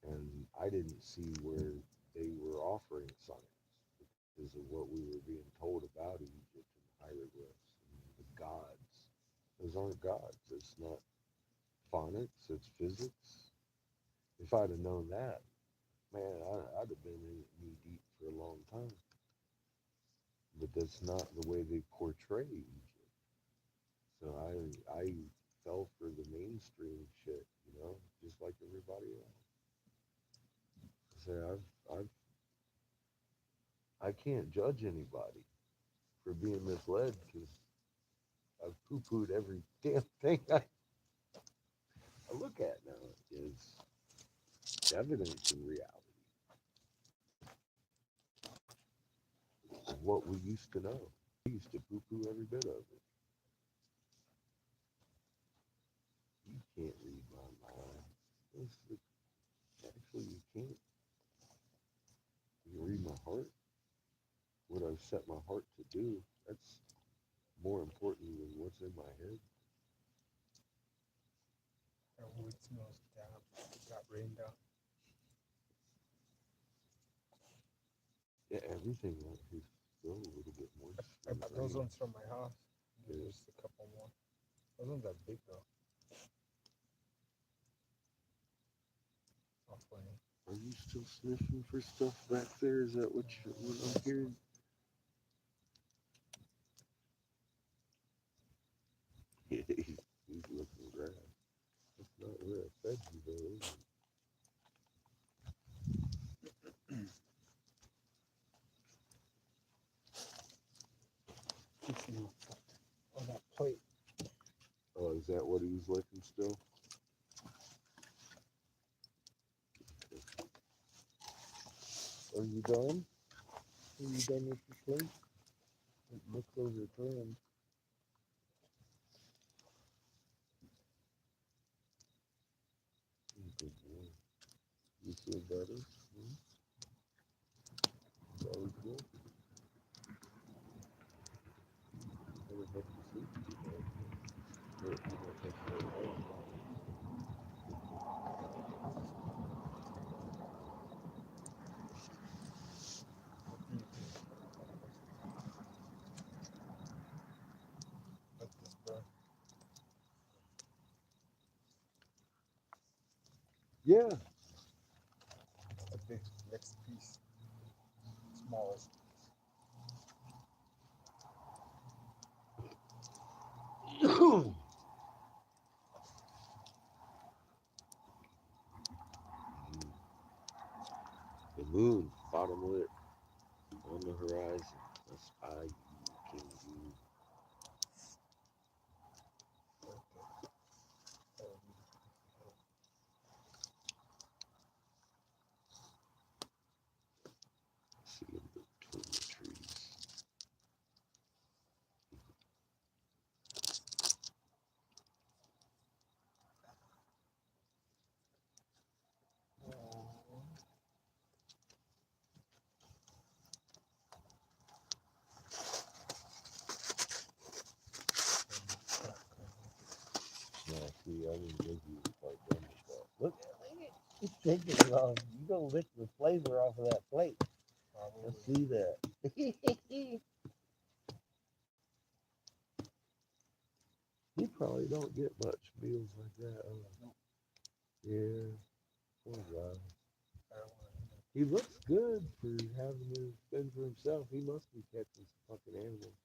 And I didn't see where they were offering science because of what we were being told about Egypt and hieroglyphs and the gods. Those aren't gods. It's not phonics. It's physics. If I'd have known that, man, I'd have been in it knee deep for a long time. But that's not the way they portray Egypt. So I fell for the mainstream shit, you know, just like everybody else. So I can't judge anybody for being misled because I've poo-pooed every damn thing I look at now is evidence in reality of what we used to know. I used to poo-poo every bit of it. You can't read my mind. Actually, you can't. You can read my heart. What I've set my heart to do. That's more important than what's in my head. That wood smells damp. It got rained out. Yeah, everything out here's still a little bit moist. I bought those ones from my house. Yeah. There's just a couple more. Those ones are big though. Not funny. Are you still sniffing for stuff back there? Is that what I'm hearing? Yeah, he's looking grass. That's not where I fed you though, is it? On that plate. Oh, is that what he's licking still? Are you done? Are you done with your plate? It looks overturned. Good boy. You feel better? Hmm? It's always good. Never have to sleep too bad. But you don't take care of that. Like this, bro. Yeah. I think next piece, smallest. The moon, bottom lit on the horizon. I spy you, king you. See him between the trees. Yeah, see, I didn't think you was quite done with that. Look, it's taking long. You gonna lick the flavor off of that plate. I see that. He probably don't get much meals like that. Yeah, poor guy. He looks good for having to fend for himself. He must be catching some fucking animals.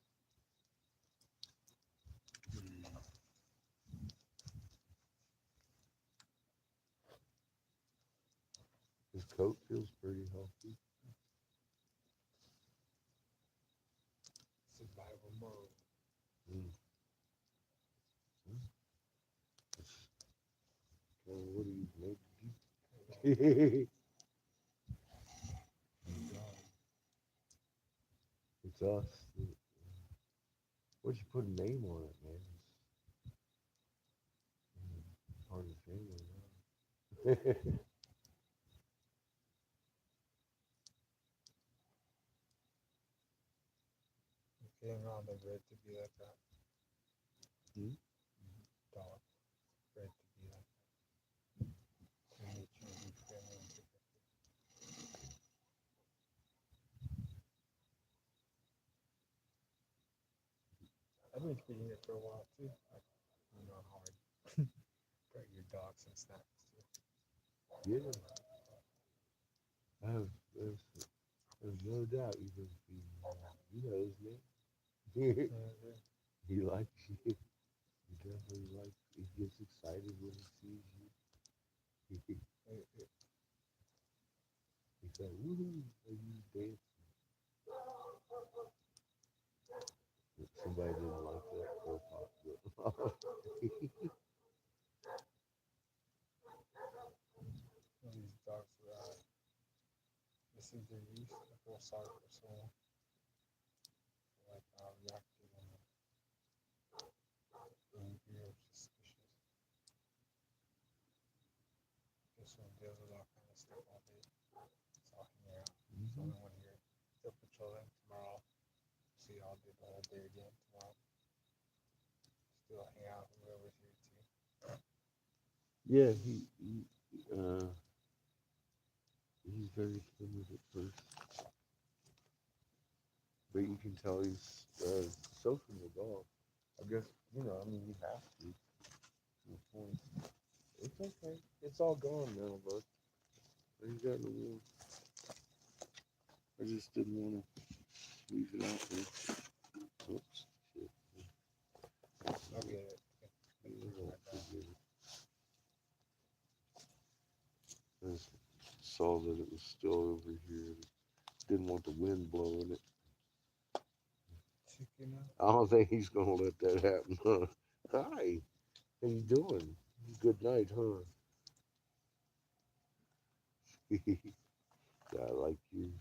His coat feels pretty healthy. Survival mode. Mm. What are you making? It's us. What'd you put a name on it, man? It's hard to say right now. Getting on the bred to be like that. Hmm? Dog. Bred to be like that. Nature be friendly and protective. I've been feeding it for a while too. Like, you know how I got your dog some snacks too. Yeah, I have. There's no doubt you've been feeding him. He knows me. He likes you. He definitely likes. He gets excited when he sees you. He's like, woohoo! And you dance. Somebody didn't like that profile. These dogs are, this is their use. I feel sorry for someone. Like, reactive and angry or suspicious. This one deals with all kind of stuff all day. It's all hanging out. There's only one here. Still patrolling tomorrow. See all day the whole day again tomorrow. Still hang out with whoever's here too. Yeah, he's very timid at first, but you can tell he's social the dog. I guess I mean you have to. To a point. It's okay. It's all gone now, bud. I ain't got no more. I just didn't want to leave it out there. Oops. Shit. I'll get it. You won't forget it. I just saw that it was still over here. Didn't want the wind blowing it. Chicken up. I don't think he's gonna let that happen. Huh? Hi, how you doing? Good night, huh? I like your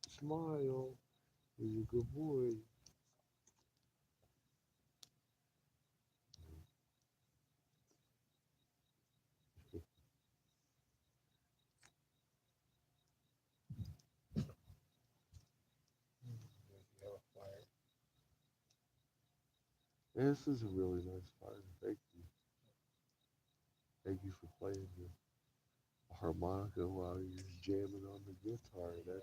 smile. You're a good boy. Does he have a flyer? This is a really nice fire. Thank you. Thank you for playing the harmonica while you're jamming on the guitar. That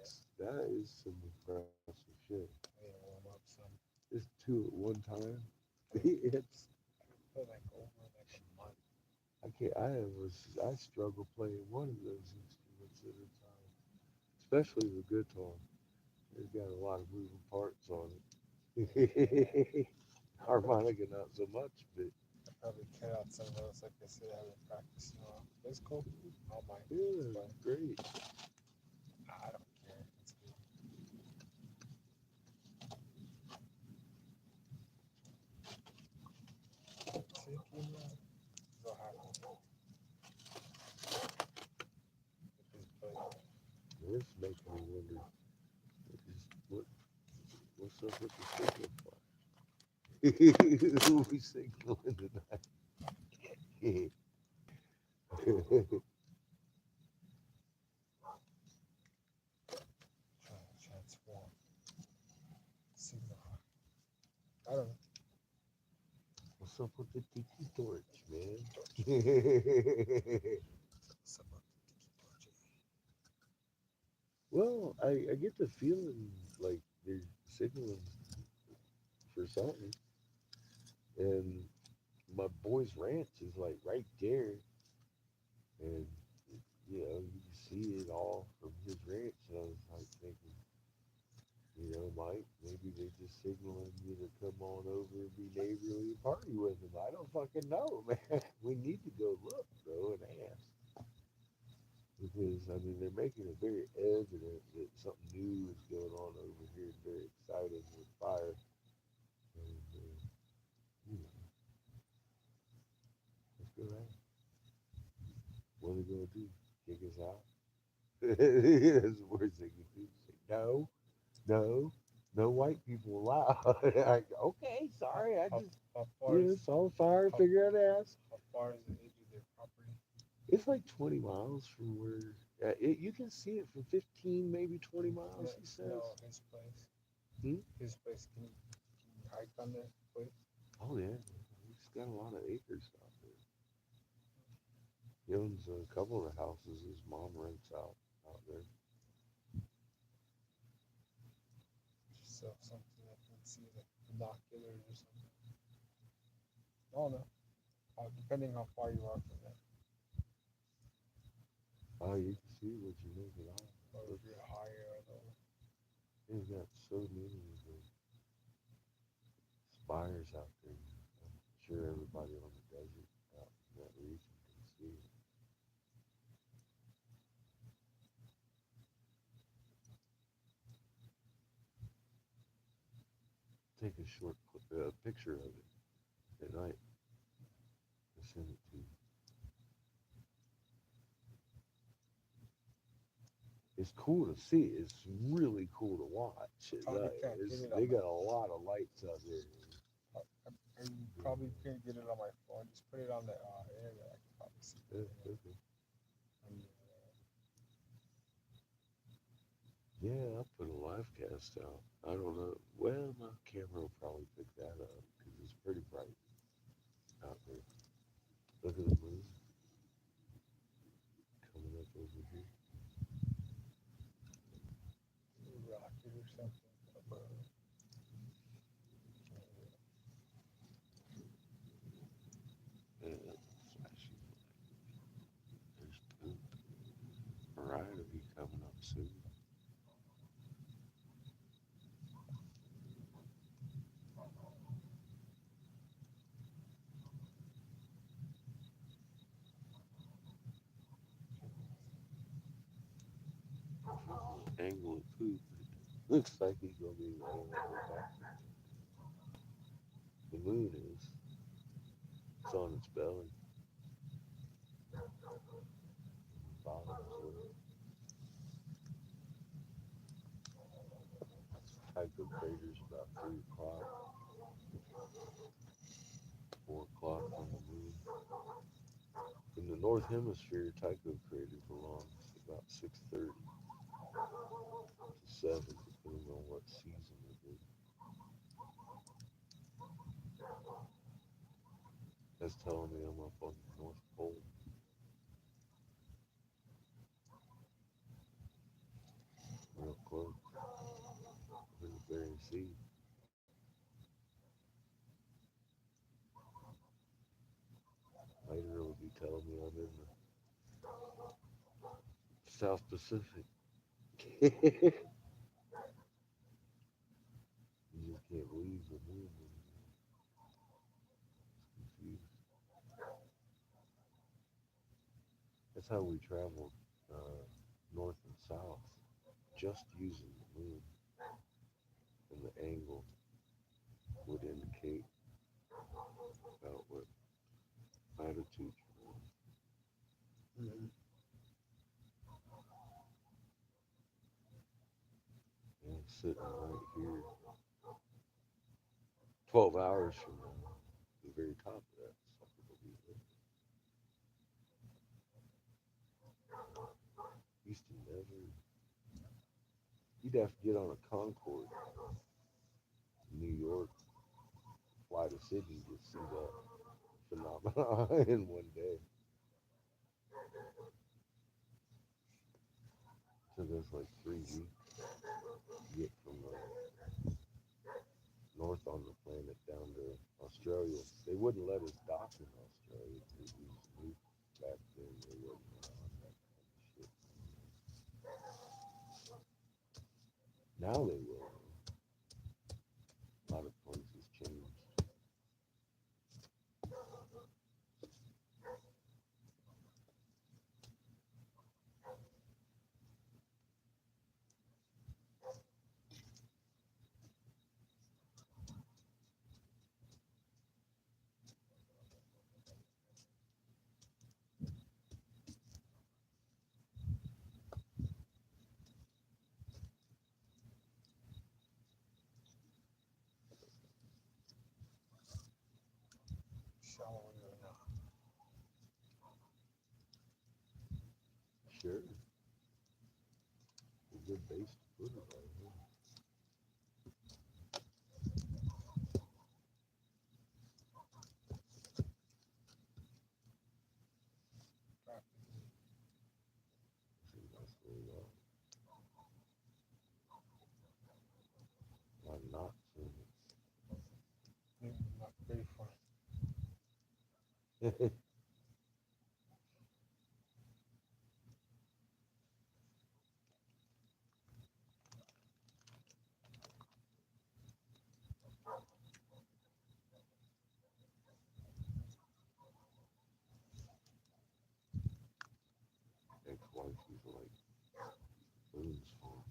is some impressive shit. I need to warm up some. Just two at one time. It's I feel like over like a month. I can't. I struggle playing one of those instruments at a time, especially the guitar. It's got a lot of moving parts on it. Harmonica, not so much, but I probably cut out some of those. Like I said, I haven't practiced in a while. It's cool. I don't mind. It's yeah, fun. it's great. I don't care. It's good. Taking that. So happy with this plate. This making me wonder what's up with the signal flash. Who we signaling tonight? Trying to transform. Signify. I don't know. What's up with the tiki torch, man? What's up with the tiki torch? Well, I get the feeling like they're signaling for something, and my boy's ranch is like right there, and you can see it all from his ranch. And I was like thinking, Mike, maybe they just signaling you to come on over and be neighborly and party with them. I don't fucking know, man. We need to go look though and ask. Because I mean they're making it very evident that something new is going on over here, very exciting with fire. And you know, let's go ask. What are they gonna do? Kick us out? That's the worst they can do. Say no, no, no white people allowed. Okay, sorry, I How, just how far is saw fire, how, figure out ass. how far is the edge of their property? It's like 20 miles from where you can see it from 15, maybe 20 No, miles. He says. no, his place. Hmm? His place. Can you hike on that place? Oh yeah, he's got a lot of acres out there. He owns a couple of the houses his mom rents out there. So something I can see like binoculars or something. I don't know. Depending how far you are from that, Oh, you can see what you make it out. or if Look, you're higher or lower. he's got so many of the spires out there. I'm sure everybody on the desert out in that region can see it. Take a short picture of it at night and send it to you. It's cool to see. It's really cool to watch at Probably night. can't get it They on my. got a lot of lights out there. I probably can't get it on my phone. Just put it on the internet. I can probably see it. Yeah, okay. On the, Yeah, I'll put a live cast out. I don't know. Well, my camera will probably pick that up because it's pretty bright out there. Look at the moon coming up over here. rocket or something above. Flashing light. There's poop. Mariah will be coming up soon. Angle of poop. Looks like he's gonna be laying on her back. The moon is. It's on its belly. Bottom's lit. Tycho crater's about 3 o'clock, 4 o'clock on the moon. In the north hemisphere, Tycho crater belongs about 6:30 to 7, depending on what season it is. That's telling me I'm up on the North Pole. Real close. I'm in the Bering Sea. Later it'll be telling me I'm in the South Pacific. You just can't believe the moon. It's confused. That's how we traveled north and south, just using the moon, and the angle would indicate about what latitude you're in. And sitting right here, 12 hours from now, the very top of that sucker will be there. Used to never, you'd have to get on a Concorde in New York, fly to Sydney to see that phenomenon in one day. Took us like 3 weeks to get from north on the planet down to Australia. They wouldn't let us dock in Australia because we was new back then. They wouldn't allow that kind of shit. Now they will. A lot of places changed. Showering or not. Sure. A good base to put it on. See, that's where we are. Why not? Yeah, not ready for it. Ex-wife is like spoons full.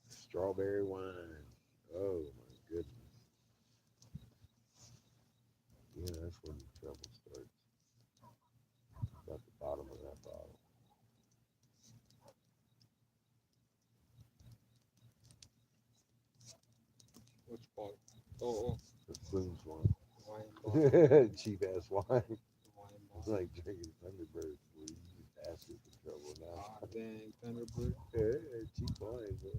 Strawberry wine. Oh my goodness. Yeah, that's when the trouble starts. About the bottom of that bottle. Which bottle? Oh, The spoons wine. wine bottle. Cheap ass wine. Wine It's bottle. like drinking Thunderbird. Where you just ask it for trouble now. Ah, dang, Thunderbird. Yeah, cheap wine, bro.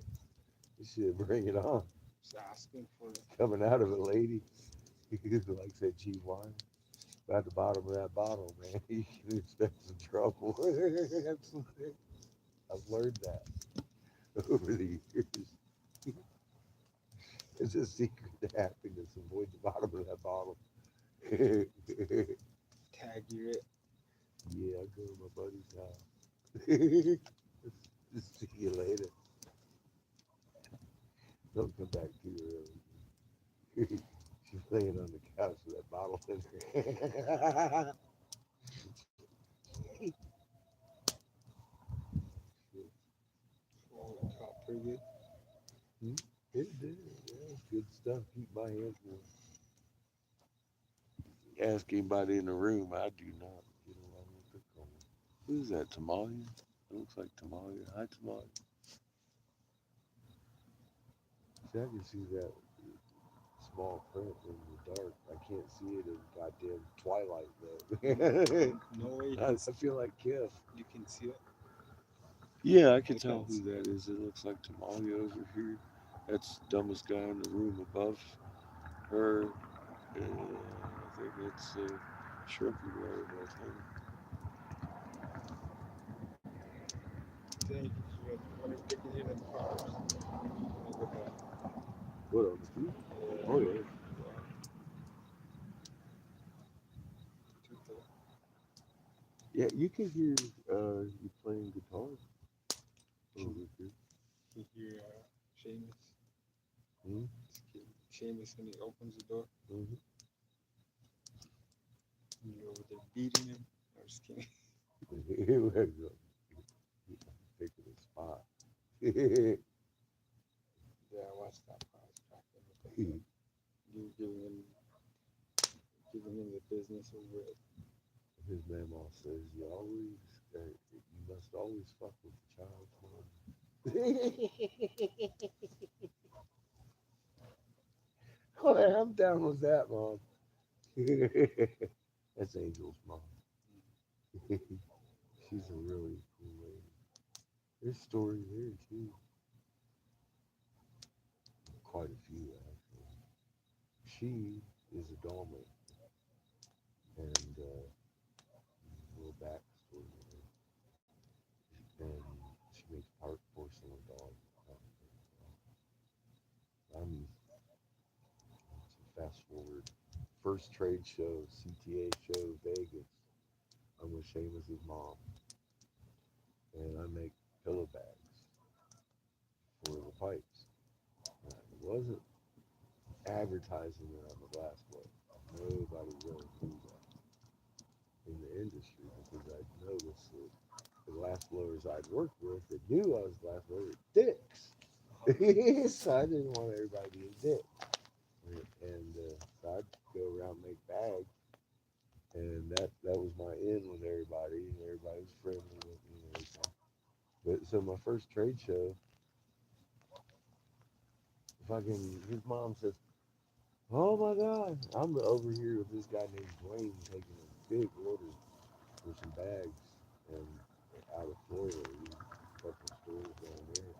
You should bring it on. Just asking for it. Coming out of a lady who likes that cheap wine. About the bottom of that bottle, man, you can expect some trouble. Absolutely. I've learned that over the years. It's a secret to happiness. Avoid the bottom of that bottle. Yeah, Tag you it. I'll go to my buddy's house. Just see you later. Don't come back too early. She's laying on the couch with that bottle in her hand. Oh, it felt pretty good. It did. Yeah, it's good stuff. Keep my hands warm. Ask anybody in the room. I do not get along with the cold. Who's that? Tamalia? It looks like Tamalia. Hi, Tamalia. See, I can see that small print in the dark. I can't see it in goddamn twilight though. No way you I can, feel like Kiff. you can see it. Yeah, I can I tell can't who see that is. It looks like Tamalia over here. That's the dumbest guy in the room above her. I think it's Shrimpy Road, I think. Dang, you got one sticking in the flowers. Look at that. What on the feet? Yeah. Oh yeah. Yeah, you can hear you playing guitar over here. You hear Seamus. Hmm? Seamus when he opens the door. Mm-hmm. And you're over there beating him. I'm just kidding. Picking a spot. Yeah. Yeah, I watched that part. I was cracking up. You giving him the business over it. His mama says you always, you must always fuck with the child's mom. Oh, I'm down with that, mom. That's Angel's mom. She's a really cool lady. There's stories there too. Quite a few actually. She is a doll maker, and a little backstory with her. And she makes porcelain dolls. I'm fast forward. First trade show, CTA show, Vegas. I'm with Seamus's mom, and I make pillow bags for the pipes. Now, it wasn't advertising that I'm a glass blower. Nobody really knew that in the industry because I noticed that the glass blowers I'd worked with that knew I was a glass blower were dicks. So I didn't want everybody to be a dick. And so I'd go around and make bags, and that was my in with everybody. And everybody was friendly with me and everything. But so my first trade show, fucking his mom says, "Oh my God, I'm over here with this guy named Dwayne taking a big order for some bags and out of Florida, a couple of stores down there."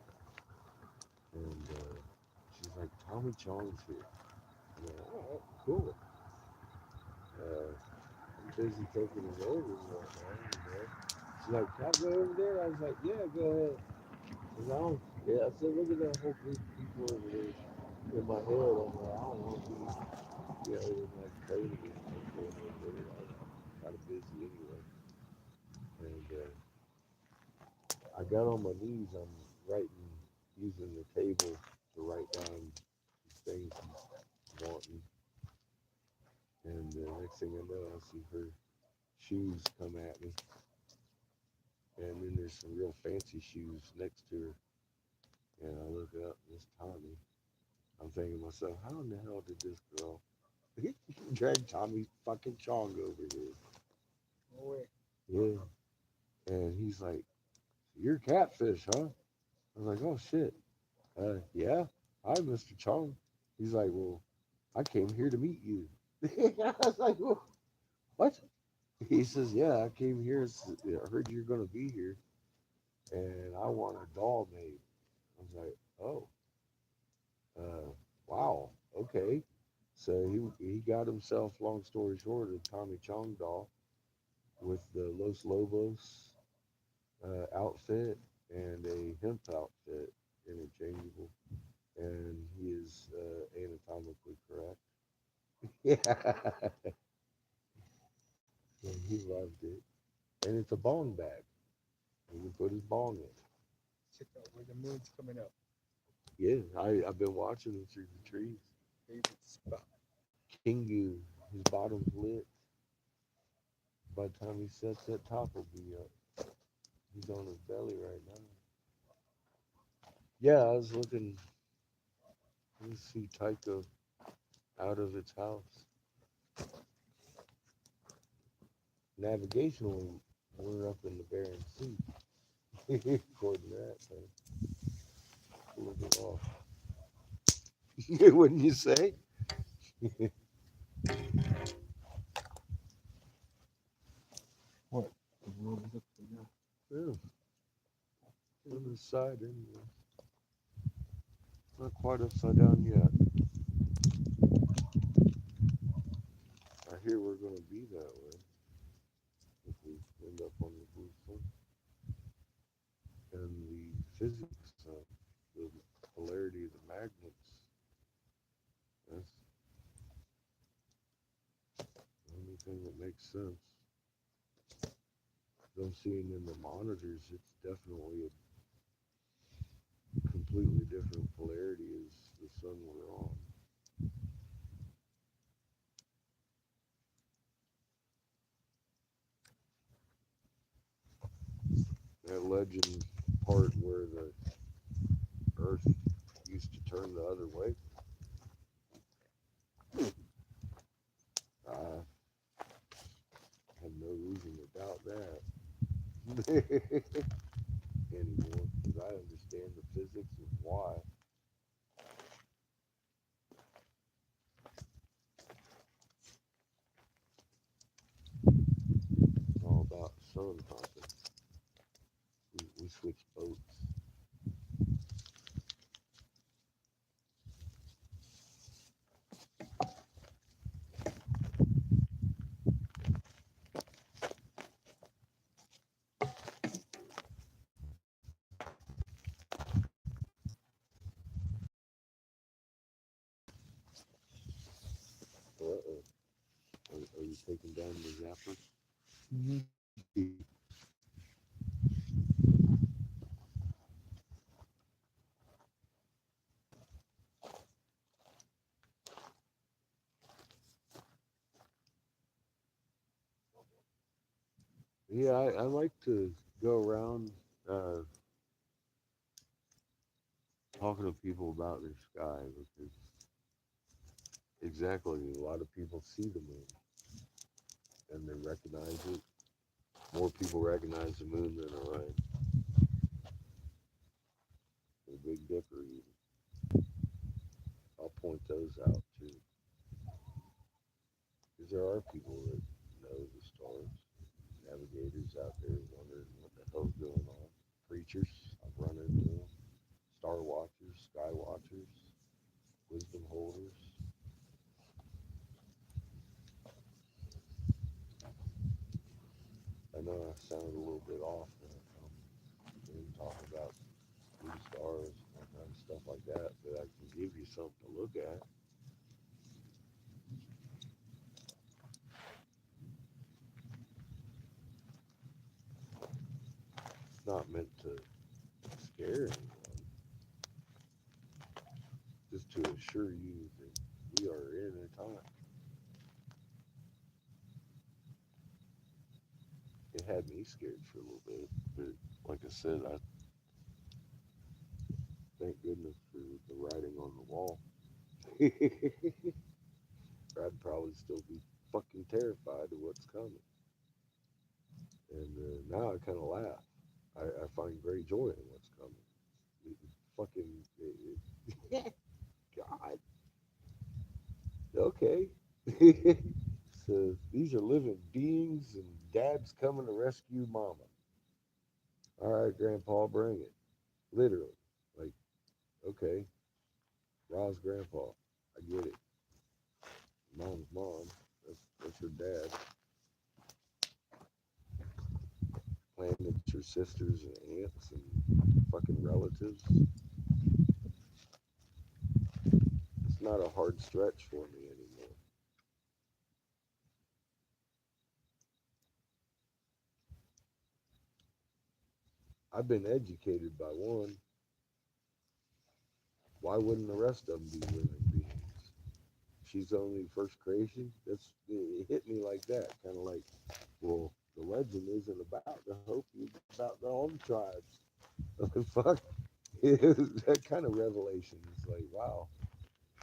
And she's like, "Tommy Chong's here." I'm like, "All right, cool." I'm busy taking his orders right now. She's like, "Can I go over there?" I was like, "Yeah, go ahead." And I said, "Look at that whole group of people over there." In my head, I'm like, "I don't want to be, like crazy and going over there. I'm kind of busy anyway." And I got on my knees. I'm writing, using the table to write down things he's wanting. And the next thing I know, I see her shoes come at me. And then there's some real fancy shoes next to her. And I look up, and it's Tommy. I'm thinking to myself, how in the hell did this girl drag Tommy fucking Chong over here? No way. Yeah. And he's like, "You're catfish, huh?" I was like, "Oh shit. Yeah. Hi, Mr. Chong." He's like, "Well, I came here to meet you." I was like, "Well, what?" He says, "Yeah, I came here. I heard you're going to be here, and I want a doll made." I was like, "Oh, uh, wow, okay." So he got himself, long story short, a Tommy Chong doll with the Los Lobos outfit and a hemp outfit, interchangeable, and he is anatomically correct. Yeah, and he loved it, and it's a bong bag. He can put his bong in. Check out where the moon's coming up. Yeah, I've been watching him through the trees. Favorite spot. Kingu, his bottom's lit. By the time he sets, that top will be up. He's on his belly right now. Yeah, I was looking. You see Tycho out of its house. Navigationally, we're up in the Bering Sea. According to that thing. Look it off. Wouldn't you say? What? The world is upside down. Yeah, on the side anyway. Not quite upside down yet. I hear we're going to be that way if we end up on the blue sun. And the physics of the polarity of the magnets, that's the only thing that makes sense. I'm seeing in the monitors, it's definitely a completely different polarity as the sun we're on. That legend part where the Earth used to turn the other way, I have no reason to doubt that anymore because I understand the physics of why. It's all about sun hopping. We switch boats. Uh-oh. Are you taking down the zapper? Yeah, I like to go around talking to people about their sky because exactly a lot of people see the moon and they recognize it. More people recognize the moon than Orion, the Big Dipper even. I'll point those out too because there are people that know the stars, navigators out there wondering what the hell's going on. Preachers, I've run into them. Star watchers, sky watchers, wisdom holders. I know I sound a little bit off when I'm talking about blue stars and all kinds of stuff like that, but I can give you something to look at. It's not meant to scare anyone, just to assure you that we are in a time. It had me scared for a little bit, but like I said, I thank goodness for the writing on the wall. I'd probably still be fucking terrified of what's coming. And now I kind of laugh. I find great joy in what's coming. God. Okay. So these are living beings, and Dad's coming to rescue Mama. All right, Grandpa, bring it. Literally, like, okay, Ra's Grandpa. I get it. Mom's mom. That's her dad. Planets her sisters and aunts and fucking relatives. It's not a hard stretch for me anymore. I've been educated by one. Why wouldn't the rest of them be living beings? She's only first creation. It hit me like that, kind of like, well, the legend isn't about the Hopi, it's about all the tribes. Fuck, that kind of revelation is like, wow,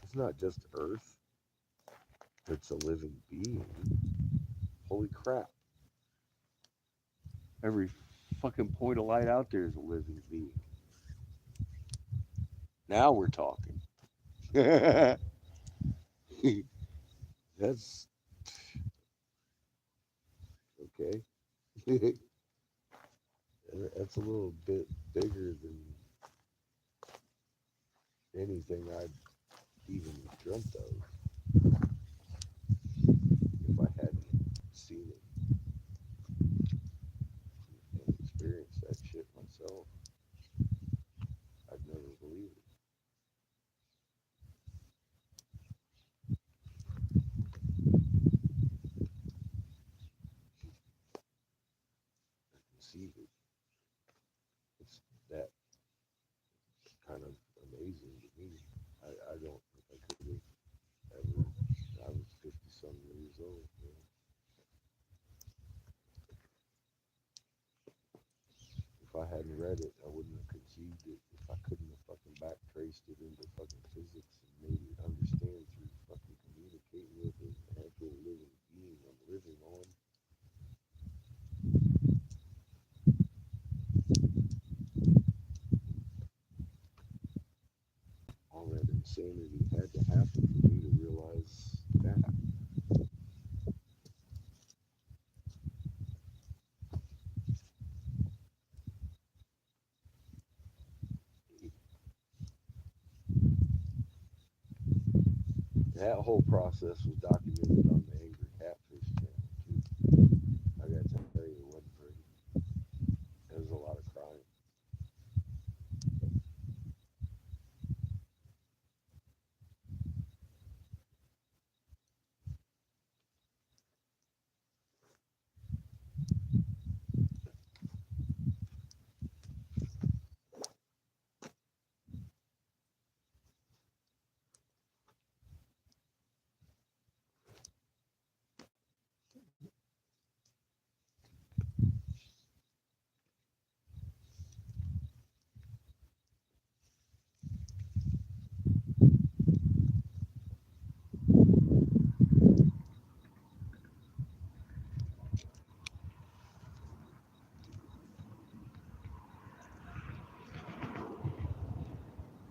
it's not just Earth that's a living being. Holy crap! Every fucking point of light out there is a living being. Now we're talking. That's okay. That's a little bit bigger than anything I'd even dreamt of if I hadn't seen it and experienced that shit myself. I'd never believe it. myself, man. If I hadn't read it, I wouldn't have conceived it. If I couldn't have fucking back traced it into fucking physics and made it understand through fucking communicating with an actual living being I'm living on. All that insanity had to happen for me to realize that. That whole process was documented on the Angry Catfish channel too. I gotta tell you, it wasn't pretty. There was a lot of crying.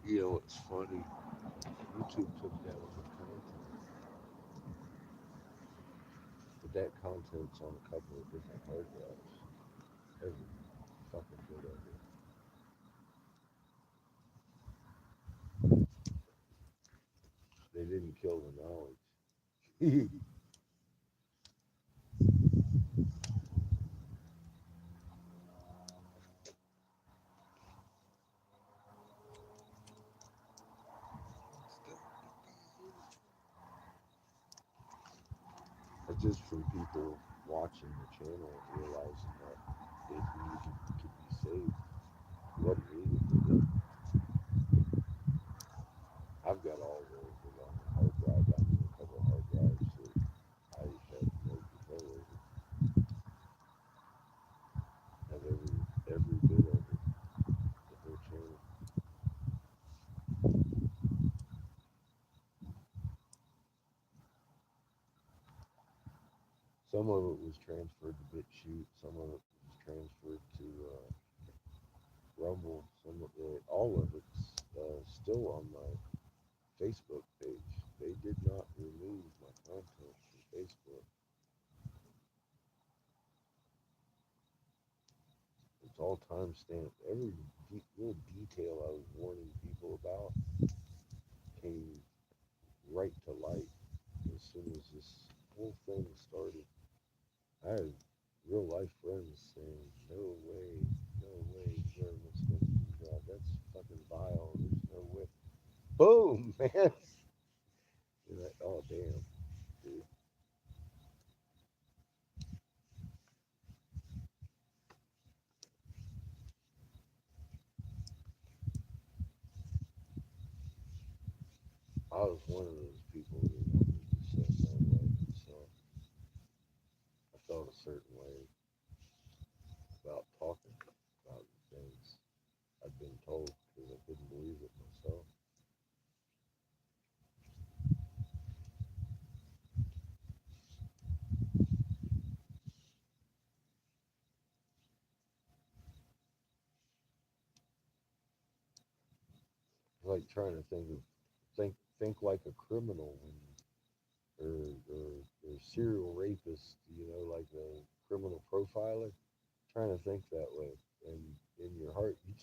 You know, it's funny. YouTube took down the content, but that content's on a couple of different hard drives. Every fucking bit of it. They didn't kill the knowledge. It's just from people watching the channel and realizing that it needed to be saved. It wasn't me that did it. I've got all those on the hard drive. I mean, a couple of hard drives that I had no control over. Have every bit of it, the whole channel. Some of it was transferred to BitChute. Some of it was transferred to Rumble. Some of it, all of it's still on my Facebook page. They did not remove my content from Facebook. It's all time stamped. Every little detail I was warning people about came right to light as soon as this whole thing started. I had real life friends saying, no way, government's going to do that. That's fucking vile. There's no way. Boom, man. You're like, oh, damn, dude. I was one of those people who wanted to say no way. So I felt a certain way about talking about the things I'd been told because I couldn't believe it myself. Like trying to think like a criminal or serial rapist, like a criminal profiler. Trying to think that way, and in your heart, you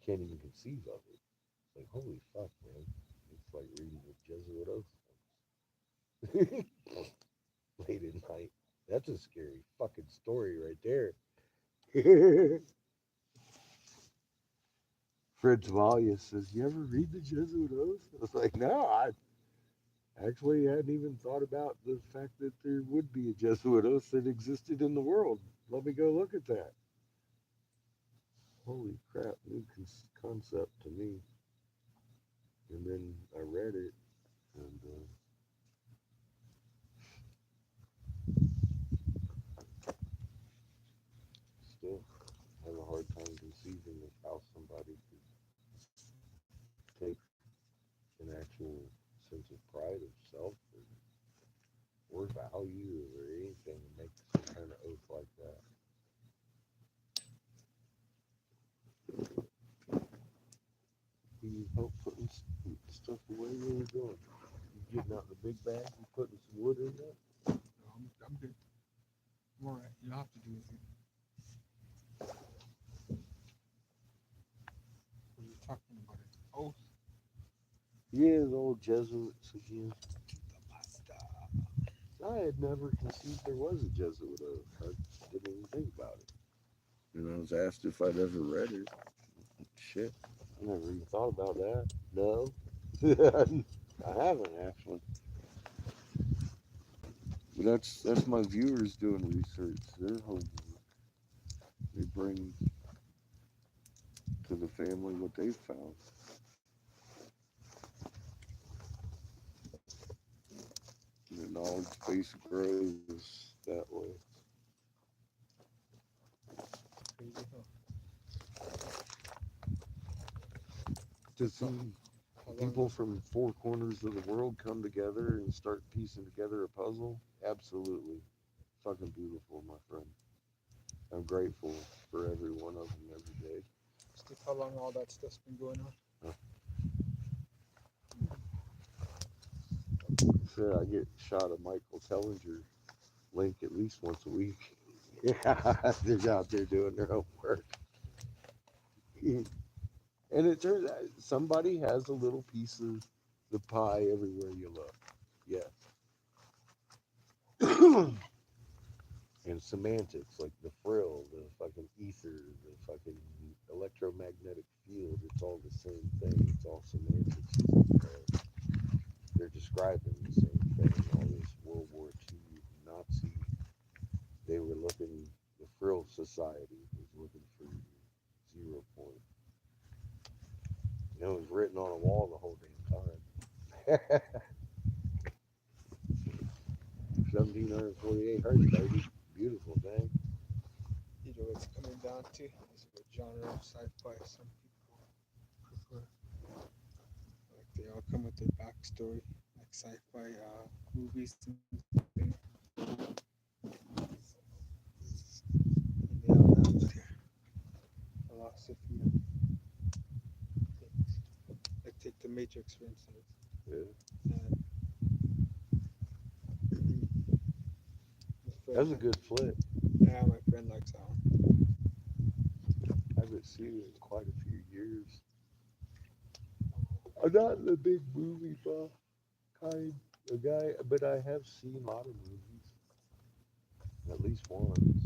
can't even conceive of it. It's like holy fuck, man! It's like reading the Jesuit oath late at night. That's a scary fucking story right there. Fritz Valia says, "You ever read the Jesuit oath?" I was like, "No, I actually hadn't even thought about the fact that there would be a Jesuit oath that existed in the world. Let me go look at that." Holy crap, new concept to me. And then I read it, and value or anything to make some kind of oath like that. You need help putting stuff away? Where you going? You getting out the big bag? You putting some wood in there? No, I'm good. I'm all right. You don't have to do anything. What are you talking about? It. Oh, Yeah, the old Jesuits again. the pasta. I had never conceived there was a Jesuit oath. I didn't even think about it. And I was asked if I'd ever read it. Shit, I never even thought about that. No, I haven't actually. But that's my viewers doing research. Their homework. They bring to the family what they've found. And the knowledge base grows that way. Crazy, huh? To see How long? people from four corners of the world come together and start piecing together a puzzle, absolutely fucking beautiful, my friend. I'm grateful for every one of them every day. Steve, how long all that stuff's been going on? So I get shot a Michael Tellinger link at least once a week. Yeah, they're out there doing their own work. And it turns out somebody has a little piece of the pie everywhere you look. Yeah. And semantics, like the frill, the fucking ether, the fucking electromagnetic field, it's all the same thing. It's all semantics. They're describing the same thing. All this World War II Nazi, they were looking, the frill society was looking for 0 point. It was written on a wall the whole damn time. 1748 hertz, baby. Beautiful thing. You know, it's coming down to is what genre of sci-fi some people prefer. Like they all come with their backstory, like sci-fi movies and things. And they all have their philosophy of things. Like take the Matrix for instance. Yeah. And That was a good flick. yeah, my friend likes that one. I haven't seen it in quite a few years. I'm not the big movie buff kind of guy, but I have seen a lot of movies. At least once.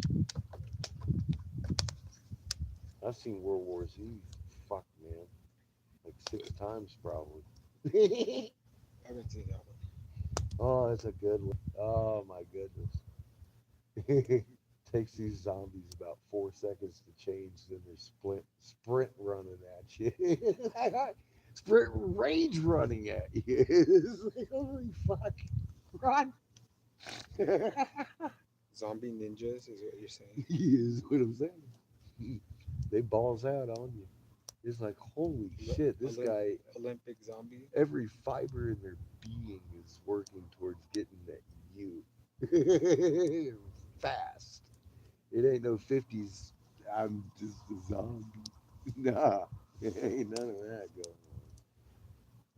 I've seen World War Z. Fuck, man. Like 6 times probably. I haven't seen that one. Oh, that's a good one. Oh, my goodness. Takes these zombies about 4 seconds to change, then they're sprint running at you. Sprint range running at you. It's like, holy fuck. Run. Zombie ninjas is what you're saying. Is what I'm saying. They balls out on you. It's like, holy shit, this guy, Olympic zombie. every fiber in their being is working towards getting at you. Fast. It ain't no 50s, I'm just a zombie. Nah, ain't none of that going on.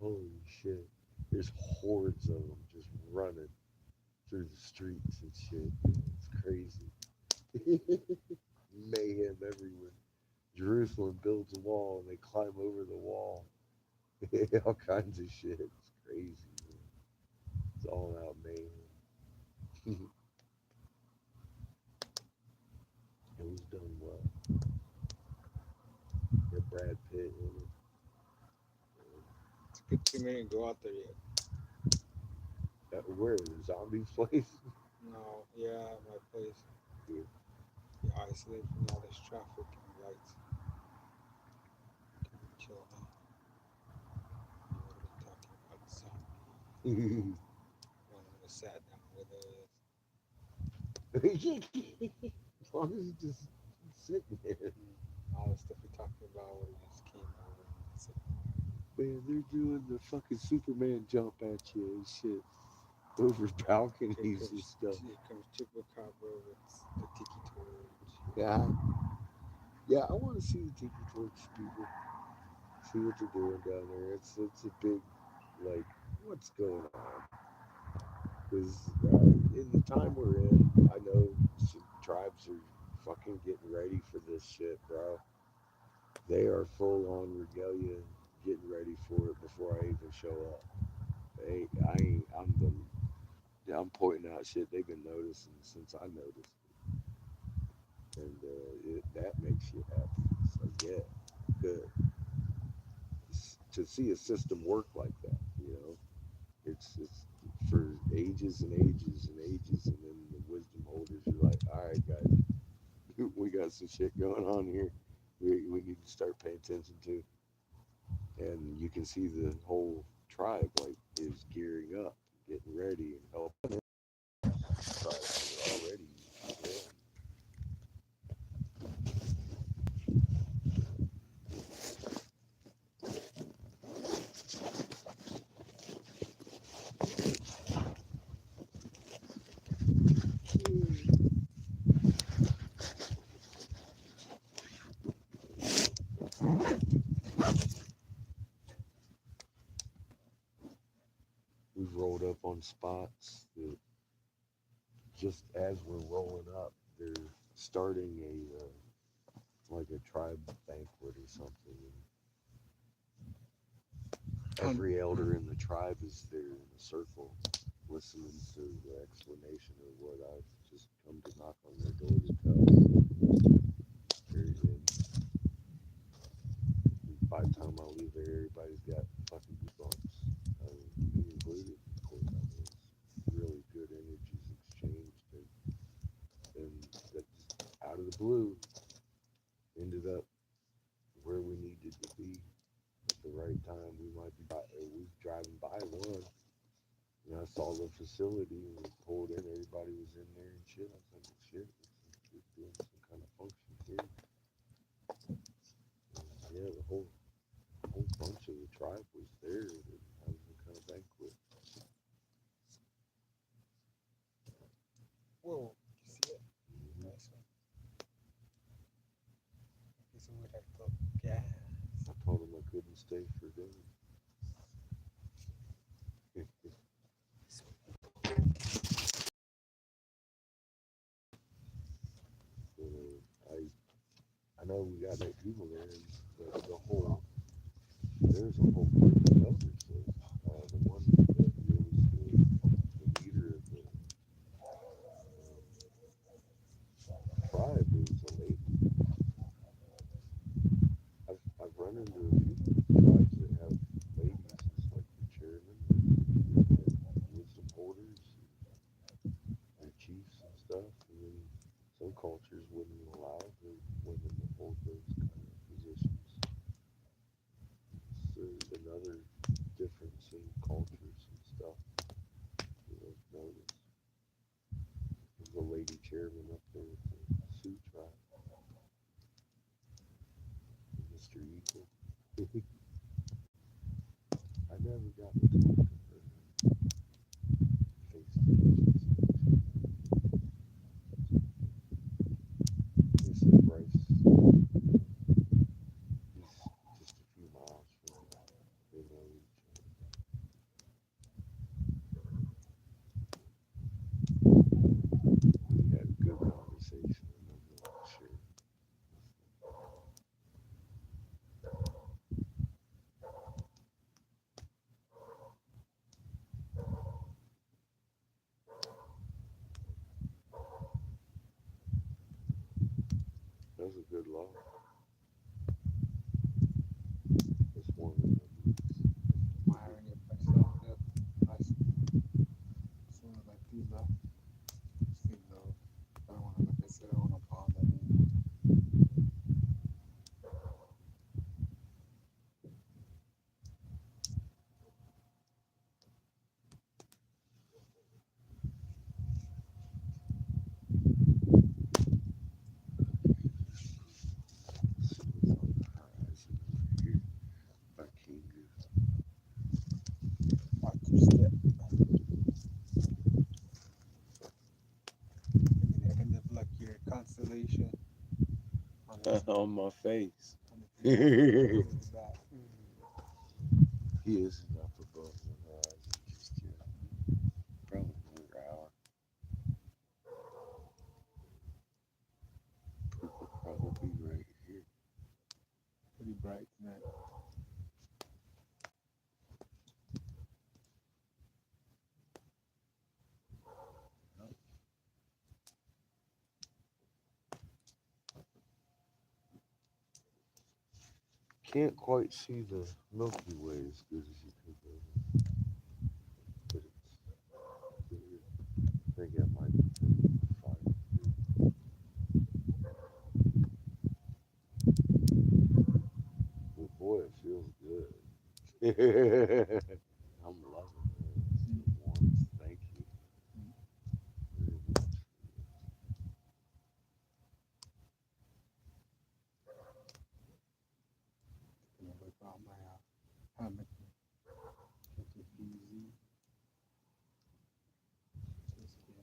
Holy shit. There's hordes of them just running through the streets and shit. It's crazy. Mayhem everywhere. Jerusalem builds a wall and they climb over the wall. All kinds of shit. It's crazy, man. It's all out mayhem. It was done well. Get Brad Pitt in it. It's a good thing we didn't go out there yet. Where? The zombies place? No, yeah, my place. Yeah. You're isolated from all this traffic and lights. Can we chill out? You would have been talking about zombie. One would have sat down with us. As long as it's just sitting there. All the stuff we're talking about would have just came over and said, Man, they're doing the fucking Superman jump at you and shit. over Here balconies and comes, stuff. Chupacabra with the tiki torch. Yeah, yeah. I want to see the Tiki Torch people. See what they're doing down there. It's a big, like, what's going on? Because in the time we're in, I know some tribes are fucking getting ready for this shit, bro. They are full on regalia, getting ready for it before I even show up. I ain't. I'm pointing out shit they've been noticing since I noticed it, and that makes you happy. So yeah, good to see a system work like that. You know, it's for ages and ages and ages, and then the wisdom holders are like, all right, guys, we got some shit going on here. We need to start paying attention to, and you can see the whole tribe like is gearing up, getting ready, and helping it. Tribes are already there. We've rolled up on spots that just as we're rolling up, they're starting a like a tribe banquet or something. And every elder in the tribe is there in a circle, listening to the explanation of what I've just come to knock on their door to tell. Very good. By the time I leave there, everybody's got fucking goosebumps. Me included. Of course, I mean, it's really good energies exchanged, and that just out of the blue ended up where we needed to be at the right time. We might be we driving by one, and I saw the facility and we pulled in. Everybody was in there and shit. I was like, shit, it's doing some kind of function here. And yeah, the whole bunch of the tribe was there and having some kind of banquet. Whoa, you see it? Mhm. Nice one. Okay, so we'd have to gas. I told them I couldn't stay for dinner. I know we got that people there, and the whole there's a whole group of elders. The one that was the leader of the tribe was a lady. I've run into a few tribes that have ladies as like the chairman, wisdom holders, and chiefs and stuff. And then some cultures wouldn't allow the women to hold those kind of positions. So there's another difference in cultures and stuff. Notice. There's a lady chairman up there with the Sioux tribe, Mr. Eagle. I never got to talk to her face to face. They said Bryce, he's just a few miles from me. They know each other. We had a good conversation. on my face. Look He at that. is enough above the horizon just yet. Probably another hour. Poop will probably be right here. Pretty bright tonight. Can't quite see the Milky Way as good as you could, though. But it's clear. I think that might be fine. But boy, it feels good. I'm loving this. The warmth. Thank you very much. Gonna whip out my hammock. Take it easy. Just get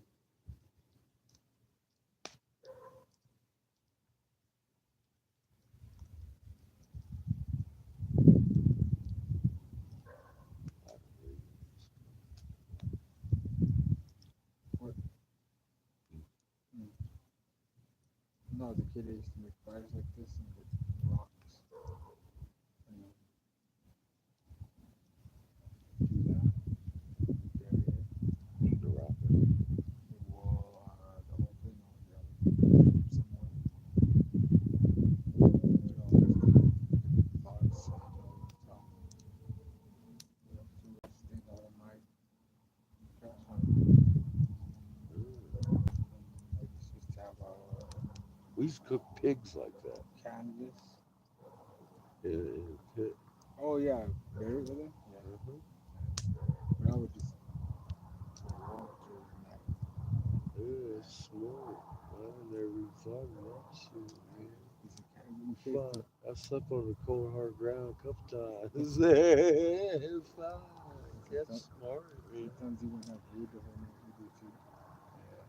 what? No, as a kid, I used to make fires like this and with rocks. And do that. Bury it. Eat the rock. The wall, the whole thing on the other somewhere. You know, there's the logs on top. You know, too much things out of my trash hunt. I just used to have We used to cook pigs like that canvas. in a pit. Oh yeah, bury it with it. Yeah, but I would just throw water in that. Yeah, it's smart. I never even thought of that shit, man. Piece of canvas. Fuck, I slept on the cold hard ground a couple times. It's fine. That's smart, man. Sometimes you wouldn't have food the whole night. You do too. Yeah.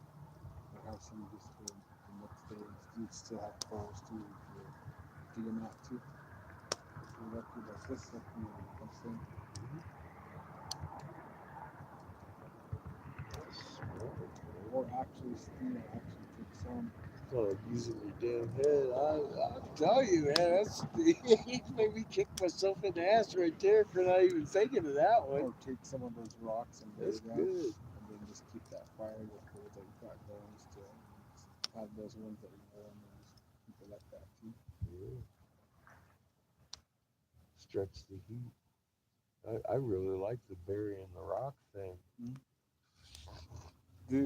But have some just for the next day. You'd still have coals too if you're digging out too. If you're lucky like this, like you know, saying. That's smart, man. Or actually, you know, actually take some. Oh, using your damn head. I'll tell you, man. That's you made me kick myself in the ass right there for not even thinking of that one. Or take some of those rocks and bury That's them. good. And then just keep that fire, the coals that you got going still. Just have those ones that you warm and just keep it like that too. Yeah. Stretch the heat. I really like the burying the rock thing. Yeah,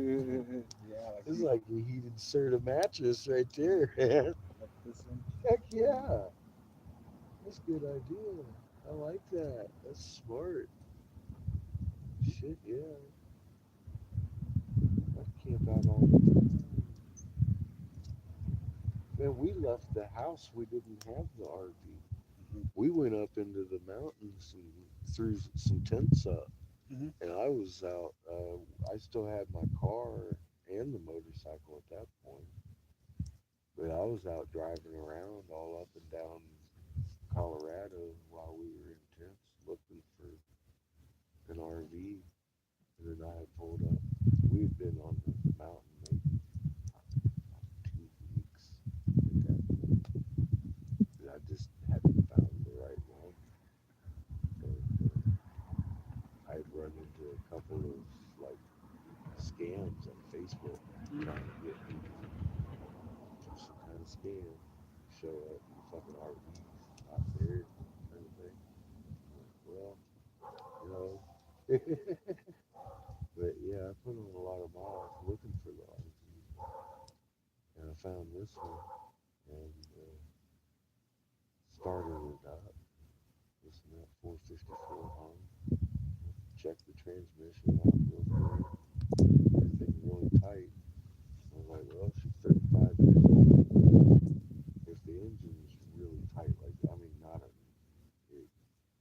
like, It's like he'd insert a mattress right there. like this one. Heck yeah. That's a good idea. I like that. That's smart. Shit, yeah. I camp out all the time. Man, we left the house. We didn't have the RV. We went up into the mountains and threw some tents up. Mhm. And I was out. I still had my car and the motorcycle at that point. But I was out driving around all up and down Colorado while we were in tents looking for an RV. And then I had pulled up. We had been on the mountain maybe 2 weeks at that point. And I just hadn't found the right one. And I'd run into a couple of like scams on Facebook trying to get me some kind of scam. Show up in fucking RVs out there kind of thing. Well, you know. But yeah, I put on a lot of miles looking for the RV, and I found this one and started it up. Listen to that 454 hum. Check the transmission out, feels good. Everything really tight. I was like, well, she's 35 years old. If the engine's really tight like that, I mean, not a,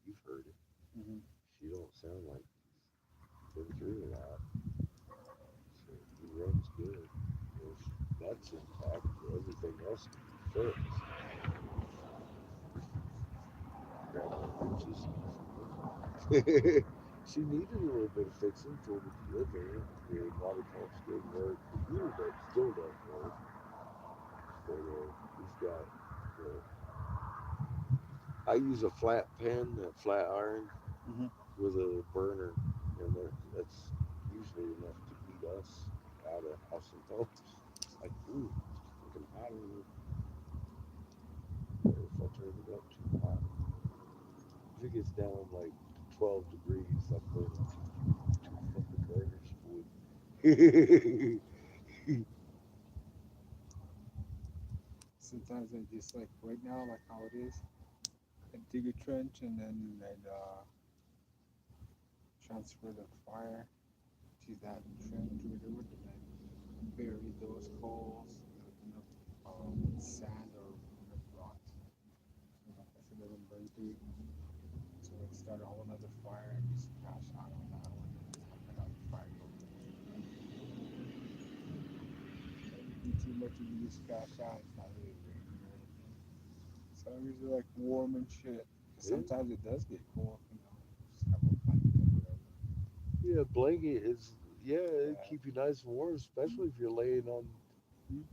you've heard it. She don't sound like she's been through a lot. So he runs good. If that's intact, everything else fixed. Grandma just she needed a little bit of fixing for me to live there. The water pumps didn't work. The heater that still doesn't work. But we've got the. I use a flat pan, a flat iron, Mhm. with a burner, and that's usually enough to heat us out of house and homes. It's like, ooh, it's fucking hot in here. But if I turn it up too hot, if it gets down like 12 degrees, I'm burning two fucking burners of wood. Sometimes I just like right now, like how it is, I dig a trench and then I'd transfer the fire to that trench or whatever, and then bury those coals with enough sand or enough rocks, so like I said, let them burn through. So I'd start a whole another fire and just crash out on that one and let out the fire go. If you do too much, you can just crash out. It's not really raining or anything. So I'm usually like warm and shit. Yeah, Sometimes it does get cold, just have a blanket or whatever. yeah, blanket is, yeah, it Yeah. keep you nice and warm, especially if you're laying on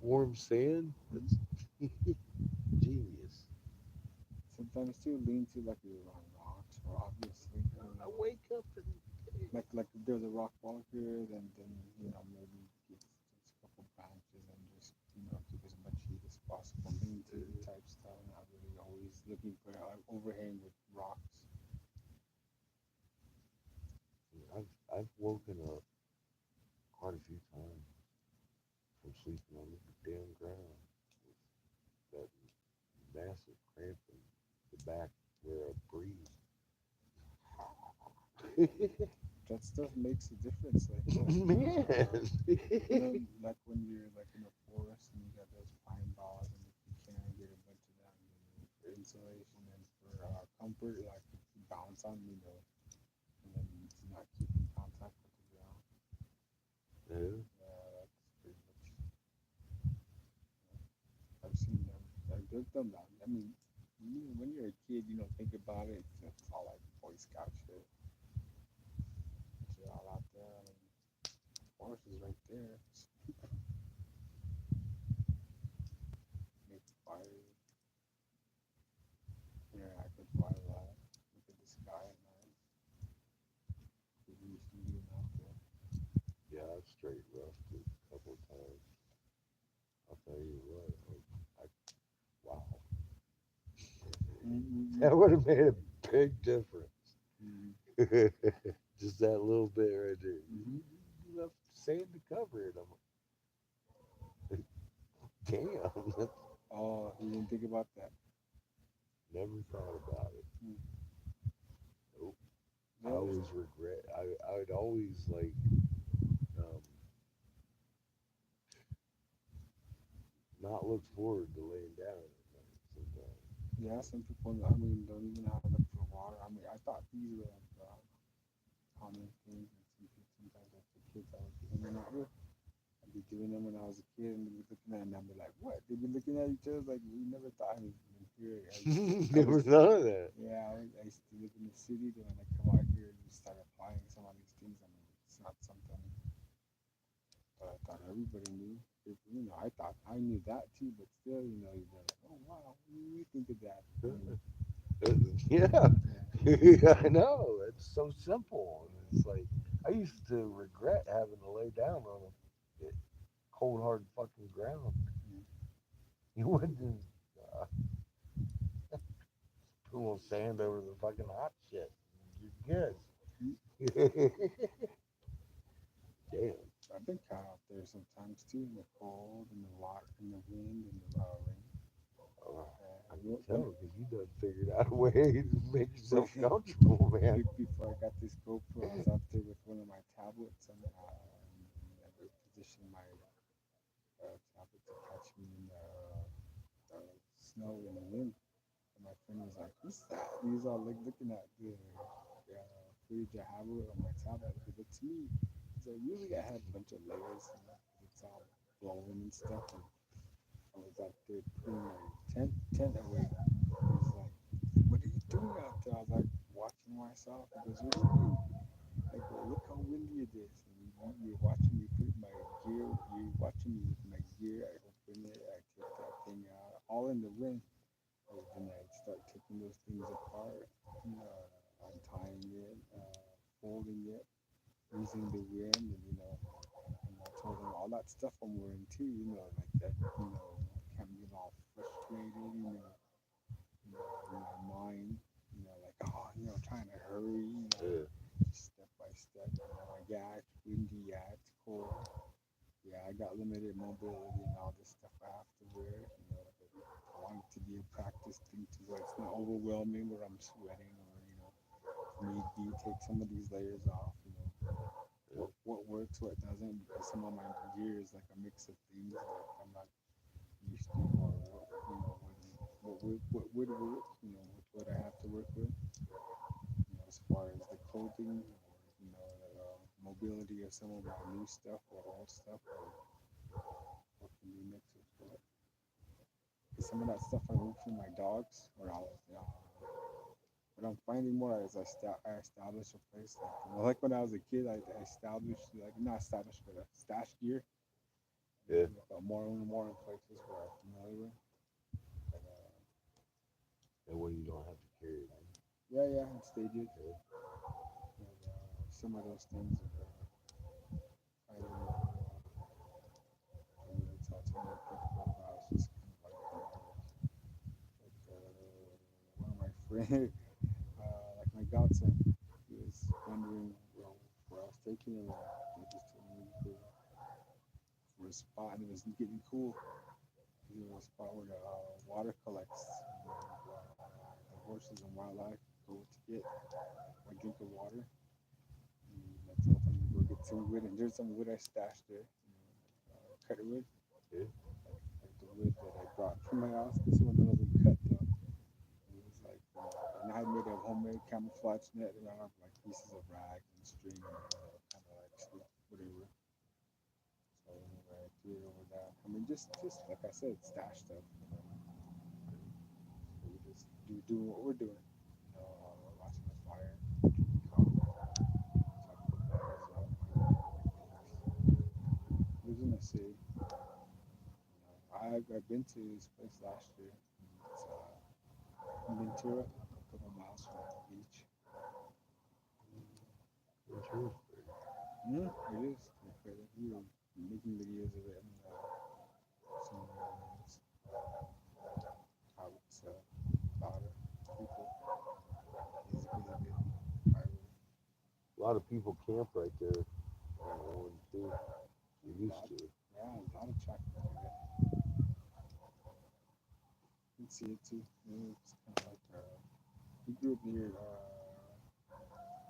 warm sand. That's genius. Sometimes too lean to like you're on rocks or obviously I wake up and like if there's a rock wall here, then maybe get just a couple branches and just keep as much heat as possible. Lean to type stuff, not really always looking for overhang with rocks. I've woken up quite a few times from sleeping on the damn ground with that massive cramp in the back where I breathe. That stuff makes a difference. Like Man. like when you're like in a forest and you got those pine boughs, and if you can get a bunch of that for insulation and for comfort, like to bounce on, and then to not keep in contact with the ground. Yeah. That's pretty much. I've seen them. They've done that. I mean, when you're a kid, you don't think about it. It's all like Boy Scout shit. You're all out there. I mean, the forest is right there. Just make fire, interact with wildlife, look at the sky at night. Get used to being out there. Yeah, I've straight roughed it a couple of times. I'll tell you what. Wow. Mm-hmm. That would have made a big difference. Mm-hmm. Just that little bit right there. Mm-hmm. Enough sand to cover it. I'm like, damn. Oh, you didn't think about that. Never thought about it. Mm. Nope. I Yeah. always regret. I would always like um, not look forward to laying down at night sometimes. Yeah, some people, I mean, don't even have to look for water. I mean, I thought these were like common things, and sometimes like the kids I was hanging out with, I'd be doing them when I was a kid, and they'd be looking at it, and I'd be like, what? They'd be looking at each other like we never thought I was even here. Never thought of that. Yeah, I used to live in the city, then when I come out here and start applying some of these things, I mean, it's not something that I thought everybody knew. I thought I knew that too, but still, you're like, oh wow, what do you think of that? Yeah. Yeah. Yeah, I know. It's so simple. And it's like I used to regret having to lay down on a cold, hard fucking ground. You wouldn't uh, put a little sand over the fucking hot shit. You're good. Damn. I've been caught out there sometimes too, in the cold, in the water, in the wind, and the rain. I Uh, can you tell because you done figured out a way to make yourself comfortable, man. Before I got this GoPro, I was out there with one of my tablets, and I positioned my tablet to catch me in the snow and the wind. And my friend was like, "What's that?" He was all like looking at the footage I have on my tablet. It looked to me. So usually I have a bunch of layers, 'cause it's all blowing and stuff. And I was out there putting my tent away. He's like, "What are you doing out there?" I was like, "Watching myself." He goes, "What do you mean?" I go, "Look how windy it is." And you're watching me put my gear. You're watching me with my gear. I open it. I take that thing out, all in the wind. And then I start taking those things apart, untying it, folding it, using the wind, and I told him all that stuff I'm wearing too, like that, can't get all frustrated, in my mind, like, oh, trying to hurry, Yeah. just step by step, like, yeah, it's windy, yeah, it's cold, yeah, I got limited mobility and all this stuff I have to wear, but I want it to be a practice thing to where it's not overwhelming where I'm sweating or, if need be, take some of these layers off, what works, what doesn't, because some of my gear is like a mix of things that I'm not used to, or what would work, with what I have to work with, as far as the clothing, or the mobility of some of my new stuff or old stuff, or what can be mixed with what. Because some of that stuff I moved from my dogs, or I was, what I'm finding more as I establish a place, like when I was a kid, I established, like, not established, but a stash gear. Yeah. But more and more in places where I'm familiar with. But, And when you don't have to carry it. yeah, and stages. Yeah. And, some of those things are kind of for me to talk to more people about. It's just kind of one of my friends, like my godson, he was wondering where I was taking him. And I just told him for a spot, and it was getting cool. He was a spot where the water collects. The horses and wildlife go to get a drink of water. And I told him to go get some wood, and there's some wood I stashed there, cut wood, Yeah. like the wood that I brought from my house. This one wasn't cut though. It was like, and I had made a homemade camouflage net, and I have like pieces of rag and string, and kind of like whatever. So anyway, I threw it over that. I mean, just like I said, stash stuff. We just do what we're doing. We're watching the fire, drinking coffee, talking about it, things. I was gonna say, I've been to this place last year. It's in Ventura, a couple miles from the beach. It is. We were making videos of it, and some how it's about it. People is really good. A lot of people camp right there. Too. They used to. Yeah, a lot of traffic over there. You can see it too. It's kind of like we grew up near,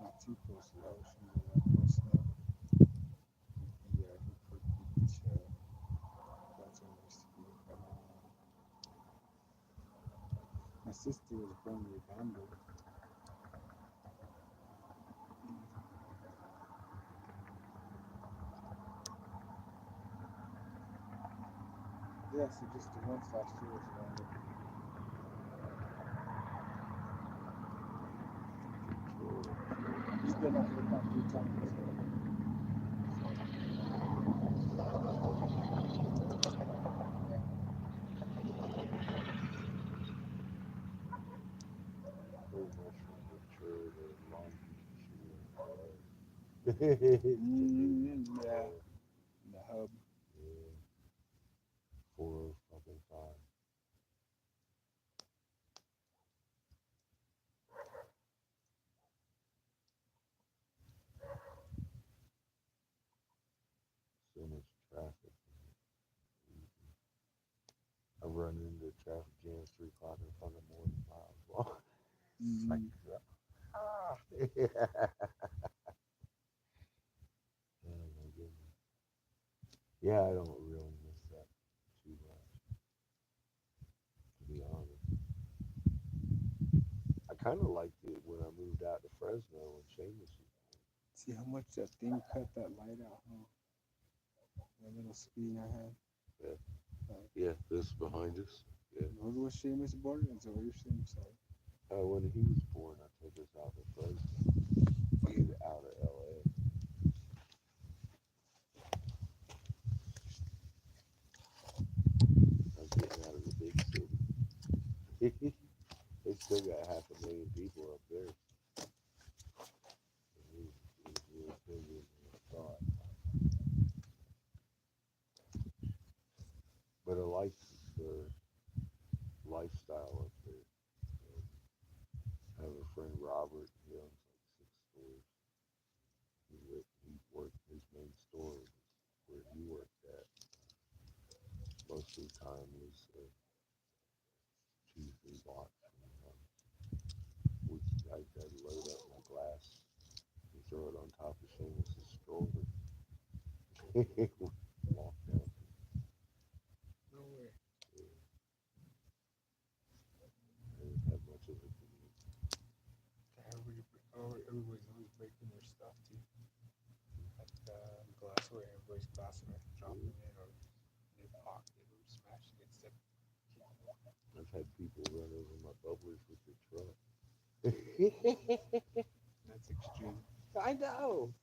not too close to the ocean, but close enough. Yeah, Newport Beach. That's where we used to be. But, my sister was born in Uganda. Yeah, so just the once last year was Uganda. She's been up here about 3 times. Yeah. Very much from Ventura to Long Beach. Yeah. In the hub. Yeah. 405. So much traffic. I run into traffic jams 3 o'clock in front of morning miles long. Like, yeah. Oh my goodness. Yeah, I don't really miss that too much, to be honest. I kind of liked it when I moved out to Fresno and Seamus was. See how much that thing cut that light out, huh? That little screen I had. Yeah, this behind us. Yeah. Those was Seamus born? Is that what you're saying? Sorry. When he was born, I took us out to Fresno. He's out of LA. I was getting out of the big city. They still got 500,000 people up there. It was really bigger than I thought. But I like the lifestyle up there. I have a friend, Robert. He owns like 6 stores. He worked his main store was where he worked at. Most of the time was 2-3 blocks from the house. I could load up my glass and throw it on top of Seamus's stroller. Walk down. No way. Yeah, I didn't have much of a commute. Everybody's always breaking their stuff too. Like glassware, everybody's glassware, dropping it or in their pocket or smashing it. Stuff. I've had people run over my bubblers with their truck. That's extreme. I know.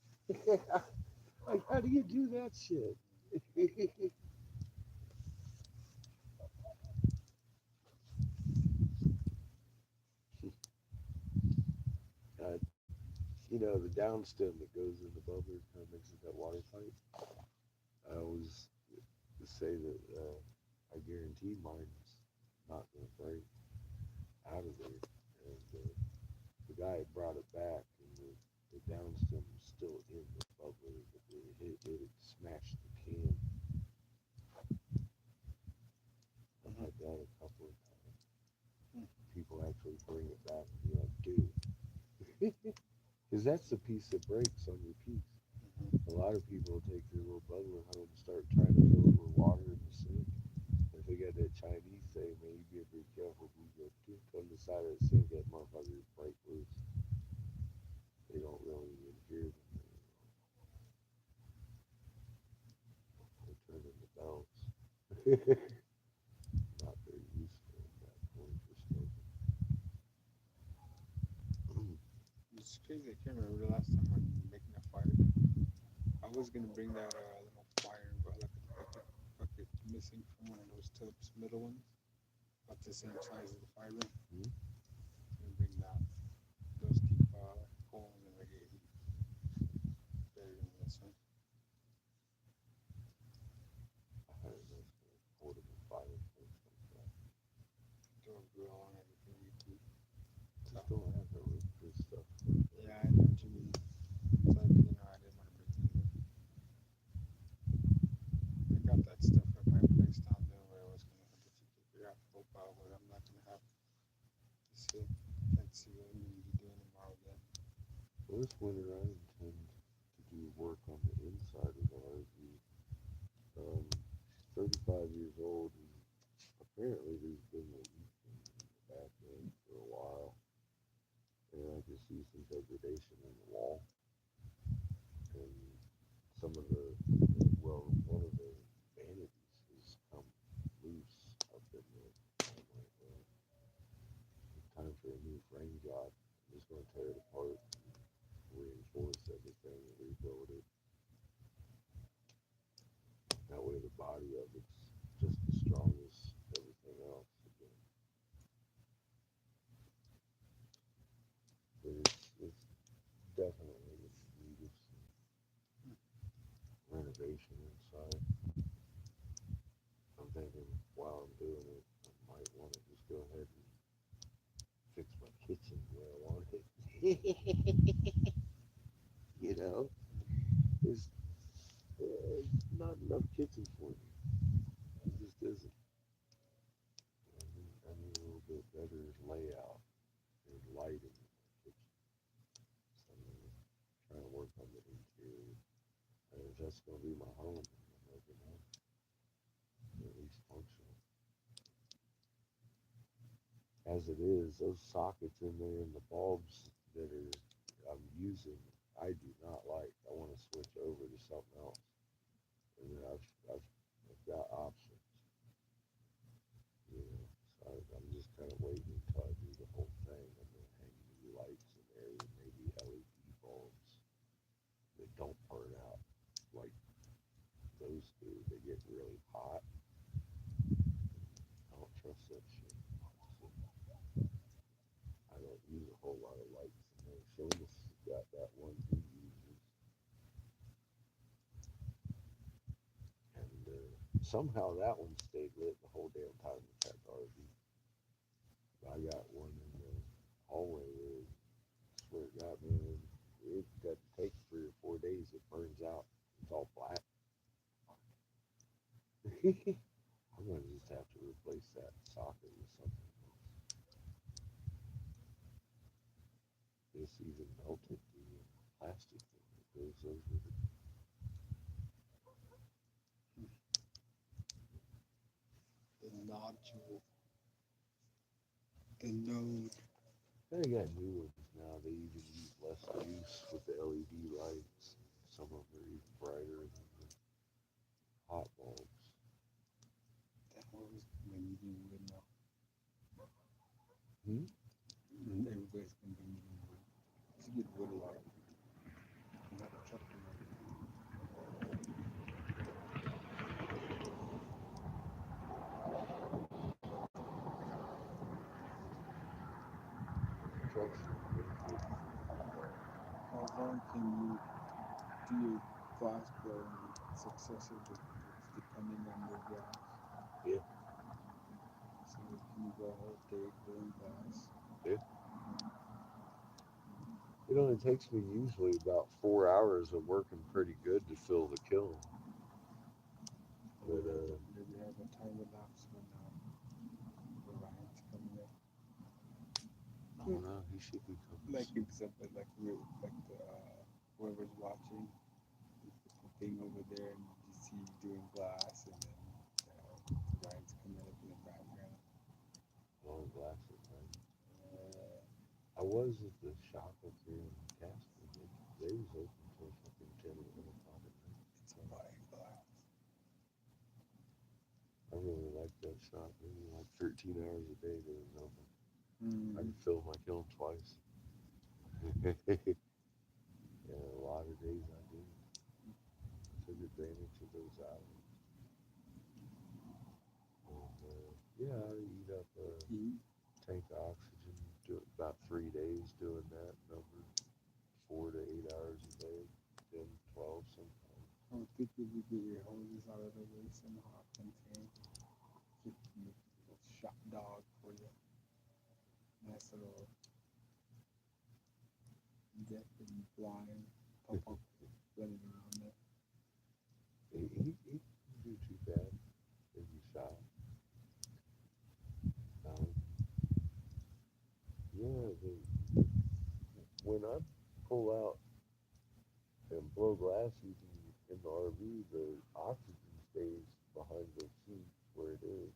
Like, how do you do that shit? uh, the downstem that goes in the bubbler kind of makes it that water pipe. I always say that I guarantee mine's not going to break out of there. And the guy had brought it back, and the downstem was still in the bubbler, but it had smashed the can. I've had that a couple of times. People actually bring it back and be like, dude. Because that's the piece that breaks on your piece. A lot of people take their little bubbler home and start trying to fill it with water in the sink. If they got that Chinese saying, man, you better be careful. If you go tink on the side of the sink, that motherfucker break loose. They don't really even hear them. They turn into bells. Not very useful at that point for smoking. It's crazy. I can't remember the last time I'm making a fire. I was gonna bring that little fire, but like a bucket missing from one of those tubs, middle ones, about the same size as the fire ring. Hmm? And bring that. Those keep cold and they get heat better than this one. I had a nice portable fireplace like that. Throw a grill on everything you could. Just don't have the stuff. Yeah, I know what you mean. So I didn't want to bring it either. I got that stuff at my place down there where I was gonna have to figure out profile, but I'm not gonna have to see. Can't see what I'm gonna be doing tomorrow then. Well, this winter I intend to do work on the inside of the RV. 35 years old, and apparently there's been a leaking in the back end for a while. And I can see some degradation in the wall. And some of one of the vanities has come loose up in there. I'm like, well, it's time for a new frame job. I'm just going to tear it apart and reinforce everything and rebuild it. That way the body of it's just as strong as everything else again. But it's definitely in need of some renovation inside. I'm thinking while I'm doing it, I might want to just go ahead and fix my kitchen where I want it. There's not enough kitchen for me. It just isn't. I need a little bit better layout and lighting in my kitchen. So I'm trying to work on the interior. And if that's going to be my home, I'm making it at least functional. As it is, those sockets in there and the bulbs that I'm using, I do not like. I want to switch over to something else. And then I've got options. really hot. I don't trust that shit. So I don't use a whole lot of lights in there. Seamus got that one he uses, and somehow that one stayed lit the whole damn time we had the RV. I got one in the hallway where, I swear to God, man, it doesn't take 3 or 4 days. It burns out. It's all black. I'm gonna just have to replace that socket with something else. This even melted the plastic thing that goes over it. The nodule. The node. They got new ones now. They even use less juice with the LED lights. Some of them are even brighter than the hot bulbs. That one was gonna be medium wood now. Hmm? And everybody's gonna be medium wood. It's a good wood a lot. I'm not a truck anymore. Trucks. How long can you do your glass blowing successively? It's depending on your gas. Yeah. So can you go a whole day blowing glass? Yeah. It only takes me usually about 4 hours of working pretty good to fill the kiln. But maybe have a time lapse when Ryan's coming in. I don't know. He should be coming. Like example, like the whoever's watching, you put the thing over there and you see you doing glass, and then Ryan's coming up in the background. Long glasses, right? I was at the shop up there in Casper. They was open till fucking 10 or 11 o'clock at night. It's buying glass. I really liked that shop. Maybe like 13 hours a day they was open. I Mm. could fill my kiln twice. Yeah, a lot of days I did. I took advantage of those hours. And yeah, I eat up a tank of oxygen. Do about 3 days doing that number, 4 to 8 hours a day, 10, 12 sometimes. I would think if you get your hoses out of the way somehow, contain just a little shot dog for you. Nice little deck and blind pump up running around there. He didn't do too bad if you shot. Yeah, when I pull out and blow glass even in the RV, the oxygen stays behind the seats where it is.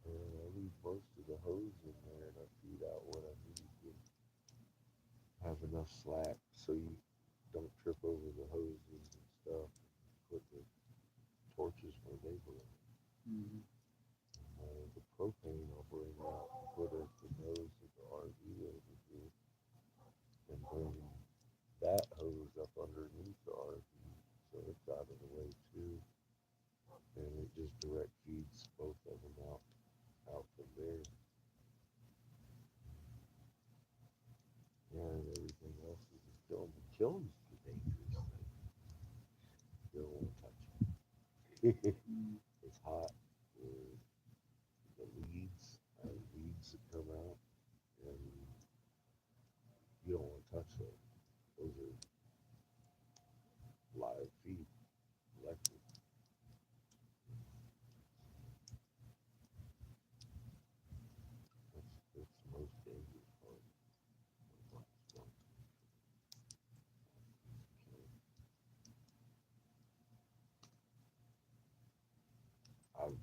And I leave most of the hose in there and I feed out what I need to have enough slack so you don't trip over the hoses and stuff. Put the torches where they belong. Mm-hmm. The propane I'll bring out and put at the nose of the RV over here and bring that hose up underneath the RV so it's out of the way too. And it just direct feeds both of them out from there. Yeah, and everything else is in kiln. The kiln's the dangerous thing. You don't want to touch it. It's hot. The weeds, weeds that come out, and you don't want to touch those. Those are live feed, electric. That's the most dangerous part. I've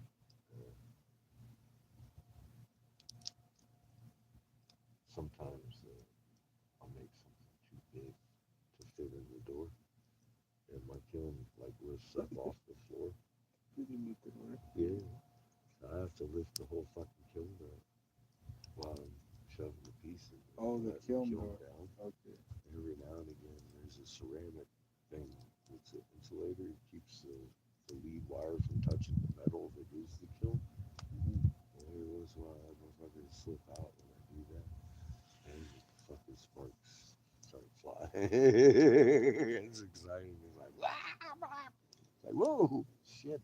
sometimes I'll make something too big to fit in the door, and my kiln like lifts up off the floor. Really make it work. Yeah, I have to lift the whole fucking kiln up while I'm shoving the piece in. Oh, the kiln door. Down. Okay. Every now and again, there's a ceramic thing. It's an insulator. It keeps the the lead wire from touching the metal that is the kiln. And every once in a while, that motherfucker slip out when I do that, and the fucking sparks start flying. It's exciting. It's like, it's like, whoa, shit.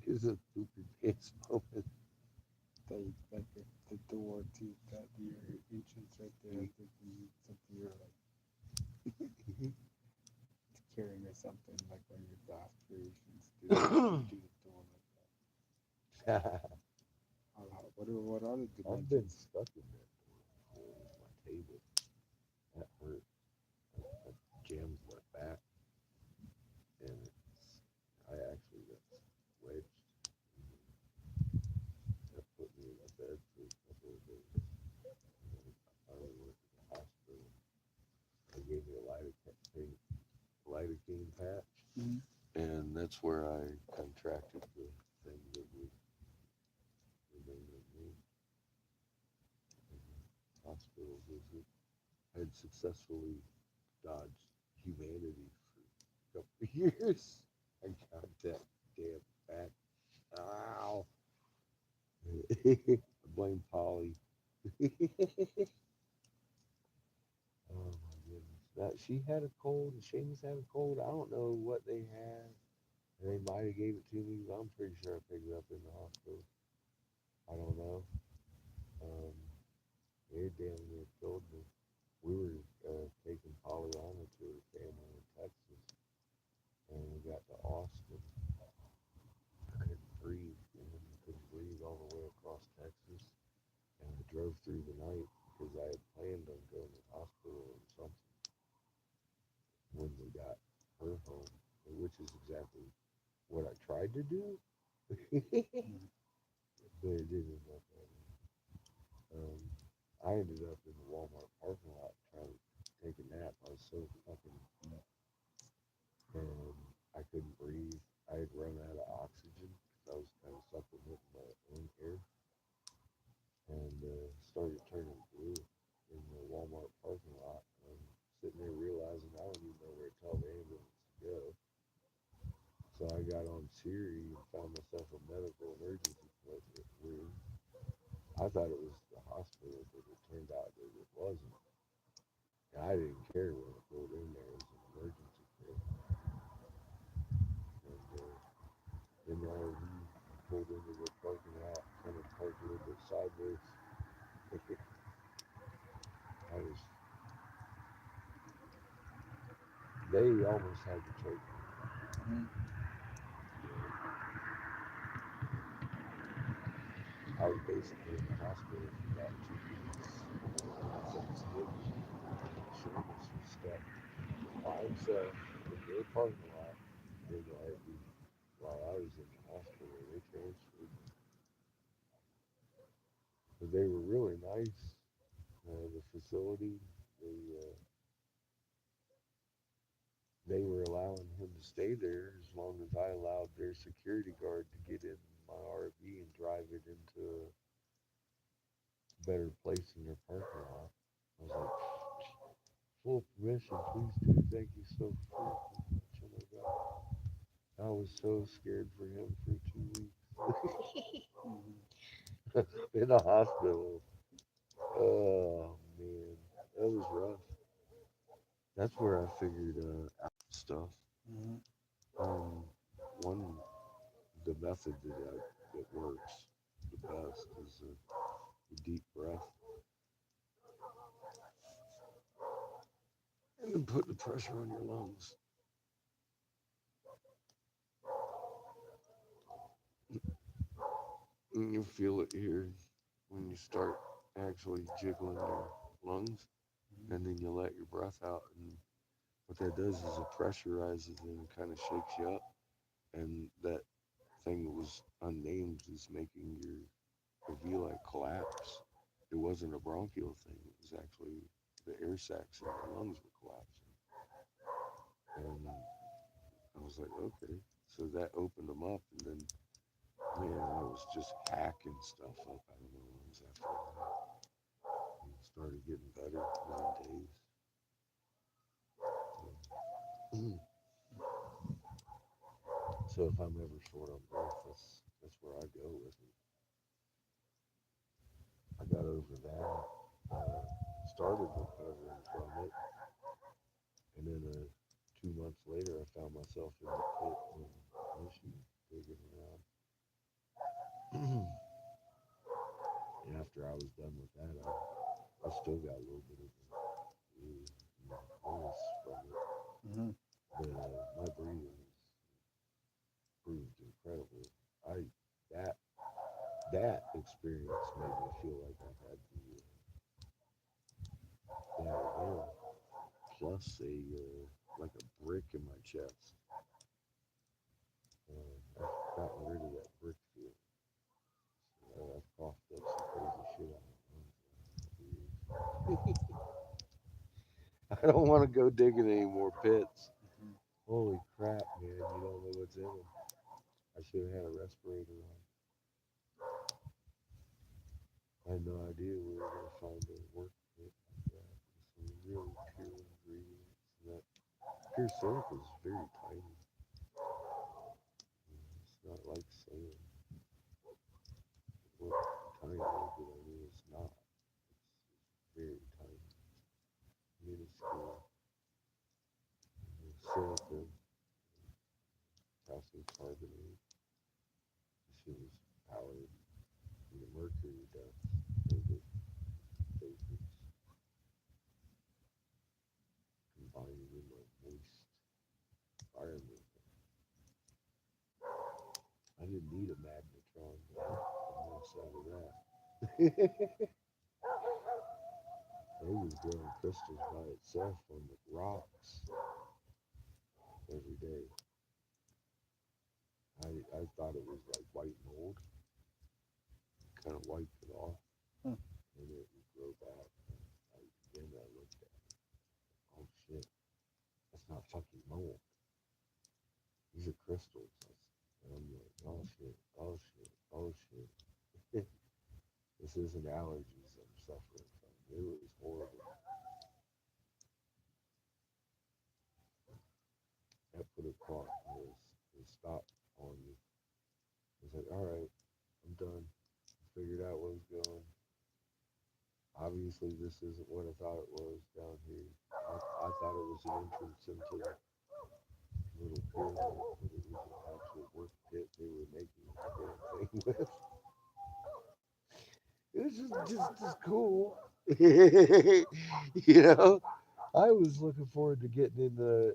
It's a poopy pants moment. Like the door to that your entrance right there. I think you need something you're like carrying or something like one of your blast creations. Do the door like that. What are the I've been dimensions? stuck in that door before with my table. That hurt. I jammed my back, and I actually got wedged. That put me in the bed for a couple of days. And I finally went to the hospital. They gave me a lidocaine patch, Mhm. and that's where I contracted the thing that would remain in me. In the hospital visit, I had successfully dodged humanity for a couple of years. I got that damn back. Ow. I blame Polly. Oh my goodness. That she had a cold and Seamus had a cold. I don't know what they had. They might have gave it to me, but I'm pretty sure I picked it up in the hospital. I don't know. Um, they damn near killed me. We were taking Pollyanna to her family in Texas, and we got to Austin. I couldn't breathe, man. I couldn't breathe all the way across Texas, and I drove through the night because I had planned on going to the hospital or something when we got her home, which is exactly what I tried to do, but it didn't end up that way. I ended up in the Walmart parking lot trying to take a nap. I was so fucking beat, and I couldn't breathe. I had run out of oxygen because I was kind of supplementing my own air, and started turning blue in the Walmart parking lot. I'm sitting there realizing I don't even know where to tell the ambulance to go. So I got on Siri and found myself a medical emergency room. I thought it was the hospital, but it turned out that it wasn't. And I didn't care when I pulled in there. It was an emergency care. And then the RV pulled into the parking lot, kind of parked a little bit sideways. I was, they almost had to choke me. I was basically in the hospital for about 2 weeks. Thanksgiving, Seamus was stuck by himself in their parking lot in the RV while I was in the hospital. They transferred me. But they were really nice. The facility, they were allowing him to stay there as long as I allowed their security guard to get in my RV and drive it into a better place in their parking lot. I was like, full permission, please do. Thank you so much. Oh my God. I was so scared for him for 2 weeks. In the hospital. Oh man, that was rough. That's where I figured out stuff. Um, one the method that works the best is the deep breath and then put the pressure on your lungs. And you feel it here when you start actually jiggling your lungs, and then you let your breath out. And what that does is it pressurizes and kind of shakes you up. And that thing that was unnamed is making your alveoli collapse. It wasn't a bronchial thing. It was actually the air sacs in my lungs were collapsing. And I was like, okay. So that opened them up, and then, man, I was just hacking stuff up out of my lungs after that. And it started getting better within days. So So if I'm ever short on breath, that's where I go with it. I got over that. Started recovering from it, and then 2 months later, I found myself in the pit in Michigan digging around. And after I was done with that, I still got a little bit of illness from it. Mhm. But my breathing has proved incredible. That experience made me feel like I had that again, plus like a brick in my chest. I've gotten rid of that brick feeling. So I've coughed up some crazy shit on my lungs. I don't want to go digging any more pits. Mhm. Holy crap, man! You don't know what's in them. I should have had a respirator on. I had no idea we were going to find a work pit like that with some really pure ingredients. And that pure syrup is very tiny. It's not like sand. What tiny but I mean it's not. It's very tiny, minuscule. Silicon, calcium carbonate. This shit was powered in the mercury dust. The vapors combining in a moist environment. I didn't need a magnetron to on the side of that. They was growing crystals by itself on the rocks every day. I thought it was like white mold, kind of wiped it off, Hmm. and it would grow back. Then I looked at it. Oh shit, that's not fucking mold. These are crystals. And I'm like, oh shit, oh shit, oh shit. This isn't allergies I'm suffering from. It was horrible. That put a clock and it stopped on me. I was like, all right, I'm done. I figured out where it's going. Obviously, this isn't what I thought it was down here. I thought it was an entrance into the little pyramid, but it was an actual work pit they were making the damn thing with. It was just cool. You know, I was looking forward to getting in the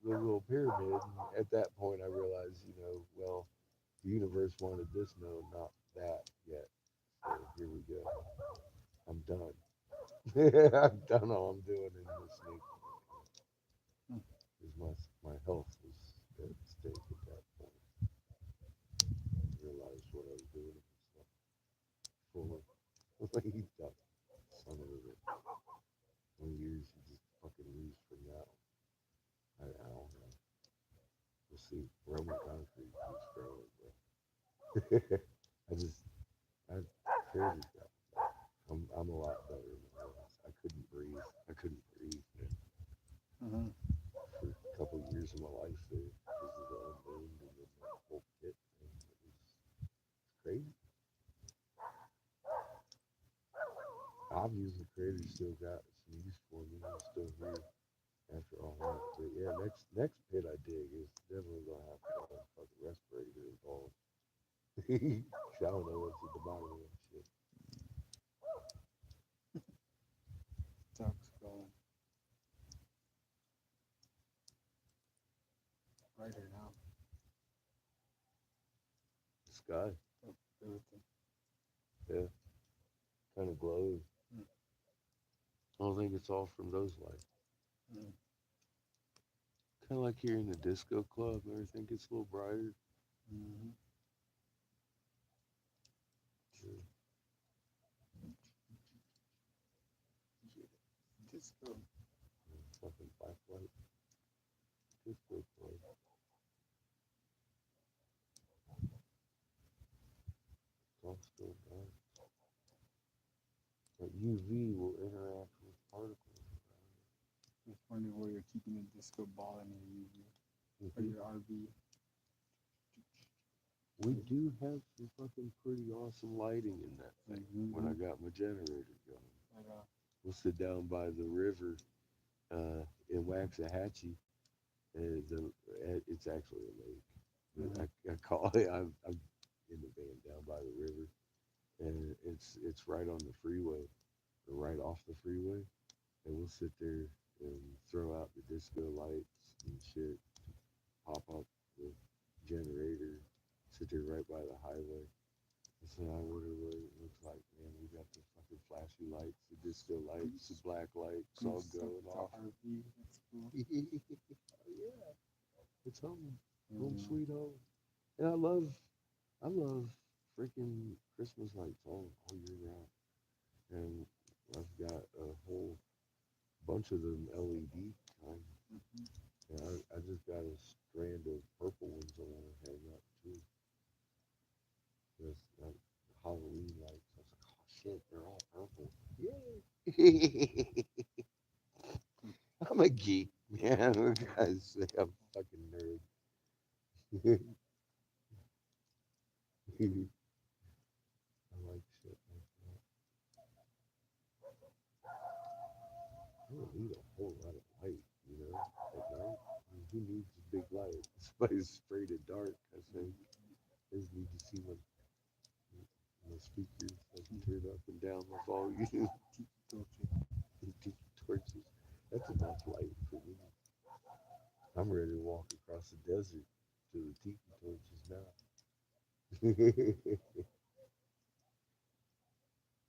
little pyramid, and at that point, I realized, well, the universe wanted this known, not that yet. So here we go. I'm done. I've done all I'm doing in this snake because my health was at stake at that point. I realized what I was doing was full of like son of a bitch. 20 years you just fucking lose from that. I don't know. We'll see. Roman concrete keeps growing, bro. I figured that. I'm a lot better than I was. I couldn't breathe. I couldn't breathe, man. Mhm. For a couple of years of my life there because of the unnamed and then the whole pit thing. It's crazy. Obviously, creator still got some use for me. I'm still here after all that. But yeah, next pit I dig is definitely gonna have to have a fucking respirator involved. I don't know what's at the bottom of that shit. Ducks going brighter now. The sky, Oh, everything. yeah, kind of glows. Mm. I don't think it's all from those lights. Mm. Kind of like here in the disco club, everything gets a little brighter. Mhm. Yeah. Disco. Fucking black light disco club. It's all still dark. But UV will interact with particles Just wondering where you're keeping the disco ball in your UV or around it. your RV. We do have some fucking pretty awesome lighting in that thing when I got my generator going. We'll sit down by the river in Waxahachie. It's actually a lake. But I call it. I'm in the van down by the river, and it's right on the freeway, or right off the freeway, and we'll sit there and throw out the disco lights and shit, pop up the generator, sit there right by the highway. And so I wonder what it looks like, man. We got the fucking flashy lights, the disco lights, the black lights, all going off. That's cool. Oh, yeah, it's home, home sweet home. And I love freaking Christmas lights all year round. And I've got a whole bunch of them LED kind. And I just got a strand of purple ones I want to hang up too. Just like Halloween lights. I was like, oh shit, they're all purple. Yay! I'm a geek, man. You guys say I'm a fucking nerd. I like shit like that. I don't need a whole lot of light, you know, at night. I mean, who needs a big light? Somebody's afraid of dark, I think. I just need to see my speakers. I can turn up and down my volume. Tiki torches. That's enough light for me. I'm ready to walk across the desert to the tiki torches now.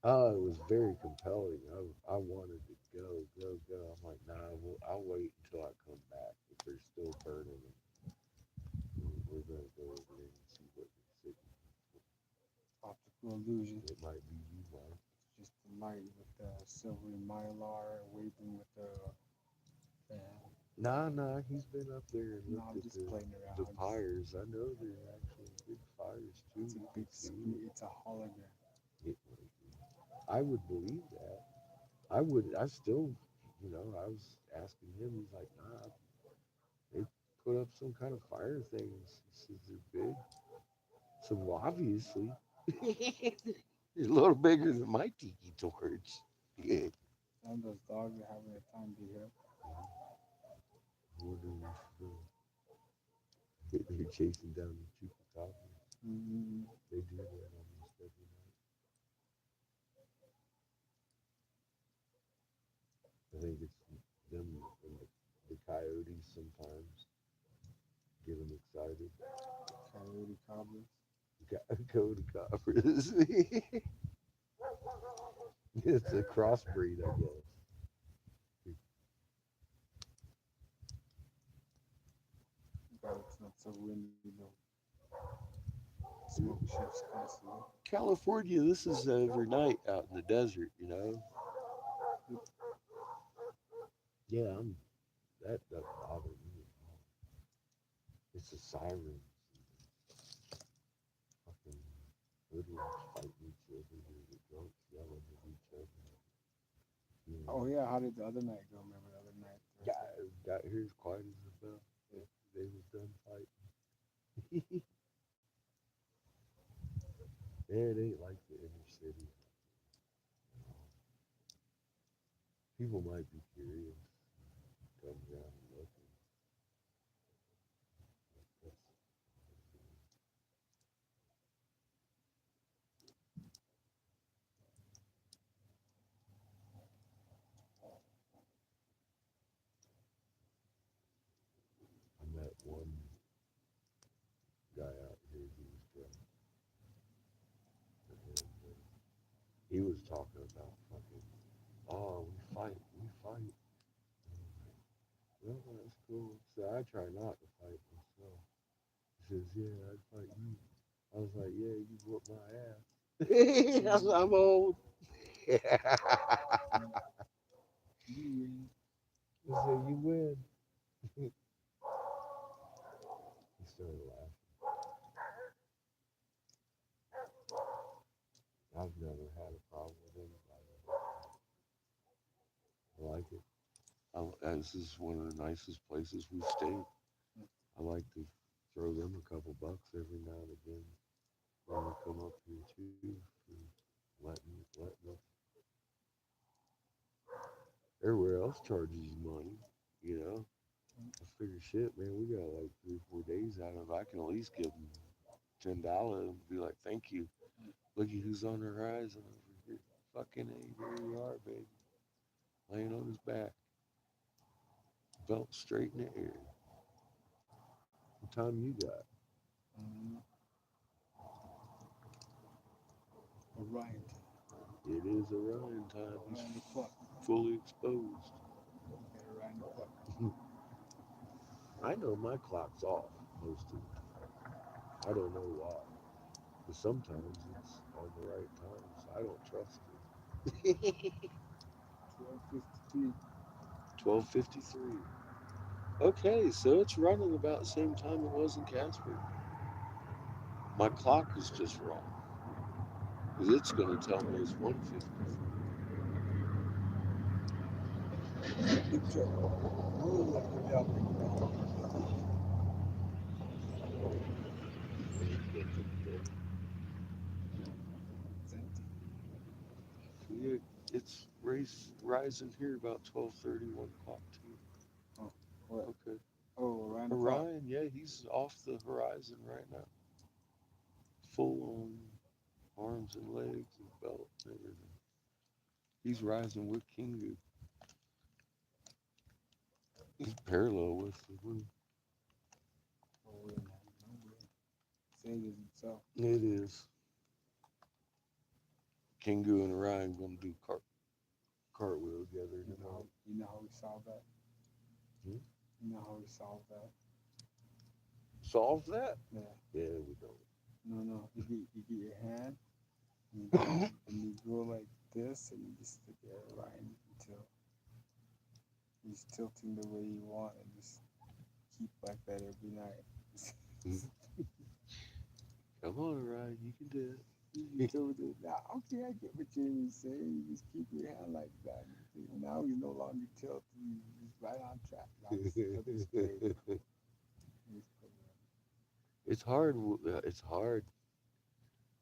Oh, it was very compelling. I wanted to go, go, go. I'm like, nah, I'll wait until I come back. If they're still burning them, we're going to go over there and see what they're sitting. Optical illusion. It might be you, Mike. Just the light with the silvery mylar waving with the fan. Nah, he's been up there and No, looked I'm at just the playing around. fires. I know they're actually big fires too. It's a You big can see screen. It's a hologram. it. I would believe that. I would. I still, you know, I was asking him. He's like, nah, they put up some kind of fire things. He says they're big. So well, obviously, they're a little bigger than my tiki torch. Yeah. Some of those dogs are having a time to hear. Wondering if they're chasing down the chupacabras. They do that almost every night. I think it's them and the coyotes sometimes get them excited. Coyote cobblers. Coyote cobras. It's a crossbreed, I guess. God, it's not so windy though. Smoke shifts constantly. California, this is every night out in the desert, you know. Yeah, that doesn't bother me at all. It's the sirens, fucking hoodlums fighting each other, the drunks yelling at each other. You know, Oh yeah, how did the other night go? Remember the other night? got here as quiet as a bell. They was done fighting. Yeah, it ain't like the inner city. People might be curious, come down and look. That's, I met one guy out here who was drunk, and he was talking about fucking, oh, we fight. Well, that's cool. So I try not to fight myself. He says, yeah, I'd fight you. I was like, yeah, you whoop my ass. I'm old. I said, you win. He started laughing. I've never had a problem with anybody. I like it. This is one of the nicest places we've stayed. I like to throw throw them a couple bucks every now and again when they come up here too for letting us. Everywhere else charges you money, you know. I figure shit, man, we got like 3 or 4 days out of it. I can at least give them $10 and be like, thank you. Look at who's on the horizon over here. Fucking A, there you are, baby. Laying on his back. Belt straight in the air. What time you got? Orion. It is Orion time. He's Orion o'clock. fully exposed. Orion o'clock. I know my clock's off most of the time. I don't know why. But sometimes it's on the right time, so I don't trust it. 12:53. 12:53. Okay, so it's running about the same time it was in Casper. My clock is just wrong. Because it's going to tell me it's 1:53. Big truck. Oh, look at that big truck. It's empty. Yeah, it's rising here about 12:30, 1 o'clock too. Oh, what? Okay. Oh, Orion o'clock. Orion, yeah, he's off the horizon right now. Full on arms and legs and belt and everything. He's rising with Kingu. He's parallel with the moon. Oh, wait a minute. No way. Saviors himself. It is. Kingu and Orion gonna do cartwheel together You tomorrow. know how we solve that? Hmm? You know how we solve that? Solve that? Yeah. Yeah, we don't. No. You get your hand and you go like this and you just stick it Orion until he's tilting the way you want and just keep like that every night. Come on, Orion, you can do it. You told it. Now, okay, I get what Jamie's saying. You just keep your hand like that. Now he's no longer tilting. He's right on track. Now just put it straight. Just put it It's hard. It's hard.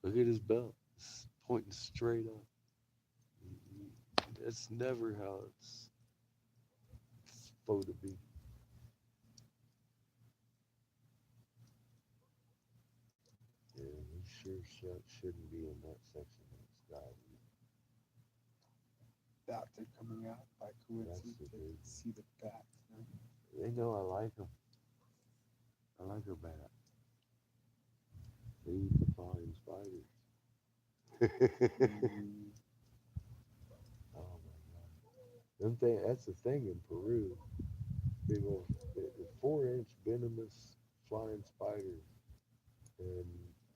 Look at his belt. It's pointing straight up. It's never how it's supposed to be. Yeah, we sure shouldn't be in that section of the sky. Dots are coming out by coincidence. the They big- can see the bats. Huh? They know I like them. I like a bat. They eat the flying spiders. Mm, Oh my god. That's the thing in Peru. Big old, the 4-inch venomous flying spiders. And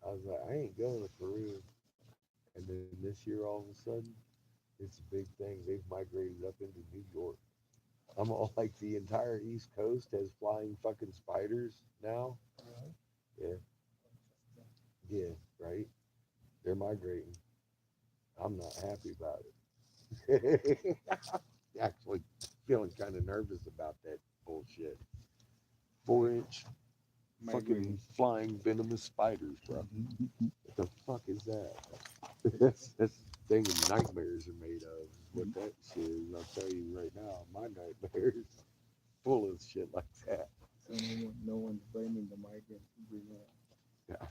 I was like, I ain't going to Peru. And then this year, all of a sudden, it's a big thing. They've migrated up into New York. I'm all like, the entire East Coast has flying fucking spiders now. really? Yeah. Yeah, right? They're migrating. I'm not happy about it. Actually, feeling kind of nervous about that bullshit. 4-inch fucking flying venomous spiders, bro. What the fuck is that? That's the thing nightmares are made of. Is what that shit is. I'll tell you right now, my nightmares full of shit like that. So no one's blaming the migrant for bringing it. Yeah.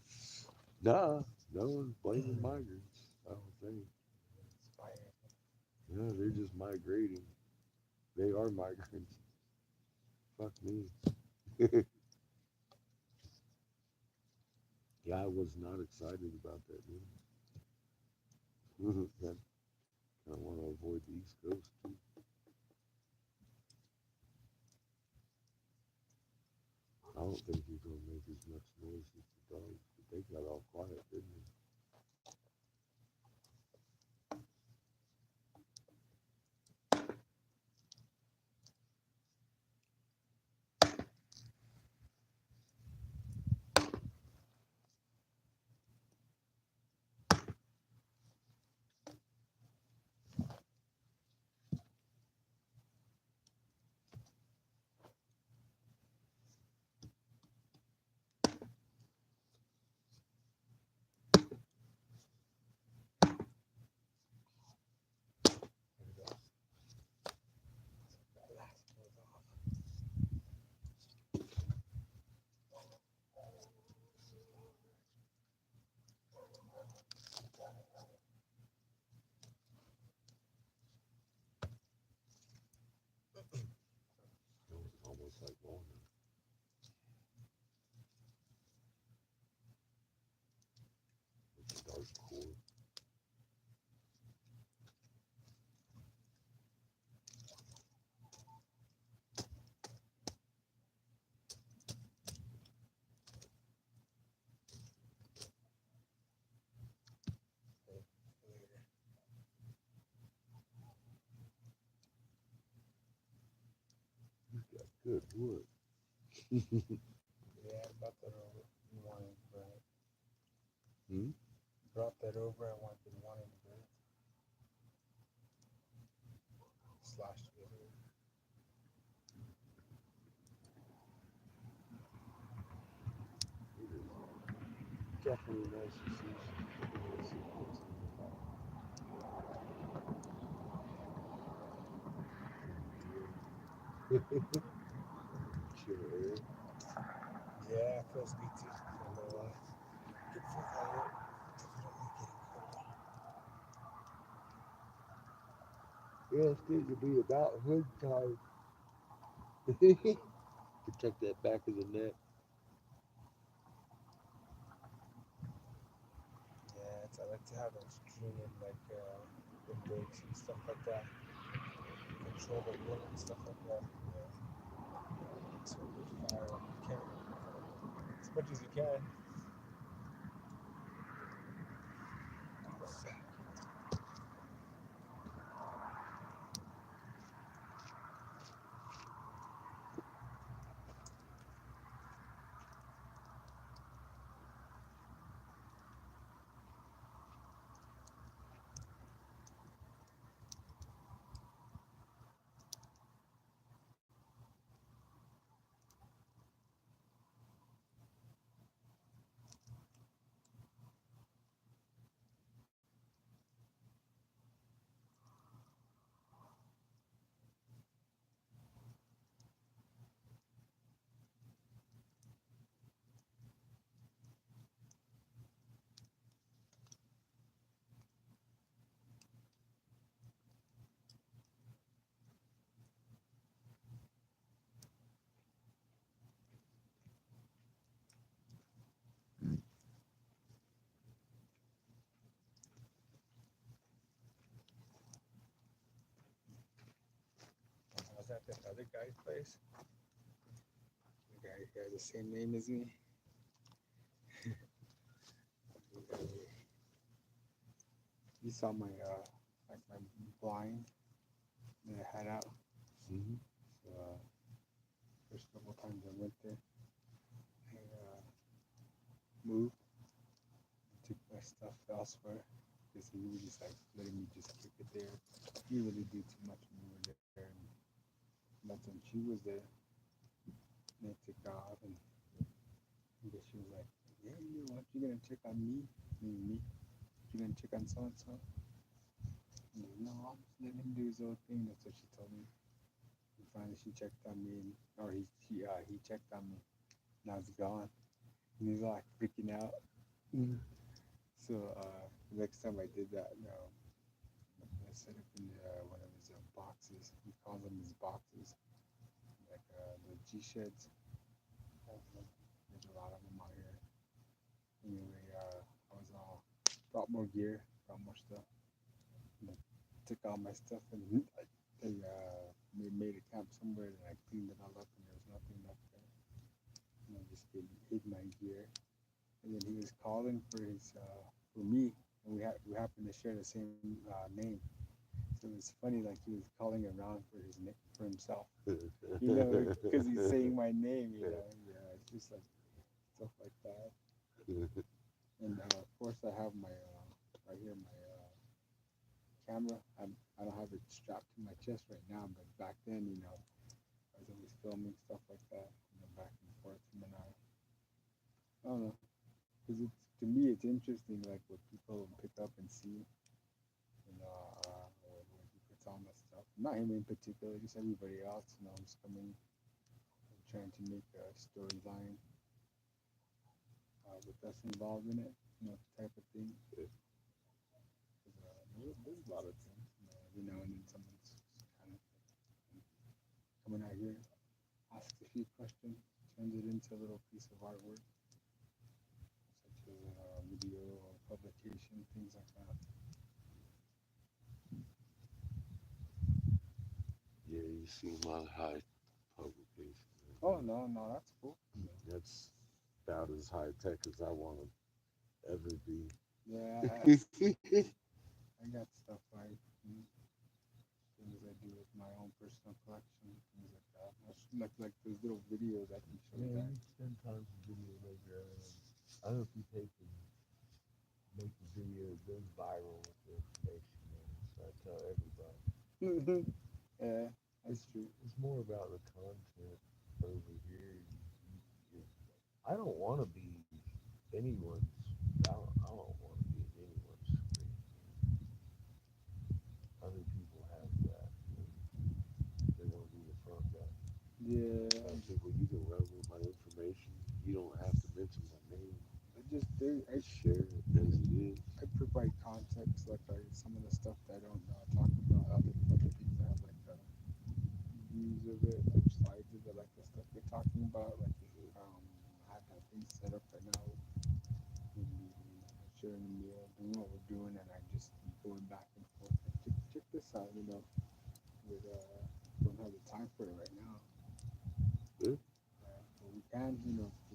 Nah, no one's blaming migrants. I don't think. Spider. No, they're just migrating. They are migrants. Fuck me. Yeah, I was not excited about that news. I want to avoid the East Coast too. I don't think he's gonna make as much noise as the dogs, but they got all quiet, didn't they? hardcore. He's got good wood. Yeah, I brought that over. You wanted to burn it. Hmm? Brought that over. I wanted to burn it. Slashed it. It is definitely nice to see some sequence in the back. Chill air. Yeah, it feels good too. I don't know why. It feels like Yeah, it's getting to be about hood time. Protect that back of the neck. yeah, I like to have those dreaming like windows and stuff like that. Control the wind and stuff like that. Yeah. So with fire, you can't as much as you can. I was at that other guy's place. The guy has the same name as me. You saw my like my blind that I had out. Mm-hmm. So first couple times I went there, I moved, took my stuff elsewhere because he was just like letting me just keep it there. He didn't really do too much when we were there. And that's when she was there. And I took off, and I guess she was like, "Yeah, you know what? You're gonna check on me, me. You're gonna check on so and so." No, I'm just letting him do his own thing. That's what she told me. And finally, she checked on me, or he checked on me, and I was gone. And he's like freaking out. Mm-hmm. So next time I did that, I set up in one of his boxes. He calls them his boxes, like the G sheds. There's a lot of them out here. Anyway, I was all brought more gear, brought more stuff. And I took all my stuff and we made a camp somewhere and I cleaned it all up and there was nothing left there. And I just hid my gear. And then he was calling for for me, and we happened to share the same name. So it was funny, like he was calling around for himself, because he's saying my name. Yeah, it's just like stuff like that. And of course, I have my right here my camera. I don't have it strapped to my chest right now, but back then, I was always filming stuff like that, back and forth. And then I don't know, because it's to me it's interesting, like what people pick up and see, when he puts on that stuff. Not him in particular, just everybody else, who's coming and trying to make a storyline with us involved in it, type of thing. 'Cause, there's a lot of things, every now and then someone's kind of coming out here, asks a few questions, turns it into a little piece of artwork, such as a video or publication, things like that. Yeah, you see a lot of high publications. Oh no, no, that's cool. That's about as high tech as I want to ever be. Yeah, I got stuff like things I do with my own personal collection, things like that. Like those little videos I can show you Yeah, guys. you spend time with video maker. I hope you take and make the video go viral with the information, man. So I tell everybody. Yeah, that's true. It's more about the content over here. I don't want to be anyone's. I don't want to be in anyone's screen. Other people have that. They want to be the front guy. Yeah, I think when you can run with my information, you don't have to mention my name. I Share it as it is. I provide context, like some of the stuff that I don't talk about. Other people have like views of it, like slides of it, like the stuff we're talking about. Like I have that thing set up right now. We'll be sharing a meal, doing what we're doing, and I just keep going back and forth. Like, check this out, With don't have the time for it right now. Yeah. But we can,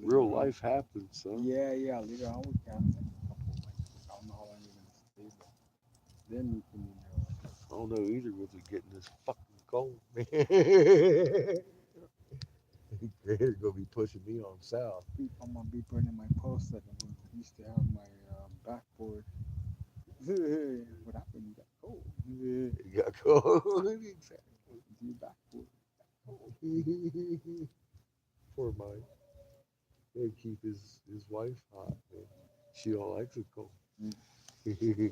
Real later on. life happens, son. Yeah, later on we can like a couple like I don't know how long you're gonna stay, but then we can I don't know either with it getting this fucking cold, man. They're gonna be pushing me on south. I'm gonna be burning my post like I used to have my backboard. What happened? You got cold. Yeah, it got cold. Exactly. Do your backboard. Poor Mike. He'd keep his wife hot, man. She don't like the cold. Yeah,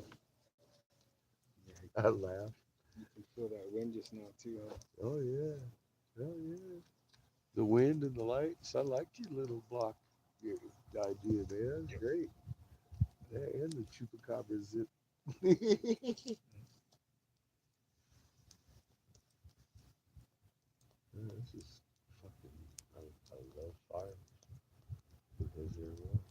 I laugh. you can feel that wind just now too, huh? Oh yeah. Oh yeah. The wind and the lights. I liked your little block idea, man. That's great. Yeah, and the chupacabra zip. Yeah, this is fucking. I love fire because they're wrong.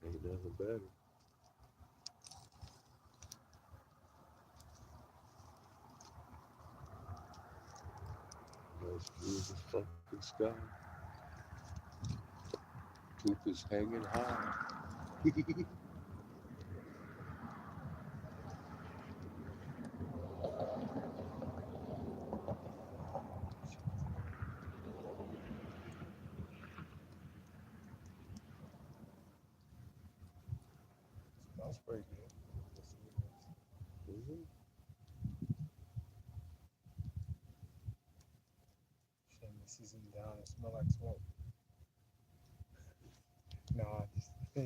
Ain't nothing better. Nice view of the fucking sky. Poop is hanging high. Smells pretty good. Mhm. Shame this isn't down. It smells like smoke. No, I just I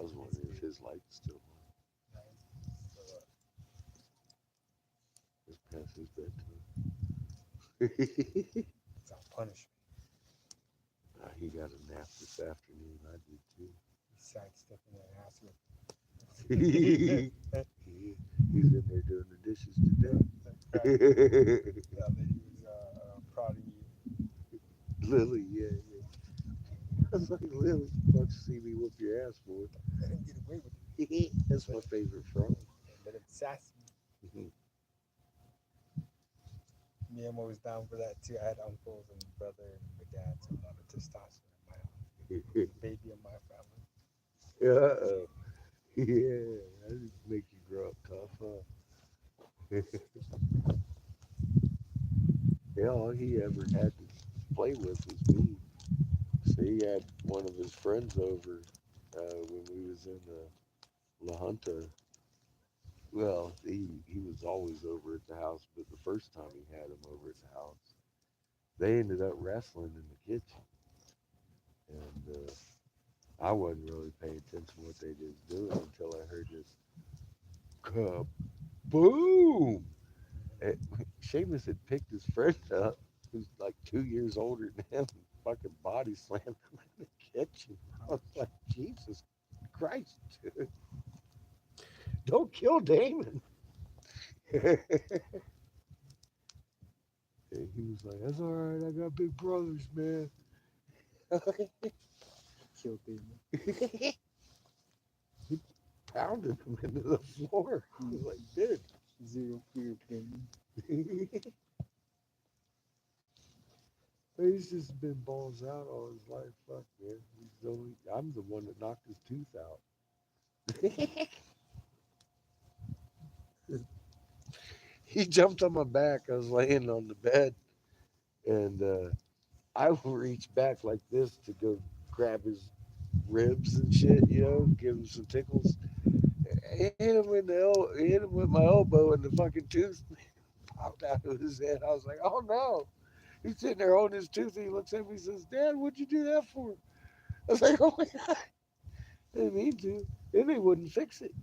was wondering if his light's still on. It's past his bedtime. It's a punishment. He got a nap this afternoon. I did too. He's sidestepping that ass with. He's in there doing the dishes today. That lady was prodding you. Lily, yeah. I was like, Lily, why don't you see me whoop your ass, boy? Let him get away with it. That's my favorite frog. Let him sass me. Me, I'm always down for that too. I had uncles and brother and my dad, so a lot of testosterone in my house. Baby in my family. Uh-oh. Yeah, that just make you grow up tough, huh? Yeah, all he ever had to play with was me. So he had one of his friends over when we was in La Junta. Well, he was always over at the house, but the first time he had him over at the house, they ended up wrestling in the kitchen. And I wasn't really paying attention to what they was doing until I heard this kaboom. And Seamus had picked his friend up, who's like 2 years older than him, and fucking body slammed him in the kitchen. I was like, Jesus Christ, dude. Don't kill Damon. And he was like, that's all right, I got big brothers, man. killed him. He pounded him into the floor. He was like, dude. Zero fear pain. He's just been balls out all his life. Fuck, man. I'm the one that knocked his tooth out. He jumped on my back. I was laying on the bed, and I reached back like this to go grab his ribs and shit, give him some tickles. I hit him with my elbow, and the fucking tooth popped out of his head. I was like, oh no. He's sitting there holding his tooth, and he looks at me and says, Dad, what'd you do that for? I was like, oh my God. I didn't mean to. Then he wouldn't fix it.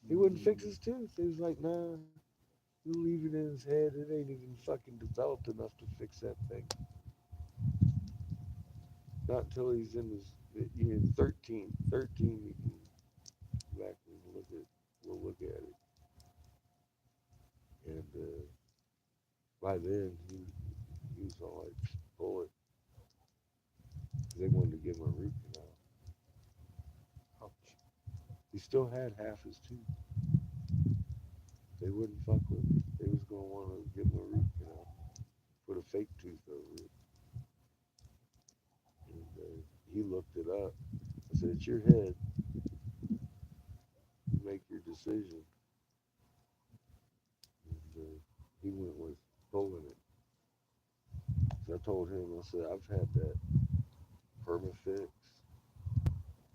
He wouldn't fix his tooth. He was like, nah, he'll leave it in his head. It ain't even fucking developed enough to fix that thing. Not until he's in his, 13. 13, you can go back and we'll look at it. And by then, he was all like, pull it. They wanted to give him a root canal. Ouch. He still had half his tooth. They wouldn't fuck with it. They was gonna want to give him a root canal, put a fake tooth over it. And he looked it up. I said, "It's your head. You make your decision." And he went with pulling it. So I told him, I said, "I've had that permafix,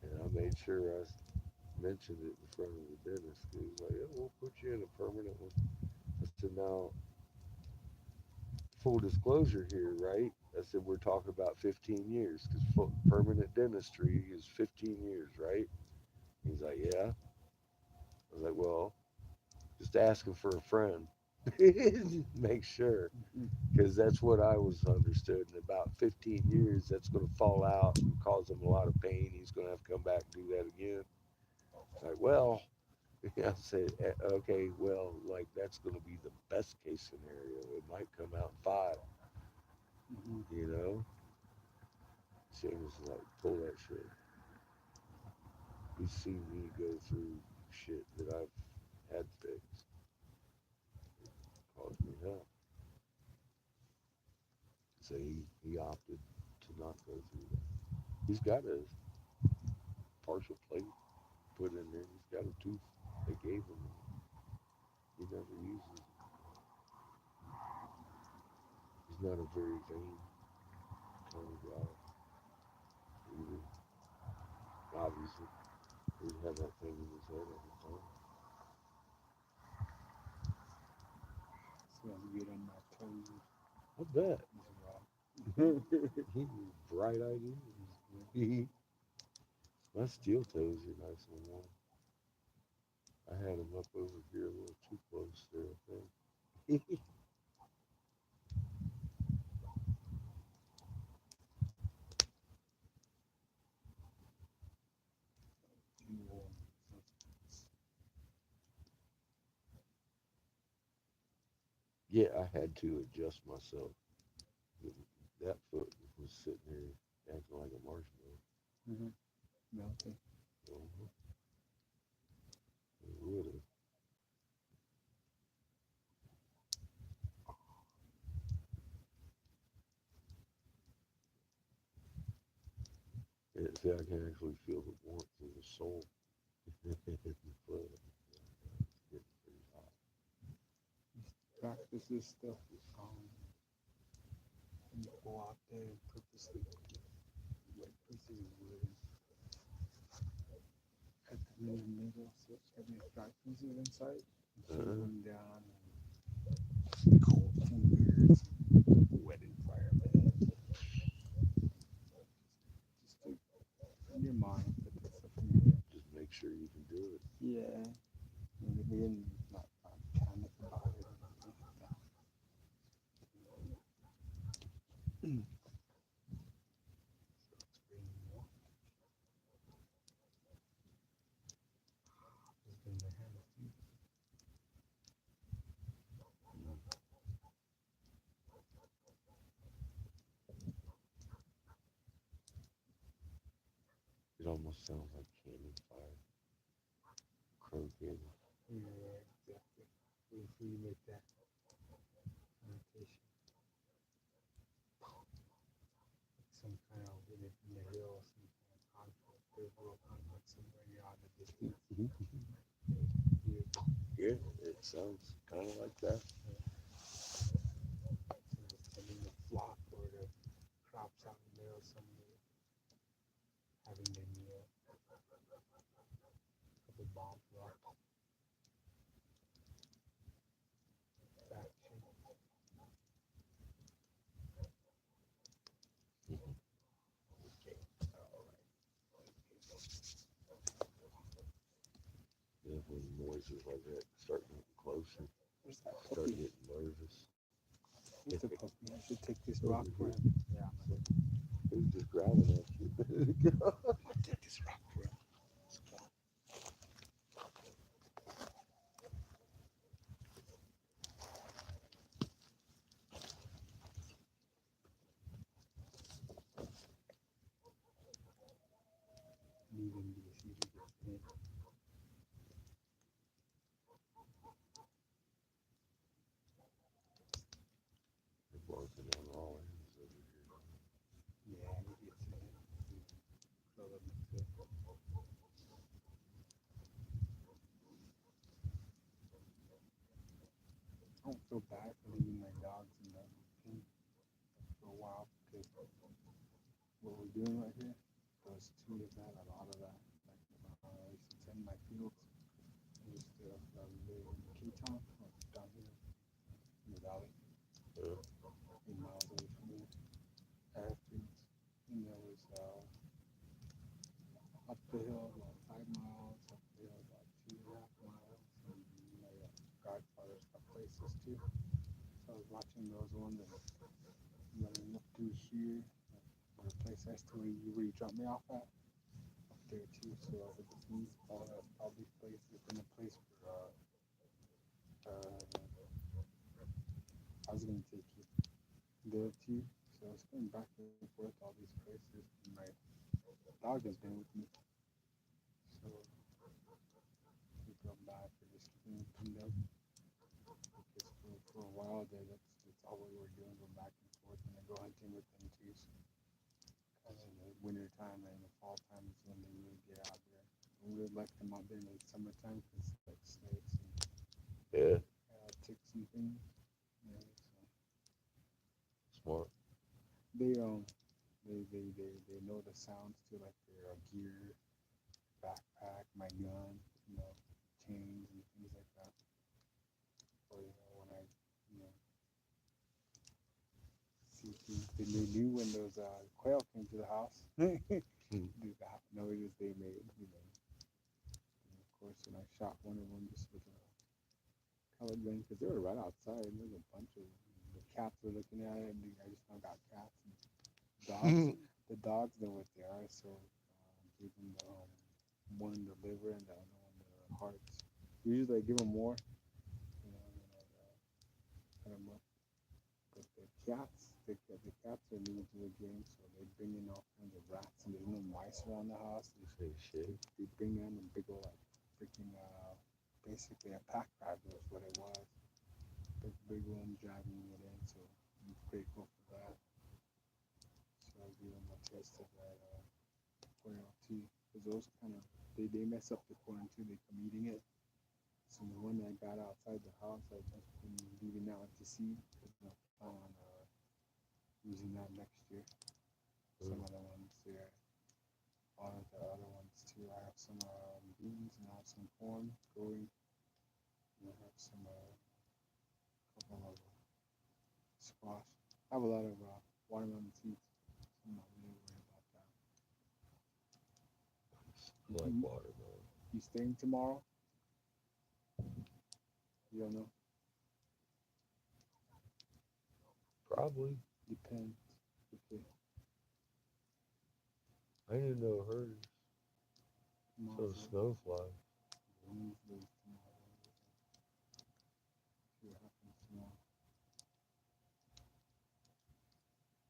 and I made sure I mentioned it in front of the dentist. He was like, yeah, we'll put you in a permanent one." I said, "Now, full disclosure here, right?" I said, "We're talking about 15 years because permanent dentistry is 15 years, right?" He's like, "Yeah." I was like, "Well, just asking for a friend." Make sure, because that's what I was understood. In about 15 years, that's going to fall out and cause him a lot of pain. He's going to have to come back and do that again. Like, well, I said, okay, well, like that's going to be the best case scenario. It might come out in 5, you know. Shane was like, pull that shit. He's seen me go through shit that I've had fixed. It caused me hell. So he opted to not go through that. He's got a partial plate put in there. He's got a tooth they gave him. He never uses it. He's not a very vain kind of guy. Either. Obviously, he'd have that thing in his head all the time. Smells good on my toes. I bet. He's He was bright ideas. My steel toes are nice and warm. I had him up over here a little too close there, I think. Yeah, I had to adjust myself. That foot was sitting there acting like a marshmallow. melting. Uh-huh. It would have. See, I can actually feel the warmth of the soul in the foot. It's getting pretty hot. Practice this stuff. And you go out there and purposely like pieces of wood. Cut them in the middle so every 5 pieces inside. Shove them down and cold fingers, wetted fireman. Just to, in your mind, put that stuff in your head. Just make sure you can do it. Yeah. And then not panic about it. almost sounds like cannon fire. Croaking. Yeah, exactly. Wait until you make that connotation. Like some kind of in the hills, some kind of conflict, third world conflict somewhere you're on the distance. Beautiful. Yeah, it sounds kind of like that. Sending the flock or the crops out in the middle somewhere, having their meal. A couple bombs dropped. Faction. Definitely noises like that start getting closer. Where's that Start puppy? getting nervous. Where's the puppy? I should take this rock for him. Yeah, I'm gonna It was just growling at you. take this rock for him. Let's go. Leave him to see if he gets in. They're barking on all ends over here. Yeah, he gets in. Throw them into. I don't feel bad for leaving my dogs in the pen for a while because what we're doing right here, those two of that, a lot of that, like I used to tend my fields. I used to live in K-Town, down here in the valley, Yeah. 8 miles away from here. I had fields, and there was up the hill about 5 miles, up the hill about 2.5 miles, and my godfather's got places too. So I was watching those ones and running up through here, the place next to where you dropped me off at, up there too. So I was looking all these places, and a place where I was gonna take you there too. So I was going back and forth all these places, and my dog has been with me. So we feel bad for just keeping him pinned up because for a while there, that's all we were doing, go back and forth, and I go hunting with them too. So kind of in the winter time and in the fall time is when they really get out there. We would let them out there in the summertime because like snakes and Yeah. ticks and things. Yeah, so Smart. they know the sounds too, like their gear, backpack, my gun, chains and things like that. Or when I see things, they knew when those quail came to the house. The noises they made, And of course, when I shot one of them just with a pellet gun, because they were right outside, and there's a bunch of them. The cats were looking at it, and I just now got cats and dogs. The dogs know what they are, so give them one the liver and the other one the hearts. Usually I give them more, and I cut them up. But the cats are new to the game, so they bring in all kinds of rats, and there's no mice around the house. Say shit. They bring in a big old freaking basically a pack driver is what it was. Big one driving it in, so I'm grateful for that. So I give them a taste of that quail too, because those kind of they mess up the corn too. They come eating it. So the one that got outside the house, I've just been leaving out to seed because I plan on using that next year. Some other ones there. All of the other ones too. I have some beans and I have some corn growing. And I have some couple of squash. I have a lot of watermelon seeds. So I'm not really worried about that. Like Mhm. watermelon. You staying tomorrow? You don't know. Probably. Depends. Okay. I didn't know hers. So Tomorrow's snow flies. Wednesday tomorrow. See what happens tomorrow.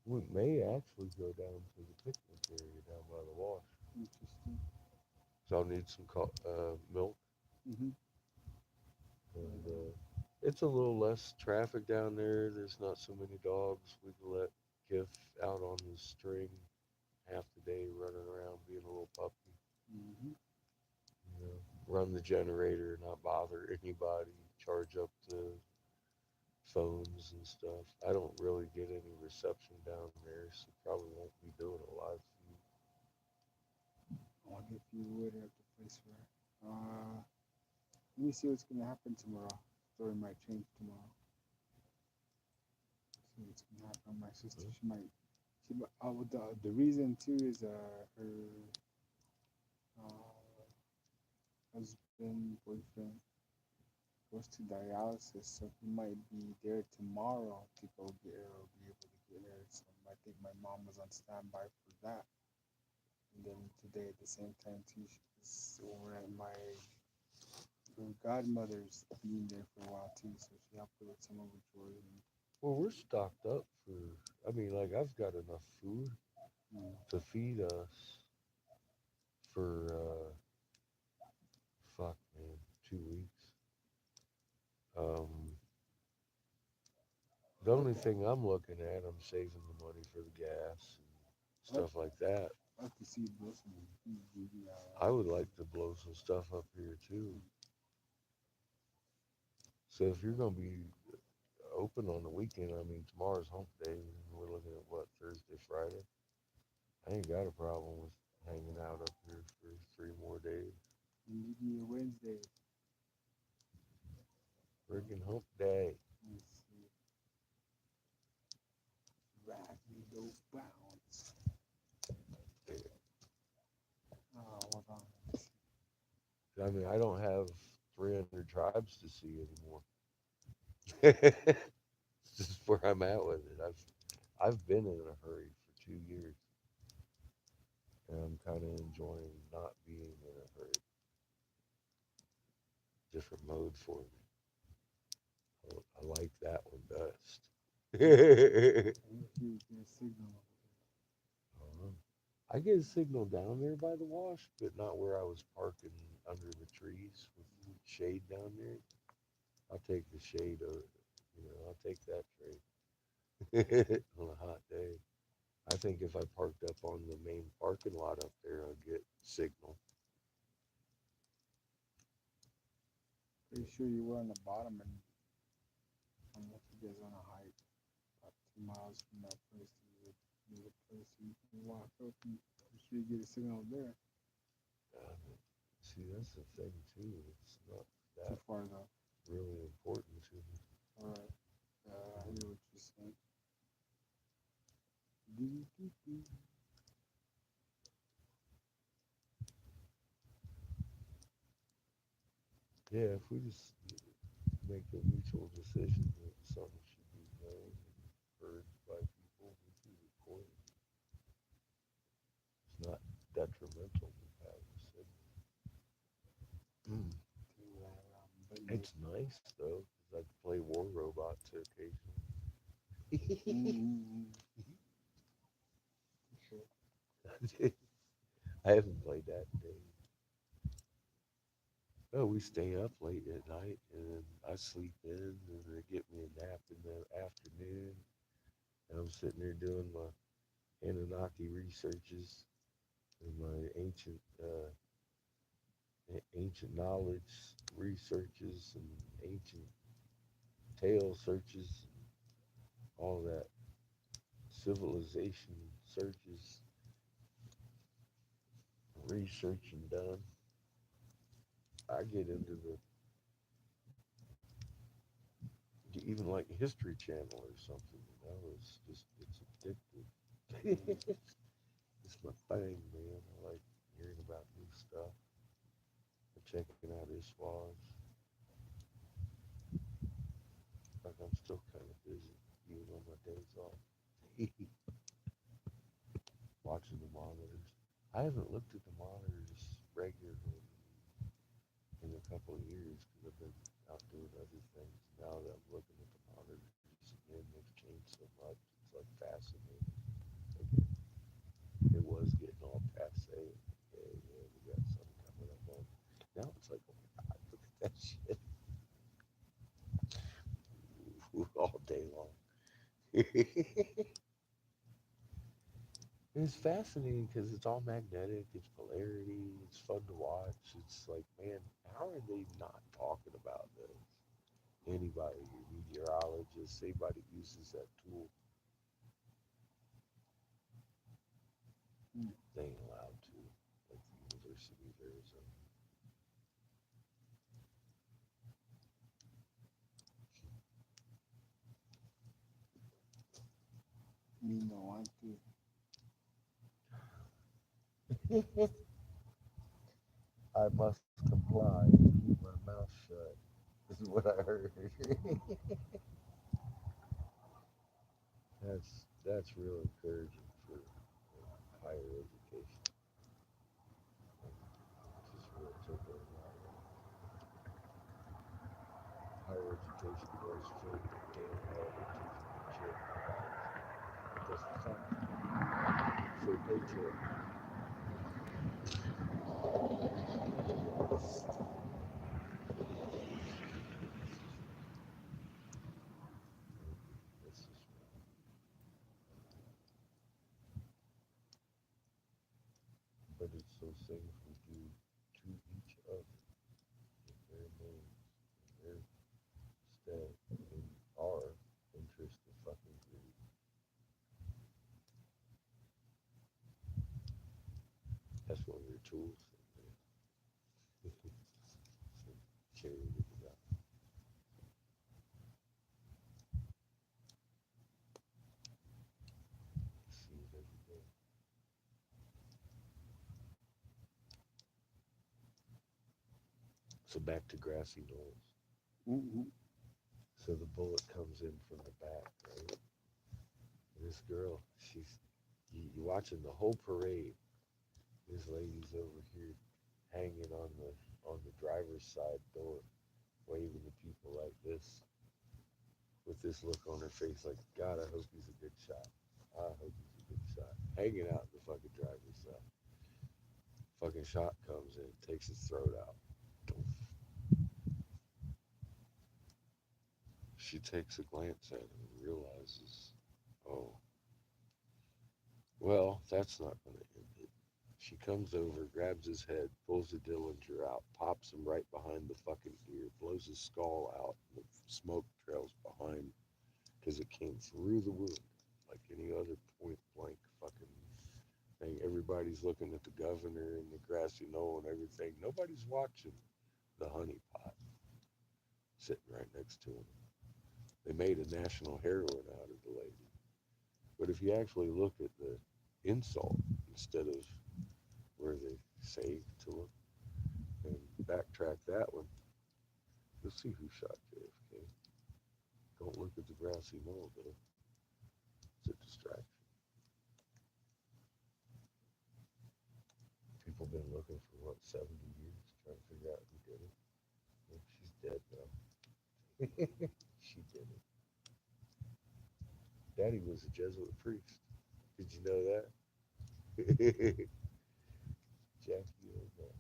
We may actually go down to the picnic area down by the wash. Interesting. So I'll need some milk, Mm-hmm. and it's a little less traffic down there. There's not so many dogs. We can let Giff out on the string half the day, running around being a little puppy. Mm-hmm. You know, run the generator, not bother anybody, charge up the phones and stuff. I don't really get any reception down there, so probably won't be doing a live feed. I wonder if you would at the place where. Let me see what's gonna happen tomorrow. Story might change tomorrow. See what's gonna happen. My sister, she might. She might. Oh, the reason too is her husband boyfriend goes to dialysis, so he might be there tomorrow to go get her or be able to get her. So I think my mom was on standby for that. And then today at the same time too, she was over at my godmother's being there for a while too, so she helped her with some of her chores. Well, we're stocked up for, I mean, like, I've got enough food And to feed us for, fuck, man, 2 weeks. Um, the only thing I'm looking at, I'm saving the money for the gas and stuff like that. I like to see Blossom. I would like to blow some stuff up here too. So if you're gonna be open on the weekend, I mean tomorrow's hump day, and we're looking at what, Thursday, Friday. I ain't got a problem with hanging out up here for 3 more days. And give me a Wednesday. Freaking hump day. Let's see. Raggy bounce. Oh, hold on. I mean, I don't have 300 tribes to see anymore. This is where I'm at with it. I've been in a hurry for 2 years, and I'm kind of enjoying not being in a hurry. Different mode for me. I like that one best. If you get a signal. I get a signal down there by the wash, but not where I was parking under the trees with shade down there. I'll take the shade over, I'll take that trade on a hot day. I think if I parked up on the main parking lot up there, I'd get signal. Pretty sure you were on the bottom, and I don't know if you guys on a hike about 2 miles from that place. There's a place you can walk up, and I'm sure you get a signal there. See, that's the thing too. It's not Too that far though. really important to me. All right. I hear what you're saying. Do-do-do-do. Yeah, if we just make a mutual decision that something should be known and heard by people, we can record it. It's not detrimental to have a signal. But It's nice though, because I can play War Robot to occasionally. I haven't played that in days. Oh, we stay up late at night and I sleep in and they get me a nap in the afternoon. And I'm sitting there doing my Anunnaki researches and my ancient knowledge researches and ancient tale searches, all that civilization searches, research and done. I get into even like History Channel or something. It's just it's addictive. It's my thing, man. I like hearing about new stuff, checking out Iswas. Like I'm still kind of busy, even on my days off, watching the monitors. I haven't looked at the monitors regularly in a couple of years because I've been out doing other things. Now that I'm looking at the monitors again, they've changed so much. It's like fascinating. Like, it was getting all passe. It's fascinating because it's all magnetic, it's polarity, it's fun to watch. It's like, man, how are they not talking about this? Anybody, your meteorologist, anybody uses that tool, they ain't allowed to, like the University of Arizona. Me no want to. I must comply and keep my mouth shut. This is what I heard. That's real encouraging for higher education. Just real tickling higher education goes for damn well they're teaching the shit about just fun for a paycheck. That's just wrong. But it's those things we do to each other in their names, in their stead, in our interest of fucking greed. That's one of their tools. Carry with it out. See it every day. So back to grassy knolls. Mm-hmm. So the bullet comes in from the back, right? This girl, you watching the whole parade. This lady's over here hanging on the driver's side door, waving to people like this, with this look on her face, like, God, I hope he's a good shot. I hope he's a good shot. Hanging out in the fucking driver's side. Fucking shot comes in, takes his throat out. She takes a glance at him and realizes, oh, well, that's not going to end it. She comes over, grabs his head, pulls the Dillinger out, pops him right behind the fucking ear, blows his skull out, and the smoke trails behind because it came through the wound like any other point blank fucking thing. Everybody's looking at the governor and the grassy knoll and everything. Nobody's watching the honey pot sitting right next to him. They made a national heroine out of the lady. But if you actually look at the insult instead of where they say to look and backtrack that one, you'll see who shot JFK. Don't look at the grassy knoll, though. It's a distraction. People have been looking for what, 70 years trying to figure out who did it. Well, she's dead now. She did it. Daddy was a Jesuit priest. Did you know that? Jackie O'Neill.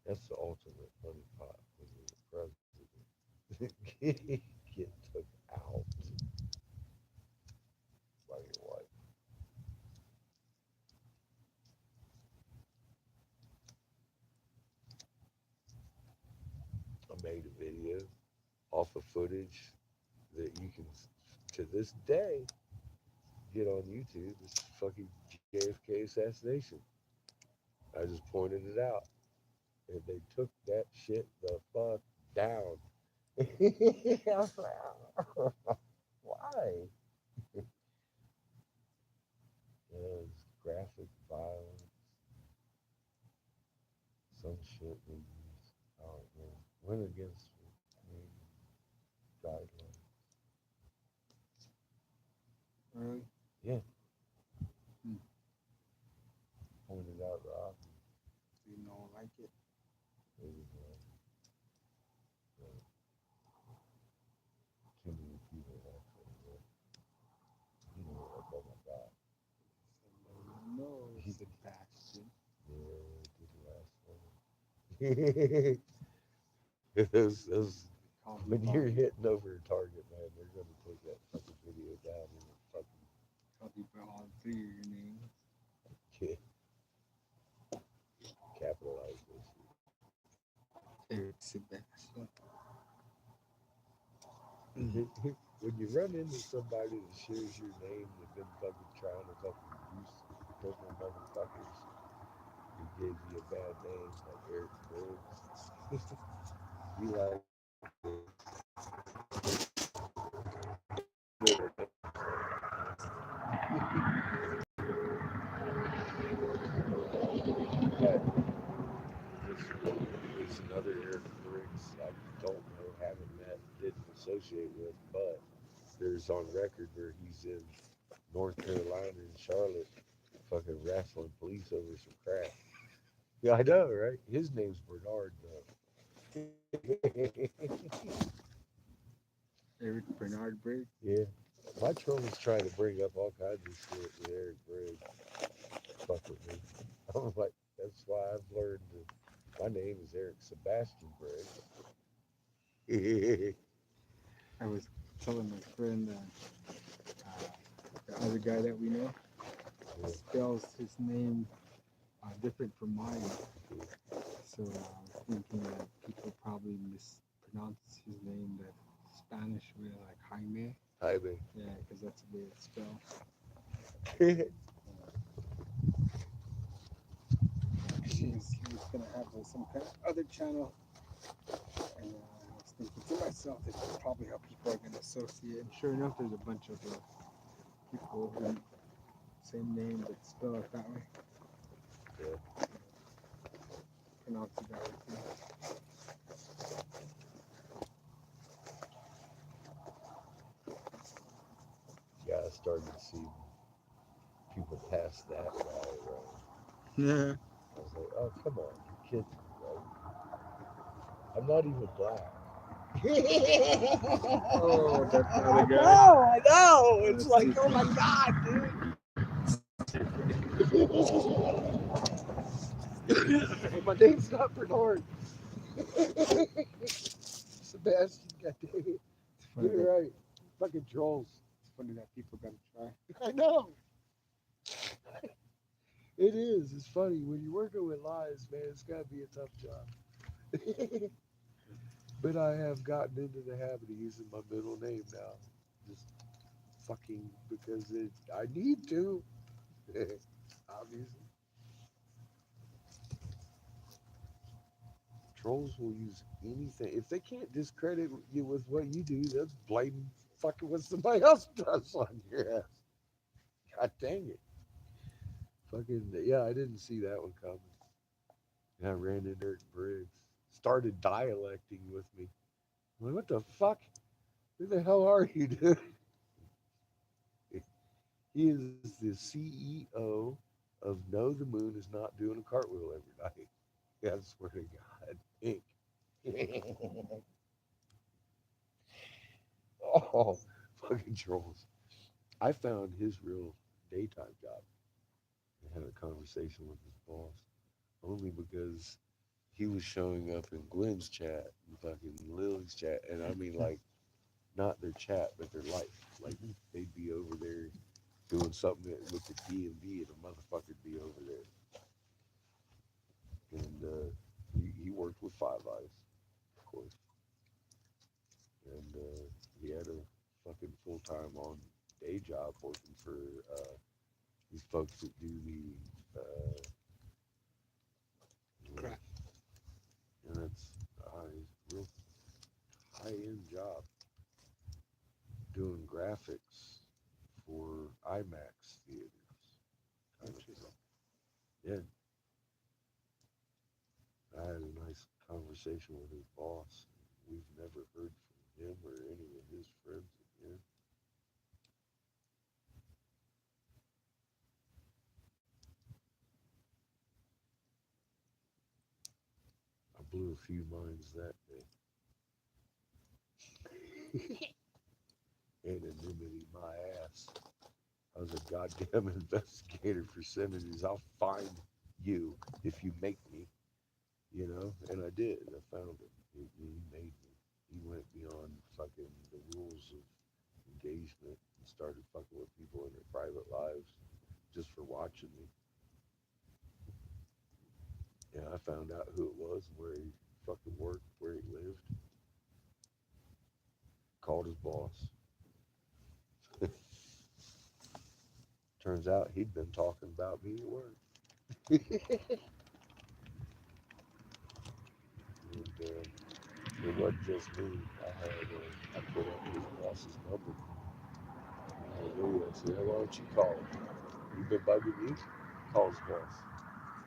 That's the ultimate honeypot when you're the president. Get took out by your wife. I made a video off of footage that you can, to this day, get on YouTube. This fucking JFK assassination. I just pointed it out, and they took that shit the fuck down. I was like, "Oh, why?" There's graphic violence, some shit they used. I don't know. Went against Canadian guidelines. Really? Yeah. Hmm. Pointed out the obvious. You don't like it? Maybe too many people actually. You know, like, oh my god. No, Sebastian. Yeah, did the last one. Those Copy when you're bot, hitting over a target, man, they're gonna take that fucking video down in a fucking copy bot all three of your names. kid. Capitalize this. Eric Sebastian. When you run into somebody that shares your name that been fucking trying to fucking use criminal motherfuckers who gave you a bad name like Eric Briggs, you like that. There's another Eric Briggs I don't know, haven't met, didn't associate with, but there's on record where he's in North Carolina and Charlotte fucking wrestling police over some crap. Yeah, I know, right? His name's Bernard, though. Eric Bernard Briggs. Yeah. My troll's trying to bring up all kinds of shit with Eric Briggs. Fuck with me. I'm like, that's why I've learned that my name is Eric Sebastian Briggs. I was telling my friend the other guy that we know spells his name different from mine. So I was thinking that people probably mispronounce his name that Spanish way, like Jaime. Hi, man. Yeah, because that's the way it's spelled. He was gonna have some kind of other channel, and I was thinking to myself, this is probably how people are gonna associate. And sure enough, there's a bunch of people who same name but spell it that way. Yeah. Pronounce it that way too. Yeah, I started to see people pass that route around. Yeah. I was like, oh, come on, you're kidding me, right? I'm not even black. Oh, that's the other guy. I know. It's That's like, it. oh my god, dude. My name's not Bernard. Sebastian, goddamn it. It's funny, Get it right. Fucking trolls. it's funny that people gotta try. I know. It is. It's funny. When you're working with lies, man, it's got to be a tough job. But I have gotten into the habit of using my middle name now. Just fucking because I need to. Obviously. Trolls will use anything. If they can't discredit you with what you do, they'll blame fucking what somebody else does on your ass. God dang it. Fucking, yeah, I didn't see that one coming. And I ran into Eric Briggs. Started dialecting with me. I'm like, what the fuck? Who the hell are you, dude? He is the CEO of No, the Moon is Not Doing a Cartwheel Every Night. Yeah, I swear to God. Inc. Oh, fucking trolls. I found his real daytime job and had a conversation with his boss only because he was showing up in Glenn's chat and fucking Lily's chat. And I mean, like, not their chat, but their life. Like, they'd be over there doing something with the DMV and a motherfucker'd be over there. And he worked with Five Eyes, of course. And he had a fucking full time on day job working for these folks that do the Crap. and it's a real high end job doing graphics for IMAX theaters. Kind of stuff. Yeah. I had a nice conversation with his boss. We've never heard from him or any of his friends again. I blew a few minds that day. Anonymity, my ass. I was a goddamn investigator for centuries. I'll find you if you make me, you know? And I did. I found him. He made me. He went beyond fucking the rules of engagement and started fucking with people in their private lives just for watching me. And I found out who it was, where he fucking worked, where he lived. Called his boss. Turns out he'd been talking about me at work. And it wasn't just me. I put up his boss's number. Hallelujah. I said, why don't you call him? You've been bugging me? Call his boss.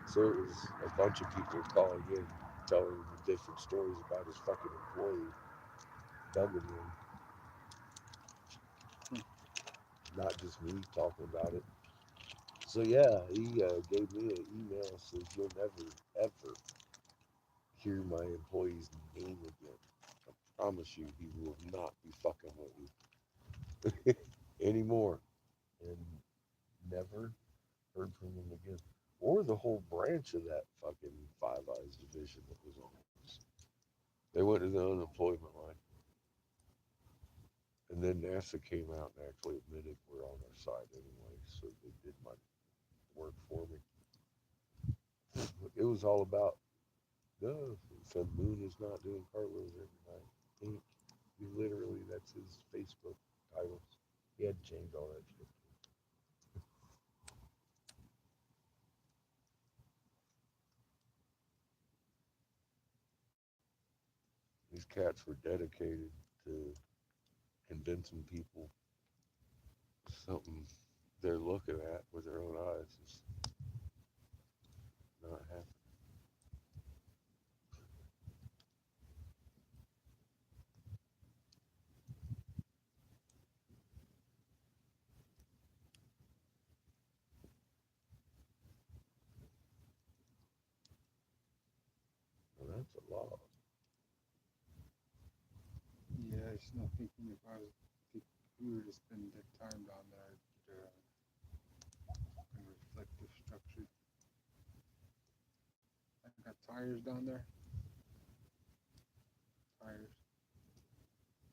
So it was a bunch of people calling in, telling him different stories about his fucking employee bugging him. Not just me talking about it. So yeah, he gave me an email that says you'll never ever hear my employee's name again. I promise you, he will not be fucking with you anymore. And never heard from him again. Or the whole branch of that fucking Five Eyes division that was on us. They went to the unemployment line. And then NASA came out and actually admitted we're on our side anyway, so they did my work for me. It was all about, no, the moon is not doing cartwheels every night. He literally, that's his Facebook titles. He had to change all that shit. These cats were dedicated to convincing people something they're looking at with their own eyes is not happening. Well, that's a lot. Yeah, I was not thinking if we were to spend the time down there, fucking reflective structure. I got tires down there. Tires.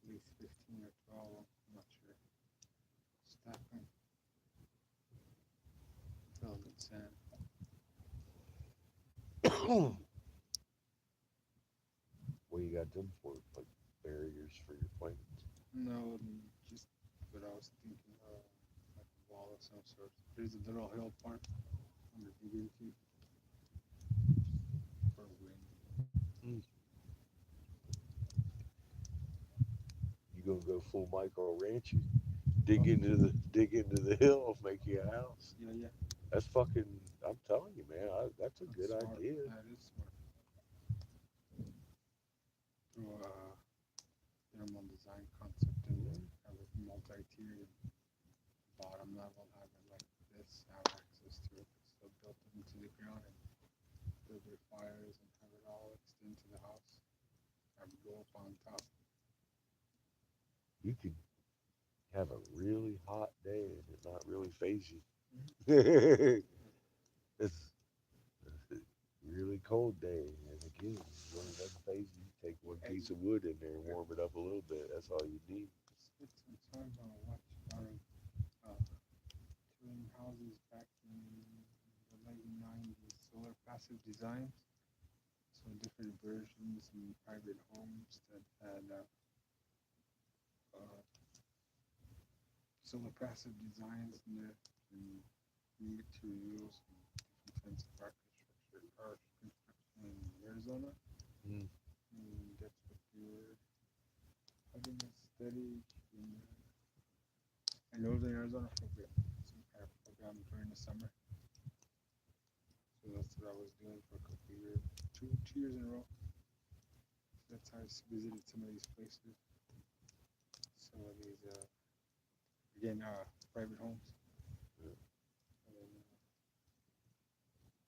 At least 15 or 12, I'm not sure. Stack them. Fill them with sand. What you got them for? Like barriers for your planes? No, just what I was thinking, like a wall of some sort. There's a little hill part on the dig into for wind. You gonna go full micro ranch? Dig into the hill, make you a house. Yeah. That's fucking. I'm telling you, man. That's a good Smart. idea. That is smart. Through thermal design concept and have a multi-tier bottom level, have it like this, have access to it, so built into the ground and build their fires and have it all extend to the house. Have it go up on top. You could have a really hot day and it not really phase you. It's a really cold day, and again, it really doesn't phase you. You take one piece of wood in there and warm it up a little bit. That's all you need. It's hard to watch touring houses back in the late 90s, solar passive designs. So different versions and private homes that had solar passive designs in there and materials and different types of architecture construction in Arizona. Mm. And that's what we were having a study in Northern Arizona program, some kind of program during the summer. So that's what I was doing for a couple of years, two years in a row. So that's how I visited some of these places, some of these again private homes. Yeah. And then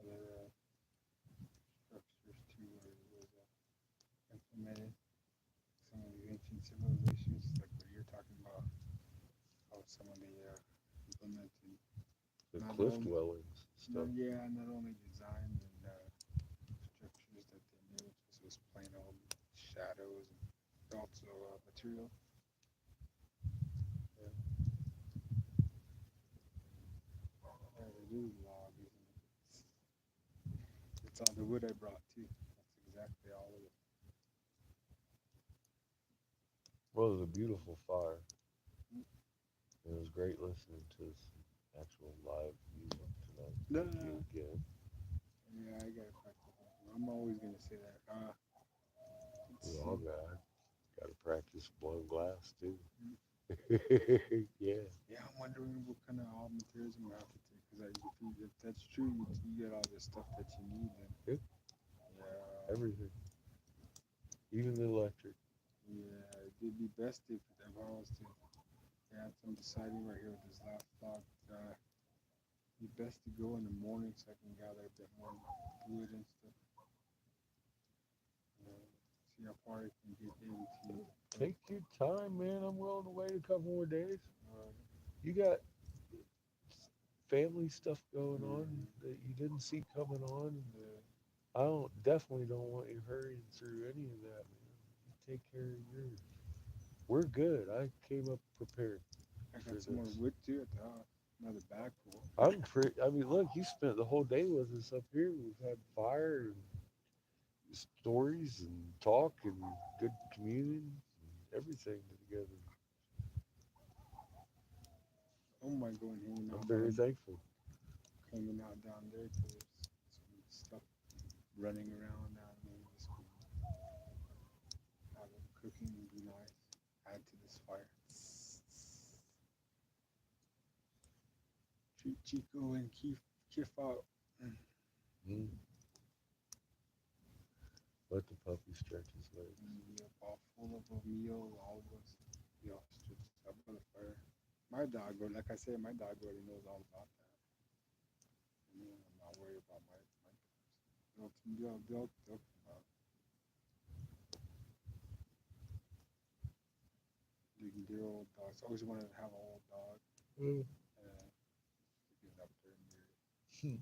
other structures too, where it was implemented some of the ancient civilizations, like what you're talking about, how some of the implemented. The Not cliff only- dwellings stuff. Not only design and structures that they knew, just was plain old shadows and also material. Yeah, it is log, isn't it? It's all the wood I brought too. That's exactly all of it. Well, it was a beautiful fire. It was great listening to some actual live music tonight. No. Thank you again. Yeah, I gotta practice. I'm always gonna say that. We all got to practice blowing glass too. Mm. Yeah. Yeah, I'm wondering what kind of all materials I'm gonna have to take. Because if that's true, you get all the stuff that you need. Then yeah, Everything, even the electric. yeah, it'd be best if I was to. Yeah, I'm deciding right here with this last log. It'd be best to go in the morning so I can gather a bit more wood and stuff. See how far I can get into. Take your time, man. I'm willing to wait a couple more days. Uh, You got family stuff going on that you didn't see coming on. I definitely don't want you hurrying through any of that, man. You take care of yours. We're good. I came up prepared I for got some more this. wood too at the house. Another bag full. I'm pretty. I mean, look, you spent the whole day with us up here. We've had fire and stories and talk and good communion and everything together. I don't mind going hanging I'm out very down, thankful. hanging out down there because there's some stuff running around down there. This could have them cooking would be nice. Add to this fire. Treat Chico and Kif out. Mm. Let the puppy stretch his legs. Be up all full of a meal. All of us be all stretched up by the fire. My dog, like I said, my dog already knows all about that. And, I'm not worried about my dogs. They'll come out. They're old dogs. I always wanted to have an old dog. Mm. To get up there and do it.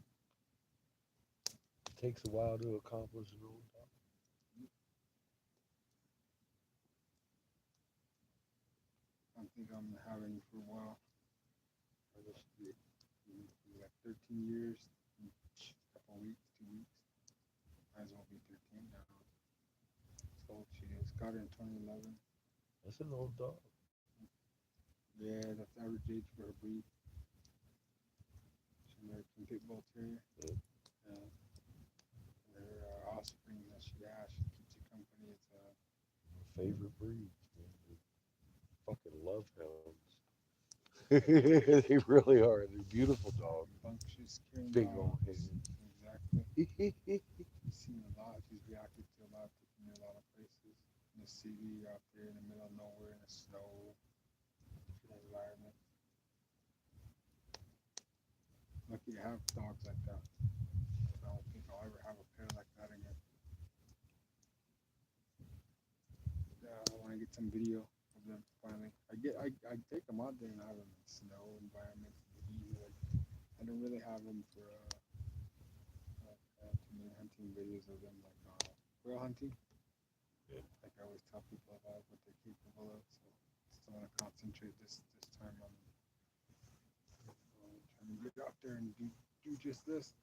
It takes a while to accomplish an old dog. I don't think I'm gonna have any for a while. I just did like 13 years, a couple weeks, 2 weeks. Might as well be 13 now. So old she is. Got her in 2011. That's an old dog. Yeah, that's average age for her breed. She's an American Pit Bull Terrier. Yeah. Her offspring that she has, she keeps you company. It's My favorite breeds, man. I fucking love hounds. They really are. They're beautiful dogs. bumptious, caring Big dogs. old hands. Exactly. She's seen a lot. She's reacted to a lot, taken me a lot of places. In the city, out there in the middle of nowhere, in the snow, different environment. Lucky to have dogs like that. I don't think I'll ever have a pet like that again. Yeah, I want to get some video of them finally. I take them out there and have them in snow environments, heat. Like, I don't really have them for too many hunting videos of them, like whale hunting. Yeah. Like I always tell people about what they're capable of. So just want to concentrate this time on trying to get out there and do just this.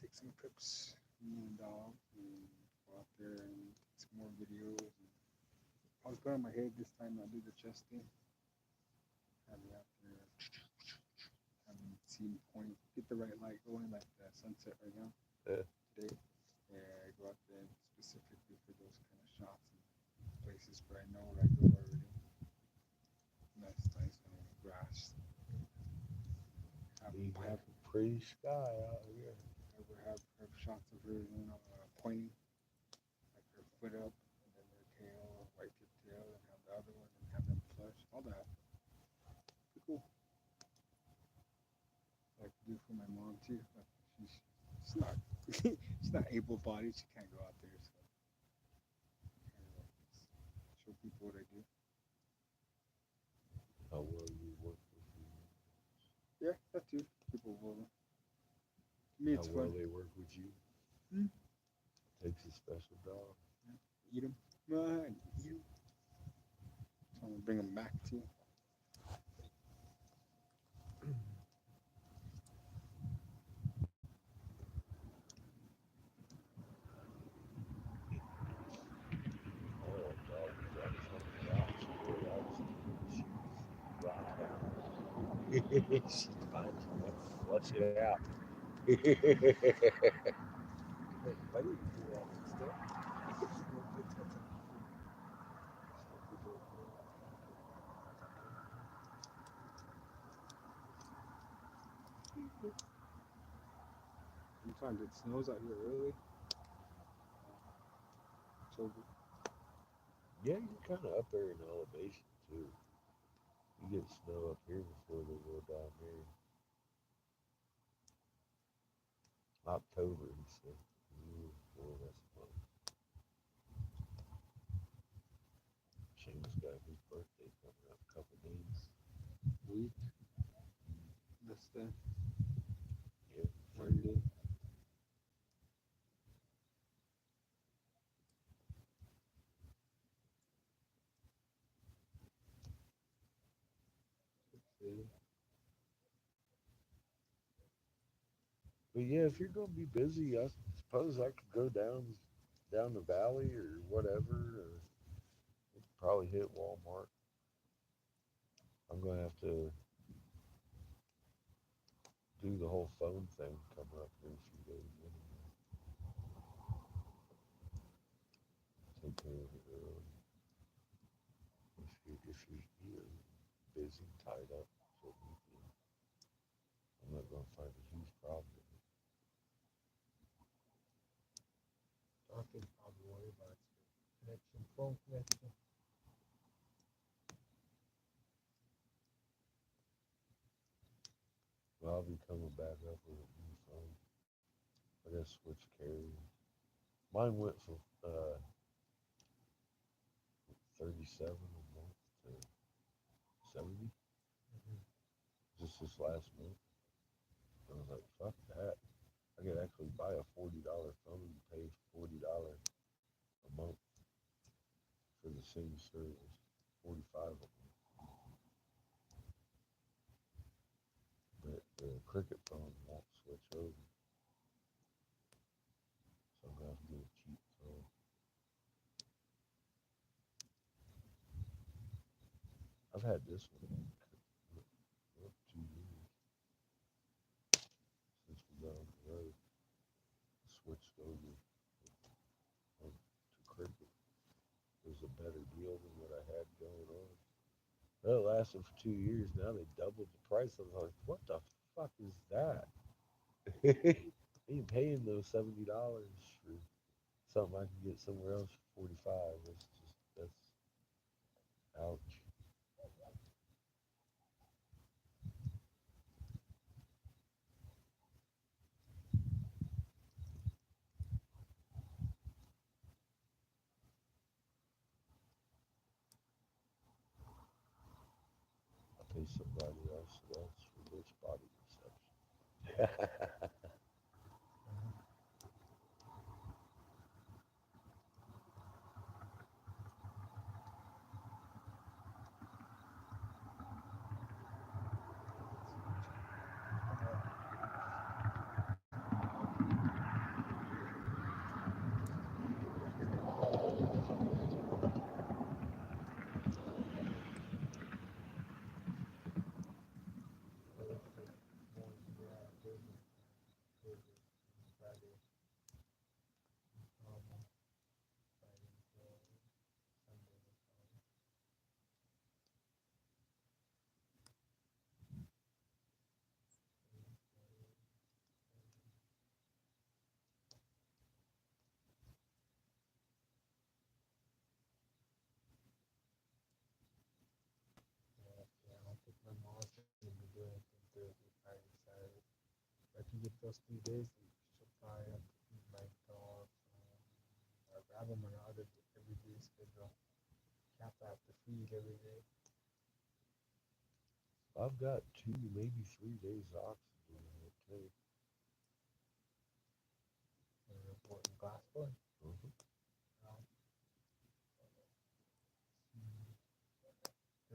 Take some trips, me and the dog, and go out there and take some more videos. And I was going on my head this time. I do the chest thing. Have me out there, have me see me point, get the right light going, like the sunset right now. Yeah. Today. Yeah, I go out there specifically for those kind of shots and places where I know where I go already. Nice grass. You have a pretty sky out here. Have shots of her, pointing, like her foot up, and then her tail, white tip tail, and have the other one, and have them flush, all that. Pretty cool. I like to do for my mom too. But she's not she's not able-bodied. She can't go out there, so show people what I do. How well you work with you. Yeah, that too. People will. To me, How it's well fun. they work with you. Hmm. Takes a special dog. eat them. Man, eat them. I'm gonna bring them back to you. Oh, dog, that was on the rocks. Boy, I was thinking she was rock down. She finds you. Watch it out. Hey, buddy, you still? Sometimes it snows out here early. So Yeah, you're kind of up there in elevation too. You get snow up here before they go down there. October, he said. Ooh, boy, that's fun. Shane's got his birthday coming up a couple days. week. That's the Yeah, Monday. but yeah, if you're gonna be busy, I suppose I could go down the valley or whatever. Or probably hit Walmart. I'm gonna have to do the whole phone thing coming up here in a few days anyway. Take care of it early. If you're busy, tied up, so I'm not gonna find a huge problem with it. I think probably worry about connection, phone connection. Well, I'll be coming back up with a new phone. I gotta switch carriers. Mine went from 37 a month to 70 just this last month. I was like, fuck that. I could actually buy a $40 phone and pay $40 a month for the same service. 45 a month. But the Cricket phone won't switch over. So I'm gonna have to get a cheap phone. I've had this one for 2 years since we got on the road. Switched over to Cricket. It was a better deal than what I had going on. Well, it lasted for 2 years. Now they doubled the price. I was like, what the fuck is that? Ain't paying those $70 for something I can get somewhere else for 45. That's ouch. I pay somebody else for their spotty reception. Yeah, I don't think my mom's gonna be doing anything Thursday, Friday, Saturday. If I can get those 3 days, then she'll probably have to feed my dogs. Or grab them on another everyday schedule. Can't have to feed every day. I've got 2, maybe 3 days oxygen in it too. And report in glass one. Mhm.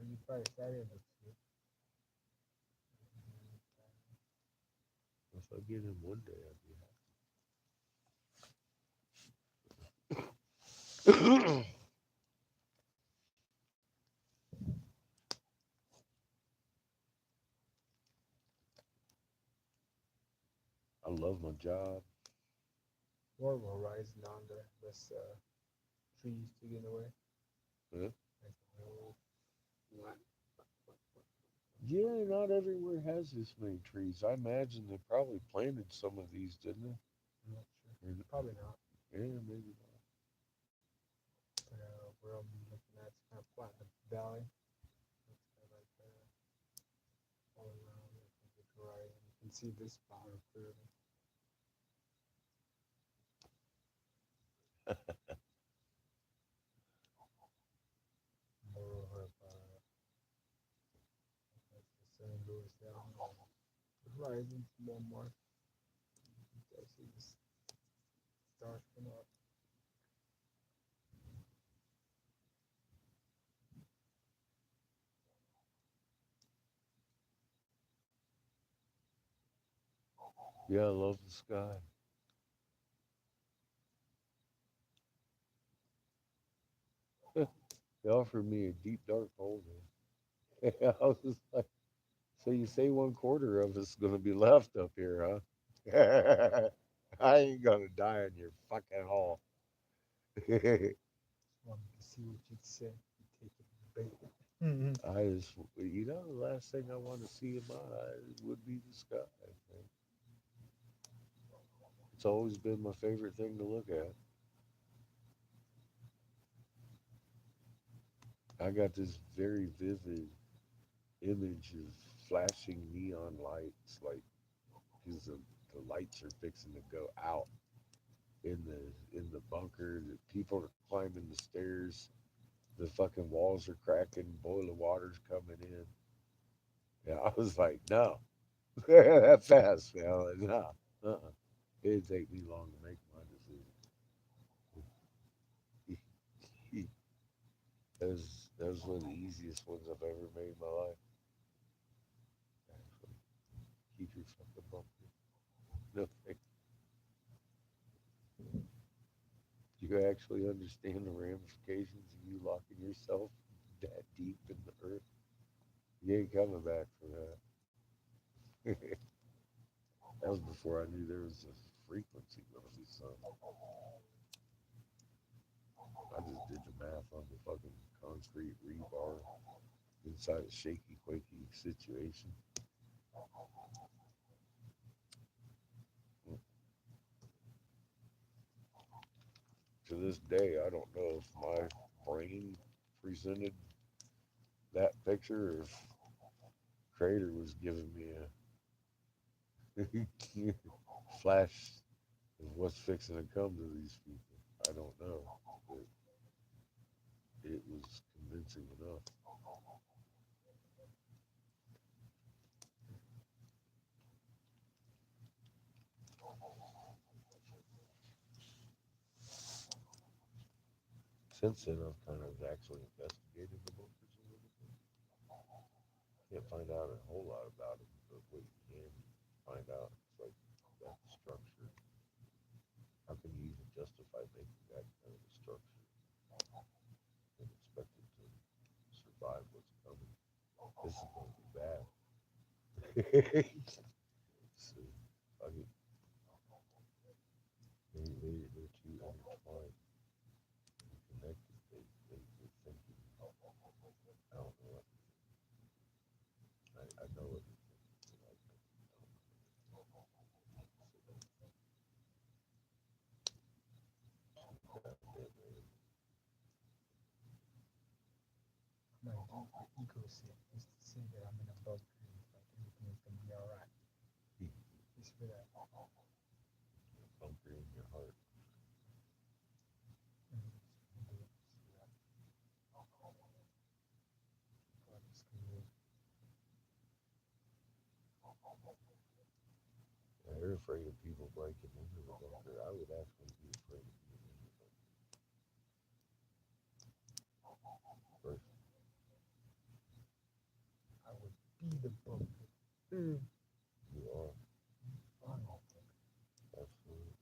Maybe Friday, Saturday looks good. If I get in one day, I'd be happy. I love my job. More horizon on there, less trees to get in the way. Yeah. Like, oh, what? Yeah, not everywhere has this many trees. I imagine they probably planted some of these, didn't they? I'm not sure. Probably not. Yeah, maybe not. But where I'm looking at, it's kind of flat in the valley. It's kind of like all around the horizon. You can see this spot clearly. More of that's the St. Louis down the horizon, more. You can see the stars come up. Yeah, I love the sky. They offered me a deep dark hole there. I was just like, so you say 1/4 of it's gonna be left up here, huh? I ain't gonna die in your fucking hole. Wanted to see what you'd say. You take it as bait. I just, the last thing I want to see in my eyes would be the sky. I think. It's always been my favorite thing to look at. I got this very vivid image of flashing neon lights, like because the lights are fixing to go out in the bunker. The people are climbing the stairs. The fucking walls are cracking. Boiling water's coming in. Yeah, I was like, no, that fast, man. I was like, no, it'd take me long to make my decision. That was one of the easiest ones I've ever made in my life. Actually, keep your fucking bunker. No, you actually understand the ramifications of you locking yourself that deep in the earth? You ain't coming back from that. That was before I knew there was a frequency going to be something. I just did the math on the fucking concrete rebar inside a shaky, quaky situation. To this day, I don't know if my brain presented that picture or if Crater was giving me a flash of what's fixing to come to these people. I don't know, but it was convincing enough. Since then, I've kind of actually investigated the bunkers a little bit. Can't find out a whole lot about them, but what you can find out is like that structure. How can you even justify making that kind of a structure and expect it to survive what's coming? This is going to be bad. So, fuck it. They're too intertwined and connected. They're thinking. I don't know what. I know what they're thinking, but I don't know. Goddamn man. My ego set is to say that I'm in a bunker and it's like everything is gonna be alright. Just for that. Bunker in your heart. Yeah, they're afraid of people breaking into the bunker. I would actually be afraid of being in the bunker. Personally. be the book. You are. Final. Absolutely.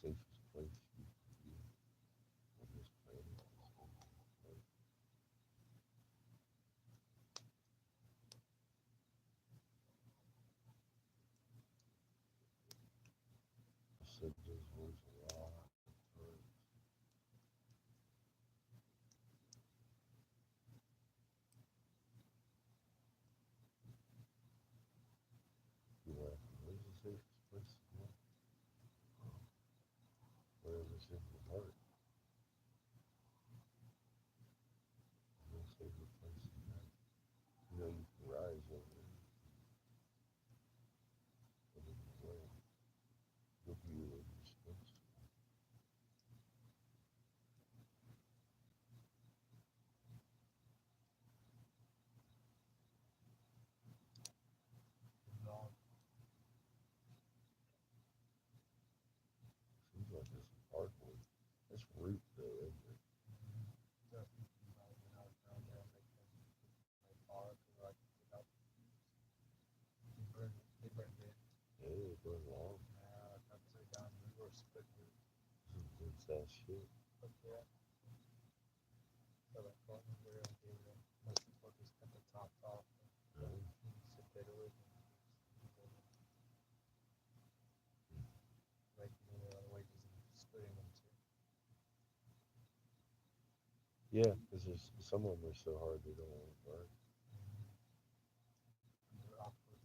Safest place you could be on this planet is in this place. I said those words a lot of times. You're like, where's the safest place to go? Wherever's in your heart. No safer place than that. You know you can rise over it, but in the way, you'll be where you're supposed to. No, Seems like there's some hardwood. That's root though, isn't it? just thinking about when I was down there making my car, because I could take out the fuse. They burned it. Yeah, they burn long. Upside down. We were split with Some good ass shit. up there. So like going in there and they were most people just cut the tops off Yeah. and separate it with and like you know the wages and splitting them too. Yeah, because there's some of them are so hard they don't want to burn. And they're awkward.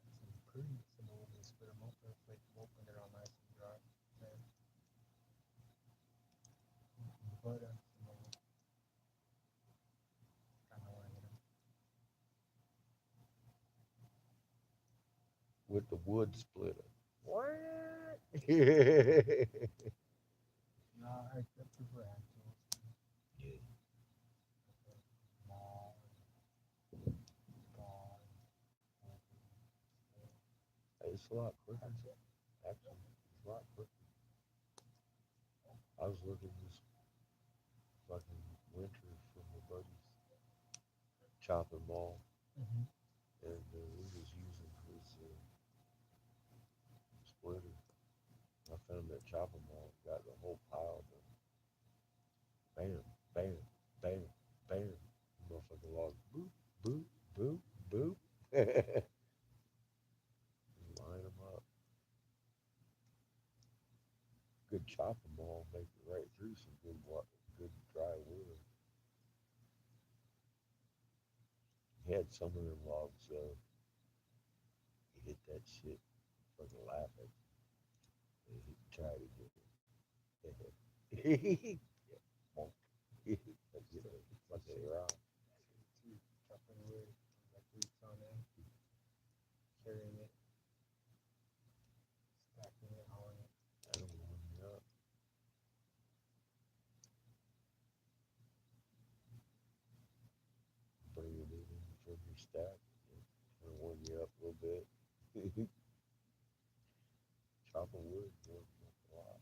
Some pretty, some of them they split them open, flake them open, they're all nice and dry. And but some of them kind of want to hit them. With the wood splitter. What? No, I prefer hand tools. Yeah. Maul and ball and It's a lot quicker. Actually, it's a lot quicker. I was looking this fucking winter for my buddies chopping mall, mm-hmm. and we was using his splitter. I found that chopping mall, got the whole pile done. Bam, bam, bam, bam. Motherfucking log. Boop, boop, boop, boop. Line them up. Good chopping mall, make it right through some good dry wood. He had some of them logs though. He hit that shit, fucking laughing. He tried to get it. Yeah, bonk. Like, you know, fucking rock. Too chopping wood, like roots on it, carrying it, stacking it, hauling it. That'll warm me up. Bring it in from your stack. It'll warm you up a little bit. Chopping wood warms up a lot.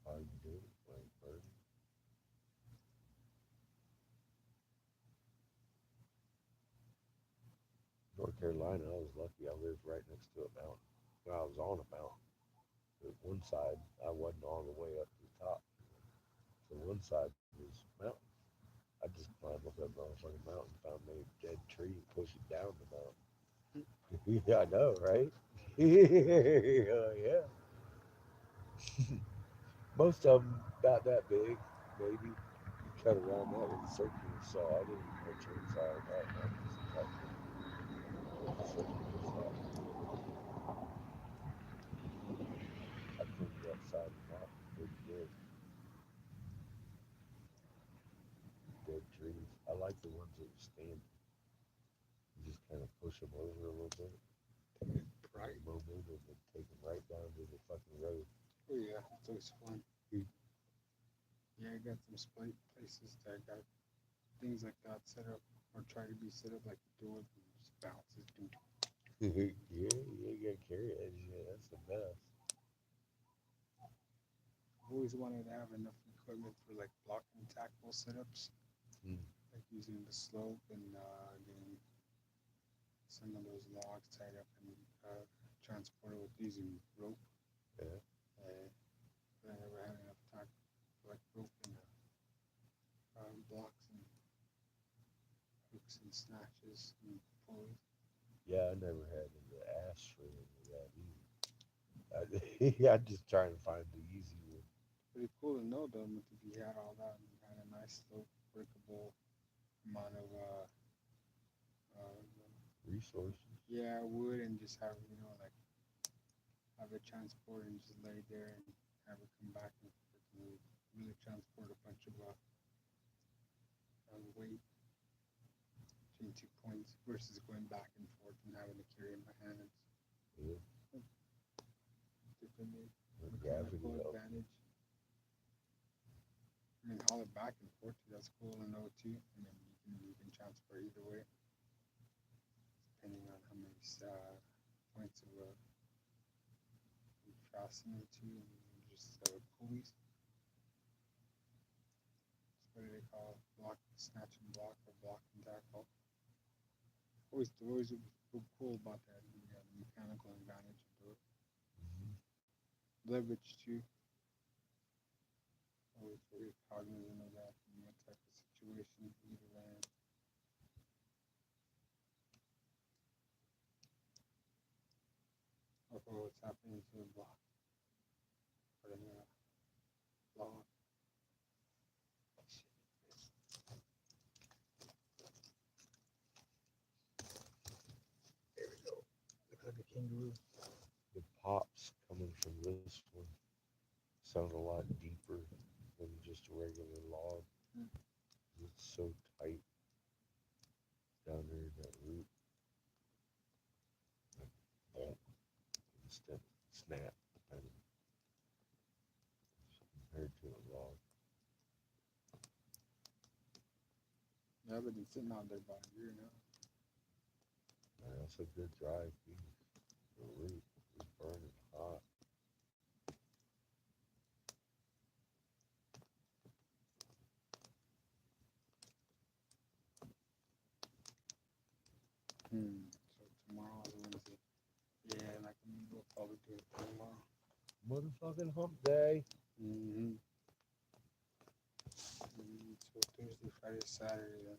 How you do it? Like burning. North Carolina, I was lucky. I lived right next to a mountain. Well, I was on a mountain. But one side, I wasn't all the way up to the top. So one side was mountain. I just climbed up that motherfucking mountain, found me a dead tree, and pushed it down the mountain. Yeah, I know, right? Yeah. Most of them about that big, maybe. You cut around that with a circular saw. I didn't even know chainsaw or that. I just cut with a circular saw. I cleaned that side of the mountain pretty good. Dead trees. I like the ones that are standing. You just kind of push them over a little bit. Right. Momentum and take them right down to the fucking road. Oh yeah, it's always fun. Mm. Yeah, I got some places that got things like that set up or try to be set up like the door and just bounces. Yeah, you gotta carry it. Yeah, that's the best. always wanted to have enough equipment for like block and tackle setups, Hmm. like using the slope and getting some of those logs tied up and transported with using rope. Yeah. But I never had enough time for like rope and blocks and hooks and snatches and pulleys. Yeah, I never had the ass for any of that either. I'm just trying to find the easy one. Pretty cool to know though, if you had all that and had a nice slope, breakable amount of uh, Resources. yeah, wood and just have like have it transport and just lay there and have it come back and forth and really transport a bunch of weight between 2 points versus going back and forth and having to carry in my hands. Yeah. Different The gravity mechanical help. advantage. I mean, haul it back and forth. That's cool to know too. I mean, you can transfer either way, depending on how many points of you fasten it to, and just pulleys. What do they call it? Block, snatch and block, or block and tackle. Always cool about that. The mechanical advantage of it. Mhm. Leverage too. Always very cognizant of that in what type of situation either land. Or what's happening to the block or the log. There we go. Looks like a kangaroo. The pops coming from this one sound a lot deeper than just a regular log. Mm. It's so tight down there in that root. Like bonk instead of snap, kind of compared to a log. Yeah, I've been sitting out there about a year now. Man, that's a good dry piece. The root is burning hot. So tomorrow's Wednesday. Yeah, like we'll probably do it tomorrow. Motherfucking hump day. Mm-hmm. So Thursday, Friday, Saturday, then.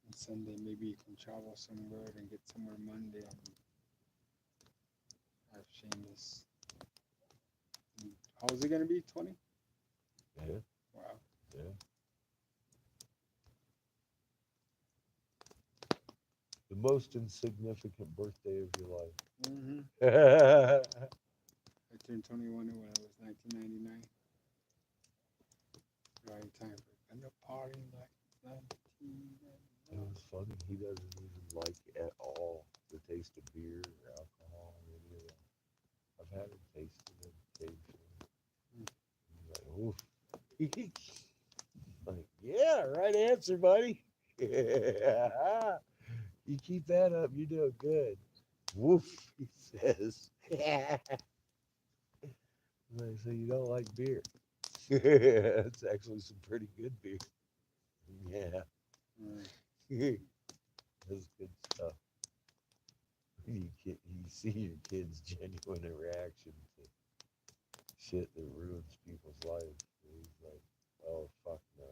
And Sunday, maybe you can travel somewhere and get somewhere Monday and have Seamus. How is it gonna be? 20? Yeah, Wow. yeah. The most insignificant birthday of your life. Mm-hmm. It I turned 21 when I was 1999. Right time for a party like 1999. was funny. He doesn't even like at all the taste of beer or alcohol or any of that. I've had him taste it occasionally. He's like, oof. Like, yeah, right answer, buddy. Yeah. You keep that up, you're doing good. Woof, he says. Like, so you don't like beer? It's actually some pretty good beer. Yeah, that's good stuff. You see your kid's genuine reaction to shit that ruins people's lives. He's like, oh fuck no,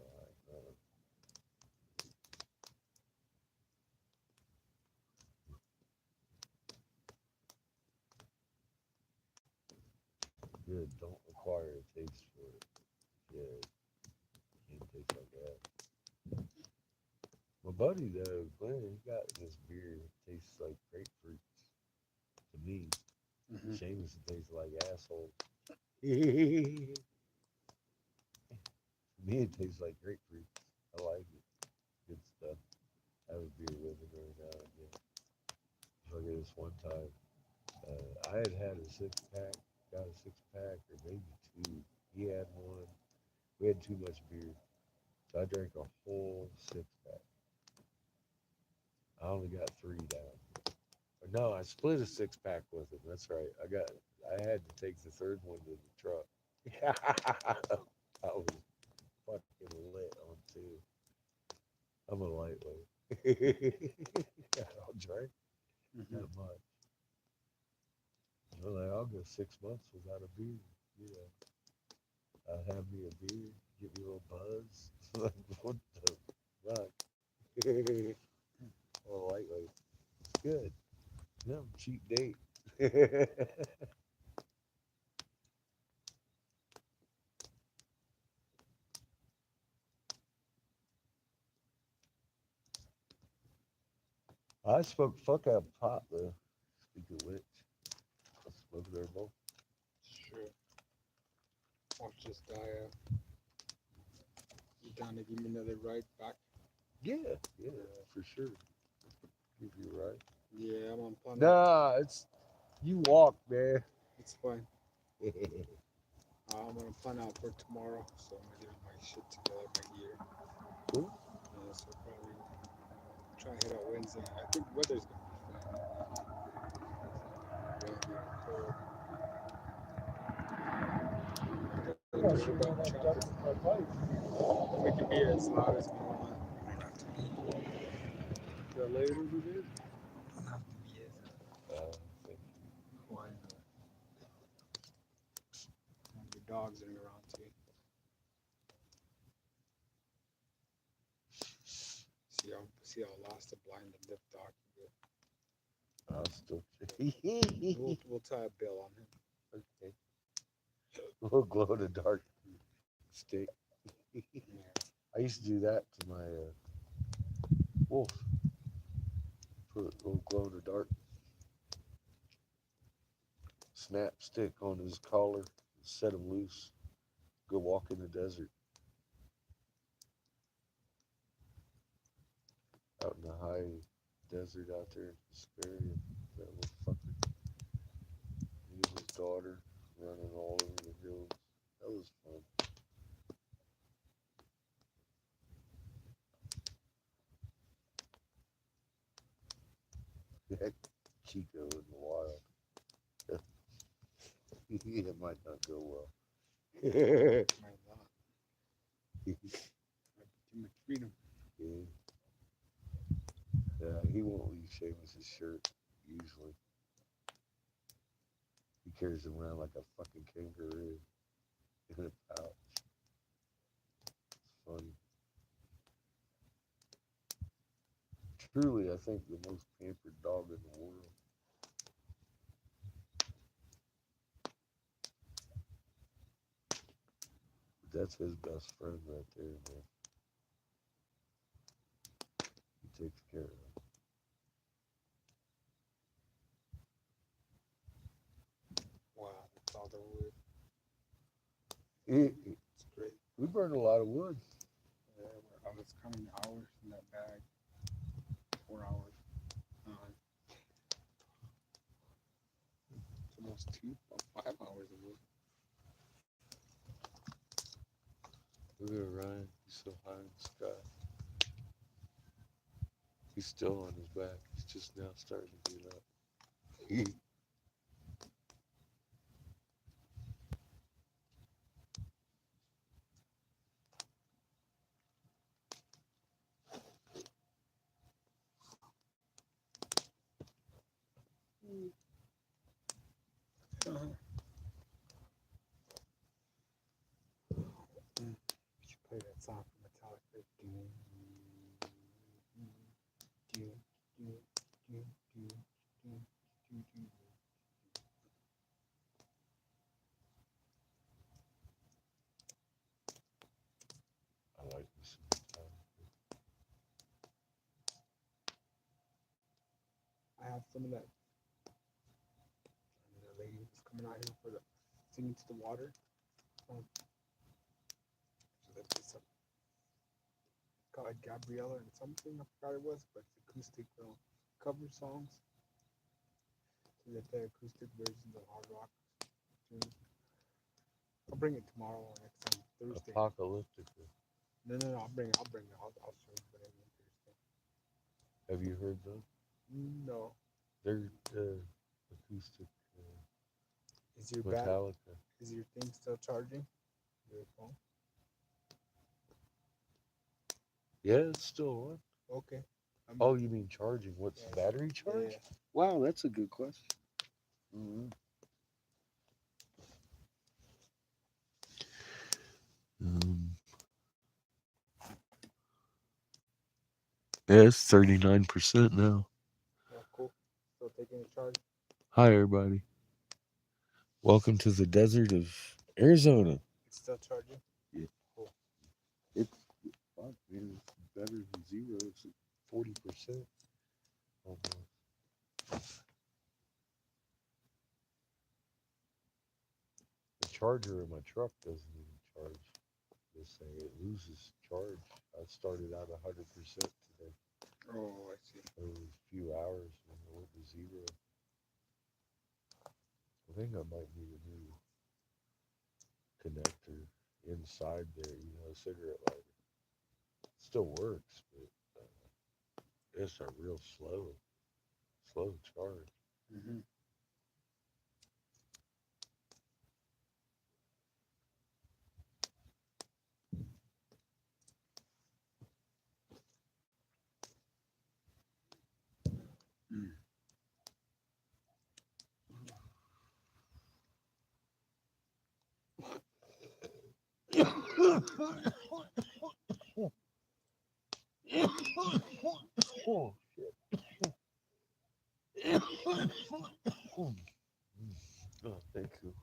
good. Don't require a taste for it. Yeah, can't taste like that. My buddy though, Glenn, he got this beer that tastes like grapefruits. To me, Mm-hmm. Seamus tastes like asshole. To me, it tastes like grapefruit. I like it. Good stuff. I have a beer with him every now and again. Look at this one time. I had a six pack, got a six pack or maybe two. He had one. We had too much beer, so I drank a whole six pack. I only got three down. No, I split a 6 pack with him. That's right. I had to take the third one to the truck. I was fucking lit on two. I'm a lightweight. I don't drink that much. I'm like, I'll go 6 months without a beer. You know, I'll have me a beer, give me a little buzz. Like, what the fuck? Well, lightweight. Good. No, cheap date. I spoke fuck out pot though. Speaking of which, I spoke there both. Sure. Watch this guy. You down to give me another ride back? Yeah, for sure. Give you right. Yeah, I'm on plan. Nah, it's you walk, man. It's fine. I'm gonna plan out for tomorrow, so I'm gonna get my shit together, my gear. Cool. So probably try and head out Wednesday. I think weather's gonna be fine. Windy and cold. Doesn't matter about traffic. We can be as loud as we want. We don't have to be. The later it is. Don't have to be as Thank quiet. Your dogs running around too. See how lost the blind and deaf dog can get. I'll still. We'll tie a bill on him. Okay. We'll glow in the dark stick. I used to do that to my wolf. Put a little glow in the dark snap stick on his collar, set him loose, go walk in the desert. Out in the high desert out there in Hesperia, that little fucker. He and his daughter running all over the hills. That was fun. That Chico in the wild. It might not go well. Might not. Might be too much freedom. Yeah. Yeah, he won't leave Seamus's shirt usually. He carries him around like a fucking kangaroo in a pouch. It's funny. Truly, I think the most pampered dog in the world. But that's his best friend right there, man. He takes care of him. Wow, that's all the wood. It's great. We burned a lot of wood. Yeah, I was counting hours in that bag. 4 hours. It's almost 5 hours of wood. Look at Ryan. He's so high in the sky. He's still on his back. He's just now starting to get up. You should play that song from Metallica. I like this. I have some of that. And the lady was coming out here for the singing to the water. So that's just called Gabriella and something. I forgot it was, but it's acoustic cover songs. So they play acoustic versions of hard rock tunes. I'll bring it tomorrow or next time, Thursday. Apocalyptic. No, I'll bring it. I'll show you whatever Thursday. Have you heard those? No. They're acoustic Is your Metallica. is your thing still charging? Your phone? Yeah, it's still on. Okay. Oh, you mean charging? What's the battery charge? Yeah. Wow, that's a good question. Mhm. Um, yeah, it's 39% now. Oh, cool. Still taking a charge. Hi, everybody. Welcome to the desert of Arizona. It's still charging. Yeah. Cool. It's fuck, man. It's better than zero. It's at 40% almost. The charger in my truck doesn't even charge. This thing, it loses charge. I started out 100% today. Oh, I see. Over a few hours when it went to zero. I think I might need a new connector inside there, a cigarette lighter. It still works, but it's a real slow charge. Mm-hmm. Oh, shit. Oh, thank you.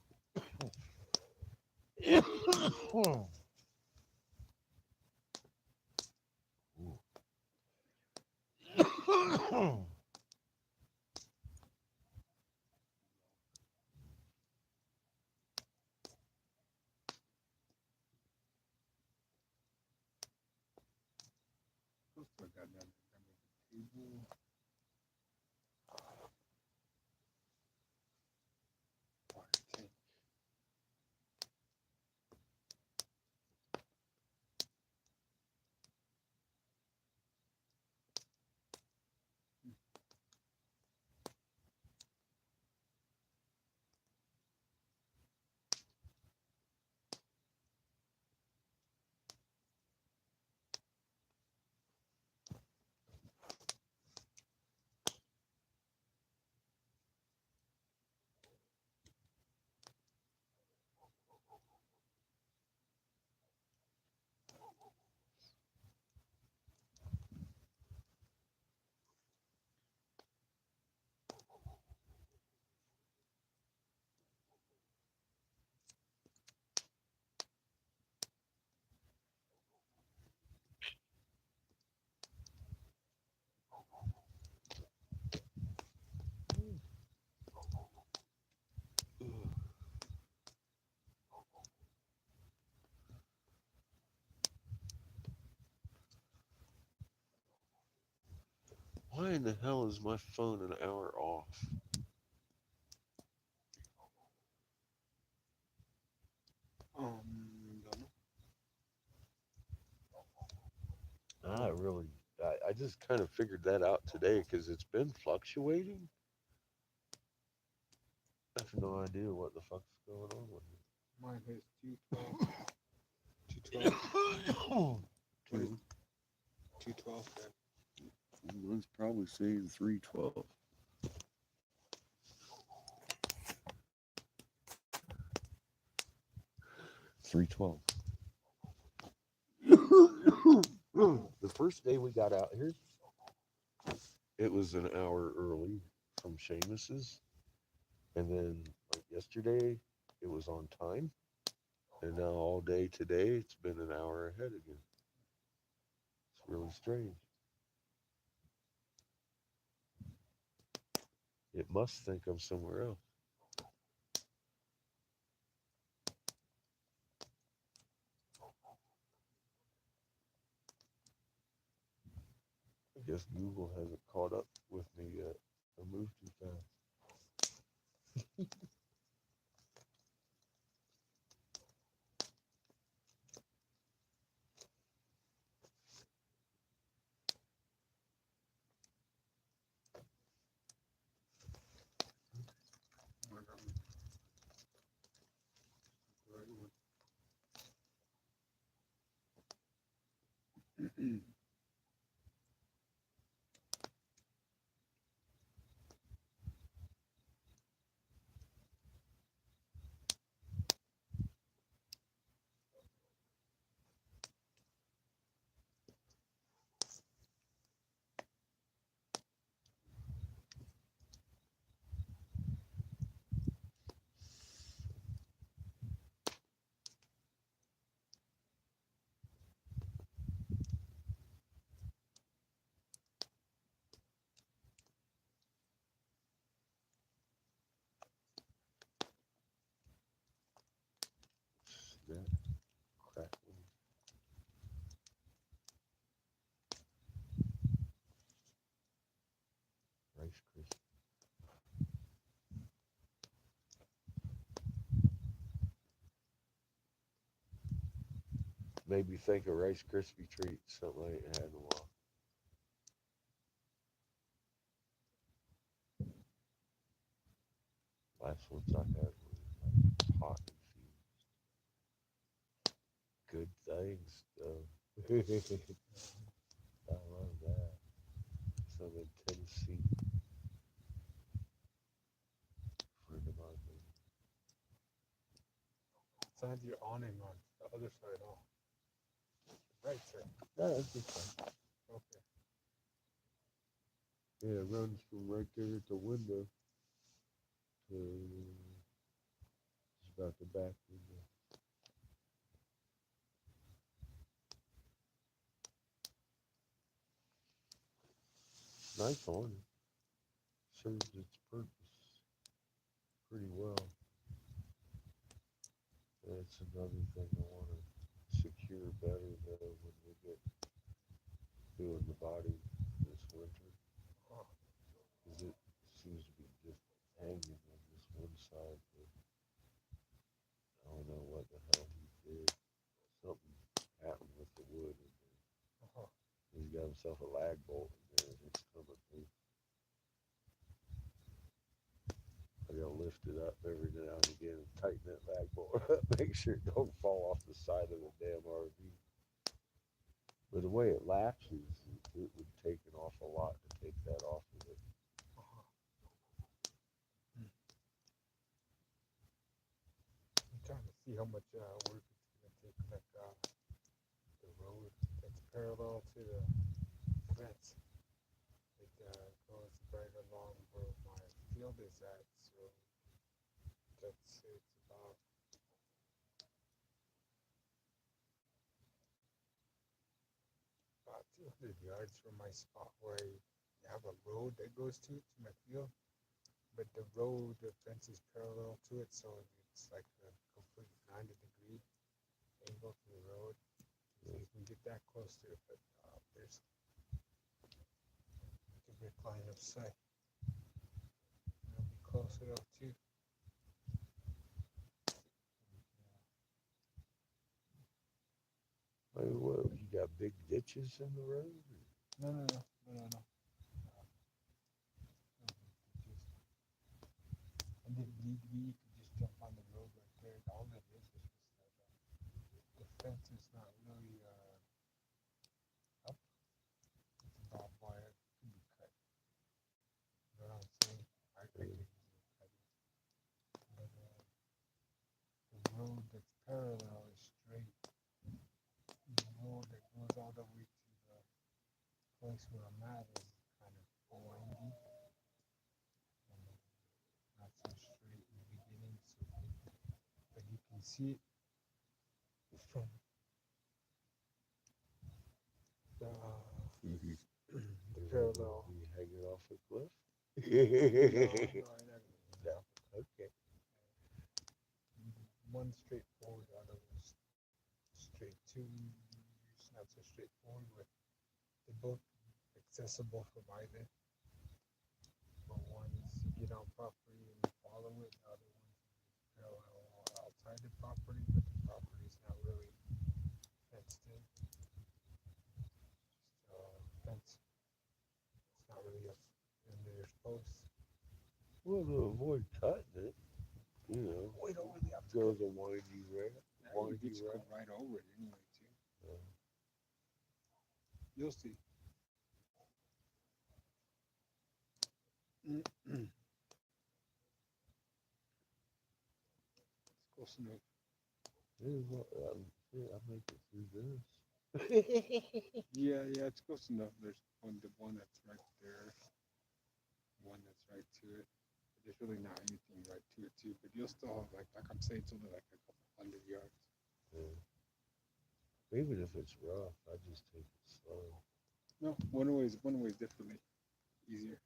Why in the hell is my phone an hour off? Don't know. I just kind of figured that out today because it's been fluctuating. I have no idea what the fuck's going on with Mine is 212. 212. it. Two. 212. Let's probably say 312. 312. The first day we got out here, it was an hour early from Seamus's. And then like yesterday, it was on time. And now all day today, it's been an hour ahead again. It's really strange. It must think I'm somewhere else. I guess Google hasn't caught up with me yet. I moved too fast. Rice Krispies. Made me think of Rice Krispie treats, something I ain't had in a while. Last ones I had were like hot infused. Good things, though. I love that. Some in Tennessee. Friend of mine. Side you're awning on the other side, oh. Right side. Yeah, that's just fine. Okay. Yeah, it runs from right there at the window to just about the back window. Nice awning. Serves its purpose pretty well. That's another thing I want to secure better though when we get doing the body this winter. Because it seems to be just hanging on this one side. But I don't know what the hell he did. Something happened with the wood in there. He's got himself a lag bolt in there and it's coming through. I gotta lift it up every now and again and tighten that lag bolt up, make sure it don't fall off the side of the damn RV. But the way it latches, it would take an awful lot to take that off of it. I'm trying to see how much work it's gonna take, like the road that's parallel to the fence. It goes right along where my field is at, so that's it's about 200 yards from my spot where I have a road that goes to my field. But the road, the fence is parallel to it, so it's like a complete 90-degree angle to the road. So you can get that close to it, but there's a direct line of sight. It'll be close enough too. I mean, what, you got big ditches in the road? No. And if need be, you can just jump on the road right there. All it is just that the fence is not really up. It's a barbed wire. It can be cut. You know what I'm saying? I can easily cut it. But the road that's parallel is straight. The road that goes all the way to the place where I'm at is kind of windy. And not so straight in the beginning, so but you can see it from the parallel. You hanging off a cliff? No. Okay. One straightforward, the other one's straight. Two, it's not so straightforward, but they're both accessible from either. But one is you get on property and you follow it, the other one is parallel outside the property, but the property is not really fenced in. Just fence. It's not really a, and there's posts. Well, to avoid cutting it, you know, We don't really have to goes a windy road. you just go right over it anyway, too. You'll see. It's close enough. I make it through this. Yeah, it's close enough. There's the one that's right there, one that's right to it. But there's really not anything right to it too. But you'll still have like I'm saying, it's only like a couple 100 yards. Yeah. Even if it's rough, I just take it slow. No, one way is definitely easier.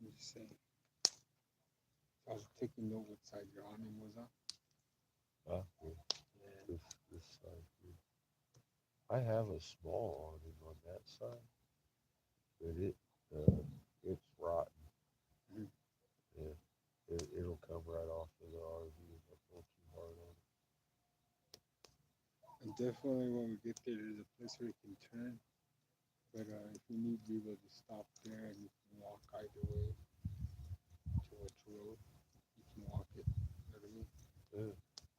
I'm just saying. I was taking note what side your awning was on. Yeah. This side here. I have a small awning on that side, but it's rotten. Mhm. Yeah, it'll come right off of the RV if I pull too hard on it. And definitely when we get there, there's a place where you can turn. But if you need, we will just stop there and you can walk either way to which road. You can walk it. You know what I mean? Yeah,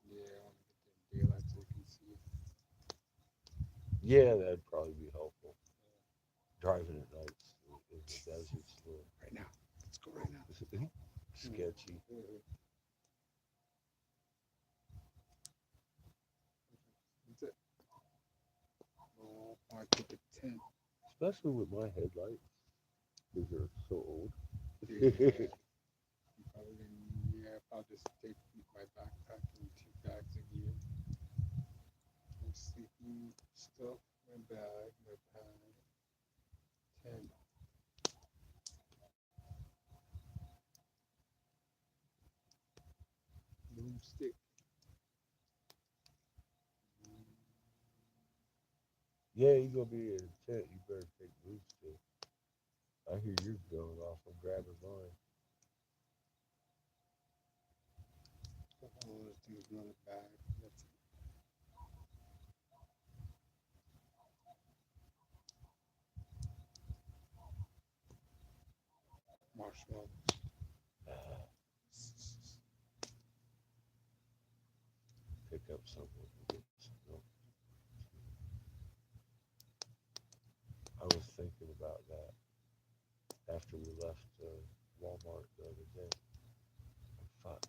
Yeah, I want to get there in daylight so we can see. yeah, that'd probably be helpful. Driving at night in the desert's a little Right now. Let's go right now. sketchy. That's it. Oh, I took a 10. Especially with my headlights, because they're so old. Yeah. I'm probably gonna, yeah, I'll just take my backpack and 2 bags of gear. Some sleeping stuff, my bag, my pad, 10. Boomstick. Yeah, you're gonna be in a tent. You better take boots too. I hear yours going off. I'm grabbing mine. All those things, another bag. That's it. Marshmallows. Pick up something. Get some milk. I was thinking about that after we left Walmart the other day. Fuck,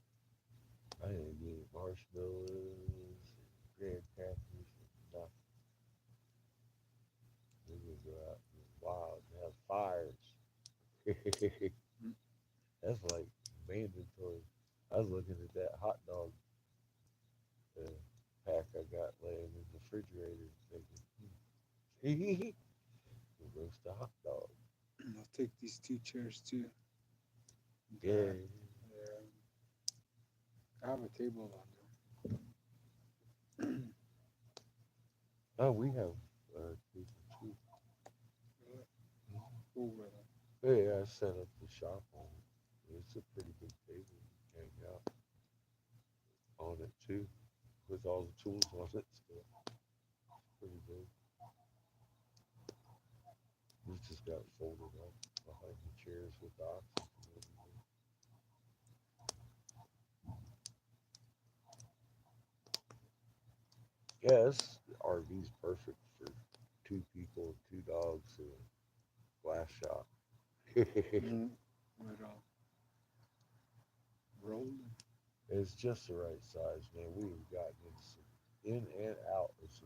I didn't get marshmallows, graham crackers, and nothing. We would go out in the wild and have fires. That's like mandatory. I was looking at that hot dog uh, pack I got laying in the refrigerator, thinking, we'll roast a hot dog. I'll take these 2 chairs too. Yeah. Yeah. I have a table on there. Oh, we have people too. Over Yeah, I set up the shop on it. It's a pretty big table. You can hang out on it too, with all the tools on it still. It's pretty big. We just got folded up behind the chairs with the oxygen and everything. Yeah, this RV's perfect for 2 people, 2 dogs, and a glass shop. Right on. Rolling. It's just the right size, man. We have gotten in and out of some